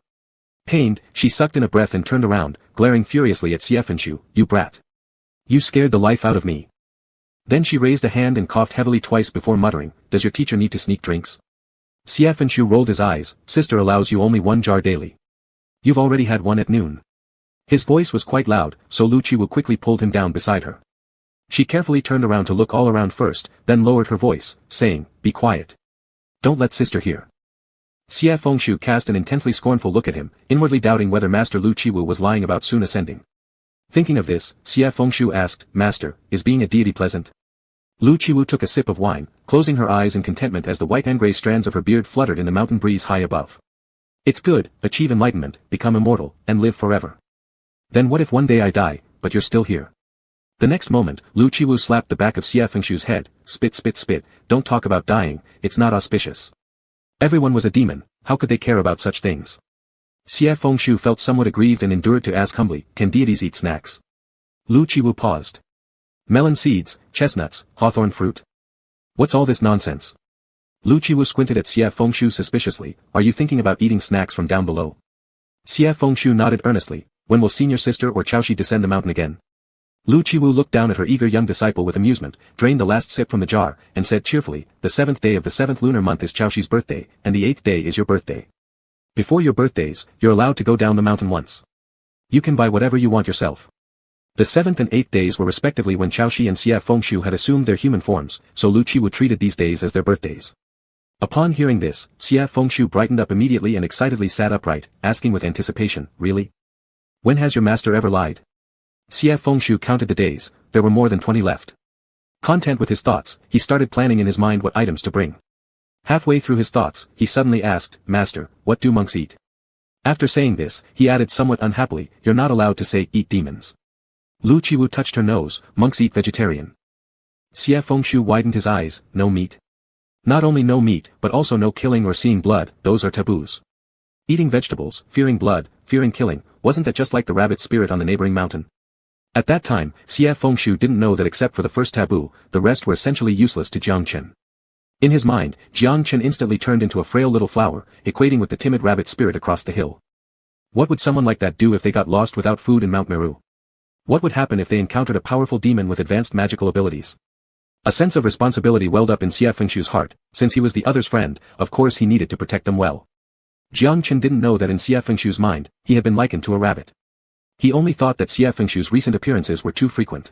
Pained, she sucked in a breath and turned around, glaring furiously at Xie Fengxiu, "You brat. You scared the life out of me." Then she raised a hand and coughed heavily twice before muttering, "Does your teacher need to sneak drinks?" Xie Fengxiu rolled his eyes, "Sister allows you only one jar daily. You've already had one at noon." His voice was quite loud, so Lu Qiwu quickly pulled him down beside her. She carefully turned around to look all around first, then lowered her voice, saying, "Be quiet. Don't let sister hear." Xie Fengxiu cast an intensely scornful look at him, inwardly doubting whether Master Lu Qiwu was lying about soon ascending. Thinking of this, Xie Fengxiu asked, "Master, is being a deity pleasant?" Lu Qiwu took a sip of wine, closing her eyes in contentment as the white and grey strands of her beard fluttered in the mountain breeze high above. "It's good, achieve enlightenment, become immortal, and live forever. Then what if one day I die, but you're still here?" The next moment, Lu Qiwu slapped the back of Xie Fengxiu's head, "Spit spit spit, don't talk about dying, it's not auspicious. Everyone was a demon, how could they care about such things?" Xie Fengxiu felt somewhat aggrieved and endured to ask humbly, "Can deities eat snacks?" Lu Qiwu paused. "Melon seeds, chestnuts, hawthorn fruit? What's all this nonsense?" Lu Qiwu squinted at Xie Fengxiu suspiciously, "Are you thinking about eating snacks from down below?" Xie Fengxiu nodded earnestly, "When will senior sister or Chaoshi descend the mountain again?" Lu Qiwu looked down at her eager young disciple with amusement, drained the last sip from the jar, and said cheerfully, "The 7th day of the 7th lunar month is Chaoshi's birthday, and the 8th day is your birthday. Before your birthdays, you're allowed to go down the mountain once. You can buy whatever you want yourself." The 7th and 8th days were respectively when Chaoshi and Xie Fengxiu had assumed their human forms, so Lu Qiwu treated these days as their birthdays. Upon hearing this, Xie Fengxiu brightened up immediately and excitedly sat upright, asking with anticipation, "Really? When has your master ever lied?" Xie Fengxiu counted the days, there were more than 20 left. Content with his thoughts, he started planning in his mind what items to bring. Halfway through his thoughts, he suddenly asked, "Master, what do monks eat?" After saying this, he added somewhat unhappily, "You're not allowed to say, eat demons." Lu Qiwu touched her nose, "Monks eat vegetarian." Xie Fengxiu widened his eyes, "No meat?" "Not only no meat, but also no killing or seeing blood, those are taboos. Eating vegetables, fearing blood, fearing killing, wasn't that just like the rabbit spirit on the neighboring mountain?" At that time, Xie Fengxiu didn't know that except for the first taboo, the rest were essentially useless to Jiang Chen. In his mind, Jiang Chen instantly turned into a frail little flower, equating with the timid rabbit spirit across the hill. What would someone like that do if they got lost without food in Mount Meru? What would happen if they encountered a powerful demon with advanced magical abilities? A sense of responsibility welled up in Xie Fengxiu's heart, since he was the other's friend, of course he needed to protect them well. Jiang Chen didn't know that in Xie Fengxiu's mind, he had been likened to a rabbit. He only thought that Xie Fengxiu's recent appearances were too frequent.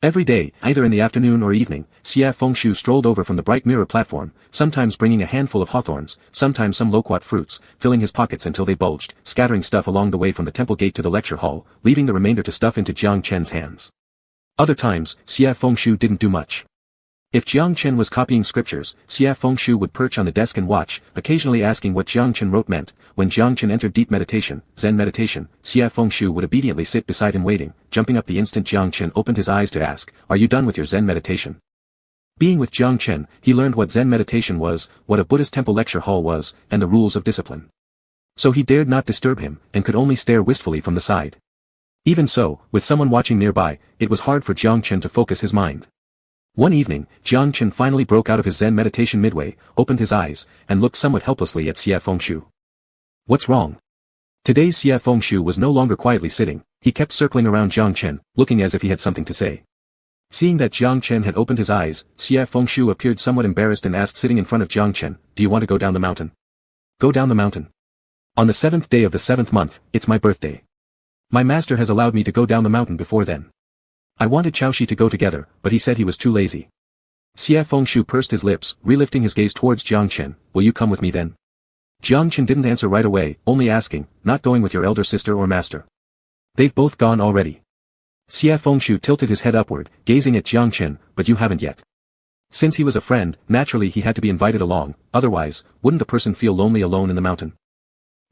Every day, either in the afternoon or evening, Xie Fengxiu strolled over from the bright mirror platform, sometimes bringing a handful of hawthorns, sometimes some loquat fruits, filling his pockets until they bulged, scattering stuff along the way from the temple gate to the lecture hall, leaving the remainder to stuff into Jiang Chen's hands. Other times, Xie Fengxiu didn't do much. If Jiang Chen was copying scriptures, Xie Fengxiu would perch on the desk and watch, occasionally asking what Jiang Chen wrote meant. When Jiang Chen entered deep meditation, Zen meditation, Xie Fengxiu would obediently sit beside him waiting, jumping up the instant Jiang Chen opened his eyes to ask, "Are you done with your Zen meditation?" Being with Jiang Chen, he learned what Zen meditation was, what a Buddhist temple lecture hall was, and the rules of discipline. So he dared not disturb him, and could only stare wistfully from the side. Even so, with someone watching nearby, it was hard for Jiang Chen to focus his mind. One evening, Jiang Chen finally broke out of his Zen meditation midway, opened his eyes, and looked somewhat helplessly at Xie Fengxiu. "What's wrong?" Today's Xie Fengxiu was no longer quietly sitting, he kept circling around Jiang Chen, looking as if he had something to say. Seeing that Jiang Chen had opened his eyes, Xie Fengxiu appeared somewhat embarrassed and asked sitting in front of Jiang Chen, "Do you want to go down the mountain?" "Go down the mountain? On the 7th day of the 7th month, it's my birthday. My master has allowed me to go down the mountain before then. I wanted Chaoshi to go together, but he said he was too lazy." Xie Fengxiu pursed his lips, relifting his gaze towards Jiang Chen, "Will you come with me then?" Jiang Chen didn't answer right away, only asking, "Not going with your elder sister or master?" "They've both gone already." Xie Fengxiu tilted his head upward, gazing at Jiang Chen, "But you haven't yet." Since he was a friend, naturally he had to be invited along, otherwise, wouldn't the person feel lonely alone in the mountain?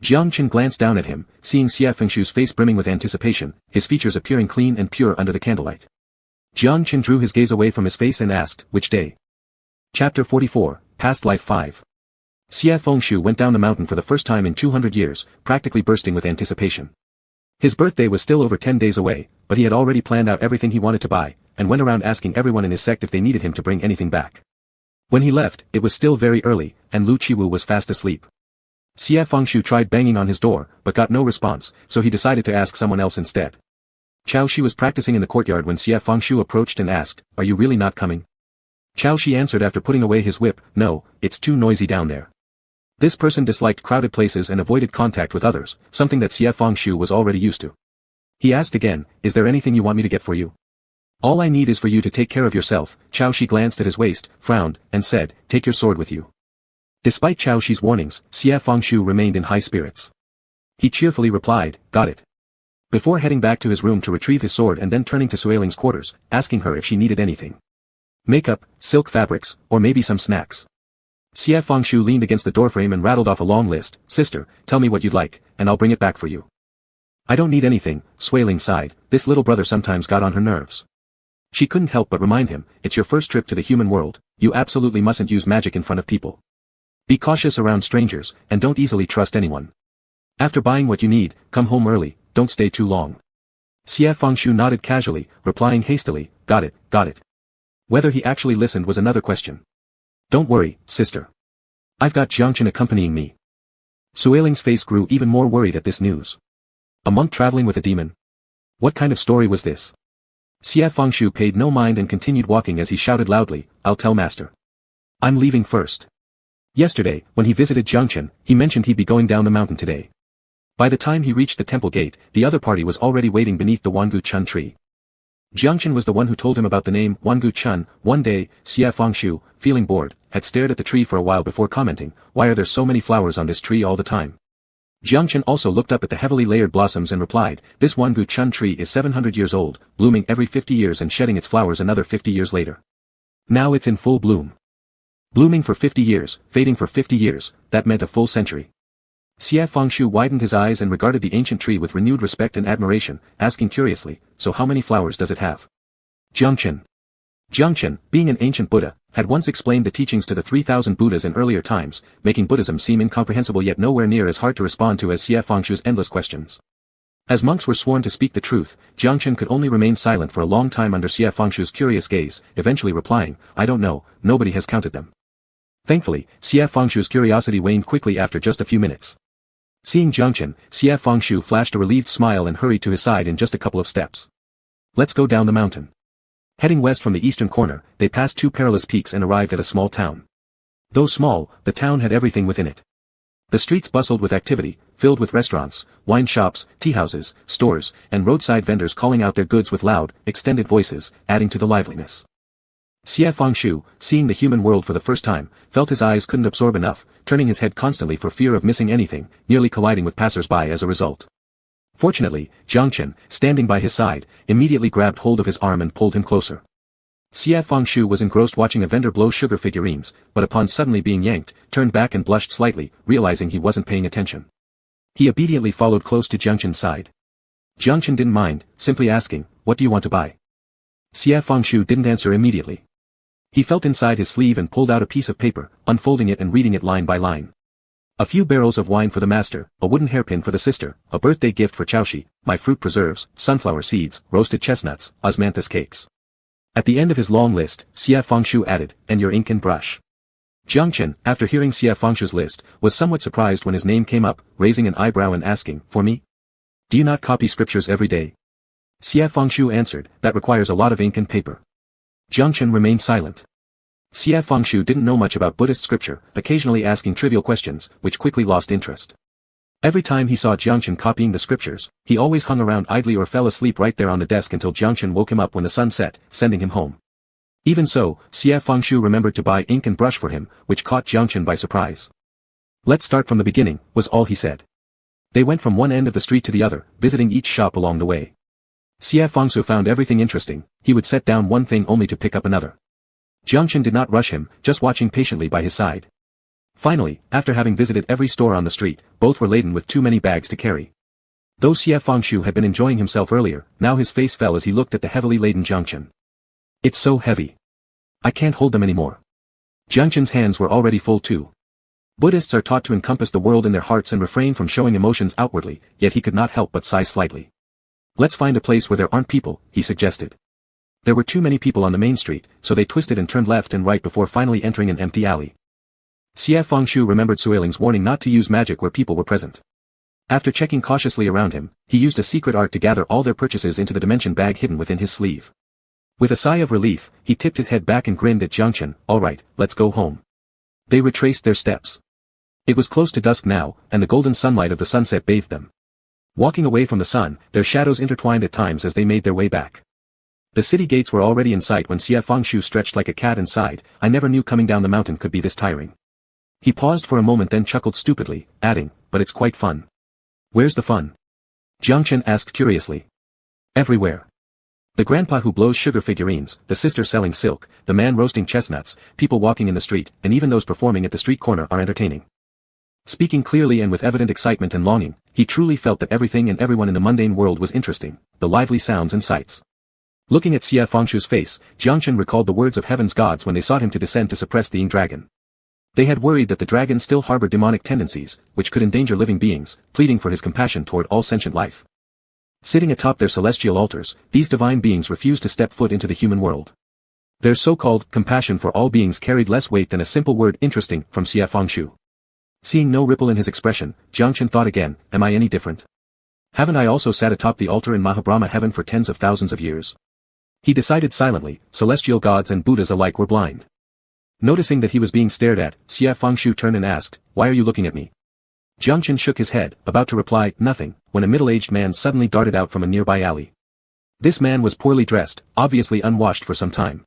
Jiang Chen glanced down at him, seeing Xie Fengshu's face brimming with anticipation, his features appearing clean and pure under the candlelight. Jiang Chen drew his gaze away from his face and asked, which day? Chapter 44, Past Life 5. Xie Fengshu went down the mountain for the first time in 200 years, practically bursting with anticipation. His birthday was still over 10 days away, but he had already planned out everything he wanted to buy, and went around asking everyone in his sect if they needed him to bring anything back. When he left, it was still very early, and Lu Qiwu was fast asleep. Xie Fengshu tried banging on his door, but got no response, so he decided to ask someone else instead. Chao Shi was practicing in the courtyard when Xie Fengshu approached and asked, "Are you really not coming?" Chao Shi answered after putting away his whip, "No, it's too noisy down there." This person disliked crowded places and avoided contact with others, something that Xie Fengshu was already used to. He asked again, "Is there anything you want me to get for you?" "All I need is for you to take care of yourself." Chao Shi glanced at his waist, frowned, and said, "Take your sword with you." Despite Chao Shi's warnings, Xie Fengshu remained in high spirits. He cheerfully replied, "Got it." Before heading back to his room to retrieve his sword and then turning to Sui Ling's quarters, asking her if she needed anything. Makeup, silk fabrics, or maybe some snacks. Xie Fengshu leaned against the doorframe and rattled off a long list. "Sister, tell me what you'd like, and I'll bring it back for you." "I don't need anything," Sui Ling sighed. This little brother sometimes got on her nerves. She couldn't help but remind him, "It's your first trip to the human world, you absolutely mustn't use magic in front of people. Be cautious around strangers, and don't easily trust anyone. After buying what you need, come home early, don't stay too long." Xie Fengshu nodded casually, replying hastily, got it. Whether he actually listened was another question. "Don't worry, sister. I've got Jiang Chen accompanying me." Sui Ling's face grew even more worried at this news. A monk traveling with a demon? What kind of story was this? Xie Fengshu paid no mind and continued walking as he shouted loudly, "I'll tell master. I'm leaving first." Yesterday, when he visited Jiang Chen, he mentioned he'd be going down the mountain today. By the time he reached the temple gate, the other party was already waiting beneath the Wangu Chun tree. Jiang Chen was the one who told him about the name Wangu Chun. One day, Xie Fengshu, feeling bored, had stared at the tree for a while before commenting, "Why are there so many flowers on this tree all the time?" Jiang Chen also looked up at the heavily layered blossoms and replied, "This Wangu Chun tree is 700 years old, blooming every 50 years and shedding its flowers another 50 years later. Now it's in full bloom. Blooming for 50 years, fading for 50 years, that meant a full century." Xie Fengshu widened his eyes and regarded the ancient tree with renewed respect and admiration, asking curiously, "So how many flowers does it have?" Jiang Chen, being an ancient Buddha, had once explained the teachings to the 3,000 Buddhas in earlier times, making Buddhism seem incomprehensible yet nowhere near as hard to respond to as Xie Fengshu's endless questions. As monks were sworn to speak the truth, Jiang Chen could only remain silent for a long time under Xie Fengshu's curious gaze, eventually replying, "I don't know, nobody has counted them." Thankfully, Xie Fengshu's curiosity waned quickly after just a few minutes. Seeing Jiang Chen, Xie Fengshu flashed a relieved smile and hurried to his side in just a couple of steps. "Let's go down the mountain." Heading west from the eastern corner, they passed two perilous peaks and arrived at a small town. Though small, the town had everything within it. The streets bustled with activity, filled with restaurants, wine shops, tea houses, stores, and roadside vendors calling out their goods with loud, extended voices, adding to the liveliness. Xie Fengshu, seeing the human world for the first time, felt his eyes couldn't absorb enough, turning his head constantly for fear of missing anything, nearly colliding with passers-by as a result. Fortunately, Jiang Chen, standing by his side, immediately grabbed hold of his arm and pulled him closer. Xie Fengshu was engrossed watching a vendor blow sugar figurines, but upon suddenly being yanked, turned back and blushed slightly, realizing he wasn't paying attention. He obediently followed close to Jiang Chen's side. Jiang Chen didn't mind, simply asking, "What do you want to buy?" Xie Fengshu didn't answer immediately. He felt inside his sleeve and pulled out a piece of paper, unfolding it and reading it line by line. "A few barrels of wine for the master, a wooden hairpin for the sister, a birthday gift for Chao Shi, my fruit preserves, sunflower seeds, roasted chestnuts, osmanthus cakes." At the end of his long list, Xie Fengshu added, "And your ink and brush." Jiang Chen, after hearing Xie Fengshu's list, was somewhat surprised when his name came up, raising an eyebrow and asking, "For me? Do you not copy scriptures every day?" Xie Fengshu answered, "That requires a lot of ink and paper." Jiang Chen remained silent. Xie Fengshu didn't know much about Buddhist scripture, occasionally asking trivial questions, which quickly lost interest. Every time he saw Jiang Chen copying the scriptures, he always hung around idly or fell asleep right there on the desk until Jiang Chen woke him up when the sun set, sending him home. Even so, Xie Fengshu remembered to buy ink and brush for him, which caught Jiang Chen by surprise. "Let's start from the beginning," was all he said. They went from one end of the street to the other, visiting each shop along the way. Xie Fengshu found everything interesting, he would set down one thing only to pick up another. Jiang Chen did not rush him, just watching patiently by his side. Finally, after having visited every store on the street, both were laden with too many bags to carry. Though Xie Fengshu had been enjoying himself earlier, now his face fell as he looked at the heavily laden Jiang Chen. It's so heavy. I can't hold them anymore. Jiang Chen's hands were already full too. Buddhists are taught to encompass the world in their hearts and refrain from showing emotions outwardly, yet he could not help but sigh slightly. Let's find a place where there aren't people, he suggested. There were too many people on the main street, so they twisted and turned left and right before finally entering an empty alley. Xie Fengshu remembered Suiling's warning not to use magic where people were present. After checking cautiously around him, he used a secret art to gather all their purchases into the dimension bag hidden within his sleeve. With a sigh of relief, he tipped his head back and grinned at Jiang Chen. Alright, let's go home. They retraced their steps. It was close to dusk now, and the golden sunlight of the sunset bathed them. Walking away from the sun, their shadows intertwined at times as they made their way back. The city gates were already in sight when Xie Fengshu stretched like a cat and sighed. I never knew coming down the mountain could be this tiring. He paused for a moment then chuckled stupidly, adding, but it's quite fun. Where's the fun? Jiang Chen asked curiously. Everywhere. The grandpa who blows sugar figurines, the sister selling silk, the man roasting chestnuts, people walking in the street, and even those performing at the street corner are entertaining. Speaking clearly and with evident excitement and longing, he truly felt that everything and everyone in the mundane world was interesting, the lively sounds and sights. Looking at Xie Fengshu's face, Jiang Chen recalled the words of heaven's gods when they sought him to descend to suppress the Ying dragon. They had worried that the dragon still harbored demonic tendencies, which could endanger living beings, pleading for his compassion toward all sentient life. Sitting atop their celestial altars, these divine beings refused to step foot into the human world. Their so-called compassion for all beings carried less weight than a simple word interesting from Xie Fengshu. Seeing no ripple in his expression, Jiang Chen thought again, am I any different? Haven't I also sat atop the altar in Mahabrahma heaven for tens of thousands of years? He decided silently, celestial gods and Buddhas alike were blind. Noticing that he was being stared at, Xie Fengshu turned and asked, why are you looking at me? Jiang Chen shook his head, about to reply, nothing, when a middle-aged man suddenly darted out from a nearby alley. This man was poorly dressed, obviously unwashed for some time.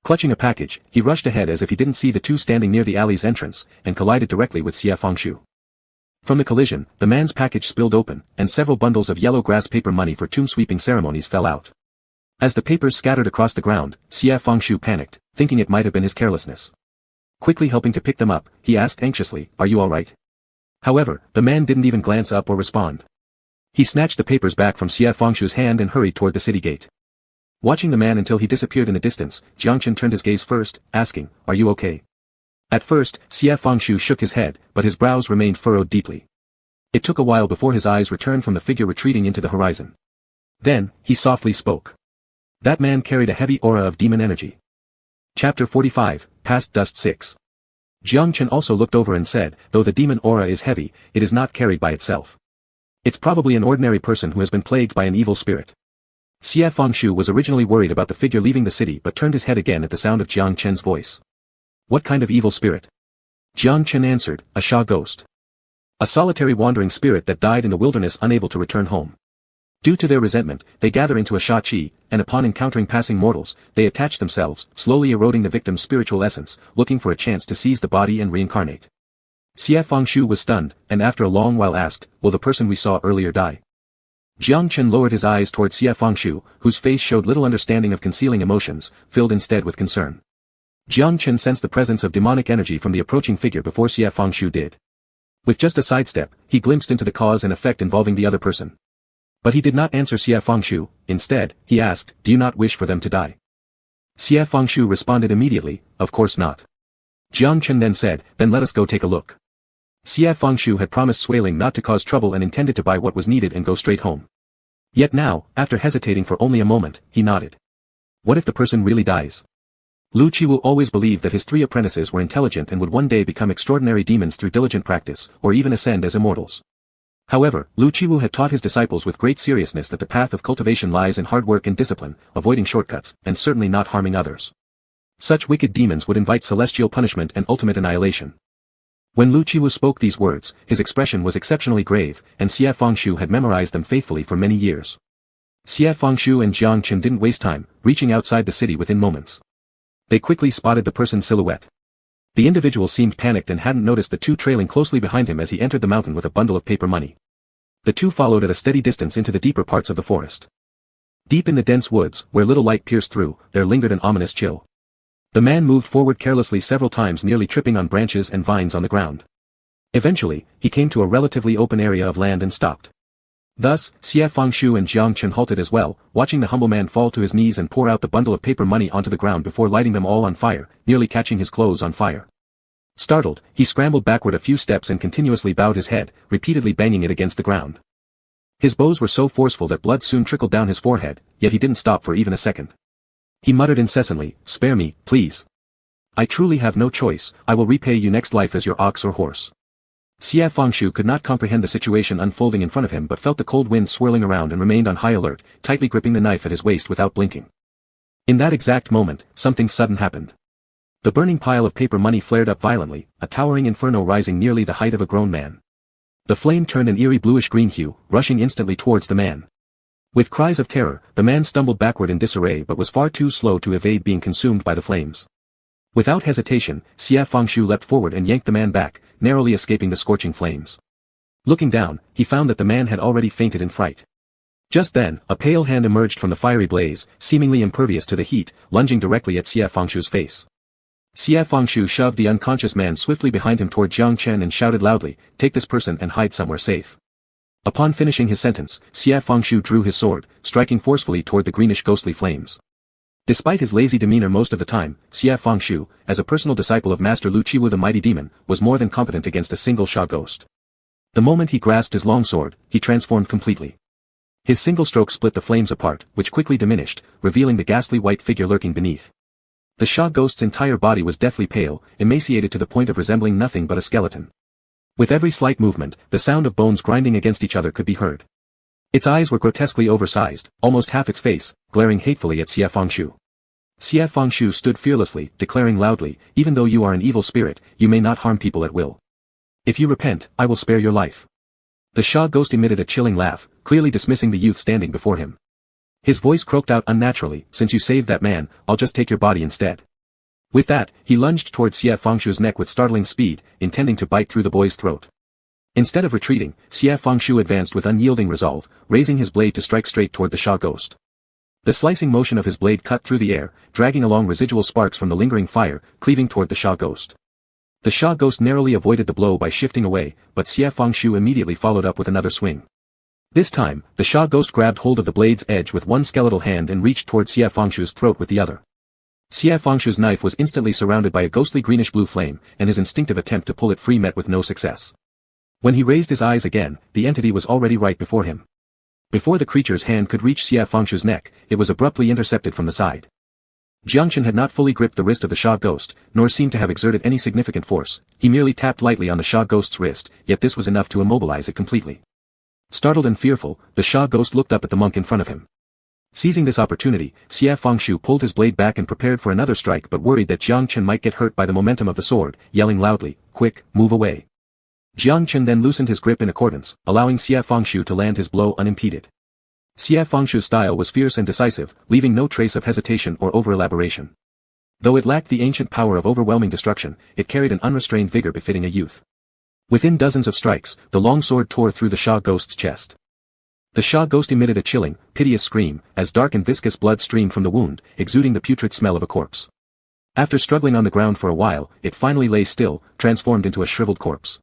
Clutching a package, he rushed ahead as if he didn't see the two standing near the alley's entrance, and collided directly with Xie Fengshu. From the collision, the man's package spilled open, and several bundles of yellow grass paper money for tomb-sweeping ceremonies fell out. As the papers scattered across the ground, Xie Fengshu panicked, thinking it might have been his carelessness. Quickly helping to pick them up, he asked anxiously, are you all right? However, the man didn't even glance up or respond. He snatched the papers back from Xie Fengshu's hand and hurried toward the city gate. Watching the man until he disappeared in the distance, Jiang Chen turned his gaze first, asking, are you okay? At first, Xie Fengshu shook his head, but his brows remained furrowed deeply. It took a while before his eyes returned from the figure retreating into the horizon. Then, he softly spoke. That man carried a heavy aura of demon energy. Chapter 45, Past Dust 6. Jiang Chen also looked over and said, though the demon aura is heavy, it is not carried by itself. It's probably an ordinary person who has been plagued by an evil spirit. Xie Fengshu was originally worried about the figure leaving the city but turned his head again at the sound of Jiang Chen's voice. What kind of evil spirit? Jiang Chen answered, a Sha ghost. A solitary wandering spirit that died in the wilderness unable to return home. Due to their resentment, they gather into a Sha Qi, and upon encountering passing mortals, they attach themselves, slowly eroding the victim's spiritual essence, looking for a chance to seize the body and reincarnate. Xie Fengshu was stunned, and after a long while asked, will the person we saw earlier die? Jiang Chen lowered his eyes toward Xie Fengshu, whose face showed little understanding of concealing emotions, filled instead with concern. Jiang Chen sensed the presence of demonic energy from the approaching figure before Xie Fengshu did. With just a sidestep, he glimpsed into the cause and effect involving the other person. But he did not answer Xie Fengshu. Instead, he asked, do you not wish for them to die? Xie Fengshu responded immediately, of course not. Jiang Chen then said, then let us go take a look. Xie Fengshu had promised Suiling not to cause trouble and intended to buy what was needed and go straight home. Yet now, after hesitating for only a moment, he nodded. What if the person really dies? Lu Qiwu always believed that his 3 apprentices were intelligent and would one day become extraordinary demons through diligent practice, or even ascend as immortals. However, Lu Qiwu had taught his disciples with great seriousness that the path of cultivation lies in hard work and discipline, avoiding shortcuts, and certainly not harming others. Such wicked demons would invite celestial punishment and ultimate annihilation. When Lu Qiwu spoke these words, his expression was exceptionally grave, and Xie Fengshu had memorized them faithfully for many years. Xie Fengshu and Jiang Chen didn't waste time, reaching outside the city within moments. They quickly spotted the person's silhouette. The individual seemed panicked and hadn't noticed the 2 trailing closely behind him as he entered the mountain with a bundle of paper money. The 2 followed at a steady distance into the deeper parts of the forest. Deep in the dense woods, where little light pierced through, there lingered an ominous chill. The man moved forward carelessly several times, nearly tripping on branches and vines on the ground. Eventually, he came to a relatively open area of land and stopped. Thus, Xie Fengshu and Jiang Chen halted as well, watching the humble man fall to his knees and pour out the bundle of paper money onto the ground before lighting them all on fire, nearly catching his clothes on fire. Startled, he scrambled backward a few steps and continuously bowed his head, repeatedly banging it against the ground. His blows were so forceful that blood soon trickled down his forehead, yet he didn't stop for even a second. He muttered incessantly, "Spare me, please. I truly have no choice, I will repay you next life as your ox or horse." Xie Fengshu could not comprehend the situation unfolding in front of him but felt the cold wind swirling around and remained on high alert, tightly gripping the knife at his waist without blinking. In that exact moment, something sudden happened. The burning pile of paper money flared up violently, a towering inferno rising nearly the height of a grown man. The flame turned an eerie bluish-green hue, rushing instantly towards the man. With cries of terror, the man stumbled backward in disarray but was far too slow to evade being consumed by the flames. Without hesitation, Xie Fengshu leapt forward and yanked the man back, narrowly escaping the scorching flames. Looking down, he found that the man had already fainted in fright. Just then, a pale hand emerged from the fiery blaze, seemingly impervious to the heat, lunging directly at Xie Fengshu's face. Xie Fengshu shoved the unconscious man swiftly behind him toward Jiang Chen and shouted loudly, "Take this person and hide somewhere safe." Upon finishing his sentence, Xie Fengshu drew his sword, striking forcefully toward the greenish ghostly flames. Despite his lazy demeanor most of the time, Xie Fengshu, as a personal disciple of Master Lu Chiwu the mighty demon, was more than competent against a single Sha ghost. The moment he grasped his long sword, he transformed completely. His single stroke split the flames apart, which quickly diminished, revealing the ghastly white figure lurking beneath. The Sha ghost's entire body was deathly pale, emaciated to the point of resembling nothing but a skeleton. With every slight movement, the sound of bones grinding against each other could be heard. Its eyes were grotesquely oversized, almost half its face, glaring hatefully at Xie Fengshu. Xie Fengshu stood fearlessly, declaring loudly, "Even though you are an evil spirit, you may not harm people at will. If you repent, I will spare your life." The Sha ghost emitted a chilling laugh, clearly dismissing the youth standing before him. His voice croaked out unnaturally, "Since you saved that man, I'll just take your body instead." With that, he lunged towards Xie Fengshu's neck with startling speed, intending to bite through the boy's throat. Instead of retreating, Xie Fengshu advanced with unyielding resolve, raising his blade to strike straight toward the Sha ghost. The slicing motion of his blade cut through the air, dragging along residual sparks from the lingering fire, cleaving toward the Sha ghost. The Sha ghost narrowly avoided the blow by shifting away, but Xie Fengshu immediately followed up with another swing. This time, the Sha ghost grabbed hold of the blade's edge with one skeletal hand and reached toward Xie Fengshu's throat with the other. Xie Fengshu's knife was instantly surrounded by a ghostly greenish-blue flame, and his instinctive attempt to pull it free met with no success. When he raised his eyes again, the entity was already right before him. Before the creature's hand could reach Xie Fengshu's neck, it was abruptly intercepted from the side. Jiang Chen had not fully gripped the wrist of the Sha ghost, nor seemed to have exerted any significant force. He merely tapped lightly on the Sha ghost's wrist, yet this was enough to immobilize it completely. Startled and fearful, the Sha ghost looked up at the monk in front of him. Seizing this opportunity, Xie Fengshu pulled his blade back and prepared for another strike but worried that Jiang Chen might get hurt by the momentum of the sword, yelling loudly, "Quick, move away." Jiang Chen then loosened his grip in accordance, allowing Xie Fengshu to land his blow unimpeded. Xie Fengshu's style was fierce and decisive, leaving no trace of hesitation or over-elaboration. Though it lacked the ancient power of overwhelming destruction, it carried an unrestrained vigor befitting a youth. Within dozens of strikes, the long sword tore through the Sha ghost's chest. The Sha ghost emitted a chilling, piteous scream, as dark and viscous blood streamed from the wound, exuding the putrid smell of a corpse. After struggling on the ground for a while, it finally lay still, transformed into a shriveled corpse.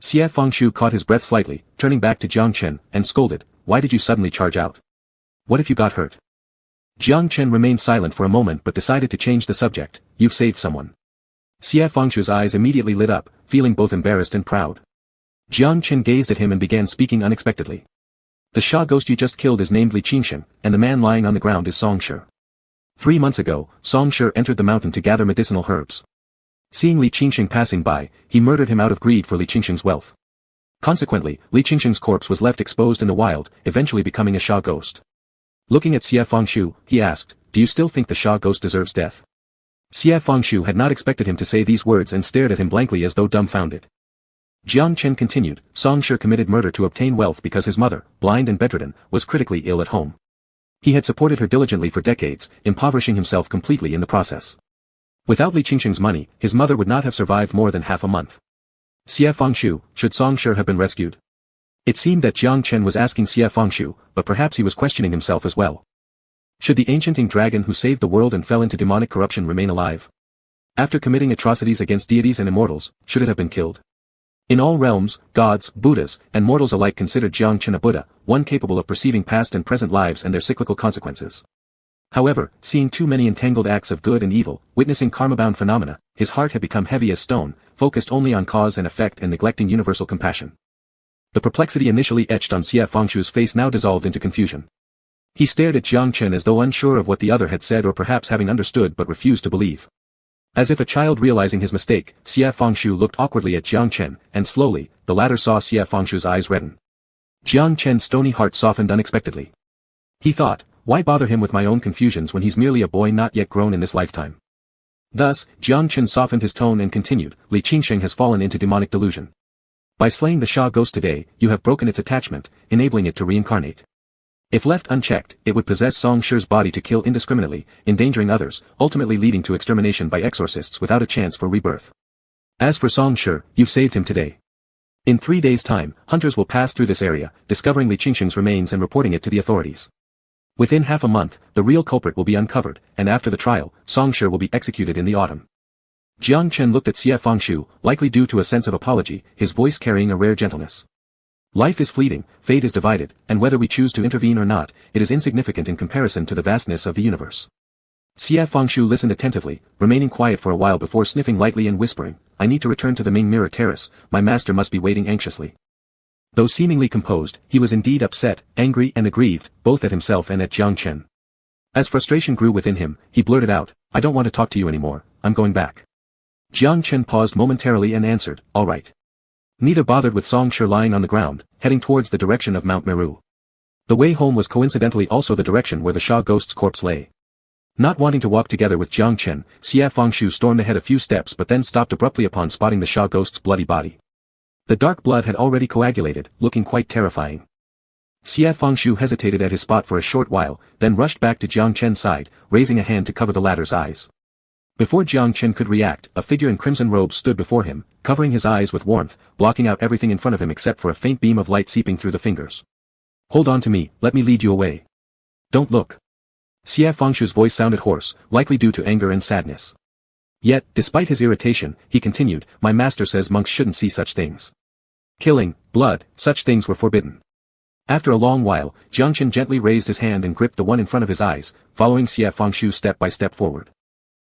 Xie Fengshu caught his breath slightly, turning back to Jiang Chen, and scolded, "Why did you suddenly charge out? What if you got hurt?" Jiang Chen remained silent for a moment but decided to change the subject. "You've saved someone." Xie Fengshu's eyes immediately lit up, feeling both embarrassed and proud. Jiang Chen gazed at him and began speaking unexpectedly. "The Sha ghost you just killed is named Li Qingsheng, and the man lying on the ground is Song Shi. 3 months ago, Song Shi entered the mountain to gather medicinal herbs. Seeing Li Qingsheng passing by, he murdered him out of greed for Li Qingsheng's wealth. Consequently, Li Qingsheng's corpse was left exposed in the wild, eventually becoming a Sha ghost." Looking at Xie Fengshu, he asked, "Do you still think the Sha ghost deserves death?" Xie Fengshu had not expected him to say these words and stared at him blankly as though dumbfounded. Jiang Chen continued, "Song Shi committed murder to obtain wealth because his mother, blind and bedridden, was critically ill at home. He had supported her diligently for decades, impoverishing himself completely in the process. Without Li Qingsheng's money, his mother would not have survived more than half a month. Xie Fengshu, should Song Shi have been rescued?" It seemed that Jiang Chen was asking Xie Fengshu, but perhaps he was questioning himself as well. Should the ancient Ing dragon who saved the world and fell into demonic corruption remain alive? After committing atrocities against deities and immortals, should it have been killed? In all realms, gods, Buddhas, and mortals alike considered Jiang Chen a Buddha, one capable of perceiving past and present lives and their cyclical consequences. However, seeing too many entangled acts of good and evil, witnessing karma-bound phenomena, his heart had become heavy as stone, focused only on cause and effect and neglecting universal compassion. The perplexity initially etched on Xie Fengshu's face now dissolved into confusion. He stared at Jiang Chen as though unsure of what the other had said or perhaps having understood but refused to believe. As if a child realizing his mistake, Xie Fengshu looked awkwardly at Jiang Chen, and slowly, the latter saw Xie Fengshu's eyes redden. Jiang Chen's stony heart softened unexpectedly. He thought, why bother him with my own confusions when he's merely a boy not yet grown in this lifetime? Thus, Jiang Chen softened his tone and continued, Li Qingsheng has fallen into demonic delusion. By slaying the Sha ghost today, you have broken its attachment, enabling it to reincarnate. If left unchecked, it would possess Song Shi's body to kill indiscriminately, endangering others, ultimately leading to extermination by exorcists without a chance for rebirth. As for Song Shi, you've saved him today. In 3 days' time, hunters will pass through this area, discovering Li Qingsheng's remains and reporting it to the authorities. Within half a month, the real culprit will be uncovered, and after the trial, Song Shi will be executed in the autumn. Jiang Chen looked at Xie Fengshu, likely due to a sense of apology, his voice carrying a rare gentleness. Life is fleeting, fate is divided, and whether we choose to intervene or not, it is insignificant in comparison to the vastness of the universe. Xie Fengshu listened attentively, remaining quiet for a while before sniffing lightly and whispering, I need to return to the Ming Mirror Terrace, my master must be waiting anxiously. Though seemingly composed, he was indeed upset, angry and aggrieved, both at himself and at Jiang Chen. As frustration grew within him, he blurted out, I don't want to talk to you anymore, I'm going back. Jiang Chen paused momentarily and answered, all right. Neither bothered with Song Shi lying on the ground, heading towards the direction of Mount Meru. The way home was coincidentally also the direction where the Sha ghost's corpse lay. Not wanting to walk together with Jiang Chen, Xie Fengshu stormed ahead a few steps but then stopped abruptly upon spotting the Sha ghost's bloody body. The dark blood had already coagulated, looking quite terrifying. Xie Fengshu hesitated at his spot for a short while, then rushed back to Jiang Chen's side, raising a hand to cover the latter's eyes. Before Jiang Chen could react, a figure in crimson robes stood before him, covering his eyes with warmth, blocking out everything in front of him except for a faint beam of light seeping through the fingers. Hold on to me, let me lead you away. Don't look. Xie Fengshu's voice sounded hoarse, likely due to anger and sadness. Yet, despite his irritation, he continued, my master says monks shouldn't see such things. Killing, blood, such things were forbidden. After a long while, Jiang Chen gently raised his hand and gripped the one in front of his eyes, following Xie Fengshu step by step forward.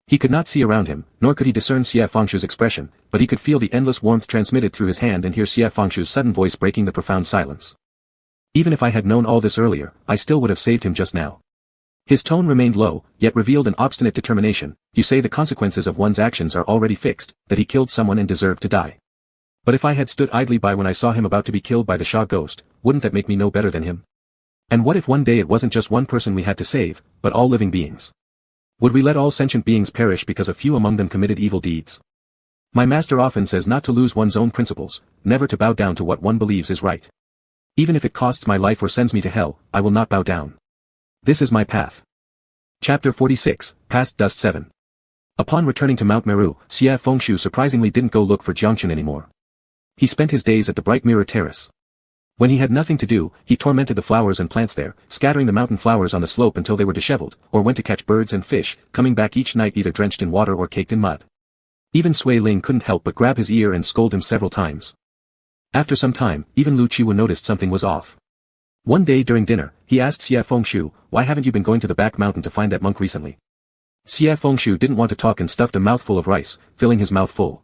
He could not see around him, nor could he discern Xie Fengshu's expression, but he could feel the endless warmth transmitted through his hand and hear Xie Fengshu's sudden voice breaking the profound silence. Even if I had known all this earlier, I still would have saved him just now. His tone remained low, yet revealed an obstinate determination. You say the consequences of one's actions are already fixed, that he killed someone and deserved to die. But if I had stood idly by when I saw him about to be killed by the Sha ghost, wouldn't that make me no better than him? And what if one day it wasn't just one person we had to save, but all living beings? Would we let all sentient beings perish because a few among them committed evil deeds? My master often says not to lose one's own principles, never to bow down to what one believes is right. Even if it costs my life or sends me to hell, I will not bow down. This is my path. Chapter 46, Past Dust 7. Upon returning to Mount Meru, Xie Fengshu surprisingly didn't go look for Jiang Chen anymore. He spent his days at the Bright Mirror Terrace. When he had nothing to do, he tormented the flowers and plants there, scattering the mountain flowers on the slope until they were disheveled, or went to catch birds and fish, coming back each night either drenched in water or caked in mud. Even Sui Ling couldn't help but grab his ear and scold him several times. After some time, even Lu Qiwu noticed something was off. One day during dinner, he asked Xie Fengshu, why haven't you been going to the back mountain to find that monk recently? Xie Fengshu didn't want to talk and stuffed a mouthful of rice, filling his mouth full.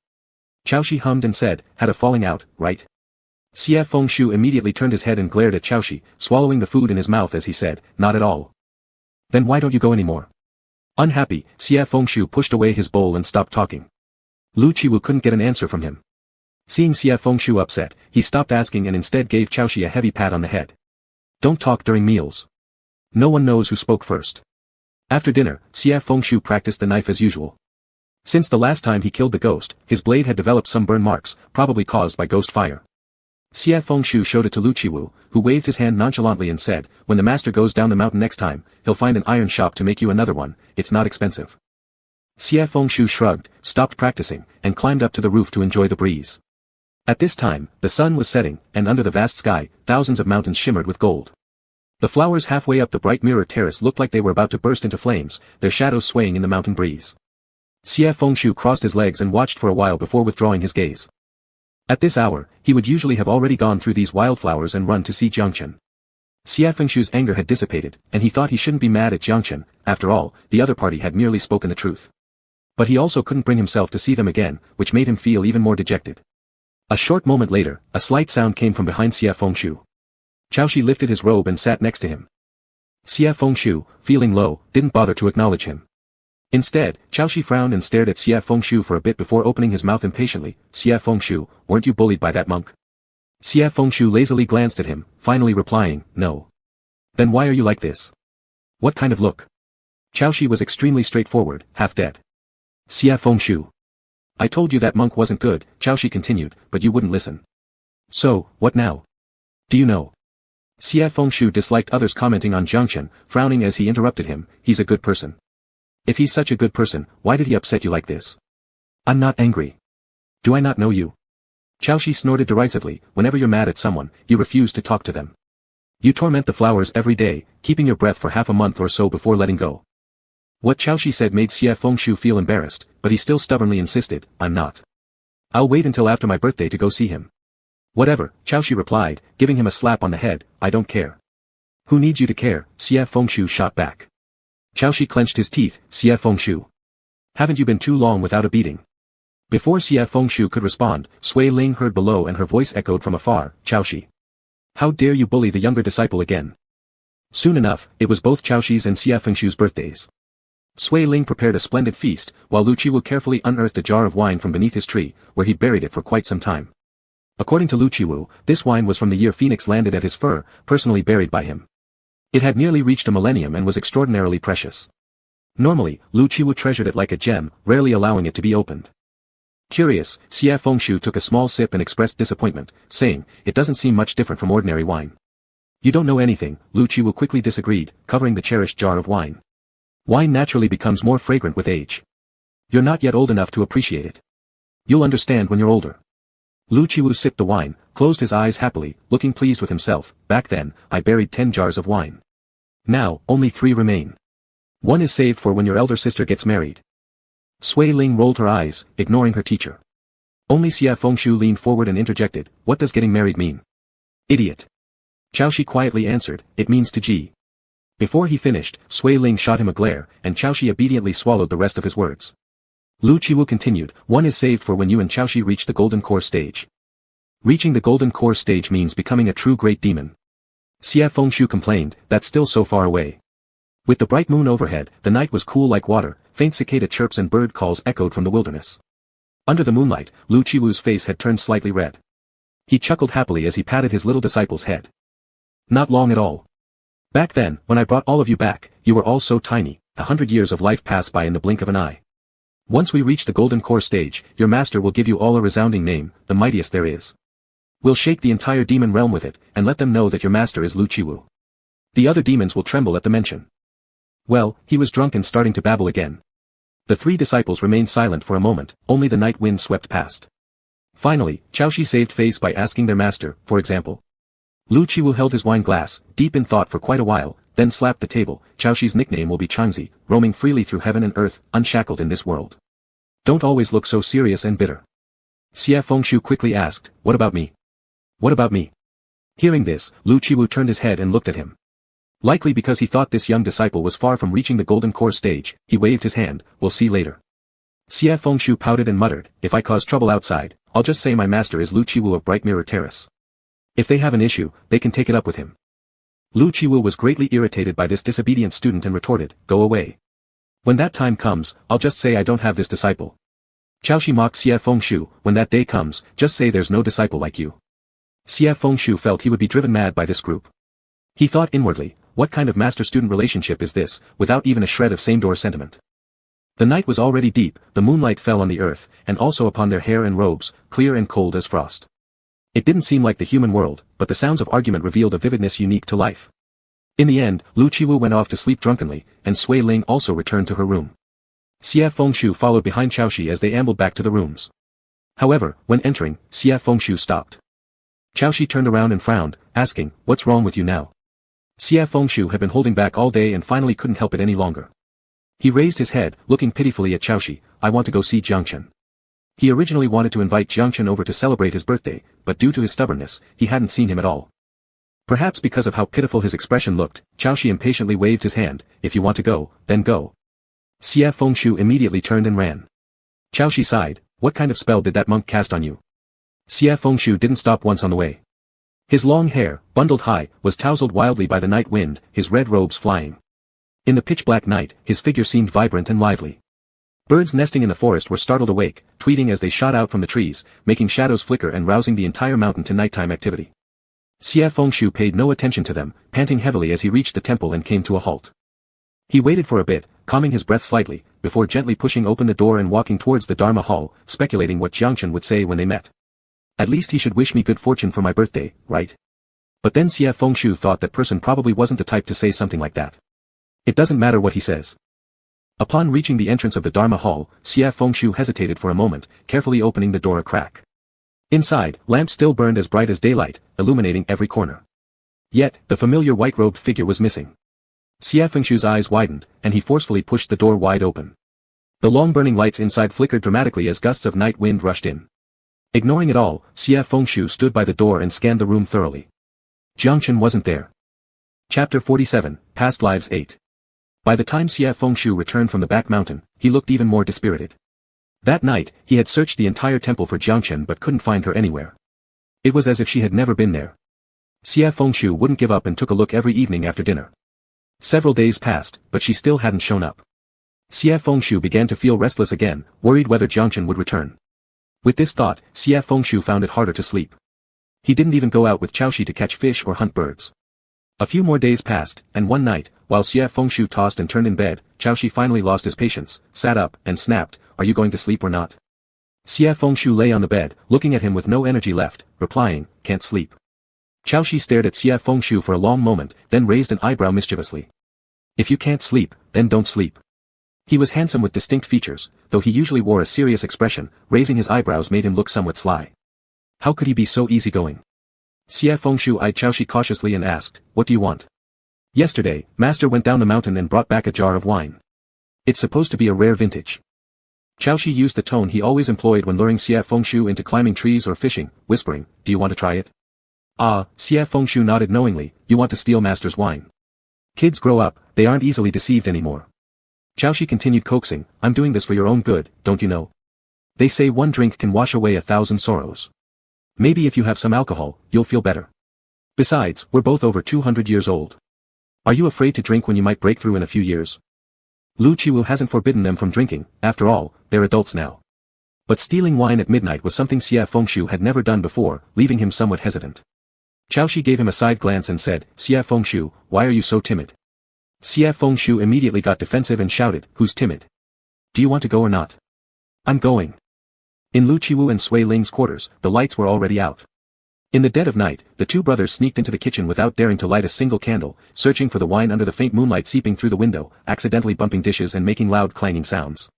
Chaoshi hummed and said, had a falling out, right? Xie Fengshu immediately turned his head and glared at Chaoshi, swallowing the food in his mouth as he said, not at all. Then why don't you go anymore? Unhappy, Xie Fengshu pushed away his bowl and stopped talking. Lu Qiwu couldn't get an answer from him. Seeing Xie Fengshu upset, he stopped asking and instead gave Chaoshi a heavy pat on the head. Don't talk during meals. No one knows who spoke first. After dinner, Xie Fengshu practiced the knife as usual. Since the last time he killed the ghost, his blade had developed some burn marks, probably caused by ghost fire. Xie Fengshu showed it to Lu Qiwu, who waved his hand nonchalantly and said, when the master goes down the mountain next time, he'll find an iron shop to make you another one, it's not expensive. Xie Fengshu shrugged, stopped practicing, and climbed up to the roof to enjoy the breeze. At this time, the sun was setting, and under the vast sky, thousands of mountains shimmered with gold. The flowers halfway up the Bright Mirror Terrace looked like they were about to burst into flames, their shadows swaying in the mountain breeze. Xie Fengshu crossed his legs and watched for a while before withdrawing his gaze. At this hour, he would usually have already gone through these wildflowers and run to see Jiangchen. Xie Fengshu's anger had dissipated, and he thought he shouldn't be mad at Jiangchen. After all, the other party had merely spoken the truth. But he also couldn't bring himself to see them again, which made him feel even more dejected. A short moment later, a slight sound came from behind Xie Fengshu. Chaoshi lifted his robe and sat next to him. Xie Fengshu, feeling low, didn't bother to acknowledge him. Instead, Chaoshi frowned and stared at Xie Fengshu for a bit before opening his mouth impatiently. Xie Fengshu, weren't you bullied by that monk? Xie Fengshu lazily glanced at him, finally replying, no. Then why are you like this? What kind of look? Chaoshi was extremely straightforward, half dead. Xie Fengshu. I told you that monk wasn't good, Chaoshi continued, but you wouldn't listen. So, what now? Do you know? Xie Fengshu disliked others commenting on Jiangchen, frowning as he interrupted him. He's a good person. If he's such a good person, why did he upset you like this? I'm not angry. Do I not know you? Chaoshi snorted derisively. Whenever you're mad at someone, you refuse to talk to them. You torment the flowers every day, keeping your breath for half a month or so before letting go. What Chaoshi said made Xie Fengshu feel embarrassed, but he still stubbornly insisted, I'm not. I'll wait until after my birthday to go see him. Whatever, Chaoshi replied, giving him a slap on the head. I don't care. Who needs you to care? Xie Fengshu shot back. Chaoshi clenched his teeth. Xie Fengshu. Haven't you been too long without a beating? Before Xie Fengshu could respond, Sui Ling heard below and her voice echoed from afar, Chaoshi. How dare you bully the younger disciple again? Soon enough, it was both Chaoshi's and Xie Fengshu's birthdays. Sui Ling prepared a splendid feast, while Lu Qiwu carefully unearthed a jar of wine from beneath his tree, where he buried it for quite some time. According to Lu Qiwu, this wine was from the year Phoenix landed at his fur, personally buried by him. It had nearly reached a millennium and was extraordinarily precious. Normally, Lu Qiwu treasured it like a gem, rarely allowing it to be opened. Curious, Xie Fengshu took a small sip and expressed disappointment, saying, it doesn't seem much different from ordinary wine. You don't know anything, Lu Qiwu quickly disagreed, covering the cherished jar of wine. Wine naturally becomes more fragrant with age. You're not yet old enough to appreciate it. You'll understand when you're older. Lu Qiwu sipped the wine, closed his eyes happily, looking pleased with himself. Back then, I buried 10 jars of wine. Now, only 3 remain. One is saved for when your elder sister gets married. Sui Ling rolled her eyes, ignoring her teacher. Only Xie Fengshu leaned forward and interjected, what does getting married mean? Idiot. Chaoshi quietly answered, it means to Ji. Before he finished, Sui Ling shot him a glare, and Chaoshi obediently swallowed the rest of his words. Lu Qiwu continued, one is saved for when you and Chaoshi reach the golden core stage. Reaching the golden core stage means becoming a true great demon. Xie Fengshu complained, that's still so far away. With the bright moon overhead, the night was cool like water, faint cicada chirps and bird calls echoed from the wilderness. Under the moonlight, Lu Qiwu's face had turned slightly red. He chuckled happily as he patted his little disciple's head. Not long at all. Back then, when I brought all of you back, you were all so tiny, 100 years of life passed by in the blink of an eye. Once we reach the golden core stage, your master will give you all a resounding name, the mightiest there is. We'll shake the entire demon realm with it, and let them know that your master is Lu Qiwu. The other demons will tremble at the mention. Well, he was drunk and starting to babble again. The 3 disciples remained silent for a moment, only the night wind swept past. Finally, Chaoshi saved face by asking their master, for example. Lu Qiwu held his wine glass, deep in thought for quite a while, then slapped the table. Chaoshi's nickname will be Changzi, roaming freely through heaven and earth, unshackled in this world. Don't always look so serious and bitter. Xie Fengshu quickly asked, what about me? What about me? Hearing this, Lu Qiwu turned his head and looked at him. Likely because he thought this young disciple was far from reaching the golden core stage, he waved his hand, we'll see later. Xie Fengshu pouted and muttered, if I cause trouble outside, I'll just say my master is Lu Qiwu of Bright Mirror Terrace. If they have an issue, they can take it up with him. Lu Qiwu was greatly irritated by this disobedient student and retorted, go away. When that time comes, I'll just say I don't have this disciple. Chaoshi mocked Xie Fengshu, when that day comes, just say there's no disciple like you. Xie Fengshu felt he would be driven mad by this group. He thought inwardly, what kind of master-student relationship is this, without even a shred of same-door sentiment. The night was already deep, the moonlight fell on the earth, and also upon their hair and robes, clear and cold as frost. It didn't seem like the human world, but the sounds of argument revealed a vividness unique to life. In the end, Lu Qiwu went off to sleep drunkenly, and Sui Ling also returned to her room. Xie Fengshu followed behind Chaoshi as they ambled back to the rooms. However, when entering, Xie Fengshu stopped. Chaoshi turned around and frowned, asking, what's wrong with you now? Xie Fengshu had been holding back all day and finally couldn't help it any longer. He raised his head, looking pitifully at Chaoshi, I want to go see Jiangchen. He originally wanted to invite Jiangchen over to celebrate his birthday, but due to his stubbornness, he hadn't seen him at all. Perhaps because of how pitiful his expression looked, Qiaoshi impatiently waved his hand. If you want to go, then go. Xie Fengshu immediately turned and ran. Qiaoshi sighed. What kind of spell did that monk cast on you? Xie Fengshu didn't stop once on the way. His long hair, bundled high, was tousled wildly by the night wind, his red robes flying. In the pitch-black night, his figure seemed vibrant and lively. Birds nesting in the forest were startled awake, tweeting as they shot out from the trees, making shadows flicker and rousing the entire mountain to nighttime activity. Xie Fengshu paid no attention to them, panting heavily as he reached the temple and came to a halt. He waited for a bit, calming his breath slightly, before gently pushing open the door and walking towards the Dharma hall, speculating what Jiangchen would say when they met. At least he should wish me good fortune for my birthday, right? But then Xie Fengshu thought that person probably wasn't the type to say something like that. It doesn't matter what he says. Upon reaching the entrance of the Dharma hall, Xie Fengshu hesitated for a moment, carefully opening the door a crack. Inside, lamps still burned as bright as daylight, illuminating every corner. Yet, the familiar white-robed figure was missing. Xie Fengshu's eyes widened, and he forcefully pushed the door wide open. The long-burning lights inside flickered dramatically as gusts of night wind rushed in. Ignoring it all, Xie Fengshu stood by the door and scanned the room thoroughly. Jiangchen wasn't there. Chapter 47, Past Lives 8. By the time Xie Fengshu returned from the back mountain, he looked even more dispirited. That night, he had searched the entire temple for Jiangchen but couldn't find her anywhere. It was as if she had never been there. Xie Fengshu wouldn't give up and took a look every evening after dinner. Several days passed, but she still hadn't shown up. Xie Fengshu began to feel restless again, worried whether Jiangchen would return. With this thought, Xie Fengshu found it harder to sleep. He didn't even go out with Qiaoshi to catch fish or hunt birds. A few more days passed, and one night, while Xie Fengshu tossed and turned in bed, Qiaoshi finally lost his patience, sat up, and snapped, "Are you going to sleep or not?" Xie Fengshu lay on the bed, looking at him with no energy left, replying, "Can't sleep." Qiaoshi stared at Xie Fengshu for a long moment, then raised an eyebrow mischievously. "If you can't sleep, then don't sleep." He was handsome with distinct features, though he usually wore a serious expression, raising his eyebrows made him look somewhat sly. How could he be so easygoing? Xie Fengshu eyed Qiaoshi cautiously and asked, "What do you want?" "Yesterday, Master went down the mountain and brought back a jar of wine. It's supposed to be a rare vintage." Qiaoshi used the tone he always employed when luring Xie Fengshu into climbing trees or fishing, whispering, "Do you want to try it?" "Ah," Xie Fengshu nodded knowingly, "you want to steal Master's wine. Kids grow up, they aren't easily deceived anymore." Qiaoshi continued coaxing, "I'm doing this for your own good, don't you know? They say one drink can wash away 1,000 sorrows. Maybe if you have some alcohol, you'll feel better. Besides, we're both over 200 years old. Are you afraid to drink when you might break through in a few years?" Lu Qiwu hasn't forbidden them from drinking, after all, they're adults now. But stealing wine at midnight was something Xie Fengshu had never done before, leaving him somewhat hesitant. Qiaoshi gave him a side glance and said, "Xie Fengshu, why are you so timid?" Xie Fengshu immediately got defensive and shouted, "Who's timid? Do you want to go or not?" "I'm going." In Lu Qiwu and Sui Ling's quarters, the lights were already out. In the dead of night, the two brothers sneaked into the kitchen without daring to light a single candle, searching for the wine under the faint moonlight seeping through the window, accidentally bumping dishes and making loud clanging sounds.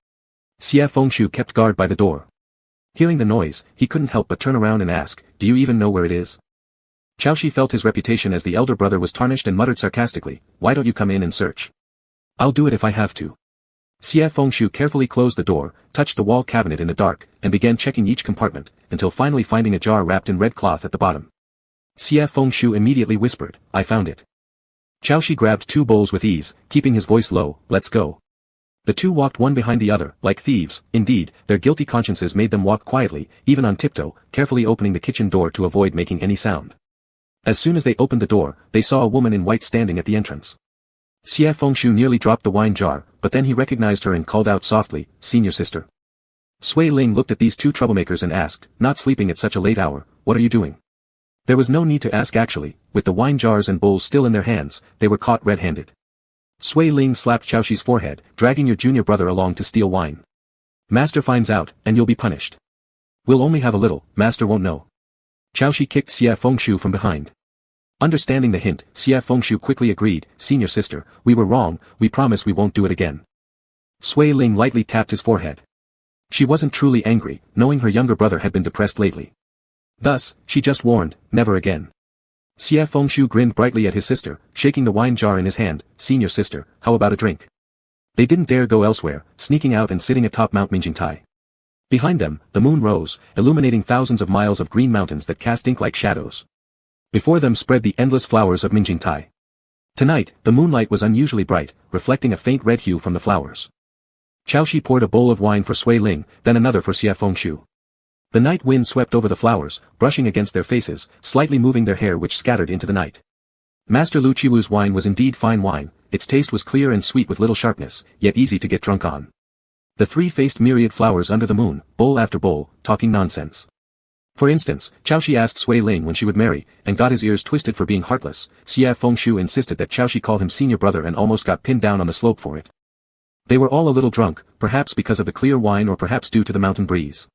Xie Fengshu kept guard by the door. Hearing the noise, he couldn't help but turn around and ask, "Do you even know where it is?" Qiaoshi felt his reputation as the elder brother was tarnished and muttered sarcastically, "Why don't you come in and search? I'll do it if I have to." Xie Fengshu carefully closed the door, touched the wall cabinet in the dark, and began checking each compartment, until finally finding a jar wrapped in red cloth at the bottom. Xie Fengshu immediately whispered, "I found it." Qiaoshi grabbed 2 bowls with ease, keeping his voice low, "Let's go." The two walked one behind the other, like thieves. Indeed, their guilty consciences made them walk quietly, even on tiptoe, carefully opening the kitchen door to avoid making any sound. As soon as they opened the door, they saw a woman in white standing at the entrance. Xie Fengshu nearly dropped the wine jar, but then he recognized her and called out softly, "Senior sister." Sui Ling looked at these two troublemakers and asked, "Not sleeping at such a late hour, what are you doing?" There was no need to ask actually, with the wine jars and bowls still in their hands, they were caught red-handed. Sui Ling slapped Qiaoshi's forehead, "Dragging your junior brother along to steal wine. Master finds out, and you'll be punished." "We'll only have a little, Master won't know." Qiaoshi kicked Xie Fengshu from behind. Understanding the hint, Xie Fengshu quickly agreed, "Senior sister, we were wrong, we promise we won't do it again." Sui Ling lightly tapped his forehead. She wasn't truly angry, knowing her younger brother had been depressed lately. Thus, she just warned, "Never again." Xie Fengshu grinned brightly at his sister, shaking the wine jar in his hand, "Senior sister, how about a drink?" They didn't dare go elsewhere, sneaking out and sitting atop Mount Minjingtai. Behind them, the moon rose, illuminating thousands of miles of green mountains that cast ink-like shadows. Before them spread the endless flowers of Minjingtai. Tonight, the moonlight was unusually bright, reflecting a faint red hue from the flowers. Chaoshi poured a bowl of wine for Sui Ling, then another for Xie Fengshu. The night wind swept over the flowers, brushing against their faces, slightly moving their hair which scattered into the night. Master Lu Qiwu's wine was indeed fine wine, its taste was clear and sweet with little sharpness, yet easy to get drunk on. The three-faced myriad flowers under the moon, bowl after bowl, talking nonsense. For instance, Chaoshi asked Sui Ling when she would marry, and got his ears twisted for being heartless. Xie Fengshu insisted that Chaoshi call him senior brother and almost got pinned down on the slope for it. They were all a little drunk, perhaps because of the clear wine or perhaps due to the mountain breeze.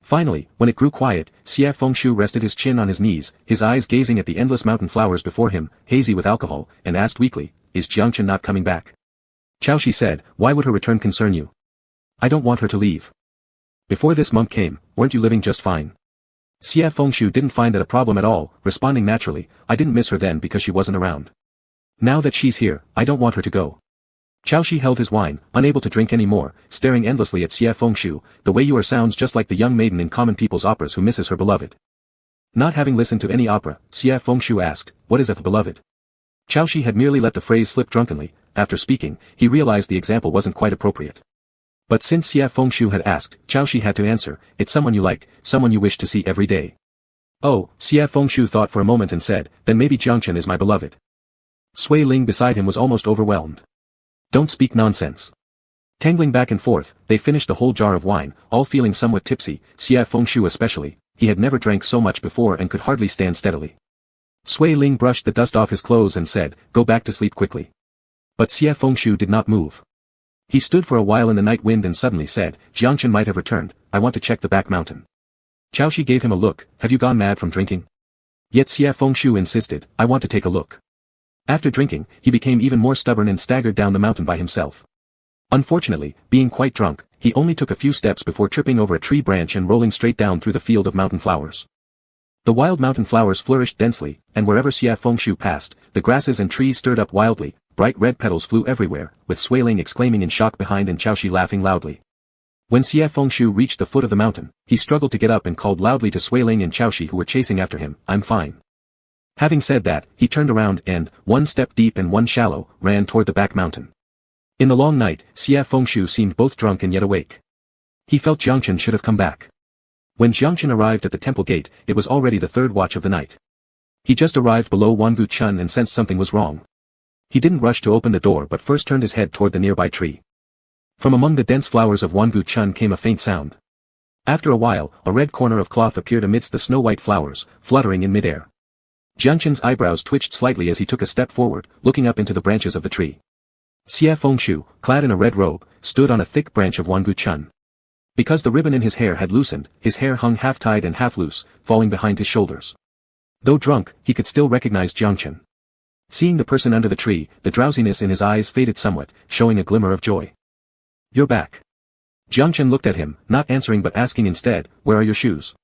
Finally, when it grew quiet, Xie Fengshu rested his chin on his knees, his eyes gazing at the endless mountain flowers before him, hazy with alcohol, and asked weakly, "Is Jiangchen not coming back?" Chaoshi said, "Why would her return concern you? I don't want her to leave. Before this monk came, weren't you living just fine?" Xie Fengshu didn't find it a problem at all, responding naturally, "I didn't miss her then because she wasn't around. Now that she's here, I don't want her to go." Chaoshi held his wine, unable to drink any more, staring endlessly at Xie Fengshu. "The way you are sounds just like the young maiden in common people's operas who misses her beloved." Not having listened to any opera, Xie Fengshu asked, "What is a beloved?" Chaoshi had merely let the phrase slip drunkenly. After speaking, he realized the example wasn't quite appropriate. But since Xie Fengshu had asked, Chaoshi had to answer, "It's someone you like, someone you wish to see every day." "Oh," Xie Fengshu thought for a moment and said, "Then maybe Jiangchen is my beloved." Sui Ling beside him was almost overwhelmed. "Don't speak nonsense." Tangling back and forth, they finished the whole jar of wine, all feeling somewhat tipsy, Xie Fengshu especially. He had never drank so much before and could hardly stand steadily. Sui Ling brushed the dust off his clothes and said, "Go back to sleep quickly." But Xie Fengshu did not move. He stood for a while in the night wind and suddenly said, "Jiangchen might have returned, I want to check the back mountain." Chaoshi gave him a look, "Have you gone mad from drinking?" Yet Xie Fengshu insisted, "I want to take a look." After drinking, he became even more stubborn and staggered down the mountain by himself. Unfortunately, being quite drunk, he only took a few steps before tripping over a tree branch and rolling straight down through the field of mountain flowers. The wild mountain flowers flourished densely, and wherever Xie Fengshu passed, the grasses and trees stirred up wildly, bright red petals flew everywhere, with Sui Ling exclaiming in shock behind and Chaoshi laughing loudly. When Xie Fengshu reached the foot of the mountain, he struggled to get up and called loudly to Sui Ling and Chaoshi who were chasing after him, "I'm fine." Having said that, he turned around and, one step deep and one shallow, ran toward the back mountain. In the long night, Xie Fengshu seemed both drunk and yet awake. He felt Jiangchen should have come back. When Jiangchen arrived at the temple gate, it was already the third watch of the night. He just arrived below Wangu Chun and sensed something was wrong. He didn't rush to open the door but first turned his head toward the nearby tree. From among the dense flowers of Wangu Chun came a faint sound. After a while, a red corner of cloth appeared amidst the snow-white flowers, fluttering in midair. Jiangchen's eyebrows twitched slightly as he took a step forward, looking up into the branches of the tree. Xie Fengshu, clad in a red robe, stood on a thick branch of Wangu Chun. Because the ribbon in his hair had loosened, his hair hung half-tied and half-loose, falling behind his shoulders. Though drunk, he could still recognize Jiangchen. Seeing the person under the tree, the drowsiness in his eyes faded somewhat, showing a glimmer of joy. "You're back." Jiangchen looked at him, not answering but asking instead, "Where are your shoes?"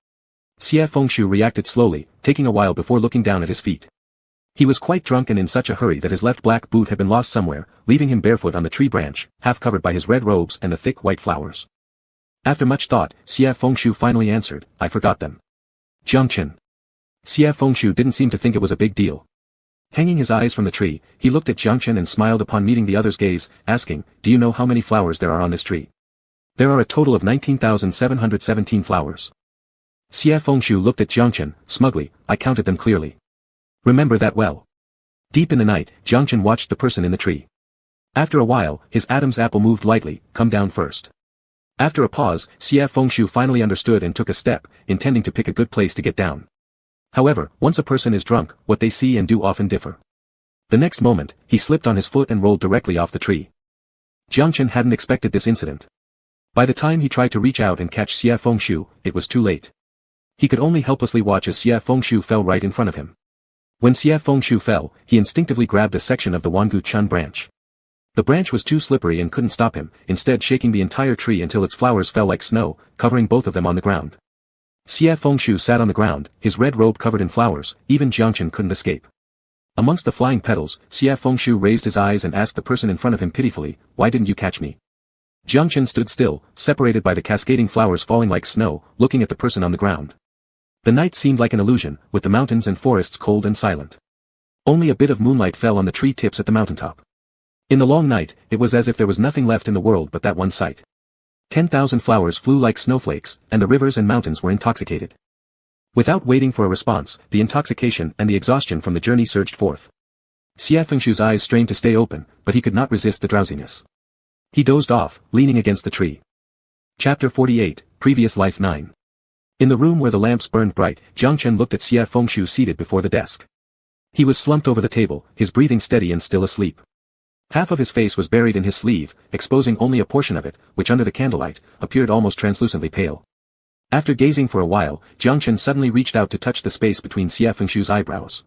Xie Fengshu reacted slowly, taking a while before looking down at his feet. He was quite drunk and in such a hurry that his left black boot had been lost somewhere, leaving him barefoot on the tree branch, half covered by his red robes and the thick white flowers. After much thought, Xie Fengshu finally answered, "I forgot them." "Jiangchen." Xie Fengshu didn't seem to think it was a big deal. Hanging his eyes from the tree, he looked at Jiangchen and smiled upon meeting the other's gaze, asking, "Do you know how many flowers there are on this tree?" "There are a total of 19,717 flowers." Xie Fengshu looked at Jiangchen, smugly, "I counted them clearly. Remember that well." Deep in the night, Jiangchen watched the person in the tree. After a while, his Adam's apple moved lightly, "Come down first." After a pause, Xie Fengshu finally understood and took a step, intending to pick a good place to get down. However, once a person is drunk, what they see and do often differ. The next moment, he slipped on his foot and rolled directly off the tree. Jiangchen hadn't expected this incident. By the time he tried to reach out and catch Xie Fengshu, it was too late. He could only helplessly watch as Xie Fengshu fell right in front of him. When Xie Fengshu fell, he instinctively grabbed a section of the Wangu Chun branch. The branch was too slippery and couldn't stop him, instead shaking the entire tree until its flowers fell like snow, covering both of them on the ground. Xie Fengshu sat on the ground, his red robe covered in flowers, even Jiangchen couldn't escape. Amongst the flying petals, Xie Fengshu raised his eyes and asked the person in front of him pitifully, "Why didn't you catch me?" Jiang Chen stood still, separated by the cascading flowers falling like snow, looking at the person on the ground. The night seemed like an illusion, with the mountains and forests cold and silent. Only a bit of moonlight fell on the tree tips at the mountaintop. In the long night, it was as if there was nothing left in the world but that one sight. 10,000 flowers flew like snowflakes, and the rivers and mountains were intoxicated. Without waiting for a response, the intoxication and the exhaustion from the journey surged forth. Xie Fengshu's eyes strained to stay open, but he could not resist the drowsiness. He dozed off, leaning against the tree. Chapter 48, Previous Life 9. In the room where the lamps burned bright, Jiang Chen looked at Xie Fengshu seated before the desk. He was slumped over the table, his breathing steady and still asleep. Half of his face was buried in his sleeve, exposing only a portion of it, which under the candlelight, appeared almost translucently pale. After gazing for a while, Jiang Chen suddenly reached out to touch the space between Xie Fengshu's eyebrows.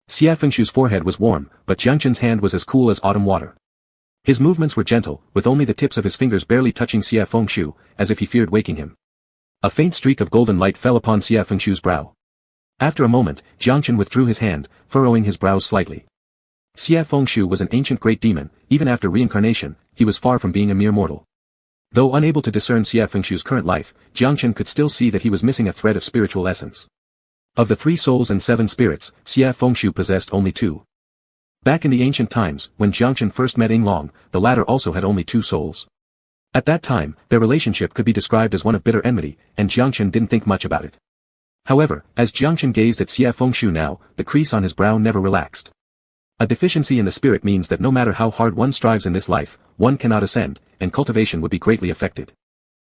Xie Fengshu's forehead was warm, but Jiang Chen's hand was as cool as autumn water. His movements were gentle, with only the tips of his fingers barely touching Xie Fengshu, as if he feared waking him. A faint streak of golden light fell upon Xie Fengshu's brow. After a moment, Jiang Chen withdrew his hand, furrowing his brows slightly. Xie Fengshu was an ancient great demon. Even after reincarnation, he was far from being a mere mortal. Though unable to discern Xie Fengshu's current life, Jiang Chen could still see that he was missing a thread of spiritual essence. Of the 3 souls and 7 spirits, Xie Fengshu possessed only 2. Back in the ancient times, when Jiang Chen first met Ing Long, the latter also had only 2 souls. At that time, their relationship could be described as one of bitter enmity, and Jiang Chen didn't think much about it. However, as Jiang Chen gazed at Xie Fengshu now, the crease on his brow never relaxed. A deficiency in the spirit means that no matter how hard one strives in this life, one cannot ascend, and cultivation would be greatly affected.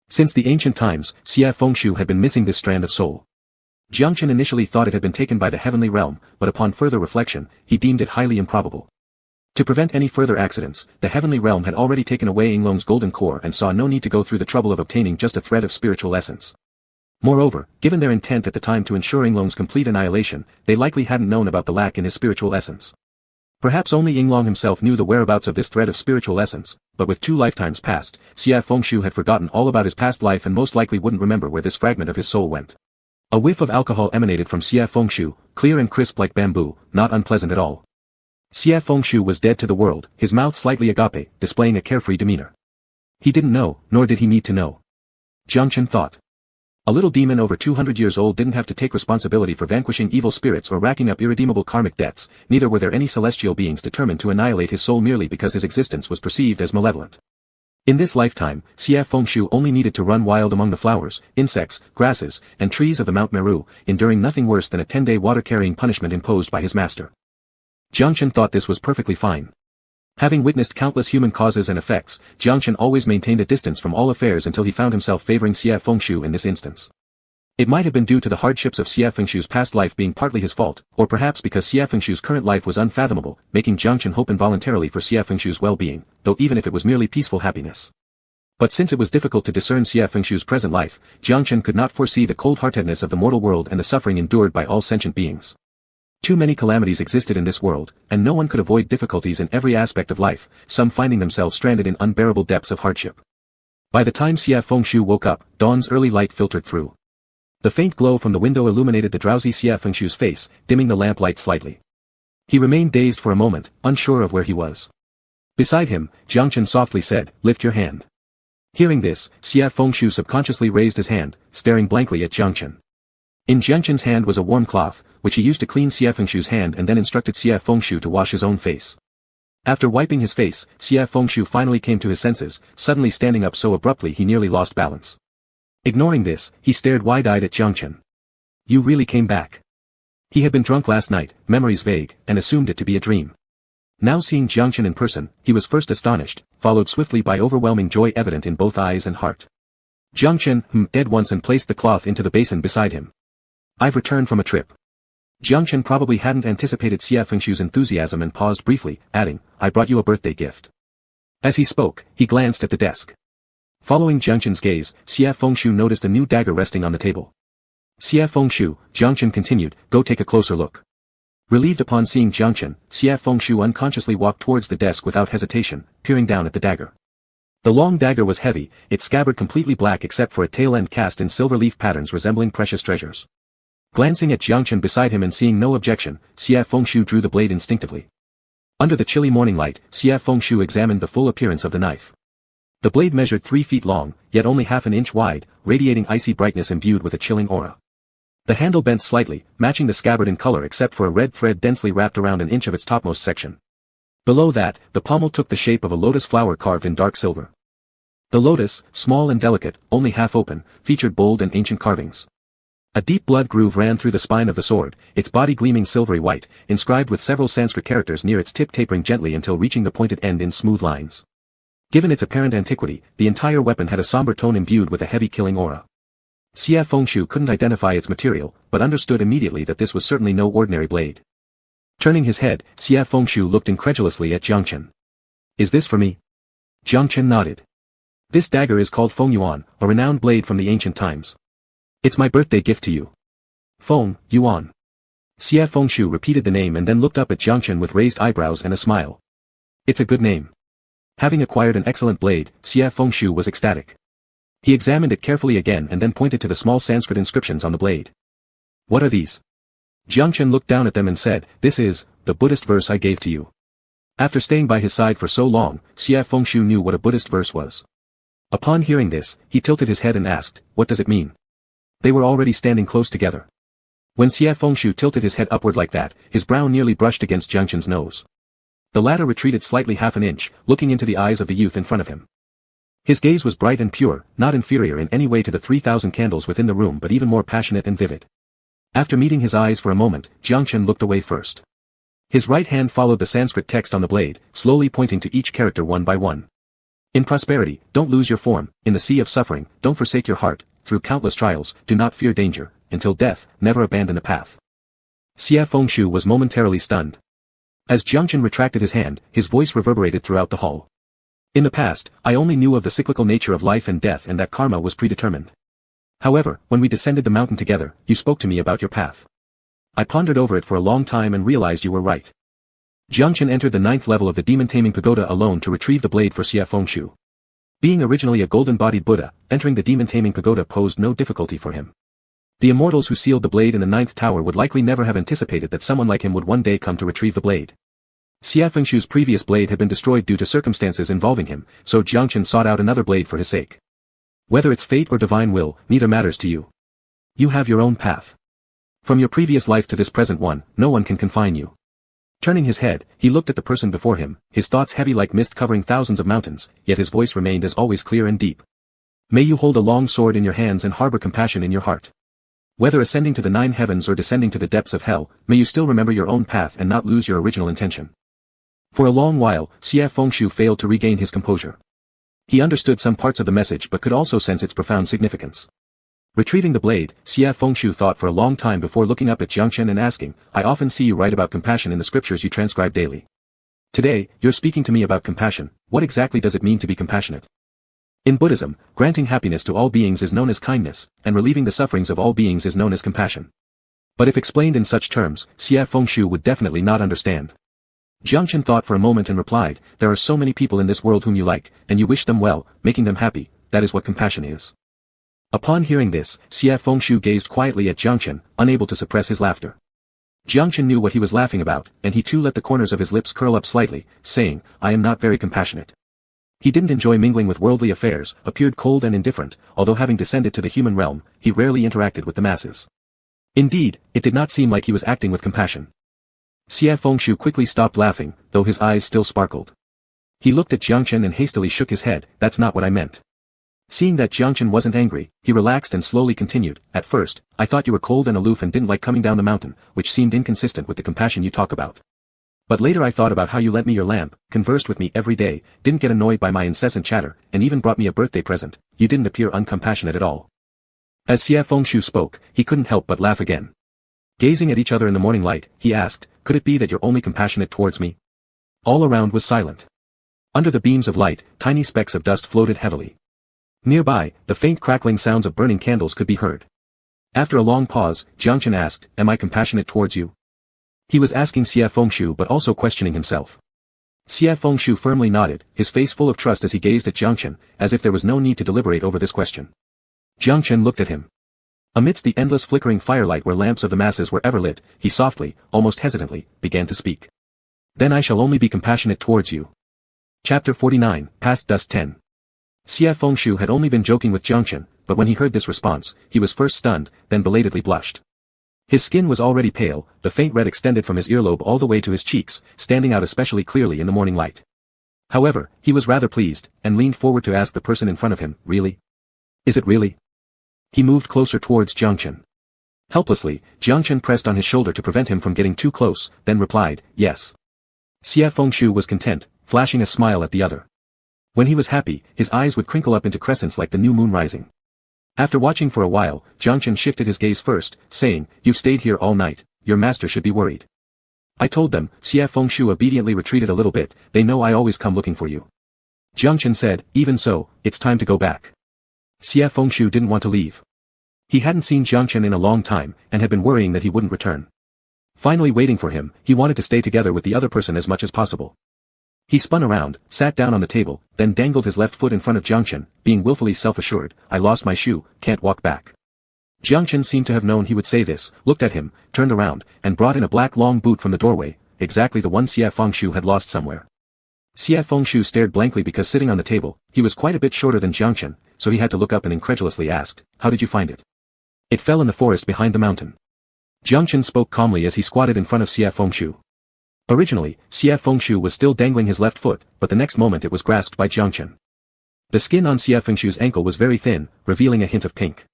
Since the ancient times, Xie Fengshu had been missing this strand of soul. Jiang Chen initially thought it had been taken by the heavenly realm, but upon further reflection, he deemed it highly improbable. To prevent any further accidents, the heavenly realm had already taken away Ing Long's golden core and saw no need to go through the trouble of obtaining just a thread of spiritual essence. Moreover, given their intent at the time to ensure Ing Long's complete annihilation, they likely hadn't known about the lack in his spiritual essence. Perhaps only Ing Long himself knew the whereabouts of this thread of spiritual essence, but with 2 lifetimes past, Xie Fengshu had forgotten all about his past life and most likely wouldn't remember where this fragment of his soul went. A whiff of alcohol emanated from Xie Fengshu, clear and crisp like bamboo, not unpleasant at all. Xie Fengshu was dead to the world, his mouth slightly agape, displaying a carefree demeanor. He didn't know, nor did he need to know. Jiang Chen thought. A little demon over 200 years old didn't have to take responsibility for vanquishing evil spirits or racking up irredeemable karmic debts, neither were there any celestial beings determined to annihilate his soul merely because his existence was perceived as malevolent. In this lifetime, Xie Fengshu only needed to run wild among the flowers, insects, grasses, and trees of the Mount Meru, enduring nothing worse than a 10-day water-carrying punishment imposed by his master. Jiang Chen thought this was perfectly fine. Having witnessed countless human causes and effects, Jiang Chen always maintained a distance from all affairs until he found himself favoring Xie Fengshu in this instance. It might have been due to the hardships of Xie Fengshu's past life being partly his fault, or perhaps because Xie Fengshu's current life was unfathomable, making Jiang Chen hope involuntarily for Xie Fengshu's well-being, though even if it was merely peaceful happiness. But since it was difficult to discern Xie Fengshu's present life, Jiang Chen could not foresee the cold-heartedness of the mortal world and the suffering endured by all sentient beings. Too many calamities existed in this world, and no one could avoid difficulties in every aspect of life, some finding themselves stranded in unbearable depths of hardship. By the time Xie Fengshu woke up, dawn's early light filtered through. The faint glow from the window illuminated the drowsy Xie Fengshu's face, dimming the lamplight slightly. He remained dazed for a moment, unsure of where he was. Beside him, Jiang Chen softly said, "Lift your hand." Hearing this, Xie Fengshu subconsciously raised his hand, staring blankly at Jiang Chen. In Jiang Chen's hand was a warm cloth, which he used to clean Xie Fengshu's hand and then instructed Xie Fengshu to wash his own face. After wiping his face, Xie Fengshu finally came to his senses, suddenly standing up so abruptly he nearly lost balance. Ignoring this, he stared wide-eyed at Jiang Chen. "You really came back." He had been drunk last night, memories vague, and assumed it to be a dream. Now seeing Jiang Chen in person, he was first astonished, followed swiftly by overwhelming joy evident in both eyes and heart. Jiang Chen dead once and placed the cloth into the basin beside him. "I've returned from a trip." Jiang Chen probably hadn't anticipated Xie Fengshu's enthusiasm and paused briefly, adding, "I brought you a birthday gift." As he spoke, he glanced at the desk. Following Jiang Chen's gaze, Xie Fengshu noticed a new dagger resting on the table. "Xie Fengshu," Jiang Chen continued, "go take a closer look." Relieved upon seeing Jiang Chen, Xie Fengshu unconsciously walked towards the desk without hesitation, peering down at the dagger. The long dagger was heavy, its scabbard completely black except for a tail end cast in silver leaf patterns resembling precious treasures. Glancing at Jiang Chen beside him and seeing no objection, Xia Fengshu drew the blade instinctively. Under the chilly morning light, Xia Fengshu examined the full appearance of the knife. The blade measured 3 feet long, yet only half an inch wide, radiating icy brightness imbued with a chilling aura. The handle bent slightly, matching the scabbard in color except for a red thread densely wrapped around an inch of its topmost section. Below that, the pommel took the shape of a lotus flower carved in dark silver. The lotus, small and delicate, only half open, featured bold and ancient carvings. A deep blood groove ran through the spine of the sword, its body gleaming silvery white, inscribed with several Sanskrit characters near its tip tapering gently until reaching the pointed end in smooth lines. Given its apparent antiquity, the entire weapon had a somber tone imbued with a heavy killing aura. Xia Fengshu couldn't identify its material, but understood immediately that this was certainly no ordinary blade. Turning his head, Xia Fengshu looked incredulously at Jiang Chen. "Is this for me?" Jiang Chen nodded. "This dagger is called Feng Yuan, a renowned blade from the ancient times. It's my birthday gift to you." Feng Yuan. Xia Fengshu repeated the name and then looked up at Jiang Chen with raised eyebrows and a smile. "It's a good name." Having acquired an excellent blade, Xia Fengshu was ecstatic. He examined it carefully again and then pointed to the small Sanskrit inscriptions on the blade. "What are these?" Jiang Chen looked down at them and said, "This is the Buddhist verse I gave to you." After staying by his side for so long, Xia Fengshu knew what a Buddhist verse was. Upon hearing this, he tilted his head and asked, "What does it mean?" They were already standing close together. When Xia Fengshu tilted his head upward like that, his brow nearly brushed against Jiang Chen's nose. The latter retreated slightly half an inch, looking into the eyes of the youth in front of him. His gaze was bright and pure, not inferior in any way to the 3,000 candles within the room but even more passionate and vivid. After meeting his eyes for a moment, Jiang Chen looked away first. His right hand followed the Sanskrit text on the blade, slowly pointing to each character one by one. "In prosperity, don't lose your form, in the sea of suffering, don't forsake your heart, through countless trials, do not fear danger, until death, never abandon the path." Xia Fengshu was momentarily stunned. As Jiang Chen retracted his hand, his voice reverberated throughout the hall. "In the past, I only knew of the cyclical nature of life and death and that karma was predetermined. However, when we descended the mountain together, you spoke to me about your path. I pondered over it for a long time and realized you were right." Jiang Chen entered the 9th level of the demon-taming pagoda alone to retrieve the blade for Xia Fengshu. Being originally a golden-bodied Buddha, entering the demon-taming pagoda posed no difficulty for him. The immortals who sealed the blade in the 9th tower would likely never have anticipated that someone like him would one day come to retrieve the blade. Xia Fengshu's previous blade had been destroyed due to circumstances involving him, so Jiang Chen sought out another blade for his sake. "Whether it's fate or divine will, neither matters to you. You have your own path. From your previous life to this present one, no one can confine you." Turning his head, he looked at the person before him, his thoughts heavy like mist covering thousands of mountains, yet his voice remained as always clear and deep. "May you hold a long sword in your hands and harbor compassion in your heart. Whether ascending to the 9 heavens or descending to the depths of hell, may you still remember your own path and not lose your original intention." For a long while, Xia Fengshu failed to regain his composure. He understood some parts of the message but could also sense its profound significance. Retrieving the blade, Xia Fengshu thought for a long time before looking up at Jiang Chen and asking, "I often see you write about compassion in the scriptures you transcribe daily. Today, you're speaking to me about compassion. What exactly does it mean to be compassionate?" In Buddhism, granting happiness to all beings is known as kindness, and relieving the sufferings of all beings is known as compassion. But if explained in such terms, Xia Fengshu would definitely not understand. Jiang Chen thought for a moment and replied, "There are so many people in this world whom you like, and you wish them well, making them happy, that is what compassion is." Upon hearing this, Xia Fengshu gazed quietly at Jiang Chen, unable to suppress his laughter. Jiang Chen knew what he was laughing about, and he too let the corners of his lips curl up slightly, saying, "I am not very compassionate." He didn't enjoy mingling with worldly affairs, appeared cold and indifferent, although having descended to the human realm, he rarely interacted with the masses. Indeed, it did not seem like he was acting with compassion. Xia Fengshu quickly stopped laughing, though his eyes still sparkled. He looked at Jiang Chen and hastily shook his head, "That's not what I meant." Seeing that Jiang Chen wasn't angry, he relaxed and slowly continued, "At first, I thought you were cold and aloof and didn't like coming down the mountain, which seemed inconsistent with the compassion you talk about. But later I thought about how you lent me your lamp, conversed with me every day, didn't get annoyed by my incessant chatter, and even brought me a birthday present. You didn't appear uncompassionate at all." As Xia Fengshu spoke, he couldn't help but laugh again. Gazing at each other in the morning light, he asked, "Could it be that you're only compassionate towards me?" All around was silent. Under the beams of light, tiny specks of dust floated heavily. Nearby, the faint crackling sounds of burning candles could be heard. After a long pause, Jiang Chen asked, "Am I compassionate towards you?" He was asking Xia Fengshu but also questioning himself. Xia Fengshu firmly nodded, his face full of trust as he gazed at Jiang Chen, as if there was no need to deliberate over this question. Jiang Chen looked at him. Amidst the endless flickering firelight where lamps of the masses were ever lit, he softly, almost hesitantly, began to speak. Then I shall only be compassionate towards you. Chapter 49, Past Dust 10. Xie Fengshu had only been joking with Jiangchen, but when he heard this response, he was first stunned, then belatedly blushed. His skin was already pale, the faint red extended from his earlobe all the way to his cheeks, standing out especially clearly in the morning light. However, he was rather pleased, and leaned forward to ask the person in front of him, really? Is it really? He moved closer towards Jiangchen. Helplessly, Jiangchen pressed on his shoulder to prevent him from getting too close, then replied, yes. Xie Fengshu was content, flashing a smile at the other. When he was happy, his eyes would crinkle up into crescents like the new moon rising. After watching for a while, Jiangchen shifted his gaze first, saying, you've stayed here all night, your master should be worried. I told them. Xie Fengshu obediently retreated a little bit, they know I always come looking for you. Jiangchen said, even so, it's time to go back. Xie Fengshu didn't want to leave. He hadn't seen Jiangchen in a long time, and had been worrying that he wouldn't return. Finally waiting for him, he wanted to stay together with the other person as much as possible. He spun around, sat down on the table, then dangled his left foot in front of Jiangchen, being willfully self-assured, I lost my shoe, can't walk back. Jiangchen seemed to have known he would say this, looked at him, turned around, and brought in a black long boot from the doorway, exactly the one Xie Fengshu had lost somewhere. Xie Fengshu stared blankly because sitting on the table, he was quite a bit shorter than Jiangchen, so he had to look up and incredulously asked, how did you find it? It fell in the forest behind the mountain. Jiangchen spoke calmly as he squatted in front of Xie Fengshu. Originally, Xie Fengshu was still dangling his left foot, but the next moment it was grasped by Jiangchen. The skin on Xie Fengshu's ankle was very thin, revealing a hint of pink.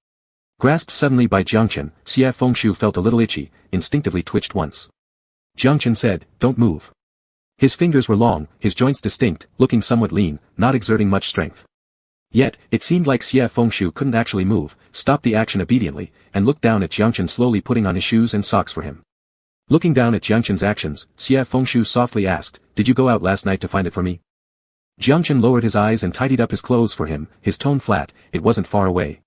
Grasped suddenly by Jiangchen, Xie Fengshu felt a little itchy, instinctively twitched once. Jiangchen said, don't move. His fingers were long, his joints distinct, looking somewhat lean, not exerting much strength. Yet, it seemed like Xie Fengshu couldn't actually move, stopped the action obediently, and looked down at Jiangchen slowly putting on his shoes and socks for him. Looking down at Jiangchen's actions, Xie Fengshu softly asked, did you go out last night to find it for me? Jiangchen lowered his eyes and tidied up his clothes for him, his tone flat, it wasn't far away.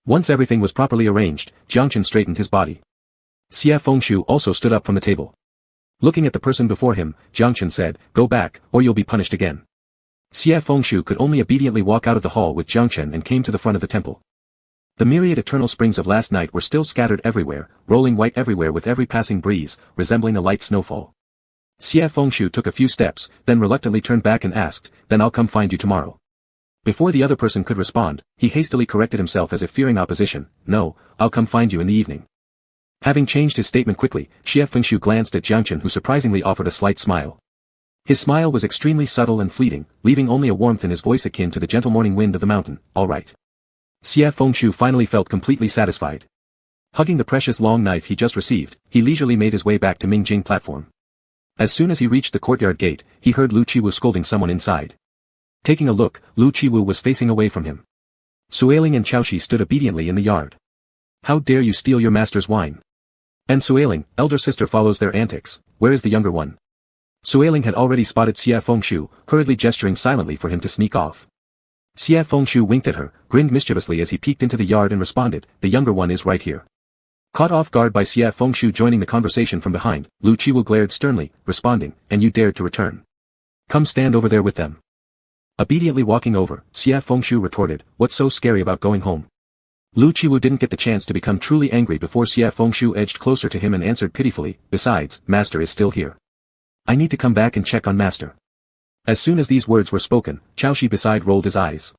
Once everything was properly arranged, Jiangchen straightened his body. Xie Fengshu also stood up from the table. Looking at the person before him, Jiangchen said, go back, or you'll be punished again. Xie Fengshu could only obediently walk out of the hall with Jiangchen and came to the front of the temple. The myriad eternal springs of last night were still scattered everywhere, rolling white everywhere with every passing breeze, resembling a light snowfall. Xie Fengshu took a few steps, then reluctantly turned back and asked, then I'll come find you tomorrow. Before the other person could respond, he hastily corrected himself as if fearing opposition, no, I'll come find you in the evening. Having changed his statement quickly, Xie Fengshu glanced at Jiangchen who surprisingly offered a slight smile. His smile was extremely subtle and fleeting, leaving only a warmth in his voice akin to the gentle morning wind of the mountain, all right. Xie Fengshu finally felt completely satisfied. Hugging the precious long knife he just received, he leisurely made his way back to Mingjing platform. As soon as he reached the courtyard gate, he heard Lu Qiwu scolding someone inside. Taking a look, Lu Qiwu was facing away from him. Suiling and Chaoshi stood obediently in the yard. How dare you steal your master's wine? And Suiling, elder sister follows their antics, where is the younger one? Suiling had already spotted Xie Fengshu, hurriedly gesturing silently for him to sneak off. Xie Fengshu winked at her, grinned mischievously as he peeked into the yard and responded, the younger one is right here. Caught off guard by Xie Fengshu joining the conversation from behind, Lu Qiwu glared sternly, responding, and you dared to return. Come stand over there with them. Obediently walking over, Xie Fengshu retorted, what's so scary about going home? Lu Qiwu didn't get the chance to become truly angry before Xie Fengshu edged closer to him and answered pitifully, besides, master is still here. I need to come back and check on master. As soon as these words were spoken, Chaoshi beside rolled his eyes.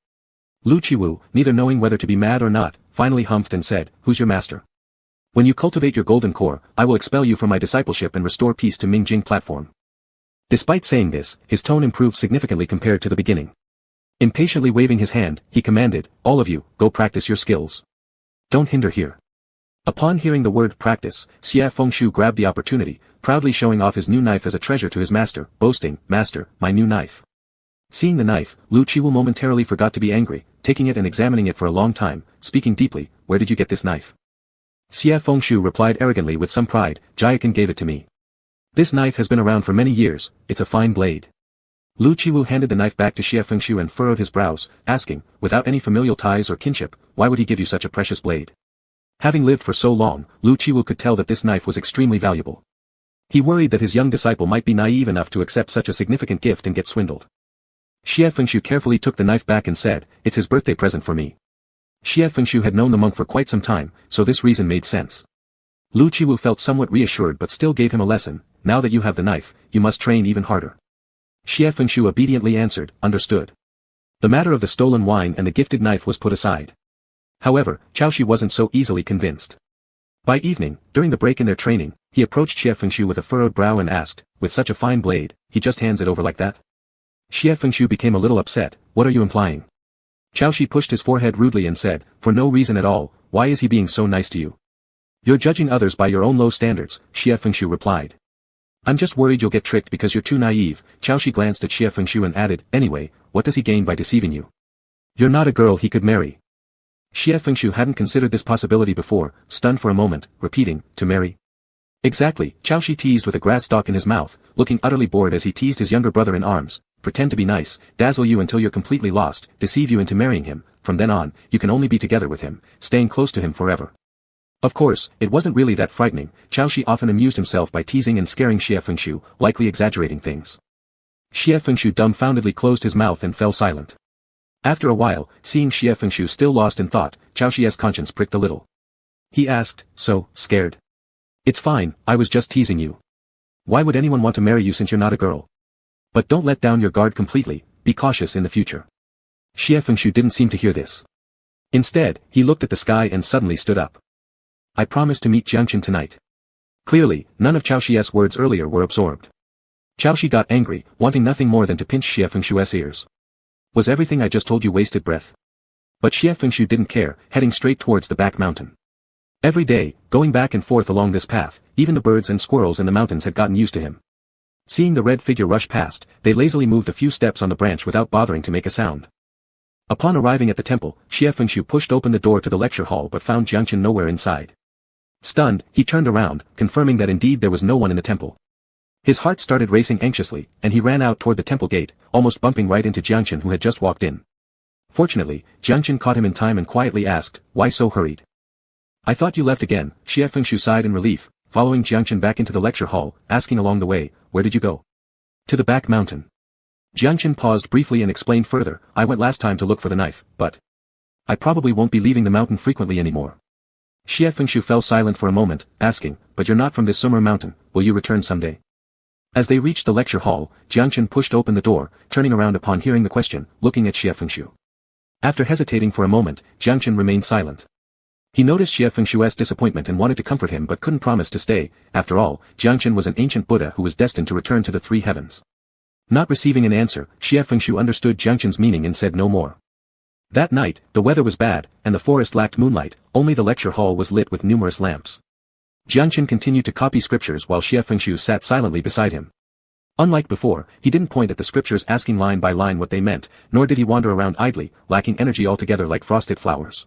Lu Qiwu, neither knowing whether to be mad or not, finally humphed and said, who's your master? When you cultivate your golden core, I will expel you from my discipleship and restore peace to Mingjing platform. Despite saying this, his tone improved significantly compared to the beginning. Impatiently waving his hand, he commanded, all of you, go practice your skills. Don't hinder here. Upon hearing the word practice, Xie Fengshu grabbed the opportunity, proudly showing off his new knife as a treasure to his master, boasting, master, my new knife. Seeing the knife, Lu Qiwu momentarily forgot to be angry, taking it and examining it for a long time, speaking deeply, where did you get this knife? Xie Fengshu replied arrogantly with some pride, Jiakan gave it to me. This knife has been around for many years, it's a fine blade. Lu Qiwu handed the knife back to Xie Fengshu and furrowed his brows, asking, without any familial ties or kinship, why would he give you such a precious blade? Having lived for so long, Lu Qiwu could tell that this knife was extremely valuable. He worried that his young disciple might be naive enough to accept such a significant gift and get swindled. Xie Fengshu carefully took the knife back and said, it's his birthday present for me. Xie Fengshu had known the monk for quite some time, so this reason made sense. Lu Qiwu felt somewhat reassured but still gave him a lesson. Now that you have the knife, you must train even harder. Xie Fengshu obediently answered, understood. The matter of the stolen wine and the gifted knife was put aside. However, Chaoshi wasn't so easily convinced. By evening, during the break in their training, he approached Xie Fengshu with a furrowed brow and asked, with such a fine blade, he just hands it over like that? Xie Fengshu became a little upset. What are you implying? Chaoshi pushed his forehead rudely and said, for no reason at all, why is he being so nice to you? You're judging others by your own low standards, Xie Fengshu replied. I'm just worried you'll get tricked because you're too naive. Chaoshi glanced at Xie Fengshu and added, anyway, what does he gain by deceiving you? You're not a girl he could marry. Xie Fengshu hadn't considered this possibility before, stunned for a moment, repeating, to marry. Exactly, Chaoshi teased with a grass stalk in his mouth, looking utterly bored as he teased his younger brother in arms. Pretend to be nice, dazzle you until you're completely lost, deceive you into marrying him, from then on, you can only be together with him, staying close to him forever. Of course, it wasn't really that frightening. Chaoshi often amused himself by teasing and scaring Xie Fengshu, likely exaggerating things. Xie Fengshu dumbfoundedly closed his mouth and fell silent. After a while, seeing Xie Fengshu still lost in thought, Chaoshi's conscience pricked a little. He asked, so, scared? It's fine, I was just teasing you. Why would anyone want to marry you since you're not a girl? But don't let down your guard completely, be cautious in the future. Xie Fengshu didn't seem to hear this. Instead, he looked at the sky and suddenly stood up. I promise to meet Jiangchen tonight. Clearly, none of Chaoshi's words earlier were absorbed. Chaoshi got angry, wanting nothing more than to pinch Xie Fengshu's ears. Was everything I just told you wasted breath? But Xie Fengshu didn't care, heading straight towards the back mountain. Every day, going back and forth along this path, even the birds and squirrels in the mountains had gotten used to him. Seeing the red figure rush past, they lazily moved a few steps on the branch without bothering to make a sound. Upon arriving at the temple, Xie Fengshu pushed open the door to the lecture hall but found Jiangchen nowhere inside. Stunned, he turned around, confirming that indeed there was no one in the temple. His heart started racing anxiously, and he ran out toward the temple gate, almost bumping right into Jiangchen who had just walked in. Fortunately, Jiangchen caught him in time and quietly asked, why so hurried? I thought you left again. Xie Fengshu sighed in relief, following Jiangchen back into the lecture hall, asking along the way, where did you go? To the back mountain. Jiangchen paused briefly and explained further, I went last time to look for the knife, but I probably won't be leaving the mountain frequently anymore. Xie Fengshu fell silent for a moment, asking, but you're not from this Sumer mountain, will you return someday? As they reached the lecture hall, Jiangchen pushed open the door, turning around upon hearing the question, looking at Xie Fengshu. After hesitating for a moment, Jiangchen remained silent. He noticed Xie Fengshu's disappointment and wanted to comfort him but couldn't promise to stay. After all, Jiangchen was an ancient Buddha who was destined to return to the three heavens. Not receiving an answer, Xie Fengshu understood Jiangchen's meaning and said no more. That night, the weather was bad, and the forest lacked moonlight, only the lecture hall was lit with numerous lamps. Jiangchen continued to copy scriptures while Xie Fengshu sat silently beside him. Unlike before, he didn't point at the scriptures asking line by line what they meant, nor did he wander around idly, lacking energy altogether like frosted flowers.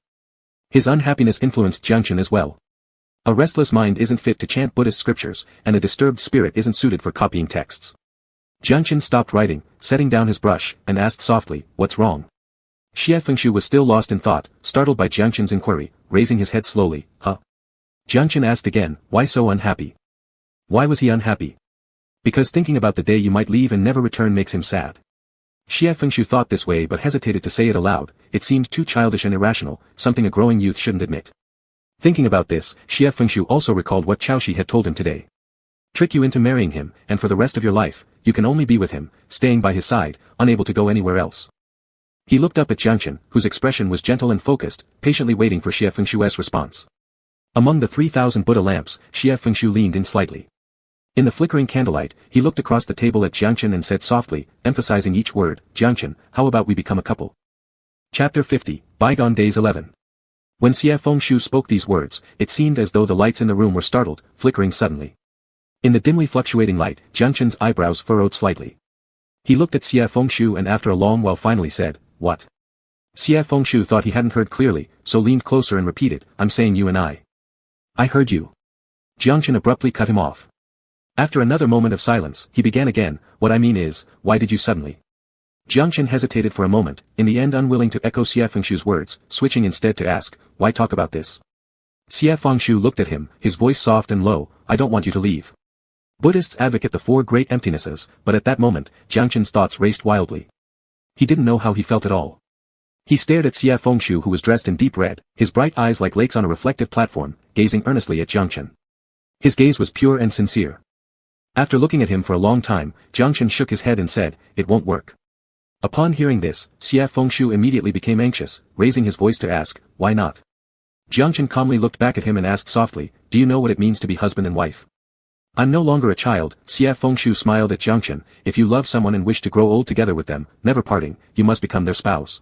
His unhappiness influenced Jiangchen as well. A restless mind isn't fit to chant Buddhist scriptures, and a disturbed spirit isn't suited for copying texts. Jiangchen stopped writing, setting down his brush, and asked softly, what's wrong? Xie Fengshu was still lost in thought, startled by Jiangchen's inquiry, raising his head slowly, huh? Jiangchen asked again, why so unhappy? Why was he unhappy? Because thinking about the day you might leave and never return makes him sad. Xie Fengshu thought this way but hesitated to say it aloud, it seemed too childish and irrational, something a growing youth shouldn't admit. Thinking about this, Xie Fengshu also recalled what Chaoshi had told him today. Trick you into marrying him, and for the rest of your life, you can only be with him, staying by his side, unable to go anywhere else. He looked up at Jiangchen, whose expression was gentle and focused, patiently waiting for Xie Fengshu's response. Among the 3,000 Buddha lamps, Xie Fengshu leaned in slightly. In the flickering candlelight, he looked across the table at Jiangchen and said softly, emphasizing each word, Jiangchen, how about we become a couple? Chapter 50, Bygone Days 11. When Xie Fengshu spoke these words, it seemed as though the lights in the room were startled, flickering suddenly. In the dimly fluctuating light, Jiangchen's eyebrows furrowed slightly. He looked at Xie Fengshu and after a long while finally said, what? Xie Fengshu thought he hadn't heard clearly, so leaned closer and repeated, I'm saying you and I. I heard you. Jiangchen abruptly cut him off. After another moment of silence, he began again, what I mean is, why did you suddenly? Jiangchen hesitated for a moment, in the end unwilling to echo Xie Fengshu's words, switching instead to ask, why talk about this? Xie Fengshu looked at him, his voice soft and low, I don't want you to leave. Buddhists advocate the four great emptinesses, but at that moment, Jiangchen's thoughts raced wildly. He didn't know how he felt at all. He stared at Xie Fengshu, who was dressed in deep red, his bright eyes like lakes on a reflective platform, gazing earnestly at Jiang Chen. His gaze was pure and sincere. After looking at him for a long time, Jiang Chen shook his head and said, "It won't work." Upon hearing this, Xie Fengshu immediately became anxious, raising his voice to ask, "Why not?" Jiang Chen calmly looked back at him and asked softly, "Do you know what it means to be husband and wife?" "I'm no longer a child," Xie Fengshu smiled at Jiang Chen. "If you love someone and wish to grow old together with them, never parting, you must become their spouse."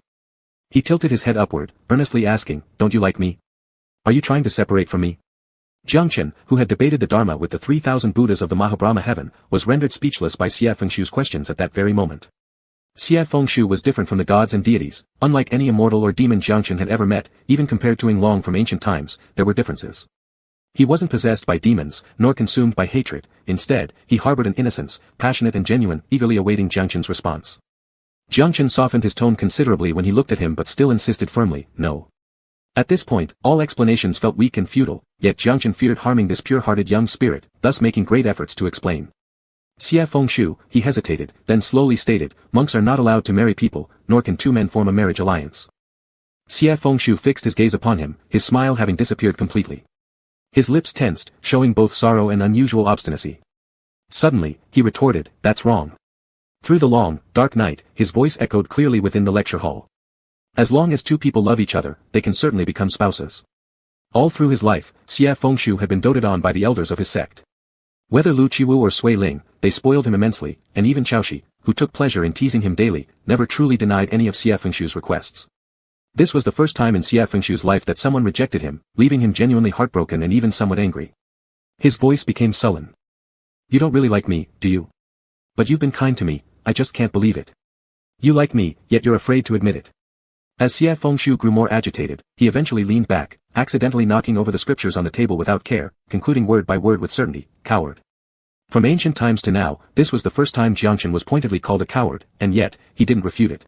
He tilted his head upward, earnestly asking, "Don't you like me? Are you trying to separate from me?" Jiang Chen, who had debated the Dharma with the 3,000 Buddhas of the Mahabrahma heaven, was rendered speechless by Xie Fengshu's questions at that very moment. Xie Fengshu was different from the gods and deities. Unlike any immortal or demon Jiang Chen had ever met, even compared to Long from ancient times, there were differences. He wasn't possessed by demons, nor consumed by hatred. Instead, he harbored an innocence, passionate and genuine, eagerly awaiting Jiang Chen's response. Jiang Chen softened his tone considerably when he looked at him, but still insisted firmly, "No." At this point, all explanations felt weak and futile, yet Jiang Chen feared harming this pure-hearted young spirit, thus making great efforts to explain. "Xie Fengshu," he hesitated, then slowly stated, "monks are not allowed to marry people, nor can two men form a marriage alliance." Xie Fengshu fixed his gaze upon him, his smile having disappeared completely. His lips tensed, showing both sorrow and unusual obstinacy. Suddenly, he retorted, "That's wrong." Through the long, dark night, his voice echoed clearly within the lecture hall. "As long as two people love each other, they can certainly become spouses." All through his life, Xie Fengshu had been doted on by the elders of his sect. Whether Lu Qiwu or Sui Ling, they spoiled him immensely, and even Chaoshi, who took pleasure in teasing him daily, never truly denied any of Xie Fengshu's requests. This was the first time in Xie Fengshu's life that someone rejected him, leaving him genuinely heartbroken and even somewhat angry. His voice became sullen. "You don't really like me, do you? But you've been kind to me, I just can't believe it. You like me, yet you're afraid to admit it." As Xie Fengshu grew more agitated, he eventually leaned back, accidentally knocking over the scriptures on the table without care, concluding word by word with certainty, "Coward." From ancient times to now, this was the first time Jiang Chen was pointedly called a coward, and yet, he didn't refute it.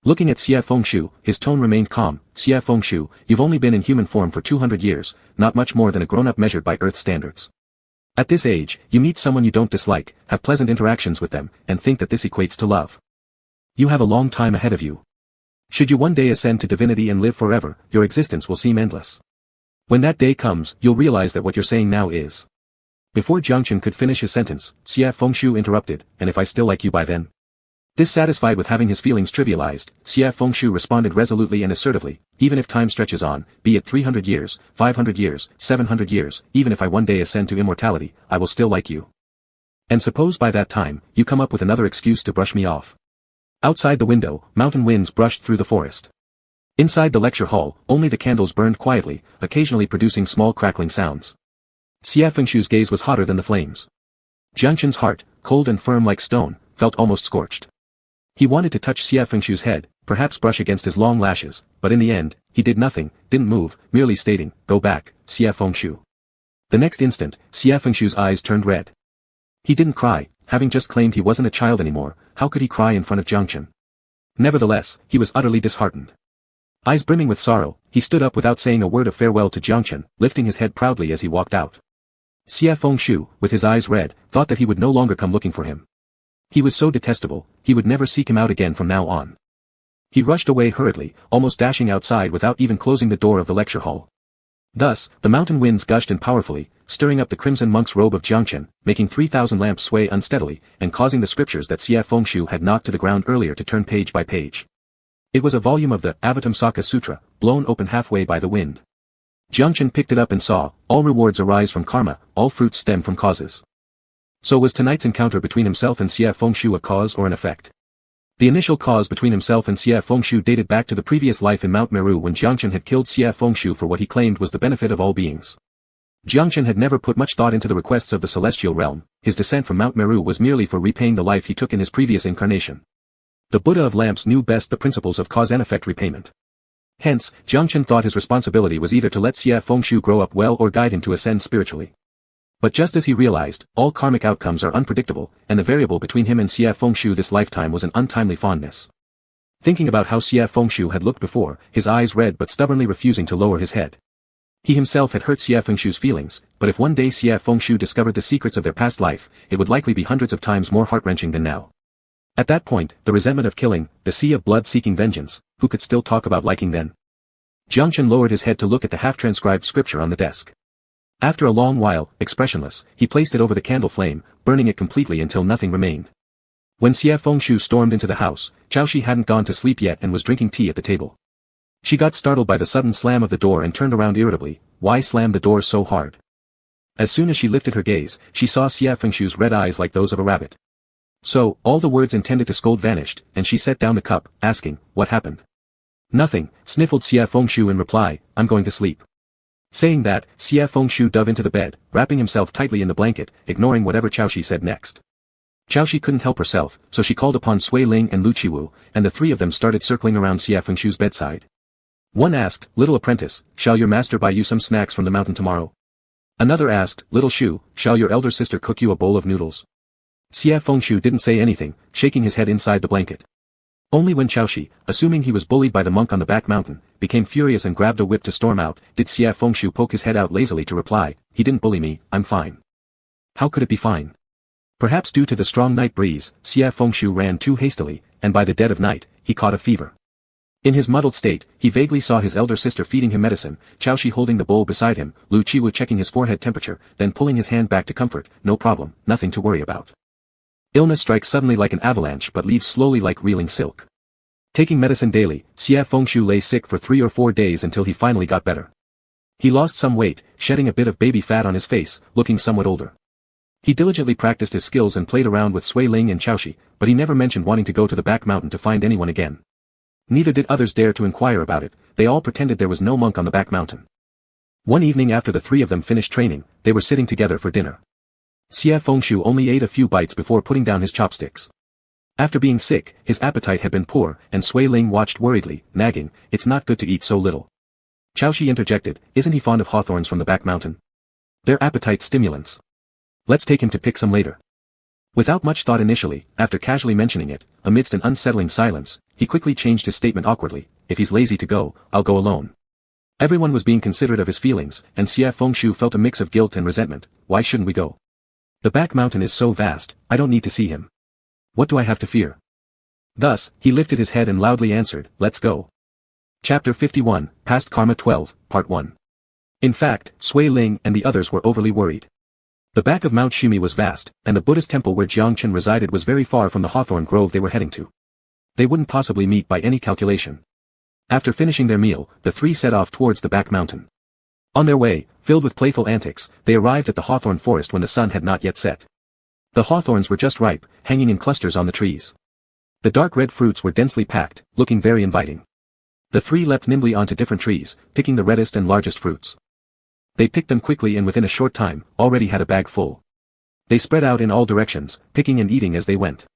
Looking at Xie Fengshu, his tone remained calm. "Xie Fengshu, you've only been in human form for 200 years, not much more than a grown-up measured by Earth standards. At this age, you meet someone you don't dislike, have pleasant interactions with them, and think that this equates to love. You have a long time ahead of you. Should you one day ascend to divinity and live forever, your existence will seem endless. When that day comes, you'll realize that what you're saying now is..." Before Jiang Chen could finish his sentence, Xie Fengshu interrupted, "And if I still like you by then?" Dissatisfied with having his feelings trivialized, Xie Fengshu responded resolutely and assertively, "Even if time stretches on, be it 300 years, 500 years, 700 years, even if I one day ascend to immortality, I will still like you. And suppose by that time, you come up with another excuse to brush me off." Outside the window, mountain winds brushed through the forest. Inside the lecture hall, only the candles burned quietly, occasionally producing small crackling sounds. Xie Fengshu's gaze was hotter than the flames. Jiang Chen's heart, cold and firm like stone, felt almost scorched. He wanted to touch Xie Fengshu's head, perhaps brush against his long lashes, but in the end, he did nothing, didn't move, merely stating, "Go back, Xie Fengshu." The next instant, Xie Fengshu's eyes turned red. He didn't cry, having just claimed he wasn't a child anymore. How could he cry in front of Jiang Chen? Nevertheless, he was utterly disheartened. Eyes brimming with sorrow, he stood up without saying a word of farewell to Jiang Chen, lifting his head proudly as he walked out. Xie Fengshu, with his eyes red, thought that he would no longer come looking for him. He was so detestable, he would never seek him out again from now on. He rushed away hurriedly, almost dashing outside without even closing the door of the lecture hall. Thus, the mountain winds gushed and powerfully, stirring up the crimson monk's robe of Jiang Chen, making 3,000 lamps sway unsteadily, and causing the scriptures that Xie Fengshu had knocked to the ground earlier to turn page by page. It was a volume of the Avatamsaka Sutra, blown open halfway by the wind. Jiang Chen picked it up and saw, "All rewards arise from karma, all fruits stem from causes." So was tonight's encounter between himself and Xie Fengshu a cause or an effect? The initial cause between himself and Xie Fengshu dated back to the previous life in Mount Meru when Jiang Chen had killed Xie Fengshu for what he claimed was the benefit of all beings. Jiang Chen had never put much thought into the requests of the celestial realm. His descent from Mount Meru was merely for repaying the life he took in his previous incarnation. The Buddha of lamps knew best the principles of cause and effect repayment. Hence, Jiang Chen thought his responsibility was either to let Xie Fengshu grow up well or guide him to ascend spiritually. But just as he realized, all karmic outcomes are unpredictable, and the variable between him and Xie Fengshu this lifetime was an untimely fondness. Thinking about how Xie Fengshu had looked before, his eyes red but stubbornly refusing to lower his head. He himself had hurt Xie Fengshu's feelings, but if one day Xie Fengshu discovered the secrets of their past life, it would likely be hundreds of times more heart-wrenching than now. At that point, the resentment of killing, the sea of blood seeking vengeance, who could still talk about liking then? Jiang Chen lowered his head to look at the half-transcribed scripture on the desk. After a long while, expressionless, he placed it over the candle flame, burning it completely until nothing remained. When Xie Fengshu stormed into the house, Chao Shi hadn't gone to sleep yet and was drinking tea at the table. She got startled by the sudden slam of the door and turned around irritably. Why slam the door so hard? As soon as she lifted her gaze, she saw Xie Fengshu's red eyes like those of a rabbit. So, all the words intended to scold vanished, and she set down the cup, asking, what happened? Nothing, sniffled Xie Fengshu in reply, I'm going to sleep. Saying that, Xie Fengshu dove into the bed, wrapping himself tightly in the blanket, ignoring whatever Chao Shi said next. Chao Shi couldn't help herself, so she called upon Sui Ling and Lu Qiwu, and the three of them started circling around Xie Fengshu's bedside. One asked, little apprentice, shall your master buy you some snacks from the mountain tomorrow? Another asked, little Shu, shall your elder sister cook you a bowl of noodles? Xie Fengshu didn't say anything, shaking his head inside the blanket. Only when Chao Shi, assuming he was bullied by the monk on the back mountain, became furious and grabbed a whip to storm out, did Xie Fengshu poke his head out lazily to reply, he didn't bully me, I'm fine. How could it be fine? Perhaps due to the strong night breeze, Xie Fengshu ran too hastily, and by the dead of night, he caught a fever. In his muddled state, he vaguely saw his elder sister feeding him medicine, Chao Shi holding the bowl beside him, Lu Qiwu checking his forehead temperature, then pulling his hand back to comfort, no problem, nothing to worry about. Illness strikes suddenly like an avalanche but leaves slowly like reeling silk. Taking medicine daily, Xie Fengshu lay sick for 3 or 4 days until he finally got better. He lost some weight, shedding a bit of baby fat on his face, looking somewhat older. He diligently practiced his skills and played around with Sui Ling and Chao Shi, but he never mentioned wanting to go to the back mountain to find anyone again. Neither did others dare to inquire about it, they all pretended there was no monk on the back mountain. One evening after the three of them finished training, they were sitting together for dinner. Xie Fengshu only ate a few bites before putting down his chopsticks. After being sick, his appetite had been poor, and Sui Ling watched worriedly, nagging, it's not good to eat so little. Chao Shi interjected, isn't he fond of hawthorns from the back mountain? They're appetite stimulants. Let's take him to pick some later. Without much thought initially, after casually mentioning it, amidst an unsettling silence, he quickly changed his statement awkwardly, if he's lazy to go, I'll go alone. Everyone was being considerate of his feelings, and Xie Fengshu felt a mix of guilt and resentment, why shouldn't we go? The back mountain is so vast, I don't need to see him. What do I have to fear? Thus, he lifted his head and loudly answered, let's go. Chapter 51, Past Karma 12, Part 1. In fact, Sui Ling and the others were overly worried. The back of Mount Shumi was vast, and the Buddhist temple where Jiang Chen resided was very far from the hawthorn grove they were heading to. They wouldn't possibly meet by any calculation. After finishing their meal, the three set off towards the back mountain. On their way, filled with playful antics, they arrived at the hawthorn forest when the sun had not yet set. The hawthorns were just ripe, hanging in clusters on the trees. The dark red fruits were densely packed, looking very inviting. The three leapt nimbly onto different trees, picking the reddest and largest fruits. They picked them quickly and within a short time, already had a bag full. They spread out in all directions, picking and eating as they went.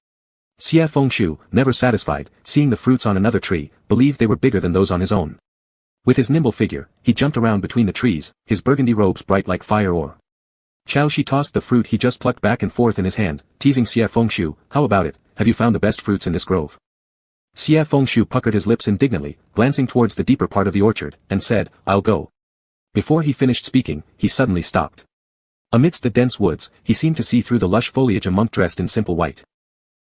Xie Fengshu, never satisfied, seeing the fruits on another tree, believed they were bigger than those on his own. With his nimble figure, he jumped around between the trees, his burgundy robes bright like fire ore. Chao Shi tossed the fruit he just plucked back and forth in his hand, teasing Xie Fengshu, how about it, have you found the best fruits in this grove? Xie Fengshu puckered his lips indignantly, glancing towards the deeper part of the orchard, and said, I'll go. Before he finished speaking, he suddenly stopped. Amidst the dense woods, he seemed to see through the lush foliage a monk dressed in simple white.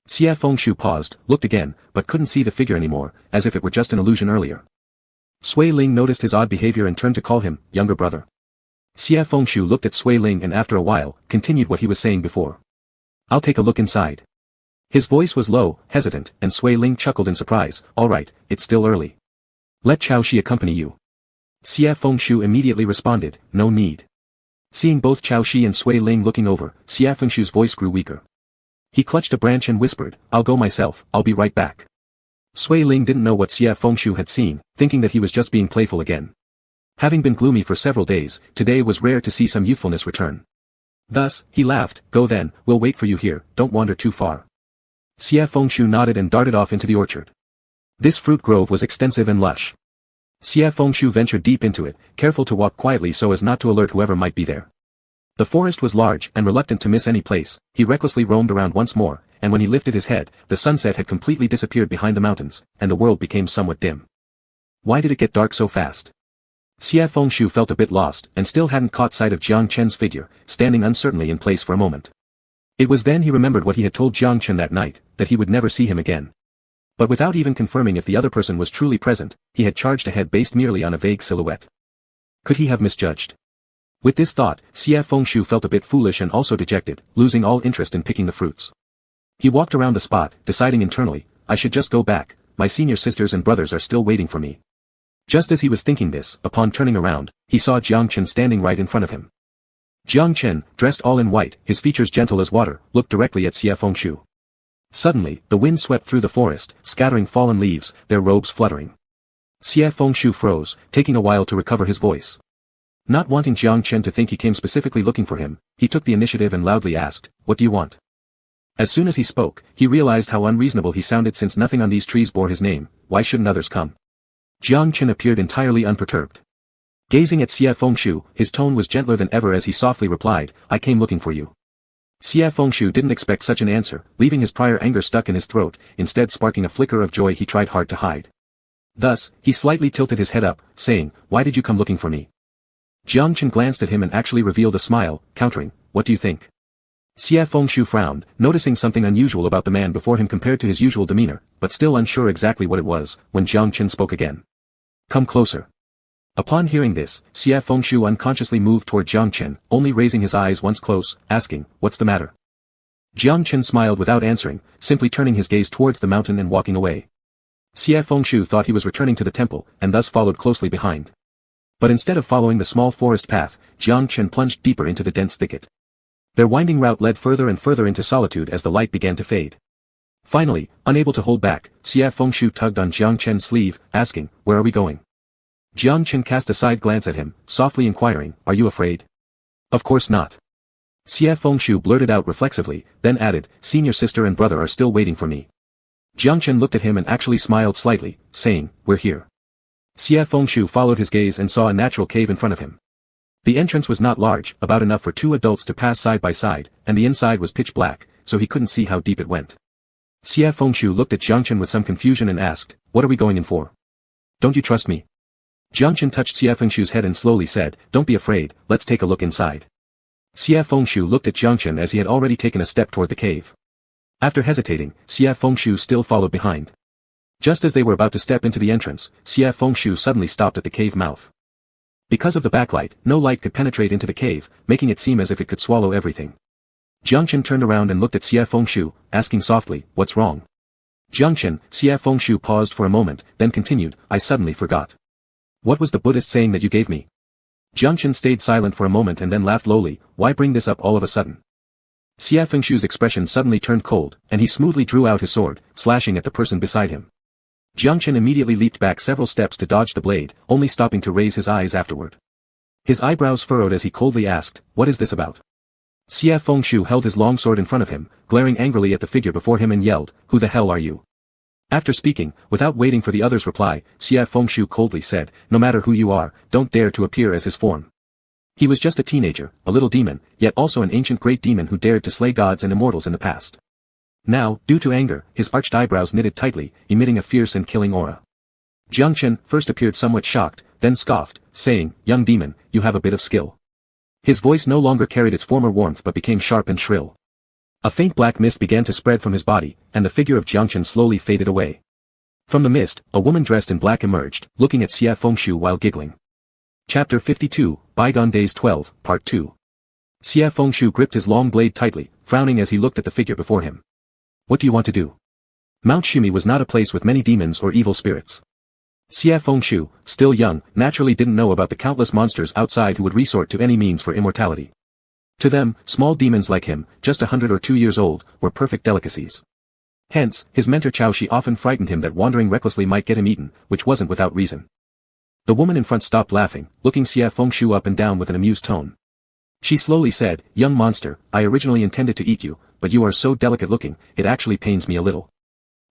Xie Fengshu paused, looked again, but couldn't see the figure anymore, as if it were just an illusion earlier. Sui Ling noticed his odd behavior and turned to call him, younger brother. Xie Fengshu looked at Sui Ling and after a while, continued what he was saying before. I'll take a look inside. His voice was low, hesitant, and Sui Ling chuckled in surprise, all right, it's still early. Let Chao Shi accompany you. Xie Fengshu immediately responded, no need. Seeing both Chao Shi and Sui Ling looking over, Xie Fengshu's voice grew weaker. He clutched a branch and whispered, I'll go myself, I'll be right back. Sui Ling didn't know what Xie Fengshu had seen, thinking that he was just being playful again. Having been gloomy for several days, today was rare to see some youthfulness return. Thus, he laughed, go then, we'll wait for you here, don't wander too far. Xie Fengshu nodded and darted off into the orchard. This fruit grove was extensive and lush. Xie Fengshu ventured deep into it, careful to walk quietly so as not to alert whoever might be there. The forest was large and reluctant to miss any place, he recklessly roamed around once more, and when he lifted his head, the sunset had completely disappeared behind the mountains, and the world became somewhat dim. Why did it get dark so fast? Xie Fengshu felt a bit lost, and still hadn't caught sight of Jiang Chen's figure, standing uncertainly in place for a moment. It was then he remembered what he had told Jiang Chen that night, that he would never see him again. But without even confirming if the other person was truly present, he had charged ahead based merely on a vague silhouette. Could he have misjudged? With this thought, Xie Fengshu felt a bit foolish and also dejected, losing all interest in picking the fruits. He walked around the spot, deciding internally, I should just go back, my senior sisters and brothers are still waiting for me. Just as he was thinking this, upon turning around, he saw Jiang Chen standing right in front of him. Jiang Chen, dressed all in white, his features gentle as water, looked directly at Xie Fengshu. Suddenly, the wind swept through the forest, scattering fallen leaves, their robes fluttering. Xie Fengshu froze, taking a while to recover his voice. Not wanting Jiang Chen to think he came specifically looking for him, he took the initiative and loudly asked, What do you want? As soon as he spoke, he realized how unreasonable he sounded since nothing on these trees bore his name. Why shouldn't others come? Jiang Chen appeared entirely unperturbed. Gazing at Xie Fengshu, his tone was gentler than ever as he softly replied, I came looking for you. Xie Fengshu didn't expect such an answer, leaving his prior anger stuck in his throat, instead sparking a flicker of joy he tried hard to hide. Thus, he slightly tilted his head up, saying, Why did you come looking for me? Jiang Chen glanced at him and actually revealed a smile, countering, What do you think? Xie Fengshu frowned, noticing something unusual about the man before him compared to his usual demeanor, but still unsure exactly what it was, when Jiang Chen spoke again. Come closer. Upon hearing this, Xie Fengshu unconsciously moved toward Jiang Chen, only raising his eyes once close, asking, What's the matter? Jiang Chen smiled without answering, simply turning his gaze towards the mountain and walking away. Xie Fengshu thought he was returning to the temple, and thus followed closely behind. But instead of following the small forest path, Jiang Chen plunged deeper into the dense thicket. Their winding route led further and further into solitude as the light began to fade. Finally, unable to hold back, Xie Fengshu tugged on Jiang Chen's sleeve, asking, Where are we going? Jiang Chen cast a side glance at him, softly inquiring, Are you afraid? Of course not. Xie Fengshu blurted out reflexively, then added, Senior sister and brother are still waiting for me. Jiang Chen looked at him and actually smiled slightly, saying, We're here. Xie Fengshu followed his gaze and saw a natural cave in front of him. The entrance was not large, about enough for two adults to pass side by side, and the inside was pitch black, so he couldn't see how deep it went. Xie Fengshu looked at Jiang Chen with some confusion and asked, What are we going in for? Don't you trust me? Jiang Chen touched Xie Fengshu's head and slowly said, Don't be afraid, let's take a look inside. Xie Fengshu looked at Jiang Chen as he had already taken a step toward the cave. After hesitating, Xie Fengshu still followed behind. Just as they were about to step into the entrance, Xie Fengshu suddenly stopped at the cave mouth. Because of the backlight, no light could penetrate into the cave, making it seem as if it could swallow everything. Jiang Chen turned around and looked at Xie Fengshu, asking softly, What's wrong? Jiang Chen, Xie Fengshu paused for a moment, then continued, I suddenly forgot. What was the Buddhist saying that you gave me? Jiang Chen stayed silent for a moment and then laughed lowly, Why bring this up all of a sudden? Xie Fengshu's expression suddenly turned cold, and he smoothly drew out his sword, slashing at the person beside him. Jiang Chen immediately leaped back several steps to dodge the blade, only stopping to raise his eyes afterward. His eyebrows furrowed as he coldly asked, What is this about? Xie Fengshu held his long sword in front of him, glaring angrily at the figure before him and yelled, Who the hell are you? After speaking, without waiting for the other's reply, Xie Fengshu coldly said, No matter who you are, don't dare to appear as his form. He was just a teenager, a little demon, yet also an ancient great demon who dared to slay gods and immortals in the past. Now, due to anger, his arched eyebrows knitted tightly, emitting a fierce and killing aura. Jiang Chen first appeared somewhat shocked, then scoffed, saying, Young demon, you have a bit of skill. His voice no longer carried its former warmth but became sharp and shrill. A faint black mist began to spread from his body, and the figure of Jiang Chen slowly faded away. From the mist, a woman dressed in black emerged, looking at Xie Fengshu while giggling. Chapter 52, Bygone Days 12, Part 2. Xie Fengshu gripped his long blade tightly, frowning as he looked at the figure before him. What do you want to do? Mount Shumi was not a place with many demons or evil spirits. Xie Fengshu, still young, naturally didn't know about the countless monsters outside who would resort to any means for immortality. To them, small demons like him, just 100 or 2 years old, were perfect delicacies. Hence, his mentor Chao Shi often frightened him that wandering recklessly might get him eaten, which wasn't without reason. The woman in front stopped laughing, looking Xie Fengshu up and down with an amused tone. She slowly said, Young monster, I originally intended to eat you, but you are so delicate looking, it actually pains me a little.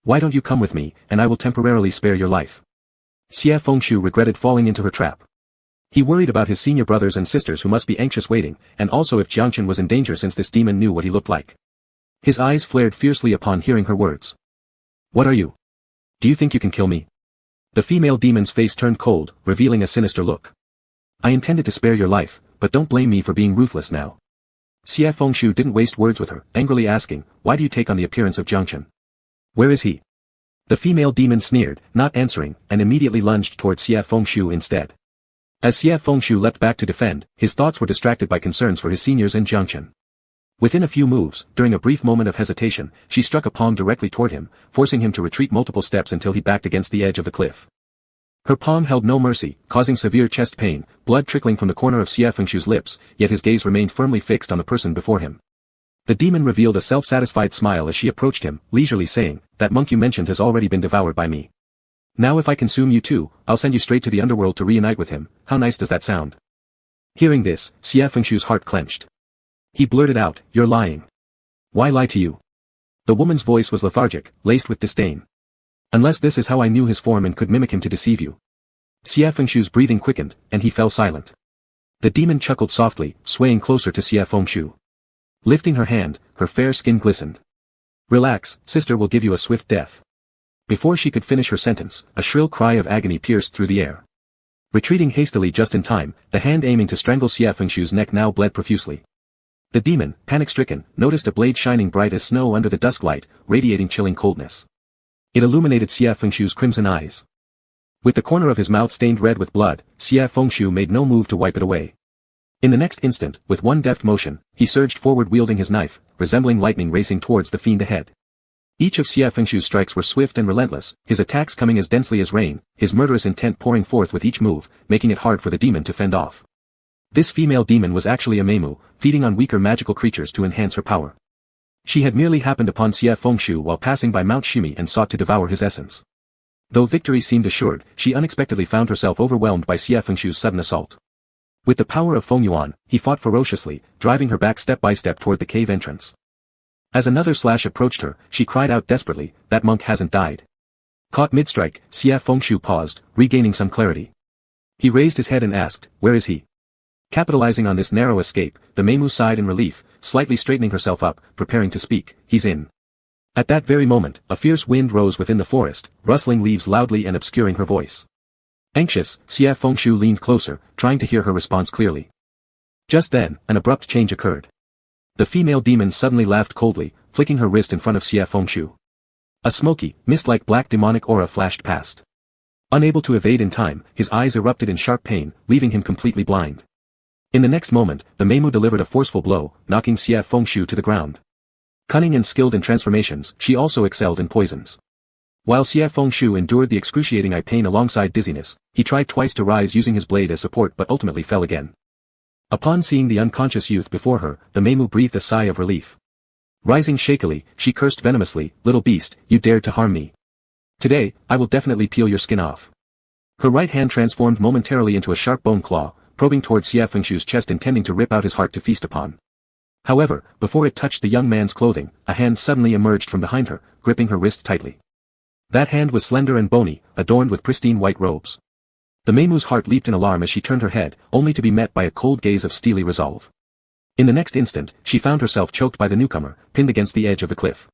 Why don't you come with me, and I will temporarily spare your life? Xie Fengshu regretted falling into her trap. He worried about his senior brothers and sisters who must be anxious waiting, and also if Jiang Chen was in danger since this demon knew what he looked like. His eyes flared fiercely upon hearing her words. What are you? Do you think you can kill me? The female demon's face turned cold, revealing a sinister look. I intended to spare your life, but don't blame me for being ruthless now. Xie Fengshu didn't waste words with her, angrily asking, Why do you take on the appearance of Jiang Chen? Where is he? The female demon sneered, not answering, and immediately lunged towards Xie Fengshu instead. As Xie Fengshu leapt back to defend, his thoughts were distracted by concerns for his seniors and Jiangchen. Within a few moves, during a brief moment of hesitation, she struck a palm directly toward him, forcing him to retreat multiple steps until he backed against the edge of the cliff. Her palm held no mercy, causing severe chest pain, blood trickling from the corner of Xie Fengshu's lips, yet his gaze remained firmly fixed on the person before him. The demon revealed a self-satisfied smile as she approached him, leisurely saying, "That monk you mentioned has already been devoured by me. Now if I consume you too, I'll send you straight to the underworld to reunite with him. How nice does that sound?" Hearing this, Xie Fengshu's heart clenched. He blurted out, "You're lying." "Why lie to you?" The woman's voice was lethargic, laced with disdain. "Unless this is how I knew his form and could mimic him to deceive you." Xie Fengshu's breathing quickened, and he fell silent. The demon chuckled softly, swaying closer to Xie Fengshu. Lifting her hand, her fair skin glistened. "Relax, sister will give you a swift death." Before she could finish her sentence, a shrill cry of agony pierced through the air. Retreating hastily just in time, the hand aiming to strangle Xie Fengshu's neck now bled profusely. The demon, panic-stricken, noticed a blade shining bright as snow under the dusk light, radiating chilling coldness. It illuminated Xie Fengshu's crimson eyes. With the corner of his mouth stained red with blood, Xie Fengshu made no move to wipe it away. In the next instant, with one deft motion, he surged forward wielding his knife, resembling lightning racing towards the fiend ahead. Each of Xie Fengshu's strikes were swift and relentless, his attacks coming as densely as rain, his murderous intent pouring forth with each move, making it hard for the demon to fend off. This female demon was actually a Meimu, feeding on weaker magical creatures to enhance her power. She had merely happened upon Xie Fengshu while passing by Mount Shimi and sought to devour his essence. Though victory seemed assured, she unexpectedly found herself overwhelmed by Xie Fengshu's sudden assault. With the power of Fengyuan, he fought ferociously, driving her back step by step toward the cave entrance. As another slash approached her, she cried out desperately, "That monk hasn't died." Caught mid-strike, Xie Fengshu paused, regaining some clarity. He raised his head and asked, "Where is he?" Capitalizing on this narrow escape, the Meimu sighed in relief, slightly straightening herself up, preparing to speak, "He's in." At that very moment, a fierce wind rose within the forest, rustling leaves loudly and obscuring her voice. Anxious, Xie Fengshu leaned closer, trying to hear her response clearly. Just then, an abrupt change occurred. The female demon suddenly laughed coldly, flicking her wrist in front of Xie Fengshu. A smoky, mist-like black demonic aura flashed past. Unable to evade in time, his eyes erupted in sharp pain, leaving him completely blind. In the next moment, the Meimu delivered a forceful blow, knocking Xie Fengshu to the ground. Cunning and skilled in transformations, she also excelled in poisons. While Xie Fengshu endured the excruciating eye pain alongside dizziness, he tried twice to rise using his blade as support but ultimately fell again. Upon seeing the unconscious youth before her, the Meimu breathed a sigh of relief. Rising shakily, she cursed venomously, "Little beast, you dared to harm me. Today, I will definitely peel your skin off." Her right hand transformed momentarily into a sharp bone claw, probing towards Xie Fengshu's chest intending to rip out his heart to feast upon. However, before it touched the young man's clothing, a hand suddenly emerged from behind her, gripping her wrist tightly. That hand was slender and bony, adorned with pristine white robes. The Meimu's heart leaped in alarm as she turned her head, only to be met by a cold gaze of steely resolve. In the next instant, she found herself choked by the newcomer, pinned against the edge of the cliff.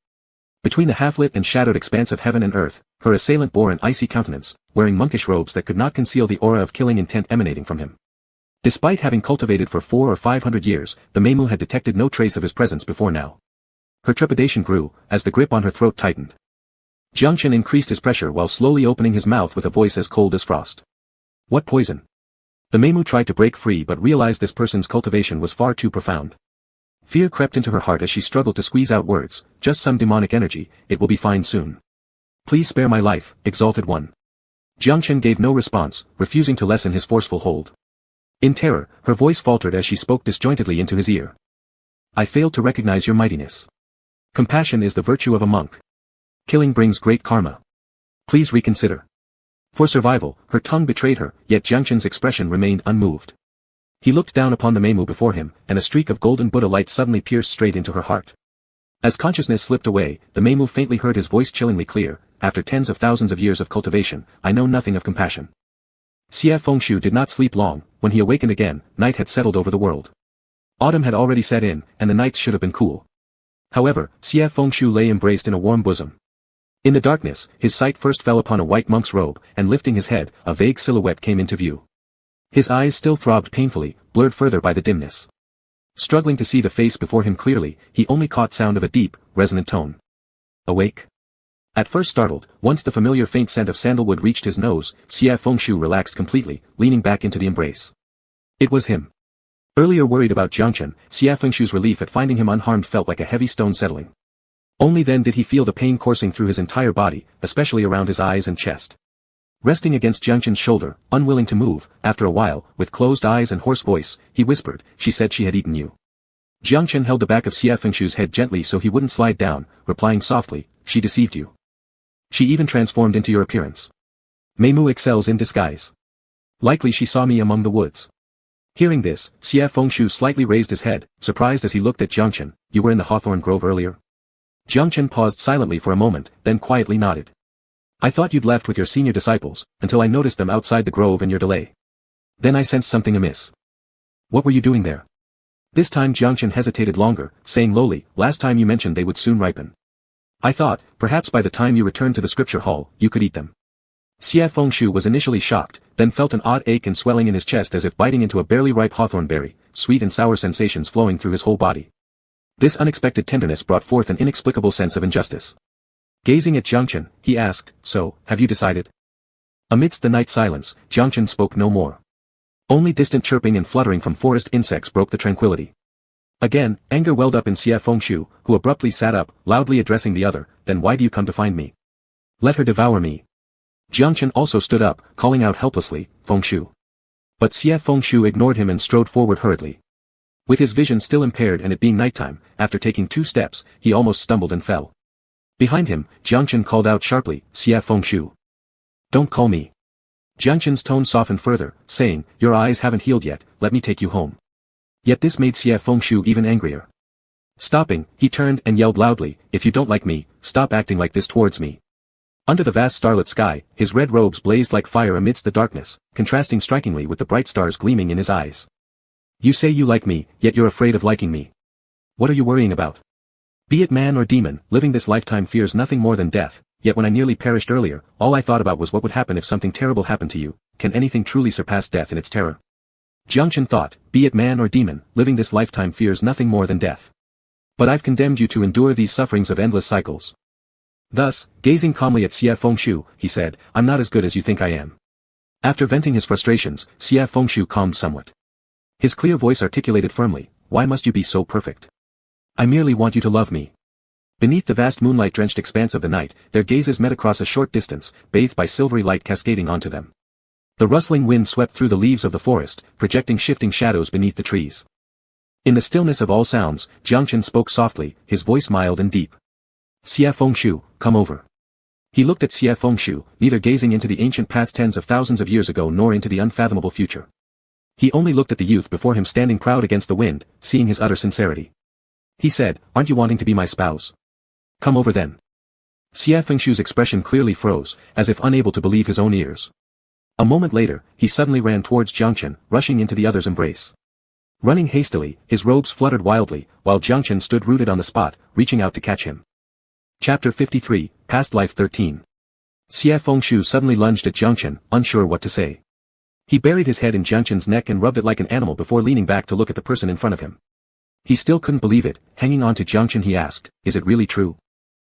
Between the half-lit and shadowed expanse of heaven and earth, her assailant bore an icy countenance, wearing monkish robes that could not conceal the aura of killing intent emanating from him. Despite having cultivated for 400 or 500 years, the Meimu had detected no trace of his presence before now. Her trepidation grew, as the grip on her throat tightened. Jiangchen increased his pressure while slowly opening his mouth with a voice as cold as frost. "What poison?" The Meimu tried to break free but realized this person's cultivation was far too profound. Fear crept into her heart as she struggled to squeeze out words, "Just some demonic energy, it will be fine soon. Please spare my life, exalted one." Jiangchen gave no response, refusing to lessen his forceful hold. In terror, her voice faltered as she spoke disjointedly into his ear. "I failed to recognize your mightiness. Compassion is the virtue of a monk. Killing brings great karma. Please reconsider." For survival, her tongue betrayed her, yet Jiangchen's expression remained unmoved. He looked down upon the Meimu before him, and a streak of golden Buddha light suddenly pierced straight into her heart. As consciousness slipped away, the Meimu faintly heard his voice chillingly clear, "After tens of thousands of years of cultivation, I know nothing of compassion." Xie Fengshu did not sleep long. When he awakened again, night had settled over the world. Autumn had already set in, and the nights should have been cool. However, Xie Fengshu lay embraced in a warm bosom. In the darkness, his sight first fell upon a white monk's robe, and lifting his head, a vague silhouette came into view. His eyes still throbbed painfully, blurred further by the dimness. Struggling to see the face before him clearly, he only caught sound of a deep, resonant tone. "Awake?" At first startled, once the familiar faint scent of sandalwood reached his nose, Xie Fengshu relaxed completely, leaning back into the embrace. It was him. Earlier worried about Jiangchen, Xie Fengshu's relief at finding him unharmed felt like a heavy stone settling. Only then did he feel the pain coursing through his entire body, especially around his eyes and chest. Resting against Jiangchen's shoulder, unwilling to move, after a while, with closed eyes and hoarse voice, he whispered, "She said she had eaten you." Jiangchen held the back of Xie Fengshu's head gently so he wouldn't slide down, replying softly, "She deceived you. She even transformed into your appearance. Meimu excels in disguise. Likely she saw me among the woods." Hearing this, Xie Fengshu slightly raised his head, surprised as he looked at Jiangchen. "You were in the hawthorn grove earlier?" Jiangchen paused silently for a moment, then quietly nodded. "I thought you'd left with your senior disciples, until I noticed them outside the grove and your delay. Then I sensed something amiss." "What were you doing there?" This time Jiangchen hesitated longer, saying lowly, "Last time you mentioned they would soon ripen. I thought, perhaps by the time you returned to the scripture hall, you could eat them." Xie Fengshu was initially shocked, then felt an odd ache and swelling in his chest as if biting into a barely ripe hawthorn berry, sweet and sour sensations flowing through his whole body. This unexpected tenderness brought forth an inexplicable sense of injustice. Gazing at Jiangchen, he asked, "So, have you decided?" Amidst the night silence, Jiangchen spoke no more. Only distant chirping and fluttering from forest insects broke the tranquility. Again, anger welled up in Xie Fengshu, who abruptly sat up, loudly addressing the other, "Then why do you come to find me? Let her devour me." Jiangchen also stood up, calling out helplessly, "Fengshu." But Xie Fengshu ignored him and strode forward hurriedly. With his vision still impaired and it being nighttime, after taking 2 steps, he almost stumbled and fell. Behind him, Jiangchen called out sharply, "Xie Fengshu. Don't call me." Jiangchen's tone softened further, saying, "Your eyes haven't healed yet, let me take you home." Yet this made Xie Fengshu even angrier. Stopping, he turned and yelled loudly, "If you don't like me, stop acting like this towards me." Under the vast starlit sky, his red robes blazed like fire amidst the darkness, contrasting strikingly with the bright stars gleaming in his eyes. "You say you like me, yet you're afraid of liking me. What are you worrying about? Be it man or demon, living this lifetime fears nothing more than death, yet when I nearly perished earlier, all I thought about was what would happen if something terrible happened to you. Can anything truly surpass death in its terror?" Jiangchen thought, "Be it man or demon, living this lifetime fears nothing more than death. But I've condemned you to endure these sufferings of endless cycles." Thus, gazing calmly at Xie Fengshu, he said, "I'm not as good as you think I am." After venting his frustrations, Xie Fengshu calmed somewhat. His clear voice articulated firmly, "Why must you be so perfect? I merely want you to love me." Beneath the vast moonlight-drenched expanse of the night, their gazes met across a short distance, bathed by silvery light cascading onto them. The rustling wind swept through the leaves of the forest, projecting shifting shadows beneath the trees. In the stillness of all sounds, Jiangchen spoke softly, his voice mild and deep. "Xie Fengshu, come over." He looked at Xie Fengshu, neither gazing into the ancient past tens of thousands of years ago nor into the unfathomable future. He only looked at the youth before him standing proud against the wind, seeing his utter sincerity. He said, "Aren't you wanting to be my spouse? Come over then." Xie Fengshu's expression clearly froze, as if unable to believe his own ears. A moment later, he suddenly ran towards Jiangchen, rushing into the other's embrace. Running hastily, his robes fluttered wildly, while Jiangchen stood rooted on the spot, reaching out to catch him. Chapter 53, Past Life 13. Xie Fengshu suddenly lunged at Jiangchen, unsure what to say. He buried his head in Jiangchen's neck and rubbed it like an animal before leaning back to look at the person in front of him. He still couldn't believe it. Hanging on to Jiangchen, he asked, "Is it really true?"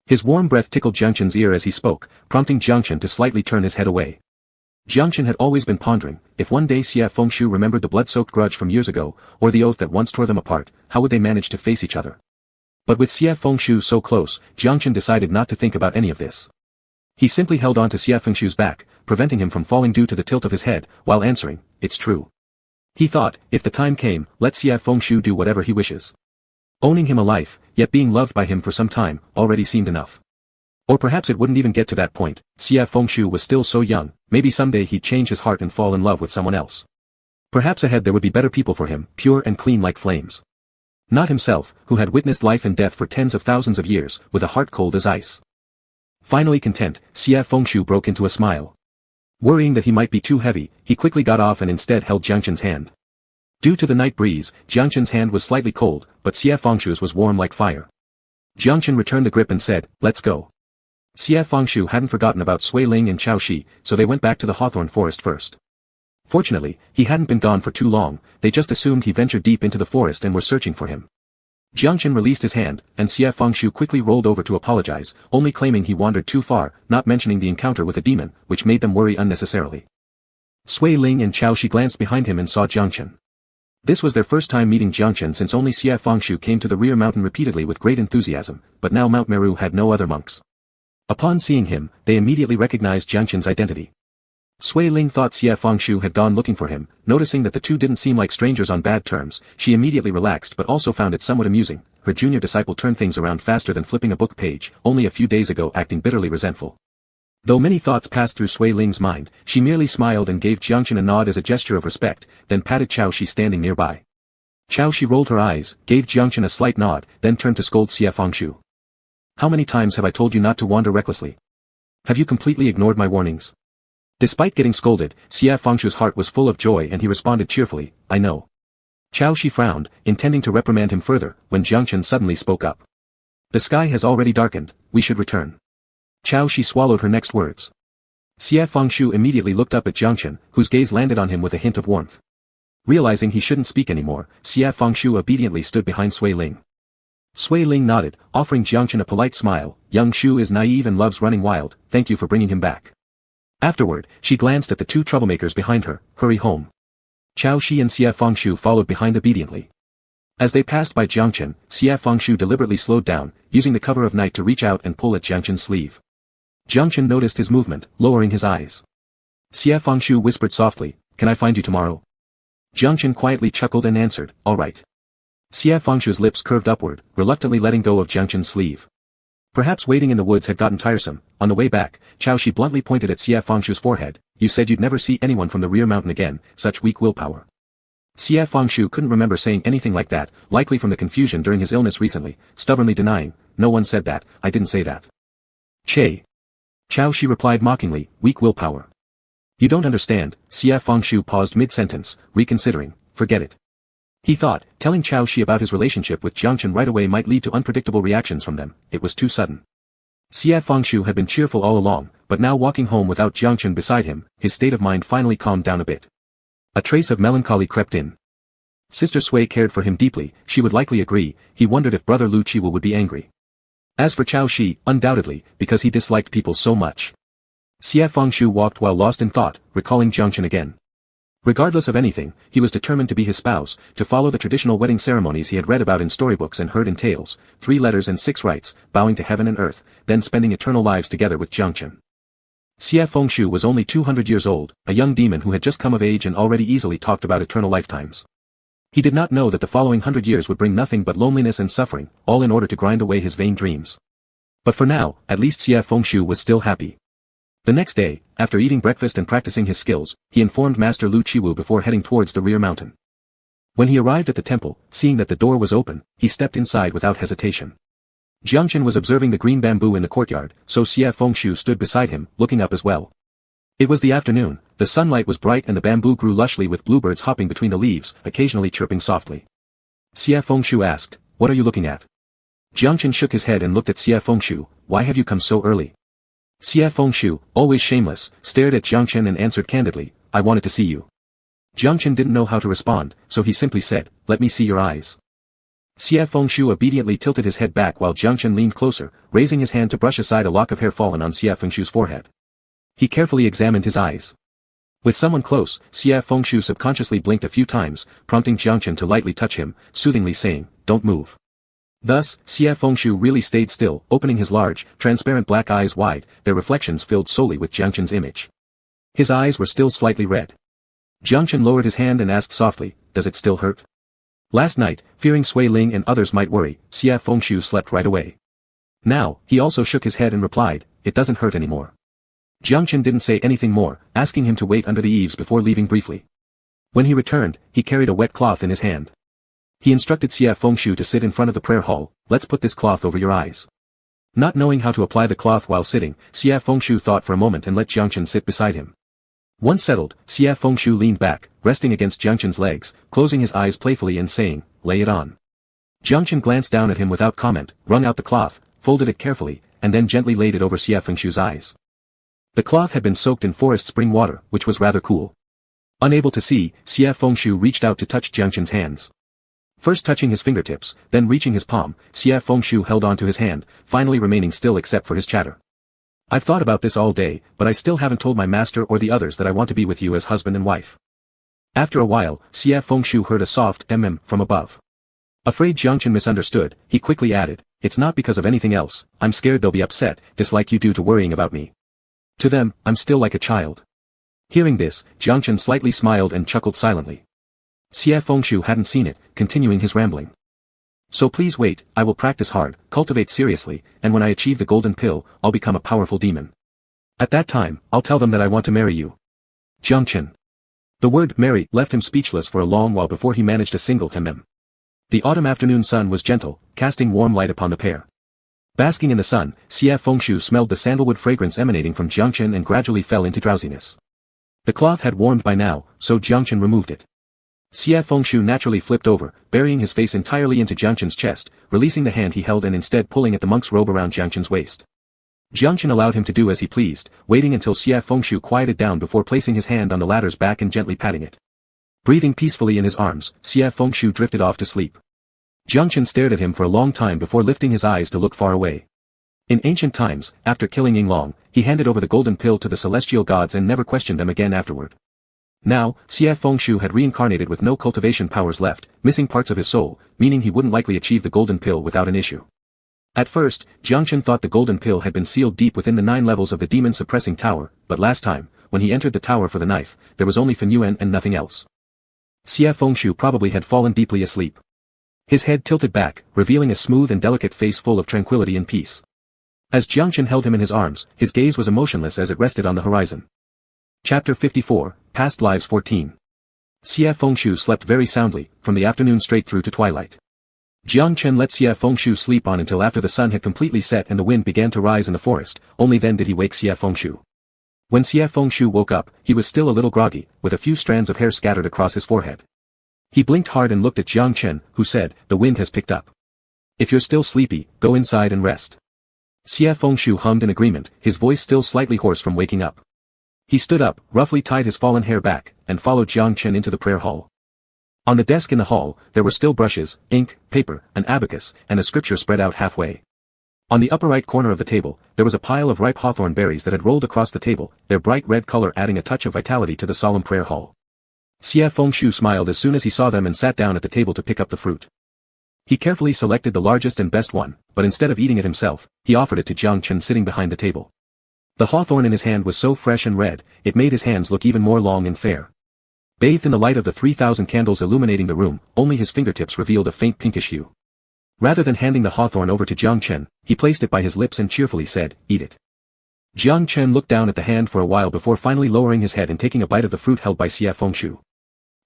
His warm breath tickled Jiangchen's ear as he spoke, prompting Jiangchen to slightly turn his head away. Jiangchen had always been pondering, if one day Xie Fengshu remembered the blood-soaked grudge from years ago, or the oath that once tore them apart, how would they manage to face each other? But with Xie Fengshu so close, Jiangchen decided not to think about any of this. He simply held on to Xie Fengshu's back, preventing him from falling due to the tilt of his head, while answering, "It's true." He thought, if the time came, let Xie Fengshu do whatever he wishes. Owning him a life, yet being loved by him for some time, already seemed enough. Or perhaps it wouldn't even get to that point. Xie Fengshu was still so young, maybe someday he'd change his heart and fall in love with someone else. Perhaps ahead there would be better people for him, pure and clean like flames. Not himself, who had witnessed life and death for tens of thousands of years, with a heart cold as ice. Finally content, Xie Fengshu broke into a smile. Worrying that he might be too heavy, he quickly got off and instead held Jiangchen's hand. Due to the night breeze, Jiangchen's hand was slightly cold, but Xie Fengshu's was warm like fire. Jiangchen returned the grip and said, "Let's go." Xie Fengshu hadn't forgotten about Sui Ling and Chao Shi, so they went back to the hawthorn forest first. Fortunately, he hadn't been gone for too long, they just assumed he ventured deep into the forest and were searching for him. Jiangchen released his hand, and Xie Fengshu quickly rolled over to apologize, only claiming he wandered too far, not mentioning the encounter with a demon, which made them worry unnecessarily. Sui Ling and Chao Shi glanced behind him and saw Jiangchen. This was their first time meeting Jiangchen since only Xie Fengshu came to the rear mountain repeatedly with great enthusiasm, but now Mount Meru had no other monks. Upon seeing him, they immediately recognized Jiangchen's identity. Sui Ling thought Xie Fengshu had gone looking for him, noticing that the two didn't seem like strangers on bad terms. She immediately relaxed but also found it somewhat amusing. Her junior disciple turned things around faster than flipping a book page, only a few days ago acting bitterly resentful. Though many thoughts passed through Sui Ling's mind, she merely smiled and gave Jiangchen a nod as a gesture of respect, then patted Chao Shi standing nearby. Chao Shi rolled her eyes, gave Jiangchen a slight nod, then turned to scold Xie Fengshu. How many times have I told you not to wander recklessly? Have you completely ignored my warnings? Despite getting scolded, Xie Fengshu's heart was full of joy and he responded cheerfully, I know. Chao Shi frowned, intending to reprimand him further, when Jiangchen suddenly spoke up. The sky has already darkened, we should return. Chao Shi swallowed her next words. Xie Fengshu immediately looked up at Jiangchen, whose gaze landed on him with a hint of warmth. Realizing he shouldn't speak anymore, Xie Fengshu obediently stood behind Sui Ling. Sui Ling nodded, offering Jiangchen a polite smile, young Shu is naive and loves running wild, thank you for bringing him back. Afterward, she glanced at the two troublemakers behind her, hurry home. Chao Shi and Xie Fengshu followed behind obediently. As they passed by Jiangchen, Xie Fengshu deliberately slowed down, using the cover of night to reach out and pull at Jiangchen's sleeve. Jiangchen noticed his movement, lowering his eyes. Xie Fengshu whispered softly, can I find you tomorrow? Jiangchen quietly chuckled and answered, all right. Xie Fengshu's lips curved upward, reluctantly letting go of Jiangchen's sleeve. Perhaps waiting in the woods had gotten tiresome. On the way back, Chao Shi bluntly pointed at Xie Fengshu's forehead, you said you'd never see anyone from the rear mountain again, such weak willpower. Xie Fengshu couldn't remember saying anything like that, likely from the confusion during his illness recently, stubbornly denying, no one said that, I didn't say that. Che. Chao Shi replied mockingly, weak willpower. You don't understand. Xie Fengshu paused mid-sentence, reconsidering, forget it. He thought, telling Chao Shi about his relationship with Jiangchen right away might lead to unpredictable reactions from them, it was too sudden. Xie Fengshu had been cheerful all along, but now walking home without Jiangchen beside him, his state of mind finally calmed down a bit. A trace of melancholy crept in. Sister Sui cared for him deeply, she would likely agree, he wondered if brother Lu Chiwu would be angry. As for Chao Shi, undoubtedly, because he disliked people so much. Xie Fengshu walked while lost in thought, recalling Jiangchen again. Regardless of anything, he was determined to be his spouse, to follow the traditional wedding ceremonies he had read about in storybooks and heard in tales, 3 letters and 6 rites, bowing to heaven and earth, then spending eternal lives together with Jiangchen. Xie Fengshu was only 200 years old, a young demon who had just come of age and already easily talked about eternal lifetimes. He did not know that the following 100 years would bring nothing but loneliness and suffering, all in order to grind away his vain dreams. But for now, at least Xie Fengshu was still happy. The next day, after eating breakfast and practicing his skills, he informed Master Lu Chiwu before heading towards the rear mountain. When he arrived at the temple, seeing that the door was open, he stepped inside without hesitation. Jiangchen was observing the green bamboo in the courtyard, so Xie Fengshu stood beside him, looking up as well. It was the afternoon, the sunlight was bright and the bamboo grew lushly with bluebirds hopping between the leaves, occasionally chirping softly. Xie Fengshu asked, what are you looking at? Jiangchen shook his head and looked at Xie Fengshu, why have you come so early? Xie Fengshu, always shameless, stared at Jiangchen and answered candidly, I wanted to see you. Jiangchen didn't know how to respond, so he simply said, let me see your eyes. Xie Fengshu obediently tilted his head back while Jiangchen leaned closer, raising his hand to brush aside a lock of hair fallen on Xie Fengshu's forehead. He carefully examined his eyes. With someone close, Xie Fengshu subconsciously blinked a few times, prompting Jiangchen to lightly touch him, soothingly saying, don't move. Thus, Xie Fengshu really stayed still, opening his large, transparent black eyes wide, their reflections filled solely with Jiangchen's image. His eyes were still slightly red. Jiangchen lowered his hand and asked softly, does it still hurt? Last night, fearing Sui Ling and others might worry, Xie Fengshu slept right away. Now, he also shook his head and replied, it doesn't hurt anymore. Jiangchen didn't say anything more, asking him to wait under the eaves before leaving briefly. When he returned, he carried a wet cloth in his hand. He instructed Xie Fengshu to sit in front of the prayer hall, let's put this cloth over your eyes. Not knowing how to apply the cloth while sitting, Xie Fengshu thought for a moment and let Jiangchen sit beside him. Once settled, Xie Fengshu leaned back, resting against Jiangchen's legs, closing his eyes playfully and saying, lay it on. Jiangchen glanced down at him without comment, wrung out the cloth, folded it carefully, and then gently laid it over Xie Fengshu's eyes. The cloth had been soaked in forest spring water, which was rather cool. Unable to see, Xie Fengshu reached out to touch Jiangchen's hands. First touching his fingertips, then reaching his palm, Xie Fengshu held on to his hand, finally remaining still except for his chatter. I've thought about this all day, but I still haven't told my master or the others that I want to be with you as husband and wife. After a while, Xie Fengshu heard a soft from above. Afraid Jiangchen misunderstood, he quickly added, it's not because of anything else, I'm scared they'll be upset, dislike you due to worrying about me. To them, I'm still like a child. Hearing this, Jiangchen slightly smiled and chuckled silently. Xie Fengshu hadn't seen it, continuing his rambling. So please wait, I will practice hard, cultivate seriously, and when I achieve the golden pill, I'll become a powerful demon. At that time, I'll tell them that I want to marry you. Jiangchen. The word marry left him speechless for a long while before he managed a single The autumn afternoon sun was gentle, casting warm light upon the pair. Basking in the sun, Xie Fengshu smelled the sandalwood fragrance emanating from Jiangchen and gradually fell into drowsiness. The cloth had warmed by now, so Jiangchen removed it. Xie Fengshu naturally flipped over, burying his face entirely into Jiangchen's chest, releasing the hand he held and instead pulling at the monk's robe around Jiangchen's waist. Jiangchen allowed him to do as he pleased, waiting until Xie Fengshu quieted down before placing his hand on the latter's back and gently patting it. Breathing peacefully in his arms, Xie Fengshu drifted off to sleep. Jiangchen stared at him for a long time before lifting his eyes to look far away. In ancient times, after killing Yinglong, he handed over the golden pill to the celestial gods and never questioned them again afterward. Now, Xie Fengshu had reincarnated with no cultivation powers left, missing parts of his soul, meaning he wouldn't likely achieve the golden pill without an issue. At first, Jiangchen thought the golden pill had been sealed deep within the 9 levels of the demon-suppressing tower, but last time, when he entered the tower for the knife, there was only Fenyuan and nothing else. Xie Fengshu probably had fallen deeply asleep. His head tilted back, revealing a smooth and delicate face full of tranquility and peace. As Jiangchen held him in his arms, his gaze was emotionless as it rested on the horizon. Chapter 54, Past Lives 14. Xie Fengshu slept very soundly, from the afternoon straight through to twilight. Jiangchen let Xie Fengshu sleep on until after the sun had completely set and the wind began to rise in the forest, only then did he wake Xie Fengshu. When Xie Fengshu woke up, he was still a little groggy, with a few strands of hair scattered across his forehead. He blinked hard and looked at Jiangchen, who said, the wind has picked up. If you're still sleepy, go inside and rest. Xie Fengshu hummed in agreement, his voice still slightly hoarse from waking up. He stood up, roughly tied his fallen hair back, and followed Jiangchen into the prayer hall. On the desk in the hall, there were still brushes, ink, paper, an abacus, and a scripture spread out halfway. On the upper right corner of the table, there was a pile of ripe hawthorn berries that had rolled across the table, their bright red color adding a touch of vitality to the solemn prayer hall. Xie Fengshu smiled as soon as he saw them and sat down at the table to pick up the fruit. He carefully selected the largest and best one, but instead of eating it himself, he offered it to Jiangchen sitting behind the table. The hawthorn in his hand was so fresh and red, it made his hands look even more long and fair. Bathed in the light of the 3,000 candles illuminating the room, only his fingertips revealed a faint pinkish hue. Rather than handing the hawthorn over to Jiangchen, he placed it by his lips and cheerfully said, eat it. Jiangchen looked down at the hand for a while before finally lowering his head and taking a bite of the fruit held by Xie Fengshu.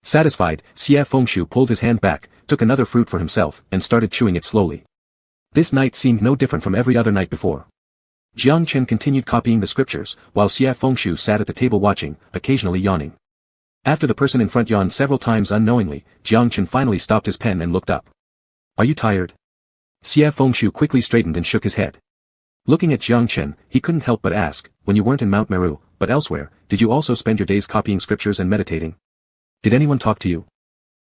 Satisfied, Xie Fengshu pulled his hand back, took another fruit for himself, and started chewing it slowly. This night seemed no different from every other night before. Jiangchen continued copying the scriptures, while Xie Fengshu sat at the table watching, occasionally yawning. After the person in front yawned several times unknowingly, Jiangchen finally stopped his pen and looked up. Are you tired? Xie Fengshu quickly straightened and shook his head. Looking at Jiangchen, he couldn't help but ask, when you weren't in Mount Meru, but elsewhere, did you also spend your days copying scriptures and meditating? Did anyone talk to you?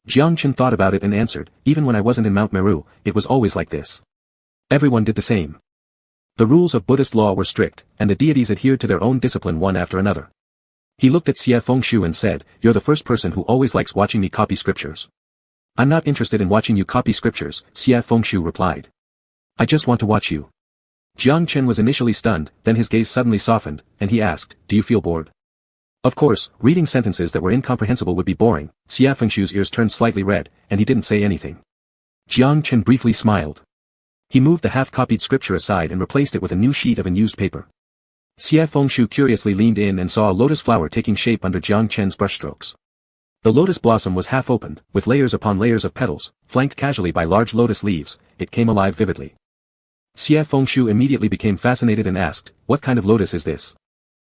Jiangchen thought about it and answered, even when I wasn't in Mount Meru, it was always like this. Everyone did the same. The rules of Buddhist law were strict, and the deities adhered to their own discipline one after another. He looked at Xie Fengshu and said, you're the first person who always likes watching me copy scriptures. I'm not interested in watching you copy scriptures, Xie Fengshu replied. I just want to watch you. Jiangchen was initially stunned, then his gaze suddenly softened, and he asked, do you feel bored? Of course, reading sentences that were incomprehensible would be boring. Xie Fengshu's ears turned slightly red, and he didn't say anything. Jiangchen briefly smiled. He moved the half-copied scripture aside and replaced it with a new sheet of unused paper. Xie Fengshu curiously leaned in and saw a lotus flower taking shape under Jiangchen's brushstrokes. The lotus blossom was half opened, with layers upon layers of petals, flanked casually by large lotus leaves. It came alive vividly. Xie Fengshu immediately became fascinated and asked, what kind of lotus is this?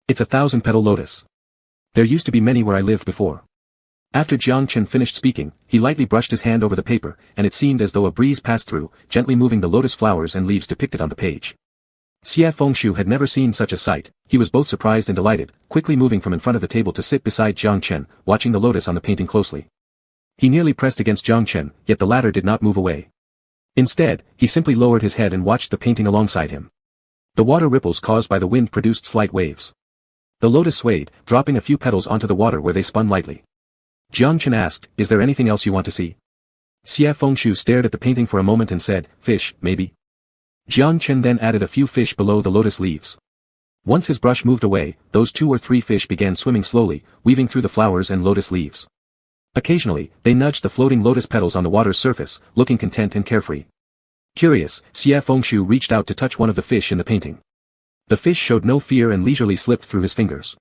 It's a 1,000-petal lotus. There used to be many where I lived before. After Jiangchen finished speaking, he lightly brushed his hand over the paper, and it seemed as though a breeze passed through, gently moving the lotus flowers and leaves depicted on the page. Xie Fengshu had never seen such a sight. He was both surprised and delighted, quickly moving from in front of the table to sit beside Jiangchen, watching the lotus on the painting closely. He nearly pressed against Jiang Chen, yet the latter did not move away. Instead, he simply lowered his head and watched the painting alongside him. The water ripples caused by the wind produced slight waves. The lotus swayed, dropping a few petals onto the water where they spun lightly. Jiang Chen asked, "Is there anything else you want to see?" Xia Fengshu stared at the painting for a moment and said, "Fish, maybe." Jiang Chen then added a few fish below the lotus leaves. Once his brush moved away, those 2 or 3 fish began swimming slowly, weaving through the flowers and lotus leaves. Occasionally, they nudged the floating lotus petals on the water's surface, looking content and carefree. Curious, Xia Fengshu reached out to touch one of the fish in the painting. The fish showed no fear and leisurely slipped through his fingers.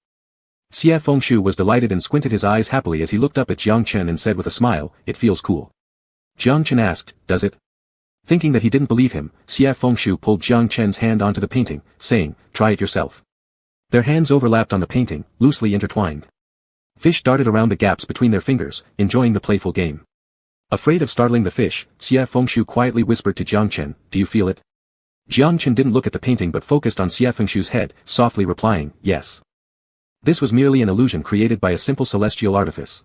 Xia Fengshu was delighted and squinted his eyes happily as he looked up at Jiang Chen and said with a smile, "It feels cool." Jiang Chen asked, "Does it?" Thinking that he didn't believe him, Xia Fengshu pulled Jiang Chen's hand onto the painting, saying, "Try it yourself." Their hands overlapped on the painting, loosely intertwined. Fish darted around the gaps between their fingers, enjoying the playful game. Afraid of startling the fish, Xia Fengshu quietly whispered to Jiang Chen, "Do you feel it?" Jiang Chen didn't look at the painting but focused on Xia Fengshu's head, softly replying, "Yes." This was merely an illusion created by a simple celestial artifice.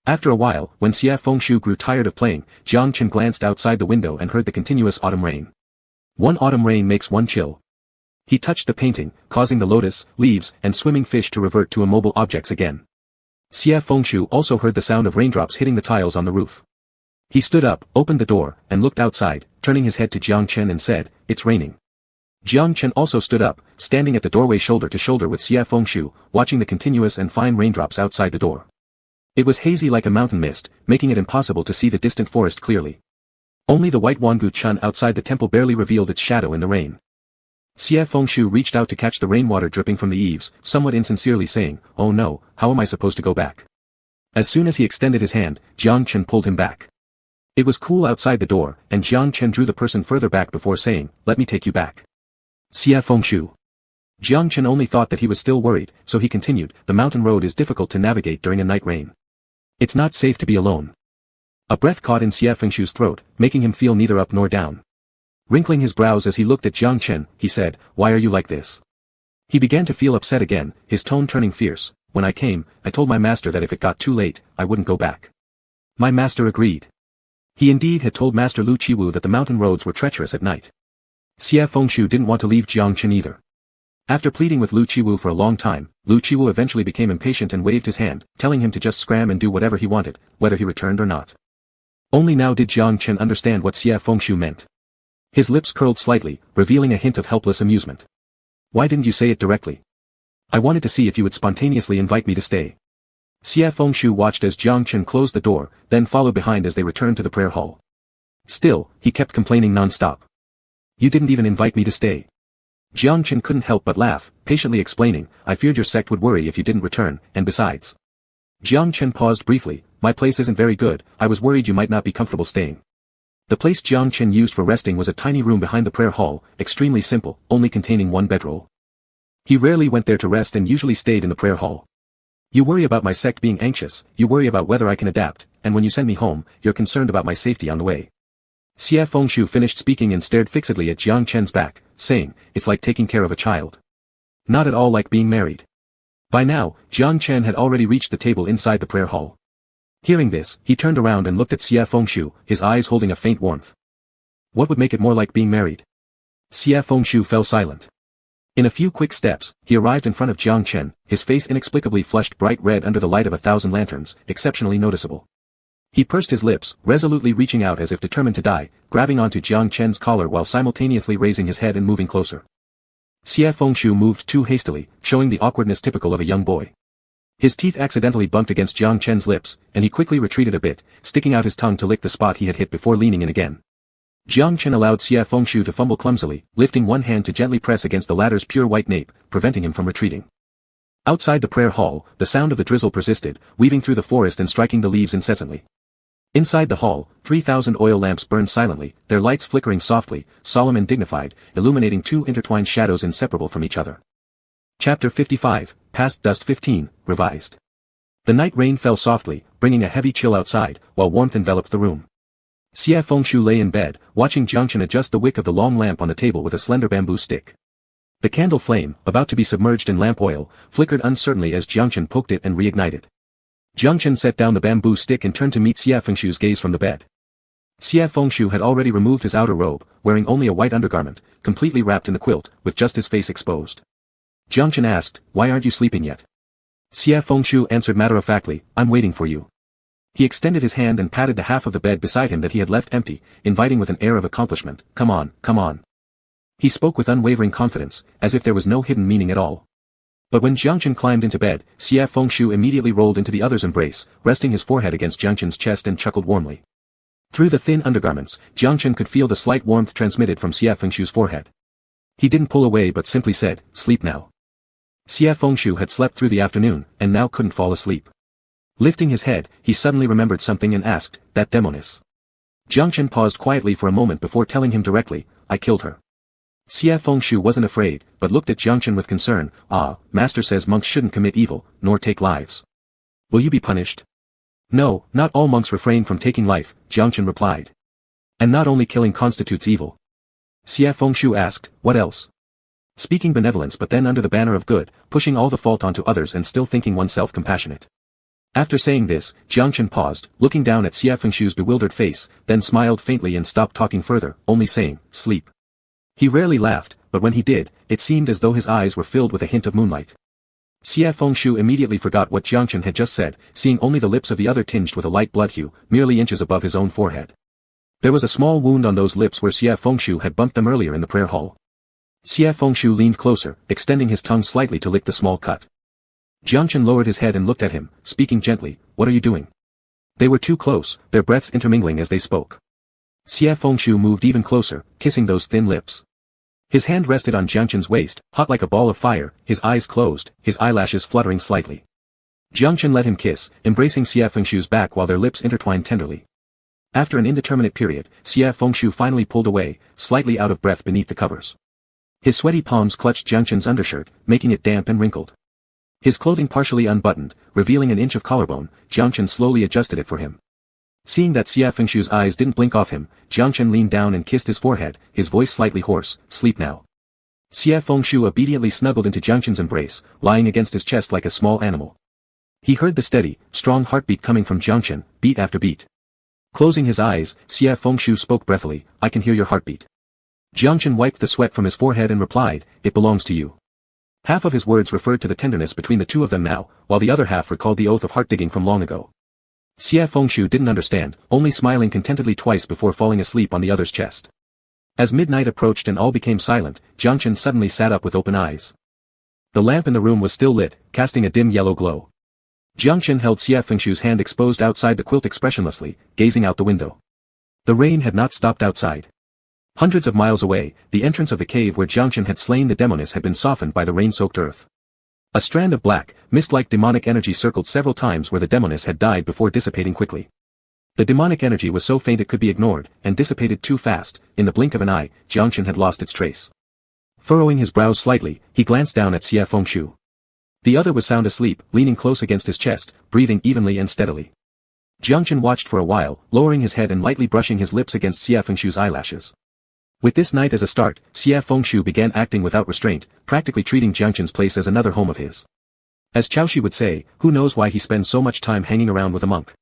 After a while, when Xia Fengshu grew tired of playing, Jiang Chen glanced outside the window and heard the continuous autumn rain. One autumn rain makes one chill. He touched the painting, causing the lotus, leaves, and swimming fish to revert to immobile objects again. Xia Fengshu also heard the sound of raindrops hitting the tiles on the roof. He stood up, opened the door, and looked outside, turning his head to Jiang Chen and said, "It's raining." Jiang Chen also stood up, standing at the doorway shoulder to shoulder with Xia Fengshu, watching the continuous and fine raindrops outside the door. It was hazy like a mountain mist, making it impossible to see the distant forest clearly. Only the white Wangu Chun outside the temple barely revealed its shadow in the rain. Xia Fengshu reached out to catch the rainwater dripping from the eaves, somewhat insincerely saying, "Oh no, how am I supposed to go back?" As soon as he extended his hand, Jiang Chen pulled him back. It was cool outside the door, and Jiang Chen drew the person further back before saying, "Let me take you back." Xia Fengshu. Jiang Chen only thought that he was still worried, so he continued, "The mountain road is difficult to navigate during a night rain. It's not safe to be alone." A breath caught in Xia Fengshu's throat, making him feel neither up nor down. Wrinkling his brows as he looked at Jiang Chen, he said, "Why are you like this?" He began to feel upset again, his tone turning fierce. "When I came, I told my master that if it got too late, I wouldn't go back. My master agreed." He indeed had told Master Lu Qiwu that the mountain roads were treacherous at night. Xia Fengshu didn't want to leave Jiang Chen either. After pleading with Lu Qiwu for a long time, Lu Qiwu eventually became impatient and waved his hand, telling him to just scram and do whatever he wanted, whether he returned or not. Only now did Jiang Chen understand what Xia Fengshu meant. His lips curled slightly, revealing a hint of helpless amusement. "Why didn't you say it directly? I wanted to see if you would spontaneously invite me to stay." Xia Fengshu watched as Jiang Chen closed the door, then followed behind as they returned to the prayer hall. Still, he kept complaining non-stop. "You didn't even invite me to stay." Jiang Chen couldn't help but laugh, patiently explaining, "I feared your sect would worry if you didn't return, and besides." Jiang Chen paused briefly, "My place isn't very good, I was worried you might not be comfortable staying." The place Jiang Chen used for resting was a tiny room behind the prayer hall, extremely simple, only containing one bedroll. He rarely went there to rest and usually stayed in the prayer hall. "You worry about my sect being anxious, you worry about whether I can adapt, and when you send me home, you're concerned about my safety on the way." Xia Fengshu finished speaking and stared fixedly at Jiang Chen's back, saying, "It's like taking care of a child. Not at all like being married." By now, Jiang Chen had already reached the table inside the prayer hall. Hearing this, he turned around and looked at Xia Fengshu, his eyes holding a faint warmth. What would make it more like being married? Xia Fengshu fell silent. In a few quick steps, he arrived in front of Jiang Chen, his face inexplicably flushed bright red under the light of 1,000 lanterns, exceptionally noticeable. He pursed his lips, resolutely reaching out as if determined to die, grabbing onto Jiang Chen's collar while simultaneously raising his head and moving closer. Xia Fengshu moved too hastily, showing the awkwardness typical of a young boy. His teeth accidentally bumped against Jiang Chen's lips, and he quickly retreated a bit, sticking out his tongue to lick the spot he had hit before leaning in again. Jiang Chen allowed Xia Fengshu to fumble clumsily, lifting one hand to gently press against the latter's pure white nape, preventing him from retreating. Outside the prayer hall, the sound of the drizzle persisted, weaving through the forest and striking the leaves incessantly. Inside the hall, 3,000 oil lamps burned silently, their lights flickering softly, solemn and dignified, illuminating 2 intertwined shadows inseparable from each other. Chapter 55, Past Dust 15, Revised. The night rain fell softly, bringing a heavy chill outside, while warmth enveloped the room. Xia Fengshu lay in bed, watching Jiang Chen adjust the wick of the long lamp on the table with a slender bamboo stick. The candle flame, about to be submerged in lamp oil, flickered uncertainly as Jiang Chen poked it and reignited. Jiang Chen set down the bamboo stick and turned to meet Xie Fengshu's gaze from the bed. Xie Fengshu had already removed his outer robe, wearing only a white undergarment, completely wrapped in the quilt, with just his face exposed. Jiang Chen asked, "Why aren't you sleeping yet?" Xie Fengshu answered matter-of-factly, "I'm waiting for you." He extended his hand and patted the half of the bed beside him that he had left empty, inviting with an air of accomplishment, "Come on, come on." He spoke with unwavering confidence, as if there was no hidden meaning at all. But when Jiang Chen climbed into bed, Xie Fengshu immediately rolled into the other's embrace, resting his forehead against Jiang Chen's chest and chuckled warmly. Through the thin undergarments, Jiang Chen could feel the slight warmth transmitted from Xie Fengshu's forehead. He didn't pull away but simply said, "Sleep now." Xie Fengshu had slept through the afternoon, and now couldn't fall asleep. Lifting his head, he suddenly remembered something and asked, "That demoness?" Jiang Chen paused quietly for a moment before telling him directly, "I killed her." Xie Fengshu wasn't afraid, but looked at Jiang Chen with concern. "Ah, master says monks shouldn't commit evil, nor take lives. Will you be punished?" "No, not all monks refrain from taking life," Jiang Chen replied. "And not only killing constitutes evil?" Xie Fengshu asked, "What else?" "Speaking benevolence but then under the banner of good, pushing all the fault onto others and still thinking oneself compassionate." After saying this, Jiang Chen paused, looking down at Xie Fengshu's bewildered face, then smiled faintly and stopped talking further, only saying, "Sleep." He rarely laughed, but when he did, it seemed as though his eyes were filled with a hint of moonlight. Xie Fengshu immediately forgot what Jiang Chen had just said, seeing only the lips of the other tinged with a light blood hue, merely inches above his own forehead. There was a small wound on those lips where Xie Fengshu had bumped them earlier in the prayer hall. Xie Fengshu leaned closer, extending his tongue slightly to lick the small cut. Jiang Chen lowered his head and looked at him, speaking gently, "What are you doing?" They were too close, their breaths intermingling as they spoke. Xie Fengshu moved even closer, kissing those thin lips. His hand rested on Jiang Chen's waist, hot like a ball of fire, his eyes closed, his eyelashes fluttering slightly. Jiang Chen let him kiss, embracing Xie Fengshu's back while their lips intertwined tenderly. After an indeterminate period, Xie Fengshu finally pulled away, slightly out of breath beneath the covers. His sweaty palms clutched Jiang Chen's undershirt, making it damp and wrinkled. His clothing partially unbuttoned, revealing an inch of collarbone, Jiang Chen slowly adjusted it for him. Seeing that Xie Fengshu's eyes didn't blink off him, Jiang Chen leaned down and kissed his forehead, his voice slightly hoarse, "Sleep now." Xie Fengshu obediently snuggled into Jiang Chen's embrace, lying against his chest like a small animal. He heard the steady, strong heartbeat coming from Jiang Chen, beat after beat. Closing his eyes, Xie Fengshu spoke breathily, "I can hear your heartbeat." Jiang Chen wiped the sweat from his forehead and replied, "It belongs to you." Half of his words referred to the tenderness between the two of them now, while the other half recalled the oath of heart-digging from long ago. Xie Fengshu didn't understand, only smiling contentedly twice before falling asleep on the other's chest. As midnight approached and all became silent, Jiang Chen suddenly sat up with open eyes. The lamp in the room was still lit, casting a dim yellow glow. Jiang Chen held Xie Fengshu's hand exposed outside the quilt expressionlessly, gazing out the window. The rain had not stopped outside. Hundreds of miles away, the entrance of the cave where Jiang Chen had slain the demoness had been softened by the rain-soaked earth. A strand of black, mist-like demonic energy circled several times where the demoness had died before dissipating quickly. The demonic energy was so faint it could be ignored, and dissipated too fast. In the blink of an eye, Jiang Chen had lost its trace. Furrowing his brows slightly, he glanced down at Xie Fengshu. The other was sound asleep, leaning close against his chest, breathing evenly and steadily. Jiang Chen watched for a while, lowering his head and lightly brushing his lips against Xie Fengshu's eyelashes. With this night as a start, Xie Fengshu began acting without restraint, practically treating Jiang Chen's place as another home of his. As Chaoshi would say, who knows why he spends so much time hanging around with a monk.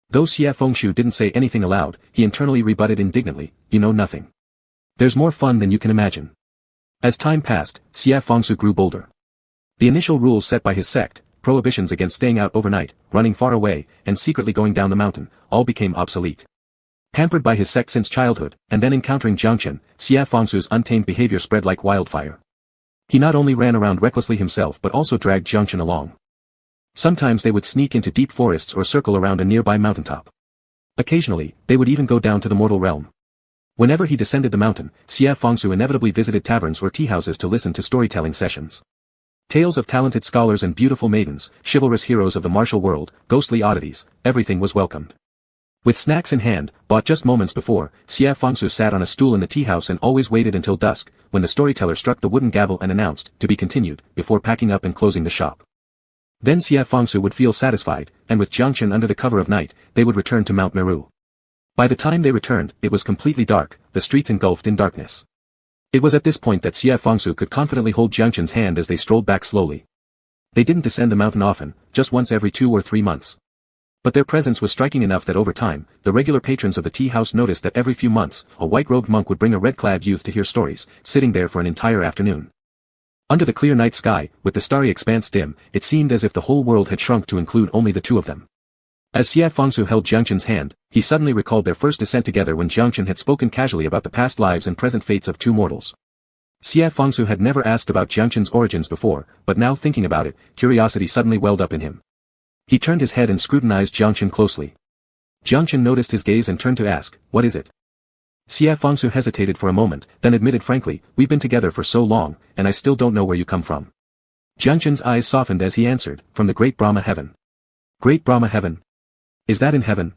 Though Xie Fengshu didn't say anything aloud, he internally rebutted indignantly, "You know nothing. There's more fun than you can imagine." As time passed, Xie Fengshu grew bolder. The initial rules set by his sect, prohibitions against staying out overnight, running far away, and secretly going down the mountain, all became obsolete. Hampered by his sect since childhood, and then encountering Jiang Chen, Xie Fengshu's untamed behavior spread like wildfire. He not only ran around recklessly himself but also dragged Jiang Chen along. Sometimes they would sneak into deep forests or circle around a nearby mountaintop. Occasionally, they would even go down to the mortal realm. Whenever he descended the mountain, Xie Fengshu inevitably visited taverns or teahouses to listen to storytelling sessions. Tales of talented scholars and beautiful maidens, chivalrous heroes of the martial world, ghostly oddities, everything was welcomed. With snacks in hand, bought just moments before, Xie Fengshu sat on a stool in the teahouse and always waited until dusk, when the storyteller struck the wooden gavel and announced, "To be continued," before packing up and closing the shop. Then Xie Fengshu would feel satisfied, and with Jiang Chen under the cover of night, they would return to Mount Meru. By the time they returned, it was completely dark, the streets engulfed in darkness. It was at this point that Xie Fengshu could confidently hold Jiang Chen's hand as they strolled back slowly. They didn't descend the mountain often, just once every 2 or 3 months. But their presence was striking enough that over time, the regular patrons of the tea house noticed that every few months, a white-robed monk would bring a red-clad youth to hear stories, sitting there for an entire afternoon. Under the clear night sky, with the starry expanse dim, it seemed as if the whole world had shrunk to include only the two of them. As Xie Fangsu held Jiangchen's hand, he suddenly recalled their first descent together when Jiangchen had spoken casually about the past lives and present fates of two mortals. Xie Fangsu had never asked about Jiangchen's origins before, but now thinking about it, curiosity suddenly welled up in him. He turned his head and scrutinized Jiangchen closely. Jiangchen noticed his gaze and turned to ask, "What is it?" Xie Fangsu hesitated for a moment, then admitted frankly, "We've been together for so long, and I still don't know where you come from." Jiangchen's eyes softened as he answered, "From the great Brahma heaven." "Great Brahma heaven? Is that in heaven?"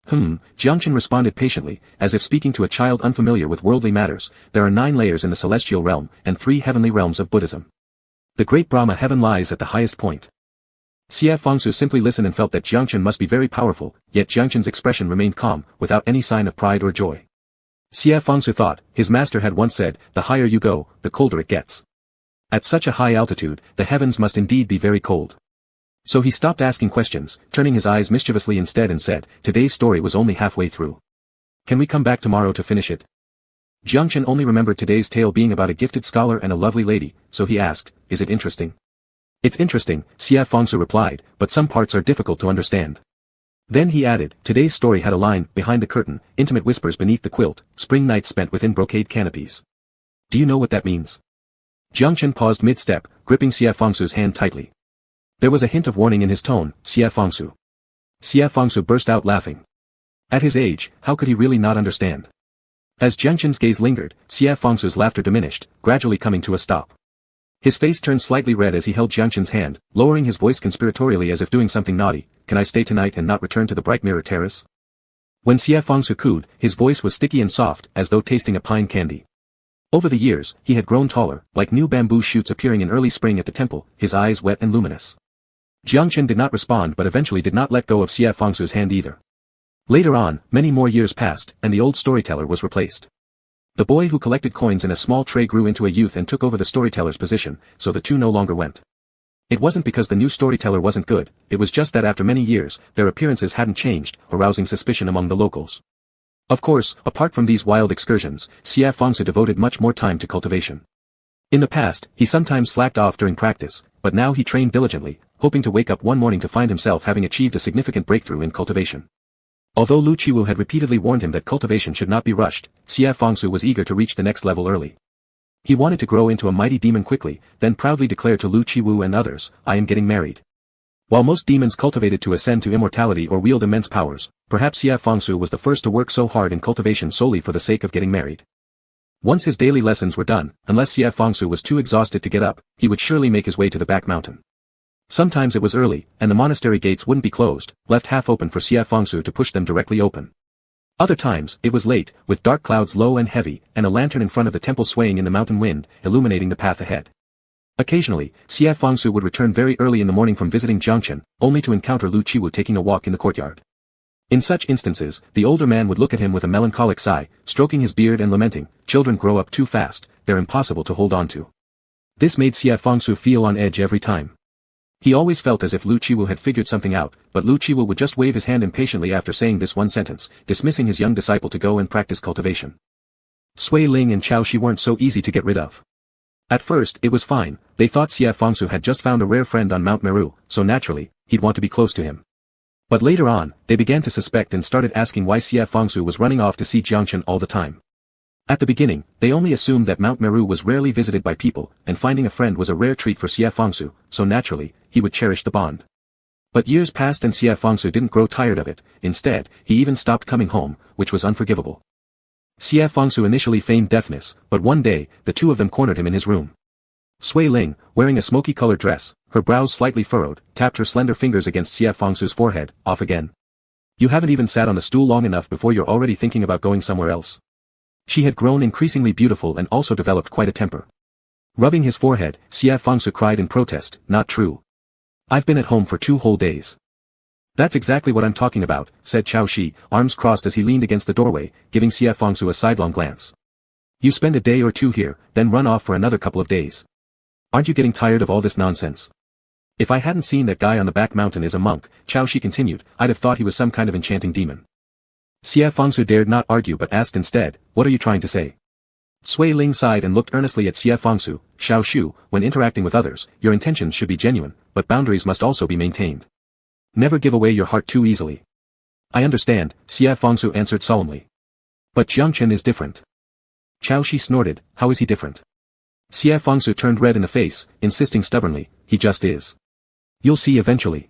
Jiangchen responded patiently, as if speaking to a child unfamiliar with worldly matters. "There are 9 layers in the celestial realm, and 3 heavenly realms of Buddhism. The great Brahma heaven lies at the highest point." Xie Fangsu simply listened and felt that Jiangchen must be very powerful, yet Jiangchen's expression remained calm, without any sign of pride or joy. Xie Fangsu thought, his master had once said, "The higher you go, the colder it gets." At such a high altitude, the heavens must indeed be very cold. So he stopped asking questions, turning his eyes mischievously instead and said, "Today's story was only halfway through. Can we come back tomorrow to finish it?" Jiangchen only remembered today's tale being about a gifted scholar and a lovely lady, so he asked, "Is it interesting?" "It's interesting," Xie Fangsu replied, "but some parts are difficult to understand." Then he added, "Today's story had a line, behind the curtain, intimate whispers beneath the quilt, spring nights spent within brocade canopies. Do you know what that means?" Jiangchen paused mid-step, gripping Xie Fangsu's hand tightly. There was a hint of warning in his tone, "Xie Fangsu." Xie Fangsu burst out laughing. At his age, how could he really not understand? As Jiangchen's gaze lingered, Xie Fangsu's laughter diminished, gradually coming to a stop. His face turned slightly red as he held Jiangchen's hand, lowering his voice conspiratorially as if doing something naughty. "Can I stay tonight and not return to the bright mirror terrace?" When Xie Fangsu cooed, his voice was sticky and soft, as though tasting a pine candy. Over the years, he had grown taller, like new bamboo shoots appearing in early spring at the temple, his eyes wet and luminous. Jiangchen did not respond but eventually did not let go of Xie Fangsu's hand either. Later on, many more years passed, and the old storyteller was replaced. The boy who collected coins in a small tray grew into a youth and took over the storyteller's position, so the two no longer went. It wasn't because the new storyteller wasn't good, it was just that after many years, their appearances hadn't changed, arousing suspicion among the locals. Of course, apart from these wild excursions, Xie Fangsu devoted much more time to cultivation. In the past, he sometimes slacked off during practice, but now he trained diligently, hoping to wake up one morning to find himself having achieved a significant breakthrough in cultivation. Although Lu Qiwu had repeatedly warned him that cultivation should not be rushed, Xie Fangsu was eager to reach the next level early. He wanted to grow into a mighty demon quickly, then proudly declared to Lu Qiwu and others, "I am getting married." While most demons cultivated to ascend to immortality or wield immense powers, perhaps Xie Fangsu was the first to work so hard in cultivation solely for the sake of getting married. Once his daily lessons were done, unless Xie Fangsu was too exhausted to get up, he would surely make his way to the back mountain. Sometimes it was early, and the monastery gates wouldn't be closed, left half open for Xie Fangsu to push them directly open. Other times, it was late, with dark clouds low and heavy, and a lantern in front of the temple swaying in the mountain wind, illuminating the path ahead. Occasionally, Xie Fangsu would return very early in the morning from visiting Jiangchen, only to encounter Lu Qiwu taking a walk in the courtyard. In such instances, the older man would look at him with a melancholic sigh, stroking his beard and lamenting, "Children grow up too fast, they're impossible to hold on to." This made Xie Fangsu feel on edge every time. He always felt as if Lu Qiwu had figured something out, but Lu Qiwu would just wave his hand impatiently after saying this one sentence, dismissing his young disciple to go and practice cultivation. Sui Ling and Chao Shi weren't so easy to get rid of. At first, it was fine, they thought Xie Fangsu had just found a rare friend on Mount Meru, so naturally, he'd want to be close to him. But later on, they began to suspect and started asking why Xie Fangsu was running off to see Jiangchen all the time. At the beginning, they only assumed that Mount Meru was rarely visited by people, and finding a friend was a rare treat for Xie Fangsu, so naturally, he would cherish the bond. But years passed and Xie Fangsu didn't grow tired of it, instead, he even stopped coming home, which was unforgivable. Xie Fangsu initially feigned deafness, but one day, the two of them cornered him in his room. Sui Ling, wearing a smoky-colored dress, her brows slightly furrowed, tapped her slender fingers against Xie Fangsu's forehead, "Off again. You haven't even sat on the stool long enough before you're already thinking about going somewhere else." She had grown increasingly beautiful and also developed quite a temper. Rubbing his forehead, Xie Fangsu cried in protest, "Not true. I've been at home for 2 whole days." "That's exactly what I'm talking about," said Chao Shi, arms crossed as he leaned against the doorway, giving Xie Fangsu a sidelong glance. "You spend a day or 2 here, then run off for another couple of days. Aren't you getting tired of all this nonsense?" If I hadn't seen that guy on the back mountain is a monk, Chao Shi continued, I'd have thought he was some kind of enchanting demon. Xie Fangsu dared not argue but asked instead, what are you trying to say? Sui Ling sighed and looked earnestly at Xie Fangsu, Xiao Shu, when interacting with others, your intentions should be genuine, but boundaries must also be maintained. Never give away your heart too easily. I understand, Xie Fangsu answered solemnly. But Jiangchen is different. Chao Shi snorted, how is he different? Xie Fangsu turned red in the face, insisting stubbornly, he just is. You'll see eventually.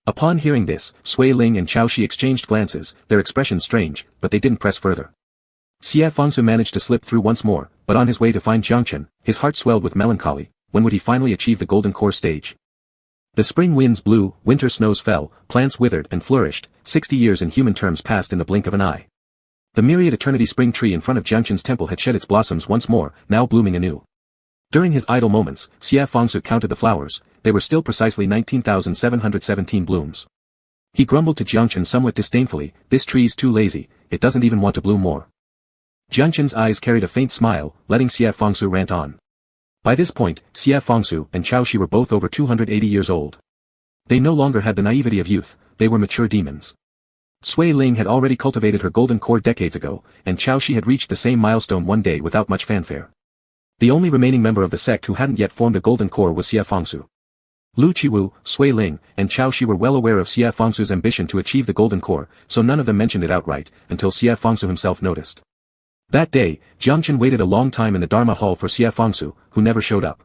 Upon hearing this, Sui Ling and Chao Shi exchanged glances, their expressions strange, but they didn't press further. Xie Fangsu managed to slip through once more, but on his way to find Jiangchen, his heart swelled with melancholy. When would he finally achieve the golden core stage? The spring winds blew, winter snows fell, plants withered and flourished, 60 years in human terms passed in the blink of an eye. The myriad eternity spring tree in front of Jiangchen's temple had shed its blossoms once more, now blooming anew. During his idle moments, Xie Fangsu counted the flowers, they were still precisely 19,717 blooms. He grumbled to Jiangchen somewhat disdainfully, this tree's too lazy, it doesn't even want to bloom more. Jiangchen's eyes carried a faint smile, letting Xie Fangsu rant on. By this point, Xie Fangsu and Chao Shi were both over 280 years old. They no longer had the naivety of youth, they were mature demons. Sui Ling had already cultivated her golden core decades ago, and Chao Shi had reached the same milestone one day without much fanfare. The only remaining member of the sect who hadn't yet formed a golden core was Xie Fangsu. Lu Qiwu, Sui Ling, and Chao Shi were well aware of Xie Fangsu's ambition to achieve the golden core, so none of them mentioned it outright, until Xie Fangsu himself noticed. That day, Jiangchen waited a long time in the Dharma hall for Xie Fangsu, who never showed up.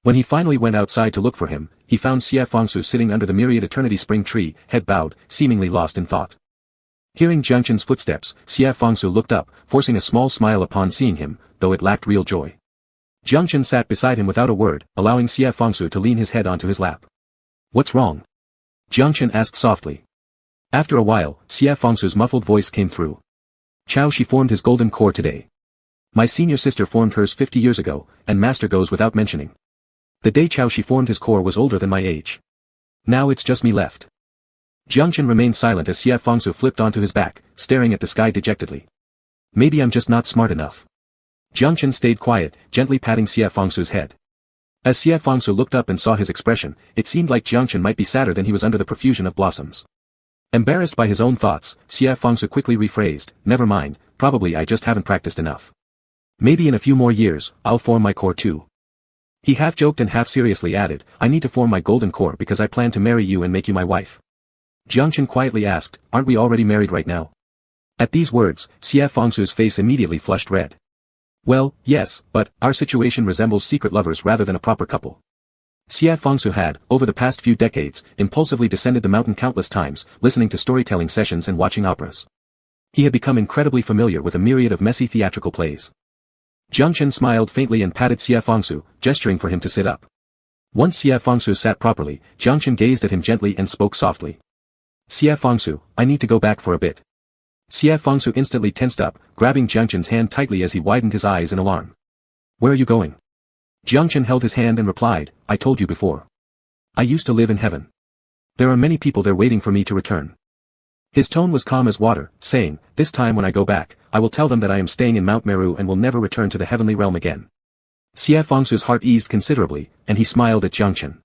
When he finally went outside to look for him, he found Xie Fangsu sitting under the myriad eternity spring tree, head bowed, seemingly lost in thought. Hearing Jiangchen's footsteps, Xie Fangsu looked up, forcing a small smile upon seeing him, though it lacked real joy. Jiangchen sat beside him without a word, allowing Xie Fangsu to lean his head onto his lap. What's wrong? Jiangchen asked softly. After a while, Xie Fangsu's muffled voice came through. Chao Shi formed his golden core today. My senior sister formed hers 50 years ago, and master goes without mentioning. The day Chao Shi formed his core was older than my age. Now it's just me left. Jiangchen remained silent as Xie Fangsu flipped onto his back, staring at the sky dejectedly. Maybe I'm just not smart enough. Jiangchen stayed quiet, gently patting Xie Fangsu's head. As Xie Fangsu looked up and saw his expression, it seemed like Jiangchen might be sadder than he was under the profusion of blossoms. Embarrassed by his own thoughts, Xie Fangsu quickly rephrased, never mind, probably I just haven't practiced enough. Maybe in a few more years, I'll form my core too. He half joked and half seriously added, I need to form my golden core because I plan to marry you and make you my wife. Jiangchen quietly asked, aren't we already married right now? At these words, Xie Fangsu's face immediately flushed red. Well, yes, but our situation resembles secret lovers rather than a proper couple. Xie Fangsu had, over the past few decades, impulsively descended the mountain countless times, listening to storytelling sessions and watching operas. He had become incredibly familiar with a myriad of messy theatrical plays. Jiangchen smiled faintly and patted Xie Fangsu, gesturing for him to sit up. Once Xie Fangsu sat properly, Jiangchen gazed at him gently and spoke softly. Xie Fangsu, I need to go back for a bit. Xie Fangsu instantly tensed up, grabbing Jiangchen's hand tightly as he widened his eyes in alarm. Where are you going? Jiangchen held his hand and replied, I told you before. I used to live in heaven. There are many people there waiting for me to return. His tone was calm as water, saying, this time when I go back, I will tell them that I am staying in Mount Meru and will never return to the heavenly realm again. Xie Fangsu's heart eased considerably, and he smiled at Jiangchen.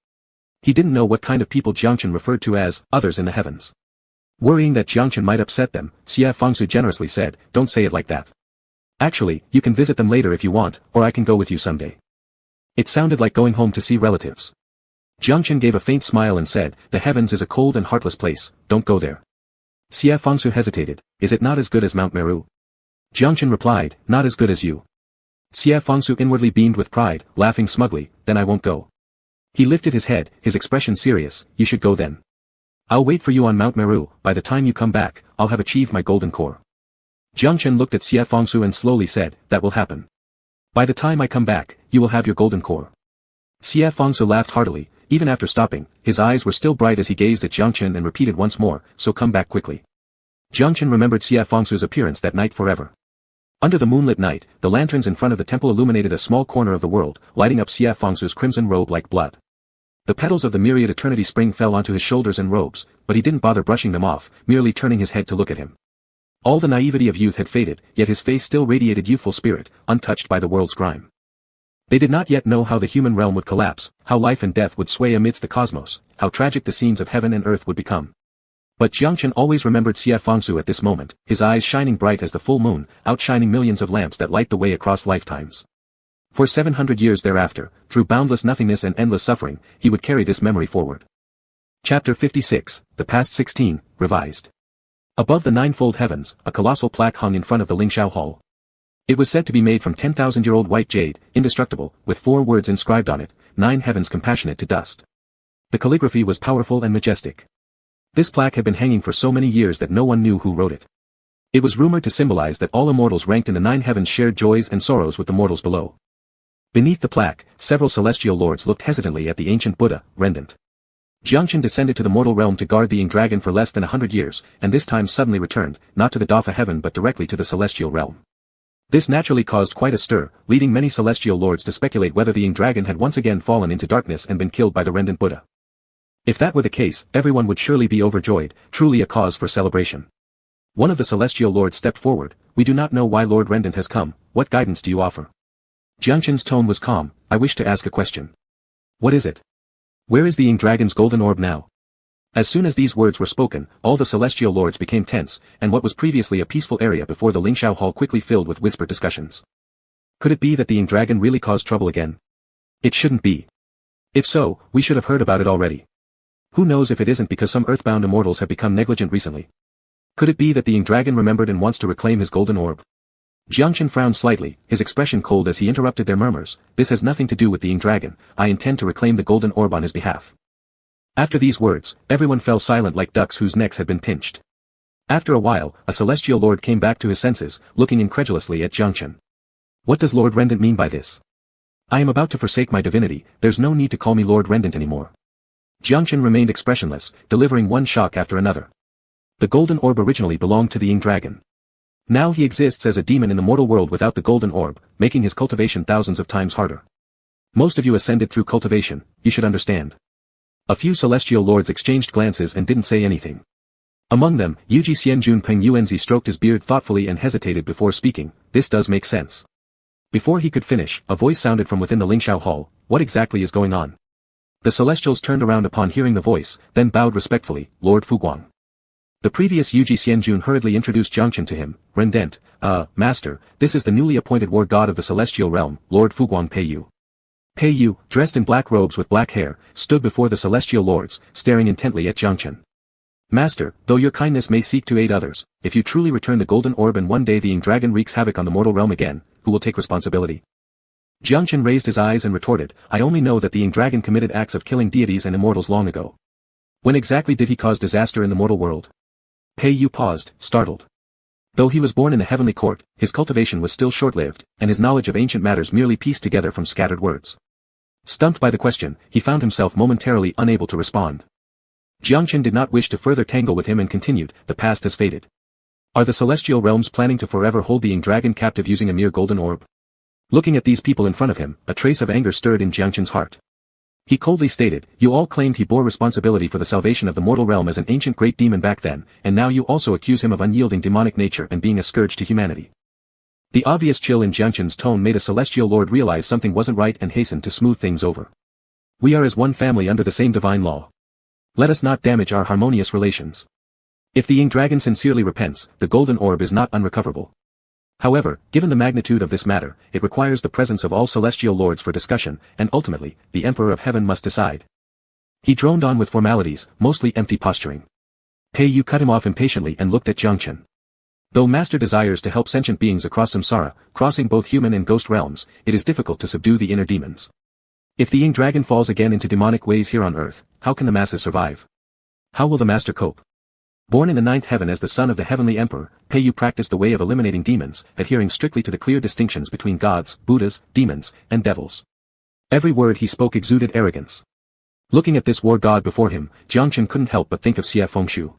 He didn't know what kind of people Jiangchen referred to as others in the heavens. Worrying that Jiangchen might upset them, Xie Fangsu generously said, don't say it like that. Actually, you can visit them later if you want, or I can go with you someday. It sounded like going home to see relatives. Jiangchen gave a faint smile and said, the heavens is a cold and heartless place, don't go there. Xie Fangsu hesitated, is it not as good as Mount Meru? Jiangchen replied, not as good as you. Xie Fangsu inwardly beamed with pride, laughing smugly, then I won't go. He lifted his head, his expression serious, you should go then. I'll wait for you on Mount Meru, by the time you come back, I'll have achieved my golden core. Jiangchen looked at Xie Fangsu and slowly said, that will happen. By the time I come back, you will have your golden core. Xie Fangsu laughed heartily, even after stopping, his eyes were still bright as he gazed at Jiangchen and repeated once more, so come back quickly. Jiangchen remembered Xie Fangsu's appearance that night forever. Under the moonlit night, the lanterns in front of the temple illuminated a small corner of the world, lighting up Xie Fangsu's crimson robe like blood. The petals of the myriad eternity spring fell onto his shoulders and robes, but he didn't bother brushing them off, merely turning his head to look at him. All the naivety of youth had faded, yet his face still radiated youthful spirit, untouched by the world's grime. They did not yet know how the human realm would collapse, how life and death would sway amidst the cosmos, how tragic the scenes of heaven and earth would become. But Jiangchen always remembered Xie Fengsu at this moment, his eyes shining bright as the full moon, outshining millions of lamps that light the way across lifetimes. For 700 years thereafter, through boundless nothingness and endless suffering, he would carry this memory forward. Chapter 56, The Past 16, Revised. Above the ninefold heavens, a colossal plaque hung in front of the Lingxiao Hall. It was said to be made from 10,000-year-old white jade, indestructible, with 4 words inscribed on it, 9 heavens compassionate to dust. The calligraphy was powerful and majestic. This plaque had been hanging for so many years that no one knew who wrote it. It was rumored to symbolize that all immortals ranked in the 9 heavens shared joys and sorrows with the mortals below. Beneath the plaque, several celestial lords looked hesitantly at the ancient Buddha, Rendant. Jiangchen descended to the mortal realm to guard the Ing dragon for less than 100 years, and this time suddenly returned, not to the Dafa heaven but directly to the celestial realm. This naturally caused quite a stir, leading many celestial lords to speculate whether the Ing dragon had once again fallen into darkness and been killed by the Rendant Buddha. If that were the case, everyone would surely be overjoyed, truly a cause for celebration. One of the celestial lords stepped forward. "We do not know why Lord Rendant has come, what guidance do you offer?" Jiangchen's tone was calm. "I wish to ask a question." "What is it?" "Where is the Ing dragon's golden orb now?" As soon as these words were spoken, all the celestial lords became tense, and what was previously a peaceful area before the Lingxiao Hall quickly filled with whispered discussions. Could it be that the Ing dragon really caused trouble again? It shouldn't be. If so, we should have heard about it already. Who knows if it isn't because some earthbound immortals have become negligent recently? Could it be that the Ing dragon remembered and wants to reclaim his golden orb? Jiangchen frowned slightly, his expression cold as he interrupted their murmurs. "This has nothing to do with the Ing dragon, I intend to reclaim the golden orb on his behalf." After these words, everyone fell silent like ducks whose necks had been pinched. After a while, a celestial lord came back to his senses, looking incredulously at Jiangchen. "What does Lord Rendant mean by this? I am about to forsake my divinity, there's no need to call me Lord Rendant anymore." Jiangchen remained expressionless, delivering one shock after another. The golden orb originally belonged to the Ing dragon. Now he exists as a demon in the mortal world without the golden orb, making his cultivation thousands of times harder. Most of you ascended through cultivation, you should understand. A few celestial lords exchanged glances and didn't say anything. Among them, Yuji Xianjun Peng Yuanzi stroked his beard thoughtfully and hesitated before speaking. "This does make sense." Before he could finish, a voice sounded from within the Lingxiao Hall. "What exactly is going on?" The celestials turned around upon hearing the voice, then bowed respectfully. "Lord Fuguang." The previous Yuji Xianjun hurriedly introduced Jiangchen to him. "Rendant, Master, this is the newly appointed war god of the celestial realm, Lord Fuguang Peiyu." Peiyu, dressed in black robes with black hair, stood before the celestial lords, staring intently at Jiangchen. "Master, though your kindness may seek to aid others, if you truly return the golden orb and one day the Ing dragon wreaks havoc on the mortal realm again, who will take responsibility?" Jiangchen raised his eyes and retorted, "I only know that the Ing dragon committed acts of killing deities and immortals long ago. When exactly did he cause disaster in the mortal world?" Peiyu paused, startled. Though he was born in the heavenly court, his cultivation was still short-lived, and his knowledge of ancient matters merely pieced together from scattered words. Stumped by the question, he found himself momentarily unable to respond. Jiangchen did not wish to further tangle with him and continued, "The past has faded. Are the celestial realms planning to forever hold the Ing dragon captive using a mere golden orb?" Looking at these people in front of him, a trace of anger stirred in Jiangchen's heart. He coldly stated, "You all claimed he bore responsibility for the salvation of the mortal realm as an ancient great demon back then, and now you also accuse him of unyielding demonic nature and being a scourge to humanity." The obvious chill in Jiangchen's tone made a celestial lord realize something wasn't right and hastened to smooth things over. "We are as one family under the same divine law. Let us not damage our harmonious relations. If the Ing dragon sincerely repents, the golden orb is not unrecoverable. However, given the magnitude of this matter, it requires the presence of all celestial lords for discussion, and ultimately, the Emperor of Heaven must decide." He droned on with formalities, mostly empty posturing. Peiyu cut him off impatiently and looked at Jiangchen. Though Master desires to help sentient beings across samsara, crossing both human and ghost realms, it is difficult to subdue the inner demons. If the Ing dragon falls again into demonic ways here on earth, how can the masses survive? How will the Master cope? Born in the 9th heaven as the son of the heavenly emperor, Peiyu practiced the way of eliminating demons, adhering strictly to the clear distinctions between gods, Buddhas, demons, and devils. Every word he spoke exuded arrogance. Looking at this war god before him, Jiangchen couldn't help but think of Xie Fengsu.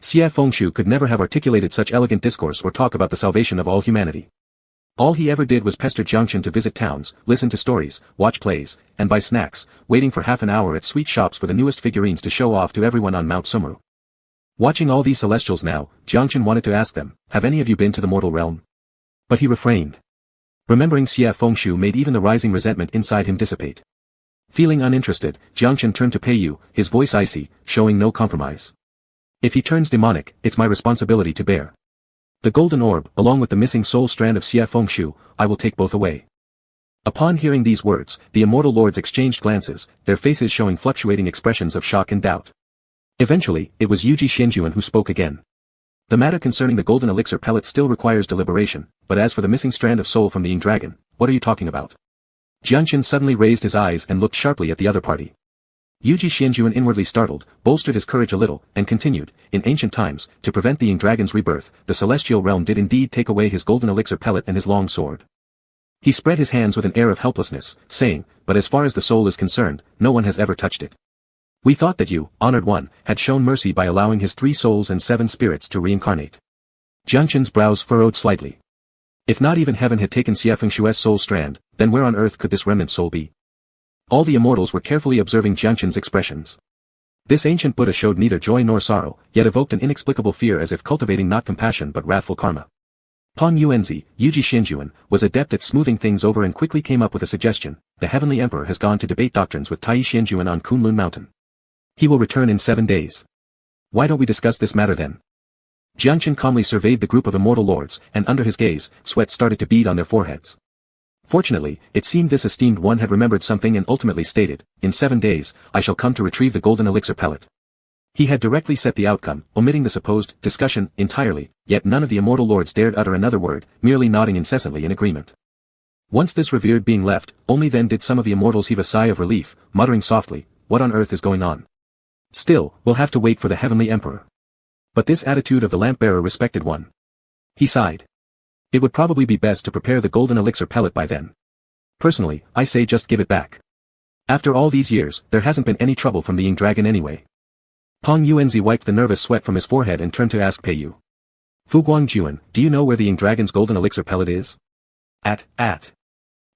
Xie Fengsu could never have articulated such elegant discourse or talk about the salvation of all humanity. All he ever did was pester Jiangchen to visit towns, listen to stories, watch plays, and buy snacks, waiting for half an hour at sweet shops for the newest figurines to show off to everyone on Mount Sumru. Watching all these celestials now, Jiangchen wanted to ask them, "Have any of you been to the mortal realm?" But he refrained. Remembering Xie Fengshu made even the rising resentment inside him dissipate. Feeling uninterested, Jiangchen turned to Peiyu, his voice icy, showing no compromise. If he turns demonic, it's my responsibility to bear. The golden orb, along with the missing soul strand of Xie Fengshu, I will take both away. Upon hearing these words, the immortal lords exchanged glances, their faces showing fluctuating expressions of shock and doubt. Eventually, it was Yuji Xianjuan who spoke again. The matter concerning the golden elixir pellet still requires deliberation, but as for the missing strand of soul from the Ying dragon, what are you talking about? Jiangchen suddenly raised his eyes and looked sharply at the other party. Yuji Xianjuan, inwardly startled, bolstered his courage a little, and continued, in ancient times, to prevent the Ying dragon's rebirth, the celestial realm did indeed take away his golden elixir pellet and his long sword. He spread his hands with an air of helplessness, saying, but as far as the soul is concerned, no one has ever touched it. We thought that you, honored one, had shown mercy by allowing his 3 souls and 7 spirits to reincarnate. Jiangchen's brows furrowed slightly. If not even heaven had taken Xie Fengshu's soul strand, then where on earth could this remnant soul be? All the immortals were carefully observing Jiangchen's expressions. This ancient Buddha showed neither joy nor sorrow, yet evoked an inexplicable fear as if cultivating not compassion but wrathful karma. Pang Yuanzi, Yuji Xianjuan, was adept at smoothing things over and quickly came up with a suggestion. The Heavenly Emperor has gone to debate doctrines with Tai Xianjuan on Kunlun Mountain. He will return in 7 days. Why don't we discuss this matter then? Jiangchen calmly surveyed the group of immortal lords, and under his gaze, sweat started to bead on their foreheads. Fortunately, it seemed this esteemed one had remembered something and ultimately stated, in 7 days, I shall come to retrieve the golden elixir pellet. He had directly set the outcome, omitting the supposed discussion entirely, yet none of the immortal lords dared utter another word, merely nodding incessantly in agreement. Once this revered being left, only then did some of the immortals heave a sigh of relief, muttering softly, what on earth is going on? Still, we'll have to wait for the Heavenly Emperor. But this attitude of the lamp-bearer respected one. He sighed. It would probably be best to prepare the golden elixir pellet by then. Personally, I say just give it back. After all these years, there hasn't been any trouble from the Ying dragon anyway. Pang Yuanzi wiped the nervous sweat from his forehead and turned to ask Peiyu. Fu Guangjuan, do you know where the Ying dragon's golden elixir pellet is? At.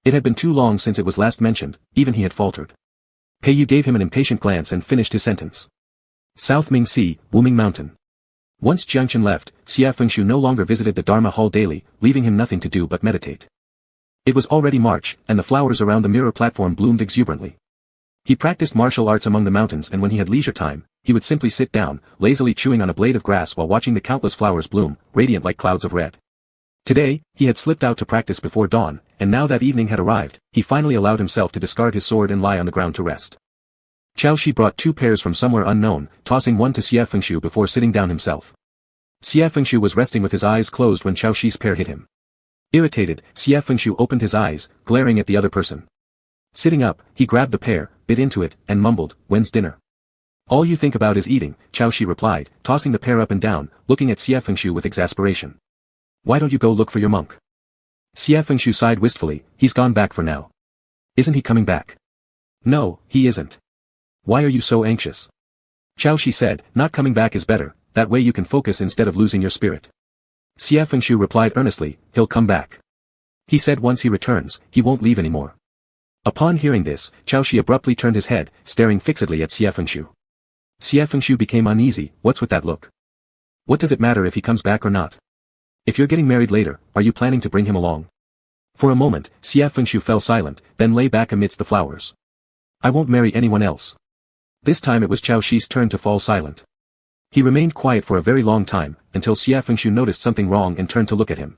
It had been too long since it was last mentioned, even he had faltered. Peiyu gave him an impatient glance and finished his sentence. South Ming Sea, Wuming Mountain. Once Jiangchen left, Xie Fengshu no longer visited the Dharma Hall daily, leaving him nothing to do but meditate. It was already March, and the flowers around the mirror platform bloomed exuberantly. He practiced martial arts among the mountains, and when he had leisure time, he would simply sit down, lazily chewing on a blade of grass while watching the countless flowers bloom, radiant like clouds of red. Today, he had slipped out to practice before dawn, and now that evening had arrived, he finally allowed himself to discard his sword and lie on the ground to rest. Qiao Shi brought 2 pairs from somewhere unknown, tossing one to Xie Fengshu before sitting down himself. Xie Fengshu was resting with his eyes closed when Qiao Shi's pair hit him. Irritated, Xie Fengshu opened his eyes, glaring at the other person. Sitting up, he grabbed the pair, bit into it, and mumbled, when's dinner? All you think about is eating, Qiao Shi replied, tossing the pair up and down, looking at Xie Fengshu with exasperation. Why don't you go look for your monk? Xie Fengshu sighed wistfully, he's gone back for now. Isn't he coming back? No, he isn't. Why are you so anxious? Qiao Shi said, not coming back is better, that way you can focus instead of losing your spirit. Xie Fengshu replied earnestly, he'll come back. He said once he returns, he won't leave anymore. Upon hearing this, Qiao Shi abruptly turned his head, staring fixedly at Xie Fengshu. Xie Fengshu became uneasy, what's with that look? What does it matter if he comes back or not? If you're getting married later, are you planning to bring him along? For a moment, Xie Fengshu fell silent, then lay back amidst the flowers. I won't marry anyone else. This time it was Qiao Shi's turn to fall silent. He remained quiet for a very long time, until Xie Fengshu noticed something wrong and turned to look at him.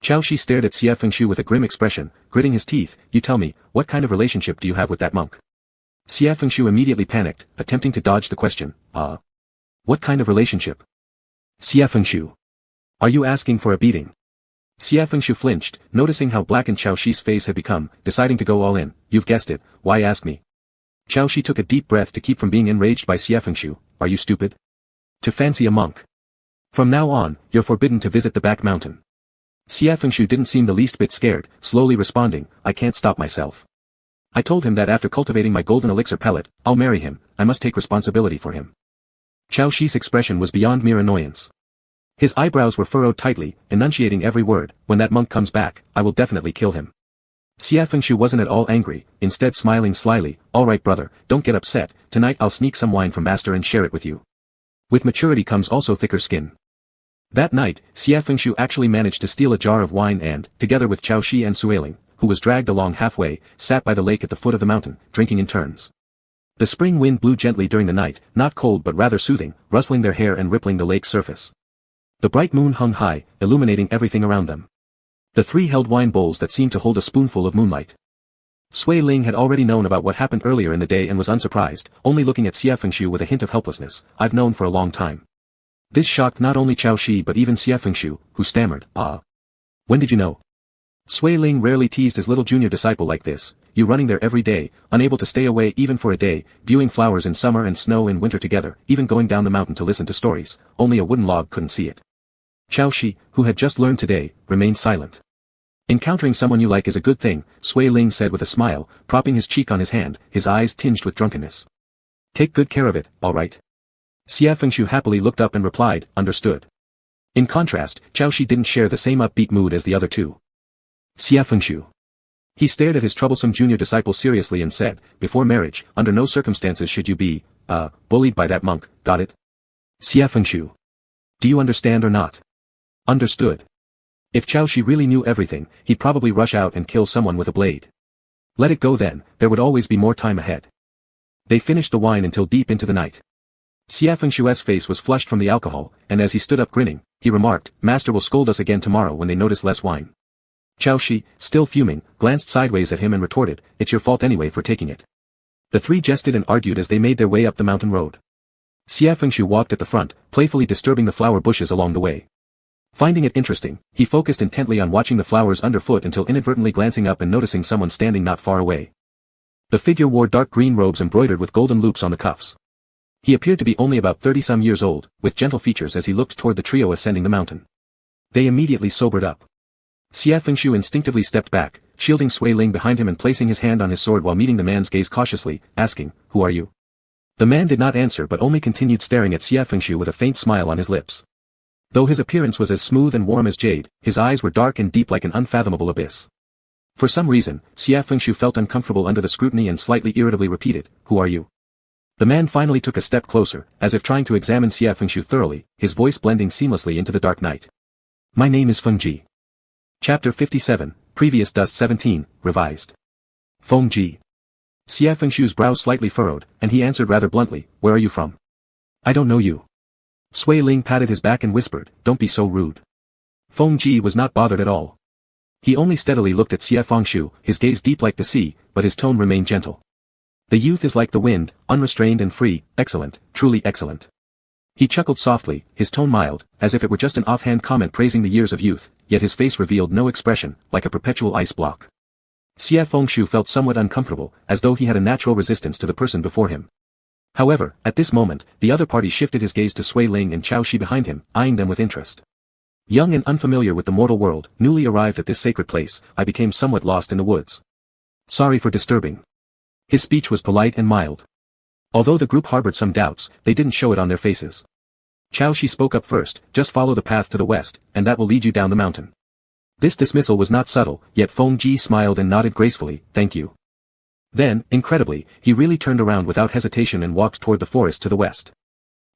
Qiao Shi stared at Xie Fengshu with a grim expression, gritting his teeth, you tell me, what kind of relationship do you have with that monk? Xie Fengshu immediately panicked, attempting to dodge the question, what kind of relationship? Xie Fengshu. Are you asking for a beating? Xie Fengshu flinched, noticing how blackened Qiao Shi's face had become, deciding to go all in, you've guessed it, why ask me? Qiao Shi took a deep breath to keep from being enraged by Xie Fengshu, are you stupid? To fancy a monk. From now on, you're forbidden to visit the back mountain. Xie Fengshu didn't seem the least bit scared, slowly responding, I can't stop myself. I told him that after cultivating my golden elixir pellet, I'll marry him, I must take responsibility for him. Qiao Shi's expression was beyond mere annoyance. His eyebrows were furrowed tightly, enunciating every word, when that monk comes back, I will definitely kill him. Xie Fengshu wasn't at all angry, instead smiling slyly, all right brother, don't get upset, tonight I'll sneak some wine from master and share it with you. With maturity comes also thicker skin. That night, Xie Fengshu actually managed to steal a jar of wine and, together with Chao Shi and Sui Ling, who was dragged along halfway, sat by the lake at the foot of the mountain, drinking in turns. The spring wind blew gently during the night, not cold but rather soothing, rustling their hair and rippling the lake's surface. The bright moon hung high, illuminating everything around them. The three held wine bowls that seemed to hold a spoonful of moonlight. Sui Ling had already known about what happened earlier in the day and was unsurprised, only looking at Xie Fengshu with a hint of helplessness. I've known for a long time. This shocked not only Chao Shi but even Xie Fengshu, who stammered, ah. When did you know? Sui Ling rarely teased his little junior disciple like this, you running there every day, unable to stay away even for a day, viewing flowers in summer and snow in winter together, even going down the mountain to listen to stories, only a wooden log couldn't see it. Chao Shi, who had just learned today, remained silent. Encountering someone you like is a good thing, Sui Ling said with a smile, propping his cheek on his hand, his eyes tinged with drunkenness. Take good care of it, all right? Xie Fengshu happily looked up and replied, understood. In contrast, Chao Shi didn't share the same upbeat mood as the other two. Xie Fengshu. He stared at his troublesome junior disciple seriously and said, before marriage, under no circumstances should you be, bullied by that monk, got it? Xie Fengshu. Do you understand or not? Understood. If Chao Shi really knew everything, he'd probably rush out and kill someone with a blade. Let it go then, there would always be more time ahead. They finished the wine until deep into the night. Xie Fengshu's face was flushed from the alcohol, and as he stood up grinning, he remarked, Master will scold us again tomorrow when they notice less wine. Chao Shi, still fuming, glanced sideways at him and retorted, it's your fault anyway for taking it. The three jested and argued as they made their way up the mountain road. Xie Fengshu walked at the front, playfully disturbing the flower bushes along the way. Finding it interesting, he focused intently on watching the flowers underfoot until inadvertently glancing up and noticing someone standing not far away. The figure wore dark green robes embroidered with golden loops on the cuffs. He appeared to be only about 30-some years old, with gentle features as he looked toward the trio ascending the mountain. They immediately sobered up. Xie Fengshu instinctively stepped back, shielding Sui Ling behind him and placing his hand on his sword while meeting the man's gaze cautiously, asking, who are you? The man did not answer but only continued staring at Xie Fengshu with a faint smile on his lips. Though his appearance was as smooth and warm as jade, his eyes were dark and deep like an unfathomable abyss. For some reason, Xie Fengshu felt uncomfortable under the scrutiny and slightly irritably repeated, who are you? The man finally took a step closer, as if trying to examine Xie Fengshu thoroughly, his voice blending seamlessly into the dark night. My name is Feng Ji. Chapter 57, Previous Dust 17, Revised. Feng Ji. Xie Fengshu's brows slightly furrowed, and he answered rather bluntly, where are you from? I don't know you. Sui Ling patted his back and whispered, don't be so rude. Feng Ji was not bothered at all. He only steadily looked at Xie Fengshu, his gaze deep like the sea, but his tone remained gentle. The youth is like the wind, unrestrained and free, excellent, truly excellent. He chuckled softly, his tone mild, as if it were just an offhand comment praising the years of youth, yet his face revealed no expression, like a perpetual ice block. Xie Fengshu felt somewhat uncomfortable, as though he had a natural resistance to the person before him. However, at this moment, the other party shifted his gaze to Sui Ling and Chao Shi behind him, eyeing them with interest. Young and unfamiliar with the mortal world, newly arrived at this sacred place, I became somewhat lost in the woods. Sorry for disturbing. His speech was polite and mild. Although the group harbored some doubts, they didn't show it on their faces. Chao Shi spoke up first, just follow the path to the west, and that will lead you down the mountain. This dismissal was not subtle, yet Feng Ji smiled and nodded gracefully, thank you. Then, incredibly, he really turned around without hesitation and walked toward the forest to the west.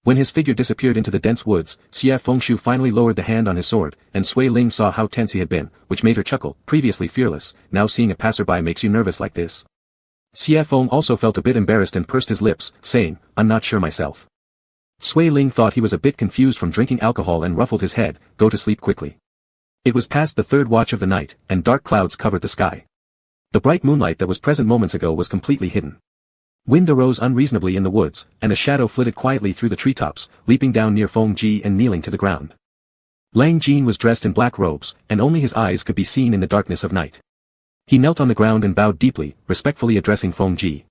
When his figure disappeared into the dense woods, Xie Fengshu finally lowered the hand on his sword, and Sui Ling saw how tense he had been, which made her chuckle, previously fearless, now seeing a passerby makes you nervous like this. Xie Feng also felt a bit embarrassed and pursed his lips, saying, I'm not sure myself. Sui Ling thought he was a bit confused from drinking alcohol and ruffled his head, go to sleep quickly. It was past the third watch of the night, and dark clouds covered the sky. The bright moonlight that was present moments ago was completely hidden. Wind arose unreasonably in the woods, and a shadow flitted quietly through the treetops, leaping down near Feng Ji and kneeling to the ground. Lang Jin was dressed in black robes, and only his eyes could be seen in the darkness of night. He knelt on the ground and bowed deeply, respectfully addressing Feng Ji.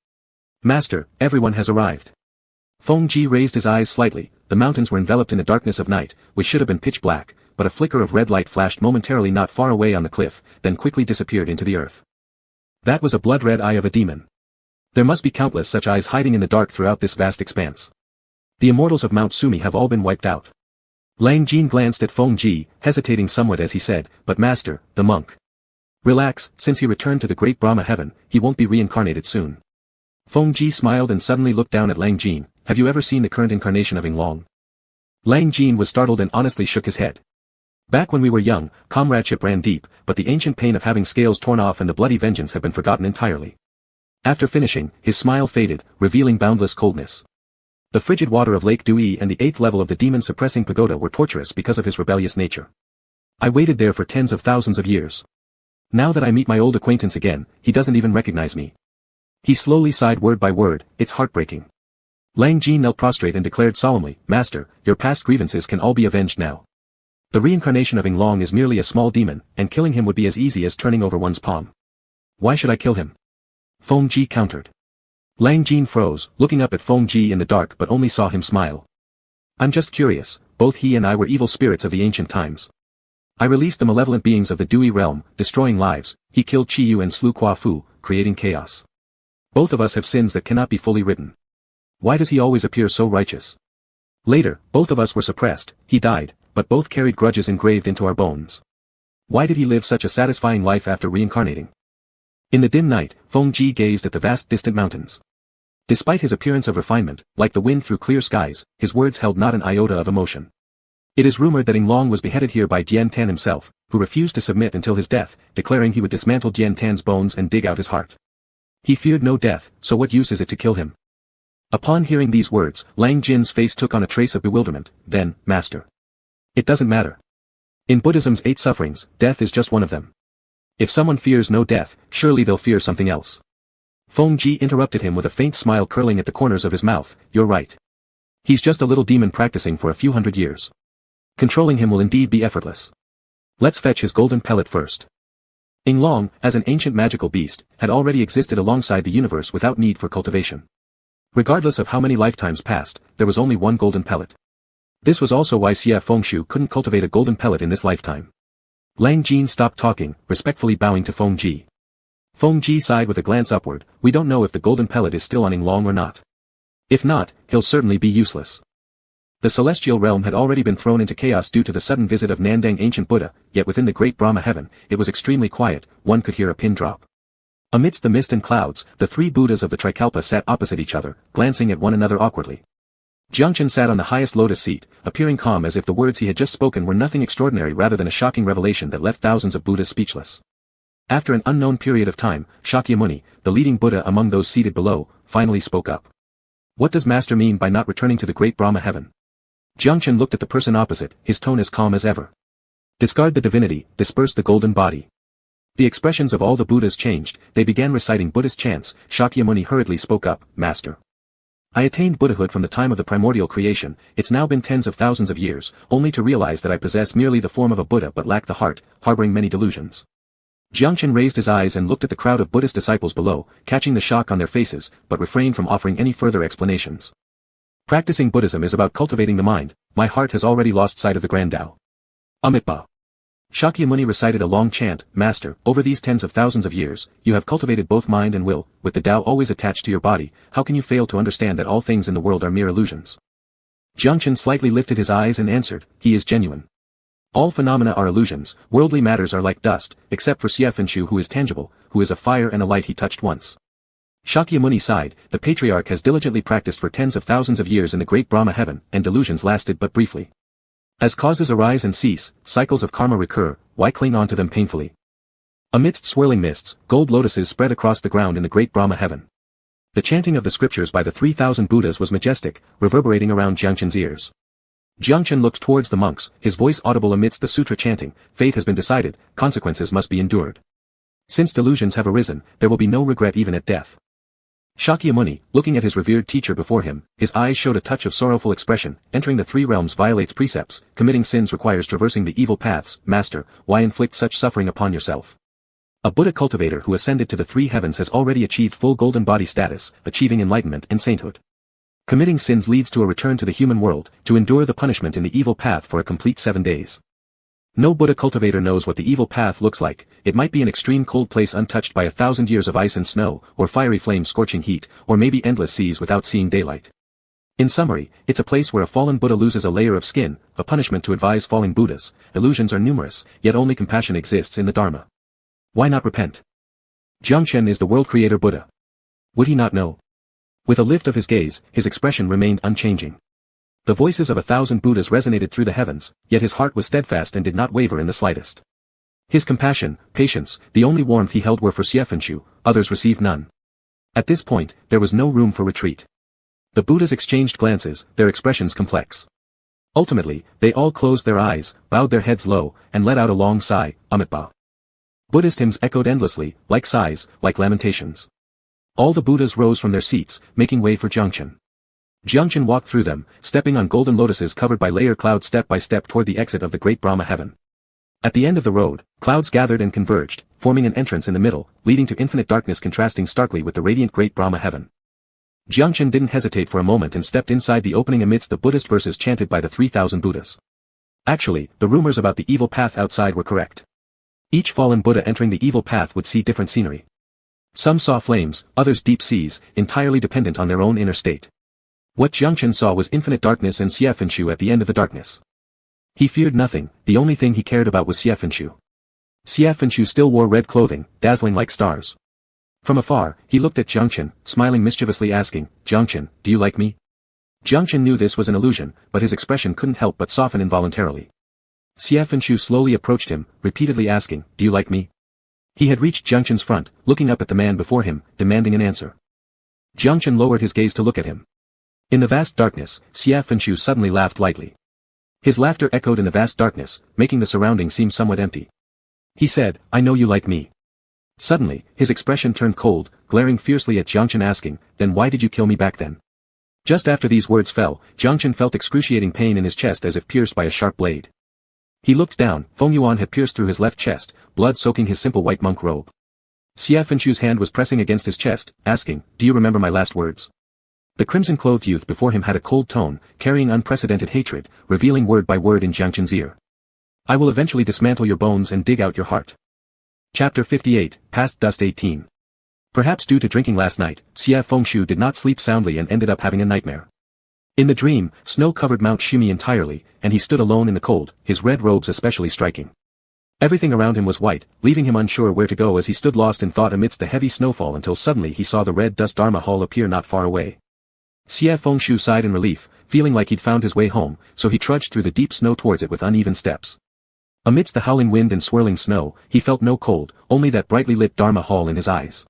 Master, everyone has arrived. Feng Ji raised his eyes slightly. The mountains were enveloped in the darkness of night, which should have been pitch black, but a flicker of red light flashed momentarily not far away on the cliff, then quickly disappeared into the earth. That was a blood-red eye of a demon. There must be countless such eyes hiding in the dark throughout this vast expanse. The immortals of Mount Sumi have all been wiped out. Lang Jin glanced at Feng Ji, hesitating somewhat as he said, but master, the monk. Relax, since he returned to the great Brahma heaven, he won't be reincarnated soon. Feng Ji smiled and suddenly looked down at Lang Jin, have you ever seen the current incarnation of Ing Long? Lang Jin was startled and honestly shook his head. Back when we were young, comradeship ran deep, but the ancient pain of having scales torn off and the bloody vengeance have been forgotten entirely. After finishing, his smile faded, revealing boundless coldness. The frigid water of Lake Dui and the 8th level of the demon-suppressing pagoda were torturous because of his rebellious nature. I waited there for tens of thousands of years. Now that I meet my old acquaintance again, he doesn't even recognize me. He slowly sighed word by word, it's heartbreaking. Lang Jin knelt prostrate and declared solemnly, Master, your past grievances can all be avenged now. The reincarnation of Long is merely a small demon, and killing him would be as easy as turning over one's palm. Why should I kill him? Feng Ji countered. Lang Jin froze, looking up at Feng Ji in the dark but only saw him smile. I'm just curious, both he and I were evil spirits of the ancient times. I released the malevolent beings of the Dui realm, destroying lives, he killed Qi Yu and slew Qua Fu, creating chaos. Both of us have sins that cannot be fully written. Why does he always appear so righteous? Later, both of us were suppressed, he died, but both carried grudges engraved into our bones. Why did he live such a satisfying life after reincarnating? In the dim night, Feng Ji gazed at the vast distant mountains. Despite his appearance of refinement, like the wind through clear skies, his words held not an iota of emotion. It is rumored that Long was beheaded here by Dian Tan himself, who refused to submit until his death, declaring he would dismantle Dian Tan's bones and dig out his heart. He feared no death, so what use is it to kill him? Upon hearing these words, Lang Jin's face took on a trace of bewilderment, then, Master. It doesn't matter. In Buddhism's 8 sufferings, death is just one of them. If someone fears no death, surely they'll fear something else. Feng Ji interrupted him with a faint smile curling at the corners of his mouth, you're right. He's just a little demon practicing for a few hundred years. Controlling him will indeed be effortless. Let's fetch his golden pellet first. Long, as an ancient magical beast, had already existed alongside the universe without need for cultivation. Regardless of how many lifetimes passed, there was only one golden pellet. This was also why Xie Fengshu couldn't cultivate a golden pellet in this lifetime. Lang Jin stopped talking, respectfully bowing to Feng Ji. Feng Ji sighed with a glance upward, we don't know if the golden pellet is still on Long or not. If not, he'll certainly be useless. The celestial realm had already been thrown into chaos due to the sudden visit of Nandang ancient Buddha, yet within the great Brahma heaven, it was extremely quiet, one could hear a pin drop. Amidst the mist and clouds, the 3 Buddhas of the Trikalpa sat opposite each other, glancing at one another awkwardly. Jiangchen sat on the highest lotus seat, appearing calm as if the words he had just spoken were nothing extraordinary rather than a shocking revelation that left thousands of Buddhas speechless. After an unknown period of time, Shakyamuni, the leading Buddha among those seated below, finally spoke up. What does Master mean by not returning to the great Brahma heaven? Jiangchen looked at the person opposite, his tone as calm as ever. Discard the divinity, disperse the golden body. The expressions of all the Buddhas changed, they began reciting Buddhist chants. Shakyamuni hurriedly spoke up, Master. I attained Buddhahood from the time of the primordial creation, it's now been tens of thousands of years, only to realize that I possess merely the form of a Buddha but lack the heart, harboring many delusions. Jiangchen raised his eyes and looked at the crowd of Buddhist disciples below, catching the shock on their faces, but refrained from offering any further explanations. Practicing Buddhism is about cultivating the mind, my heart has already lost sight of the grand Tao. Amitabha. Shakyamuni recited a long chant, Master, over these tens of thousands of years, you have cultivated both mind and will, with the Tao always attached to your body, how can you fail to understand that all things in the world are mere illusions? Jiangchen slightly lifted his eyes and answered, he is genuine. All phenomena are illusions, worldly matters are like dust, except for Xie Fengshu who is tangible, who is a fire and a light he touched once. Shakyamuni sighed, the patriarch has diligently practiced for tens of thousands of years in the great Brahma heaven, and delusions lasted but briefly. As causes arise and cease, cycles of karma recur, why cling on to them painfully? Amidst swirling mists, gold lotuses spread across the ground in the great Brahma heaven. The chanting of the scriptures by the 3,000 Buddhas was majestic, reverberating around Jiangchen's ears. Jiangchen looked towards the monks, his voice audible amidst the sutra chanting, fate has been decided, consequences must be endured. Since delusions have arisen, there will be no regret even at death. Shakyamuni, looking at his revered teacher before him, his eyes showed a touch of sorrowful expression, entering the 3 realms violates precepts, committing sins requires traversing the evil paths, Master, why inflict such suffering upon yourself? A Buddha cultivator who ascended to the 3 heavens has already achieved full golden body status, achieving enlightenment and sainthood. Committing sins leads to a return to the human world, to endure the punishment in the evil path for a complete 7 days. No Buddha cultivator knows what the evil path looks like, it might be an extreme cold place untouched by 1,000 years of ice and snow, or fiery flames scorching heat, or maybe endless seas without seeing daylight. In summary, it's a place where a fallen Buddha loses a layer of skin, a punishment to advise falling Buddhas. Illusions are numerous, yet only compassion exists in the Dharma. Why not repent? Jiangchen is the world creator Buddha. Would he not know? With a lift of his gaze, his expression remained unchanging. The voices of 1,000 Buddhas resonated through the heavens, yet his heart was steadfast and did not waver in the slightest. His compassion, patience, the only warmth he held were for Xiefenshu, others received none. At this point, there was no room for retreat. The Buddhas exchanged glances, their expressions complex. Ultimately, they all closed their eyes, bowed their heads low, and let out a long sigh, Amitabha. Buddhist hymns echoed endlessly, like sighs, like lamentations. All the Buddhas rose from their seats, making way for Jiangchen. Jiangchen walked through them, stepping on golden lotuses covered by layer clouds step by step toward the exit of the great Brahma heaven. At the end of the road, clouds gathered and converged, forming an entrance in the middle, leading to infinite darkness contrasting starkly with the radiant great Brahma heaven. Jiangchen didn't hesitate for a moment and stepped inside the opening amidst the Buddhist verses chanted by the 3,000 Buddhas. Actually, the rumors about the evil path outside were correct. Each fallen Buddha entering the evil path would see different scenery. Some saw flames, others deep seas, entirely dependent on their own inner state. What Jiangchen saw was infinite darkness and Xiefenshu at the end of the darkness. He feared nothing, the only thing he cared about was Xiefenshu. Xiefenshu still wore red clothing, dazzling like stars. From afar, he looked at Jiangchen, smiling mischievously asking, "Jiangchen, do you like me?" Jiangchen knew this was an illusion, but his expression couldn't help but soften involuntarily. Xiefenshu slowly approached him, repeatedly asking, "Do you like me?" He had reached Jiangchen's front, looking up at the man before him, demanding an answer. Jiangchen lowered his gaze to look at him. In the vast darkness, Xiefenshu suddenly laughed lightly. His laughter echoed in the vast darkness, making the surroundings seem somewhat empty. He said, "I know you like me." Suddenly, his expression turned cold, glaring fiercely at Jiangchen asking, "Then why did you kill me back then?" Just after these words fell, Jiangchen felt excruciating pain in his chest as if pierced by a sharp blade. He looked down, Feng Yuan had pierced through his left chest, blood soaking his simple white monk robe. Xiefenshu's hand was pressing against his chest, asking, "Do you remember my last words?" The crimson-clothed youth before him had a cold tone, carrying unprecedented hatred, revealing word by word in Jiangchen's ear. "I will eventually dismantle your bones and dig out your heart." Chapter 58, Past Dust 18. Perhaps due to drinking last night, Xiefenshu did not sleep soundly and ended up having a nightmare. In the dream, snow covered Mount Shumi entirely, and he stood alone in the cold, his red robes especially striking. Everything around him was white, leaving him unsure where to go as he stood lost in thought amidst the heavy snowfall until suddenly he saw the red dust Dharma hall appear not far away. Xiefenshu sighed in relief, feeling like he'd found his way home, so he trudged through the deep snow towards it with uneven steps. Amidst the howling wind and swirling snow, he felt no cold, only that brightly lit Dharma hall in his eyes.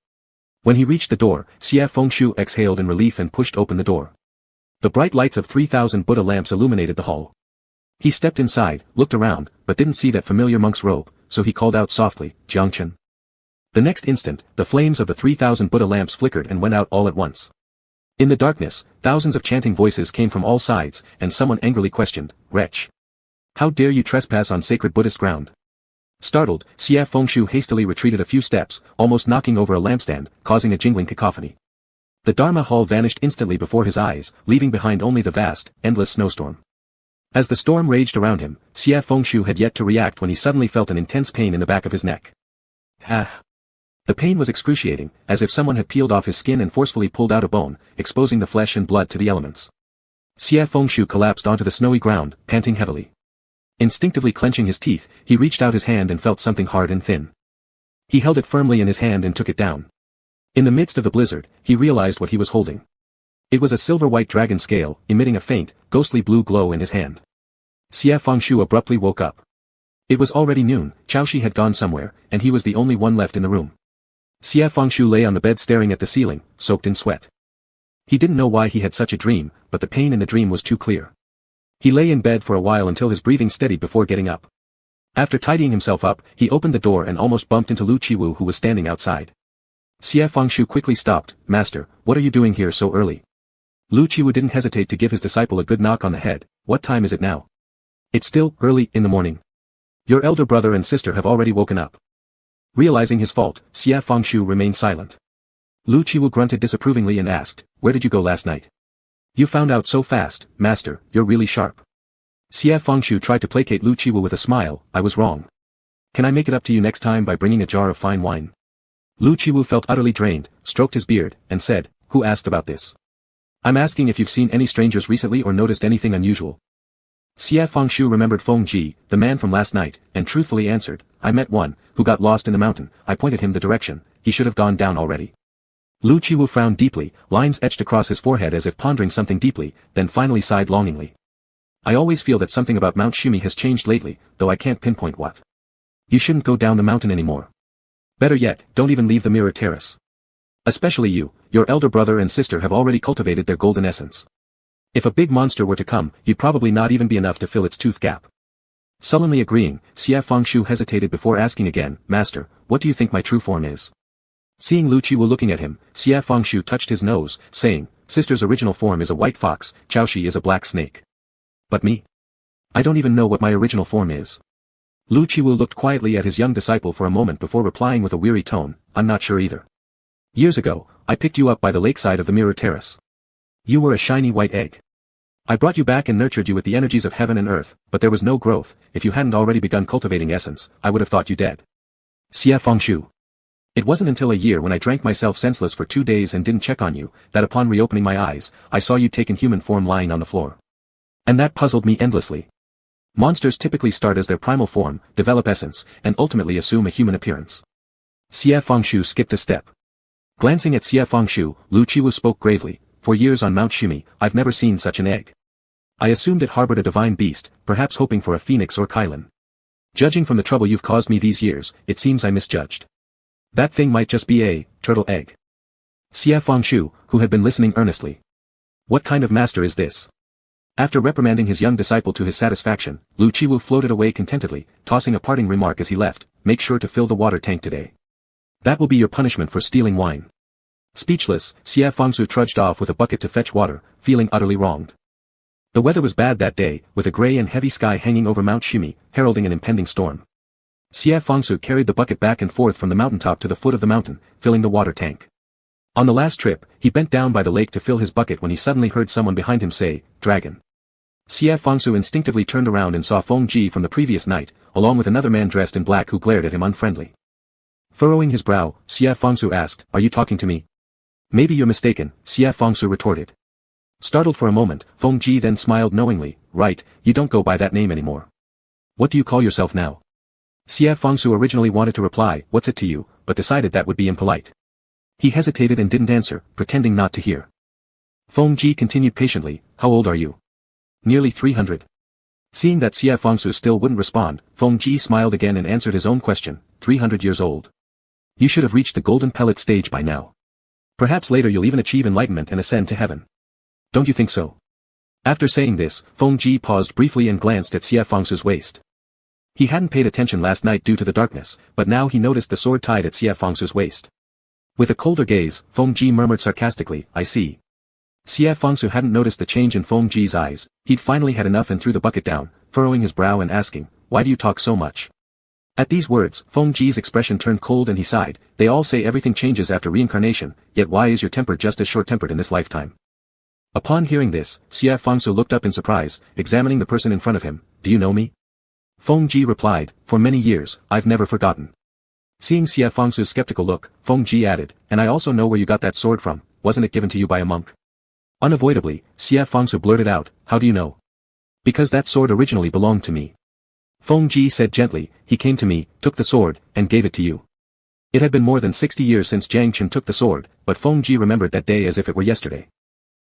When he reached the door, Xiefenshu exhaled in relief and pushed open the door. The bright lights of 3,000 Buddha lamps illuminated the hall. He stepped inside, looked around, but didn't see that familiar monk's robe, so he called out softly, "Jiangchen." The next instant, the flames of the 3,000 Buddha lamps flickered and went out all at once. In the darkness, thousands of chanting voices came from all sides, and someone angrily questioned, "Wretch! How dare you trespass on sacred Buddhist ground?" Startled, Xiefenshu hastily retreated a few steps, almost knocking over a lampstand, causing a jingling cacophony. The Dharma hall vanished instantly before his eyes, leaving behind only the vast, endless snowstorm. As the storm raged around him, Xiefenshu had yet to react when he suddenly felt an intense pain in the back of his neck. Ah! The pain was excruciating, as if someone had peeled off his skin and forcefully pulled out a bone, exposing the flesh and blood to the elements. Xiefenshu collapsed onto the snowy ground, panting heavily. Instinctively clenching his teeth, he reached out his hand and felt something hard and thin. He held it firmly in his hand and took it down. In the midst of the blizzard, he realized what he was holding. It was a silver-white dragon scale, emitting a faint, ghostly blue glow in his hand. Xiefenshu abruptly woke up. It was already noon, Chaoshi had gone somewhere, and he was the only one left in the room. Xiefenshu lay on the bed staring at the ceiling, soaked in sweat. He didn't know why he had such a dream, but the pain in the dream was too clear. He lay in bed for a while until his breathing steadied before getting up. After tidying himself up, he opened the door and almost bumped into Lu Qiwu who was standing outside. Xiefenshu quickly stopped, "Master, what are you doing here so early?" Lu Qiwu didn't hesitate to give his disciple a good knock on the head. "What time is it now?" "It's still early in the morning. Your elder brother and sister have already woken up." Realizing his fault, Xiefenshu remained silent. Lu Qiwu grunted disapprovingly and asked, "Where did you go last night?" "You found out so fast, master, you're really sharp." Xiefenshu tried to placate Lu Qiwu with a smile, "I was wrong. Can I make it up to you next time by bringing a jar of fine wine?" Lu Qiwu felt utterly drained, stroked his beard, and said, "Who asked about this? I'm asking if you've seen any strangers recently or noticed anything unusual." Xiefenshu remembered Feng Ji, the man from last night, and truthfully answered, "I met one, who got lost in the mountain. I pointed him the direction, he should have gone down already." Lu Qiwu frowned deeply, lines etched across his forehead as if pondering something deeply, then finally sighed longingly. I always feel that something about Mount Shumi has changed lately, though I can't pinpoint what. You shouldn't go down the mountain anymore. Better yet, don't even leave the mirror terrace. Especially you, your elder brother and sister have already cultivated their golden essence. If a big monster were to come, you'd probably not even be enough to fill its tooth gap. Sullenly agreeing, Xie Fengshu hesitated before asking again, Master, what do you think my true form is? Seeing Lu Qiwu looking at him, Xie Fengshu touched his nose, saying, Sister's original form is a white fox, Chaoshi is a black snake. But me? I don't even know what my original form is. Lu Qiwu looked quietly at his young disciple for a moment before replying with a weary tone, I'm not sure either. Years ago, I picked you up by the lakeside of the mirror terrace. You were a shiny white egg. I brought you back and nurtured you with the energies of heaven and earth, but there was no growth. If you hadn't already begun cultivating essence, I would have thought you dead. Xie Fengshu. It wasn't until a year when I drank myself senseless for 2 days and didn't check on you, that upon reopening my eyes, I saw you taken human form lying on the floor. And that puzzled me endlessly. Monsters typically start as their primal form, develop essence, and ultimately assume a human appearance. Xie Fengshu skipped a step. Glancing at Xie Fengshu, Lu Qiwu spoke gravely, For years on Mount Shumi, I've never seen such an egg. I assumed it harbored a divine beast, perhaps hoping for a phoenix or Kylan. Judging from the trouble you've caused me these years, it seems I misjudged. That thing might just be a turtle egg. Xie Fengshu, who had been listening earnestly. What kind of master is this? After reprimanding his young disciple to his satisfaction, Lu Qiwu floated away contentedly, tossing a parting remark as he left, make sure to fill the water tank today. That will be your punishment for stealing wine. Speechless, Xie Fengshu trudged off with a bucket to fetch water, feeling utterly wronged. The weather was bad that day, with a grey and heavy sky hanging over Mount Shumi, heralding an impending storm. Xie Fengshu carried the bucket back and forth from the mountaintop to the foot of the mountain, filling the water tank. On the last trip, he bent down by the lake to fill his bucket when he suddenly heard someone behind him say, "Dragon." Xie Fengshu instinctively turned around and saw Feng Ji from the previous night, along with another man dressed in black who glared at him unfriendly. Furrowing his brow, Xie Fengshu asked, "Are you talking to me?" "Maybe you're mistaken," Xie Fengshu retorted. Startled for a moment, Feng Ji then smiled knowingly, "Right, you don't go by that name anymore. What do you call yourself now?" Xie Fengshu originally wanted to reply, "What's it to you?" but decided that would be impolite. He hesitated and didn't answer, pretending not to hear. Feng Ji continued patiently, "How old are you?" "Nearly 300. Seeing that Xie Fengshu still wouldn't respond, Feng Ji smiled again and answered his own question, 300 years old. You should have reached the golden pellet stage by now. Perhaps later you'll even achieve enlightenment and ascend to heaven. Don't you think so?" After saying this, Feng Ji paused briefly and glanced at Xie Fengshu's waist. He hadn't paid attention last night due to the darkness, but now he noticed the sword tied at Xie Fengshu's waist. With a colder gaze, Feng Ji murmured sarcastically, "I see." Xie Fengshu hadn't noticed the change in Feng Ji's eyes. He'd finally had enough and threw the bucket down, furrowing his brow and asking, "Why do you talk so much?" At these words, Feng Ji's expression turned cold and he sighed. "They all say everything changes after reincarnation, yet why is your temper just as short-tempered in this lifetime?" Upon hearing this, Xie Fengshu looked up in surprise, examining the person in front of him. "Do you know me?" Feng Ji replied, "For many years, I've never forgotten." Seeing Xie Fengshu's skeptical look, Feng Ji added, "And I also know where you got that sword from. Wasn't it given to you by a monk?" Unavoidably, Xie Fengshu blurted out, "How do you know?" "Because that sword originally belonged to me." Feng Ji said gently, "He came to me, took the sword, and gave it to you." It had been more than 60 years since Jiang Chen took the sword, but Feng Ji remembered that day as if it were yesterday.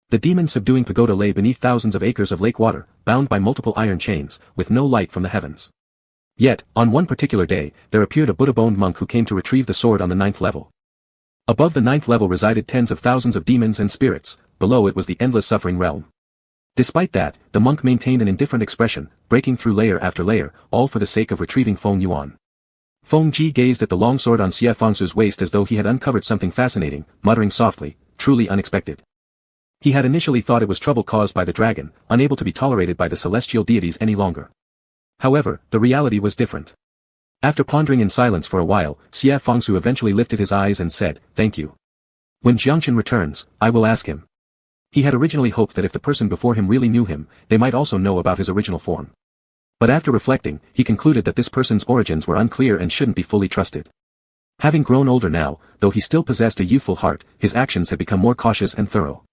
The demon-subduing pagoda lay beneath thousands of acres of lake water, bound by multiple iron chains, with no light from the heavens. Yet, on one particular day, there appeared a Buddha-boned monk who came to retrieve the sword on the 9th level. Above the 9th level resided tens of thousands of demons and spirits, below it was the endless suffering realm. Despite that, the monk maintained an indifferent expression, breaking through layer after layer, all for the sake of retrieving Feng Yuan. Feng Ji gazed at the long sword on Xie Fengshu's waist as though he had uncovered something fascinating, muttering softly, "Truly unexpected." He had initially thought it was trouble caused by the dragon, unable to be tolerated by the celestial deities any longer. However, the reality was different. After pondering in silence for a while, Xie Fengshu eventually lifted his eyes and said, "Thank you. When Jiangchen returns, I will ask him." He had originally hoped that if the person before him really knew him, they might also know about his original form. But after reflecting, he concluded that this person's origins were unclear and shouldn't be fully trusted. Having grown older now, though he still possessed a youthful heart, his actions had become more cautious and thorough.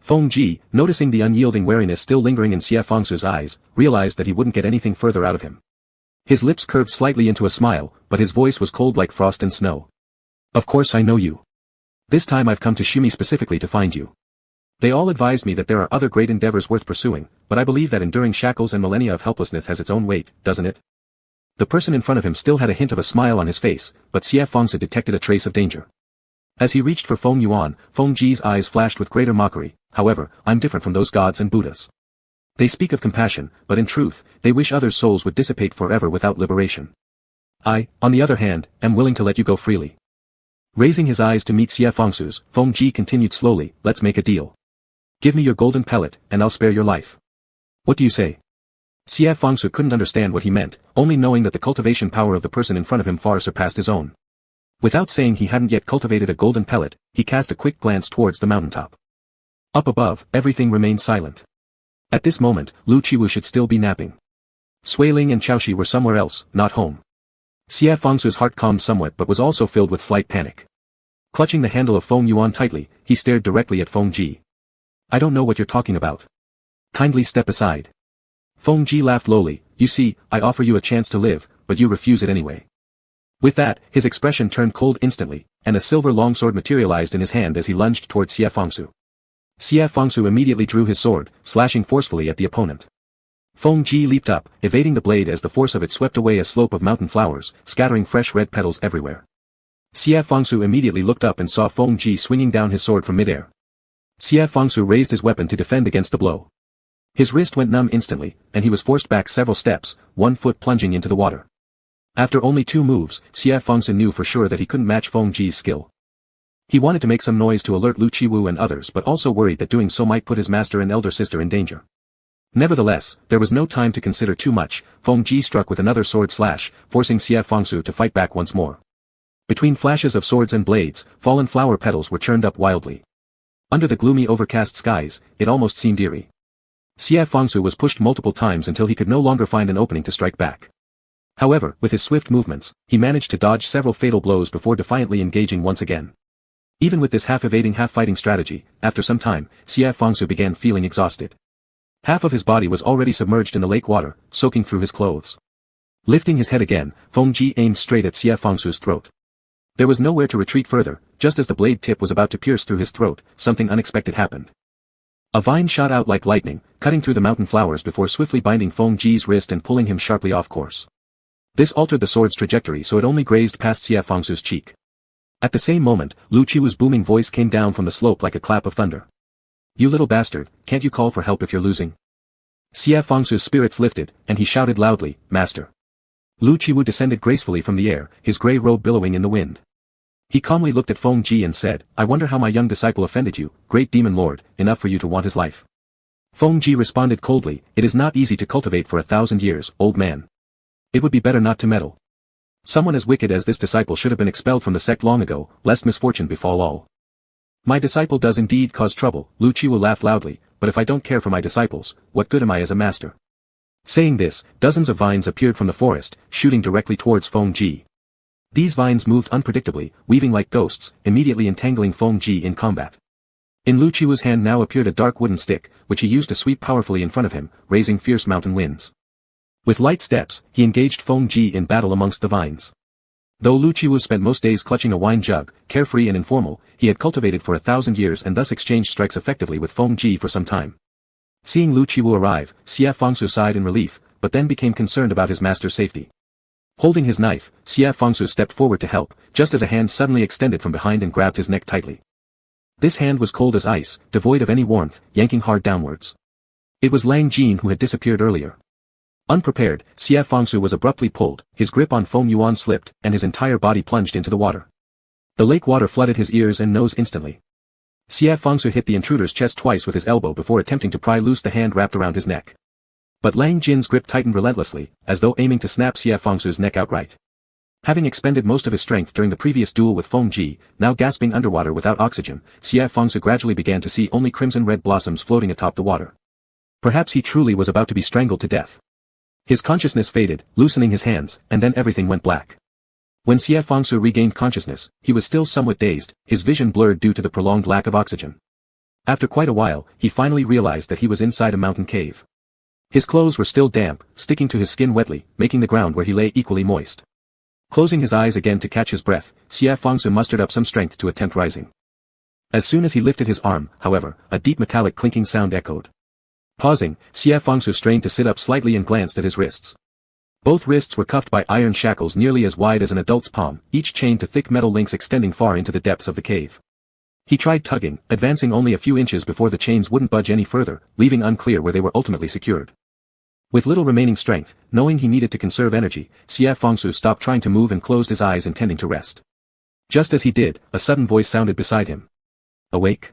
Feng Ji, noticing the unyielding wariness still lingering in Xie Fengshu's eyes, realized that he wouldn't get anything further out of him. His lips curved slightly into a smile, but his voice was cold like frost and snow. "Of course I know you. This time I've come to Shumi specifically to find you. They all advised me that there are other great endeavors worth pursuing, but I believe that enduring shackles and millennia of helplessness has its own weight, doesn't it? The person in front of him still had a hint of a smile on his face, but Xie Fangsu detected a trace of danger. As he reached for Feng Yuan, Feng Ji's eyes flashed with greater mockery. However, I'm different from those gods and Buddhas. They speak of compassion, but in truth, they wish others' souls would dissipate forever without liberation. I, on the other hand, am willing to let you go freely. Raising his eyes to meet Xie Fangsu's, Feng Ji continued slowly, let's make a deal. Give me your golden pellet, and I'll spare your life. What do you say? Xie Fangsu couldn't understand what he meant, only knowing that the cultivation power of the person in front of him far surpassed his own. Without saying he hadn't yet cultivated a golden pellet, he cast a quick glance towards the mountaintop. Up above, everything remained silent. At this moment, Lu Qiwu should still be napping. Sui Ling and Chaoshi were somewhere else, not home. Xie Fangsu's heart calmed somewhat but was also filled with slight panic. Clutching the handle of Feng Yuan tightly, he stared directly at Feng Ji. I don't know what you're talking about. Kindly step aside. Feng Ji laughed lowly, you see, I offer you a chance to live, but you refuse it anyway. With that, his expression turned cold instantly, and a silver longsword materialized in his hand as he lunged towards Xie Fangsu. Xie Fangsu immediately drew his sword, slashing forcefully at the opponent. Feng Ji leaped up, evading the blade as the force of it swept away a slope of mountain flowers, scattering fresh red petals everywhere. Xie Fangsu immediately looked up and saw Feng Ji swinging down his sword from midair. Xie Fangsu raised his weapon to defend against the blow. His wrist went numb instantly, and he was forced back several steps, one foot plunging into the water. After only 2 moves, Xie Fangsu knew for sure that he couldn't match Feng Ji's skill. He wanted to make some noise to alert Lu Qiwu and others but also worried that doing so might put his master and elder sister in danger. Nevertheless, there was no time to consider too much. Feng Ji struck with another sword slash, forcing Xie Fangsu to fight back once more. Between flashes of swords and blades, fallen flower petals were churned up wildly. Under the gloomy overcast skies, it almost seemed eerie. Xie Fangsu was pushed multiple times until he could no longer find an opening to strike back. However, with his swift movements, he managed to dodge several fatal blows before defiantly engaging once again. Even with this half-evading half-fighting strategy, after some time, Xie Fangsu began feeling exhausted. Half of his body was already submerged in the lake water, soaking through his clothes. Lifting his head again, Feng Ji aimed straight at Xie Fangsu's throat. There was nowhere to retreat further. Just as the blade tip was about to pierce through his throat, something unexpected happened. A vine shot out like lightning, cutting through the mountain flowers before swiftly binding Feng Ji's wrist and pulling him sharply off course. This altered the sword's trajectory so it only grazed past Xie Fangsu's cheek. At the same moment, Lu Qiwu's booming voice came down from the slope like a clap of thunder. You little bastard, can't you call for help if you're losing? Xie Fangsu's spirits lifted, and he shouted loudly, Master. Lu Qiwu descended gracefully from the air, his grey robe billowing in the wind. He calmly looked at Feng Ji and said, I wonder how my young disciple offended you, great demon lord, enough for you to want his life. Feng Ji responded coldly, it is not easy to cultivate for 1,000 years, old man. It would be better not to meddle. Someone as wicked as this disciple should have been expelled from the sect long ago, lest misfortune befall all. My disciple does indeed cause trouble, Lu Qiwu laughed loudly, but if I don't care for my disciples, what good am I as a master? Saying this, dozens of vines appeared from the forest, shooting directly towards Feng Ji. These vines moved unpredictably, weaving like ghosts, immediately entangling Feng Ji in combat. In Lu Qiwu's hand now appeared a dark wooden stick, which he used to sweep powerfully in front of him, raising fierce mountain winds. With light steps, he engaged Feng Ji in battle amongst the vines. Though Lu Qiwu spent most days clutching a wine jug, carefree and informal, he had cultivated for 1,000 years and thus exchanged strikes effectively with Feng Ji for some time. Seeing Lu Qiwu arrive, Xie Fangsu sighed in relief, but then became concerned about his master's safety. Holding his knife, Xie Fangsu stepped forward to help, just as a hand suddenly extended from behind and grabbed his neck tightly. This hand was cold as ice, devoid of any warmth, yanking hard downwards. It was Lang Jin who had disappeared earlier. Unprepared, Xie Fangsu was abruptly pulled, his grip on Feng Yuan slipped, and his entire body plunged into the water. The lake water flooded his ears and nose instantly. Xie Fangsu hit the intruder's chest twice with his elbow before attempting to pry loose the hand wrapped around his neck. But Lang Jin's grip tightened relentlessly, as though aiming to snap Xie Fangsu's neck outright. Having expended most of his strength during the previous duel with Feng Ji, now gasping underwater without oxygen, Xie Fangsu gradually began to see only crimson-red blossoms floating atop the water. Perhaps he truly was about to be strangled to death. His consciousness faded, loosening his hands, and then everything went black. When Xie Fangsu regained consciousness, he was still somewhat dazed, his vision blurred due to the prolonged lack of oxygen. After quite a while, he finally realized that he was inside a mountain cave. His clothes were still damp, sticking to his skin wetly, making the ground where he lay equally moist. Closing his eyes again to catch his breath, Xie Fangsu mustered up some strength to attempt rising. As soon as he lifted his arm, however, a deep metallic clinking sound echoed. Pausing, Xie Fengsu strained to sit up slightly and glanced at his wrists. Both wrists were cuffed by iron shackles nearly as wide as an adult's palm, each chained to thick metal links extending far into the depths of the cave. He tried tugging, advancing only a few inches before the chains wouldn't budge any further, leaving unclear where they were ultimately secured. With little remaining strength, knowing he needed to conserve energy, Xie Fengsu stopped trying to move and closed his eyes intending to rest. Just as he did, a sudden voice sounded beside him. Awake?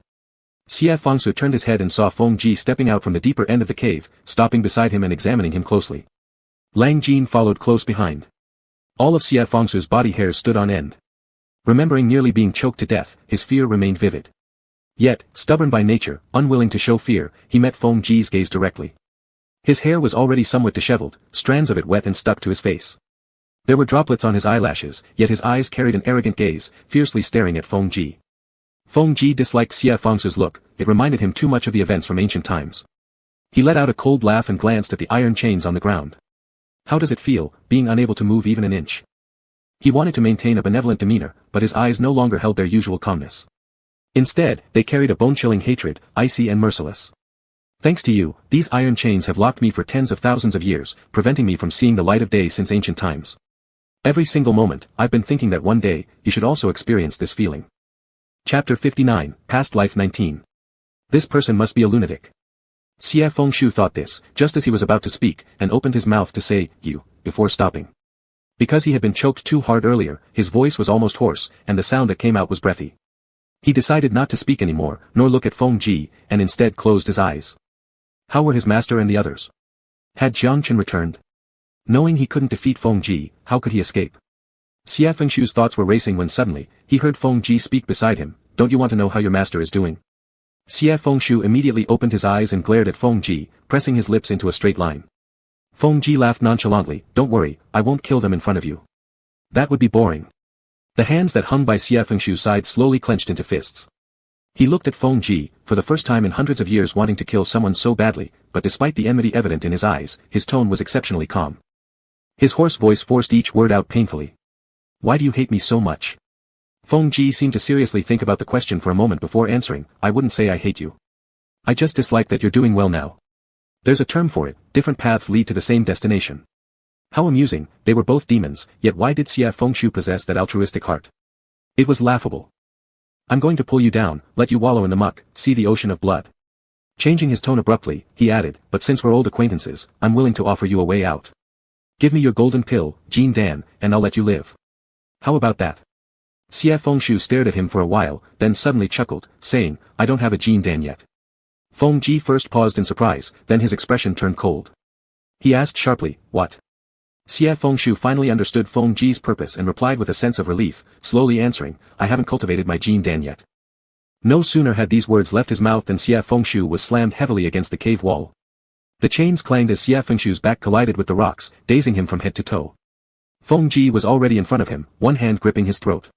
Xie Fengsu turned his head and saw Feng Ji stepping out from the deeper end of the cave, stopping beside him and examining him closely. Lang Jin followed close behind. All of Xie Fengsu's body hairs stood on end. Remembering nearly being choked to death, his fear remained vivid. Yet, stubborn by nature, unwilling to show fear, he met Feng Ji's gaze directly. His hair was already somewhat disheveled, strands of it wet and stuck to his face. There were droplets on his eyelashes, yet his eyes carried an arrogant gaze, fiercely staring at Feng Ji. Feng Ji disliked Xie Fengsu's look, it reminded him too much of the events from ancient times. He let out a cold laugh and glanced at the iron chains on the ground. How does it feel, being unable to move even an inch? He wanted to maintain a benevolent demeanor, but his eyes no longer held their usual calmness. Instead, they carried a bone-chilling hatred, icy and merciless. Thanks to you, these iron chains have locked me for tens of thousands of years, preventing me from seeing the light of day since ancient times. Every single moment, I've been thinking that one day, you should also experience this feeling. Chapter 59, Past Life 19. This person must be a lunatic. Xie Fengshu thought this, just as he was about to speak, and opened his mouth to say, you, before stopping. Because he had been choked too hard earlier, his voice was almost hoarse, and the sound that came out was breathy. He decided not to speak anymore, nor look at Feng Ji, and instead closed his eyes. How were his master and the others? Had Jiangchen returned? Knowing he couldn't defeat Feng Ji, how could he escape? Xie Fengshu's thoughts were racing when suddenly, he heard Feng Ji speak beside him, don't you want to know how your master is doing? Xie Fengshu immediately opened his eyes and glared at Feng Ji, pressing his lips into a straight line. Feng Ji laughed nonchalantly, don't worry, I won't kill them in front of you. That would be boring. The hands that hung by Xie Fengshu's side slowly clenched into fists. He looked at Feng Ji, for the first time in hundreds of years wanting to kill someone so badly, but despite the enmity evident in his eyes, his tone was exceptionally calm. His hoarse voice forced each word out painfully. Why do you hate me so much? Feng Ji seemed to seriously think about the question for a moment before answering, I wouldn't say I hate you. I just dislike that you're doing well now. There's a term for it, different paths lead to the same destination. How amusing, they were both demons, yet why did Xie Fengshu possess that altruistic heart? It was laughable. I'm going to pull you down, let you wallow in the muck, see the ocean of blood. Changing his tone abruptly, he added, but since we're old acquaintances, I'm willing to offer you a way out. Give me your golden pill, Jin Dan, and I'll let you live. How about that? Xie Fengshu stared at him for a while, then suddenly chuckled, saying, I don't have a Jin Dan yet. Feng Ji first paused in surprise, then his expression turned cold. He asked sharply, what? Xie Fengshu finally understood Feng Ji's purpose and replied with a sense of relief, slowly answering, I haven't cultivated my Jin Dan yet. No sooner had these words left his mouth than Xie Fengshu was slammed heavily against the cave wall. The chains clanged as Xie Fengshu's back collided with the rocks, dazing him from head to toe. Feng Ji was already in front of him, one hand gripping his throat.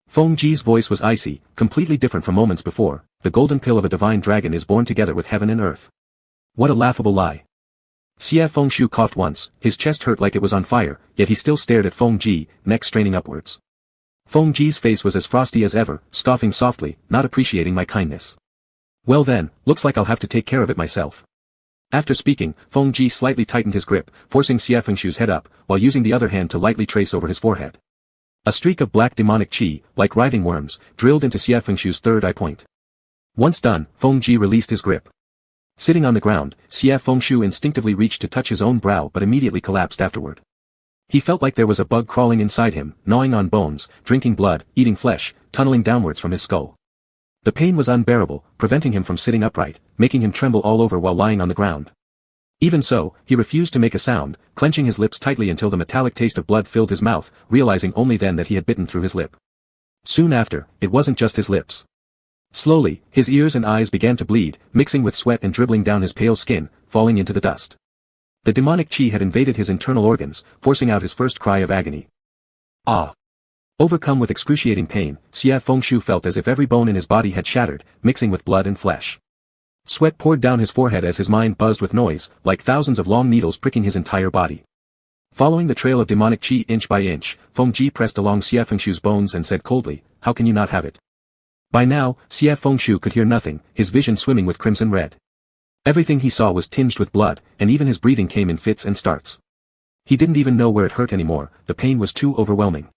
Feng Ji's voice was icy, completely different from moments before, the golden pill of a divine dragon is born together with heaven and earth. What a laughable lie. Xie Fengshu coughed once, his chest hurt like it was on fire, yet he still stared at Feng Ji, neck straining upwards. Feng Ji's face was as frosty as ever, scoffing softly, not appreciating my kindness. Well then, looks like I'll have to take care of it myself. After speaking, Feng Ji slightly tightened his grip, forcing Xie Fengshu's head up, while using the other hand to lightly trace over his forehead. A streak of black demonic chi, like writhing worms, drilled into Xie Fengshu's third eye point. Once done, Feng Ji released his grip. Sitting on the ground, Xie Fengshu instinctively reached to touch his own brow but immediately collapsed afterward. He felt like there was a bug crawling inside him, gnawing on bones, drinking blood, eating flesh, tunneling downwards from his skull. The pain was unbearable, preventing him from sitting upright, making him tremble all over while lying on the ground. Even so, he refused to make a sound, clenching his lips tightly until the metallic taste of blood filled his mouth, realizing only then that he had bitten through his lip. Soon after, it wasn't just his lips. Slowly, his ears and eyes began to bleed, mixing with sweat and dribbling down his pale skin, falling into the dust. The demonic chi had invaded his internal organs, forcing out his first cry of agony. Ah! Overcome with excruciating pain, Xie Fengshu felt as if every bone in his body had shattered, mixing with blood and flesh. Sweat poured down his forehead as his mind buzzed with noise, like thousands of long needles pricking his entire body. Following the trail of demonic chi inch by inch, Feng Ji pressed along Xie Fengshu's bones and said coldly, how can you not have it? By now, Xie Fengshu could hear nothing, his vision swimming with crimson red. Everything he saw was tinged with blood, and even his breathing came in fits and starts. He didn't even know where it hurt anymore, the pain was too overwhelming.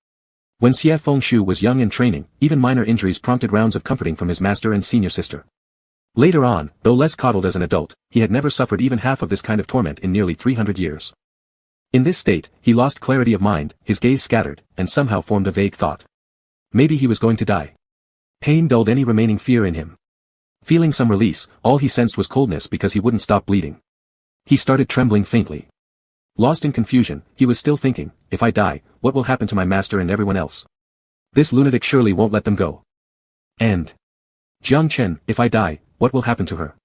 When Xie Fengshu was young and training, even minor injuries prompted rounds of comforting from his master and senior sister. Later on, though less coddled as an adult, he had never suffered even half of this kind of torment in nearly 300 years. In this state, he lost clarity of mind, his gaze scattered, and somehow formed a vague thought. Maybe he was going to die. Pain dulled any remaining fear in him. Feeling some release, all he sensed was coldness because he wouldn't stop bleeding. He started trembling faintly. Lost in confusion, he was still thinking, if I die, what will happen to my master and everyone else? This lunatic surely won't let them go. And Jiang Chen, if I die, what will happen to her?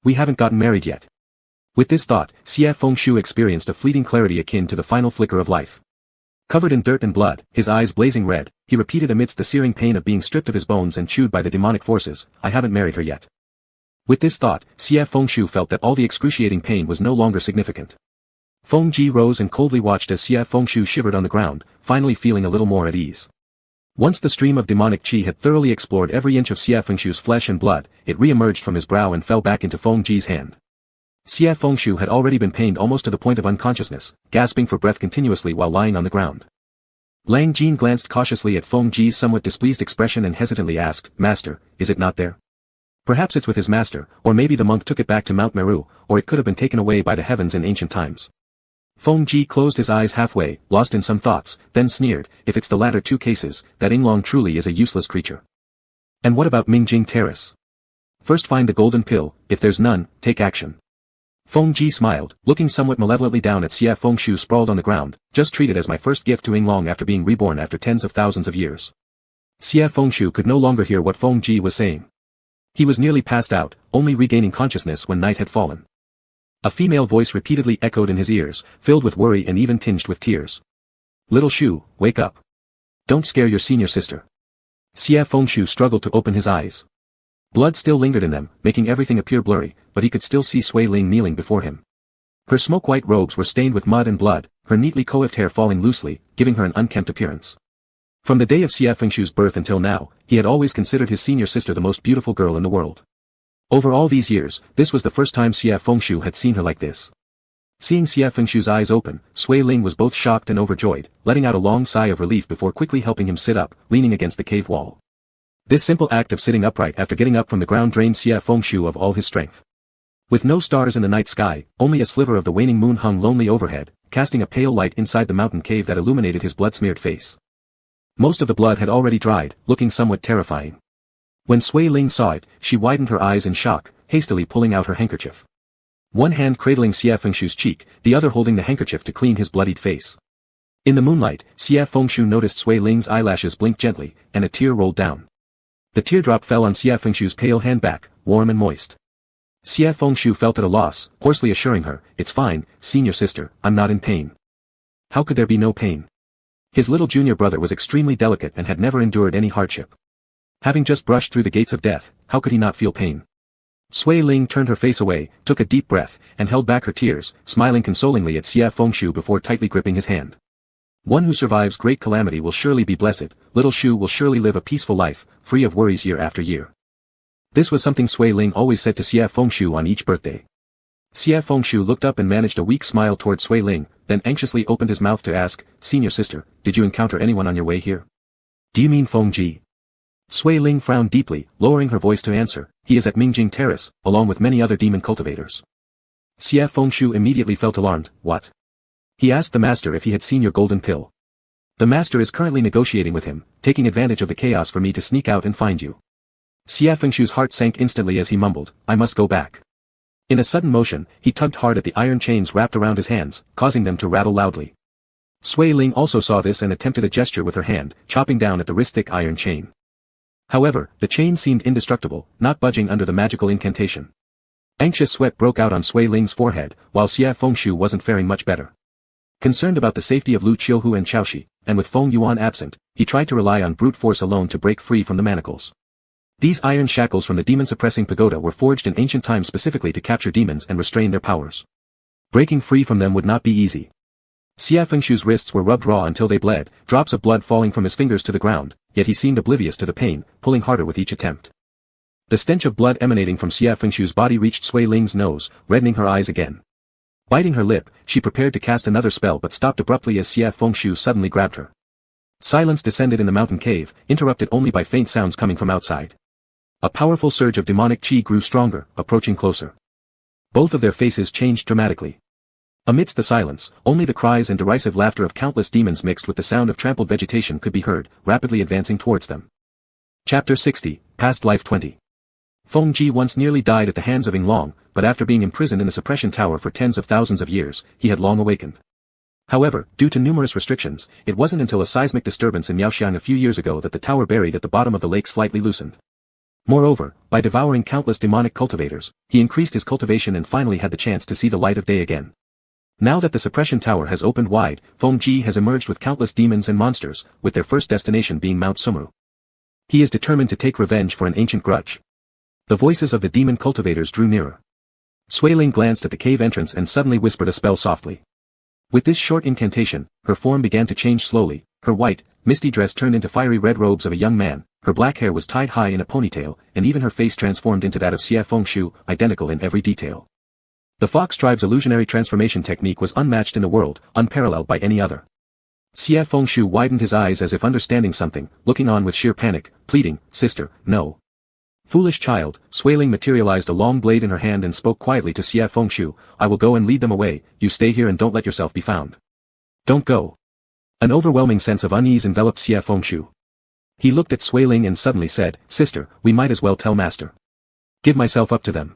We haven't gotten married yet. With this thought, Xie Fengshu experienced a fleeting clarity akin to the final flicker of life. Covered in dirt and blood, his eyes blazing red, he repeated amidst the searing pain of being stripped of his bones and chewed by the demonic forces, I haven't married her yet. With this thought, Xie Fengshu felt that all the excruciating pain was no longer significant. Feng Ji rose and coldly watched as Xie Fengshu shivered on the ground, finally feeling a little more at ease. Once the stream of demonic qi had thoroughly explored every inch of Xie Fengshu's flesh and blood, it re-emerged from his brow and fell back into Feng Ji's hand. Xie Fengshu had already been pained almost to the point of unconsciousness, gasping for breath continuously while lying on the ground. Lang Jin glanced cautiously at Feng Ji's somewhat displeased expression and hesitantly asked, Master, is it not there? Perhaps it's with his master, or maybe the monk took it back to Mount Meru, or it could have been taken away by the heavens in ancient times. Feng Ji closed his eyes halfway, lost in some thoughts, then sneered, if it's the latter two cases, that Yinglong truly is a useless creature. And what about Mingjing Terrace? First find the golden pill, if there's none, take action. Feng Ji smiled, looking somewhat malevolently down at Xie Fengshu sprawled on the ground, just treat it as my first gift to Yinglong after being reborn after tens of thousands of years. Xie Fengshu could no longer hear what Feng Ji was saying. He was nearly passed out, only regaining consciousness when night had fallen. A female voice repeatedly echoed in his ears, filled with worry and even tinged with tears. Little Shu, wake up. Don't scare your senior sister. Xie Fengshu struggled to open his eyes. Blood still lingered in them, making everything appear blurry, but he could still see Sui Ling kneeling before him. Her smoke-white robes were stained with mud and blood, her neatly coiffed hair falling loosely, giving her an unkempt appearance. From the day of Xie Fengshu's birth until now, he had always considered his senior sister the most beautiful girl in the world. Over all these years, this was the first time Xie Fengshu had seen her like this. Seeing Xie Fengshu's eyes open, Sui Ling was both shocked and overjoyed, letting out a long sigh of relief before quickly helping him sit up, leaning against the cave wall. This simple act of sitting upright after getting up from the ground drained Xie Fengshu of all his strength. With no stars in the night sky, only a sliver of the waning moon hung lonely overhead, casting a pale light inside the mountain cave that illuminated his blood-smeared face. Most of the blood had already dried, looking somewhat terrifying. When Sui Ling saw it, she widened her eyes in shock, hastily pulling out her handkerchief. One hand cradling Xie Fengshu's cheek, the other holding the handkerchief to clean his bloodied face. In the moonlight, Xie Fengshu noticed Sui Ling's eyelashes blink gently, and a tear rolled down. The teardrop fell on Xie Fengshu's pale hand back, warm and moist. Xie Fengshu felt at a loss, hoarsely assuring her, it's fine, senior sister, I'm not in pain. How could there be no pain? His little junior brother was extremely delicate and had never endured any hardship. Having just brushed through the gates of death, how could he not feel pain? Sui Ling turned her face away, took a deep breath, and held back her tears, smiling consolingly at Xie Fengshu before tightly gripping his hand. One who survives great calamity will surely be blessed, little Shu will surely live a peaceful life, free of worries year after year. This was something Sui Ling always said to Xie Fengshu on each birthday. Xie Fengshu looked up and managed a weak smile toward Sui Ling, then anxiously opened his mouth to ask, Senior sister, did you encounter anyone on your way here? Do you mean Feng Ji? Sui Ling frowned deeply, lowering her voice to answer, he is at Mingjing Terrace, along with many other demon cultivators. Xie Fengshu immediately felt alarmed, what? He asked the master if he had seen your golden pill. The master is currently negotiating with him, taking advantage of the chaos for me to sneak out and find you. Xie Fengshu's heart sank instantly as he mumbled, I must go back. In a sudden motion, he tugged hard at the iron chains wrapped around his hands, causing them to rattle loudly. Sui Ling also saw this and attempted a gesture with her hand, chopping down at the wrist-thick iron chain. However, the chain seemed indestructible, not budging under the magical incantation. Anxious sweat broke out on Sui Ling's forehead, while Xie Fengshu wasn't faring much better. Concerned about the safety of Lu Qiuhu and Chaoshi, and with Feng Yuan absent, he tried to rely on brute force alone to break free from the manacles. These iron shackles from the demon-suppressing pagoda were forged in ancient times specifically to capture demons and restrain their powers. Breaking free from them would not be easy. Xia Fengshu's wrists were rubbed raw until they bled, drops of blood falling from his fingers to the ground, yet he seemed oblivious to the pain, pulling harder with each attempt. The stench of blood emanating from Xia Fengshu's body reached Sui Ling's nose, reddening her eyes again. Biting her lip, she prepared to cast another spell but stopped abruptly as Xia Fengshu suddenly grabbed her. Silence descended in the mountain cave, interrupted only by faint sounds coming from outside. A powerful surge of demonic chi grew stronger, approaching closer. Both of their faces changed dramatically. Amidst the silence, only the cries and derisive laughter of countless demons mixed with the sound of trampled vegetation could be heard, rapidly advancing towards them. Chapter 60, Past Life 20. Feng Ji once nearly died at the hands of Ing Long, but after being imprisoned in the suppression tower for tens of thousands of years, he had long awakened. However, due to numerous restrictions, it wasn't until a seismic disturbance in Miaoxiang a few years ago that the tower buried at the bottom of the lake slightly loosened. Moreover, by devouring countless demonic cultivators, he increased his cultivation and finally had the chance to see the light of day again. Now that the suppression tower has opened wide, Feng Ji has emerged with countless demons and monsters, with their first destination being Mount Sumeru. He is determined to take revenge for an ancient grudge. The voices of the demon cultivators drew nearer. Sui Ling glanced at the cave entrance and suddenly whispered a spell softly. With this short incantation, her form began to change slowly, her white, misty dress turned into fiery red robes of a young man, her black hair was tied high in a ponytail, and even her face transformed into that of Xia Fengshu, identical in every detail. The Fox tribe's illusionary transformation technique was unmatched in the world, unparalleled by any other. Xia Fengshu widened his eyes as if understanding something, looking on with sheer panic, pleading, "Sister, no." Foolish child, Sui Ling materialized a long blade in her hand and spoke quietly to Xia Fengshu, "I will go and lead them away, you stay here and don't let yourself be found." "Don't go." An overwhelming sense of unease enveloped Xia Fengshu. He looked at Sui Ling and suddenly said, "Sister, we might as well tell master. Give myself up to them."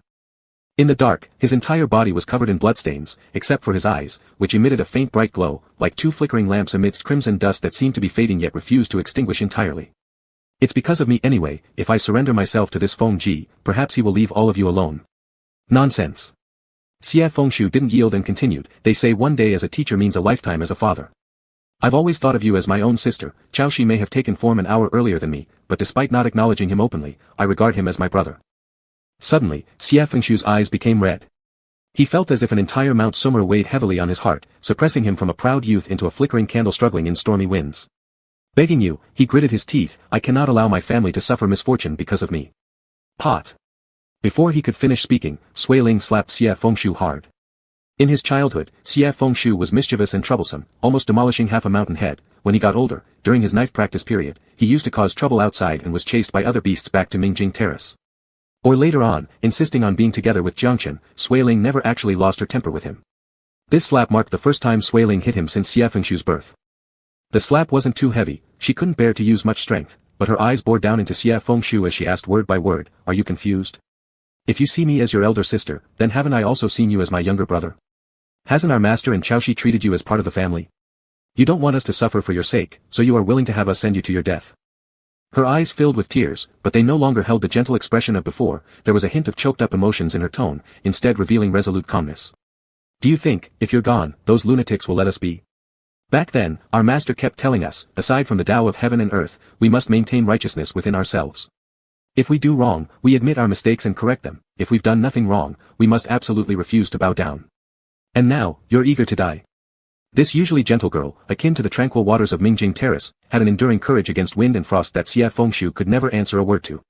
In the dark, his entire body was covered in bloodstains, except for his eyes, which emitted a faint bright glow, like two flickering lamps amidst crimson dust that seemed to be fading yet refused to extinguish entirely. "It's because of me anyway, if I surrender myself to this Feng Ji, perhaps he will leave all of you alone." "Nonsense." Xia Fengshu didn't yield and continued, "They say one day as a teacher means a lifetime as a father. I've always thought of you as my own sister. Chao Shi may have taken form an hour earlier than me, but despite not acknowledging him openly, I regard him as my brother." Suddenly, Xia Fengshu's eyes became red. He felt as if an entire Mount Sumeru weighed heavily on his heart, suppressing him from a proud youth into a flickering candle struggling in stormy winds. "Begging you," he gritted his teeth, "I cannot allow my family to suffer misfortune because of me." Pot. Before he could finish speaking, Sui Ling slapped Xia Fengshu hard. In his childhood, Xia Fengshu was mischievous and troublesome, almost demolishing half a mountain head. When he got older, during his knife practice period, he used to cause trouble outside and was chased by other beasts back to Mingjing Terrace. Or later on, insisting on being together with Jiangchen, Sui Ling never actually lost her temper with him. This slap marked the first time Sui Ling hit him since Xia Fengshu's birth. The slap wasn't too heavy, she couldn't bear to use much strength, but her eyes bored down into Xia Fengshu as she asked word by word, "Are you confused? If you see me as your elder sister, then haven't I also seen you as my younger brother? Hasn't our master and Chao Shi treated you as part of the family? You don't want us to suffer for your sake, so you are willing to have us send you to your death." Her eyes filled with tears, but they no longer held the gentle expression of before, there was a hint of choked-up emotions in her tone, instead revealing resolute calmness. "Do you think, if you're gone, those lunatics will let us be? Back then, our master kept telling us, aside from the Tao of heaven and earth, we must maintain righteousness within ourselves. If we do wrong, we admit our mistakes and correct them. If we've done nothing wrong, we must absolutely refuse to bow down. And now, you're eager to die." This usually gentle girl, akin to the tranquil waters of Mingjing Terrace, had an enduring courage against wind and frost that Xia Fengshu could never answer a word to.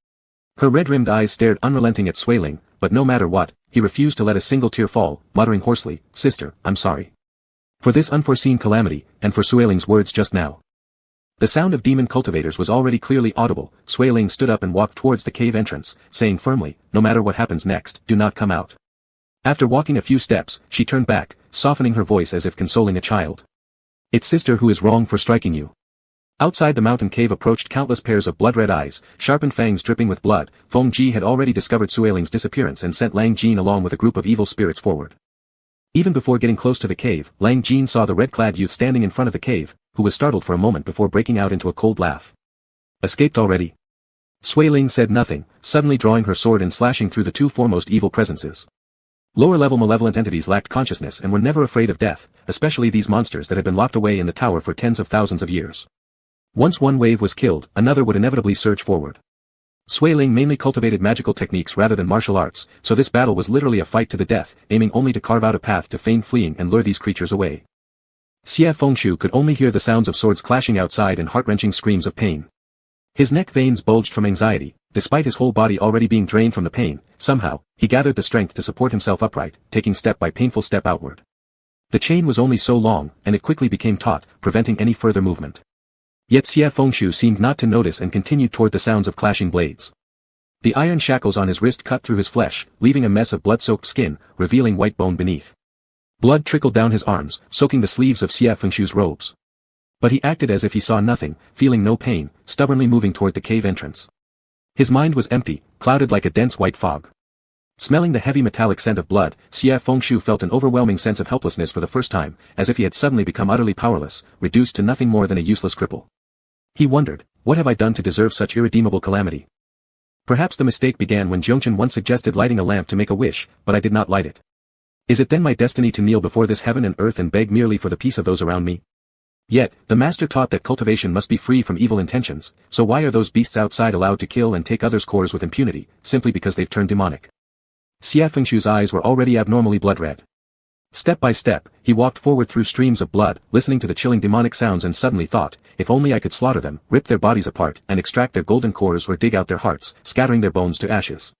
Her red-rimmed eyes stared unrelenting at Sui Ling, but no matter what, he refused to let a single tear fall, muttering hoarsely, "Sister, I'm sorry. For this unforeseen calamity, and for Sui Ling's words just now." The sound of demon cultivators was already clearly audible. Sui Ling stood up and walked towards the cave entrance, saying firmly, "No matter what happens next, do not come out." After walking a few steps, she turned back, softening her voice as if consoling a child. "It's sister who is wrong for striking you." Outside the mountain cave approached countless pairs of blood-red eyes, sharpened fangs dripping with blood. Feng Ji had already discovered Sui Ling's disappearance and sent Lang Jin along with a group of evil spirits forward. Even before getting close to the cave, Lang Jin saw the red-clad youth standing in front of the cave, who was startled for a moment before breaking out into a cold laugh. "Escaped already?" Sui Ling said nothing, suddenly drawing her sword and slashing through the two foremost evil presences. Lower-level malevolent entities lacked consciousness and were never afraid of death, especially these monsters that had been locked away in the tower for tens of thousands of years. Once one wave was killed, another would inevitably surge forward. Sui Ling mainly cultivated magical techniques rather than martial arts, so this battle was literally a fight to the death, aiming only to carve out a path to feign fleeing and lure these creatures away. Xie Fengshu could only hear the sounds of swords clashing outside and heart-wrenching screams of pain. His neck veins bulged from anxiety. Despite his whole body already being drained from the pain, somehow, he gathered the strength to support himself upright, taking step by painful step outward. The chain was only so long, and it quickly became taut, preventing any further movement. Yet Xie Fengshu seemed not to notice and continued toward the sounds of clashing blades. The iron shackles on his wrist cut through his flesh, leaving a mess of blood-soaked skin, revealing white bone beneath. Blood trickled down his arms, soaking the sleeves of Xie Fengshu's robes. But he acted as if he saw nothing, feeling no pain, stubbornly moving toward the cave entrance. His mind was empty, clouded like a dense white fog. Smelling the heavy metallic scent of blood, Xie Fengshu felt an overwhelming sense of helplessness for the first time, as if he had suddenly become utterly powerless, reduced to nothing more than a useless cripple. He wondered, what have I done to deserve such irredeemable calamity? Perhaps the mistake began when Jiangchen once suggested lighting a lamp to make a wish, but I did not light it. Is it then my destiny to kneel before this heaven and earth and beg merely for the peace of those around me? Yet, the master taught that cultivation must be free from evil intentions, so why are those beasts outside allowed to kill and take others' cores with impunity, simply because they've turned demonic? Xie Fengshu's eyes were already abnormally blood-red. Step by step, he walked forward through streams of blood, listening to the chilling demonic sounds and suddenly thought, if only I could slaughter them, rip their bodies apart and extract their golden cores or dig out their hearts, scattering their bones to ashes.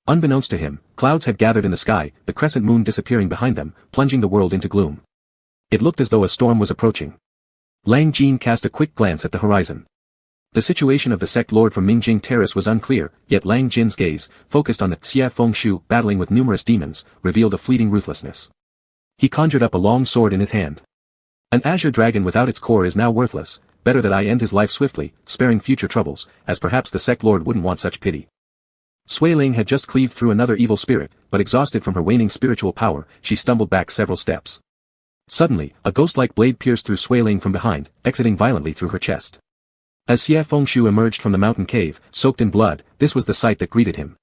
Unbeknownst to him, clouds had gathered in the sky, the crescent moon disappearing behind them, plunging the world into gloom. It looked as though a storm was approaching. Lang Jin cast a quick glance at the horizon. The situation of the sect lord from Mingjing Terrace was unclear, yet Lang Jin's gaze, focused on the Xie Fengshu battling with numerous demons, revealed a fleeting ruthlessness. He conjured up a long sword in his hand. An azure dragon without its core is now worthless, better that I end his life swiftly, sparing future troubles, as perhaps the sect lord wouldn't want such pity. Sui Ling had just cleaved through another evil spirit, but exhausted from her waning spiritual power, she stumbled back several steps. Suddenly, a ghost-like blade pierced through Sui Ling from behind, exiting violently through her chest. As Xie Fengshu emerged from the mountain cave, soaked in blood, this was the sight that greeted him.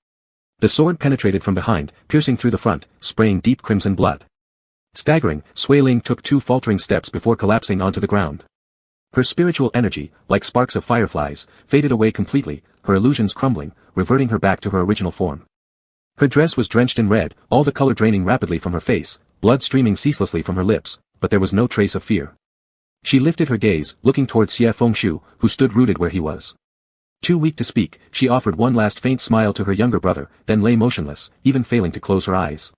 The sword penetrated from behind, piercing through the front, spraying deep crimson blood. Staggering, Sui Ling took 2 faltering steps before collapsing onto the ground. Her spiritual energy, like sparks of fireflies, faded away completely, her illusions crumbling, reverting her back to her original form. Her dress was drenched in red, all the color draining rapidly from her face, blood streaming ceaselessly from her lips, but there was no trace of fear. She lifted her gaze, looking towards Xie Fengshu, who stood rooted where he was. Too weak to speak, she offered one last faint smile to her younger brother, then lay motionless, even failing to close her eyes.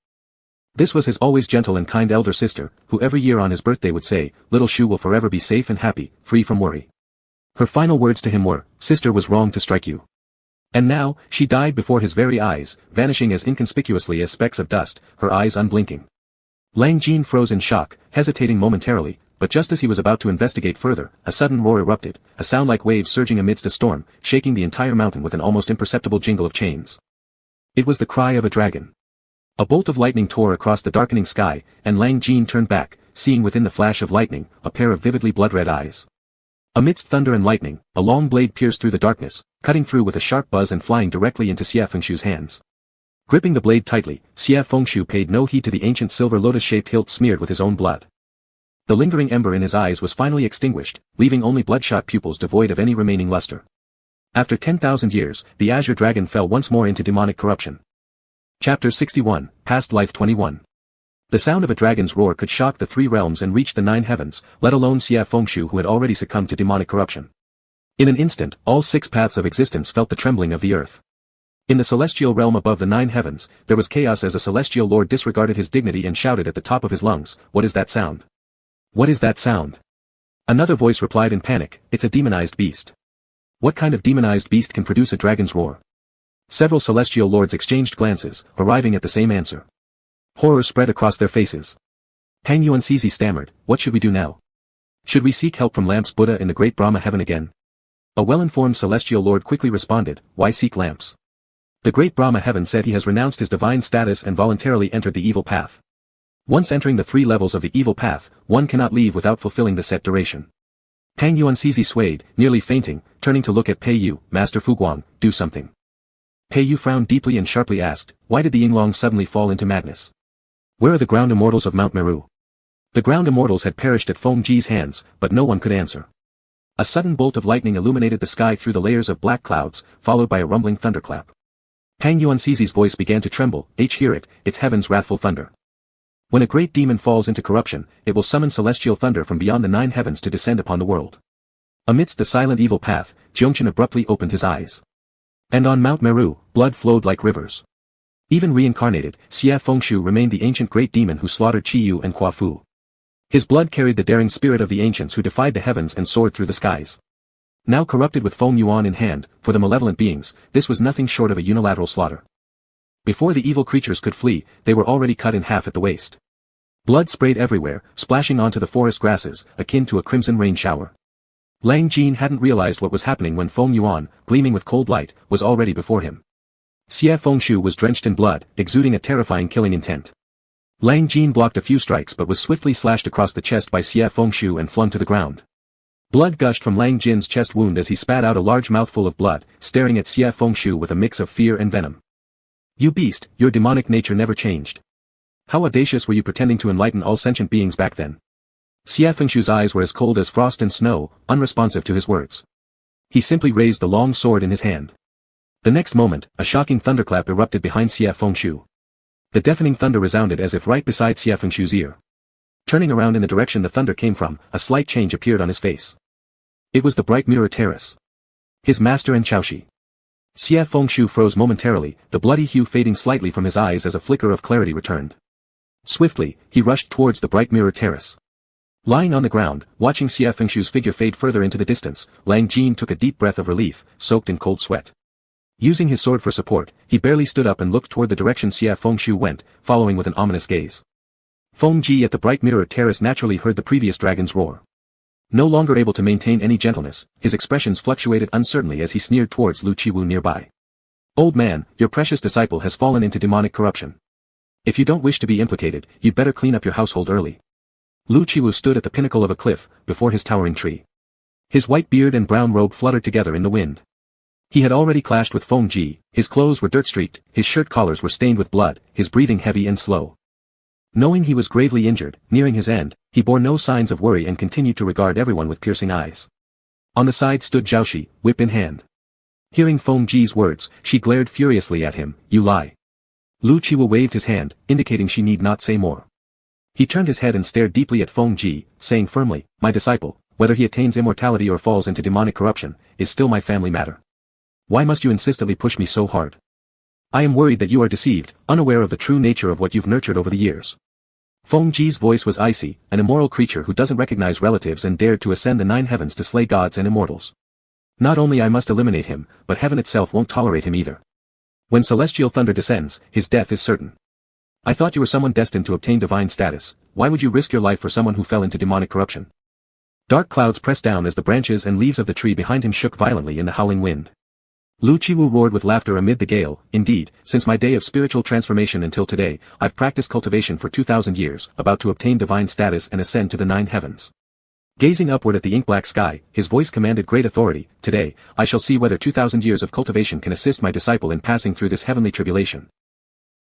This was his always gentle and kind elder sister, who every year on his birthday would say, "Little Shu will forever be safe and happy, free from worry." Her final words to him were, "Sister was wrong to strike you." And now, she died before his very eyes, vanishing as inconspicuously as specks of dust, her eyes unblinking. Lang Jin froze in shock, hesitating momentarily, but just as he was about to investigate further, a sudden roar erupted, a sound like waves surging amidst a storm, shaking the entire mountain with an almost imperceptible jingle of chains. It was the cry of a dragon. A bolt of lightning tore across the darkening sky, and Lang Jin turned back, seeing within the flash of lightning, a pair of vividly blood-red eyes. Amidst thunder and lightning, a long blade pierced through the darkness, cutting through with a sharp buzz and flying directly into Xie Fengshu's hands. Gripping the blade tightly, Xie Fengshu paid no heed to the ancient silver lotus-shaped hilt smeared with his own blood. The lingering ember in his eyes was finally extinguished, leaving only bloodshot pupils devoid of any remaining luster. After 10,000 years, the azure dragon fell once more into demonic corruption. Chapter 61, Past Life 21. The sound of a dragon's roar could shock the 3 realms and reach the 9 heavens, let alone Xie Fengshu who had already succumbed to demonic corruption. In an instant, all 6 paths of existence felt the trembling of the earth. In the celestial realm above the 9 heavens, there was chaos as a celestial lord disregarded his dignity and shouted at the top of his lungs, "What is that sound? What is that sound?" Another voice replied in panic, "It's a demonized beast." What kind of demonized beast can produce a dragon's roar? Several celestial lords exchanged glances, arriving at the same answer. Horror spread across their faces. Pang Yuanxizi stammered, "What should we do now? Should we seek help from lamps Buddha in the great Brahma heaven again?" A well-informed celestial lord quickly responded, "Why seek lamps? The great Brahma heaven said he has renounced his divine status and voluntarily entered the evil path. Once entering the 3 levels of the evil path, one cannot leave without fulfilling the set duration." Pang Yuanxizi swayed, nearly fainting, turning to look at Pei Yu, "Master Fuguang, do something." Pei Yu frowned deeply and sharply asked, "Why did the Yinglong suddenly fall into madness? Where are the ground immortals of Mount Meru?" The ground immortals had perished at Feng Ji's hands, but no one could answer. A sudden bolt of lightning illuminated the sky through the layers of black clouds, followed by a rumbling thunderclap. Pang Yuanxizi's voice began to tremble, "Hear it, it's heaven's wrathful thunder." When a great demon falls into corruption, it will summon celestial thunder from beyond the 9 heavens to descend upon the world. Amidst the silent evil path, Jiongchen abruptly opened his eyes. And on Mount Meru, blood flowed like rivers. Even reincarnated, Xia Fengshu remained the ancient great demon who slaughtered Qiyu and Kuafu. His blood carried the daring spirit of the ancients who defied the heavens and soared through the skies. Now corrupted with Feng Yuan in hand, for the malevolent beings, this was nothing short of a unilateral slaughter. Before the evil creatures could flee, they were already cut in half at the waist. Blood sprayed everywhere, splashing onto the forest grasses, akin to a crimson rain shower. Lang Jin hadn't realized what was happening when Feng Yuan, gleaming with cold light, was already before him. Xia Fengshu was drenched in blood, exuding a terrifying killing intent. Lang Jin blocked a few strikes but was swiftly slashed across the chest by Xia Fengshu and flung to the ground. Blood gushed from Lang Jin's chest wound as he spat out a large mouthful of blood, staring at Xia Fengshu with a mix of fear and venom. "You beast, your demonic nature never changed. How audacious were you pretending to enlighten all sentient beings back then?" Xia Fengshu's eyes were as cold as frost and snow, unresponsive to his words. He simply raised the long sword in his hand. The next moment, a shocking thunderclap erupted behind Xia Fengshu. The deafening thunder resounded as if right beside Xia Fengshu's ear. Turning around in the direction the thunder came from, a slight change appeared on his face. It was the bright mirror terrace. His master and Chaoshi. Xia Fengshu froze momentarily, the bloody hue fading slightly from his eyes as a flicker of clarity returned. Swiftly, he rushed towards the bright mirror terrace. Lying on the ground, watching Xia Fengshu's figure fade further into the distance, Lang Jin took a deep breath of relief, soaked in cold sweat. Using his sword for support, he barely stood up and looked toward the direction Xia Fengshu went, following with an ominous gaze. Feng Ji at the bright mirror terrace naturally heard the previous dragon's roar. No longer able to maintain any gentleness, his expressions fluctuated uncertainly as he sneered towards Lu Qiwu nearby. "Old man, your precious disciple has fallen into demonic corruption. If you don't wish to be implicated, you'd better clean up your household early." Lu Qiwu stood at the pinnacle of a cliff, before his towering tree. His white beard and brown robe fluttered together in the wind. He had already clashed with Feng Ji, his clothes were dirt-streaked, his shirt collars were stained with blood, his breathing heavy and slow. Knowing he was gravely injured, nearing his end, he bore no signs of worry and continued to regard everyone with piercing eyes. On the side stood Jiaoshi, whip in hand. Hearing Feng Ji's words, she glared furiously at him. "You lie." Lu Qiwu waved his hand, indicating she need not say more. He turned his head and stared deeply at Feng Ji, saying firmly, "My disciple, whether he attains immortality or falls into demonic corruption, is still my family matter. Why must you insistently push me so hard? I am worried that you are deceived, unaware of the true nature of what you've nurtured over the years." Feng Ji's voice was icy, an immoral creature who doesn't recognize relatives and dared to ascend the 9 heavens to slay gods and immortals. Not only I must eliminate him, but heaven itself won't tolerate him either. When celestial thunder descends, his death is certain. I thought you were someone destined to obtain divine status. Why would you risk your life for someone who fell into demonic corruption? Dark clouds pressed down as the branches and leaves of the tree behind him shook violently in the howling wind. Lu Qiwu roared with laughter amid the gale. "Indeed, since my day of spiritual transformation until today, I've practiced cultivation for 2,000 years, about to obtain divine status and ascend to the 9 heavens." Gazing upward at the ink-black sky, his voice commanded great authority. "Today, I shall see whether 2,000 years of cultivation can assist my disciple in passing through this heavenly tribulation."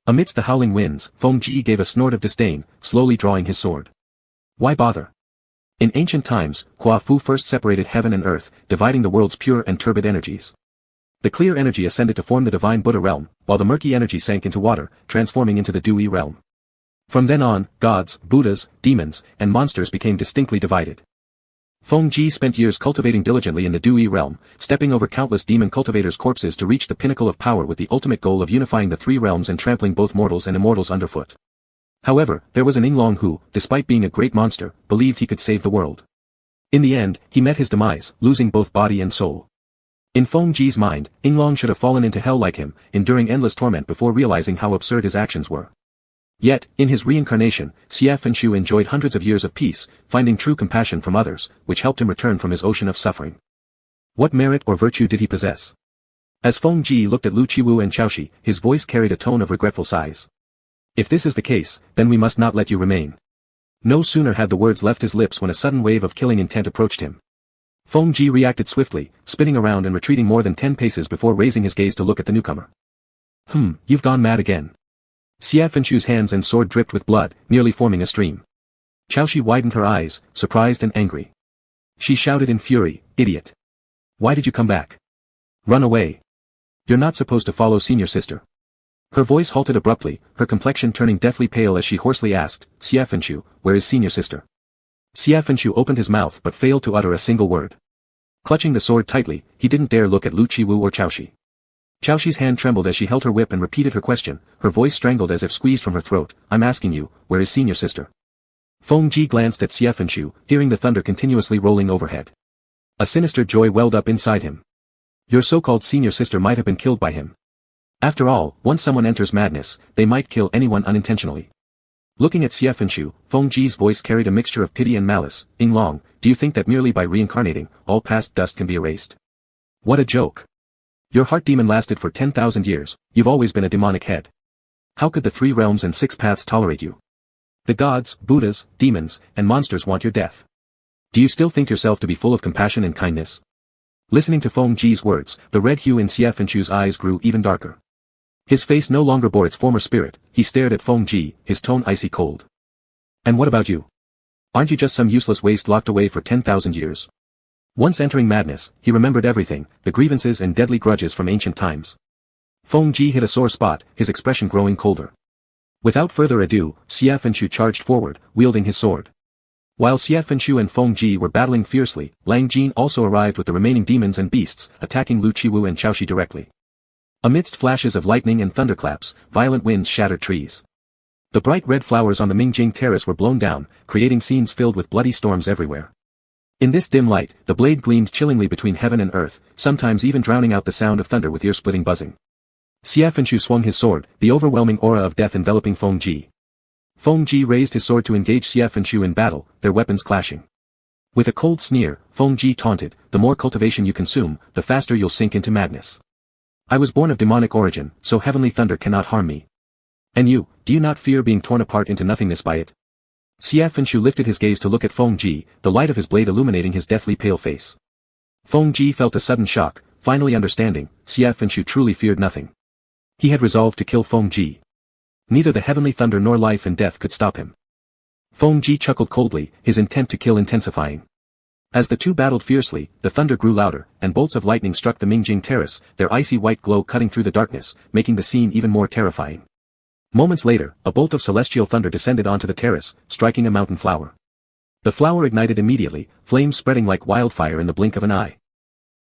Amidst the howling winds, Feng Ji gave a snort of disdain, slowly drawing his sword. Why bother? In ancient times, Kuafu first separated heaven and earth, dividing the world's pure and turbid energies. The clear energy ascended to form the divine Buddha realm, while the murky energy sank into water, transforming into the dewy realm. From then on, gods, Buddhas, demons, and monsters became distinctly divided. Feng Ji spent years cultivating diligently in the dewy realm, stepping over countless demon cultivators' corpses to reach the pinnacle of power with the ultimate goal of unifying the 3 realms and trampling both mortals and immortals underfoot. However, there was an Yinglong who, despite being a great monster, believed he could save the world. In the end, he met his demise, losing both body and soul. In Feng Ji's mind, Yinglong should have fallen into hell like him, enduring endless torment before realizing how absurd his actions were. Yet, in his reincarnation, Xia Fengshu enjoyed hundreds of years of peace, finding true compassion from others, which helped him return from his ocean of suffering. What merit or virtue did he possess? As Feng Ji looked at Lu Qiwu and Chaoshi, his voice carried a tone of regretful sighs. "If this is the case, then we must not let you remain." No sooner had the words left his lips when a sudden wave of killing intent approached him. Feng Ji reacted swiftly, spinning around and retreating more than 10 paces before raising his gaze to look at the newcomer. You've gone mad again." Xia Fengshu's hands and sword dripped with blood, nearly forming a stream. Chaoshi widened her eyes, surprised and angry. She shouted in fury, "Idiot! Why did you come back? Run away. You're not supposed to follow senior sister." Her voice halted abruptly, her complexion turning deathly pale as she hoarsely asked, Xiaofenshu, where is senior sister? Xiaofenshu opened his mouth but failed to utter a single word. Clutching the sword tightly, he didn't dare look at Lu Qiwu or Chaoxi. Chaoxi's hand trembled as she held her whip and repeated her question, her voice strangled as if squeezed from her throat, I'm asking you, where is senior sister? Feng Ji glanced at Xiaofenshu, hearing the thunder continuously rolling overhead. A sinister joy welled up inside him. Your so-called senior sister might have been killed by him. After all, once someone enters madness, they might kill anyone unintentionally. Looking at Xiaofenshu, Feng Ji's voice carried a mixture of pity and malice. Ying Long, do you think that merely by reincarnating, all past dust can be erased? What a joke. Your heart demon lasted for 10,000 years, you've always been a demonic head. How could the 3 realms and 6 paths tolerate you? The gods, Buddhas, demons, and monsters want your death. Do you still think yourself to be full of compassion and kindness? Listening to Feng Ji's words, the red hue in Xiaofenshu's eyes grew even darker. His face no longer bore its former spirit, he stared at Feng Ji, his tone icy cold. And what about you? Aren't you just some useless waste locked away for 10,000 years? Once entering madness, he remembered everything, the grievances and deadly grudges from ancient times. Feng Ji hit a sore spot, his expression growing colder. Without further ado, Xiaofenshu charged forward, wielding his sword. While Xiaofenshu and Feng Ji were battling fiercely, Lang Jin also arrived with the remaining demons and beasts, attacking Lu Qiwu and Chaoxi directly. Amidst flashes of lightning and thunderclaps, violent winds shattered trees. The bright red flowers on the Mingjing terrace were blown down, creating scenes filled with bloody storms everywhere. In this dim light, the blade gleamed chillingly between heaven and earth, sometimes even drowning out the sound of thunder with ear-splitting buzzing. Xiaofenshu swung his sword, the overwhelming aura of death enveloping Feng Ji. Feng Ji raised his sword to engage Xiaofenshu in battle, their weapons clashing. With a cold sneer, Feng Ji taunted, the more cultivation you consume, the faster you'll sink into madness. I was born of demonic origin, so heavenly thunder cannot harm me. And you, do you not fear being torn apart into nothingness by it? Xiaofenshu lifted his gaze to look at Feng Ji, the light of his blade illuminating his deathly pale face. Feng Ji felt a sudden shock, finally understanding, Xiaofenshu truly feared nothing. He had resolved to kill Feng Ji. Neither the heavenly thunder nor life and death could stop him. Feng Ji chuckled coldly, his intent to kill intensifying. As the two battled fiercely, the thunder grew louder, and bolts of lightning struck the Mingjing terrace, their icy white glow cutting through the darkness, making the scene even more terrifying. Moments later, a bolt of celestial thunder descended onto the terrace, striking a mountain flower. The flower ignited immediately, flames spreading like wildfire in the blink of an eye.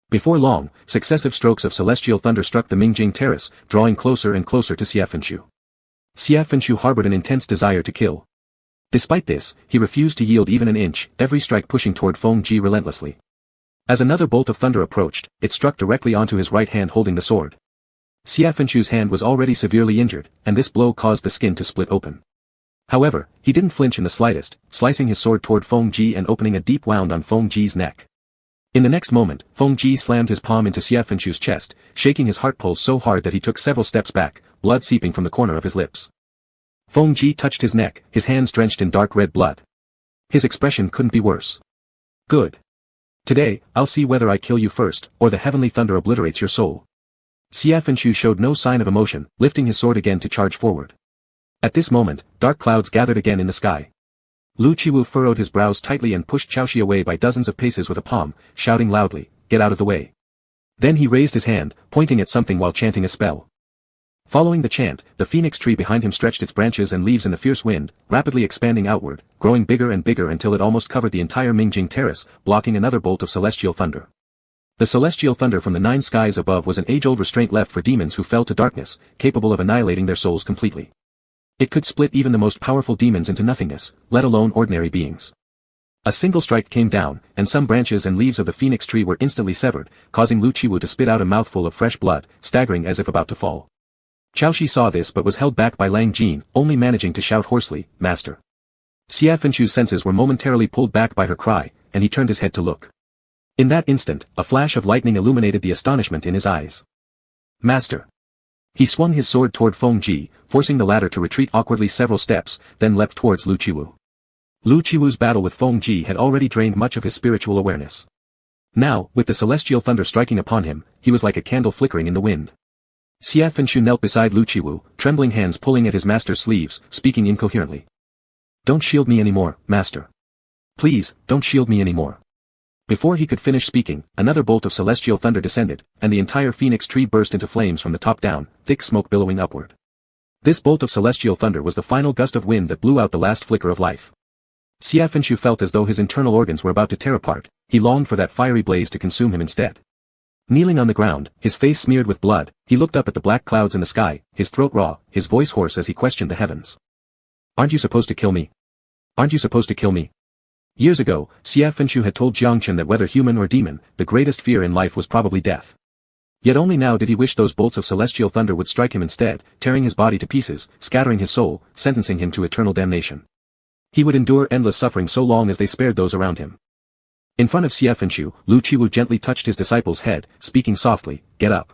Before long, successive strokes of celestial thunder struck the Mingjing terrace, drawing closer and closer to Xiaofenshu. Xiaofenshu harbored an intense desire to kill. Despite this, he refused to yield even an inch, every strike pushing toward Feng Ji relentlessly. As another bolt of thunder approached, it struck directly onto his right hand holding the sword. Xiaofenshu's hand was already severely injured, and this blow caused the skin to split open. However, he didn't flinch in the slightest, slicing his sword toward Feng Ji and opening a deep wound on Feng Ji's neck. In the next moment, Feng Ji slammed his palm into Xiaofenshu's chest, shaking his heart pulse so hard that he took several steps back, blood seeping from the corner of his lips. Feng Ji touched his neck, his hands drenched in dark red blood. His expression couldn't be worse. Good. Today, I'll see whether I kill you first, or the heavenly thunder obliterates your soul. Xiaofenshu showed no sign of emotion, lifting his sword again to charge forward. At this moment, dark clouds gathered again in the sky. Lu Qiwu furrowed his brows tightly and pushed Chaoxi away by dozens of paces with a palm, shouting loudly, "Get out of the way." Then he raised his hand, pointing at something while chanting a spell. Following the chant, the phoenix tree behind him stretched its branches and leaves in the fierce wind, rapidly expanding outward, growing bigger and bigger until it almost covered the entire Mingjing terrace, blocking another bolt of celestial thunder. The celestial thunder from the 9 skies above was an age-old restraint left for demons who fell to darkness, capable of annihilating their souls completely. It could split even the most powerful demons into nothingness, let alone ordinary beings. A single strike came down, and some branches and leaves of the phoenix tree were instantly severed, causing Lu Qiwu to spit out a mouthful of fresh blood, staggering as if about to fall. Chaoxi saw this but was held back by Lang Jin, only managing to shout hoarsely, "Master." Xiaofenshu's senses were momentarily pulled back by her cry, and he turned his head to look. In that instant, a flash of lightning illuminated the astonishment in his eyes. "Master." He swung his sword toward Feng Ji, forcing the latter to retreat awkwardly several steps, then leapt towards Lu Qiwu. Lu Qiwu's battle with Feng Ji had already drained much of his spiritual awareness. Now, with the celestial thunder striking upon him, he was like a candle flickering in the wind. Xiaofenshu knelt beside Lu Qiwu, trembling hands pulling at his master's sleeves, speaking incoherently. "Don't shield me anymore, master. Please, don't shield me anymore." Before he could finish speaking, another bolt of celestial thunder descended, and the entire phoenix tree burst into flames from the top down, thick smoke billowing upward. This bolt of celestial thunder was the final gust of wind that blew out the last flicker of life. Xiaofenshu felt as though his internal organs were about to tear apart. He longed for that fiery blaze to consume him instead. Kneeling on the ground, his face smeared with blood, he looked up at the black clouds in the sky, his throat raw, his voice hoarse as he questioned the heavens. Aren't you supposed to kill me? Aren't you supposed to kill me? Years ago, Xiaofenshu had told Jiangchen that whether human or demon, the greatest fear in life was probably death. Yet only now did he wish those bolts of celestial thunder would strike him instead, tearing his body to pieces, scattering his soul, sentencing him to eternal damnation. He would endure endless suffering so long as they spared those around him. In front of Xiaofenshu, Lu Qiwu gently touched his disciple's head, speaking softly, "Get up."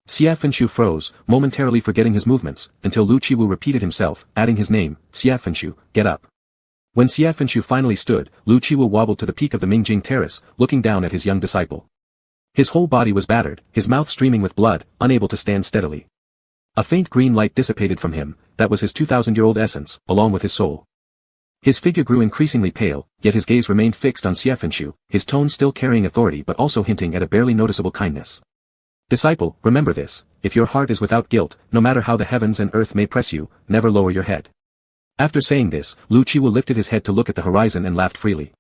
Xiaofenshu froze, momentarily forgetting his movements, until Lu Qiwu repeated himself, adding his name, "Xiaofenshu, get up." When Xiaofenshu finally stood, Lu Qiwu wobbled to the peak of the Mingjing terrace, looking down at his young disciple. His whole body was battered, his mouth streaming with blood, unable to stand steadily. A faint green light dissipated from him, that was his 2,000-year-old essence, along with his soul. His figure grew increasingly pale, yet his gaze remained fixed on Xiaofenshu, his tone still carrying authority but also hinting at a barely noticeable kindness. "Disciple, remember this, if your heart is without guilt, no matter how the heavens and earth may press you, never lower your head." After saying this, Lu Qiwu lifted his head to look at the horizon and laughed freely.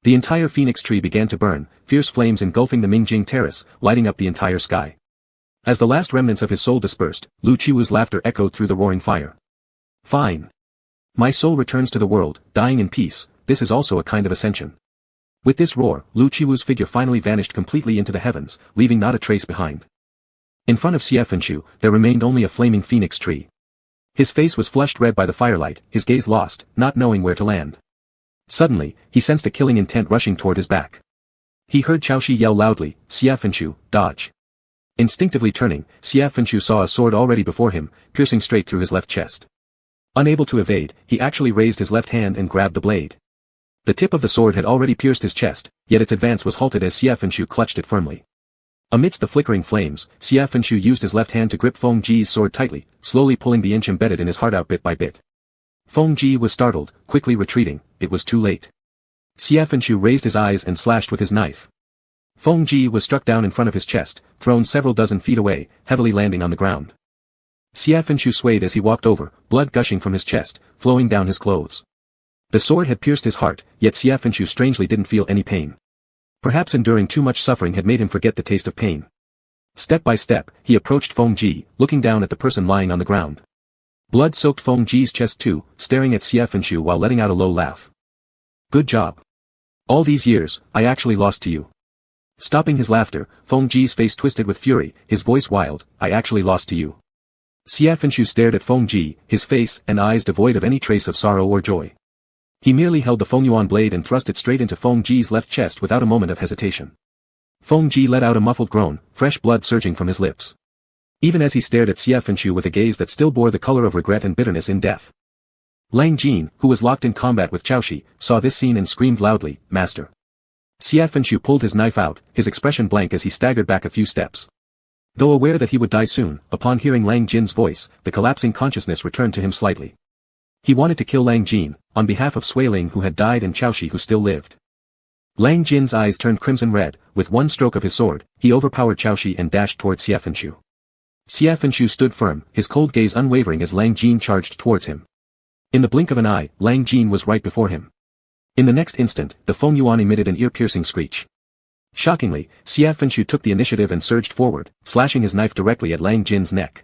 The entire phoenix tree began to burn, fierce flames engulfing the Mingjing terrace, lighting up the entire sky. As the last remnants of his soul dispersed, Lu Qiwu's laughter echoed through the roaring fire. "Fine. My soul returns to the world, dying in peace, this is also a kind of ascension." With this roar, Lu Qiwu's figure finally vanished completely into the heavens, leaving not a trace behind. In front of Xiaofenshu, there remained only a flaming phoenix tree. His face was flushed red by the firelight, his gaze lost, not knowing where to land. Suddenly, he sensed a killing intent rushing toward his back. He heard Chaoshi yell loudly, "Xiaofenshu, dodge." Instinctively turning, Xiaofenshu saw a sword already before him, piercing straight through his left chest. Unable to evade, he actually raised his left hand and grabbed the blade. The tip of the sword had already pierced his chest, yet its advance was halted as Xiaofenshu clutched it firmly. Amidst the flickering flames, Xiaofenshu used his left hand to grip Feng Ji's sword tightly, slowly pulling the inch embedded in his heart out bit by bit. Feng Ji was startled, quickly retreating, it was too late. Xiaofenshu raised his eyes and slashed with his knife. Feng Ji was struck down in front of his chest, thrown several dozen feet away, heavily landing on the ground. Xiaofenshu swayed as he walked over, blood gushing from his chest, flowing down his clothes. The sword had pierced his heart, yet Xiaofenshu strangely didn't feel any pain. Perhaps enduring too much suffering had made him forget the taste of pain. Step by step, he approached Feng Ji, looking down at the person lying on the ground. Blood soaked Feng Ji's chest too, staring at Xiaofenshu while letting out a low laugh. "Good job. All these years, I actually lost to you." Stopping his laughter, Feng Ji's face twisted with fury, his voice wild, "I actually lost to you." Xiaofenshu stared at Feng Ji, his face and eyes devoid of any trace of sorrow or joy. He merely held the Fengyuan blade and thrust it straight into Feng Ji's left chest without a moment of hesitation. Feng Ji let out a muffled groan, fresh blood surging from his lips. Even as he stared at Xiaofenshu with a gaze that still bore the color of regret and bitterness in death. Lang Jin, who was locked in combat with Chaoshi, saw this scene and screamed loudly, "Master!" Xiaofenshu pulled his knife out, his expression blank as he staggered back a few steps. Though aware that he would die soon, upon hearing Lang Jin's voice, the collapsing consciousness returned to him slightly. He wanted to kill Lang Jin, on behalf of Suiling who had died and Chaoshi who still lived. Lang Jin's eyes turned crimson red, with one stroke of his sword, he overpowered Chaoshi and dashed towards Xiaofenshu. Xiaofenshu stood firm, his cold gaze unwavering as Lang Jin charged towards him. In the blink of an eye, Lang Jin was right before him. In the next instant, the Fengyuan emitted an ear-piercing screech. Shockingly, Xiaofenshu took the initiative and surged forward, slashing his knife directly at Lang Jin's neck.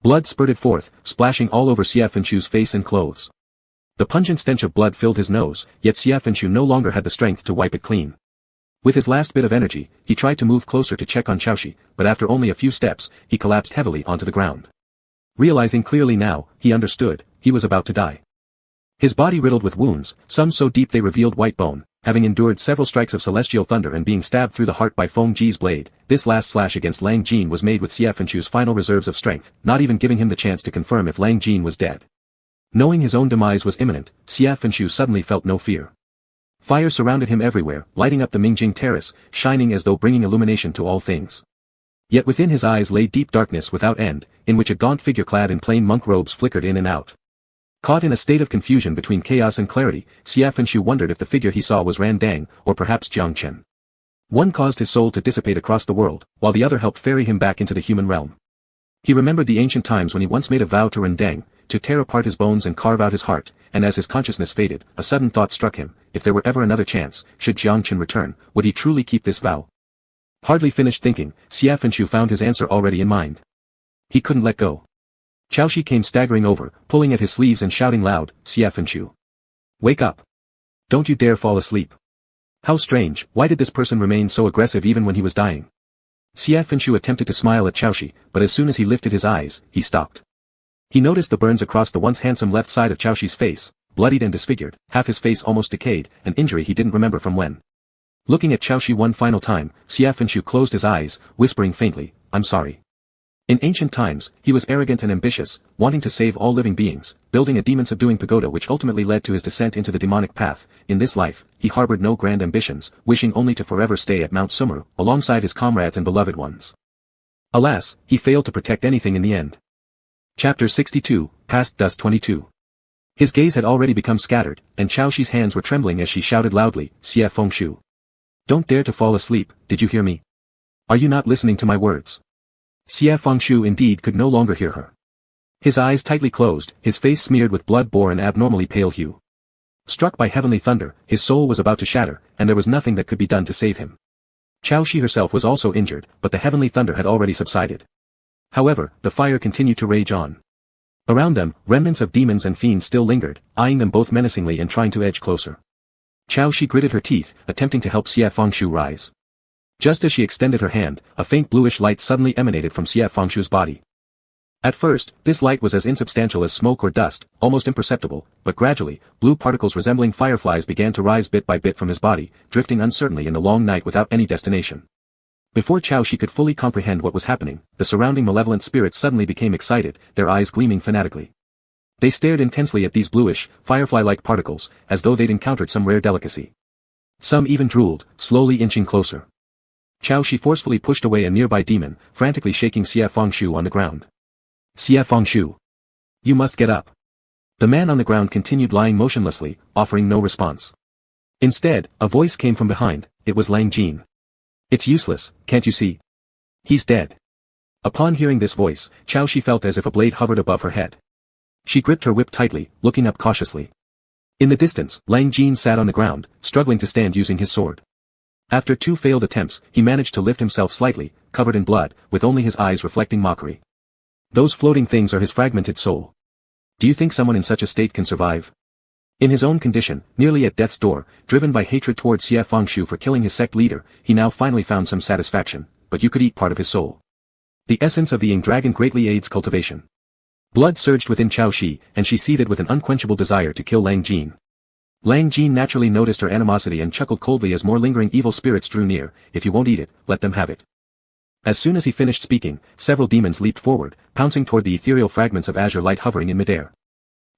Blood spurted forth, splashing all over Xiaofenshu's face and clothes. The pungent stench of blood filled his nose, yet Xiaofenshu no longer had the strength to wipe it clean. With his last bit of energy, he tried to move closer to check on Chaoshi, but after only a few steps, he collapsed heavily onto the ground. Realizing clearly now, he understood, he was about to die. His body riddled with wounds, some so deep they revealed white bone, having endured several strikes of celestial thunder and being stabbed through the heart by Feng Ji's blade, this last slash against Lang Jin was made with Xiaofenshu's final reserves of strength, not even giving him the chance to confirm if Lang Jin was dead. Knowing his own demise was imminent, Xiaofenshu suddenly felt no fear. Fire surrounded him everywhere, lighting up the Mingjing terrace, shining as though bringing illumination to all things. Yet within his eyes lay deep darkness without end, in which a gaunt figure clad in plain monk robes flickered in and out. Caught in a state of confusion between chaos and clarity, Xiaofenshu wondered if the figure he saw was Ran Dang, or perhaps Jiangchen. One caused his soul to dissipate across the world, while the other helped ferry him back into the human realm. He remembered the ancient times when he once made a vow to Rendang, to tear apart his bones and carve out his heart, and as his consciousness faded, a sudden thought struck him: if there were ever another chance, should Jiang Chen return, would he truly keep this vow? Hardly finished thinking, Xia Fenshu found his answer already in mind. He couldn't let go. Chaoshi came staggering over, pulling at his sleeves and shouting loud, Xia Fenshu. Wake up! Don't you dare fall asleep. How strange, why did this person remain so aggressive even when he was dying? Xia Fenshu attempted to smile at Chaoshi, but as soon as he lifted his eyes, he stopped. He noticed the burns across the once handsome left side of Chaoshi's face, bloodied and disfigured, half his face almost decayed, an injury he didn't remember from when. Looking at Chaoshi one final time, Xia Fenshu closed his eyes, whispering faintly, I'm sorry. In ancient times, he was arrogant and ambitious, wanting to save all living beings, building a demon-subduing pagoda which ultimately led to his descent into the demonic path. In this life, he harbored no grand ambitions, wishing only to forever stay at Mount Sumeru, alongside his comrades and beloved ones. Alas, he failed to protect anything in the end. Chapter 62, Past Dust 22. His gaze had already become scattered, and Chaoshi's hands were trembling as she shouted loudly, Xia Fengshu. Don't dare to fall asleep, did you hear me? Are you not listening to my words? Xia Fengshu indeed could no longer hear her. His eyes tightly closed, his face smeared with blood bore an abnormally pale hue. Struck by heavenly thunder, his soul was about to shatter, and there was nothing that could be done to save him. Chaoshi herself was also injured, but the heavenly thunder had already subsided. However, the fire continued to rage on. Around them, remnants of demons and fiends still lingered, eyeing them both menacingly and trying to edge closer. Chaoshi gritted her teeth, attempting to help Xia Fengshu rise. Just as she extended her hand, a faint bluish light suddenly emanated from Xia Fengshu's body. At first, this light was as insubstantial as smoke or dust, almost imperceptible, but gradually, blue particles resembling fireflies began to rise bit by bit from his body, drifting uncertainly in the long night without any destination. Before Chaoshi could fully comprehend what was happening, the surrounding malevolent spirits suddenly became excited, their eyes gleaming fanatically. They stared intensely at these bluish, firefly-like particles, as though they'd encountered some rare delicacy. Some even drooled, slowly inching closer. Chaoshi forcefully pushed away a nearby demon, frantically shaking Xia Fengshu on the ground. Xia Fengshu! You must get up. The man on the ground continued lying motionlessly, offering no response. Instead, a voice came from behind, it was Lang Jin. It's useless, can't you see? He's dead. Upon hearing this voice, Chaoshi felt as if a blade hovered above her head. She gripped her whip tightly, looking up cautiously. In the distance, Lang Jin sat on the ground, struggling to stand using his sword. After 2 failed attempts, he managed to lift himself slightly, covered in blood, with only his eyes reflecting mockery. Those floating things are his fragmented soul. Do you think someone in such a state can survive? In his own condition, nearly at death's door, driven by hatred toward Xia Fengshu for killing his sect leader, he now finally found some satisfaction, but you could eat part of his soul. The essence of the Ing Dragon greatly aids cultivation. Blood surged within Chaoshi, and she seethed with an unquenchable desire to kill Lang Jin. Lang Jin naturally noticed her animosity and chuckled coldly as more lingering evil spirits drew near. If you won't eat it, let them have it. As soon as he finished speaking, several demons leaped forward, pouncing toward the ethereal fragments of azure light hovering in midair.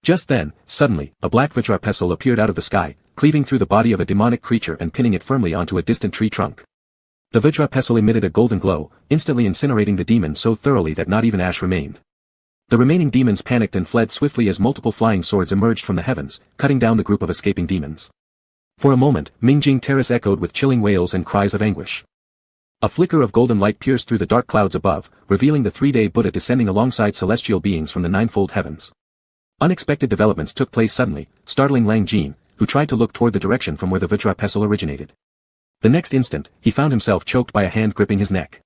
Just then, suddenly, a black Vajra pestle appeared out of the sky, cleaving through the body of a demonic creature and pinning it firmly onto a distant tree trunk. The Vajra pestle emitted a golden glow, instantly incinerating the demon so thoroughly that not even ash remained. The remaining demons panicked and fled swiftly as multiple flying swords emerged from the heavens, cutting down the group of escaping demons. For a moment, Mingjing Terrace echoed with chilling wails and cries of anguish. A flicker of golden light pierced through the dark clouds above, revealing the 3-day Buddha descending alongside celestial beings from the ninefold heavens. Unexpected developments took place suddenly, startling Lang Jin, who tried to look toward the direction from where the Vajra pestle originated. The next instant, he found himself choked by a hand gripping his neck.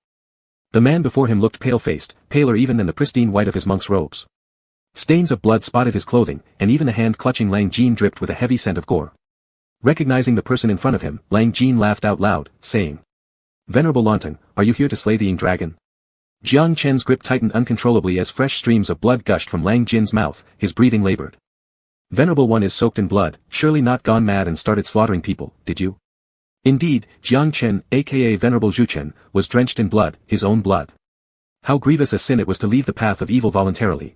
The man before him looked pale-faced, paler even than the pristine white of his monk's robes. Stains of blood spotted his clothing, and even the hand clutching Lang Jin dripped with a heavy scent of gore. Recognizing the person in front of him, Lang Jin laughed out loud, saying, Venerable Lontong, are you here to slay the Ing Dragon? Jiang Chen's grip tightened uncontrollably as fresh streams of blood gushed from Lang Jin's mouth, his breathing labored. Venerable One is soaked in blood, surely not gone mad and started slaughtering people, did you? Indeed, Jiang Chen, aka Venerable Zhu Chen, was drenched in blood, his own blood. How grievous a sin it was to leave the path of evil voluntarily.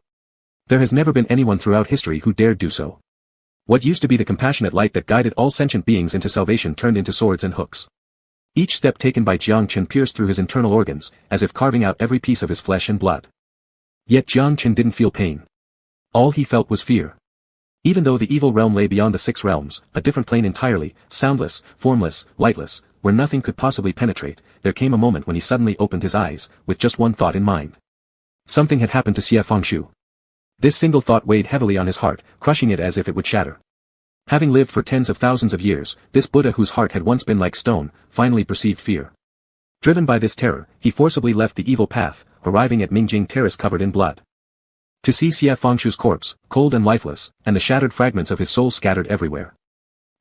There has never been anyone throughout history who dared do so. What used to be the compassionate light that guided all sentient beings into salvation turned into swords and hooks. Each step taken by Jiang Chen pierced through his internal organs, as if carving out every piece of his flesh and blood. Yet Jiang Chen didn't feel pain. All he felt was fear. Even though the evil realm lay beyond the 6 realms, a different plane entirely, soundless, formless, lightless, where nothing could possibly penetrate, there came a moment when he suddenly opened his eyes, with just one thought in mind. Something had happened to Xie Fengshu. This single thought weighed heavily on his heart, crushing it as if it would shatter. Having lived for tens of thousands of years, this Buddha whose heart had once been like stone, finally perceived fear. Driven by this terror, he forcibly left the evil path, arriving at Mingjing Terrace covered in blood. To see Xie Fengshu's corpse, cold and lifeless, and the shattered fragments of his soul scattered everywhere.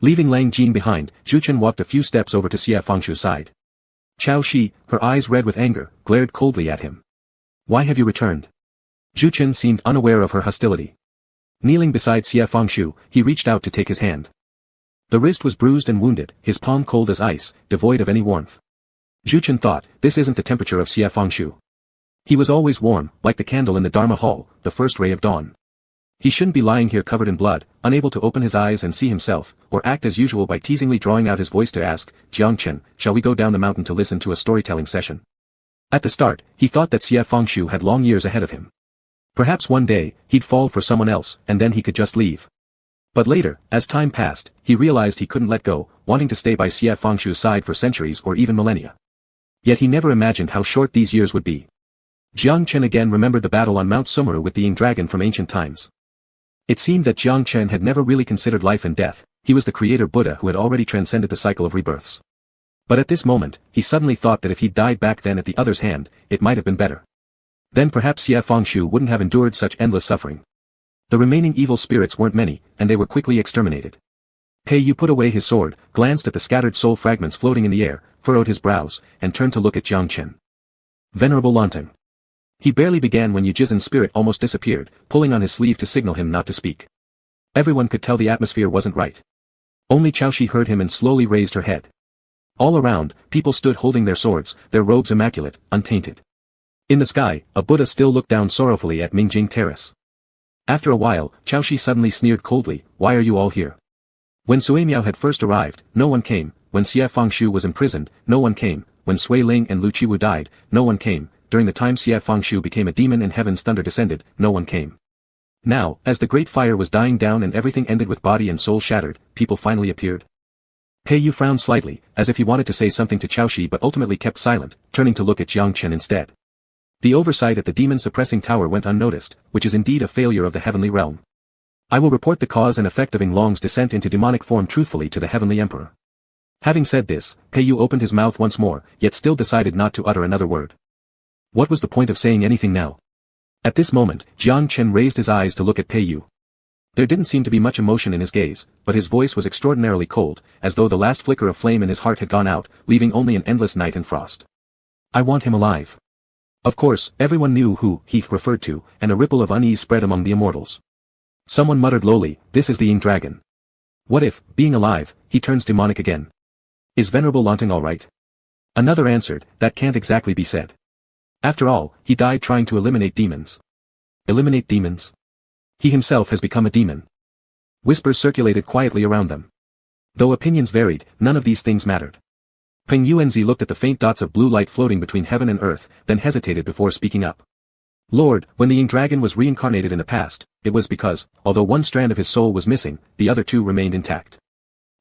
Leaving Lang Jin behind, Zhu Chen walked a few steps over to Xie Fengshu's side. Chao Shi, her eyes red with anger, glared coldly at him. Why have you returned? Zhu Chen seemed unaware of her hostility. Kneeling beside Xie Fengshu, he reached out to take his hand. The wrist was bruised and wounded, his palm cold as ice, devoid of any warmth. Zhu Chen thought, this isn't the temperature of Xie Fengshu. He was always warm, like the candle in the Dharma hall, the first ray of dawn. He shouldn't be lying here covered in blood, unable to open his eyes and see himself, or act as usual by teasingly drawing out his voice to ask, Jiang Chen, shall we go down the mountain to listen to a storytelling session? At the start, he thought that Xie Fengshu had long years ahead of him. Perhaps one day, he'd fall for someone else, and then he could just leave. But later, as time passed, he realized he couldn't let go, wanting to stay by Xie Fengshu's side for centuries or even millennia. Yet he never imagined how short these years would be. Jiang Chen again remembered the battle on Mount Sumeru with the Ying dragon from ancient times. It seemed that Jiang Chen had never really considered life and death, he was the creator Buddha who had already transcended the cycle of rebirths. But at this moment, he suddenly thought that if he'd died back then at the other's hand, it might have been better. Then perhaps Xie Fengshu wouldn't have endured such endless suffering. The remaining evil spirits weren't many, and they were quickly exterminated. Pei Yu put away his sword, glanced at the scattered soul fragments floating in the air, furrowed his brows, and turned to look at Jiang Chen. Venerable Lantang. He barely began when Yu Jizan's spirit almost disappeared, pulling on his sleeve to signal him not to speak. Everyone could tell the atmosphere wasn't right. Only Chao Shi heard him and slowly raised her head. All around, people stood holding their swords, their robes immaculate, untainted. In the sky, a Buddha still looked down sorrowfully at Mingjing Terrace. After a while, Chao Shi suddenly sneered coldly, why are you all here? When Sui Miao had first arrived, no one came, when Xie Fengshu was imprisoned, no one came, when Sui Ling and Lu Qiwu died, no one came, during the time Xie Fengshu became a demon and heaven's thunder descended, no one came. Now, as the great fire was dying down and everything ended with body and soul shattered, people finally appeared. Pei Yu frowned slightly, as if he wanted to say something to Chao Shi but ultimately kept silent, turning to look at Jiang Chen instead. The oversight at the demon-suppressing tower went unnoticed, which is indeed a failure of the heavenly realm. I will report the cause and effect of Ing Long's descent into demonic form truthfully to the heavenly emperor. Having said this, Pei Yu opened his mouth once more, yet still decided not to utter another word. What was the point of saying anything now? At this moment, Jiang Chen raised his eyes to look at Pei Yu. There didn't seem to be much emotion in his gaze, but his voice was extraordinarily cold, as though the last flicker of flame in his heart had gone out, leaving only an endless night and frost. I want him alive. Of course, everyone knew who he referred to, and a ripple of unease spread among the immortals. Someone muttered lowly, this is the Ying dragon. What if, being alive, he turns demonic again? Is Venerable Lantang all right? Another answered, that can't exactly be said. After all, he died trying to eliminate demons. Eliminate demons? He himself has become a demon. Whispers circulated quietly around them. Though opinions varied, none of these things mattered. Peng Yuanzi looked at the faint dots of blue light floating between heaven and earth, then hesitated before speaking up. Lord, when the Ying dragon was reincarnated in the past, it was because, although one strand of his soul was missing, the other two remained intact.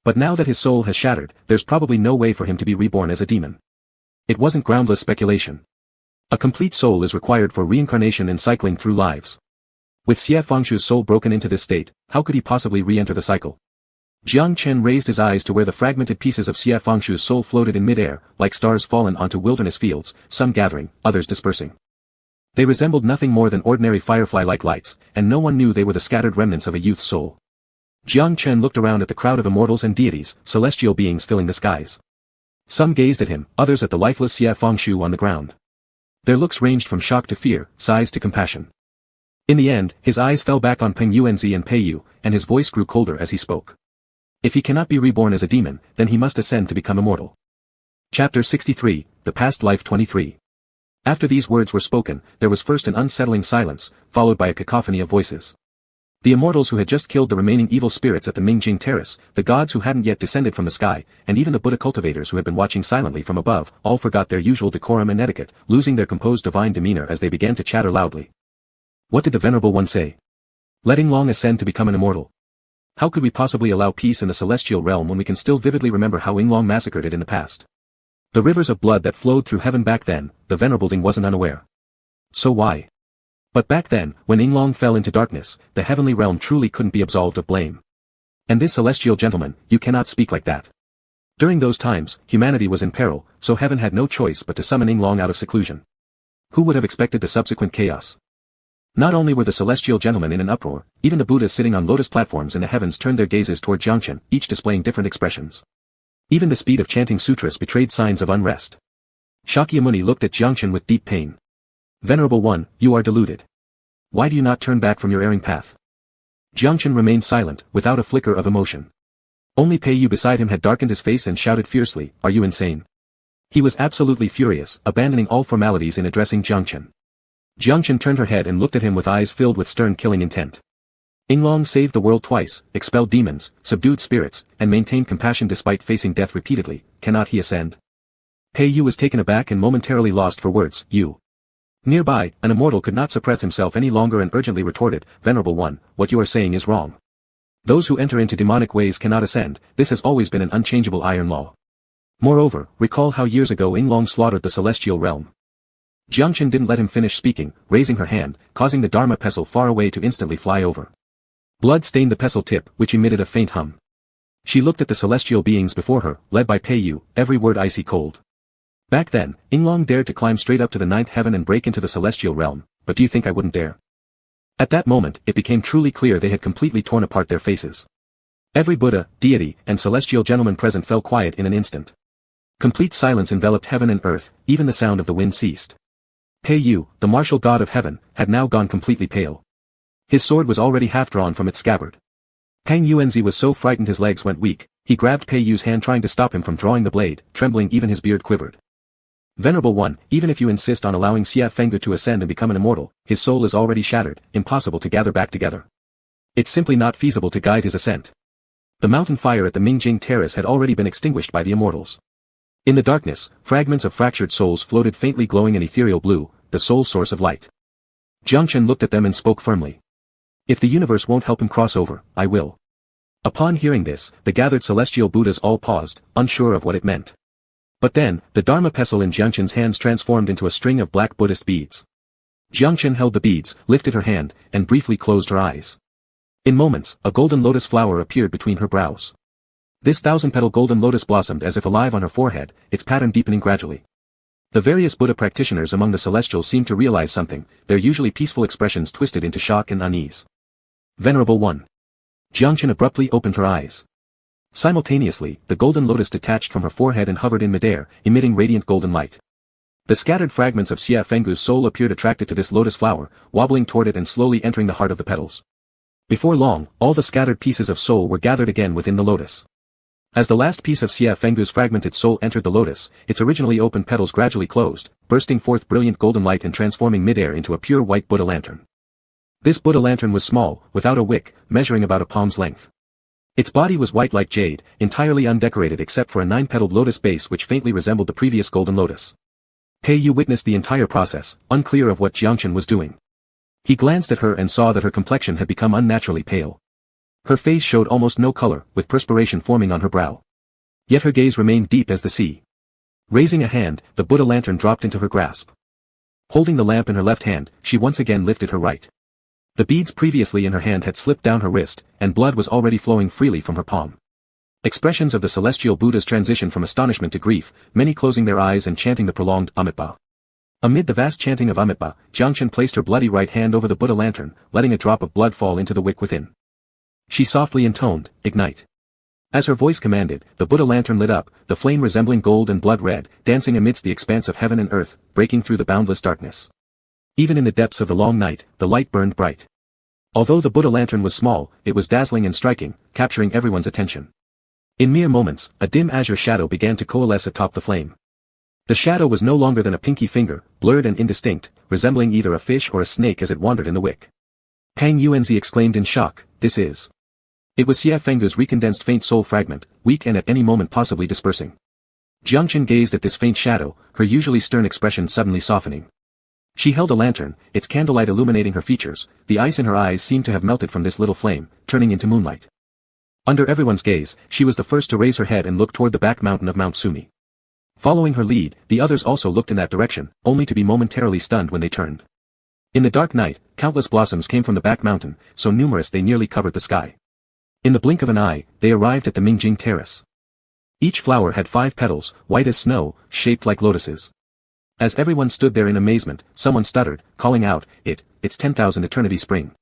But now that his soul has shattered, there's probably no way for him to be reborn as a demon. It wasn't groundless speculation. A complete soul is required for reincarnation and cycling through lives. With Xie Fengshu's soul broken into this state, how could he possibly re-enter the cycle? Jiang Chen raised his eyes to where the fragmented pieces of Xie Fengshu's soul floated in mid-air, like stars fallen onto wilderness fields, some gathering, others dispersing. They resembled nothing more than ordinary firefly-like lights, and no one knew they were the scattered remnants of a youth's soul. Jiang Chen looked around at the crowd of immortals and deities, celestial beings filling the skies. Some gazed at him, others at the lifeless Xie Fengshu on the ground. Their looks ranged from shock to fear, sighs to compassion. In the end, his eyes fell back on Peng Yuanzi and Pei Yu, and his voice grew colder as he spoke. If he cannot be reborn as a demon, then he must ascend to become immortal. Chapter 63, The Past Life 23. After these words were spoken, there was first an unsettling silence, followed by a cacophony of voices. The immortals who had just killed the remaining evil spirits at the Mingjing Terrace, the gods who hadn't yet descended from the sky, and even the Buddha cultivators who had been watching silently from above, all forgot their usual decorum and etiquette, losing their composed divine demeanor as they began to chatter loudly. What did the Venerable One say? Let Ing Long ascend to become an immortal. How could we possibly allow peace in the celestial realm when we can still vividly remember how Ing Long massacred it in the past? The rivers of blood that flowed through heaven back then, the Venerable Ding wasn't unaware. So why? But back then, when Yinglong fell into darkness, the heavenly realm truly couldn't be absolved of blame. And this celestial gentleman, you cannot speak like that. During those times, humanity was in peril, so heaven had no choice but to summon Yinglong out of seclusion. Who would have expected the subsequent chaos? Not only were the celestial gentlemen in an uproar, even the Buddhas sitting on lotus platforms in the heavens turned their gazes toward Jiangchen, each displaying different expressions. Even the speed of chanting sutras betrayed signs of unrest. Shakyamuni looked at Jiangchen with deep pain. Venerable One, you are deluded. Why do you not turn back from your erring path? Jiangchen remained silent, without a flicker of emotion. Only Pei Yu beside him had darkened his face and shouted fiercely, "Are you insane?" He was absolutely furious, abandoning all formalities in addressing Jiangchen. Jiangchen turned her head and looked at him with eyes filled with stern killing intent. Yinglong saved the world twice, expelled demons, subdued spirits, and maintained compassion despite facing death repeatedly. Cannot he ascend? Pei Yu was taken aback and momentarily lost for words. You. Nearby, an immortal could not suppress himself any longer and urgently retorted, "Venerable One, what you are saying is wrong. Those who enter into demonic ways cannot ascend, this has always been an unchangeable iron law. Moreover, recall how years ago Yinglong slaughtered the celestial realm." Jiangchen didn't let him finish speaking, raising her hand, causing the Dharma pestle far away to instantly fly over. Blood stained the pestle tip, which emitted a faint hum. She looked at the celestial beings before her, led by Pei Yu, every word icy cold. Back then, Yinglong dared to climb straight up to the ninth heaven and break into the celestial realm, but do you think I wouldn't dare? At that moment, it became truly clear they had completely torn apart their faces. Every Buddha, deity, and celestial gentleman present fell quiet in an instant. Complete silence enveloped heaven and earth, even the sound of the wind ceased. Pei Yu, the martial god of heaven, had now gone completely pale. His sword was already half drawn from its scabbard. Pang Yuanzi was so frightened his legs went weak, he grabbed Pei Yu's hand trying to stop him from drawing the blade, trembling even his beard quivered. Venerable One, even if you insist on allowing Xia Fenggu to ascend and become an immortal, his soul is already shattered, impossible to gather back together. It's simply not feasible to guide his ascent. The mountain fire at the Mingjing Terrace had already been extinguished by the immortals. In the darkness, fragments of fractured souls floated faintly glowing an ethereal blue, the sole source of light. Jiangchen looked at them and spoke firmly. If the universe won't help him cross over, I will. Upon hearing this, the gathered celestial Buddhas all paused, unsure of what it meant. But then, the Dharma pestle in Jiangchen's hands transformed into a string of black Buddhist beads. Jiangchen held the beads, lifted her hand, and briefly closed her eyes. In moments, a golden lotus flower appeared between her brows. This thousand-petal golden lotus blossomed as if alive on her forehead, its pattern deepening gradually. The various Buddha practitioners among the celestials seemed to realize something, their usually peaceful expressions twisted into shock and unease. Venerable One. Jiangchen abruptly opened her eyes. Simultaneously, the golden lotus detached from her forehead and hovered in midair, emitting radiant golden light. The scattered fragments of Xia Fenggu's soul appeared attracted to this lotus flower, wobbling toward it and slowly entering the heart of the petals. Before long, all the scattered pieces of soul were gathered again within the lotus. As the last piece of Xia Fenggu's fragmented soul entered the lotus, its originally open petals gradually closed, bursting forth brilliant golden light and transforming midair into a pure white Buddha lantern. This Buddha lantern was small, without a wick, measuring about a palm's length. Its body was white like jade, entirely undecorated except for a 9-petaled lotus base which faintly resembled the previous golden lotus. Pei Yu witnessed the entire process, unclear of what Jiangchen was doing. He glanced at her and saw that her complexion had become unnaturally pale. Her face showed almost no color, with perspiration forming on her brow. Yet her gaze remained deep as the sea. Raising a hand, the Buddha lantern dropped into her grasp. Holding the lamp in her left hand, she once again lifted her right. The beads previously in her hand had slipped down her wrist, and blood was already flowing freely from her palm. Expressions of the celestial Buddhas transitioned from astonishment to grief, many closing their eyes and chanting the prolonged Amitabha. Amid the vast chanting of Amitabha, Jiangchen placed her bloody right hand over the Buddha lantern, letting a drop of blood fall into the wick within. She softly intoned, "Ignite." As her voice commanded, the Buddha lantern lit up, the flame resembling gold and blood red, dancing amidst the expanse of heaven and earth, breaking through the boundless darkness. Even in the depths of the long night, the light burned bright. Although the Buddha lantern was small, it was dazzling and striking, capturing everyone's attention. In mere moments, a dim azure shadow began to coalesce atop the flame. The shadow was no longer than a pinky finger, blurred and indistinct, resembling either a fish or a snake as it wandered in the wick. Pang Yuanzi exclaimed in shock, "This is..." It was Xia Fenggu's recondensed faint soul fragment, weak and at any moment possibly dispersing. Jiangchen gazed at this faint shadow, her usually stern expression suddenly softening. She held a lantern, its candlelight illuminating her features, the ice in her eyes seemed to have melted from this little flame, turning into moonlight. Under everyone's gaze, she was the first to raise her head and look toward the back mountain of Mount Sumi. Following her lead, the others also looked in that direction, only to be momentarily stunned when they turned. In the dark night, countless blossoms came from the back mountain, so numerous they nearly covered the sky. In the blink of an eye, they arrived at the Mingjing terrace. Each flower had 5 petals, white as snow, shaped like lotuses. As everyone stood there in amazement, someone stuttered, calling out, "It's 10,000 eternity spring."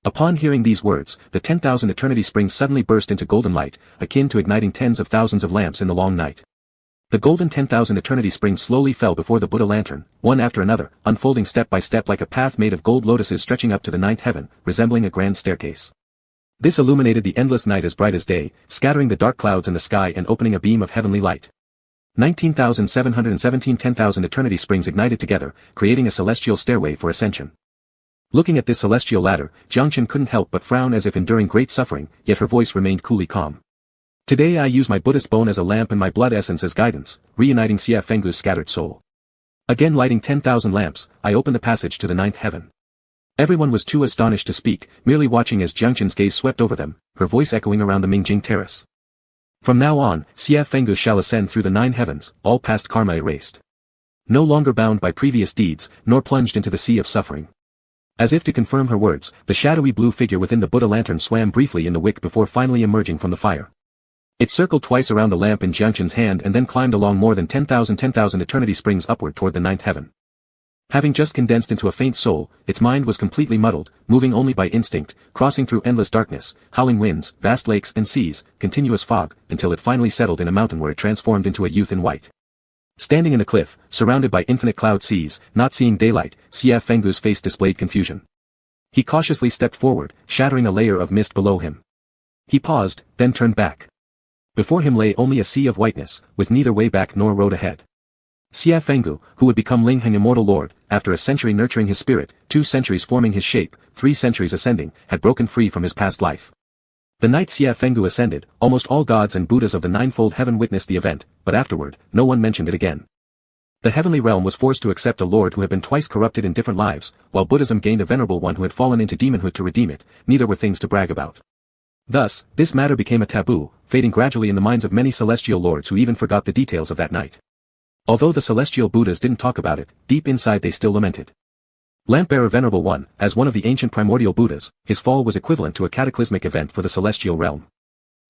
Upon hearing these words, the 10,000 eternity springs suddenly burst into golden light, akin to igniting tens of thousands of lamps in the long night. The golden 10,000 eternity springs slowly fell before the Buddha lantern, one after another, unfolding step by step like a path made of gold lotuses stretching up to the 9th heaven, resembling a grand staircase. This illuminated the endless night as bright as day, scattering the dark clouds in the sky and opening a beam of heavenly light. 19,717 10,000 eternity springs ignited together, creating a celestial stairway for ascension. Looking at this celestial ladder, Jiangchen couldn't help but frown as if enduring great suffering, yet her voice remained coolly calm. Today I use my Buddhist bone as a lamp and my blood essence as guidance, reuniting Xie Fenggu's scattered soul. Again lighting 10,000 lamps, I opened the passage to the 9th heaven. Everyone was too astonished to speak, merely watching as Jiangchen's gaze swept over them, her voice echoing around the Mingjing terrace. From now on, Xie Fenggu shall ascend through the 9 heavens, all past karma erased. No longer bound by previous deeds, nor plunged into the sea of suffering. As if to confirm her words, the shadowy blue figure within the Buddha lantern swam briefly in the wick before finally emerging from the fire. It circled twice around the lamp in Jiangchen's hand and then climbed along more than 10,000 eternity springs upward toward the 9th heaven. Having just condensed into a faint soul, its mind was completely muddled, moving only by instinct, crossing through endless darkness, howling winds, vast lakes and seas, continuous fog, until it finally settled in a mountain where it transformed into a youth in white. Standing in the cliff, surrounded by infinite cloud seas, not seeing daylight, Xie Fenggu's face displayed confusion. He cautiously stepped forward, shattering a layer of mist below him. He paused, then turned back. Before him lay only a sea of whiteness, with neither way back nor road ahead. Xie Fenggu, who would become Ling Heng Immortal Lord, after a century nurturing his spirit, 2 centuries forming his shape, 3 centuries ascending, had broken free from his past life. The night Xie Fenggu ascended, almost all gods and Buddhas of the ninefold heaven witnessed the event, but afterward, no one mentioned it again. The heavenly realm was forced to accept a lord who had been twice corrupted in different lives, while Buddhism gained a venerable one who had fallen into demonhood to redeem it. Neither were things to brag about. Thus, this matter became a taboo, fading gradually in the minds of many celestial lords who even forgot the details of that night. Although the celestial Buddhas didn't talk about it, deep inside they still lamented. Lampbearer Venerable One, as one of the ancient primordial Buddhas, his fall was equivalent to a cataclysmic event for the celestial realm.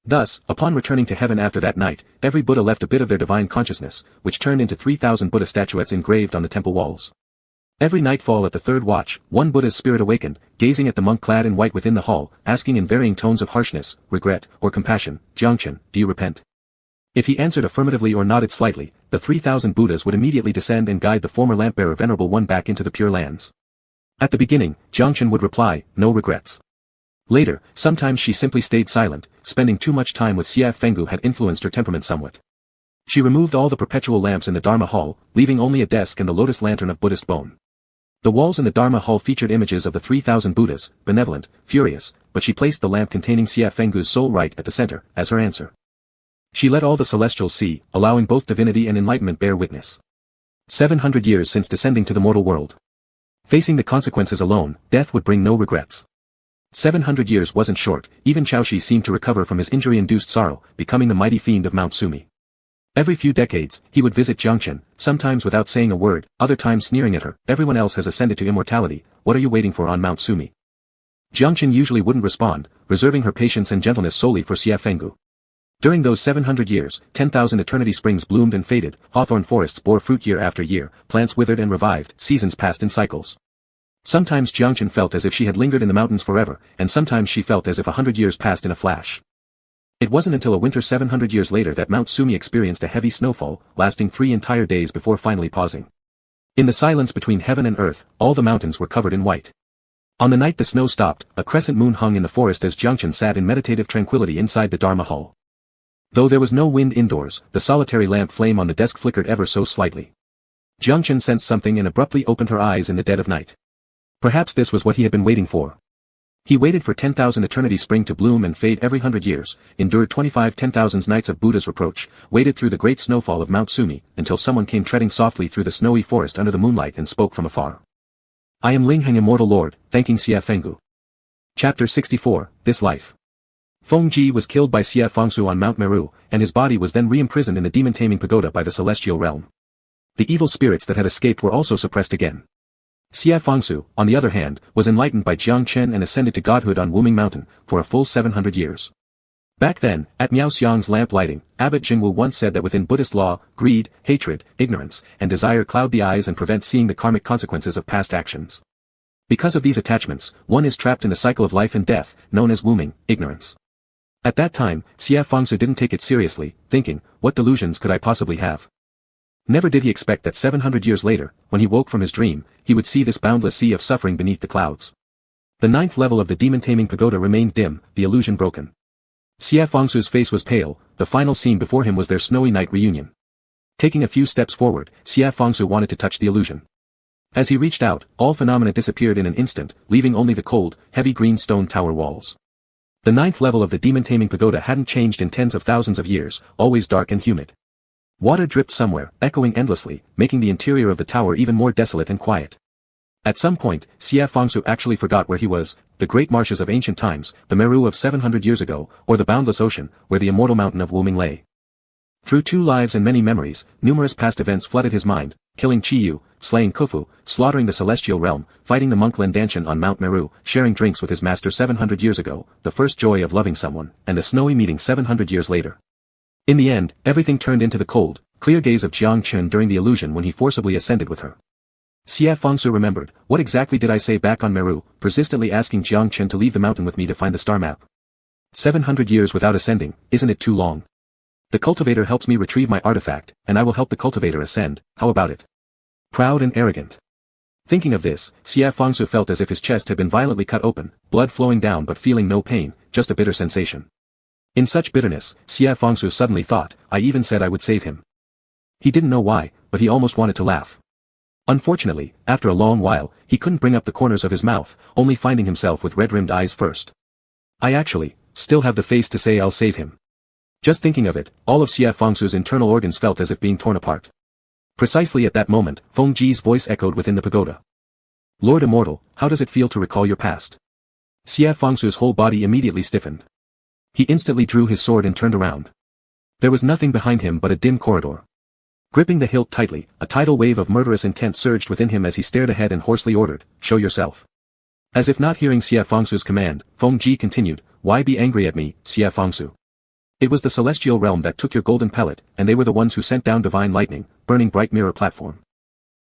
Thus, upon returning to heaven after that night, every Buddha left a bit of their divine consciousness, which turned into 3,000 Buddha statuettes engraved on the temple walls. Every nightfall at the 3rd watch, one Buddha's spirit awakened, gazing at the monk clad in white within the hall, asking in varying tones of harshness, regret, or compassion, "Jiangchen, do you repent?" If he answered affirmatively or nodded slightly, the 3,000 Buddhas would immediately descend and guide the former lampbearer Venerable One back into the Pure Lands. At the beginning, Jiangchen would reply, "No regrets." Later, sometimes she simply stayed silent, spending too much time with Xie Fenggu had influenced her temperament somewhat. She removed all the perpetual lamps in the Dharma hall, leaving only a desk and the lotus lantern of Buddhist bone. The walls in the Dharma hall featured images of the 3,000 Buddhas, benevolent, furious, but she placed the lamp containing Xie Fenggu's soul right at the center, as her answer. She let all the celestials see, allowing both divinity and enlightenment bear witness. 700 years since descending to the mortal world. Facing the consequences alone, death would bring no regrets. 700 years wasn't short, even Chaoshi seemed to recover from his injury-induced sorrow, becoming the mighty fiend of Mount Sumi. Every few decades, he would visit Jiangchen, sometimes without saying a word, other times sneering at her, "Everyone else has ascended to immortality, what are you waiting for on Mount Sumi?" Jiangchen usually wouldn't respond, reserving her patience and gentleness solely for Xie Fenggu. During those 700 years, 10,000 eternity springs bloomed and faded, hawthorn forests bore fruit year after year, plants withered and revived, seasons passed in cycles. Sometimes Jiangchen felt as if she had lingered in the mountains forever, and sometimes she felt as if 100 years passed in a flash. It wasn't until a winter 700 years later that Mount Sumi experienced a heavy snowfall, lasting 3 entire days before finally pausing. In the silence between heaven and earth, all the mountains were covered in white. On the night the snow stopped, a crescent moon hung in the forest as Jiangchen sat in meditative tranquility inside the Dharma hall. Though there was no wind indoors, the solitary lamp flame on the desk flickered ever so slightly. Jiangchen sensed something and abruptly opened her eyes in the dead of night. Perhaps this was what he had been waiting for. He waited for 10,000 eternity spring to bloom and fade every 100 years, endured 25 10,000 nights of Buddha's reproach, waited through the great snowfall of Mount Sumi, until someone came treading softly through the snowy forest under the moonlight and spoke from afar. "I am Ling Heng Immortal Lord, thanking Xie Fenggu." Chapter 64, This Life. Feng Ji was killed by Xie Fengsu on Mount Meru, and his body was then re-imprisoned in the demon-taming pagoda by the celestial realm. The evil spirits that had escaped were also suppressed again. Xie Fangsu, on the other hand, was enlightened by Jiang Chen and ascended to godhood on Wuming Mountain, for a full 700 years. Back then, at Miao Xiang's lamp lighting, Abbot Jinwu once said that within Buddhist law, greed, hatred, ignorance, and desire cloud the eyes and prevent seeing the karmic consequences of past actions. Because of these attachments, one is trapped in the cycle of life and death, known as wuming, ignorance. At that time, Xie Fangsu didn't take it seriously, thinking, what delusions could I possibly have? Never did he expect that 700 years later, when he woke from his dream, he would see this boundless sea of suffering beneath the clouds. The 9th level of the demon-taming pagoda remained dim, the illusion broken. Xie Fangsu's face was pale, the final scene before him was their snowy night reunion. Taking a few steps forward, Xie Fangsu wanted to touch the illusion. As he reached out, all phenomena disappeared in an instant, leaving only the cold, heavy green stone tower walls. The 9th level of the demon-taming pagoda hadn't changed in tens of thousands of years, always dark and humid. Water dripped somewhere, echoing endlessly, making the interior of the tower even more desolate and quiet. At some point, Xie Fangsu actually forgot where he was, the great marshes of ancient times, the Meru of 700 years ago, or the boundless ocean, where the immortal mountain of Wuming lay. Through 2 lives and many memories, numerous past events flooded his mind, killing Qiyu, slaying Khufu, slaughtering the celestial realm, fighting the monk Lendanshan on Mount Meru, sharing drinks with his master 700 years ago, the first joy of loving someone, and a snowy meeting 700 years later. In the end, everything turned into the cold, clear gaze of Jiang Chen during the illusion when he forcibly ascended with her. Xie Fangsu remembered, what exactly did I say back on Meru, persistently asking Jiang Chen to leave the mountain with me to find the star map. 700 years without ascending, isn't it too long? The cultivator helps me retrieve my artifact, and I will help the cultivator ascend, how about it? Proud and arrogant. Thinking of this, Xie Fangsu felt as if his chest had been violently cut open, blood flowing down but feeling no pain, just a bitter sensation. In such bitterness, Xie Fangsu suddenly thought, I even said I would save him. He didn't know why, but he almost wanted to laugh. Unfortunately, after a long while, he couldn't bring up the corners of his mouth, only finding himself with red-rimmed eyes first. I actually, still have the face to say I'll save him. Just thinking of it, all of Xie Fangsu's internal organs felt as if being torn apart. Precisely at that moment, Feng Ji's voice echoed within the pagoda. Lord Immortal, how does it feel to recall your past? Xie Fangsu's whole body immediately stiffened. He instantly drew his sword and turned around. There was nothing behind him but a dim corridor. Gripping the hilt tightly, a tidal wave of murderous intent surged within him as he stared ahead and hoarsely ordered, show yourself. As if not hearing Xie Fangsu's command, Feng Ji continued, why be angry at me, Xie Fangsu? It was the celestial realm that took your golden pellet, and they were the ones who sent down divine lightning, burning bright mirror platform.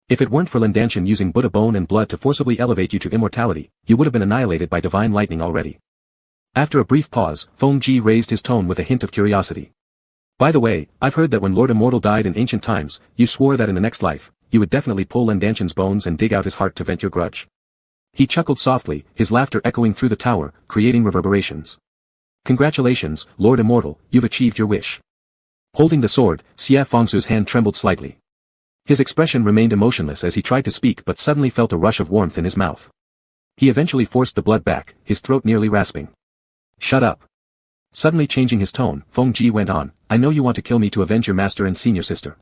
If it weren't for Lendanshan using Buddha bone and blood to forcibly elevate you to immortality, you would have been annihilated by divine lightning already. After a brief pause, Feng Ji raised his tone with a hint of curiosity. By the way, I've heard that when Lord Immortal died in ancient times, you swore that in the next life, you would definitely pull Lendanshan's bones and dig out his heart to vent your grudge. He chuckled softly, his laughter echoing through the tower, creating reverberations. Congratulations, Lord Immortal, you've achieved your wish. Holding the sword, Xie Fangsu's hand trembled slightly. His expression remained emotionless as he tried to speak but suddenly felt a rush of warmth in his mouth. He eventually forced the blood back, his throat nearly rasping. Shut up. Suddenly changing his tone, Feng Ji went on, I know you want to kill me to avenge your master and senior sister.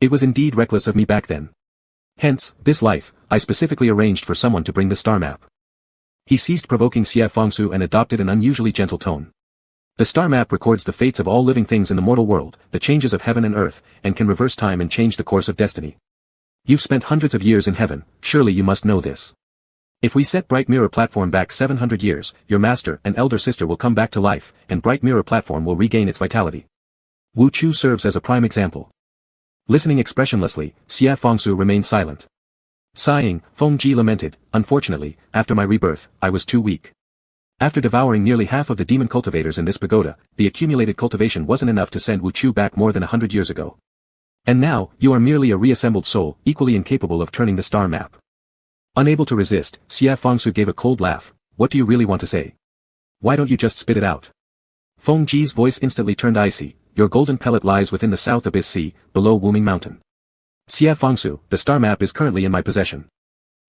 It was indeed reckless of me back then. Hence, this life, I specifically arranged for someone to bring the star map. He ceased provoking Xie Fangsu and adopted an unusually gentle tone. The star map records the fates of all living things in the mortal world, the changes of heaven and earth, and can reverse time and change the course of destiny. You've spent hundreds of years in heaven, surely you must know this. If we set Bright Mirror Platform back 700 years, your master and elder sister will come back to life, and Bright Mirror Platform will regain its vitality. Wu Chu serves as a prime example. Listening expressionlessly, Xie Fangsu remained silent. Sighing, Feng Ji lamented, unfortunately, after my rebirth, I was too weak. After devouring nearly half of the demon cultivators in this pagoda, the accumulated cultivation wasn't enough to send Wu Chu back more than 100 years ago. And now, you are merely a reassembled soul, equally incapable of turning the star map. Unable to resist, Xie Fangsu gave a cold laugh, what do you really want to say? Why don't you just spit it out? Feng Ji's voice instantly turned icy, your golden pellet lies within the South Abyss Sea, below Wuming Mountain. Xie Fangsu, the star map is currently in my possession.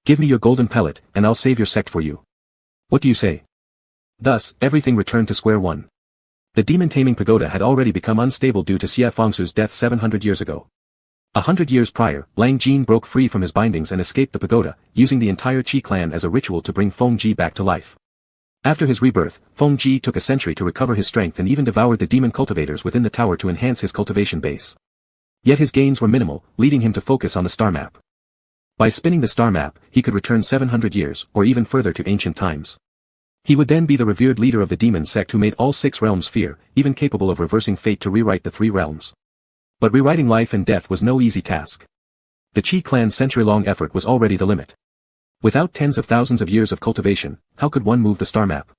Give me your golden pellet, and I'll save your sect for you. What do you say? Thus, everything returned to square one. The demon-taming pagoda had already become unstable due to Xie Fangsu's death 700 years ago. 100 years prior, Lang Jin broke free from his bindings and escaped the pagoda, using the entire Qi clan as a ritual to bring Feng Ji back to life. After his rebirth, Feng Ji took a century to recover his strength and even devoured the demon cultivators within the tower to enhance his cultivation base. Yet his gains were minimal, leading him to focus on the star map. By spinning the star map, he could return 700 years, or even further to ancient times. He would then be the revered leader of the demon sect who made all 6 realms fear, even capable of reversing fate to rewrite the 3 realms. But rewriting life and death was no easy task. The Qi clan's century-long effort was already the limit. Without tens of thousands of years of cultivation, how could one move the star map?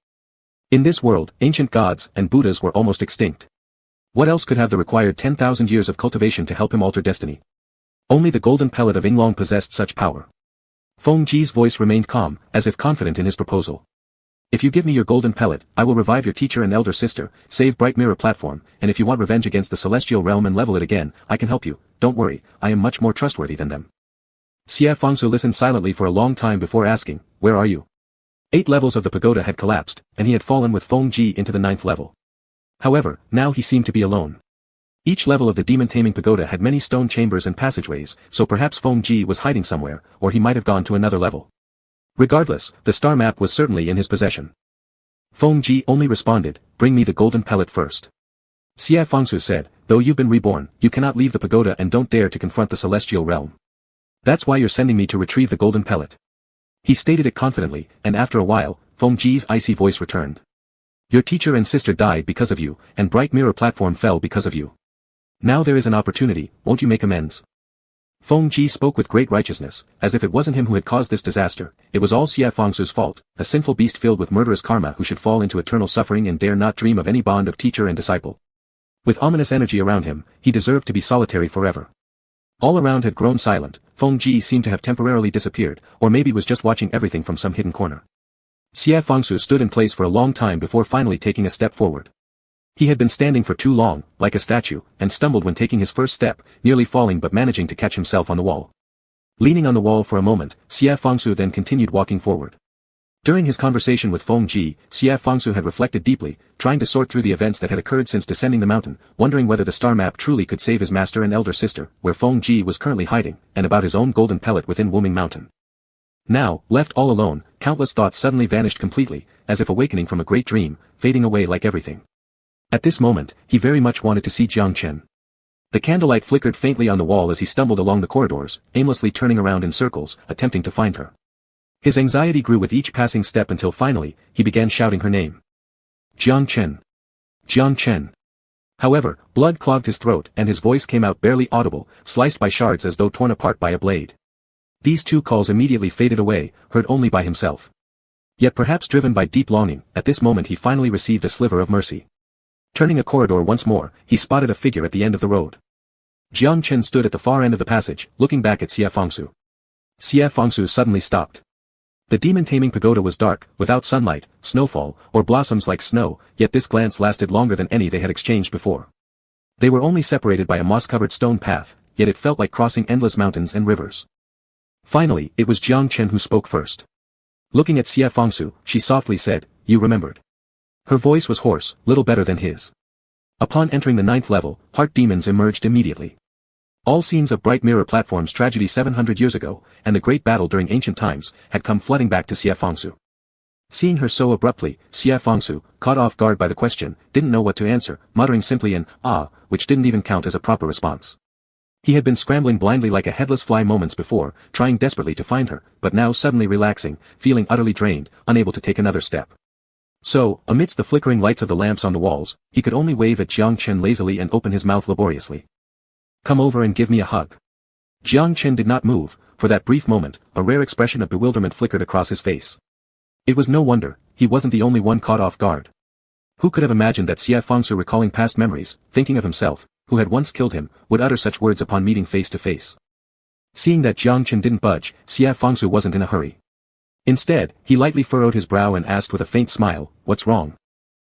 In this world, ancient gods and Buddhas were almost extinct. What else could have the required 10,000 years of cultivation to help him alter destiny? Only the golden pellet of Yinglong possessed such power. Feng Ji's voice remained calm, as if confident in his proposal. If you give me your golden pellet, I will revive your teacher and elder sister, save Bright Mirror Platform, and if you want revenge against the celestial realm and level it again, I can help you. Don't worry, I am much more trustworthy than them. Xie Fangsu listened silently for a long time before asking, where are you? 8 levels of the pagoda had collapsed, and he had fallen with Feng Ji into the 9th level. However, now he seemed to be alone. Each level of the demon-taming pagoda had many stone chambers and passageways, so perhaps Feng Ji was hiding somewhere, or he might have gone to another level. Regardless, the star map was certainly in his possession. Feng Ji only responded, bring me the golden pellet first. Xie Fangsu said, though you've been reborn, you cannot leave the pagoda and don't dare to confront the celestial realm. That's why you're sending me to retrieve the golden pellet. He stated it confidently, and after a while, Feng Ji's icy voice returned. Your teacher and sister died because of you, and Bright Mirror Platform fell because of you. Now there is an opportunity, won't you make amends? Feng Ji spoke with great righteousness, as if it wasn't him who had caused this disaster, it was all Xie Fangsu's fault, a sinful beast filled with murderous karma who should fall into eternal suffering and dare not dream of any bond of teacher and disciple. With ominous energy around him, he deserved to be solitary forever. All around had grown silent, Feng Ji seemed to have temporarily disappeared, or maybe was just watching everything from some hidden corner. Xie Fangsu stood in place for a long time before finally taking a step forward. He had been standing for too long, like a statue, and stumbled when taking his first step, nearly falling but managing to catch himself on the wall. Leaning on the wall for a moment, Xie Fangsu then continued walking forward. During his conversation with Feng Ji, Xie Fangsu had reflected deeply, trying to sort through the events that had occurred since descending the mountain, wondering whether the star map truly could save his master and elder sister, where Feng Ji was currently hiding, and about his own golden pellet within Wuming Mountain. Now, left all alone, countless thoughts suddenly vanished completely, as if awakening from a great dream, fading away like everything. At this moment, he very much wanted to see Jiang Chen. The candlelight flickered faintly on the wall as he stumbled along the corridors, aimlessly turning around in circles, attempting to find her. His anxiety grew with each passing step until finally, he began shouting her name. Jiang Chen. Jiang Chen. However, blood clogged his throat and his voice came out barely audible, sliced by shards as though torn apart by a blade. These 2 calls immediately faded away, heard only by himself. Yet perhaps driven by deep longing, at this moment he finally received a sliver of mercy. Turning a corridor once more, he spotted a figure at the end of the road. Jiang Chen stood at the far end of the passage, looking back at Xie Fangsu. Xie Fangsu suddenly stopped. The demon-taming pagoda was dark, without sunlight, snowfall, or blossoms like snow, yet this glance lasted longer than any they had exchanged before. They were only separated by a moss-covered stone path, yet it felt like crossing endless mountains and rivers. Finally, it was Jiang Chen who spoke first. Looking at Xie Fangsu, she softly said, you remembered. Her voice was hoarse, little better than his. Upon entering the 9th level, heart demons emerged immediately. All scenes of Bright Mirror Platform's tragedy 700 years ago, and the great battle during ancient times, had come flooding back to Xie Fangsu. Seeing her so abruptly, Xie Fangsu, caught off guard by the question, didn't know what to answer, muttering simply an ah, which didn't even count as a proper response. He had been scrambling blindly like a headless fly moments before, trying desperately to find her, but now suddenly relaxing, feeling utterly drained, unable to take another step. So, amidst the flickering lights of the lamps on the walls, he could only wave at Jiang Chen lazily and open his mouth laboriously. Come over and give me a hug. Jiang Chen did not move, for that brief moment, a rare expression of bewilderment flickered across his face. It was no wonder, he wasn't the only one caught off guard. Who could have imagined that Xie Fangsu, recalling past memories, thinking of himself, who had once killed him, would utter such words upon meeting face to face? Seeing that Jiang Chen didn't budge, Xie Fangsu wasn't in a hurry. Instead, he lightly furrowed his brow and asked with a faint smile, what's wrong?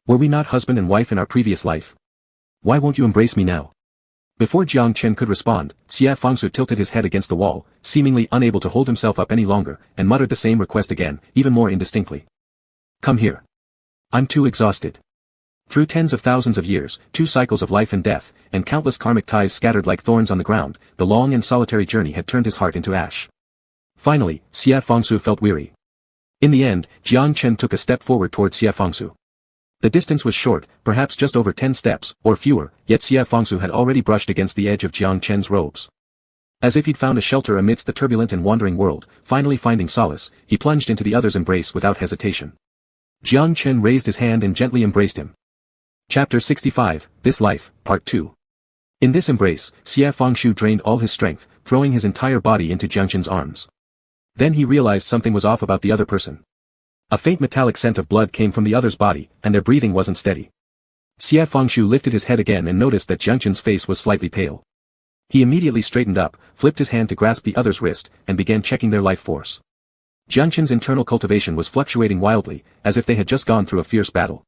Were we not husband and wife in our previous life? Why won't you embrace me now? Before Jiang Chen could respond, Xie Fangsu tilted his head against the wall, seemingly unable to hold himself up any longer, and muttered the same request again, even more indistinctly. Come here. I'm too exhausted. Through tens of thousands of years, 2 cycles of life and death, and countless karmic ties scattered like thorns on the ground, the long and solitary journey had turned his heart into ash. Finally, Xie Fangsu felt weary. In the end, Jiang Chen took a step forward towards Xie Fangsu. The distance was short, perhaps just over 10 steps, or fewer, yet Xie Fangsu had already brushed against the edge of Jiang Chen's robes. As if he'd found a shelter amidst the turbulent and wandering world, finally finding solace, he plunged into the other's embrace without hesitation. Jiang Chen raised his hand and gently embraced him. Chapter 65, This Life, Part 2. In this embrace, Xie Fengshu drained all his strength, throwing his entire body into Jiang Chen's arms. Then he realized something was off about the other person. A faint metallic scent of blood came from the other's body, and their breathing wasn't steady. Xie Fengshu lifted his head again and noticed that Jiang Chen's face was slightly pale. He immediately straightened up, flipped his hand to grasp the other's wrist, and began checking their life force. Jiang Chen's internal cultivation was fluctuating wildly, as if they had just gone through a fierce battle.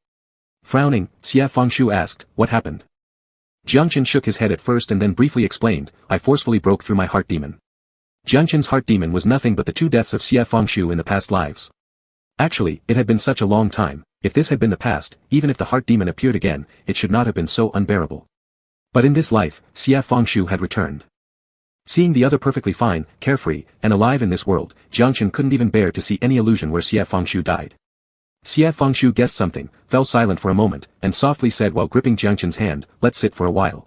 Frowning, Xie Fengshu asked, "What happened?" Jiang Chen shook his head at first and then briefly explained, "I forcefully broke through my heart demon." Jiang Chen's heart demon was nothing but the 2 deaths of Xie Fengshu in the past lives. Actually, it had been such a long time. If this had been the past, even if the heart demon appeared again, it should not have been so unbearable. But in this life, Xie Fengshu had returned. Seeing the other perfectly fine, carefree, and alive in this world, Jiang Chen couldn't even bear to see any illusion where Xie Fengshu died. Xie Fengshu guessed something, fell silent for a moment, and softly said while gripping Jiang Chen's hand, "Let's sit for a while."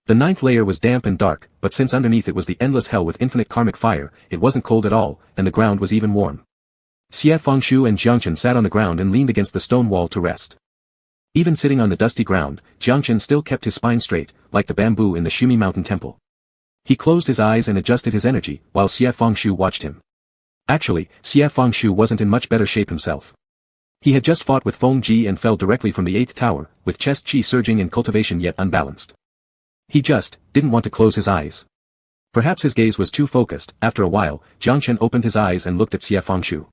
The 9th layer was damp and dark, but since underneath it was the endless hell with infinite karmic fire, it wasn't cold at all, and the ground was even warm. Xie Fengshu and Jiang Chen sat on the ground and leaned against the stone wall to rest. Even sitting on the dusty ground, Jiang Chen still kept his spine straight, like the bamboo in the Shumi mountain temple. He closed his eyes and adjusted his energy, while Xie Fengshu watched him. Actually, Xie Fengshu wasn't in much better shape himself. He had just fought with Feng Ji and fell directly from the 8th tower, with chest chi surging and cultivation yet unbalanced. He just didn't want to close his eyes. Perhaps his gaze was too focused. After a while, Jiang Chen opened his eyes and looked at Xie Fengshu.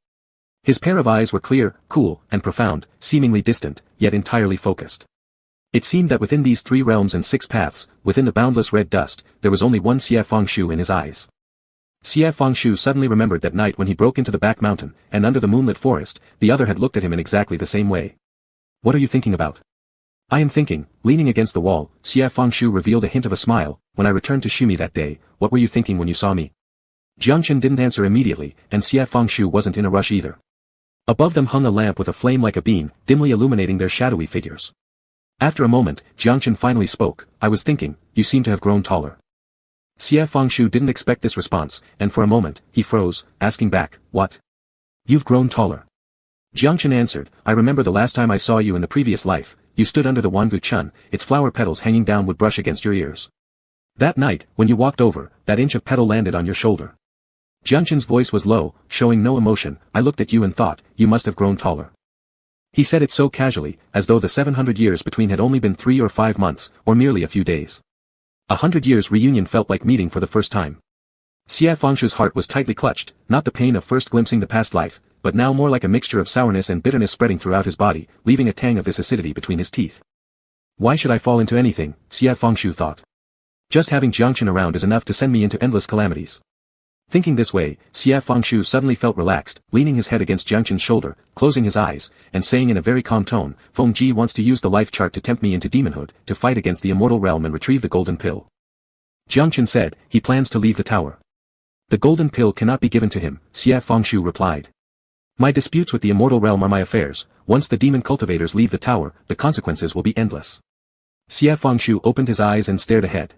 His pair of eyes were clear, cool, and profound, seemingly distant, yet entirely focused. It seemed that within these 3 realms and 6 paths, within the boundless red dust, there was only one Xie Fengshu in his eyes. Xie Fengshu suddenly remembered that night when he broke into the back mountain, and under the moonlit forest, the other had looked at him in exactly the same way. "What are you thinking about?" "I am thinking," leaning against the wall, Xie Fengshu revealed a hint of a smile, "when I returned to Shumi that day, what were you thinking when you saw me?" Jiang Chen didn't answer immediately, and Xie Fengshu wasn't in a rush either. Above them hung a lamp with a flame like a beam, dimly illuminating their shadowy figures. After a moment, Jiang Chen finally spoke, "I was thinking, you seem to have grown taller." Xie Fengshu didn't expect this response, and for a moment, he froze, asking back, "What? You've grown taller?" Jiang Chen answered, "I remember the last time I saw you in the previous life, you stood under the Wangu Chun, its flower petals hanging down would brush against your ears. That night, when you walked over, that inch of petal landed on your shoulder." Jiang Chen's voice was low, showing no emotion. "I looked at you and thought, you must have grown taller." He said it so casually, as though the 700 years between had only been 3 or 5 months, or merely a few days. 100 years reunion felt like meeting for the first time. Xie Fengshu's heart was tightly clutched, not the pain of first glimpsing the past life, but now more like a mixture of sourness and bitterness spreading throughout his body, leaving a tang of this acidity between his teeth. Why should I fall into anything, Xie Fengshu thought. Just having Jiang Chen around is enough to send me into endless calamities. Thinking this way, Xie Fengshu suddenly felt relaxed, leaning his head against Jiang Chen's shoulder, closing his eyes, and saying in a very calm tone, Feng Ji wants to use the life chart to tempt me into demonhood, to fight against the immortal realm and retrieve the golden pill. Jiang Chen said, he plans to leave the tower. The golden pill cannot be given to him, Xie Fengshu replied. My disputes with the immortal realm are my affairs. Once the demon cultivators leave the tower, the consequences will be endless. Xie Fengshu opened his eyes and stared ahead.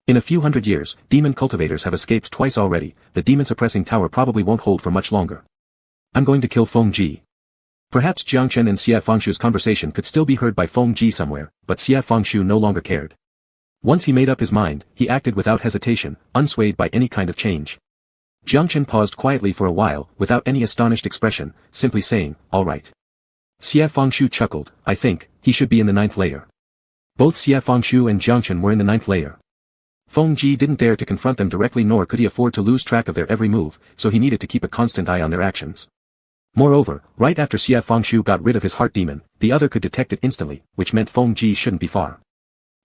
In a few hundred years, demon cultivators have escaped twice already, the demon-suppressing tower probably won't hold for much longer. I'm going to kill Feng Ji. Perhaps Jiang Chen and Xie Fengshu's conversation could still be heard by Feng Ji somewhere, but Xie Fengshu no longer cared. Once he made up his mind, he acted without hesitation, unswayed by any kind of change. Jiang Chen paused quietly for a while, without any astonished expression, simply saying, all right. Xie Fengshu chuckled, I think, he should be in the 9th layer. Both Xie Fengshu and Jiang Chen were in the 9th layer. Feng Ji didn't dare to confront them directly nor could he afford to lose track of their every move, so he needed to keep a constant eye on their actions. Moreover, right after Xie Fengshu got rid of his heart demon, the other could detect it instantly, which meant Feng Ji shouldn't be far.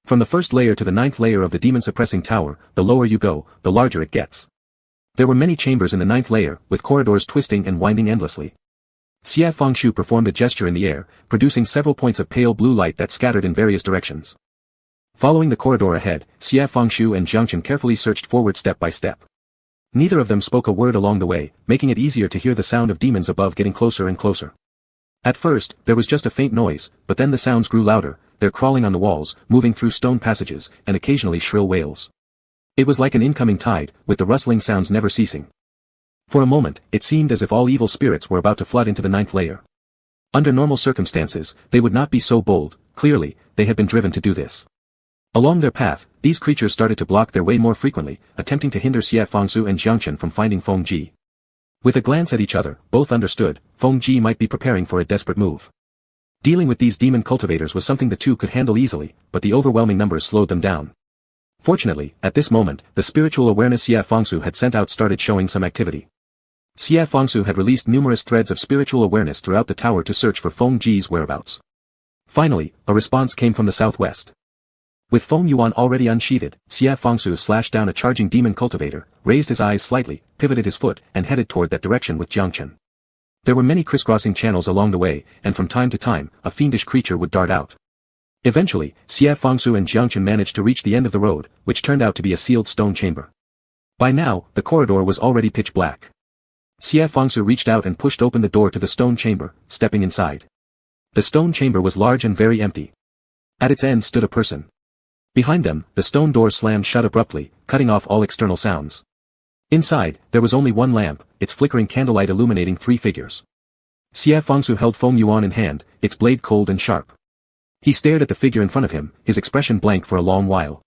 From the 1st layer to the 9th layer of the demon-suppressing tower, the lower you go, the larger it gets. There were many chambers in the 9th layer, with corridors twisting and winding endlessly. Xie Fengshu performed a gesture in the air, producing several points of pale blue light that scattered in various directions. Following the corridor ahead, Xie Fengshu and Jiang Chen carefully searched forward step by step. Neither of them spoke a word along the way, making it easier to hear the sound of demons above getting closer and closer. At first, there was just a faint noise, but then the sounds grew louder, they're crawling on the walls, moving through stone passages, and occasionally shrill wails. It was like an incoming tide, with the rustling sounds never ceasing. For a moment, it seemed as if all evil spirits were about to flood into the ninth layer. Under normal circumstances, they would not be so bold. Clearly, they had been driven to do this. Along their path, these creatures started to block their way more frequently, attempting to hinder Xie Fangsu and Jiangchen from finding Feng Ji. With a glance at each other, both understood, Feng Ji might be preparing for a desperate move. Dealing with these demon cultivators was something the two could handle easily, but the overwhelming numbers slowed them down. Fortunately, at this moment, the spiritual awareness Xie Fangsu had sent out started showing some activity. Xie Fangsu had released numerous threads of spiritual awareness throughout the tower to search for Feng Ji's whereabouts. Finally, a response came from the southwest. With Feng Yuan already unsheathed, Xie Fangsu slashed down a charging demon cultivator, raised his eyes slightly, pivoted his foot, and headed toward that direction with Jiangchen. There were many crisscrossing channels along the way, and from time to time, a fiendish creature would dart out. Eventually, Xie Fangsu and Jiangchen managed to reach the end of the road, which turned out to be a sealed stone chamber. By now, the corridor was already pitch black. Xie Fangsu reached out and pushed open the door to the stone chamber, stepping inside. The stone chamber was large and very empty. At its end stood a person. Behind them, the stone door slammed shut abruptly, cutting off all external sounds. Inside, there was only one lamp, its flickering candlelight illuminating three figures. Xie Fangsu held Feng Yuan in hand, its blade cold and sharp. He stared at the figure in front of him, his expression blank for a long while.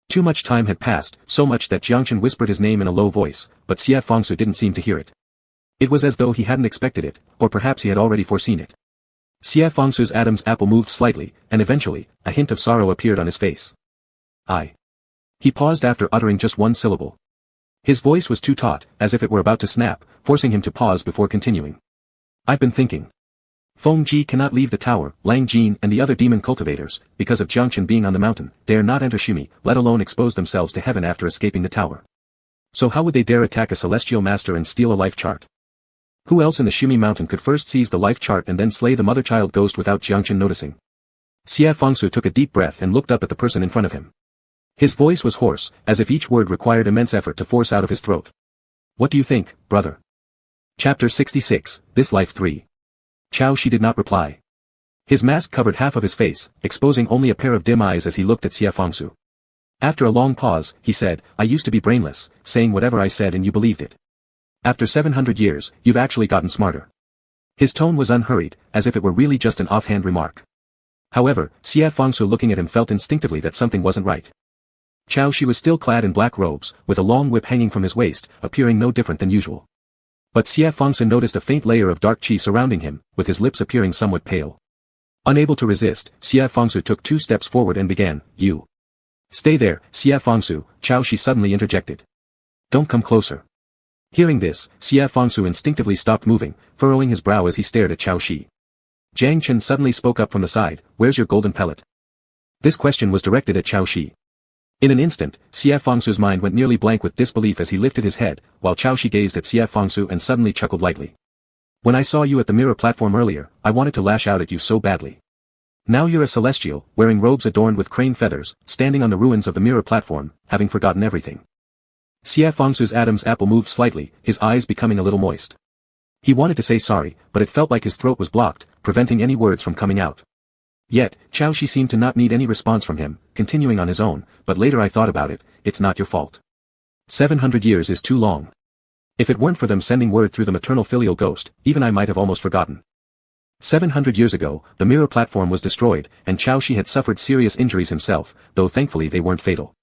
Too much time had passed, so much that Jiangchen whispered his name in a low voice, but Xie Fangsu didn't seem to hear it. It was as though he hadn't expected it, or perhaps he had already foreseen it. Xie Fangsu's Adam's apple moved slightly, and eventually, a hint of sorrow appeared on his face. He paused after uttering just one syllable. His voice was too taut, as if it were about to snap, forcing him to pause before continuing. I've been thinking. Feng Ji cannot leave the tower. Lang Jin and the other demon cultivators, because of Jiangchen being on the mountain, dare not enter Shumi, let alone expose themselves to heaven after escaping the tower. So how would they dare attack a celestial master and steal a life chart? Who else in the Shumi mountain could first seize the life chart and then slay the mother-child ghost without Jiangchen noticing? Xie Fangsu took a deep breath and looked up at the person in front of him. His voice was hoarse, as if each word required immense effort to force out of his throat. What do you think, brother? Chapter 66, This Life 3. Chao Shi did not reply. His mask covered half of his face, exposing only a pair of dim eyes as he looked at Xie Fangsu. After a long pause, he said, I used to be brainless, saying whatever I said and you believed it. After 700 years, you've actually gotten smarter. His tone was unhurried, as if it were really just an offhand remark. However, Xie Fangsu looking at him felt instinctively that something wasn't right. Chao Shi was still clad in black robes, with a long whip hanging from his waist, appearing no different than usual. But Xie Fangsu noticed a faint layer of dark qi surrounding him, with his lips appearing somewhat pale. Unable to resist, Xie Fangsu took 2 steps forward and began, You. Stay there, Xie Fangsu, Chao Shi suddenly interjected. Don't come closer. Hearing this, Xie Fangsu instinctively stopped moving, furrowing his brow as he stared at Chao Shi. Jiang Chen suddenly spoke up from the side, Where's your golden pellet? This question was directed at Chao Shi. In an instant, Xie Fangsu's mind went nearly blank with disbelief as he lifted his head, while Chao Shi gazed at Xie Fangsu and suddenly chuckled lightly. When I saw you at the mirror platform earlier, I wanted to lash out at you so badly. Now you're a celestial, wearing robes adorned with crane feathers, standing on the ruins of the mirror platform, having forgotten everything. Xie Fangsu's Adam's apple moved slightly, his eyes becoming a little moist. He wanted to say sorry, but it felt like his throat was blocked, preventing any words from coming out. Yet, Chao Shi seemed to not need any response from him, continuing on his own, but later I thought about it, it's not your fault. 700 years is too long. If it weren't for them sending word through the maternal filial ghost, even I might have almost forgotten. 700 years ago, the mirror platform was destroyed, and Chao Shi had suffered serious injuries himself, though thankfully they weren't fatal.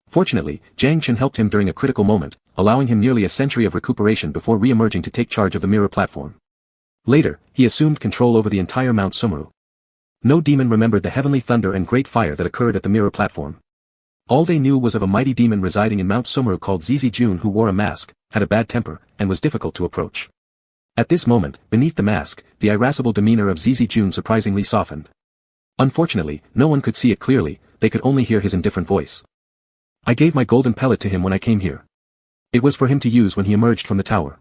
Fortunately, Jiang Chen helped him during a critical moment, allowing him nearly a century of recuperation before re-emerging to take charge of the mirror platform. Later, he assumed control over the entire Mount Sumuru. No demon remembered the heavenly thunder and great fire that occurred at the mirror platform. All they knew was of a mighty demon residing in Mount Sumuru called Zizi Jun who wore a mask, had a bad temper, and was difficult to approach. At this moment, beneath the mask, the irascible demeanor of Zizi Jun surprisingly softened. Unfortunately, no one could see it clearly, they could only hear his indifferent voice. I gave my golden pellet to him when I came here. It was for him to use when he emerged from the tower.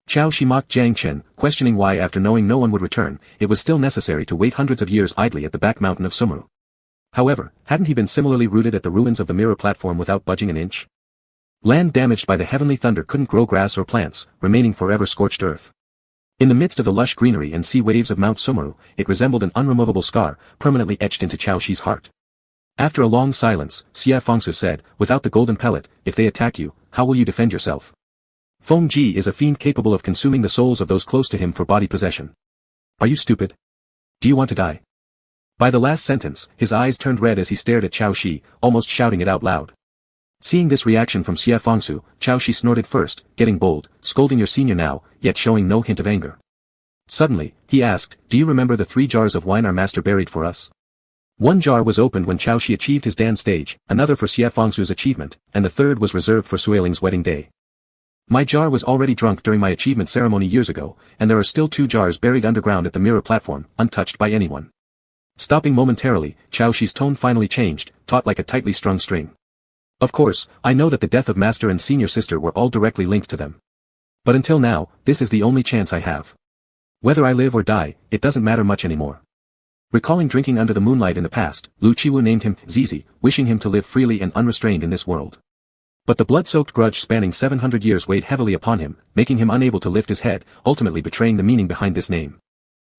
Chao Shi mocked Jiang Chen, questioning why after knowing no one would return, it was still necessary to wait hundreds of years idly at the back mountain of Sumuru. However, hadn't he been similarly rooted at the ruins of the mirror platform without budging an inch? Land damaged by the heavenly thunder couldn't grow grass or plants, remaining forever scorched earth. In the midst of the lush greenery and sea waves of Mount Sumuru, it resembled an unremovable scar, permanently etched into Chao Shi's heart. After a long silence, Xie Fengsu said, without the golden pellet, if they attack you, how will you defend yourself? Feng Ji is a fiend capable of consuming the souls of those close to him for body possession. Are you stupid? Do you want to die? By the last sentence, his eyes turned red as he stared at Qiao Shi, almost shouting it out loud. Seeing this reaction from Xie Fengsu, Qiao Shi snorted first, getting bold, scolding your senior now, yet showing no hint of anger. Suddenly, he asked, do you remember the 3 jars of wine our master buried for us? One jar was opened when Qiao Shi achieved his Dan stage, another for Xie Fengsu's achievement, and the third was reserved for Suiling's wedding day. My jar was already drunk during my achievement ceremony years ago, and there are still 2 jars buried underground at the mirror platform, untouched by anyone. Stopping momentarily, Qiao Shi's tone finally changed, taut like a tightly strung string. Of course, I know that the death of master and senior sister were all directly linked to them. But until now, this is the only chance I have. Whether I live or die, it doesn't matter much anymore. Recalling drinking under the moonlight in the past, Lu Qiwu named him Zizi, wishing him to live freely and unrestrained in this world. But the blood-soaked grudge spanning 700 years weighed heavily upon him, making him unable to lift his head, ultimately betraying the meaning behind this name.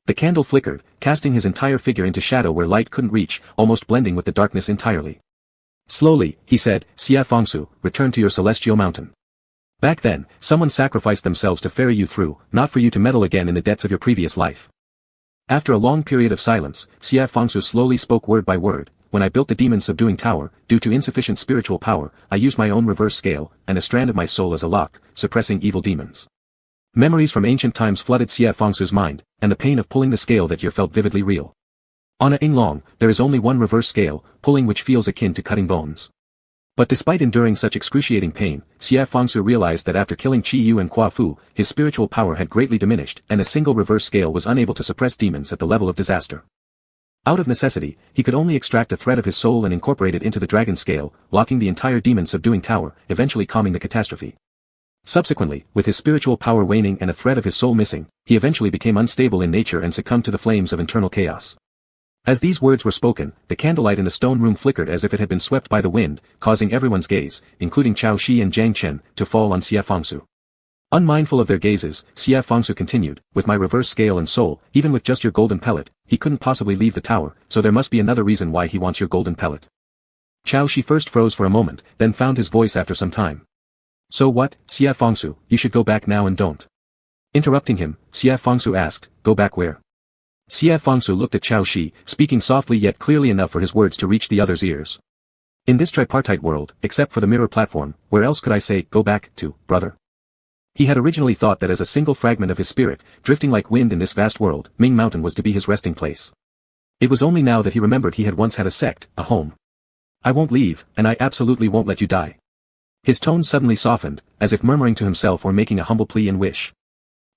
The candle flickered, casting his entire figure into shadow where light couldn't reach, almost blending with the darkness entirely. Slowly, he said, Xie Fengsu, return to your celestial mountain. Back then, someone sacrificed themselves to ferry you through, not for you to meddle again in the debts of your previous life. After a long period of silence, Xie Fengsu slowly spoke word by word. When I built the demon-subduing tower, due to insufficient spiritual power, I used my own reverse scale, and a strand of my soul as a lock, suppressing evil demons. Memories from ancient times flooded Xie Fengsu's mind, and the pain of pulling the scale that year felt vividly real. On a Yinglong, there is only one reverse scale, pulling which feels akin to cutting bones. But despite enduring such excruciating pain, Xie Fengsu realized that after killing Qi Yu and Hua Fu, his spiritual power had greatly diminished, and a single reverse scale was unable to suppress demons at the level of disaster. Out of necessity, he could only extract a thread of his soul and incorporate it into the dragon scale, locking the entire demon-subduing tower, eventually calming the catastrophe. Subsequently, with his spiritual power waning and a thread of his soul missing, he eventually became unstable in nature and succumbed to the flames of internal chaos. As these words were spoken, the candlelight in the stone room flickered as if it had been swept by the wind, causing everyone's gaze, including Qiao Shi and Jiang Chen, to fall on Xie Fengsu. Unmindful of their gazes, Xie Fengsu continued, with my reverse scale and soul, even with just your golden pellet, he couldn't possibly leave the tower, so there must be another reason why he wants your golden pellet. Qiao Shi first froze for a moment, then found his voice after some time. So what, Xie Fengsu, you should go back now and don't. Interrupting him, Xie Fengsu asked, go back where? Xie Fengsu looked at Qiao Shi, speaking softly yet clearly enough for his words to reach the other's ears. In this tripartite world, except for the mirror platform, where else could I say, go back, to, brother? He had originally thought that as a single fragment of his spirit, drifting like wind in this vast world, Ming Mountain was to be his resting place. It was only now that he remembered he had once had a sect, a home. I won't leave, and I absolutely won't let you die. His tone suddenly softened, as if murmuring to himself or making a humble plea and wish.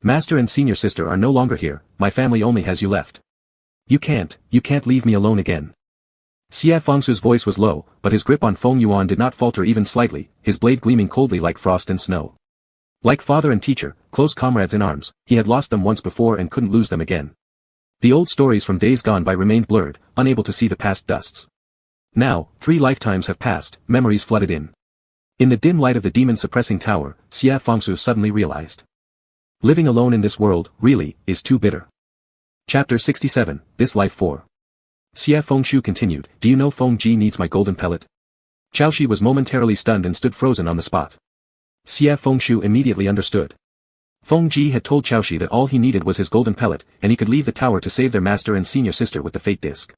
Master and senior sister are no longer here, my family only has you left. You can't leave me alone again. Xie Fengsu's voice was low, but his grip on Feng Yuan did not falter even slightly, his blade gleaming coldly like frost and snow. Like father and teacher, close comrades in arms, he had lost them once before and couldn't lose them again. The old stories from days gone by remained blurred, unable to see the past dusts. Now, 3 lifetimes have passed, memories flooded in. In the dim light of the demon-suppressing tower, Xie Fengsu suddenly realized. Living alone in this world, really, is too bitter. Chapter 67, This Life 4. Xie Fengshu continued, do you know Feng Ji needs my golden pellet? Qiao Shi was momentarily stunned and stood frozen on the spot. Xie Fengshu immediately understood. Feng Ji had told Qiao Shi that all he needed was his golden pellet, and he could leave the tower to save their master and senior sister with the fate disc.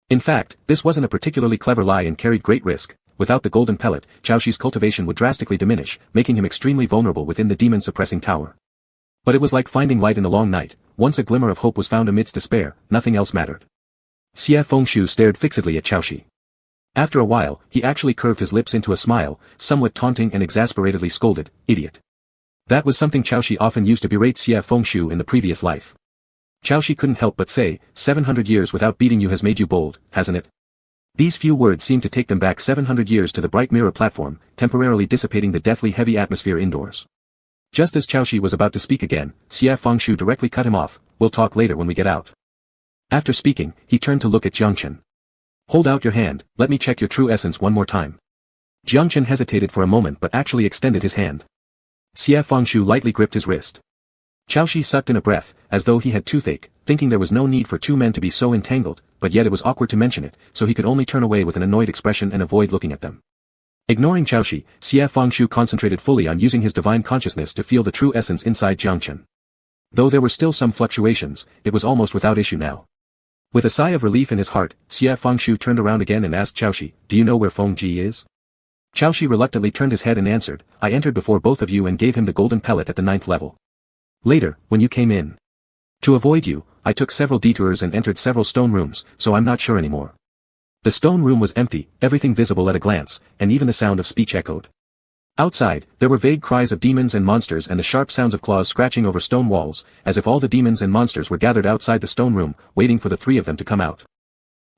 In fact, this wasn't a particularly clever lie and carried great risk. Without the golden pellet, Qiao Shi's cultivation would drastically diminish, making him extremely vulnerable within the demon-suppressing tower. But it was like finding light in the long night. Once a glimmer of hope was found amidst despair, nothing else mattered. Xie Fengshu stared fixedly at Qiao Shi. After a while, he actually curved his lips into a smile, somewhat taunting and exasperatedly scolded, idiot. That was something Qiao Shi often used to berate Xie Fengshu in the previous life. Qiao Shi couldn't help but say, 700 years without beating you has made you bold, hasn't it? These few words seemed to take them back 700 years to the bright mirror platform, temporarily dissipating the deathly heavy atmosphere indoors. Just as Qiao Shi was about to speak again, Xie Fengshu directly cut him off, we'll talk later when we get out. After speaking, he turned to look at Jiang Chen. Hold out your hand, let me check your true essence one more time. Jiang Chen hesitated for a moment but actually extended his hand. Xie Fengshu lightly gripped his wrist. Qiao Shi sucked in a breath, as though he had toothache, thinking there was no need for 2 men to be so entangled, but yet it was awkward to mention it, so he could only turn away with an annoyed expression and avoid looking at them. Ignoring Chaoshi, Xie Fengshu concentrated fully on using his divine consciousness to feel the true essence inside Jiangchen. Though there were still some fluctuations, it was almost without issue now. With a sigh of relief in his heart, Xie Fengshu turned around again and asked Chaoshi, "Do you know where Feng Ji is?" Chaoshi reluctantly turned his head and answered, "I entered before both of you and gave him the golden pellet at the 9th level. Later, when you came in. To avoid you, I took several detours and entered several stone rooms, so I'm not sure anymore." The stone room was empty, everything visible at a glance, and even the sound of speech echoed. Outside, there were vague cries of demons and monsters and the sharp sounds of claws scratching over stone walls, as if all the demons and monsters were gathered outside the stone room, waiting for the three of them to come out.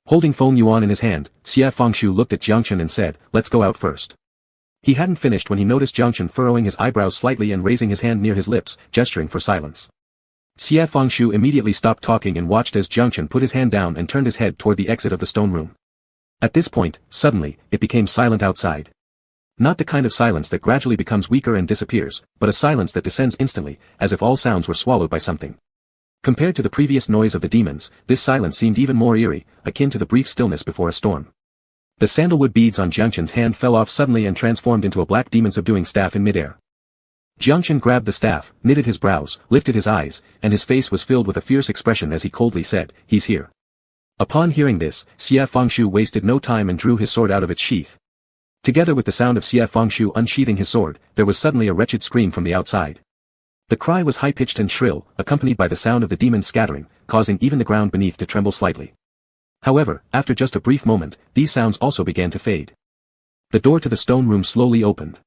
Holding Feng Yuan in his hand, Xie Fengshu looked at Jiangchen and said, "Let's go out first." He hadn't finished when he noticed Jiangchen furrowing his eyebrows slightly and raising his hand near his lips, gesturing for silence. Xie Fengshu immediately stopped talking and watched as Jiangchen put his hand down and turned his head toward the exit of the stone room. At this point, suddenly, it became silent outside. Not the kind of silence that gradually becomes weaker and disappears, but a silence that descends instantly, as if all sounds were swallowed by something. Compared to the previous noise of the demons, this silence seemed even more eerie, akin to the brief stillness before a storm. The sandalwood beads on Jiangchen's hand fell off suddenly and transformed into a black demon-subduing staff in midair. Jiangchen grabbed the staff, knitted his brows, lifted his eyes, and his face was filled with a fierce expression as he coldly said, "He's here." Upon hearing this, Xie Fengshu wasted no time and drew his sword out of its sheath. Together with the sound of Xie Fengshu unsheathing his sword, there was suddenly a wretched scream from the outside. The cry was high-pitched and shrill, accompanied by the sound of the demons scattering, causing even the ground beneath to tremble slightly. However, after just a brief moment, these sounds also began to fade. The door to the stone room slowly opened.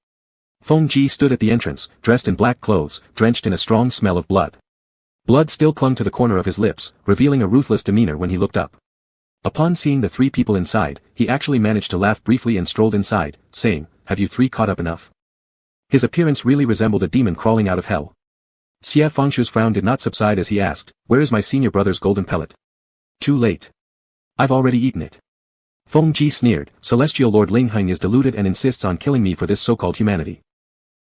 Feng Ji stood at the entrance, dressed in black clothes, drenched in a strong smell of blood. Blood still clung to the corner of his lips, revealing a ruthless demeanor when he looked up. Upon seeing the three people inside, he actually managed to laugh briefly and strolled inside, saying, "Have you three caught up enough?" His appearance really resembled a demon crawling out of hell. Xie Fengshu's frown did not subside as he asked, "Where is my senior brother's golden pellet?" "Too late. I've already eaten it." Feng Ji sneered, "Celestial Lord Ling Heng is deluded and insists on killing me for this so-called humanity.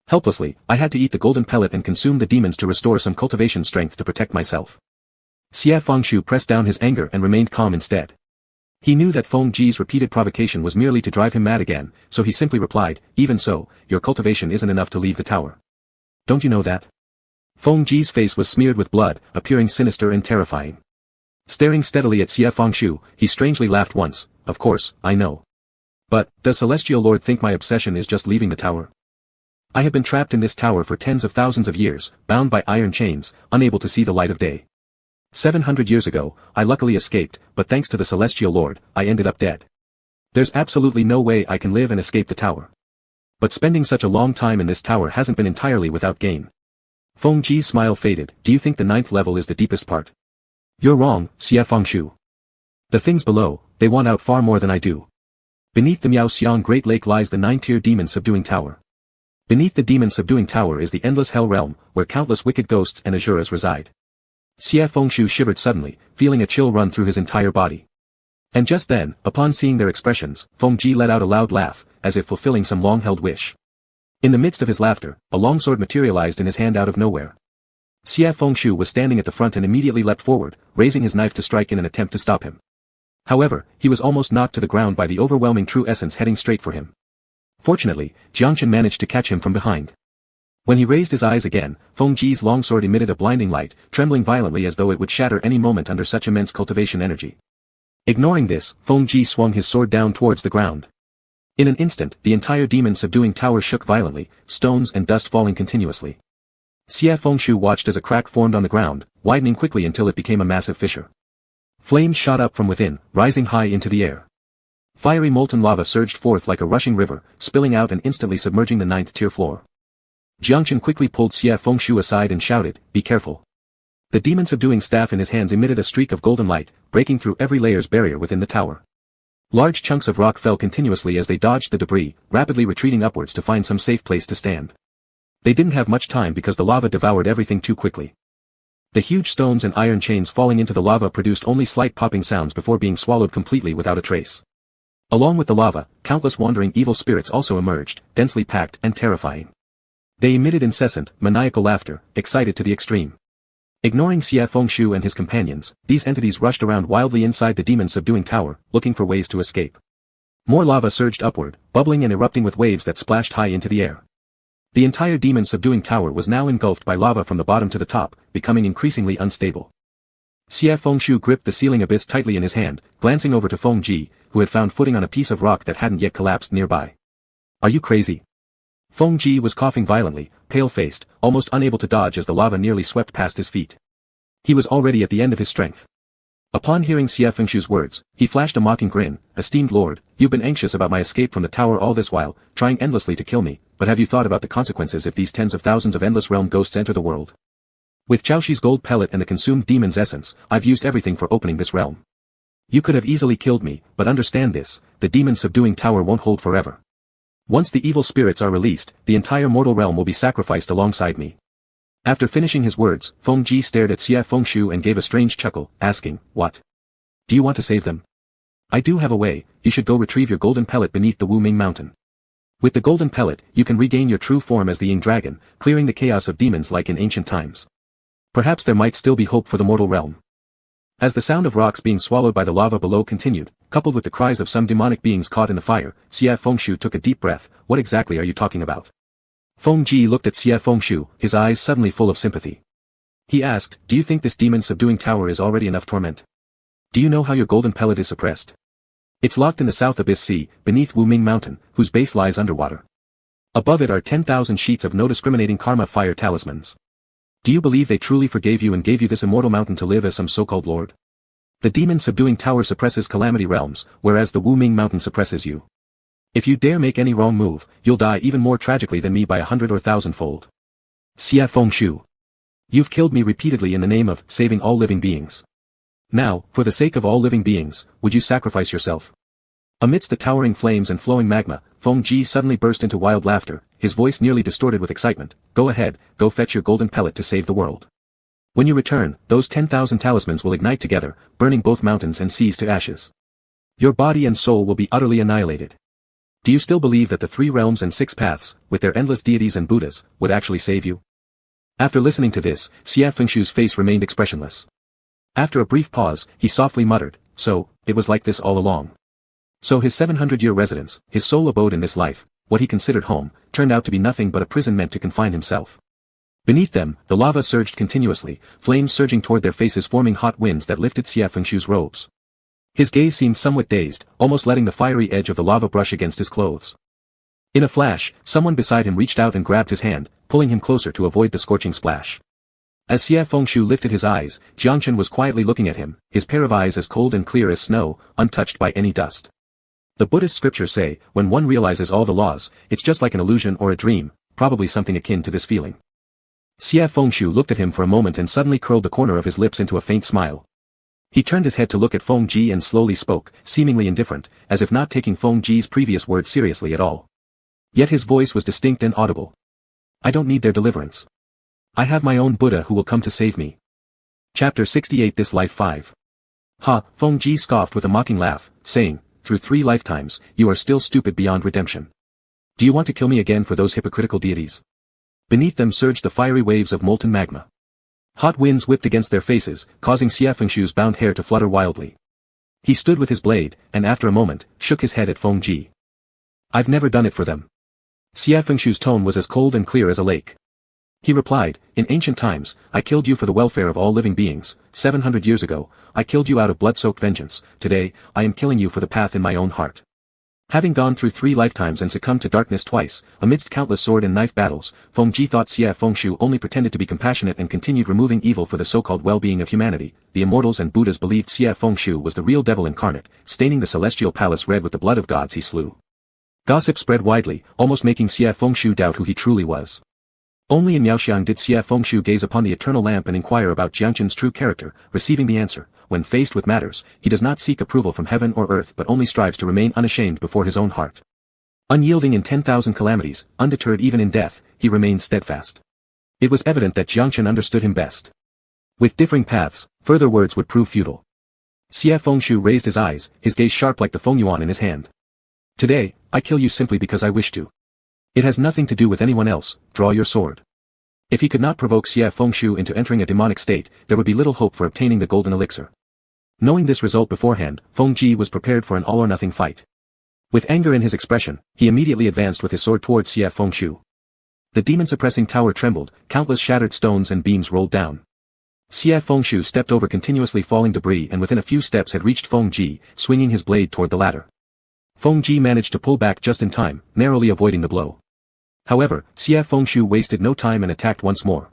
Helplessly, I had to eat the golden pellet and consume the demons to restore some cultivation strength to protect myself." Xie Fengshu pressed down his anger and remained calm instead. He knew that Feng Ji's repeated provocation was merely to drive him mad again, so he simply replied, "Even so, your cultivation isn't enough to leave the tower. Don't you know that?" Feng Ji's face was smeared with blood, appearing sinister and terrifying. Staring steadily at Xie Fengshu, he strangely laughed once, "Of course, I know. But, does Celestial Lord think my obsession is just leaving the tower? I have been trapped in this tower for tens of thousands of years, bound by iron chains, unable to see the light of day. 700 years ago, I luckily escaped, but thanks to the Celestial Lord, I ended up dead. There's absolutely no way I can live and escape the tower. But spending such a long time in this tower hasn't been entirely without gain." Feng Ji's smile faded. "Do you think the 9th level is the deepest part?" "You're wrong, Xie Fengshu. The things below, they want out far more than I do. Beneath the Miaoxiang Great Lake lies the 9-tier demon-subduing tower. Beneath the demon-subduing tower is the endless hell realm, where countless wicked ghosts and asuras reside." Xie Fengshu shivered suddenly, feeling a chill run through his entire body. And just then, upon seeing their expressions, Feng Ji let out a loud laugh, as if fulfilling some long-held wish. In the midst of his laughter, a longsword materialized in his hand out of nowhere. Xie Fengshu was standing at the front and immediately leapt forward, raising his knife to strike in an attempt to stop him. However, he was almost knocked to the ground by the overwhelming true essence heading straight for him. Fortunately, Jiangchen managed to catch him from behind. When he raised his eyes again, Feng Ji's longsword emitted a blinding light, trembling violently as though it would shatter any moment under such immense cultivation energy. Ignoring this, Feng Ji swung his sword down towards the ground. In an instant, the entire demon-subduing tower shook violently, stones and dust falling continuously. Xie Fengshu watched as a crack formed on the ground, widening quickly until it became a massive fissure. Flames shot up from within, rising high into the air. Fiery molten lava surged forth like a rushing river, spilling out and instantly submerging the 9th-tier floor. Jiangchen quickly pulled Xie Fengshu aside and shouted, "Be careful." The demon-subduing staff in his hands emitted a streak of golden light, breaking through every layer's barrier within the tower. Large chunks of rock fell continuously as they dodged the debris, rapidly retreating upwards to find some safe place to stand. They didn't have much time because the lava devoured everything too quickly. The huge stones and iron chains falling into the lava produced only slight popping sounds before being swallowed completely without a trace. Along with the lava, countless wandering evil spirits also emerged, densely packed and terrifying. They emitted incessant, maniacal laughter, excited to the extreme. Ignoring Xie Fengshu and his companions, these entities rushed around wildly inside the demon-subduing tower, looking for ways to escape. More lava surged upward, bubbling and erupting with waves that splashed high into the air. The entire demon-subduing tower was now engulfed by lava from the bottom to the top, becoming increasingly unstable. Xie Fengshu gripped the ceiling abyss tightly in his hand, glancing over to Feng Ji, who had found footing on a piece of rock that hadn't yet collapsed nearby. Are you crazy? Feng Ji was coughing violently, pale-faced, almost unable to dodge as the lava nearly swept past his feet. He was already at the end of his strength. Upon hearing Xie Fengshu's words, he flashed a mocking grin. Esteemed lord, you've been anxious about my escape from the tower all this while, trying endlessly to kill me, but have you thought about the consequences if these tens of thousands of endless realm ghosts enter the world? With Chaoshi's gold pellet and the consumed demon's essence, I've used everything for opening this realm. You could have easily killed me, but understand this, the demon-subduing tower won't hold forever. Once the evil spirits are released, the entire mortal realm will be sacrificed alongside me. After finishing his words, Feng Ji stared at Xie Fengshu and gave a strange chuckle, asking, what? Do you want to save them? I do have a way. You should go retrieve your golden pellet beneath the Wu Ming mountain. With the golden pellet, you can regain your true form as the Ying dragon, clearing the chaos of demons like in ancient times. Perhaps there might still be hope for the mortal realm. As the sound of rocks being swallowed by the lava below continued, coupled with the cries of some demonic beings caught in the fire, Xie Fengshu took a deep breath. What exactly are you talking about? Feng Ji looked at Xie Fengshu, his eyes suddenly full of sympathy. He asked, do you think this demon-subduing tower is already enough torment? Do you know how your golden pellet is suppressed? It's locked in the South Abyss Sea, beneath Wu Ming Mountain, whose base lies underwater. Above it are 10,000 sheets of no-discriminating karma fire talismans. Do you believe they truly forgave you and gave you this immortal mountain to live as some so-called lord? The demon-subduing tower suppresses calamity realms, whereas the Wu Ming Mountain suppresses you. If you dare make any wrong move, you'll die even more tragically than me by 100 or 1,000-fold. Xie Fengshu. You've killed me repeatedly in the name of saving all living beings. Now, for the sake of all living beings, would you sacrifice yourself? Amidst the towering flames and flowing magma, Feng Ji suddenly burst into wild laughter, his voice nearly distorted with excitement. Go ahead, go fetch your golden pellet to save the world. When you return, those 10,000 talismans will ignite together, burning both mountains and seas to ashes. Your body and soul will be utterly annihilated. Do you still believe that the 3 realms and 6 paths, with their endless deities and Buddhas, would actually save you? After listening to this, Xie Fengshu's face remained expressionless. After a brief pause, he softly muttered, so, it was like this all along. So his 700-year residence, his sole abode in this life, what he considered home, turned out to be nothing but a prison meant to confine himself. Beneath them, the lava surged continuously, flames surging toward their faces forming hot winds that lifted Xie Fengshu's robes. His gaze seemed somewhat dazed, almost letting the fiery edge of the lava brush against his clothes. In a flash, someone beside him reached out and grabbed his hand, pulling him closer to avoid the scorching splash. As Xie Fengshu lifted his eyes, Jiangchen was quietly looking at him, his pair of eyes as cold and clear as snow, untouched by any dust. The Buddhist scriptures say, when one realizes all the laws, it's just like an illusion or a dream, probably something akin to this feeling. Xie Fengshu looked at him for a moment and suddenly curled the corner of his lips into a faint smile. He turned his head to look at Feng Ji and slowly spoke, seemingly indifferent, as if not taking Feng Ji's previous words seriously at all. Yet his voice was distinct and audible. I don't need their deliverance. I have my own Buddha who will come to save me. Chapter 68 This Life 5. Ha, Feng Ji scoffed with a mocking laugh, saying, through 3 lifetimes, you are still stupid beyond redemption. Do you want to kill me again for those hypocritical deities? Beneath them surged the fiery waves of molten magma. Hot winds whipped against their faces, causing Xie Fengshu's bound hair to flutter wildly. He stood with his blade, and after a moment, shook his head at Feng Ji. I've never done it for them. Xie Fengshu's tone was as cold and clear as a lake. He replied, in ancient times, I killed you for the welfare of all living beings. 700 years ago, I killed you out of blood-soaked vengeance. Today, I am killing you for the path in my own heart. Having gone through 3 lifetimes and succumbed to darkness twice, amidst countless sword and knife battles, Feng Ji thought Xie Fengshu only pretended to be compassionate and continued removing evil for the so-called well-being of humanity. The immortals and Buddhas believed Xie Fengshu was the real devil incarnate, staining the celestial palace red with the blood of gods he slew. Gossip spread widely, almost making Xie Fengshu doubt who he truly was. Only in Yaoxiang did Xie Fengshu gaze upon the eternal lamp and inquire about Jiangchen's true character, receiving the answer. When faced with matters, he does not seek approval from heaven or earth but only strives to remain unashamed before his own heart. Unyielding in 10,000 calamities, undeterred even in death, he remains steadfast. It was evident that Jiangchen understood him best. With differing paths, further words would prove futile. Xie Fengshu raised his eyes, his gaze sharp like the Fengyuan in his hand. Today, I kill you simply because I wish to. It has nothing to do with anyone else. Draw your sword. If he could not provoke Xie Fengshu into entering a demonic state, there would be little hope for obtaining the golden elixir. Knowing this result beforehand, Feng Ji was prepared for an all-or-nothing fight. With anger in his expression, he immediately advanced with his sword towards Xie Fengshu. The demon-suppressing tower trembled, countless shattered stones and beams rolled down. Xie Fengshu stepped over continuously falling debris and within a few steps had reached Feng Ji, swinging his blade toward the latter. Feng Ji managed to pull back just in time, narrowly avoiding the blow. However, Xie Fengshu wasted no time and attacked once more.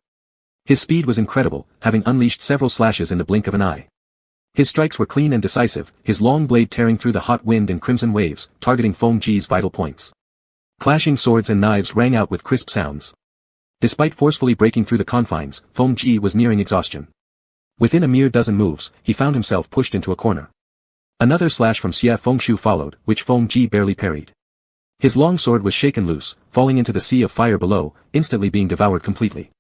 His speed was incredible, having unleashed several slashes in the blink of an eye. His strikes were clean and decisive, his long blade tearing through the hot wind in crimson waves, targeting Feng Ji's vital points. Clashing swords and knives rang out with crisp sounds. Despite forcefully breaking through the confines, Feng Ji was nearing exhaustion. Within a mere dozen moves, he found himself pushed into a corner. Another slash from Xie Fengshu followed, which Feng Ji barely parried. His long sword was shaken loose, falling into the sea of fire below, instantly being devoured completely.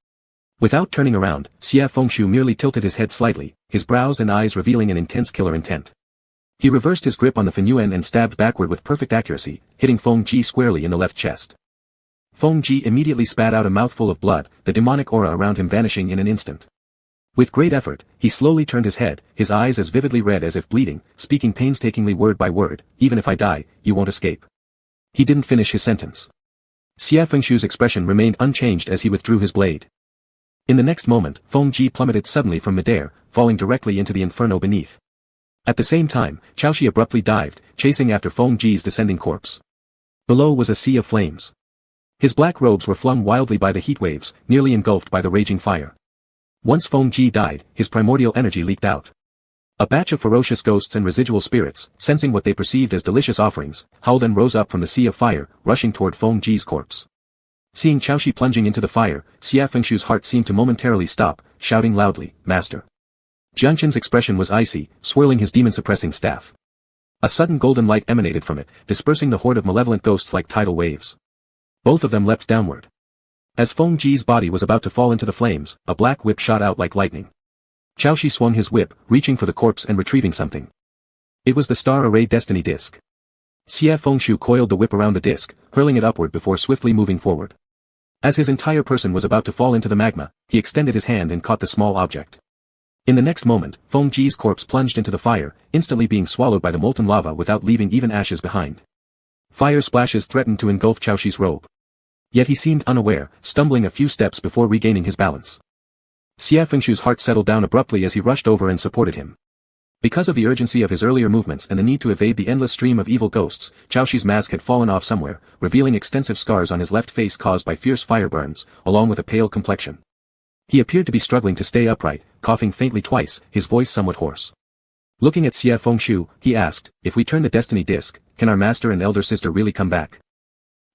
Without turning around, Xie Fengshu merely tilted his head slightly, his brows and eyes revealing an intense killer intent. He reversed his grip on the Fenyuan and stabbed backward with perfect accuracy, hitting Feng Ji squarely in the left chest. Feng Ji immediately spat out a mouthful of blood, the demonic aura around him vanishing in an instant. With great effort, he slowly turned his head, his eyes as vividly red as if bleeding, speaking painstakingly word by word, "Even if I die, you won't escape." He didn't finish his sentence. Xie Fengshu's expression remained unchanged as he withdrew his blade. In the next moment, Feng Ji plummeted suddenly from midair, falling directly into the inferno beneath. At the same time, Chaoshi abruptly dived, chasing after Feng Ji's descending corpse. Below was a sea of flames. His black robes were flung wildly by the heat waves, nearly engulfed by the raging fire. Once Feng Ji died, his primordial energy leaked out. A batch of ferocious ghosts and residual spirits, sensing what they perceived as delicious offerings, howled and rose up from the sea of fire, rushing toward Feng Ji's corpse. Seeing Chaoshi plunging into the fire, Xie Fengshu's heart seemed to momentarily stop, shouting loudly, "Master!" Jianshan's expression was icy, swirling his demon-suppressing staff. A sudden golden light emanated from it, dispersing the horde of malevolent ghosts like tidal waves. Both of them leapt downward. As Feng Ji's body was about to fall into the flames, a black whip shot out like lightning. Chaoshi swung his whip, reaching for the corpse and retrieving something. It was the Star Array Destiny Disc. Xie Fengshu coiled the whip around the disc, hurling it upward before swiftly moving forward. As his entire person was about to fall into the magma, he extended his hand and caught the small object. In the next moment, Feng Ji's corpse plunged into the fire, instantly being swallowed by the molten lava without leaving even ashes behind. Fire splashes threatened to engulf Chaoshi's robe. Yet he seemed unaware, stumbling a few steps before regaining his balance. Xie Fengshu's heart settled down abruptly as he rushed over and supported him. Because of the urgency of his earlier movements and the need to evade the endless stream of evil ghosts, Chaoshi's mask had fallen off somewhere, revealing extensive scars on his left face caused by fierce fire burns, along with a pale complexion. He appeared to be struggling to stay upright, coughing faintly twice, his voice somewhat hoarse. Looking at Xie Fengshu, he asked, "If we turn the destiny disc, can our master and elder sister really come back?"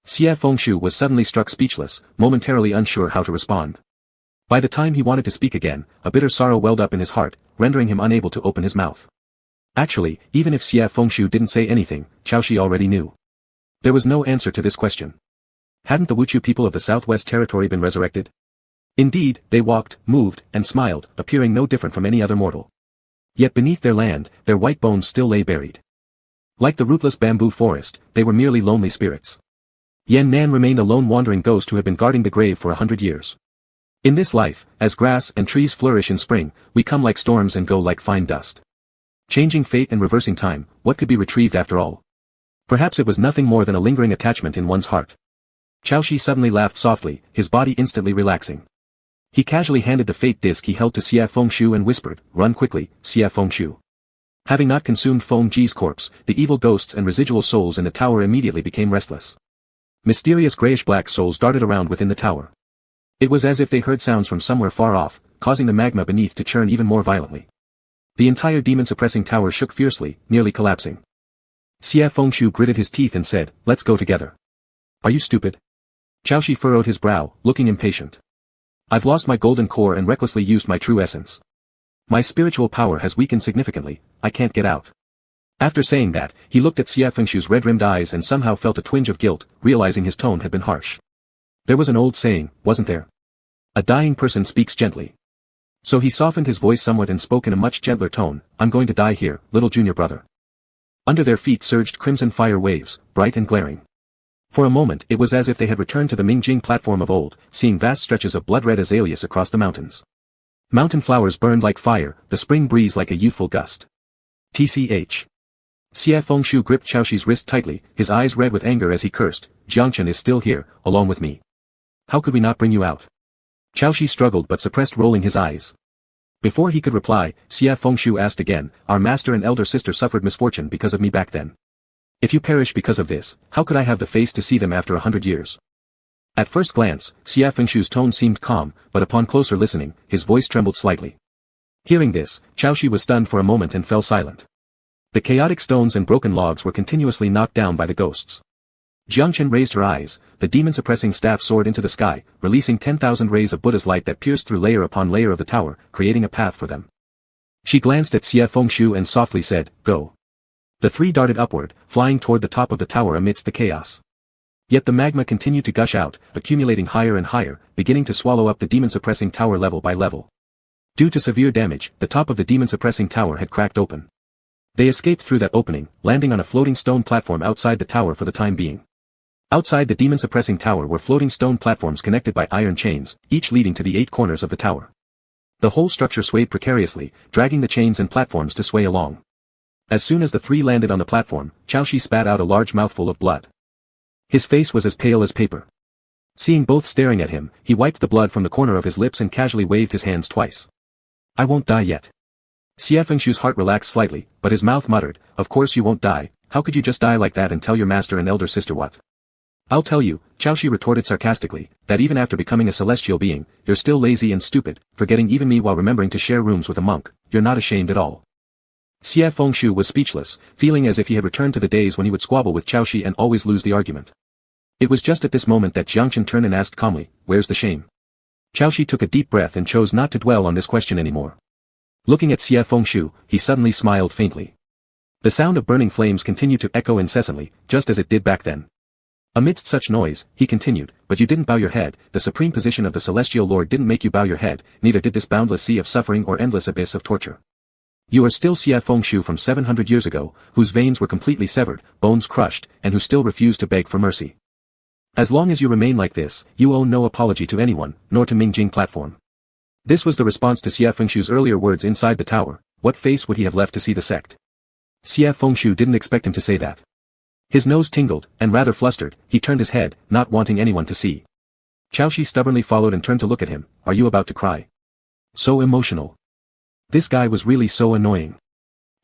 Xie Fengshu was suddenly struck speechless, momentarily unsure how to respond. By the time he wanted to speak again, a bitter sorrow welled up in his heart, rendering him unable to open his mouth. Actually, even if Xie Fengshu didn't say anything, Chaoshi already knew. There was no answer to this question. Hadn't the Wuchu people of the Southwest Territory been resurrected? Indeed, they walked, moved, and smiled, appearing no different from any other mortal. Yet beneath their land, their white bones still lay buried. Like the rootless bamboo forest, they were merely lonely spirits. Yan Nan remained a lone wandering ghost who had been guarding the grave for 100 years. In this life, as grass and trees flourish in spring, we come like storms and go like fine dust. Changing fate and reversing time, what could be retrieved after all? Perhaps it was nothing more than a lingering attachment in one's heart. Chaoshi suddenly laughed softly, his body instantly relaxing. He casually handed the fate disc he held to Xie Fengshu and whispered, "Run quickly, Xie Fengshu." Having not consumed Feng Ji's corpse, the evil ghosts and residual souls in the tower immediately became restless. Mysterious grayish-black souls darted around within the tower. It was as if they heard sounds from somewhere far off, causing the magma beneath to churn even more violently. The entire demon-suppressing tower shook fiercely, nearly collapsing. Xie Fengshu gritted his teeth and said, "Let's go together." "Are you stupid?" Chaoshi furrowed his brow, looking impatient. "I've lost my golden core and recklessly used my true essence. My spiritual power has weakened significantly, I can't get out." After saying that, he looked at Xie Fengshu's red-rimmed eyes and somehow felt a twinge of guilt, realizing his tone had been harsh. There was an old saying, wasn't there? A dying person speaks gently. So he softened his voice somewhat and spoke in a much gentler tone, "I'm going to die here, little junior brother." Under their feet surged crimson fire waves, bright and glaring. For a moment it was as if they had returned to the Mingjing platform of old, seeing vast stretches of blood-red azaleas across the mountains. Mountain flowers burned like fire, the spring breeze like a youthful gust. Tch. Xie Fengshu gripped Chaoxi's wrist tightly, his eyes red with anger as he cursed, Jiangchen is still here, along with me. How could we not bring you out? Chaoxi struggled but suppressed rolling his eyes. Before he could reply, Xie Fengshu asked again, our master and elder sister suffered misfortune because of me back then. If you perish because of this, how could I have the face to see them after 100 years? At first glance, Xie Fengshu's tone seemed calm, but upon closer listening, his voice trembled slightly. Hearing this, Chaoxi was stunned for a moment and fell silent. The chaotic stones and broken logs were continuously knocked down by the ghosts. Jiangchen raised her eyes, the demon-suppressing staff soared into the sky, releasing 10,000 rays of Buddha's light that pierced through layer upon layer of the tower, creating a path for them. She glanced at Xie Fengshu and softly said, go. The three darted upward, flying toward the top of the tower amidst the chaos. Yet the magma continued to gush out, accumulating higher and higher, beginning to swallow up the demon-suppressing tower level by level. Due to severe damage, the top of the demon-suppressing tower had cracked open. They escaped through that opening, landing on a floating stone platform outside the tower for the time being. Outside the demon-suppressing tower were floating stone platforms connected by iron chains, each leading to the 8 corners of the tower. The whole structure swayed precariously, dragging the chains and platforms to sway along. As soon as the three landed on the platform, Chaoxi spat out a large mouthful of blood. His face was as pale as paper. Seeing both staring at him, he wiped the blood from the corner of his lips and casually waved his hands twice. I won't die yet. Xie Fengshu's heart relaxed slightly, but his mouth muttered, of course you won't die, how could you just die like that and tell your master and elder sister what? I'll tell you, Chaoxi retorted sarcastically, that even after becoming a celestial being, you're still lazy and stupid, forgetting even me while remembering to share rooms with a monk, you're not ashamed at all. Xie Fengshu was speechless, feeling as if he had returned to the days when he would squabble with Chaoxi and always lose the argument. It was just at this moment that Jiangchen turned and asked calmly, where's the shame? Chaoxi took a deep breath and chose not to dwell on this question anymore. Looking at Xie Fengshu, he suddenly smiled faintly. The sound of burning flames continued to echo incessantly, just as it did back then. Amidst such noise, he continued, but you didn't bow your head, the supreme position of the celestial lord didn't make you bow your head, neither did this boundless sea of suffering or endless abyss of torture. You are still Xie Fengshu from 700 years ago, whose veins were completely severed, bones crushed, and who still refused to beg for mercy. As long as you remain like this, you owe no apology to anyone, nor to Mingjing platform. This was the response to Xie Fengshu's earlier words inside the tower. What face would he have left to see the sect? Xie Fengshu didn't expect him to say that. His nose tingled, and rather flustered, he turned his head, not wanting anyone to see. Chaoxi stubbornly followed and turned to look at him. Are you about to cry? So emotional. This guy was really so annoying.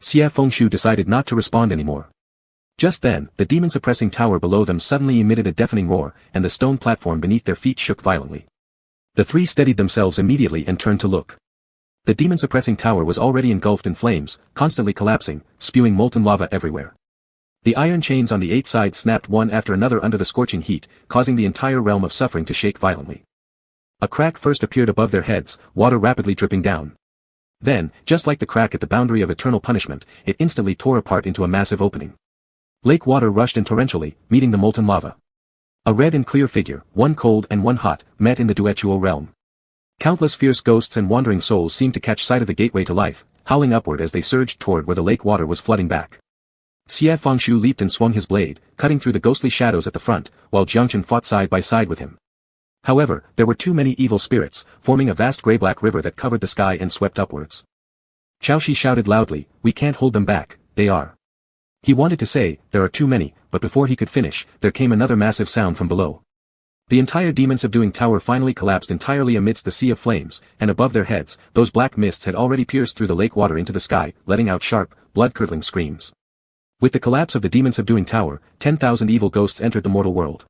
Xie Fengshu decided not to respond anymore. Just then, the demon-suppressing tower below them suddenly emitted a deafening roar, and the stone platform beneath their feet shook violently. The three steadied themselves immediately and turned to look. The demon-suppressing tower was already engulfed in flames, constantly collapsing, spewing molten lava everywhere. The iron chains on the 8 sides snapped one after another under the scorching heat, causing the entire realm of suffering to shake violently. A crack first appeared above their heads, water rapidly dripping down. Then, just like the crack at the boundary of eternal punishment, it instantly tore apart into a massive opening. Lake water rushed in torrentially, meeting the molten lava. A red and clear figure, one cold and one hot, met in the duetual realm. Countless fierce ghosts and wandering souls seemed to catch sight of the gateway to life, howling upward as they surged toward where the lake water was flooding back. Xie Fengshu leaped and swung his blade, cutting through the ghostly shadows at the front, while Jiangchen fought side by side with him. However, there were too many evil spirits, forming a vast grey-black river that covered the sky and swept upwards. Chaoxi shouted loudly, we can't hold them back, they are. He wanted to say, there are too many, but before he could finish, there came another massive sound from below. The entire demon-subduing tower finally collapsed entirely amidst the sea of flames, and above their heads, those black mists had already pierced through the lake water into the sky, letting out sharp, blood-curdling screams. With the collapse of the demon-subduing tower, 10,000 evil ghosts entered the mortal world.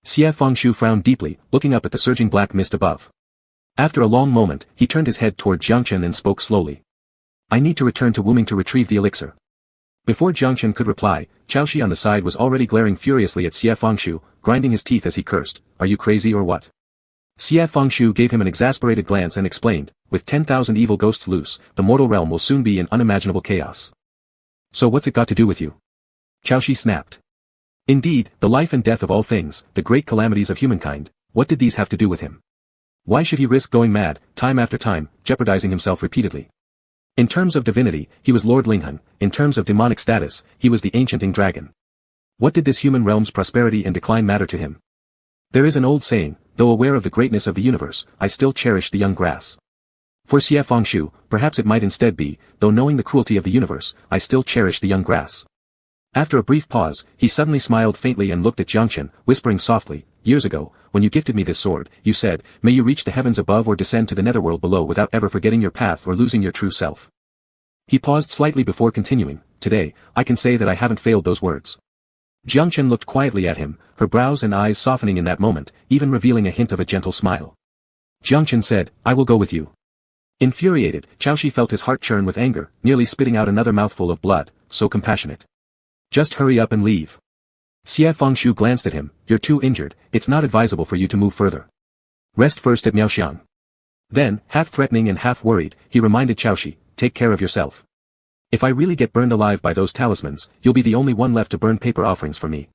Xie Fengshu frowned deeply, looking up at the surging black mist above. After a long moment, he turned his head toward Jiangchen and spoke slowly. I need to return to Wuming to retrieve the elixir. Before Jiangchen could reply, Chaoxi on the side was already glaring furiously at Xie Fengshu, grinding his teeth as he cursed, are you crazy or what? Xie Fengshu gave him an exasperated glance and explained, with 10,000 evil ghosts loose, the mortal realm will soon be in unimaginable chaos. So what's it got to do with you? Chaoxi snapped. Indeed, the life and death of all things, the great calamities of humankind, what did these have to do with him? Why should he risk going mad, time after time, jeopardizing himself repeatedly? In terms of divinity, he was Lord Ling Heng, in terms of demonic status, he was the ancient Ing dragon. What did this human realm's prosperity and decline matter to him? There is an old saying, though aware of the greatness of the universe, I still cherish the young grass. For Xie Fengshu, perhaps it might instead be, though knowing the cruelty of the universe, I still cherish the young grass. After a brief pause, he suddenly smiled faintly and looked at Jiang Chen, whispering softly, years ago, when you gifted me this sword, you said, may you reach the heavens above or descend to the netherworld below without ever forgetting your path or losing your true self. He paused slightly before continuing, today, I can say that I haven't failed those words. Jiang Chen looked quietly at him, her brows and eyes softening in that moment, even revealing a hint of a gentle smile. Jiang Chen said, I will go with you. Infuriated, Chaoshi felt his heart churn with anger, nearly spitting out another mouthful of blood, so compassionate. Just hurry up and leave. Xie Fengshu glanced at him, you're too injured, it's not advisable for you to move further. Rest first at Miaoxiang. Then, half threatening and half worried, he reminded Chaoshi, take care of yourself. If I really get burned alive by those talismans, you'll be the only one left to burn paper offerings for me.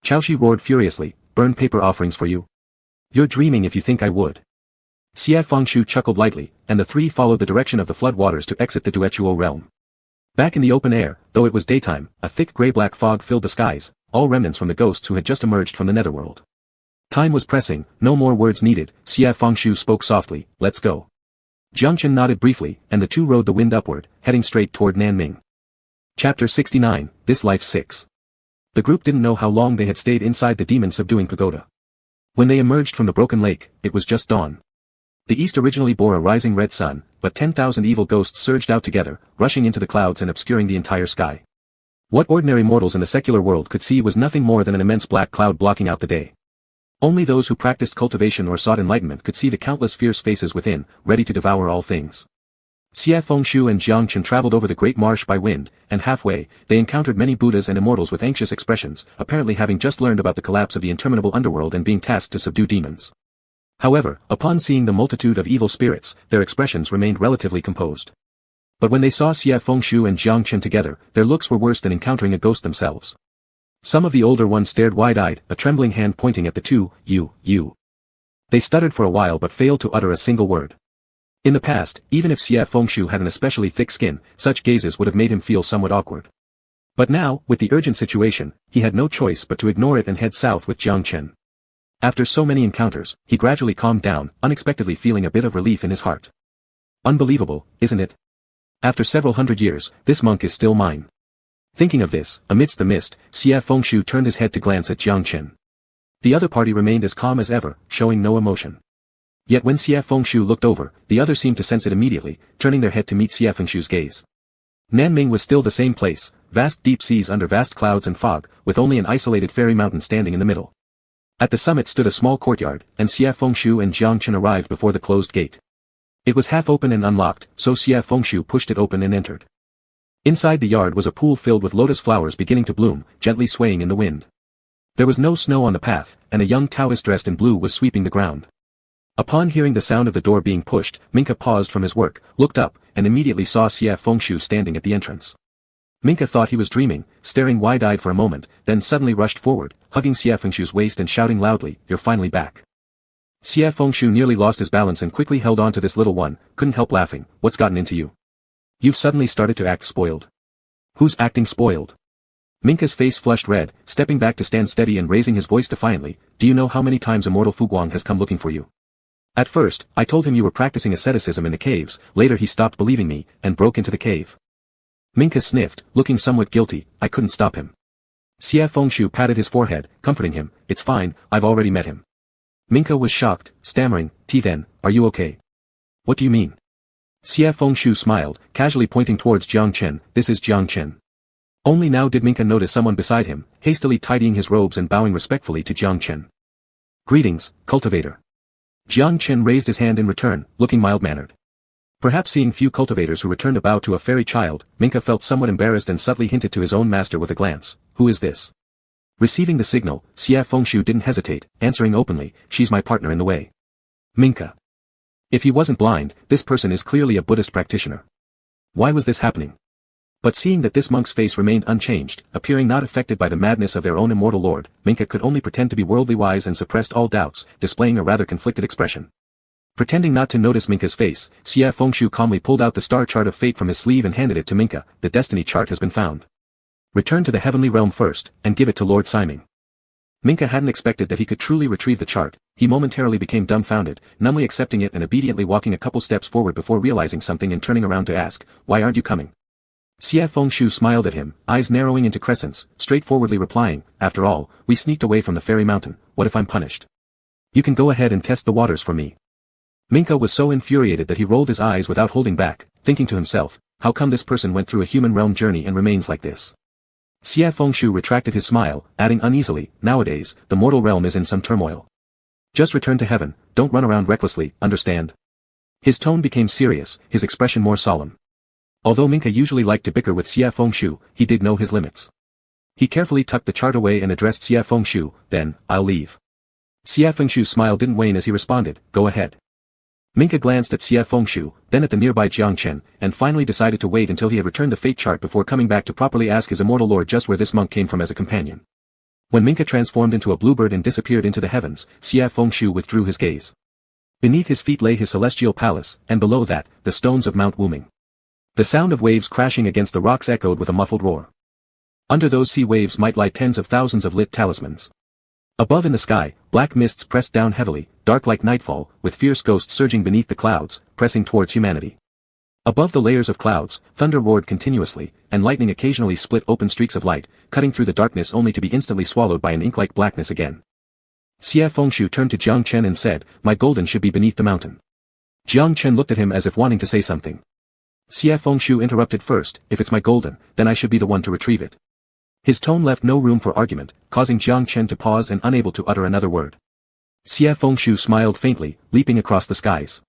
Chaoshi roared furiously, burn paper offerings for you? You're dreaming if you think I would. Xie Fengshu chuckled lightly, and the three followed the direction of the flood waters to exit the Duetuo realm. Back in the open air, though it was daytime, a thick grey-black fog filled the skies, all remnants from the ghosts who had just emerged from the netherworld. Time was pressing, no more words needed, Xie Fengshu spoke softly, let's go. Jiang Chen nodded briefly, and the two rode the wind upward, heading straight toward Nanming. Chapter 69, This Life 6. The group didn't know how long they had stayed inside the demon-subduing pagoda. When they emerged from the broken lake, it was just dawn. The east originally bore a rising red sun, but 10,000 evil ghosts surged out together, rushing into the clouds and obscuring the entire sky. What ordinary mortals in the secular world could see was nothing more than an immense black cloud blocking out the day. Only those who practiced cultivation or sought enlightenment could see the countless fierce faces within, ready to devour all things. Xie Fengshu and Jiang Chen traveled over the great marsh by wind, and halfway, they encountered many Buddhas and immortals with anxious expressions, apparently having just learned about the collapse of the interminable underworld and being tasked to subdue demons. However, upon seeing the multitude of evil spirits, their expressions remained relatively composed. But when they saw Xie Fengshu and Jiang Chen together, their looks were worse than encountering a ghost themselves. Some of the older ones stared wide-eyed, a trembling hand pointing at the two, you. They stuttered for a while but failed to utter a single word. In the past, even if Xie Fengshu had an especially thick skin, such gazes would have made him feel somewhat awkward. But now, with the urgent situation, he had no choice but to ignore it and head south with Jiang Chen. After so many encounters, he gradually calmed down, unexpectedly feeling a bit of relief in his heart. Unbelievable, isn't it? After several hundred years, this monk is still mine. Thinking of this, amidst the mist, Xie Fengshu turned his head to glance at Jiang Chen. The other party remained as calm as ever, showing no emotion. Yet when Xie Fengshu looked over, the others seemed to sense it immediately, turning their head to meet Xie Fengshu's gaze. Nanming was still the same place, vast deep seas under vast clouds and fog, with only an isolated fairy mountain standing in the middle. At the summit stood a small courtyard, and Xie Fengshu and Jiang Chen arrived before the closed gate. It was half open and unlocked, so Xie Fengshu pushed it open and entered. Inside the yard was a pool filled with lotus flowers beginning to bloom, gently swaying in the wind. There was no snow on the path, and a young Taoist dressed in blue was sweeping the ground. Upon hearing the sound of the door being pushed, Minka paused from his work, looked up, and immediately saw Xie Fengshu standing at the entrance. Minka thought he was dreaming, staring wide-eyed for a moment, then suddenly rushed forward, hugging Xie Fengshu's waist and shouting loudly, "You're finally back." Xie Fengshu nearly lost his balance and quickly held on to this little one, couldn't help laughing. "What's gotten into you? You've suddenly started to act spoiled." "Who's acting spoiled?" Minka's face flushed red, stepping back to stand steady and raising his voice defiantly. "Do you know how many times Immortal Fuguang has come looking for you? At first, I told him you were practicing asceticism in the caves, later he stopped believing me, and broke into the cave." Minka sniffed, looking somewhat guilty. "I couldn't stop him." Xie Fengshu patted his forehead, comforting him. "It's fine, I've already met him." Minka was shocked, stammering, "Then, are you okay?" "What do you mean?" Xie Fengshu smiled, casually pointing towards Jiang Chen. "This is Jiang Chen." Only now did Minka notice someone beside him, hastily tidying his robes and bowing respectfully to Jiang Chen. "Greetings, cultivator." Jiang Chen raised his hand in return, looking mild-mannered. Perhaps seeing few cultivators who returned a bow to a fairy child, Minka felt somewhat embarrassed and subtly hinted to his own master with a glance, "Who is this?" Receiving the signal, Xie Fengshu didn't hesitate, answering openly, "She's my partner in the way." Minka. If he wasn't blind, this person is clearly a Buddhist practitioner. Why was this happening? But seeing that this monk's face remained unchanged, appearing not affected by the madness of their own immortal lord, Minka could only pretend to be worldly wise and suppressed all doubts, displaying a rather conflicted expression. Pretending not to notice Minka's face, Xie Fengshu calmly pulled out the star chart of fate from his sleeve and handed it to Minka. "The destiny chart has been found." Return to the heavenly realm first, and give it to Lord Siming. Minka hadn't expected that he could truly retrieve the chart. He momentarily became dumbfounded, numbly accepting it and obediently walking a couple steps forward before realizing something and turning around to ask, "Why aren't you coming?" Xie Fengshu smiled at him, eyes narrowing into crescents, straightforwardly replying, "After all, we sneaked away from the fairy mountain, what if I'm punished? You can go ahead and test the waters for me." Minka was so infuriated that he rolled his eyes without holding back, thinking to himself, how come this person went through a human realm journey and remains like this? Xie Fengshu retracted his smile, adding uneasily, "Nowadays, the mortal realm is in some turmoil. Just return to heaven, don't run around recklessly, understand?" His tone became serious, his expression more solemn. Although Minka usually liked to bicker with Xie Fengshu, he did know his limits. He carefully tucked the chart away and addressed Xie Fengshu, "Then, I'll leave." Xie Fengshu's smile didn't wane as he responded, "Go ahead." Minka glanced at Xie Fengshu, then at the nearby Jiang Chen, and finally decided to wait until he had returned the fate chart before coming back to properly ask his immortal lord just where this monk came from as a companion. When Minka transformed into a bluebird and disappeared into the heavens, Xie Fengshu withdrew his gaze. Beneath his feet lay his celestial palace, and below that, the stones of Mount Wuming. The sound of waves crashing against the rocks echoed with a muffled roar. Under those sea waves might lie tens of thousands of lit talismans. Above in the sky, black mists pressed down heavily, dark like nightfall, with fierce ghosts surging beneath the clouds, pressing towards humanity. Above the layers of clouds, thunder roared continuously, and lightning occasionally split open streaks of light, cutting through the darkness only to be instantly swallowed by an ink-like blackness again. Xie Fengshu turned to Jiang Chen and said, "My golden should be beneath the mountain." Jiang Chen looked at him as if wanting to say something. Xie Fengshu interrupted first, "If it's my golden, then I should be the one to retrieve it." His tone left no room for argument, causing Jiang Chen to pause and unable to utter another word. Xie Fengshu smiled faintly, leaping across the skies.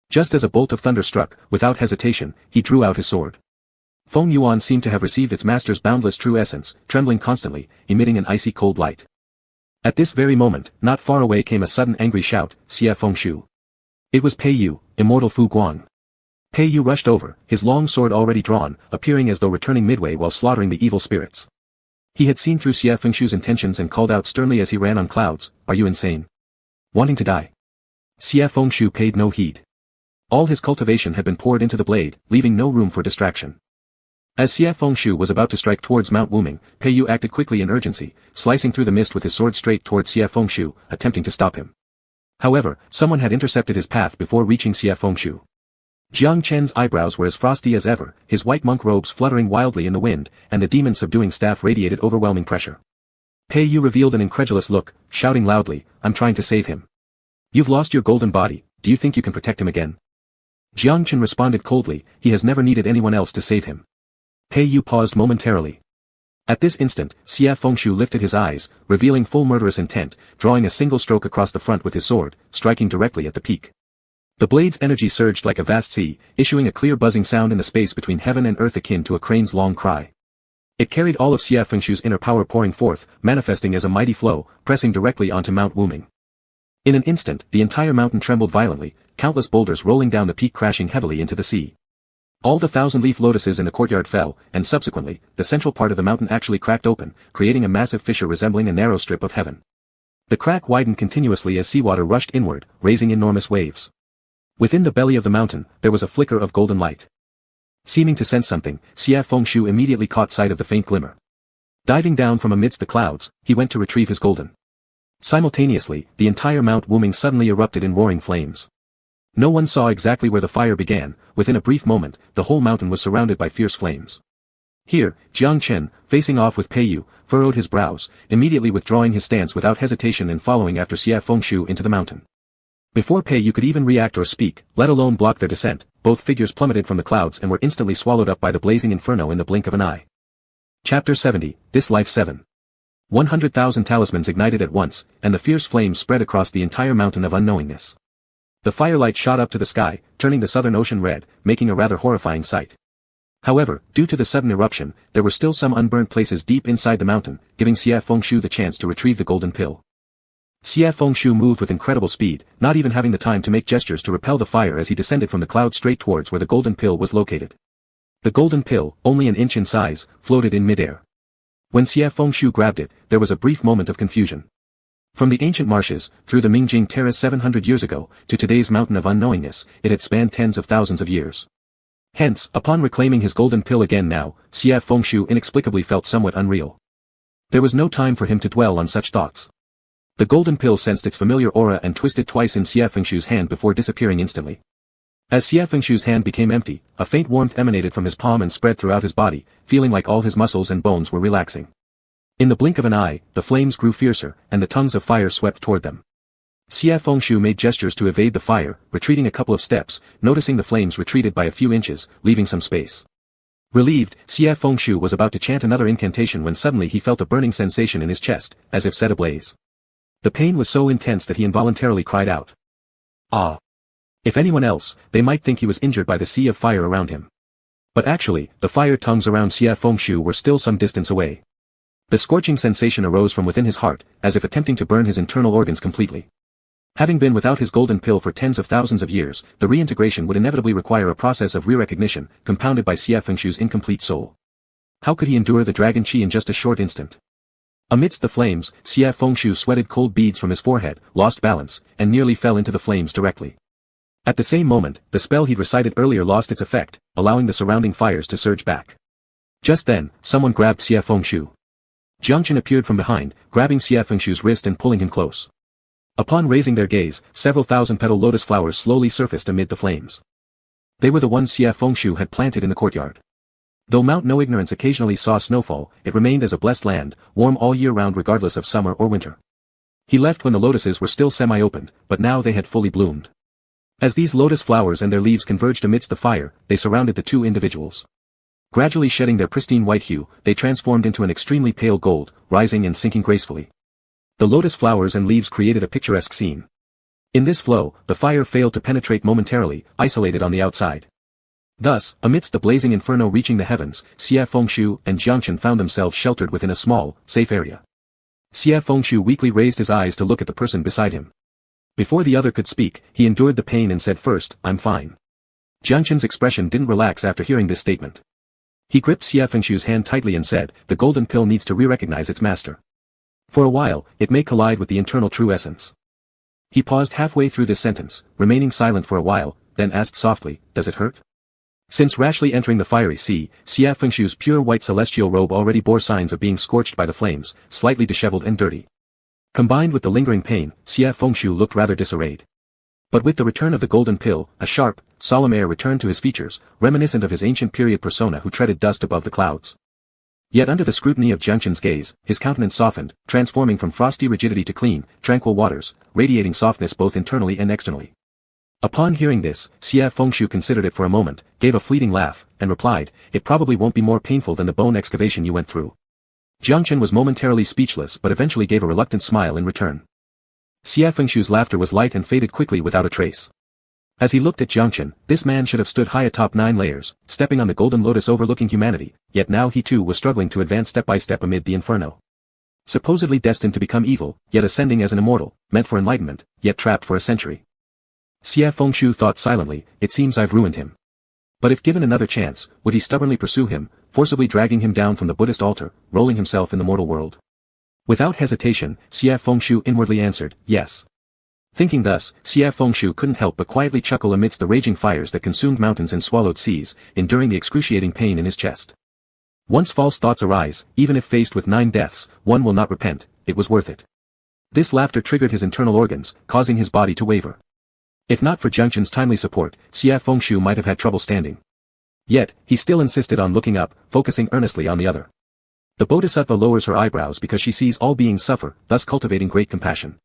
Just as a bolt of thunder struck, without hesitation, he drew out his sword. Feng Yuan seemed to have received its master's boundless true essence, trembling constantly, emitting an icy cold light. At this very moment, not far away came a sudden angry shout, "Xie Fengshu!" It was Pei Yu, immortal Fu Guang. Pei Yu rushed over, his long sword already drawn, appearing as though returning midway while slaughtering the evil spirits. He had seen through Xie Fengshu's intentions and called out sternly as he ran on clouds, "Are you insane? Wanting to die?" Xie Fengshu paid no heed. All his cultivation had been poured into the blade, leaving no room for distraction. As Xie Fengshu was about to strike towards Mount Wuming, Pei Yu acted quickly in urgency, slicing through the mist with his sword straight towards Xie Fengshu, attempting to stop him. However, someone had intercepted his path before reaching Xie Fengshu. Jiang Chen's eyebrows were as frosty as ever, his white monk robes fluttering wildly in the wind, and the demon-subduing staff radiated overwhelming pressure. Pei Yu revealed an incredulous look, shouting loudly, "I'm trying to save him." "You've lost your golden body, do you think you can protect him again?" Jiang Chen responded coldly, "He has never needed anyone else to save him." Pei Yu paused momentarily. At this instant, Xie Fengshu lifted his eyes, revealing full murderous intent, drawing a single stroke across the front with his sword, striking directly at the peak. The blade's energy surged like a vast sea, issuing a clear buzzing sound in the space between heaven and earth akin to a crane's long cry. It carried all of Xie Fengshu's inner power pouring forth, manifesting as a mighty flow, pressing directly onto Mount Wuming. In an instant, the entire mountain trembled violently, countless boulders rolling down the peak crashing heavily into the sea. All the thousand-leaf lotuses in the courtyard fell, and subsequently, the central part of the mountain actually cracked open, creating a massive fissure resembling a narrow strip of heaven. The crack widened continuously as seawater rushed inward, raising enormous waves. Within the belly of the mountain, there was a flicker of golden light. Seeming to sense something, Xie Fengshu immediately caught sight of the faint glimmer. Diving down from amidst the clouds, he went to retrieve his golden. Simultaneously, the entire Mount Wuming suddenly erupted in roaring flames. No one saw exactly where the fire began. Within a brief moment, the whole mountain was surrounded by fierce flames. Here, Jiang Chen, facing off with Pei Yu, furrowed his brows, immediately withdrawing his stance without hesitation and following after Xie Fengshu into the mountain. Before Pei Yu could even react or speak, let alone block their descent, both figures plummeted from the clouds and were instantly swallowed up by the blazing inferno in the blink of an eye. Chapter 70, This Life 7. 100,000 talismans ignited at once, and the fierce flames spread across the entire mountain of unknowingness. The firelight shot up to the sky, turning the southern ocean red, making a rather horrifying sight. However, due to the sudden eruption, there were still some unburnt places deep inside the mountain, giving Xie Fengshu the chance to retrieve the golden pill. Xie Fengshu moved with incredible speed, not even having the time to make gestures to repel the fire as he descended from the cloud straight towards where the golden pill was located. The golden pill, only an inch in size, floated in midair. When Xie Fengshu grabbed it, there was a brief moment of confusion. From the ancient marshes, through the Mingjing Terrace 700 years ago, to today's mountain of unknowingness, it had spanned tens of thousands of years. Hence, upon reclaiming his golden pill again now, Xie Fengshu inexplicably felt somewhat unreal. There was no time for him to dwell on such thoughts. The golden pill sensed its familiar aura and twisted twice in Xie Fengshu's hand before disappearing instantly. As Xie Fengshu's hand became empty, a faint warmth emanated from his palm and spread throughout his body, feeling like all his muscles and bones were relaxing. In the blink of an eye, the flames grew fiercer, and the tongues of fire swept toward them. Xie Fengshu made gestures to evade the fire, retreating a couple of steps, noticing the flames retreated by a few inches, leaving some space. Relieved, Xie Fengshu was about to chant another incantation when suddenly he felt a burning sensation in his chest, as if set ablaze. The pain was so intense that he involuntarily cried out. Ah! If anyone else, they might think he was injured by the sea of fire around him. But actually, the fire tongues around Xie Fengshu were still some distance away. The scorching sensation arose from within his heart, as if attempting to burn his internal organs completely. Having been without his golden pill for tens of thousands of years, the reintegration would inevitably require a process of re-recognition, compounded by Xie Fengshu's incomplete soul. How could he endure the dragon qi in just a short instant? Amidst the flames, Xie Fengshu sweated cold beads from his forehead, lost balance, and nearly fell into the flames directly. At the same moment, the spell he'd recited earlier lost its effect, allowing the surrounding fires to surge back. Just then, someone grabbed Xie Fengshu. Jiangchen appeared from behind, grabbing Xie Fengshu's wrist and pulling him close. Upon raising their gaze, several thousand-petal lotus flowers slowly surfaced amid the flames. They were the ones Xie Fengshu had planted in the courtyard. Though Mount No Ignorance occasionally saw snowfall, it remained as a blessed land, warm all year round regardless of summer or winter. He left when the lotuses were still semi-opened, but now they had fully bloomed. As these lotus flowers and their leaves converged amidst the fire, they surrounded the two individuals. Gradually shedding their pristine white hue, they transformed into an extremely pale gold, rising and sinking gracefully. The lotus flowers and leaves created a picturesque scene. In this flow, the fire failed to penetrate momentarily, isolated on the outside. Thus, amidst the blazing inferno reaching the heavens, Xie Fengshu and Jiangchen found themselves sheltered within a small, safe area. Xie Fengshu weakly raised his eyes to look at the person beside him. Before the other could speak, he endured the pain and said first, "I'm fine." Jiangchen's expression didn't relax after hearing this statement. He gripped Xie Fengshu's hand tightly and said, "The golden pill needs to re-recognize its master. For a while, it may collide with the internal true essence." He paused halfway through this sentence, remaining silent for a while, then asked softly, "Does it hurt?" Since rashly entering the fiery sea, Xie Fengshu's pure white celestial robe already bore signs of being scorched by the flames, slightly disheveled and dirty. Combined with the lingering pain, Xie Fengshu looked rather disarrayed. But with the return of the golden pill, a sharp, solemn air returned to his features, reminiscent of his ancient period persona who treaded dust above the clouds. Yet under the scrutiny of Jiangchen's gaze, his countenance softened, transforming from frosty rigidity to clean, tranquil waters, radiating softness both internally and externally. Upon hearing this, Xie Fengshu considered it for a moment, gave a fleeting laugh, and replied, "It probably won't be more painful than the bone excavation you went through." Jiangchen was momentarily speechless but eventually gave a reluctant smile in return. Xie Fengshu's laughter was light and faded quickly without a trace. As he looked at Jiangchen, this man should have stood high atop 9 layers, stepping on the golden lotus overlooking humanity, yet now he too was struggling to advance step by step amid the inferno. Supposedly destined to become evil, yet ascending as an immortal, meant for enlightenment, yet trapped for a century. Xie Fengshu thought silently, "It seems I've ruined him." But if given another chance, would he stubbornly pursue him, forcibly dragging him down from the Buddhist altar, rolling himself in the mortal world? Without hesitation, Xie Fengshu inwardly answered, "Yes." Thinking thus, Xie Fengshu couldn't help but quietly chuckle amidst the raging fires that consumed mountains and swallowed seas, enduring the excruciating pain in his chest. Once false thoughts arise, even if faced with 9 deaths, one will not repent, it was worth it. This laughter triggered his internal organs, causing his body to waver. If not for Jiangchen's timely support, Xie Fengshu might have had trouble standing. Yet, he still insisted on looking up, focusing earnestly on the other. The Bodhisattva lowers her eyebrows because she sees all beings suffer, thus cultivating great compassion.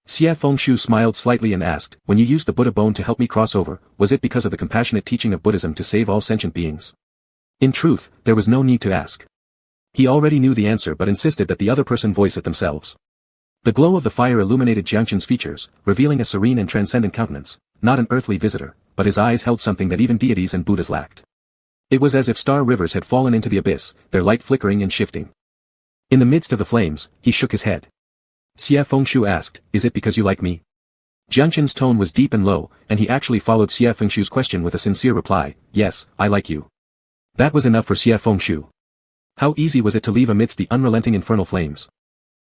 Xie Fengshu smiled slightly and asked, "When you used the Buddha bone to help me cross over, was it because of the compassionate teaching of Buddhism to save all sentient beings?" In truth, there was no need to ask. He already knew the answer but insisted that the other person voice it themselves. The glow of the fire illuminated Jiangchen's features, revealing a serene and transcendent countenance, not an earthly visitor, but his eyes held something that even deities and Buddhas lacked. It was as if star rivers had fallen into the abyss, their light flickering and shifting. In the midst of the flames, he shook his head. Xie Fengshu asked, "Is it because you like me?" Jiangchen's tone was deep and low, and he actually followed Xie Fengshu's question with a sincere reply, "Yes, I like you." That was enough for Xie Fengshu. How easy was it to leave amidst the unrelenting infernal flames?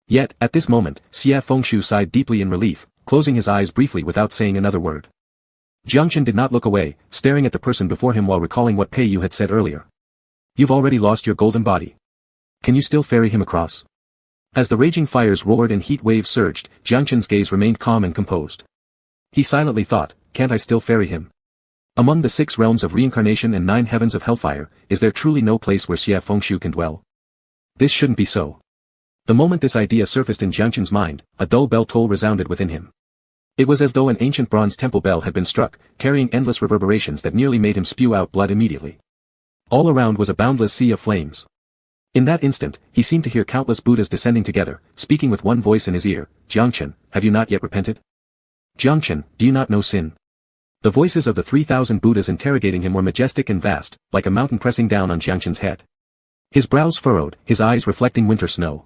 Yet, at this moment, Xie Fengshu sighed deeply in relief, closing his eyes briefly without saying another word. Jiangchen did not look away, staring at the person before him while recalling what Pei Yu had said earlier. You've already lost your golden body. Can you still ferry him across? As the raging fires roared and heat waves surged, Jiangchen's gaze remained calm and composed. He silently thought, can't I still ferry him? Among the 6 realms of reincarnation and 9 heavens of hellfire, is there truly no place where Xie Fengshu can dwell? This shouldn't be so. The moment this idea surfaced in Jiangchen's mind, a dull bell toll resounded within him. It was as though an ancient bronze temple bell had been struck, carrying endless reverberations that nearly made him spew out blood immediately. All around was a boundless sea of flames. In that instant, he seemed to hear countless Buddhas descending together, speaking with one voice in his ear, Jiangchen, have you not yet repented? Jiangchen, do you not know sin? The voices of the 3,000 Buddhas interrogating him were majestic and vast, like a mountain pressing down on Jiangchen's head. His brows furrowed, his eyes reflecting winter snow.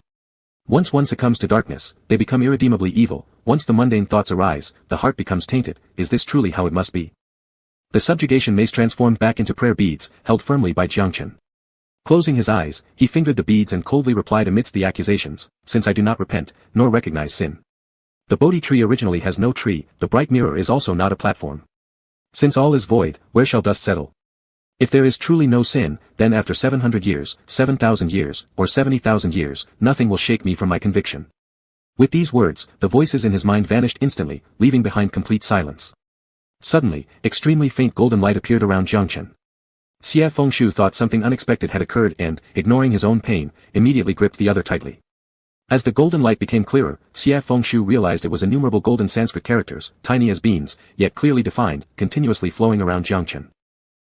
Once one succumbs to darkness, they become irredeemably evil. Once the mundane thoughts arise, the heart becomes tainted. Is this truly how it must be? The subjugation mace transformed back into prayer beads, held firmly by Jiangchen. Closing his eyes, he fingered the beads and coldly replied amidst the accusations, since I do not repent, nor recognize sin. The Bodhi tree originally has no tree, the bright mirror is also not a platform. Since all is void, where shall dust settle? If there is truly no sin, then after 700 years, 7,000 years, or 70,000 years, nothing will shake me from my conviction. With these words, the voices in his mind vanished instantly, leaving behind complete silence. Suddenly, extremely faint golden light appeared around Jiangchen. Xie Fengshu thought something unexpected had occurred and, ignoring his own pain, immediately gripped the other tightly. As the golden light became clearer, Xie Fengshu realized it was innumerable golden Sanskrit characters, tiny as beans, yet clearly defined, continuously flowing around Jiangchen.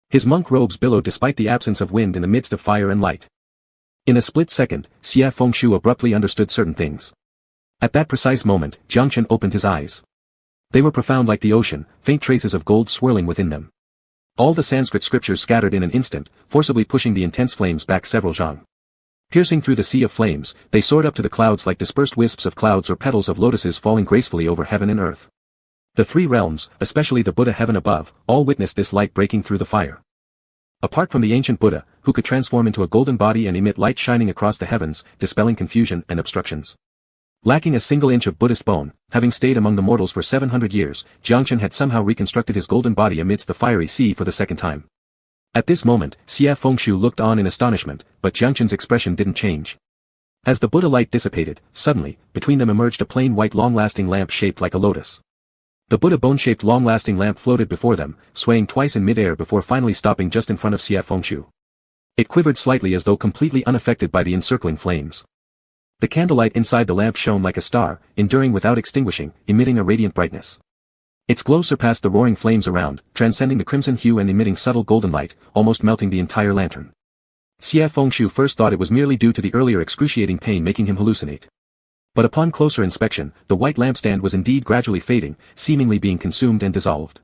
His monk robes billowed despite the absence of wind in the midst of fire and light. In a split second, Xie Fengshu abruptly understood certain things. At that precise moment, Jiangchen opened his eyes. They were profound like the ocean, faint traces of gold swirling within them. All the Sanskrit scriptures scattered in an instant, forcibly pushing the intense flames back several zhang. Piercing through the sea of flames, they soared up to the clouds like dispersed wisps of clouds or petals of lotuses falling gracefully over heaven and earth. The 3 realms, especially the Buddha heaven above, all witnessed this light breaking through the fire. Apart from the ancient Buddha, who could transform into a golden body and emit light shining across the heavens, dispelling confusion and obstructions. Lacking a single inch of Buddhist bone, having stayed among the mortals for 700 years, Jiangchen had somehow reconstructed his golden body amidst the fiery sea for the second time. At this moment, Xie Fengshu looked on in astonishment, but Jiangchen's expression didn't change. As the Buddha light dissipated, suddenly, between them emerged a plain white long-lasting lamp shaped like a lotus. The Buddha bone-shaped long-lasting lamp floated before them, swaying twice in mid-air before finally stopping just in front of Xie Fengshu. It quivered slightly as though completely unaffected by the encircling flames. The candlelight inside the lamp shone like a star, enduring without extinguishing, emitting a radiant brightness. Its glow surpassed the roaring flames around, transcending the crimson hue and emitting subtle golden light, almost melting the entire lantern. Xie Fengshu first thought it was merely due to the earlier excruciating pain making him hallucinate. But upon closer inspection, the white lampstand was indeed gradually fading, seemingly being consumed and dissolved.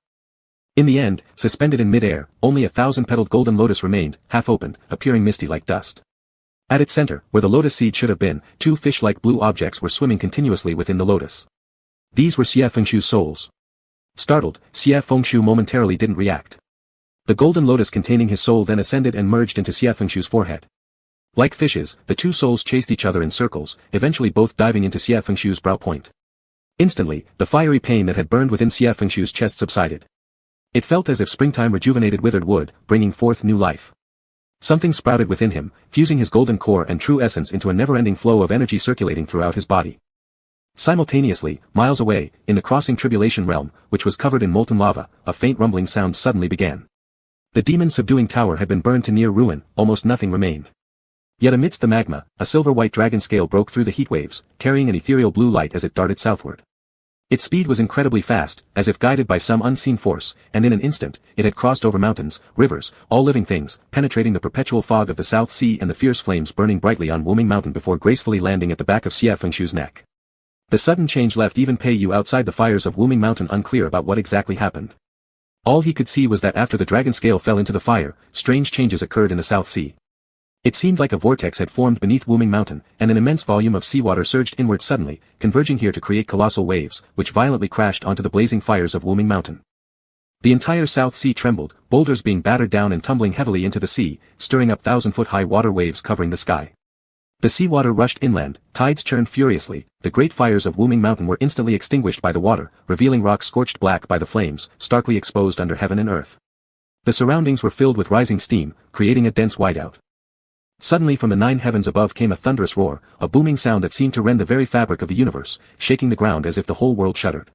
In the end, suspended in mid-air, only a 1,000-petaled golden lotus remained, half-opened, appearing misty like dust. At its center, where the lotus seed should have been, 2 fish-like blue objects were swimming continuously within the lotus. These were Xie Fengshu's souls. Startled, Xie Fengshu momentarily didn't react. The golden lotus containing his soul then ascended and merged into Xie Fengshu's forehead. Like fishes, the 2 souls chased each other in circles, eventually both diving into Xie Fengshu's brow point. Instantly, the fiery pain that had burned within Xie Fengshu's chest subsided. It felt as if springtime rejuvenated withered wood, bringing forth new life. Something sprouted within him, fusing his golden core and true essence into a never-ending flow of energy circulating throughout his body. Simultaneously, miles away, in the crossing tribulation realm, which was covered in molten lava, a faint rumbling sound suddenly began. The demon-subduing tower had been burned to near ruin, almost nothing remained. Yet amidst the magma, a silver-white dragon scale broke through the heat waves, carrying an ethereal blue light as it darted southward. Its speed was incredibly fast, as if guided by some unseen force, and in an instant, it had crossed over mountains, rivers, all living things, penetrating the perpetual fog of the South Sea and the fierce flames burning brightly on Wuming Mountain before gracefully landing at the back of Xie Fengshu's neck. The sudden change left even Pei Yu outside the fires of Wuming Mountain unclear about what exactly happened. All he could see was that after the dragon scale fell into the fire, strange changes occurred in the South Sea. It seemed like a vortex had formed beneath Wuming Mountain, and an immense volume of seawater surged inward suddenly, converging here to create colossal waves, which violently crashed onto the blazing fires of Wuming Mountain. The entire South Sea trembled, boulders being battered down and tumbling heavily into the sea, stirring up 1,000-foot-high water waves covering the sky. The seawater rushed inland, tides churned furiously, the great fires of Wuming Mountain were instantly extinguished by the water, revealing rocks scorched black by the flames, starkly exposed under heaven and earth. The surroundings were filled with rising steam, creating a dense whiteout. Suddenly from the 9 heavens above came a thunderous roar, a booming sound that seemed to rend the very fabric of the universe, shaking the ground as if the whole world shuddered.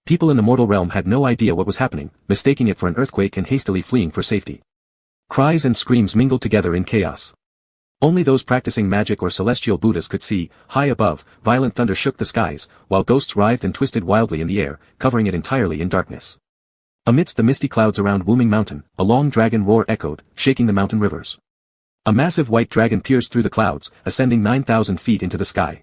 People in the mortal realm had no idea what was happening, mistaking it for an earthquake and hastily fleeing for safety. Cries and screams mingled together in chaos. Only those practicing magic or celestial Buddhas could see. High above, violent thunder shook the skies, while ghosts writhed and twisted wildly in the air, covering it entirely in darkness. Amidst the misty clouds around Wuming Mountain, a long dragon roar echoed, shaking the mountain rivers. A massive white dragon pierced through the clouds, ascending 9,000 feet into the sky.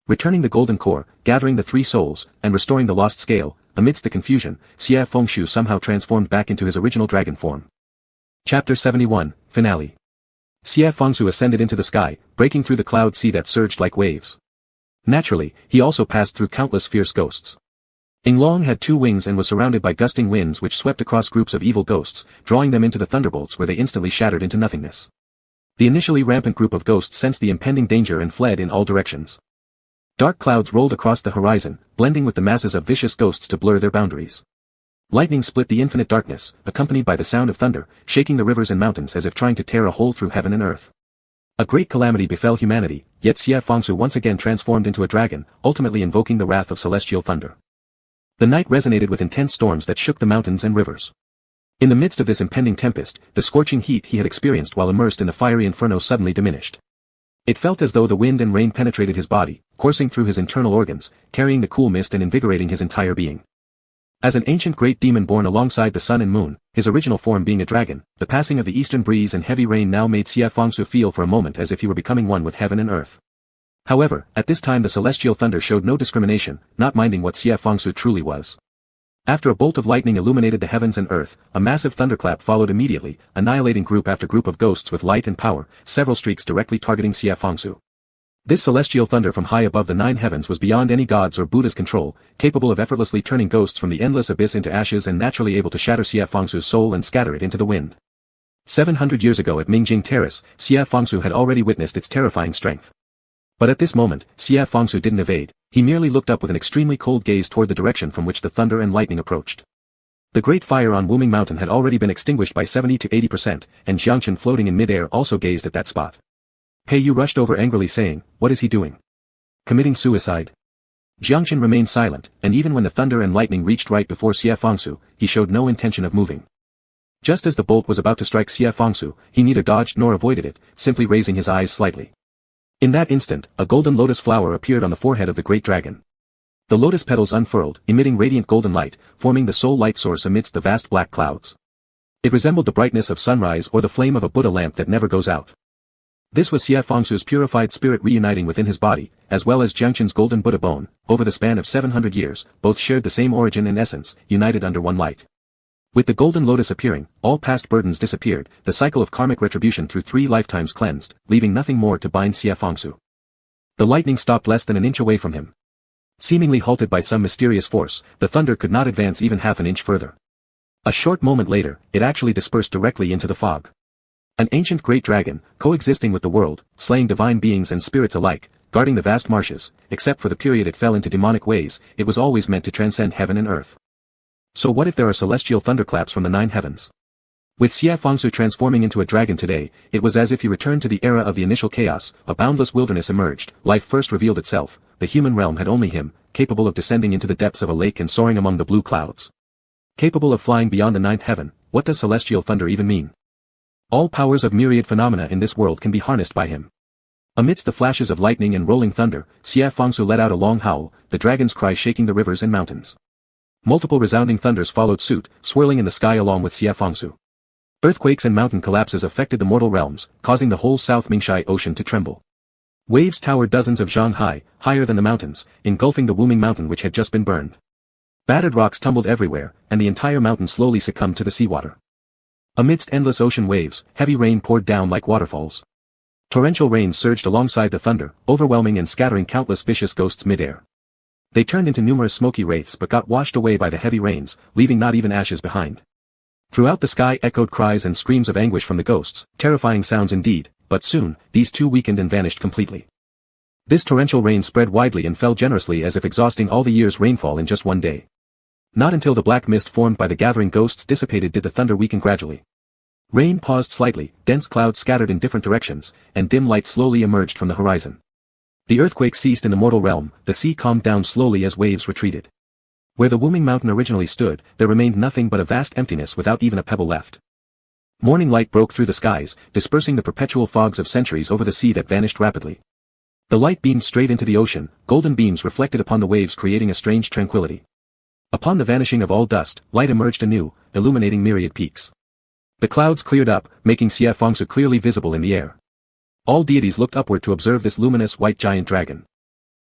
Returning the golden core, gathering the 3 souls, and restoring the lost scale, amidst the confusion, Xie Fengshu somehow transformed back into his original dragon form. Chapter 71, Finale. Xie Fengshu ascended into the sky, breaking through the cloud sea that surged like waves. Naturally, he also passed through countless fierce ghosts. Yinglong had 2 wings and was surrounded by gusting winds which swept across groups of evil ghosts, drawing them into the thunderbolts where they instantly shattered into nothingness. The initially rampant group of ghosts sensed the impending danger and fled in all directions. Dark clouds rolled across the horizon, blending with the masses of vicious ghosts to blur their boundaries. Lightning split the infinite darkness, accompanied by the sound of thunder, shaking the rivers and mountains as if trying to tear a hole through heaven and earth. A great calamity befell humanity, yet Xie Fengshu once again transformed into a dragon, ultimately invoking the wrath of celestial thunder. The night resonated with intense storms that shook the mountains and rivers. In the midst of this impending tempest, the scorching heat he had experienced while immersed in the fiery inferno suddenly diminished. It felt as though the wind and rain penetrated his body, coursing through his internal organs, carrying the cool mist and invigorating his entire being. As an ancient great demon born alongside the sun and moon, his original form being a dragon, the passing of the eastern breeze and heavy rain now made Xie Fengshu feel for a moment as if he were becoming one with heaven and earth. However, at this time the celestial thunder showed no discrimination, not minding what Xie Fengshu truly was. After a bolt of lightning illuminated the heavens and earth, a massive thunderclap followed immediately, annihilating group after group of ghosts with light and power, several streaks directly targeting Xie Fengshu. This celestial thunder from high above the 9 heavens was beyond any god's or Buddha's control, capable of effortlessly turning ghosts from the endless abyss into ashes and naturally able to shatter Xie Fengshu's soul and scatter it into the wind. 700 years ago at Mingjing Terrace, Xie Fengshu had already witnessed its terrifying strength. But at this moment, Xie Fengshu didn't evade, he merely looked up with an extremely cold gaze toward the direction from which the thunder and lightning approached. The great fire on Wuming Mountain had already been extinguished by 70 to 80%, and Jiangchen floating in midair also gazed at that spot. Pei Yu rushed over angrily saying, "What is he doing? Committing suicide?" Jiangchen remained silent, and even when the thunder and lightning reached right before Xie Fengshu, he showed no intention of moving. Just as the bolt was about to strike Xie Fengshu, he neither dodged nor avoided it, simply raising his eyes slightly. In that instant, a golden lotus flower appeared on the forehead of the great dragon. The lotus petals unfurled, emitting radiant golden light, forming the sole light source amidst the vast black clouds. It resembled the brightness of sunrise or the flame of a Buddha lamp that never goes out. This was Xie Fengshu's purified spirit reuniting within his body, as well as Jiangchen's golden Buddha bone. Over the span of 700 years, both shared the same origin and essence, united under one light. With the golden lotus appearing, all past burdens disappeared, the cycle of karmic retribution through 3 lifetimes cleansed, leaving nothing more to bind Xie Fengshu. The lightning stopped less than an inch away from him. Seemingly halted by some mysterious force, the thunder could not advance even half an inch further. A short moment later, it actually dispersed directly into the fog. An ancient great dragon, coexisting with the world, slaying divine beings and spirits alike, guarding the vast marshes, except for the period it fell into demonic ways, it was always meant to transcend heaven and earth. So what if there are celestial thunderclaps from the 9 heavens? With Xie Fengshu transforming into a dragon today, it was as if he returned to the era of the initial chaos, a boundless wilderness emerged, life first revealed itself, the human realm had only him, capable of descending into the depths of a lake and soaring among the blue clouds. Capable of flying beyond the 9th heaven, what does celestial thunder even mean? All powers of myriad phenomena in this world can be harnessed by him. Amidst the flashes of lightning and rolling thunder, Xie Fengshu let out a long howl, the dragon's cry shaking the rivers and mountains. Multiple resounding thunders followed suit, swirling in the sky along with Xie Fengshu. Earthquakes and mountain collapses affected the mortal realms, causing the whole South Mingshai Ocean to tremble. Waves towered dozens of zhang high, higher than the mountains, engulfing the Wuming Mountain which had just been burned. Battered rocks tumbled everywhere, and the entire mountain slowly succumbed to the seawater. Amidst endless ocean waves, heavy rain poured down like waterfalls. Torrential rains surged alongside the thunder, overwhelming and scattering countless vicious ghosts midair. They turned into numerous smoky wraiths but got washed away by the heavy rains, leaving not even ashes behind. Throughout the sky echoed cries and screams of anguish from the ghosts, terrifying sounds indeed, but soon, these too weakened and vanished completely. This torrential rain spread widely and fell generously as if exhausting all the year's rainfall in just one day. Not until the black mist formed by the gathering ghosts dissipated did the thunder weaken gradually. Rain paused slightly, dense clouds scattered in different directions, and dim light slowly emerged from the horizon. The earthquake ceased in the mortal realm, the sea calmed down slowly as waves retreated. Where the Wuming Mountain originally stood, there remained nothing but a vast emptiness without even a pebble left. Morning light broke through the skies, dispersing the perpetual fogs of centuries over the sea that vanished rapidly. The light beamed straight into the ocean, golden beams reflected upon the waves creating a strange tranquility. Upon the vanishing of all dust, light emerged anew, illuminating myriad peaks. The clouds cleared up, making Xie Fangsu clearly visible in the air. All deities looked upward to observe this luminous white giant dragon.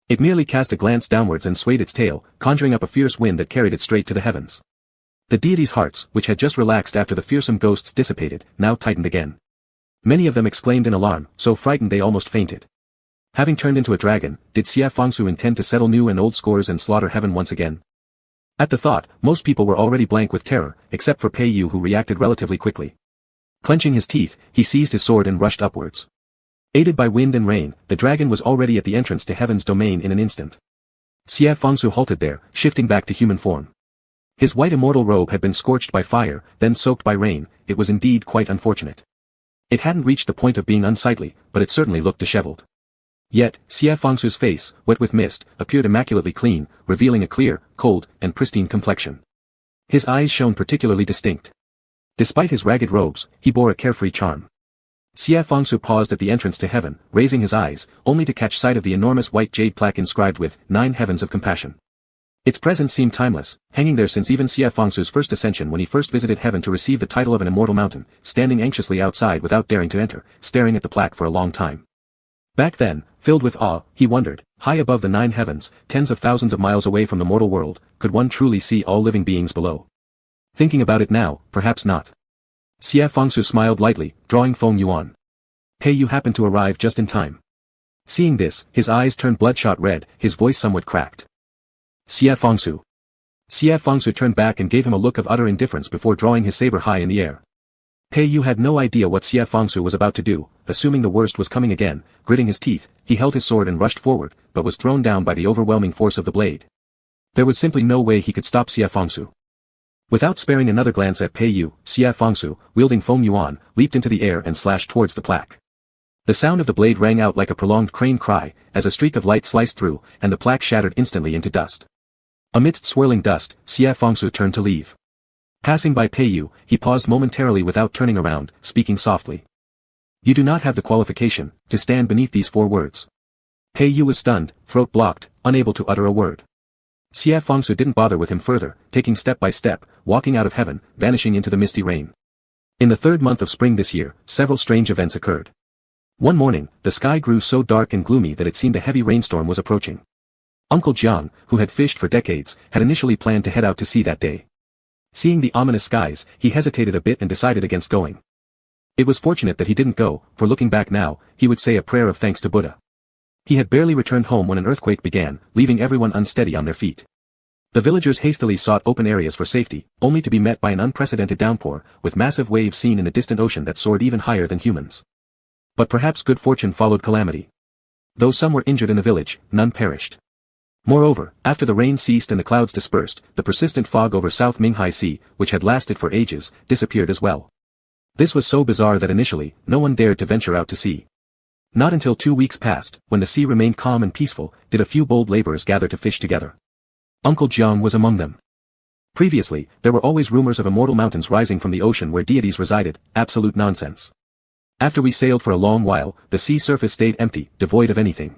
It merely cast a glance downwards and swayed its tail, conjuring up a fierce wind that carried it straight to the heavens. The deities' hearts, which had just relaxed after the fearsome ghosts dissipated, now tightened again. Many of them exclaimed in alarm, so frightened they almost fainted. Having turned into a dragon, did Xie Fangsu intend to settle new and old scores and slaughter heaven once again? At the thought, most people were already blank with terror, except for Pei Yu who reacted relatively quickly. Clenching his teeth, he seized his sword and rushed upwards. Aided by wind and rain, the dragon was already at the entrance to heaven's domain in an instant. Xie Fangsu halted there, shifting back to human form. His white immortal robe had been scorched by fire, then soaked by rain. It was indeed quite unfortunate. It hadn't reached the point of being unsightly, but it certainly looked disheveled. Yet, Xie Fangsu's face, wet with mist, appeared immaculately clean, revealing a clear, cold, and pristine complexion. His eyes shone particularly distinct. Despite his ragged robes, he bore a carefree charm. Xie Fangsu paused at the entrance to heaven, raising his eyes, only to catch sight of the enormous white jade plaque inscribed with 9 heavens of compassion. Its presence seemed timeless, hanging there since even Xie Fangsu's first ascension when he first visited heaven to receive the title of an immortal mountain, standing anxiously outside without daring to enter, staring at the plaque for a long time. Back then, filled with awe, he wondered, high above the 9 heavens, tens of thousands of miles away from the mortal world, could one truly see all living beings below? Thinking about it now, perhaps not. Xie Fangsu smiled lightly, drawing Feng Yuan. Pei Yu happened to arrive just in time. Seeing this, his eyes turned bloodshot red, his voice somewhat cracked. Xie Fangsu. Xie Fangsu turned back and gave him a look of utter indifference before drawing his saber high in the air. Pei Yu had no idea what Xie Fangsu was about to do, assuming the worst was coming again. Gritting his teeth, he held his sword and rushed forward, but was thrown down by the overwhelming force of the blade. There was simply no way he could stop Xie Fangsu. Without sparing another glance at Pei Yu, Xie Fangsu, wielding Feng Yuan, leaped into the air and slashed towards the plaque. The sound of the blade rang out like a prolonged crane cry, as a streak of light sliced through, and the plaque shattered instantly into dust. Amidst swirling dust, Xie Fangsu turned to leave. Passing by Pei Yu, he paused momentarily without turning around, speaking softly. You do not have the qualification to stand beneath these 4 words. Pei Yu was stunned, throat blocked, unable to utter a word. Xie Fangsu didn't bother with him further, taking step by step, walking out of heaven, vanishing into the misty rain. In the 3rd month of spring this year, several strange events occurred. One morning, the sky grew so dark and gloomy that it seemed a heavy rainstorm was approaching. Uncle Jiang, who had fished for decades, had initially planned to head out to sea that day. Seeing the ominous skies, he hesitated a bit and decided against going. It was fortunate that he didn't go, for looking back now, he would say a prayer of thanks to Buddha. He had barely returned home when an earthquake began, leaving everyone unsteady on their feet. The villagers hastily sought open areas for safety, only to be met by an unprecedented downpour, with massive waves seen in the distant ocean that soared even higher than humans. But perhaps good fortune followed calamity. Though some were injured in the village, none perished. Moreover, after the rain ceased and the clouds dispersed, the persistent fog over South Minghai Sea, which had lasted for ages, disappeared as well. This was so bizarre that initially, no one dared to venture out to sea. Not until 2 weeks passed, when the sea remained calm and peaceful, did a few bold laborers gather to fish together. Uncle Jiang was among them. Previously, there were always rumors of immortal mountains rising from the ocean where deities resided, absolute nonsense. After we sailed for a long while, the sea surface stayed empty, devoid of anything.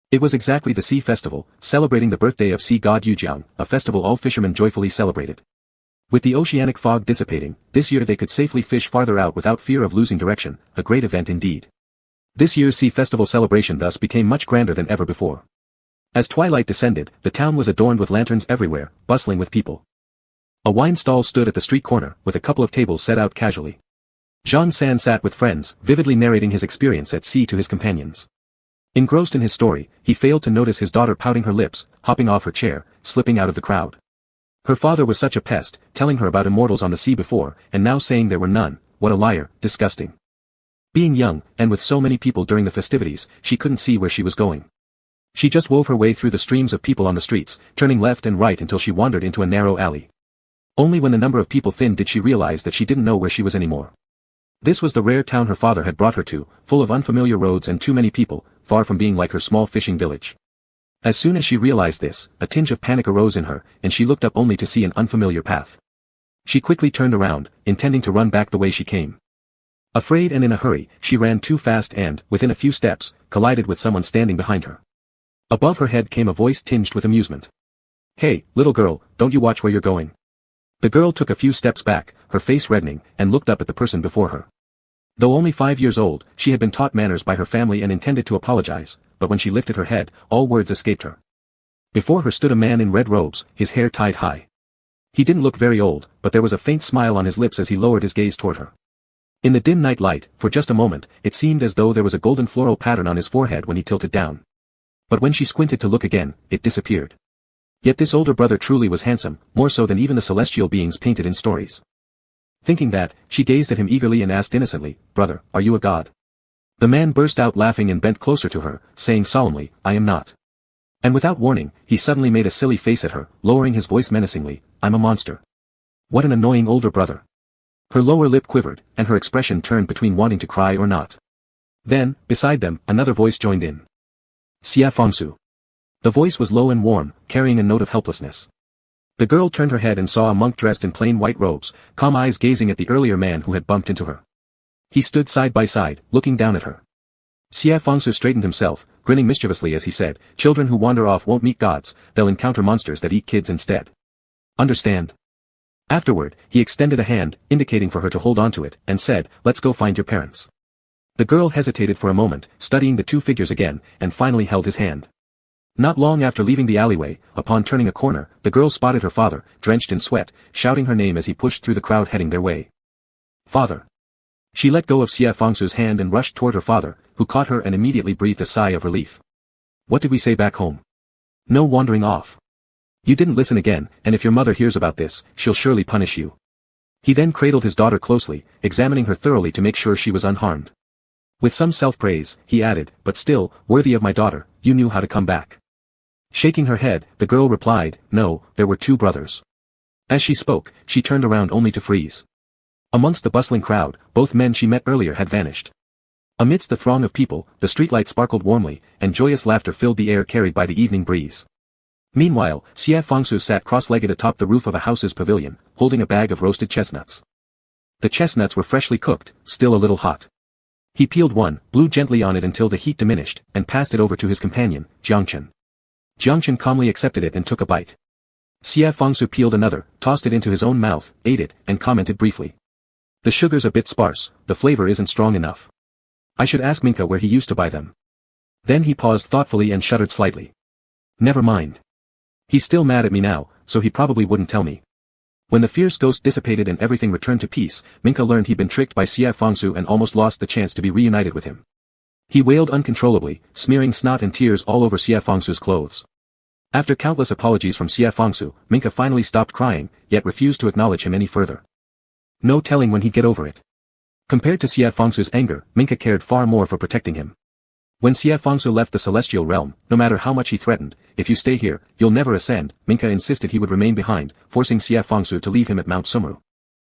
It was exactly the Sea Festival, celebrating the birthday of sea god Yujiang, a festival all fishermen joyfully celebrated. With the oceanic fog dissipating, this year they could safely fish farther out without fear of losing direction, a great event indeed. This year's Sea Festival celebration thus became much grander than ever before. As twilight descended, the town was adorned with lanterns everywhere, bustling with people. A wine stall stood at the street corner, with a couple of tables set out casually. Zhang San sat with friends, vividly narrating his experience at sea to his companions. Engrossed in his story, he failed to notice his daughter pouting her lips, hopping off her chair, slipping out of the crowd. Her father was such a pest, telling her about immortals on the sea before, and now saying there were none. What a liar, disgusting. Being young, and with so many people during the festivities, she couldn't see where she was going. She just wove her way through the streams of people on the streets, turning left and right until she wandered into a narrow alley. Only when the number of people thinned did she realize that she didn't know where she was anymore. This was the rare town her father had brought her to, full of unfamiliar roads and too many people, far from being like her small fishing village. As soon as she realized this, a tinge of panic arose in her, and she looked up only to see an unfamiliar path. She quickly turned around, intending to run back the way she came. Afraid and in a hurry, she ran too fast and, within a few steps, collided with someone standing behind her. Above her head came a voice tinged with amusement. "Hey, little girl, don't you watch where you're going?" The girl took a few steps back, her face reddening, and looked up at the person before her. Though only 5 years old, she had been taught manners by her family and intended to apologize, but when she lifted her head, all words escaped her. Before her stood a man in red robes, his hair tied high. He didn't look very old, but there was a faint smile on his lips as he lowered his gaze toward her. In the dim night light, for just a moment, it seemed as though there was a golden floral pattern on his forehead when he tilted down. But when she squinted to look again, it disappeared. Yet this older brother truly was handsome, more so than even the celestial beings painted in stories. Thinking that, she gazed at him eagerly and asked innocently, "Brother, are you a god?" The man burst out laughing and bent closer to her, saying solemnly, "I am not." And without warning, he suddenly made a silly face at her, lowering his voice menacingly, "I'm a monster." What an annoying older brother. Her lower lip quivered, and her expression turned between wanting to cry or not. Then, beside them, another voice joined in. "Xia Fengsu." The voice was low and warm, carrying a note of helplessness. The girl turned her head and saw a monk dressed in plain white robes, calm eyes gazing at the earlier man who had bumped into her. He stood side by side, looking down at her. Xia Fengsu straightened himself, grinning mischievously as he said, "Children who wander off won't meet gods, they'll encounter monsters that eat kids instead. Understand?" Afterward, he extended a hand, indicating for her to hold onto it, and said, "Let's go find your parents." The girl hesitated for a moment, studying the two figures again, and finally held his hand. Not long after leaving the alleyway, upon turning a corner, the girl spotted her father, drenched in sweat, shouting her name as he pushed through the crowd heading their way. "Father!" She let go of Xia Fengsu's hand and rushed toward her father, who caught her and immediately breathed a sigh of relief. "What did we say back home? No wandering off. You didn't listen again, and if your mother hears about this, she'll surely punish you." He then cradled his daughter closely, examining her thoroughly to make sure she was unharmed. With some self-praise, he added, "But still, worthy of my daughter, you knew how to come back." Shaking her head, the girl replied, "No, there were 2 brothers." As she spoke, she turned around only to freeze. Amongst the bustling crowd, both men she met earlier had vanished. Amidst the throng of people, the streetlight sparkled warmly, and joyous laughter filled the air carried by the evening breeze. Meanwhile, Xia Fengsu sat cross-legged atop the roof of a house's pavilion, holding a bag of roasted chestnuts. The chestnuts were freshly cooked, still a little hot. He peeled one, blew gently on it until the heat diminished, and passed it over to his companion, Jiangchen. Jiangchen calmly accepted it and took a bite. Xia Fengsu peeled another, tossed it into his own mouth, ate it, and commented briefly. "The sugar's a bit sparse, the flavor isn't strong enough. I should ask Minka where he used to buy them." Then he paused thoughtfully and shuddered slightly. "Never mind. He's still mad at me now, so he probably wouldn't tell me." When the fierce ghost dissipated and everything returned to peace, Minka learned he'd been tricked by Xia Fengsu and almost lost the chance to be reunited with him. He wailed uncontrollably, smearing snot and tears all over Xia Fengsu's clothes. After countless apologies from Xia Fengsu, Minka finally stopped crying, yet refused to acknowledge him any further. No telling when he'd get over it. Compared to Xia Fengsu's anger, Minka cared far more for protecting him. When Xia Fengsu left the celestial realm, no matter how much he threatened, "If you stay here, you'll never ascend," Minka insisted he would remain behind, forcing Xia Fengsu to leave him at Mount Sumru.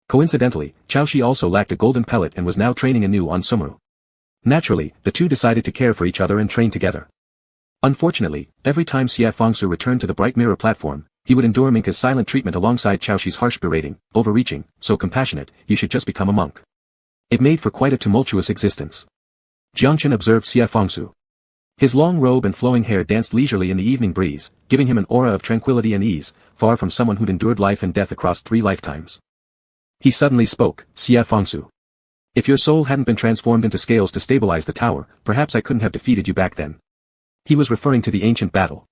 Coincidentally, Chaoshi also lacked a golden pellet and was now training anew on Sumru. Naturally, the two decided to care for each other and train together. Unfortunately, every time Xia Fengsu returned to the bright mirror platform, he would endure Minka's silent treatment alongside Chaoshi's harsh berating, "Overreaching, so compassionate, you should just become a monk." It made for quite a tumultuous existence. Jiangchen observed Xia Fengsu. His long robe and flowing hair danced leisurely in the evening breeze, giving him an aura of tranquility and ease, far from someone who'd endured life and death across 3 lifetimes. He suddenly spoke, "Xia Fengsu. If your soul hadn't been transformed into scales to stabilize the tower, perhaps I couldn't have defeated you back then." He was referring to the ancient battle.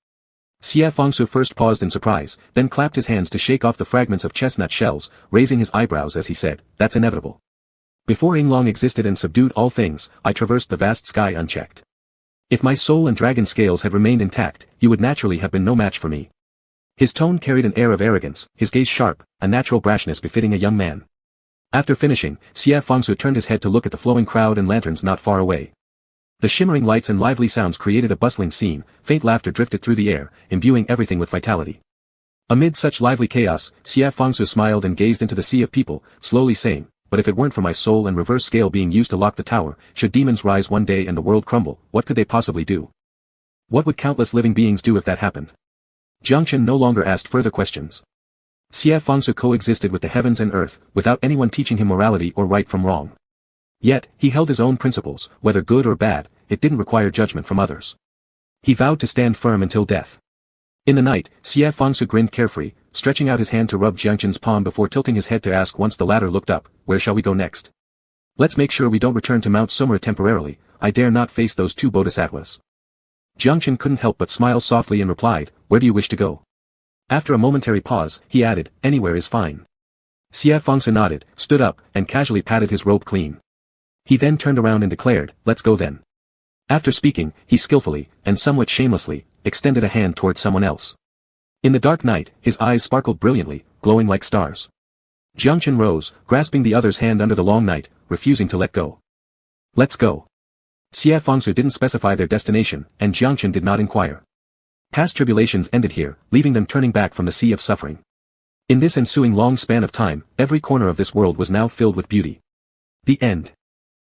Xia Fengsu first paused in surprise, then clapped his hands to shake off the fragments of chestnut shells, raising his eyebrows as he said, "That's inevitable. Before Yinglong existed and subdued all things, I traversed the vast sky unchecked. If my soul and dragon scales had remained intact, you would naturally have been no match for me." His tone carried an air of arrogance, his gaze sharp, a natural brashness befitting a young man. After finishing, Xie Fangsu turned his head to look at the flowing crowd and lanterns not far away. The shimmering lights and lively sounds created a bustling scene, faint laughter drifted through the air, imbuing everything with vitality. Amid such lively chaos, Xie Fangsu smiled and gazed into the sea of people, slowly saying, "But if it weren't for my soul and reverse scale being used to lock the tower, should demons rise one day and the world crumble, what could they possibly do? What would countless living beings do if that happened?" Jiang Chen no longer asked further questions. Xie Fangsu coexisted with the heavens and earth, without anyone teaching him morality or right from wrong. Yet, he held his own principles, whether good or bad, it didn't require judgment from others. He vowed to stand firm until death. In the night, Xie Fangsu grinned carefree, stretching out his hand to rub Jiang Chen's palm before tilting his head to ask once the latter looked up, "Where shall we go next?" "Let's make sure we don't return to Mount Sumera temporarily, I dare not face those two bodhisattvas." Jiang Chen couldn't help but smile softly and replied, "Where do you wish to go?" After a momentary pause, he added, "Anywhere is fine." Xie Fangsu nodded, stood up, and casually patted his robe clean. He then turned around and declared, "Let's go then." After speaking, he skillfully, and somewhat shamelessly, extended a hand towards someone else. In the dark night, his eyes sparkled brilliantly, glowing like stars. Jiang Chen rose, grasping the other's hand under the long night, refusing to let go. "Let's go." Xie Fangsu didn't specify their destination, and Jiang Chen did not inquire. Past tribulations ended here, leaving them turning back from the sea of suffering. In this ensuing long span of time, every corner of this world was now filled with beauty. The end.